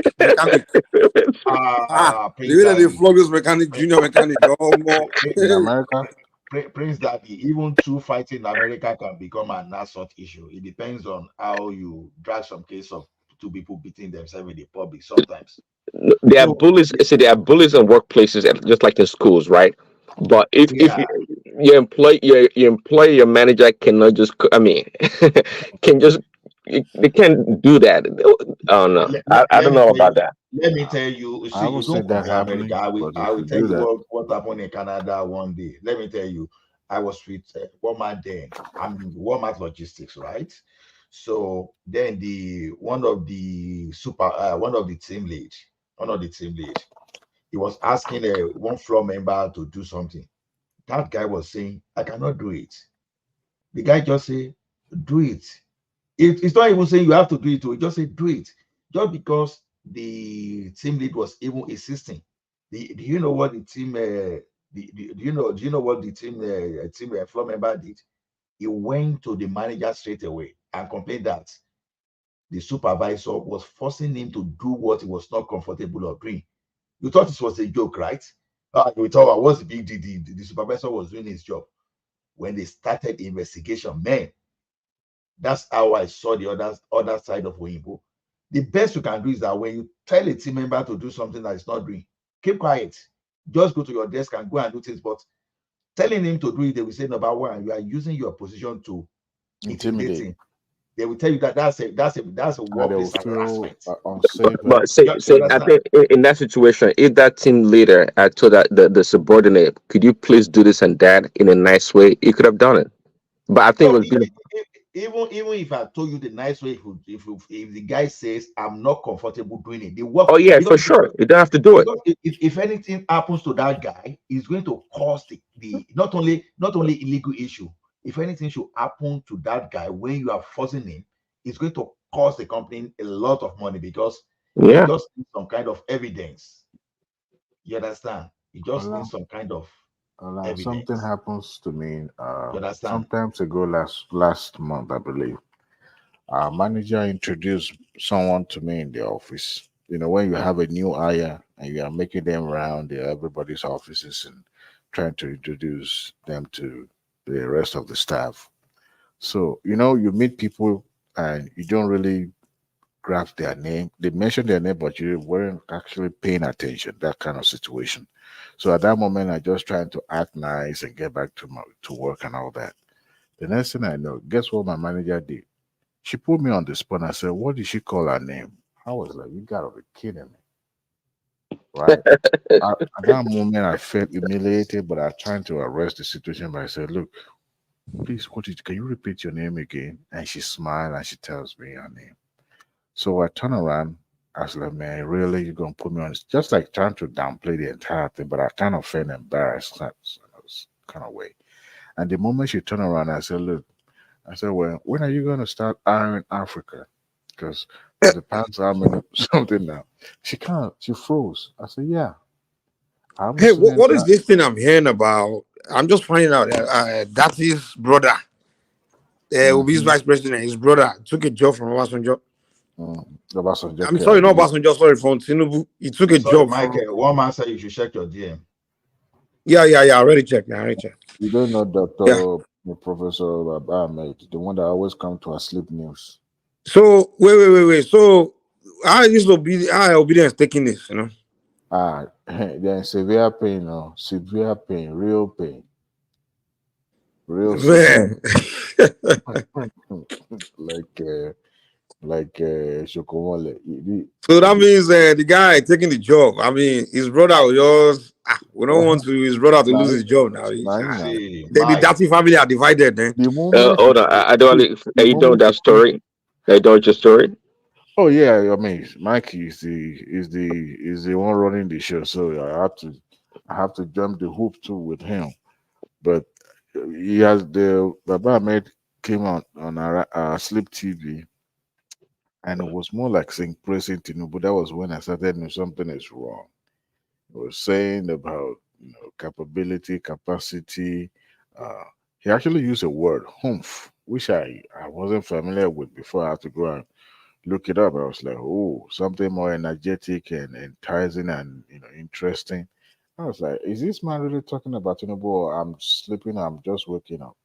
The Prince way that they Daddy, flog those mechanic, junior mechanic, oh more. In America, Prince Daddy, even true fighting in America can become an assault issue. It depends on how you drag some case of two people beating themselves in the public sometimes. There are So bullies. See, there are bullies in workplaces, just like in schools, right? But if yeah, your manager cannot just, I mean, can just they can't do that. Oh no, let, I, let, I let don't me know tell you, about that. let me tell you, I see, would you say don't that compare America. happening, I will, but I if will you tell do you that, what happened in Canada one day. Let me tell you, I was with Walmart then. I'm in Walmart logistics, right? So then one of the team lead, he was asking one floor member to do something. That guy was saying, I cannot do it. The guy just say, do it. It's not even saying you have to do it. He just say, do it. Just because the team lead was even insisting. Do you know what the team? Do you know what the team floor member did? He went to the manager straight away and complained that the supervisor was forcing him to do what he was not comfortable of doing. You thought this was a joke, right? We thought, what's the big deal? The supervisor was doing his job. When they started investigation, man, That's how I saw the other side of Weibo. The best you can do is that when you tell a team member to do something that is not doing, keep quiet. Just go to your desk and go and do things. But telling him to do it, they will say, number one, you are using your position to intimidate him. They will tell you that that's a workplace harassment. Unsafe. But say, I think in that situation, if that team leader had told that the subordinate, could you please do this and that in a nice way, he could have done it. But I think No, it was even if I told you the nice way, if the guy says I'm not comfortable doing it, the work. Oh yeah, for sure. You don't have to do it. If anything happens to that guy, it's going to cause the not only illegal issue. If anything should happen to that guy when you are forcing him, it's going to cost the company a lot of money because Yeah. it just needs some kind of evidence. You understand? It just needs some kind of evidence. Something happens to me You understand? sometimes ago, last month, I believe. Our manager introduced someone to me in the office. You know, when you have a new hire and you are making them round everybody's offices and trying to introduce them to the rest of the staff. So, you know, you meet people and you don't really grasp their name. They mention their name, but you weren't actually paying attention, that kind of situation. So at that moment, I just trying to act nice and get back to work and all that. The next thing I know, guess what my manager did? She put me on the spot and I said, what did she call her name? I was like, you gotta be kidding me. Right? At that moment, I felt humiliated, but I tried to arrest the situation by saying, look, please, can you repeat your name again? And she smiled and she tells me her name. So I turn around. I was like, man, really? You're going to put me on this? Just like trying to downplay the entire thing, but I kind of felt embarrassed. I was kind of way. And the moment she turned around, I said, look, I said, well, when are you going to start hiring Africa? Because for the past how many something now? She froze. I said, yeah. Hey, what is this thing I'm hearing about? I'm just finding out that his brother, Obi's vice president, his brother took a job from Obasanjo. Obasanjo. I'm sorry, not Obasanjo, sorry, from Tinubu. He took a job Michael, from... one man said you should check your DM. Yeah, I already checked. You don't know Dr. Professor Ahmed, the one that always come to our sleep news. So, wait. So, how is obedience taking this, you know? They're in severe pain, severe pain, real pain. Real Man. like Shokomole. So that means the guy taking the job. I mean, his brother will just we don't want his brother to lose his job now. The Dati family are divided, eh? Hold on, I don't. Are you done with that story? Are you done with your story? Oh yeah, I mean, Mikey is the one running the show, so I have to jump the hoop too with him. But he has the Baba Ahmed came on our Sleep TV, and it was more like saying praising Tinubu. That was when I started knowing something is wrong. It was saying about capability, capacity. He actually used a word, humph, which I wasn't familiar with before. I had to go and look it up. I was like, oh, something more energetic and enticing and interesting. I was like, is this man really talking about Tinubu, or I'm sleeping, I'm just waking up?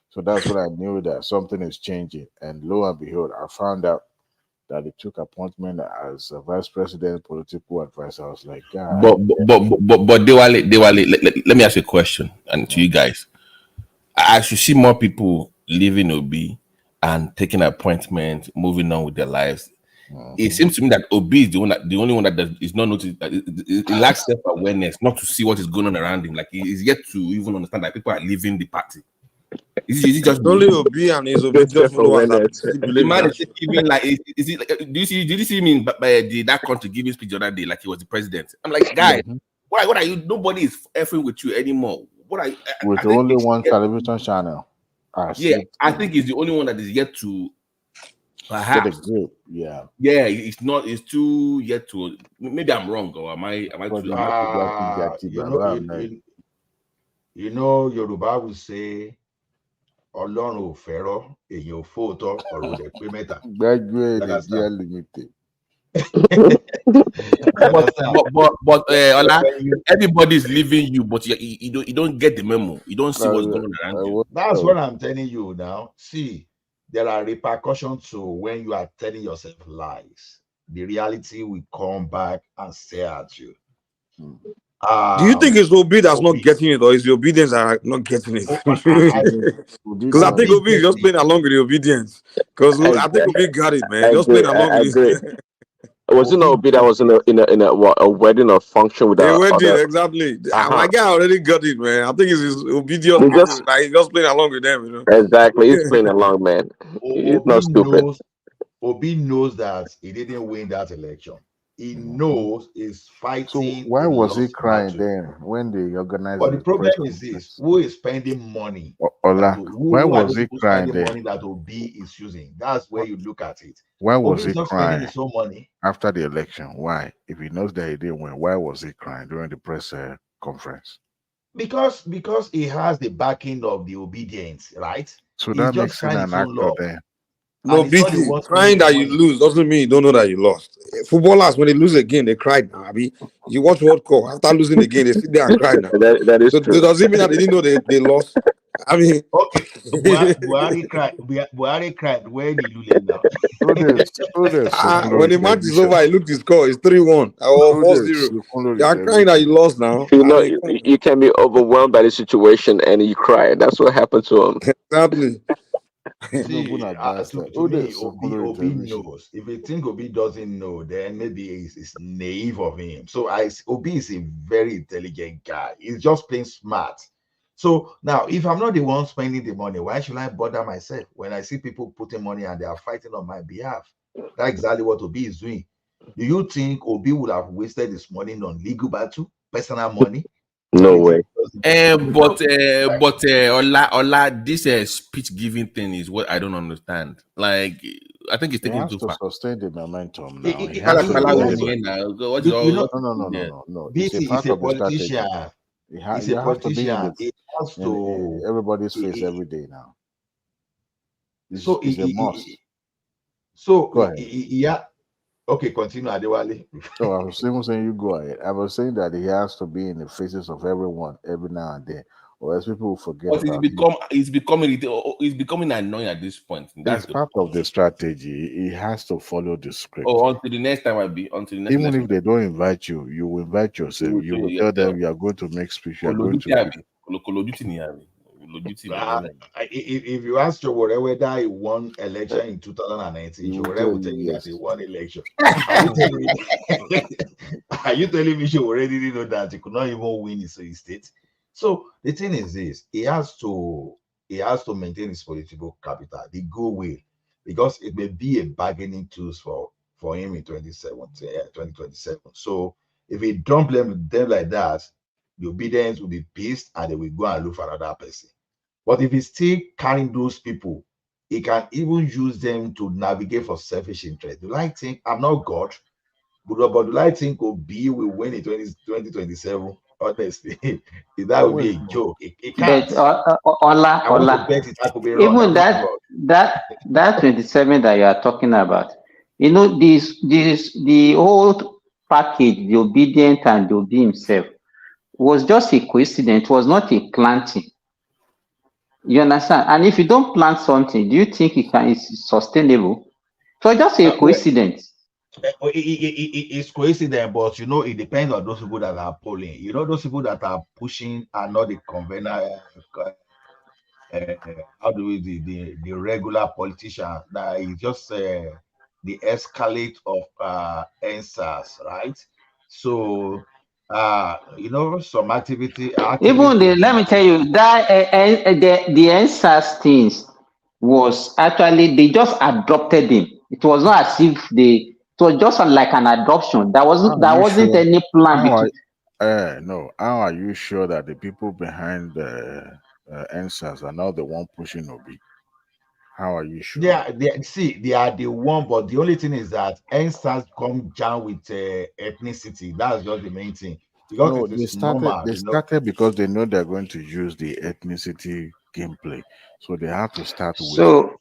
So that's when I knew that something is changing. And lo and behold, I found out that he took appointment as a vice president, political advisor. I was like, God. But they were let me ask you a question, and to you guys, I should see more people leaving Obi and taking appointment, moving on with their lives. It seems to me that Obi is the only one that is not noticed. He lacks self-awareness, not to see what is going on around him. Like he is yet to even understand that people are leaving the party. Is it just only Obi and his obedient followers that still the believe man that? is giving like is it like, did you see him in that country giving speech the other day like he was the president? I'm like, guy, what are you? Nobody is effing with you anymore. What are you? With only one television channel. I think he's the only one that is yet to get a perhaps. grip. Yeah. Yeah, it's not. It's too yet to. Maybe I'm wrong, or am I too? Yoruba will say, Ọlọ́run ò fẹ́rọ̀, èèyàn ò fóòtọ́, ọ̀rọ̀ dẹ̀ pé mẹ́ta. But Ola, everybody's leaving you, but you don't get the memo. You don't see what's going on around you. That's what I'm telling you now. See, there are repercussions to when you are telling yourself lies. The reality will come back and stare at you. Do you think it's Obi that's not getting it, or is the obedience that are not getting it? Because I think Obi is just playing along with the obedience. Because I think Obi got it, man. Just playing along with it. Was it not Obi that was in a wedding or function with A wedding, other? exactly. My guy already got it, man. I think it's his obedience He people. just Like, he's just playing along with them, you know. exactly. He's playing along, man. He's not stupid. Obi knows that he didn't win that election. He knows he's fighting. So why was he lost crying battle. then when they organized? But the problem press is this: who is spending money? Ola, why Who are was those he people crying spending money then? that Obi is using? That's where you look at it. Why was Obi he is not spending crying his own money. after the election? Why? If he knows that he didn't win, why was he crying during the press conference? Because he has the backing of the obedience, right? So He's that just makes him crying an his own actor love. then. No, And he's not the BT, one crying spending the that you money. lose doesn't mean you don't know that you lost. Footballers, when they lose again, they cry. Abi, you watch World Cup, after losing again, they sit there and cry now. That is true. Does it mean that they didn't know they lost? I mean, okay, Buhari cried when he lose now. When the match is over, I looked his score. It's 3-1 or 4-0. You are crying that you lost now. You know, you can be overwhelmed by the situation and you cry. That's what happened to him. Exactly. See, to me, Obi knows. If you think Obi doesn't know, then maybe it's naive of him. So Obi is a very intelligent guy. He's just plain smart. So now, if I'm not the one spending the money, why should I bother myself when I see people putting money and they are fighting on my behalf? That's exactly what Obi is doing. Do you think Obi would have wasted his money on legal battle, personal money? No way. But Ola, this speech giving thing is what I don't understand. Like, I think it's taking too far. Sustain the momentum now. No. It's a part of the strategy. You have to be in everybody's face every day now. It's a must. Go ahead. Yeah. Okay, continue, Adewale. So I was even saying you go ahead. I was saying that he has to be in the faces of everyone every now and then, or else people will forget But about it's becoming annoying at this point. That's part of the strategy. He has to follow the script. Oh, until the next time Even if they don't invite you, you will invite yourself. You will tell them you are going to make speech. You are going to. If you ask Chowore whether he won election in 2019, Chowore will tell you that he won election. Are you telling me Chowore didn't know that he could not even win his state? So the thing is this: he has to maintain his political capital, the goodwill, because it may be a bargaining tool for him in 2027. So if he dump them like that, the obedience will be pissed and they will go and look for another person. But if he's still carrying those people, he can even use them to navigate for selfish interest. Do I think I'm not God? But do I think Obi will win in 2027? Honestly, that would be a joke. It can't. But Ola, I want to bet it. I could be wrong. even that 27 that you are talking about, you know, the whole package, the obedient and the Obi himself, was just a coincidence. It was not a planting. You understand? And if you don't plant something, do you think it's sustainable? So just a coincidence. It's coincidence, but you know, it depends on those people that are polling. You know, those people that are pushing are not the conventional. How do we the regular politician? That is just the escalate of NSAS, right? So you know, some activity. Even let me tell you that the NSAS things was actually they just adopted him. It was not as if it was just like an adoption. There wasn't any plan. No. How are you sure that the people behind the NSAS are not the one pushing Obi? How are you sure? They are the one, but the only thing is that NSAS come down with ethnicity. That's just the main thing. Because No, it is normal. They started because they know they're going to use the ethnicity gameplay, so they have to start with. So,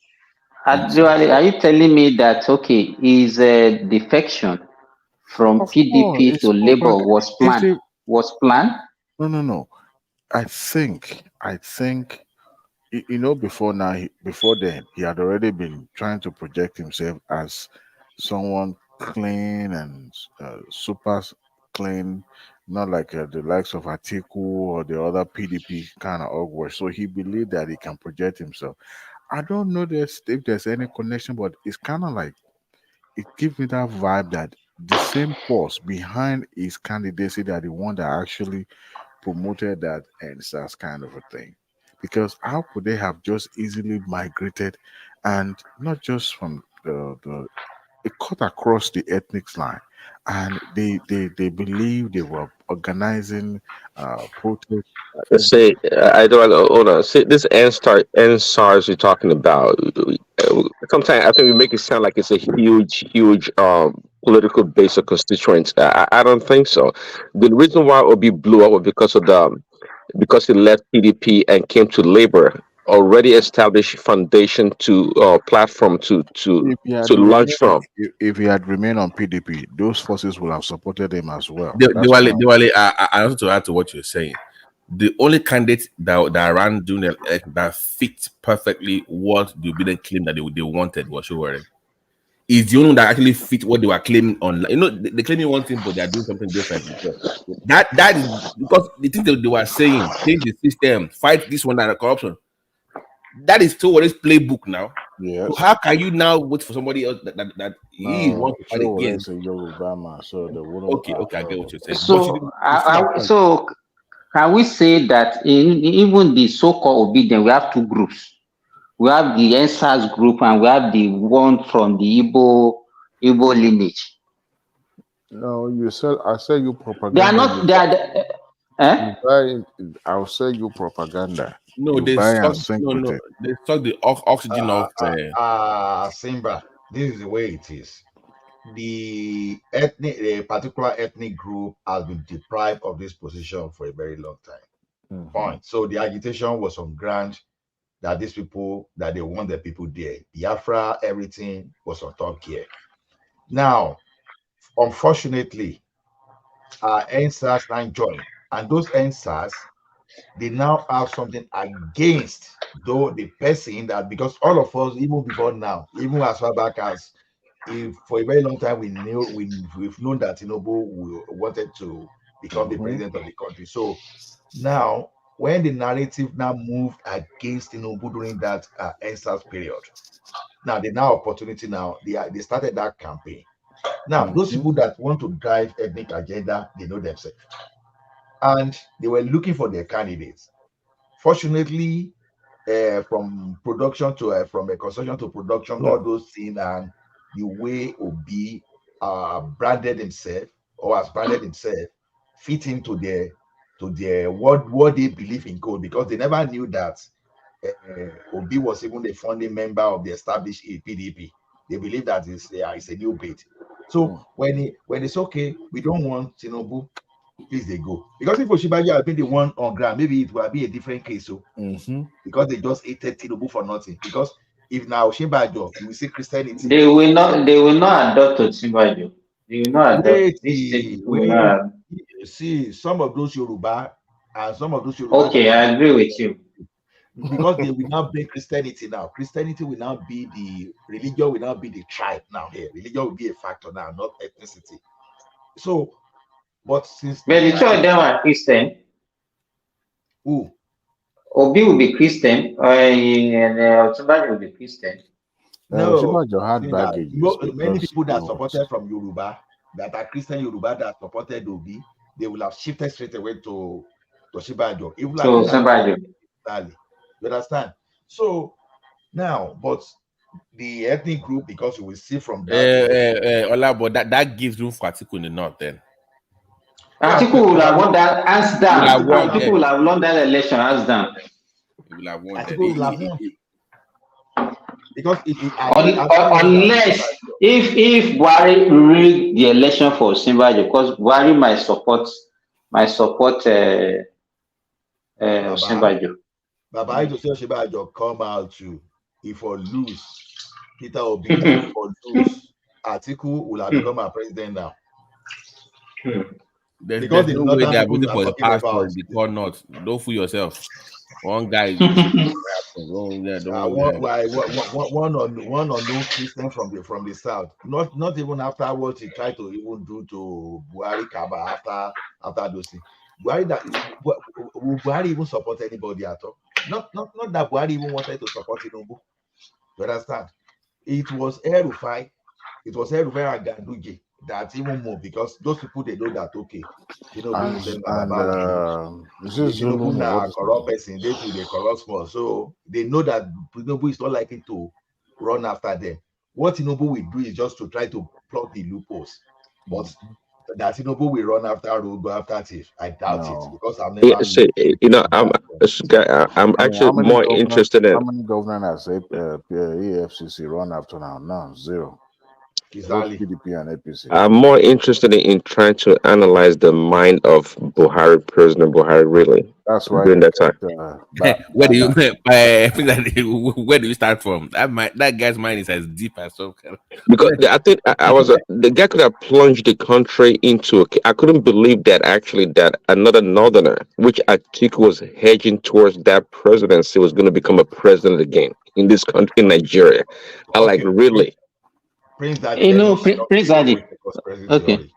are you telling me that okay, his defection from PDP to Labour was planned? Was planned? No. I think You know, before now, before then, he had already been trying to project himself as someone clean and super clean, not like the likes of Atiku or the other PDP kind of awkward. So he believed that he can project himself. I don't know if there's any connection, but it's kind of like it gives me that vibe that the same force behind his candidacy that the one that actually promoted that NSAS kind of a thing. Because how could they have just easily migrated and not just from the it cut across the ethnic line, and they believe they were organizing protests. Let's say I don't hold on. See, this NSARS you're talking about. Sometimes I think we make it sound like it's a huge political base of constituents. I don't think so. The reason why Obi blew up was because he left PDP and came to Labour, already established foundation to platform If he had to launch remained, from. if he had remained on PDP, those forces would have supported him as well. The That's why. Diwali, I want to add to what you're saying. The only candidate that ran during the election that fit perfectly what the obedient claim that they wanted was Showore. Is the only one that actually fit what they were claiming online. You know, they claiming one thing, but they are doing something different. So that is because the thing that they were saying, change the system, fight this one that corruption. That is still what is playbook now. Yes. So how can you now wait for somebody else that he No, wants to fight Showore against? is a Yoruba man, so they wouldn't. Okay, I get what you're saying. But she So, didn't. It's still a point. so can we say that even the so-called obedient, we have two groups? We have the NSAS group and we have the one from the Igbo lineage. No, I said you They are propaganda. not. They are. You buy. I'll sell you propaganda. No, You they buy suck. and sync No, with no, it. they suck the oxygen off. Simba, this is the way it is. The particular ethnic group has been deprived of this position for a very long time. Point. So the agitation was on ground that these people, that they want the people there. Biafra, everything was on top here. Now, unfortunately, NSAS now joined, and those NSAS, they now have something against though the person that, because all of us, even before now, even as far back as if for a very long time we've known that Tinubu wanted to become the president of the country. So now when the narrative now moved against Tinubu during that NSAS period, now they now opportunity now they started that campaign. Now those people that want to drive ethnic agenda, they know themselves, and they were looking for their candidates. Fortunately, from production to from a construction to production, all those things, and the way Obi branded himself or has branded himself fit into their what they believe in code, because they never knew that Obi was even the founding member of the established PDP. They believe that it's a new bait. So when it's okay, we don't want Tinubu, please they go. Because if Oshibaja had been the one on ground, maybe it would be a different case. So because they just hated Tinubu for nothing. Because if now Oshibaja, you will see Christianity. They will not. They will not adopt Osinbajo. They will not adopt. Wait, These people will not. see some of those Yoruba and some of those Yoruba. Okay, I agree with you. Because they will now bring Christianity now. Christianity will now be the religion, will now be the tribe now here. Religion will be a factor now, not ethnicity. So, but since But the two of them are Christian. Who? Obi will be Christian, and Osinbajo will be Christian. No, had baggage. Many people that supported from Yoruba, that are Christian Yoruba that supported Obi, they will have shifted straight away to Oshibajo. It will have been you understand? So now, but the ethnic group, because you will see from that. Ola, but that gives room for Atiku in the north then. Atiku will have won that hands down. Atiku will have won that election hands down. He will have won. Atiku will have won. Because unless if Buhari rig the election for Osinbajo, because Buhari might support Osinbajo. Baba, I just say Osinbajo come out to if or lose Peter Obi, if or lose Atiku will have become our president now. There's the no way northern they're people voting you are for his talking passport about. in the core north. Don't fool yourself. One guy, one unknown Christian from the south. Not even after what he tried to even do to Buhari Kaba after those things. Will Buhari even support anybody at all? Not that Buhari even wanted to support Tinubu. You understand? It was El-Rufai and Ganduje that even moved, because those people, they know that okay, Tinubu will send Babaki. This is Zulu. Tinubu na What is corrupt person, they too they corrupt small. So they know that Tinubu is not likely to run after them. What Tinubu will do is just to try to plug the loopholes. But that Tinubu will run after road, go after thief, I doubt it, because I've Yeah, never so, met I'm actually more interested how in. many governors has EFCC run after now? None, zero. Both exactly. PDP and APC. I'm more interested in trying to analyze the mind of Buhari, President Buhari, really That's why during they that time. Where do you where do you start from? That guy's mind is as deep as some kind of Because I think I was the guy could have plunged the country into. I couldn't believe that actually that another northerner, which I think was hedging towards that presidency, was going to become a president again in this country, in Nigeria. I like really. Prince Daddy, let me stop Prince you Daddy. with the conspiracy Okay. theory.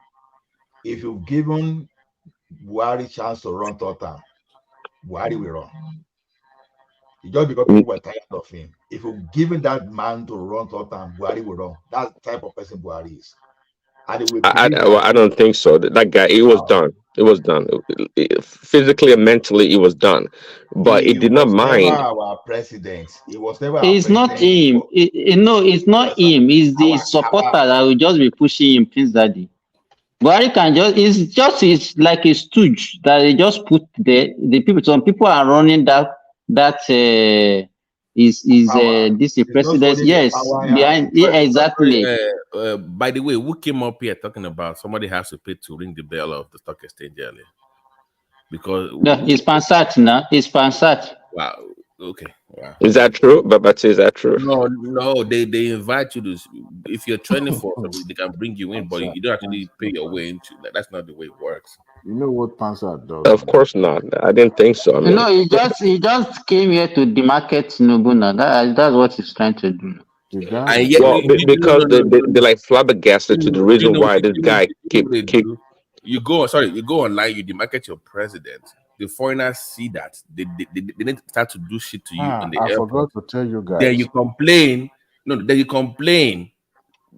If you've given Buhari chance to run third term, Buhari will run. It's just because people were tired of him. If you've given that man to run third term, Buhari will run. That's the type of person Buhari is. And we believe Well, that I don't think so. That guy, it was done. It was done. Physically and mentally, it was done. But he it did not was never mind. our president. He was never our It's not president. him. No, it's not him. It's the supporter that will just be pushing him, Prince Daddy. Buhari can it's like a stooge that they just put there. The people, some people are running is this the president? Yes, behind, yeah, exactly. By the way, who came up here talking about somebody has to pay to ring the bell of the stock exchange earlier? Because No, it's Pansat now. It's Pansat. wow, okay, wow. Is that true? Babati, is that true? No, they invite you to. If you're training for something, they can bring you in, but you don't actually pay your way into. That's not the way it works. You know what Pansat does? Of course not. I didn't think so. I mean, No, he just came here to demarket Tinubu now. That's what he's trying to do. And yet, well, because they like flabbergasted to the reason why this guy keep. You go online, you demarket your president. The foreigners see that they need to start to do shit to you in the I airport. forgot to tell you guys. Then you complain. No, then you complain.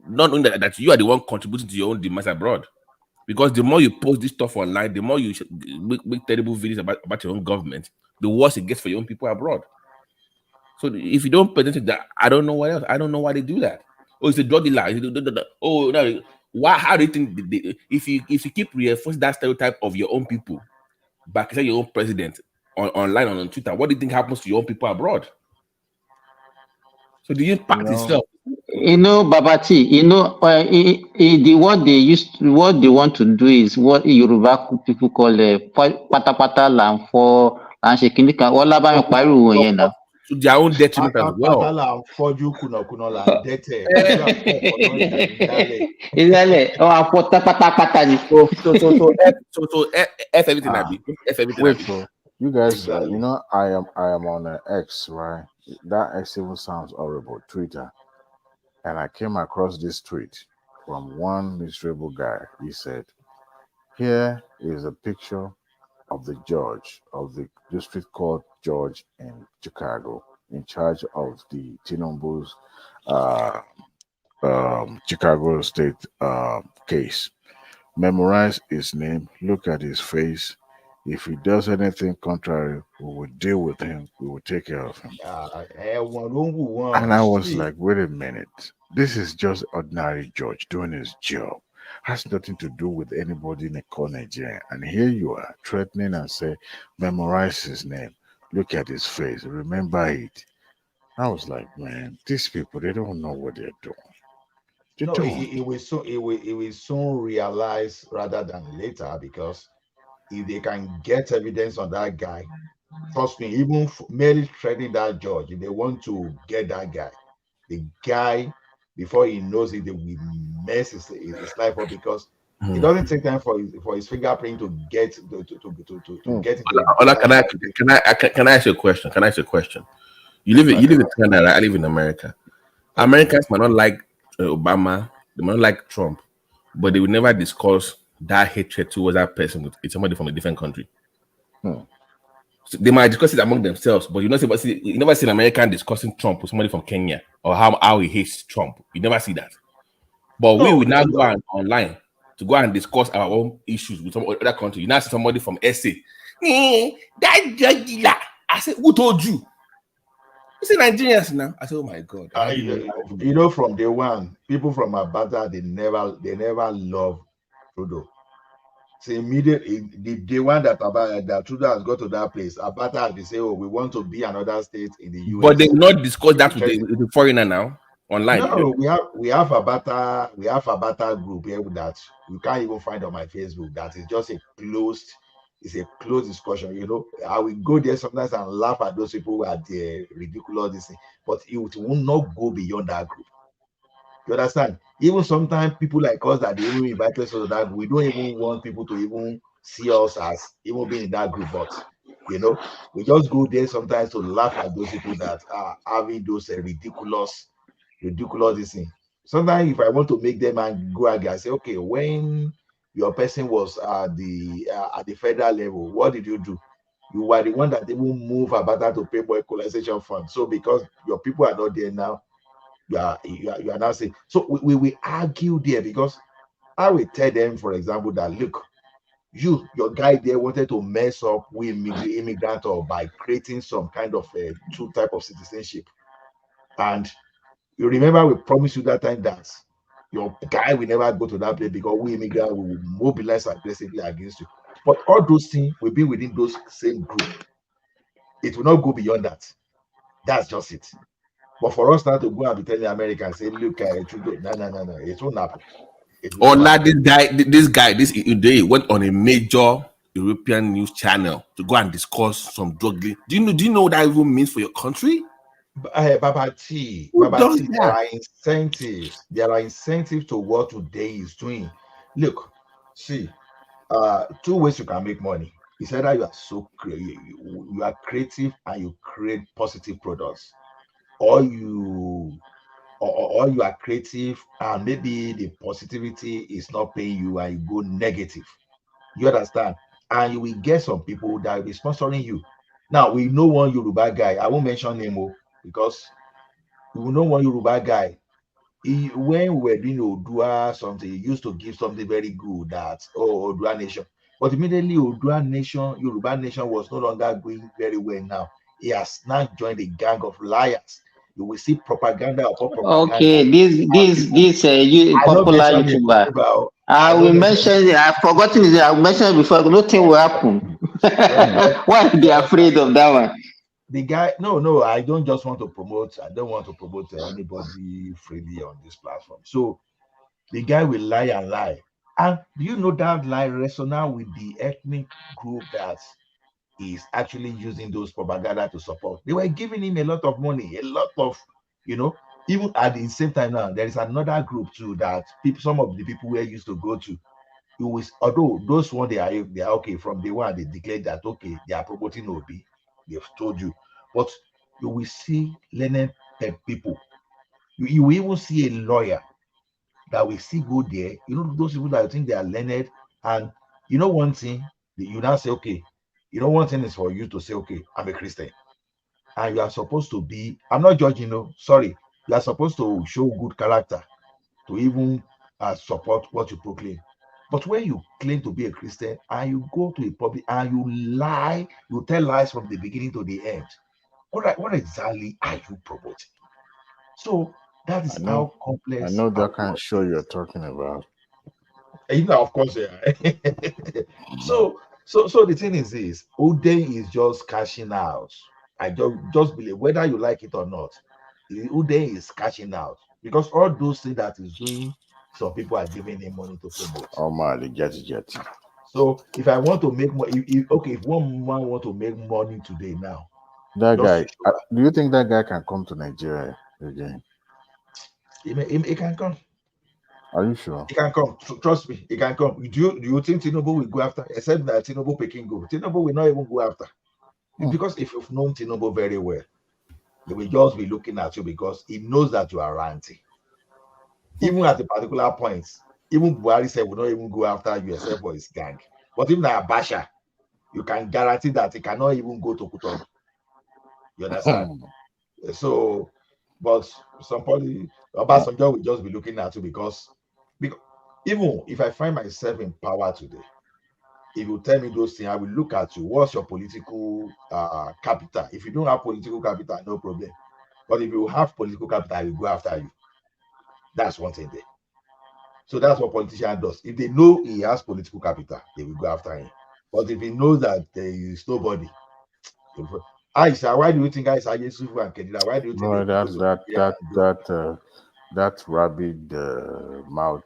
Not only that you are the one contributing to your own demise abroad. Because the more you post this stuff online, the more you make terrible videos about your own government, the worse it gets for your own people abroad. So if you don't present it, that I don't know what else. I don't know why they do that. Oh, it's a drug dealer. Oh no, why? How do you think if you keep reinforcing that stereotype of your own people, back your own president online on Twitter, what do you think happens to your own people abroad? So the impact itself. Babati, what they want to do is what Yoruba people call patapata lamfo and shekindika. All about now. To their own detriment as well. So F everything I be. F everything I be. So you guys, you know, I am on X, right? That X even sounds horrible, Twitter. And I came across this tweet from one miserable guy. He said, "Here is a picture of the judge of the district court judge in Chicago, in charge of the Tinubu's Chicago State case. Memorize his name, look at his face. If he does anything contrary, we will deal with him. We will take care of him." And I was like, wait a minute. This is just ordinary judge doing his job. Has nothing to do with anybody in a core Nigeria. And here you are threatening and say, memorize his name, look at his face, remember it. I was like, man, these people, they don't know what they're doing. It will soon realize rather than later, because if they can get evidence on that guy, trust me, even merely threatening that judge, if they want to get that guy, the guy, before he knows it, they will mess his life up, because It doesn't take time for his fingerprint to get to get into the Ola, database. can I ask you a question? Can I ask you a question? You live in Canada, right? I live in America. Okay. Americans might not like Obama, they might not like Trump, but they will never discuss that hatred towards that person with somebody from a different country. So they might discuss it among themselves, but you never see an American discussing Trump with somebody from Kenya or how he hates Trump. You never see that. But we will now go online to go and discuss our own issues with some other country. You now see somebody from SA. That drug dealer. I said, who told you? You see Nigerians now. I said, oh my God. You know, from day one, people from Abata, they never love Trudeau. So immediately, the day one that Trudeau has got to that place, Abata, they say, oh, we want to be another state in the US. But they will not discuss that with the foreigner now online. No, we have Abata group here that you can't even find on my Facebook. That is just a closed discussion. You know, I will go there sometimes and laugh at those people who are the ridiculous thing, but it will not go beyond that group. You understand? Even sometimes people like us that they even invite us to that, we don't even want people to even see us as even being in that group. But you know, we just go there sometimes to laugh at those people that are having those ridiculous thing. Sometimes if I want to make them and go again, I say, okay, when your person was at the federal level, what did you do? You were the one that even move about that to pay for equalization fund. So because your people are not there now, you are now saying. So we argue there because I will tell them, for example, that look, your guy there wanted to mess up with immigrant or by creating some kind of two type of citizenship, and you remember we promised you that time that your guy will never go to that place because we immigrants will mobilize aggressively against you. But all those things will be within those same group. It will not go beyond that. That's just it. But for us now to go and be telling Americans, say, look, no, it won't happen. This guy, day went on a major European news channel to go and discuss some drug dealing. Do you know what that even means for your country? Baba T, there are incentives. There are incentives to what today is doing. Look, see, two ways you can make money. It's either you are creative and you create positive products, or you are creative and maybe the positivity is not paying you and you go negative. You understand? And you will get some people that will be sponsoring you. Now we know one Yoruba guy. I won't mention him because we know one Yoruba guy. When we were doing Odua something, he used to give something very good that Odua Nation. But immediately Yoruba Nation was no longer going very well now. He has now joined a gang of liars. You will see propaganda upon propaganda. Okay, this popular YouTuber. I will mention it. I've forgotten it. I've mentioned it before. Nothing will happen. Why are they afraid of that one? The guy, no, I don't just want to promote. I don't want to promote anybody freely on this platform. So the guy will lie and lie. And do you know that lie resonate with the ethnic group that is actually using those propaganda to support? They were giving him a lot of money, a lot of, even at the same time now, there is another group too that some of the people we used to go to. Although those one they are okay from day one, they declared that okay, they are promoting Obi. They've told you, but you will see learned people. You will even see a lawyer that will still go there. You know, those people that think they are learned, and one thing, you now say, okay, one thing is for you to say, okay, I'm a Christian, and you are supposed to be. I'm not judging, sorry. You are supposed to show good character to even support what you proclaim. But when you claim to be a Christian and you go to a public and you lie, you tell lies from the beginning to the end, what exactly are you promoting? So that is how complex. I know that kind of show you're talking about. Of course, yeah. So the thing is this: Ode is just cashing out. I just believe, whether you like it or not, Ode is cashing out because all those things that he's doing, some people are giving him money to promote. Oh my, get. So if I want to make money, if one man want to make money today now, that guy, do you think that guy can come to Nigeria again? He can come. Are you sure? He can come. Trust me, he can come. Do you think Tinubu will go after? Except that Tinubu Peking go. Tinubu will not even go after. Because if you've known Tinubu very well, he will just be looking at you because he knows that you are ranty. Even at a particular point, even Buhari said will not even go after you except for his gang. But even Abasha, you can guarantee that he cannot even go to Kutonu. You understand? So, but somebody, Obasanjo will just be looking at you because even if I find myself in power today, if you tell me those things, I will look at you. What's your political capital? If you don't have political capital, no problem. But if you have political capital, I will go after you. That's one thing there. So that's what politician does. If they know he has political capital, they will go after him. But if he knows that there is nobody, Aisha, why do you think Aisha Yusuf and Kedira? Why do you think No, they that rabid mouthed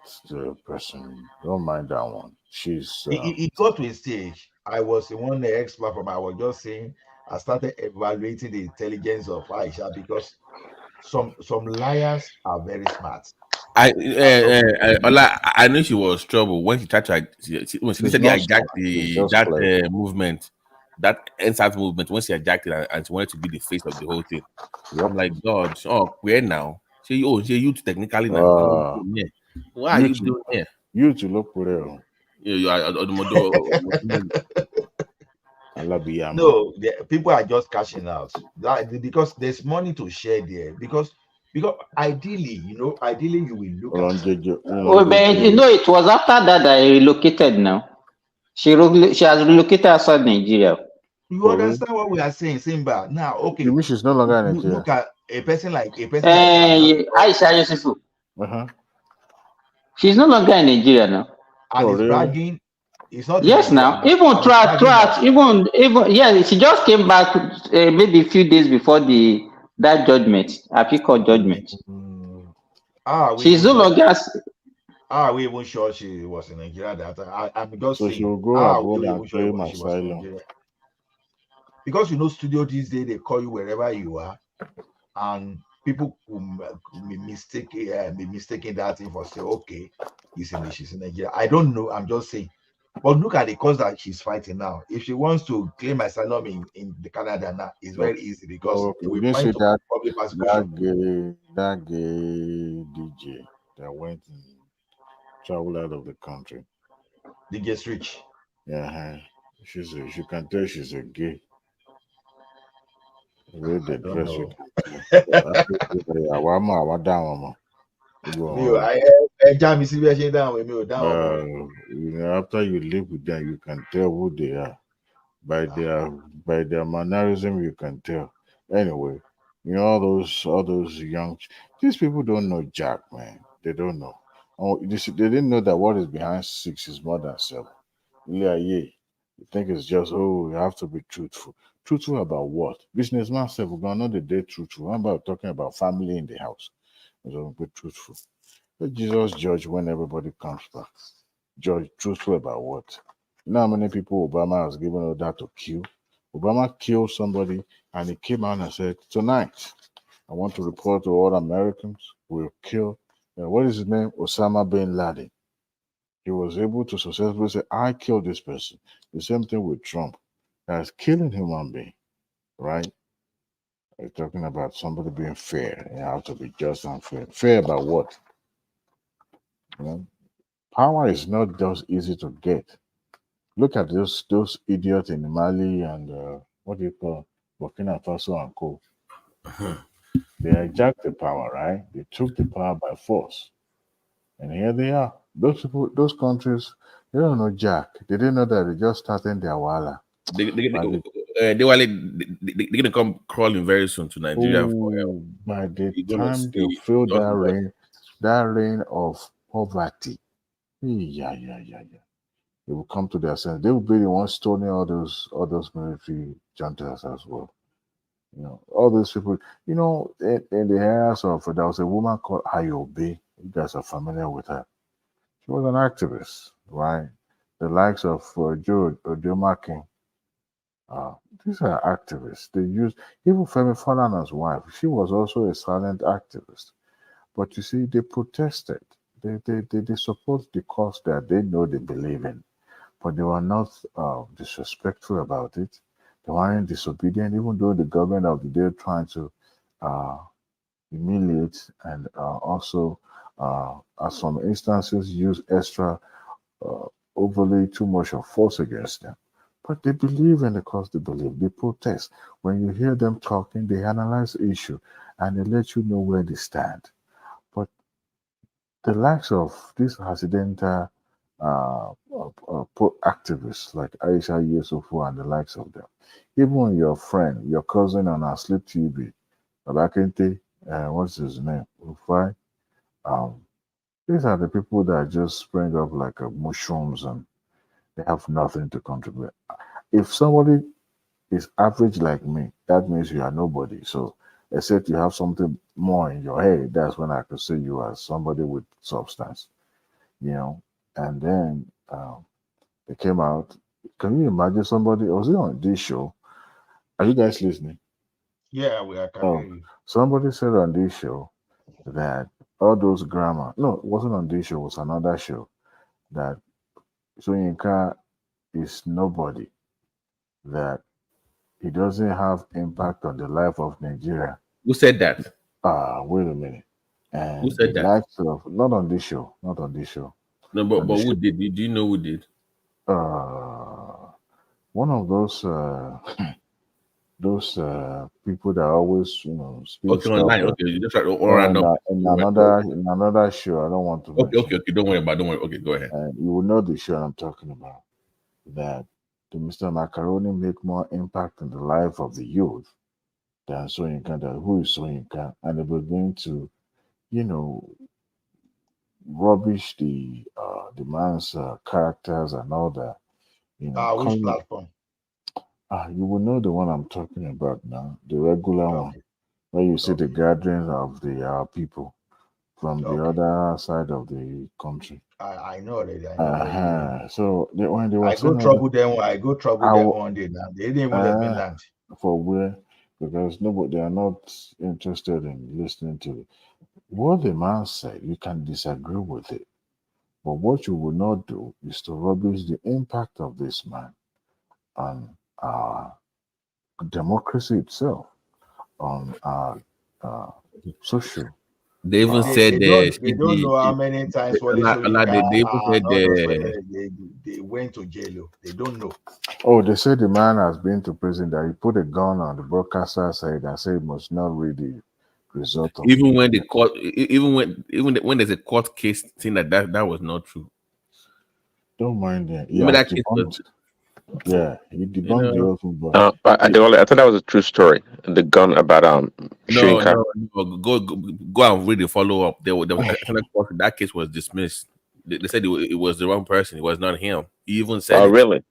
person. Don't mind that one. She's it got to a stage. I was the one the ex platform. I was just saying I started evaluating the intelligence of Aisha because some liars are very smart. I knew she was trouble when she tried to when she She's said not hijacked smart. She's just that clever. movement, that NSAS movement. When she hijacked it and she wanted to be the face of the whole thing, I'm like, God, where now? She youth technically now. Yeah. What are you doing here? You to look real. You are No, people are just cashing out because there's money to share there. Because ideally, you will look at. Oh, but you know, it was after that I relocated now. She has relocated outside Nigeria. You understand what we are saying, Simba? Now, okay. You mean she's no longer in Nigeria? Look at a person like Aisha Yusufu. She's no longer in Nigeria now. And he's bragging. It's not Yes, now. Even throughout, even yeah, she just came back maybe a few days before that judgment, Appeal Court judgment. She's no longer. We even sure she was in Nigeria that time? I'm just saying. She will go abroad and claim asylum. Because studio these days they call you wherever you are, and people will be mistaking that thing for say, okay, she's in Nigeria. I don't know. I'm just saying. But look at the cause that she's fighting now. If she wants to claim asylum in the Canada now, it's very easy because we didn't see that gay DJ that went and traveled out of the country. DJ Rich. Yeah, you can tell she's a gay. With the dress you after you live with them, you can tell who they are. By their mannerism, you can tell. Anyway, all those young these people don't know jack, man. They don't know. They didn't know that what is behind 6 is more than 7. Yeah. You think it's just you have to be truthful. Truthful about what? Businessman said we're gonna know the day truthful. How about talking about family in the house? So be truthful. Let Jesus judge when everybody comes back. Judge truthful about what? You know how many people Obama has given order to kill? Obama killed somebody and he came out and said, tonight, I want to report to all Americans, we'll kill, what is his name? Osama bin Laden. He was able to successfully say, I killed this person. The same thing with Trump. That's killing human being, right? We're talking about somebody being fair. You have to be just and fair. Fair about what? Power is not just easy to get. Look at those idiots in Mali and what do you call Burkina Faso and Co. They hijacked the power, right? They took the power by force. And here they are. Those people, those countries, they don't know jack. They didn't know that they just started their wala. They're gonna come crawling very soon to Nigeria for help. By the time they feel that reign of poverty, yeah. They will come to their sense. They will be the ones stoning all those military juntas as well. All those people. In the areas of there was a woman called Ayobe. You guys are familiar with her. She was an activist, right? The likes of Joe King. These are activists. They use even Femi Falana's wife. She was also a silent activist. But you see, they protested. They support the cause that they know they believe in, but they were not disrespectful about it. They weren't disobedient, even though the government of the day trying to uh, humiliate and also, at some instances, use extra uh, overly too much of force against them. But they believe in the cause they believe. They protest. When you hear them talking, they analyze the issue and they let you know where they stand. But the likes of these accidental activists like Aisha Yusufu and the likes of them, even your friend, your cousin on our Sleep TV, Babakente, what's his name? Rufai. Um, these are the people that just spring up like mushrooms and they have nothing to contribute. If somebody is average like me, that means you are nobody. So, except you have something more in your head, that's when I could see you as somebody with substance, you know. And then they came out. Can you imagine somebody? Was it on this show? Are you guys listening? Yeah, I can hear Oh, you. somebody said on this show that all those grammar, no, it wasn't on this show, it was another show, that Soyinka is nobody, that he doesn't have impact on the life of Nigeria. Who said that? Wait a minute. Who And the said that? likes of, not on this show, not on this show. No, On but the who show, did? Do you know who did? one of those those people that always speak Okay, stuff online. Okay, you just try to all no, random. in another show. I don't want to Okay, mention. okay, okay. Don't worry about. Don't worry. Okay, go ahead. And you will know the show I'm talking about. That the Mr. Macaroni make more impact in the life of the youth than Soyinka. That who is Soyinka, and they were going to, you know, rubbish the man's characters and all that. You know, Which calling, platform? you will know the one I'm talking about now, the regular one, Okay, where you see the okay, gatherings of the people from the okay. other side of the country. I know already. I know already. Yeah. So when they were saying all that, I go trouble I them w- one day now. They didn't even let me land. for where, because nobody, they are not interested in listening to it. What the man said. You can disagree with it, but what you will not do is to rubbish the impact of this man on democracy itself, on uh, social. They even Uh, said They don't know how many times Wale they Soyinka even said and all those they went to jail. They don't know. oh, they said the man has been to prison, that he put a gun on the broadcaster's head and said he must not read the result of even the. when the court, when there's a court case saying that was not true. Don't mind that. He Remember has that case was, debunked. Yeah, he you debunked the know. whole thing, but I thought that was a true story. The gun about No, Shinka. no. Go and read the follow up. That case was dismissed. They said it was the wrong person. It was not him. He even said Oh, it. really?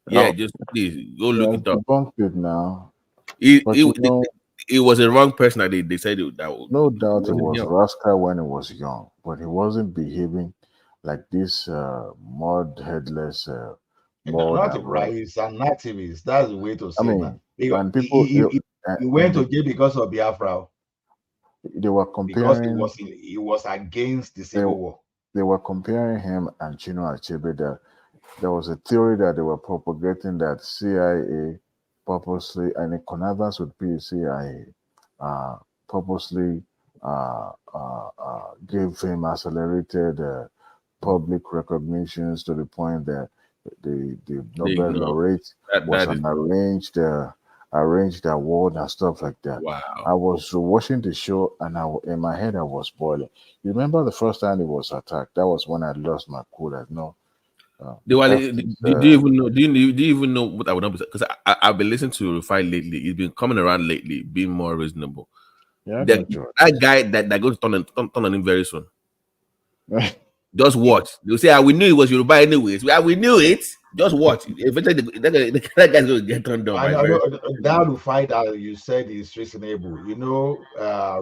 Yeah, Oh, just please go he look has it up. debunked it now. It But it, it, it was the wrong person that they said no it doubt it wasn't was him. Rascal when he was young, but he wasn't behaving like this mud headless mud Not and rat. right. It's an activist. That's the way to I say it now. mean, Because and people he in went to jail because of Biafra, they were because comparing he was against the they civil war. they were comparing him and Chino Achebe. That there was a theory that they were propagating that CIA purposely and in connivance with PCIA purposely gave him accelerated public recognitions to the point that the Nobel No, laureate was that is an arranged award and stuff like that. wow. I was watching the show and in my head I was boiling. You remember the first time it was attacked? That was when I lost my cool. I know. F this, Do you even know? Do you even know what I would not be? Because I've been listening to Rufai lately. He's been coming around lately, being more reasonable. yeah, I That got you. that guy that goes to turn on him very soon. Just watch. They'll say, we knew it was Yoruba anyways. We knew it. Just watch. Eventually, that guy's going to get turned on I by know very that soon. to find out you said is reasonable. You know,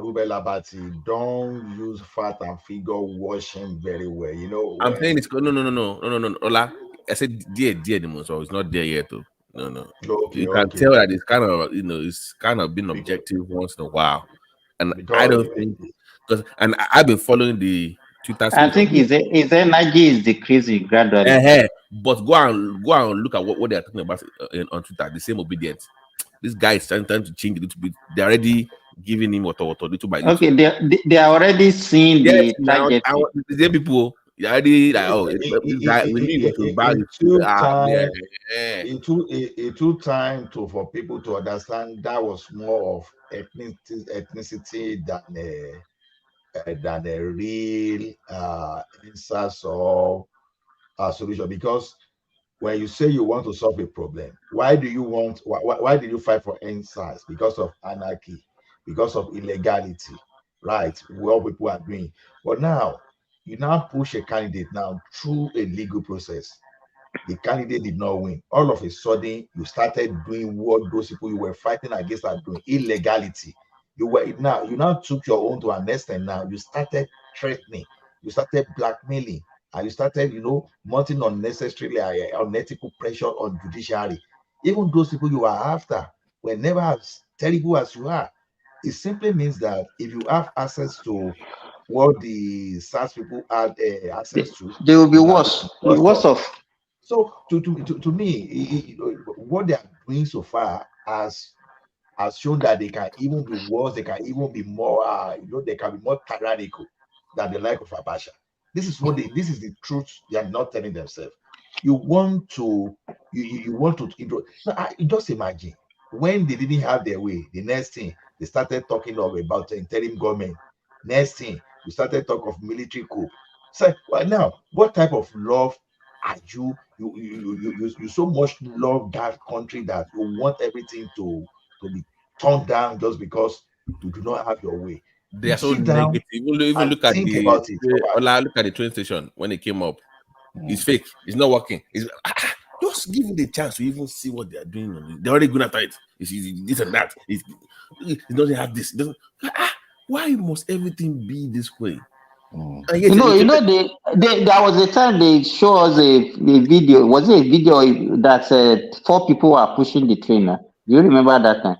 Ruben Labati don't use fat and figure washing very well. You know I'm saying when it's no. Ola, I said dear the most, so it's not there yet though. No. okay, You can okay. tell that it's kind of it's kind of been Because objective once in a while. And I because don't think because I've been following the Twitter I seems think his energy is decreasing gradually. but go and look at what they are talking about on Twitter. The same obedience. This guy is trying to change a little bit. They're already giving him what little by little. Okay, they are already seeing the trajectory. The people they already like, this guy we need to buy it took time for people to understand that was more of ethnicity than a real answers or solution. Because when you say you want to solve a problem, why did you fight for answers? Because of anarchy, because of illegality, right? What people are doing. But now you now push a candidate now through a legal process. The candidate did not win. All of a sudden, you started doing what those people you were fighting against are doing, illegality. You now took your own to an extent. Now you started threatening, you started blackmailing, and you started, mounting unnecessarily unethical pressure on judiciary. Even those people you are after were never as terrible as you are. It simply means that if you have access to what the SARS people had access to, they will be worse. Worse off. So to me, what they are doing so far has shown that they can even be worse. They can even be more, they can be more tyrannical than the like of Abacha. This is the truth they are not telling themselves. You want to just imagine when they didn't have their way. The next thing they started talking about interim government. Next thing you started talk of military coup. So now, what type of love are you so much love that country that you want everything to be turned down just because you do not have your way? They are so Sit down negative. Even look at think the about it. look at the train station when it came up. It's fake. It's not working. Just give them the chance to even see what they are doing. They're already going after it. It's this and that. It doesn't have this. It doesn't. Why must everything be this way? And yet, there was a time they show us a video. Was it a video that 4 people were pushing the trainer? Do you remember that time?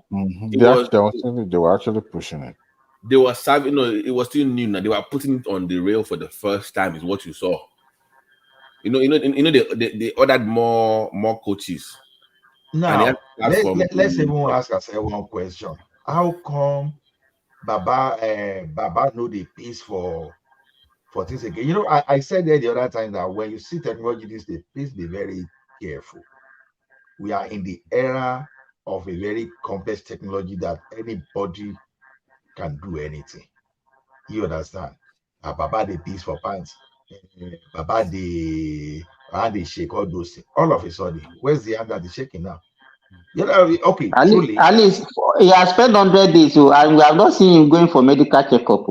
They were actually pushing it. They were serving. It was still new. Now they were putting it on the rail for the first time. Is what you saw. They ordered more coaches. Now let's even ask ourselves one question: how come Baba know the peace for things again? I said there the other time that when you see technology these days, please be very careful. We are in the era of a very complex technology that anybody can do anything. You understand? Baba the peace for pants. Baba the shake all those things. All of a sudden, where's the hand that is shaking now? Okay, truly. At least he has spent 100 days, and we have not seen him going for medical checkup.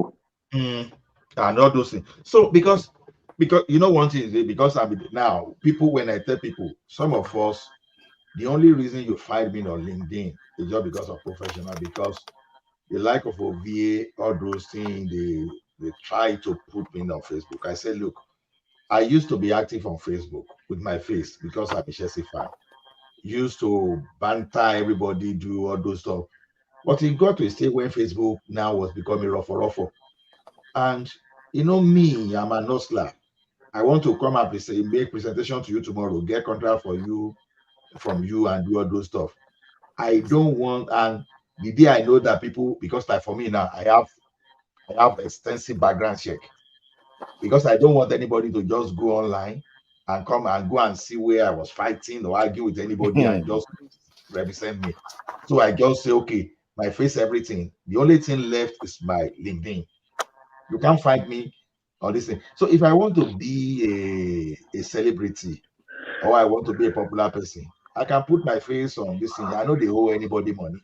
And all those things. So because one thing is because now people, when I tell people, some of us, the only reason you find me on LinkedIn is just because of professional, because the like of OVA, all those things, they try to put me on Facebook. I say, look, I used to be active on Facebook with my face because I'm a Chelsea fan. Used to banter everybody, do all those stuff. But it got to a state when Facebook now was becoming rougher. And me, I'm an hustler. I want to come up and say, make presentation to you tomorrow, get contract from you, and do all those stuff. I don't want, and the day I know that people, because like for me now, I have extensive background check, because I don't want anybody to just go online and come and go and see where I was fighting or argue with anybody and just represent me. So I just say, okay, my face, everything. The only thing left is my LinkedIn. You can't find me on this thing. So if I want to be a celebrity, or I want to be a popular person, I can put my face on this thing. I know they owe anybody money.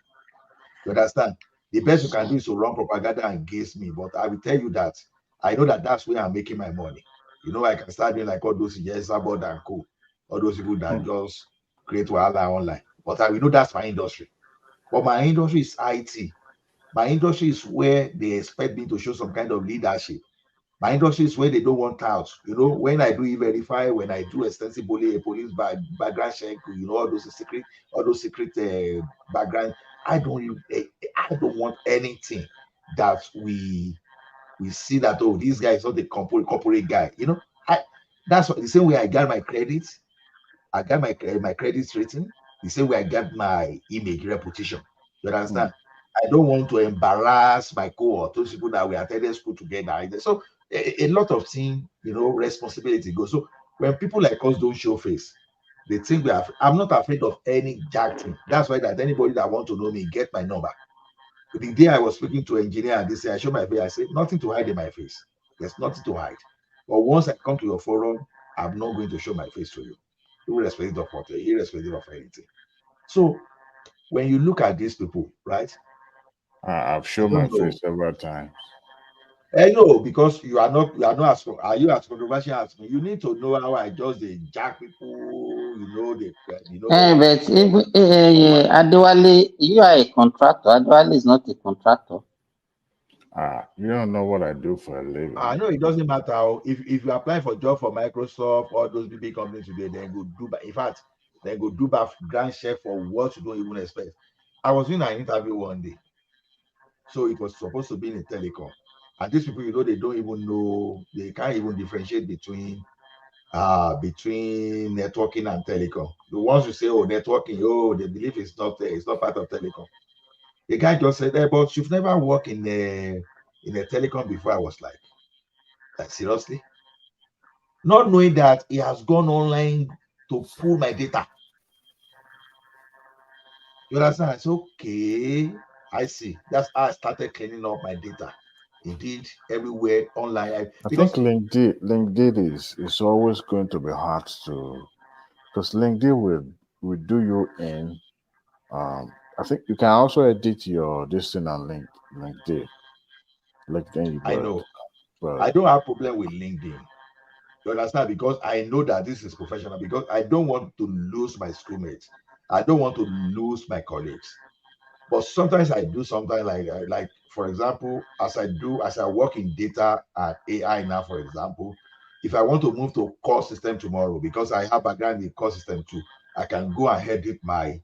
You understand? The best you can do is to run propaganda against me. But I will tell you that I know that that's where I'm making my money. I can start doing like all those Sabot and Co. All those people that just create wahala online. But I will know that's my industry. But my industry is IT. My industry is where they expect me to show some kind of leadership. My industry is where they don't want out. When I do E-Verify, when I do extensive police background check, all those secret background. I don't want anything that we we see that, oh, this guy is not a corporate guy. You know, that's what, the same way I got my credits, I got my credits rating, the same way I got my image reputation. You understand? I don't want to embarrass my cohort, those people that we attended school together. So a lot of things, you know, responsibility goes. So when people like us don't show face, they think we are. I'm not afraid of any jack thing. That's why that anybody that want to know me, get my number. The day I was speaking to an engineer and they say I show my face, I said nothing to hide in my face. There's nothing to hide. But once I come to your forum, I'm not going to show my face to you, irrespective of what, irrespective of anything. So when you look at these people, right? I've shown my face several times. I know, because you are not as, are you as controversial as me? You need to know how I just jack people, you know, But Adewale, you are a contractor. Adewale is not a contractor. You don't know what I do for a living. I know it doesn't matter. If you apply for job for Microsoft or those big companies today, then go do, in fact, then go do grand check for what you don't even expect. I was in an interview one day, so it was supposed to be in a telecom, and these people, you know, they don't even know, they can't even differentiate between networking and telecom. The ones who say, oh, networking, oh, they believe it's not part of telecom. The guy just said, hey, but you've never worked in a telecom before. I was like seriously? Not knowing that he has gone online to pull my data. You understand? It's okay. I see. That's how I started cleaning up my data. Indeed, everywhere online. I think LinkedIn is always going to be hard to, because LinkedIn will do you in. I think you can also edit your thing on LinkedIn. I know. I don't have problem with LinkedIn. You understand? Because I know that this is professional, because I don't want to lose my schoolmates. I don't want to lose my colleagues. But sometimes I do something like for example, as I work in data and AI now, for example, if I want to move to core system tomorrow, because I have background in core system too, I can go and edit my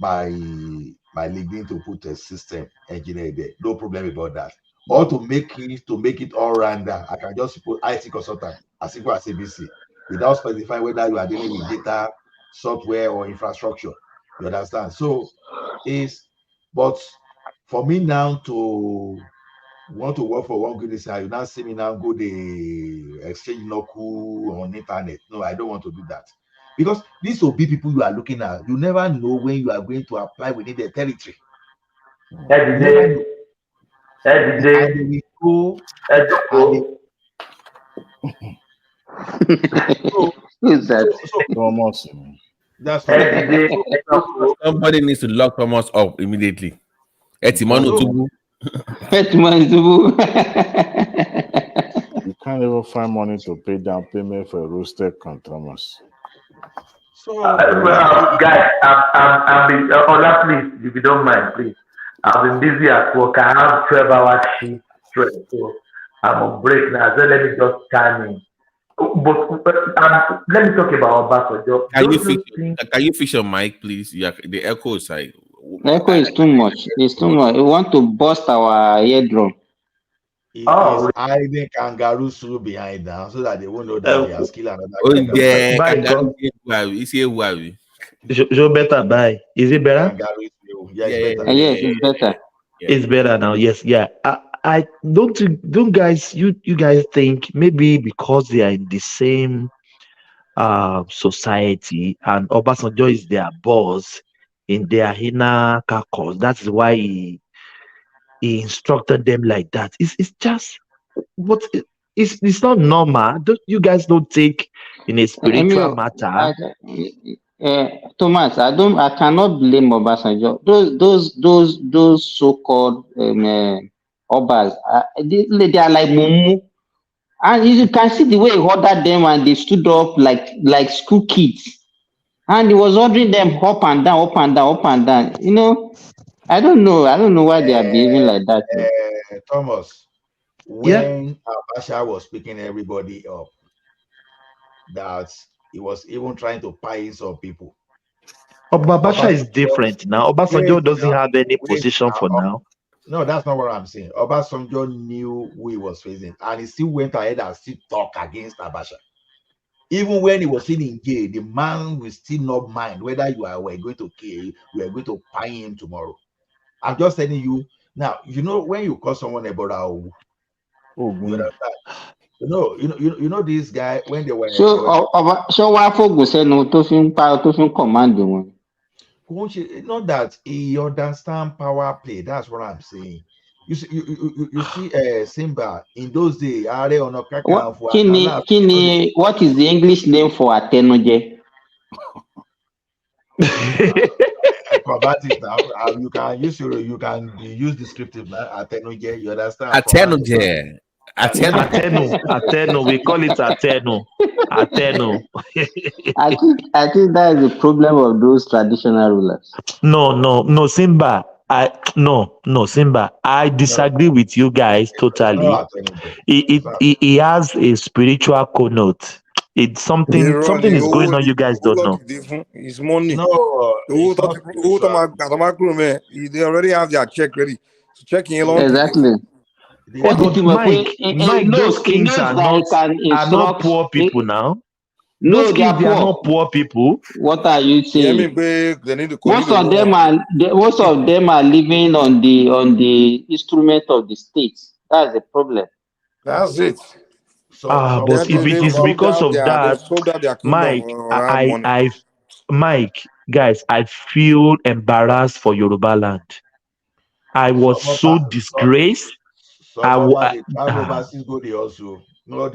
LinkedIn to put a system engineer there. No problem about that. Or to make it all rounder, I can just put IT consultant as simple as ABC without specifying whether you are dealing with data, software, or infrastructure. You understand? So but for me now to want to work for one good design, you now see me now go the exchange local on internet. No, I don't want to do that. Because these will be people you are looking at. You never know when you are going to apply within the territory. And we go Who's that? Thomas. That's somebody needs to lock Thomas up immediately. You can't even find money to pay down payment for a roasted Thomas. So, guys, I've been on that, please, if you don't mind, please. I've been busy at work. I have 12-hour shift straight, so I'm on break now. So let me just chime in. But let me talk about Obasanjo. Can you fix your mic, please? Yeah, the echo is like. Echo is too much. It's too much. We want to bust our eardrum. He is hiding kangaroo suit behind now so that they won't know that he has killed another kangaroo. Joe better buy. Is it better? Yeah, it's better. Yes, it's better. It's better now. Yes, yeah. I don't guys. You guys think maybe because they are in the same society and Obasanjo is their boss in their inner caucus, that's why he instructed them like that. It's just what it's not normal. You guys don't take in a spiritual matter. Thomas, I cannot blame Obasanjo. Those so-called Obas, they are like mumu. And you can see the way he ordered them and they stood up like school kids. And he was ordering them up and down, up and down, up and down. You know, I don't know why they are behaving like that. Thomas, when Abacha was picking everybody up, that he was even trying to pie some people. Obasanjo is different now. Obasanjo doesn't have any position for now. No, that's not what I'm saying. Obasanjo knew who he was facing, and he still went ahead and still talk against Abacha. Even when he was still in jail, the man will still not mind whether you are were going to kill, we are going to find him tomorrow. I'm just telling you now. You know when you call someone a brother, you understand? You know this guy when they were ṣó wá fògùn sẹ́nu tó fi ń command wọn. not that he understand power play. That's what I'm saying. You see, Simba in those days, Ààrẹ Ọ̀nà Kakanfò Kí ni what is the English name for àtẹnujẹ? Acrobatics now. You can use descriptive now. Atenuje, you understand? Atenuje. Atenu. We call it Atenu. Atenu. I think that is the problem of those traditional rulers. No, Simba. No, Simba. I disagree with you guys totally. He has a spiritual connote. It's something is going on you guys don't know. It's money. No, who they already have their check ready. So checking along. Exactly. But Mike, those kings are not poor people now. No, those kings, they are not poor people. What are you saying? Most of them are living on the instrument of the state. That's the problem. That's it. But if it is because of that, Mike, Mike, guys, I feel embarrassed for Yoruba land. I was so disgraced. Overseas go they also. No,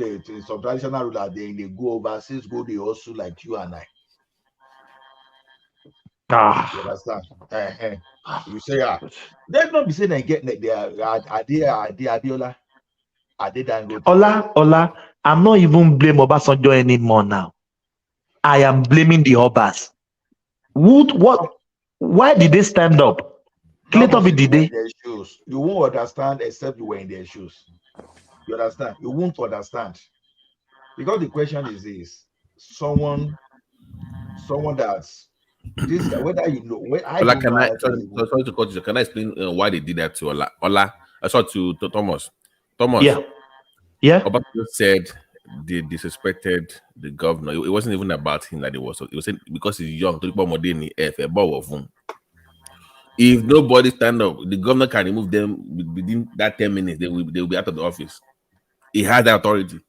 some traditional ruler they go overseas, go they also like you and I. You understand? You say they not be saying they get they are Adiola. Ola, I'm not even blaming Obasanjo anymore now. I am blaming the Obas. Why did they stand up? You won't understand except you were in their shoes. You understand? You won't understand. Because the question is this: someone that's this guy, whether you know sorry to cut you. Can I explain why they did that to Ola? I saw to Thomas. Yeah. Obasanjo said they disrespected the governor. It wasn't even about him that it was because he's young. If nobody stand up, the governor can remove them within that 10 minutes. They will be out of the office. He has that authority,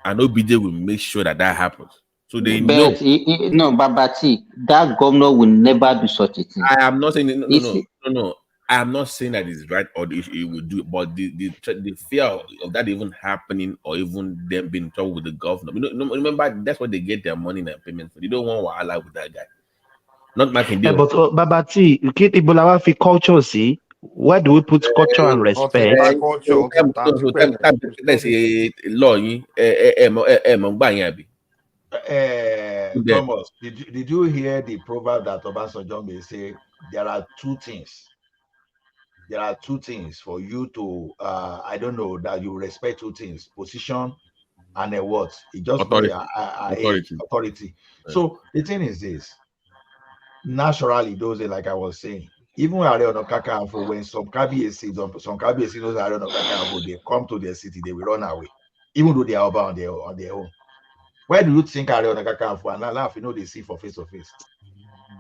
and OBJ will make sure that happens. So they know. No, Babati, that governor will never do such a thing. I am not saying no. I am not saying that it's right or it will do, but the fear of that even happening or even them being in trouble with the governor. Remember, that's what they get their money and payment for. They don't want wahala with that guy. Not making deal. But Babati, Ibolawa fi culture, see? Where do we put culture and respect? Thomas, did you hear the proverb that Obasanjo may say? There are two things. There are two things for you to I don't know that you respect two things: position and a what? It just authority. So the thing is this: naturally, those are like I was saying. Even Ààrẹ Ọ̀nà Kakanfò, when some Kábíyèsí those Ààrẹ Ọ̀nà Kakanfò, they come to their city, they will run away, even though they are on their own. Where do you think Ààrẹ Ọ̀nà Kakanfò and Laugh, they see for face to face?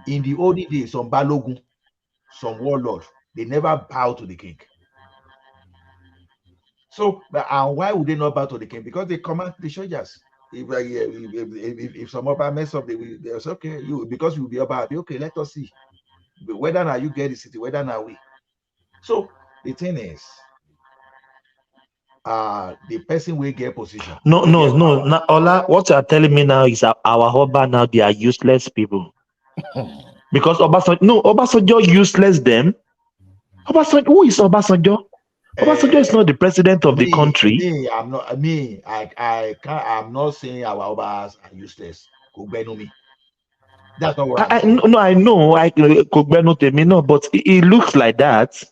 In the olden days, some Balogun, some warlord, they never bow to the king. So, and why would they not bow to the king? Because they command the soldiers. If some Oba mess up, they'll say, okay, because you will be about, okay, let us see whether now you get the city, whether now we. So the thing is, the person will get position. No. Ola, what you are telling me now is our Oba now, they are useless people. Because Obasanjo useless them. Obasanjo, who is Obasanjo? Obasanjo is not the president of the country. I'm not saying our Obas are useless. That's not what I'm saying. I know. But it looks like that.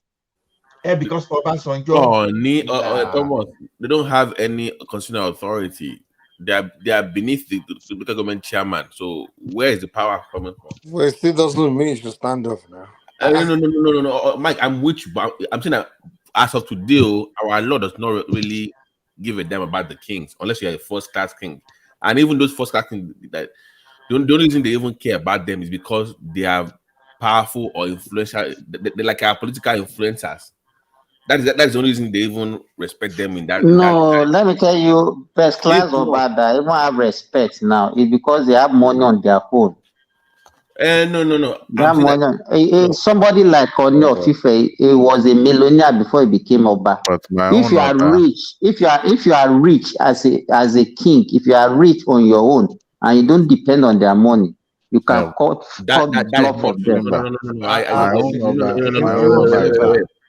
Because Obasanjo. Thomas, they don't have any constitutional authority. They are beneath the local government chairman. So where is the power coming from? Well, it still doesn't mean you should stand up now. No, Mike, I'm with you, but I'm saying that as of today, our law does not really give a damn about the kings unless you're a first-class king. And even those first-class kings, that the only reason they even care about them is because they are powerful or influential. They're like our political influencers. That's the only reason they even respect them in that. No, let me tell you, first class or bad, I even have respect now. It's because they have money on their own. No. That money, somebody like Oni of Ife, he was a millionaire before he became Oba. If you are rich, if you are rich as a king, if you are rich on your own and you don't depend on their money, you can cut the fluff of them.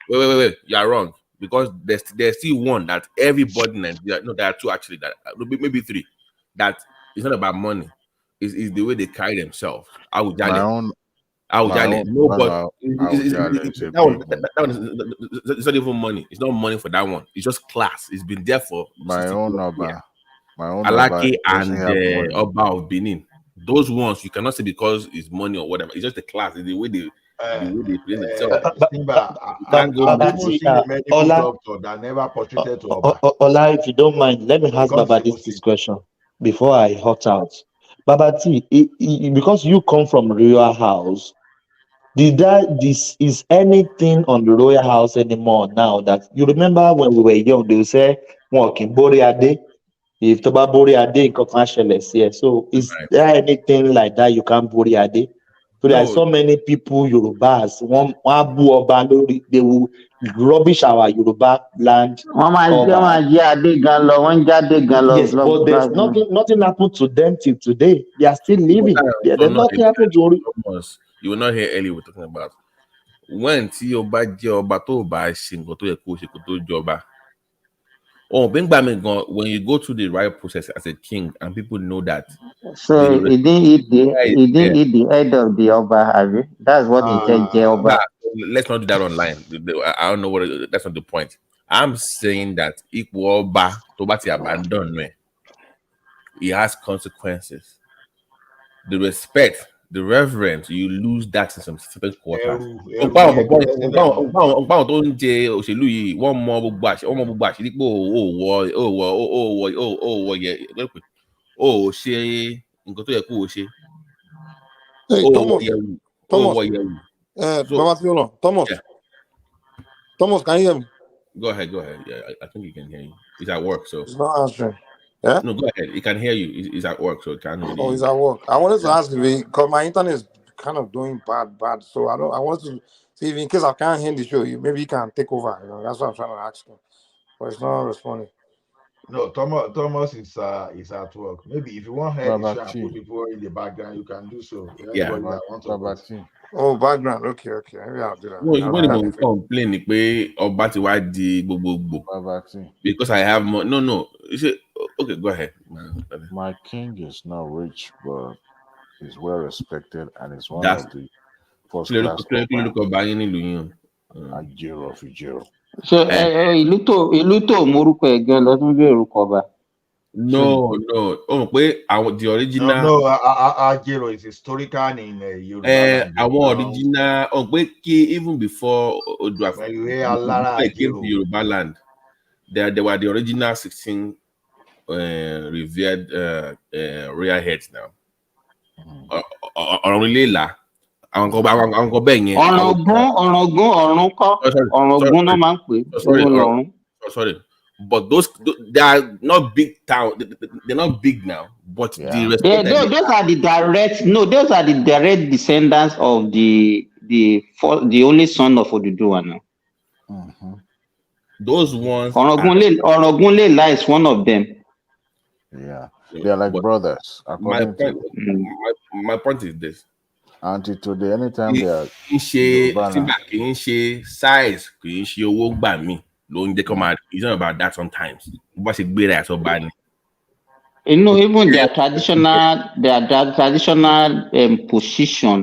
Wait. You are wrong, because there's still one that everybody in Nigeria. No, there are two actually. That maybe three. That it's not about money. Is the way they carry themselves. Nobody. That one it's not even money. It's not money for that one. It's just class. It's been there for my own Oba. Alaki and Oba of Benin. Those ones you cannot say because it's money or whatever. It's just the class. It's the way they present themselves. I've even seen a medical doctor that never portrayed to Oba. Ola, if you don't mind, let me ask Baba this question before I hot out. Baba T, because you come from royal house, is anything on the royal house anymore now? That you remember when we were young, they would say, "Walking Bori Ade." If Toba Bori Ade, here. So is there anything like that you can Bori Ade? So there are so many people, Yorubas, they will rubbish our Yoruba land. Yes, but there's nothing happened to them till today. They are still living. There's nothing happened to You will not hear earlier we're talking about when Oba Joba. Oh, when you go through the right process as a king and people know that. So he didn't eat the head of the Oba, have you? That's what he said, Oba. Let's not do that online. I don't know that's not the point. I'm saying that equal Oba to abandon me. He has consequences. The respect, the reverence, you lose that in some certain quarters. Thomas, can you hear me? Go ahead. Yeah, I think he can hear you. He's at work, so he's not answering. Yeah? No, go ahead. He can hear you. He's at work, so it can't really. Oh, he's at work. I wanted to ask if because my internet is kind of doing bad. So I wanted to see if in case I can't hear the show, maybe he can take over. That's what I'm trying to ask him. But it's not responding. No, Thomas is at work. Maybe if you want to hear the show and put people in the background, you can do so. Anybody that wants to. Oh, background. Okay. Maybe I'll do that. No, you won't complain because I have more. No. You say, okay, go ahead. My king is not rich, but he's well respected and is one of the first class. So Iluto Moruko again, doesn't be Rukoba. No. The original. No, Ajero is historical in Yoruba. Original. Even before Yoruba land, they were the original 16 revered royal heads now. Sorry. But those they are not big town. They're not big now. But those are the direct. No, those are the direct descendants of the only son of Oduduwa now. Those ones. Orogunlela is one of them. Yeah, they are like brothers. My point is this. Until today, anytime they are size, it's not about that sometimes. Even their traditional position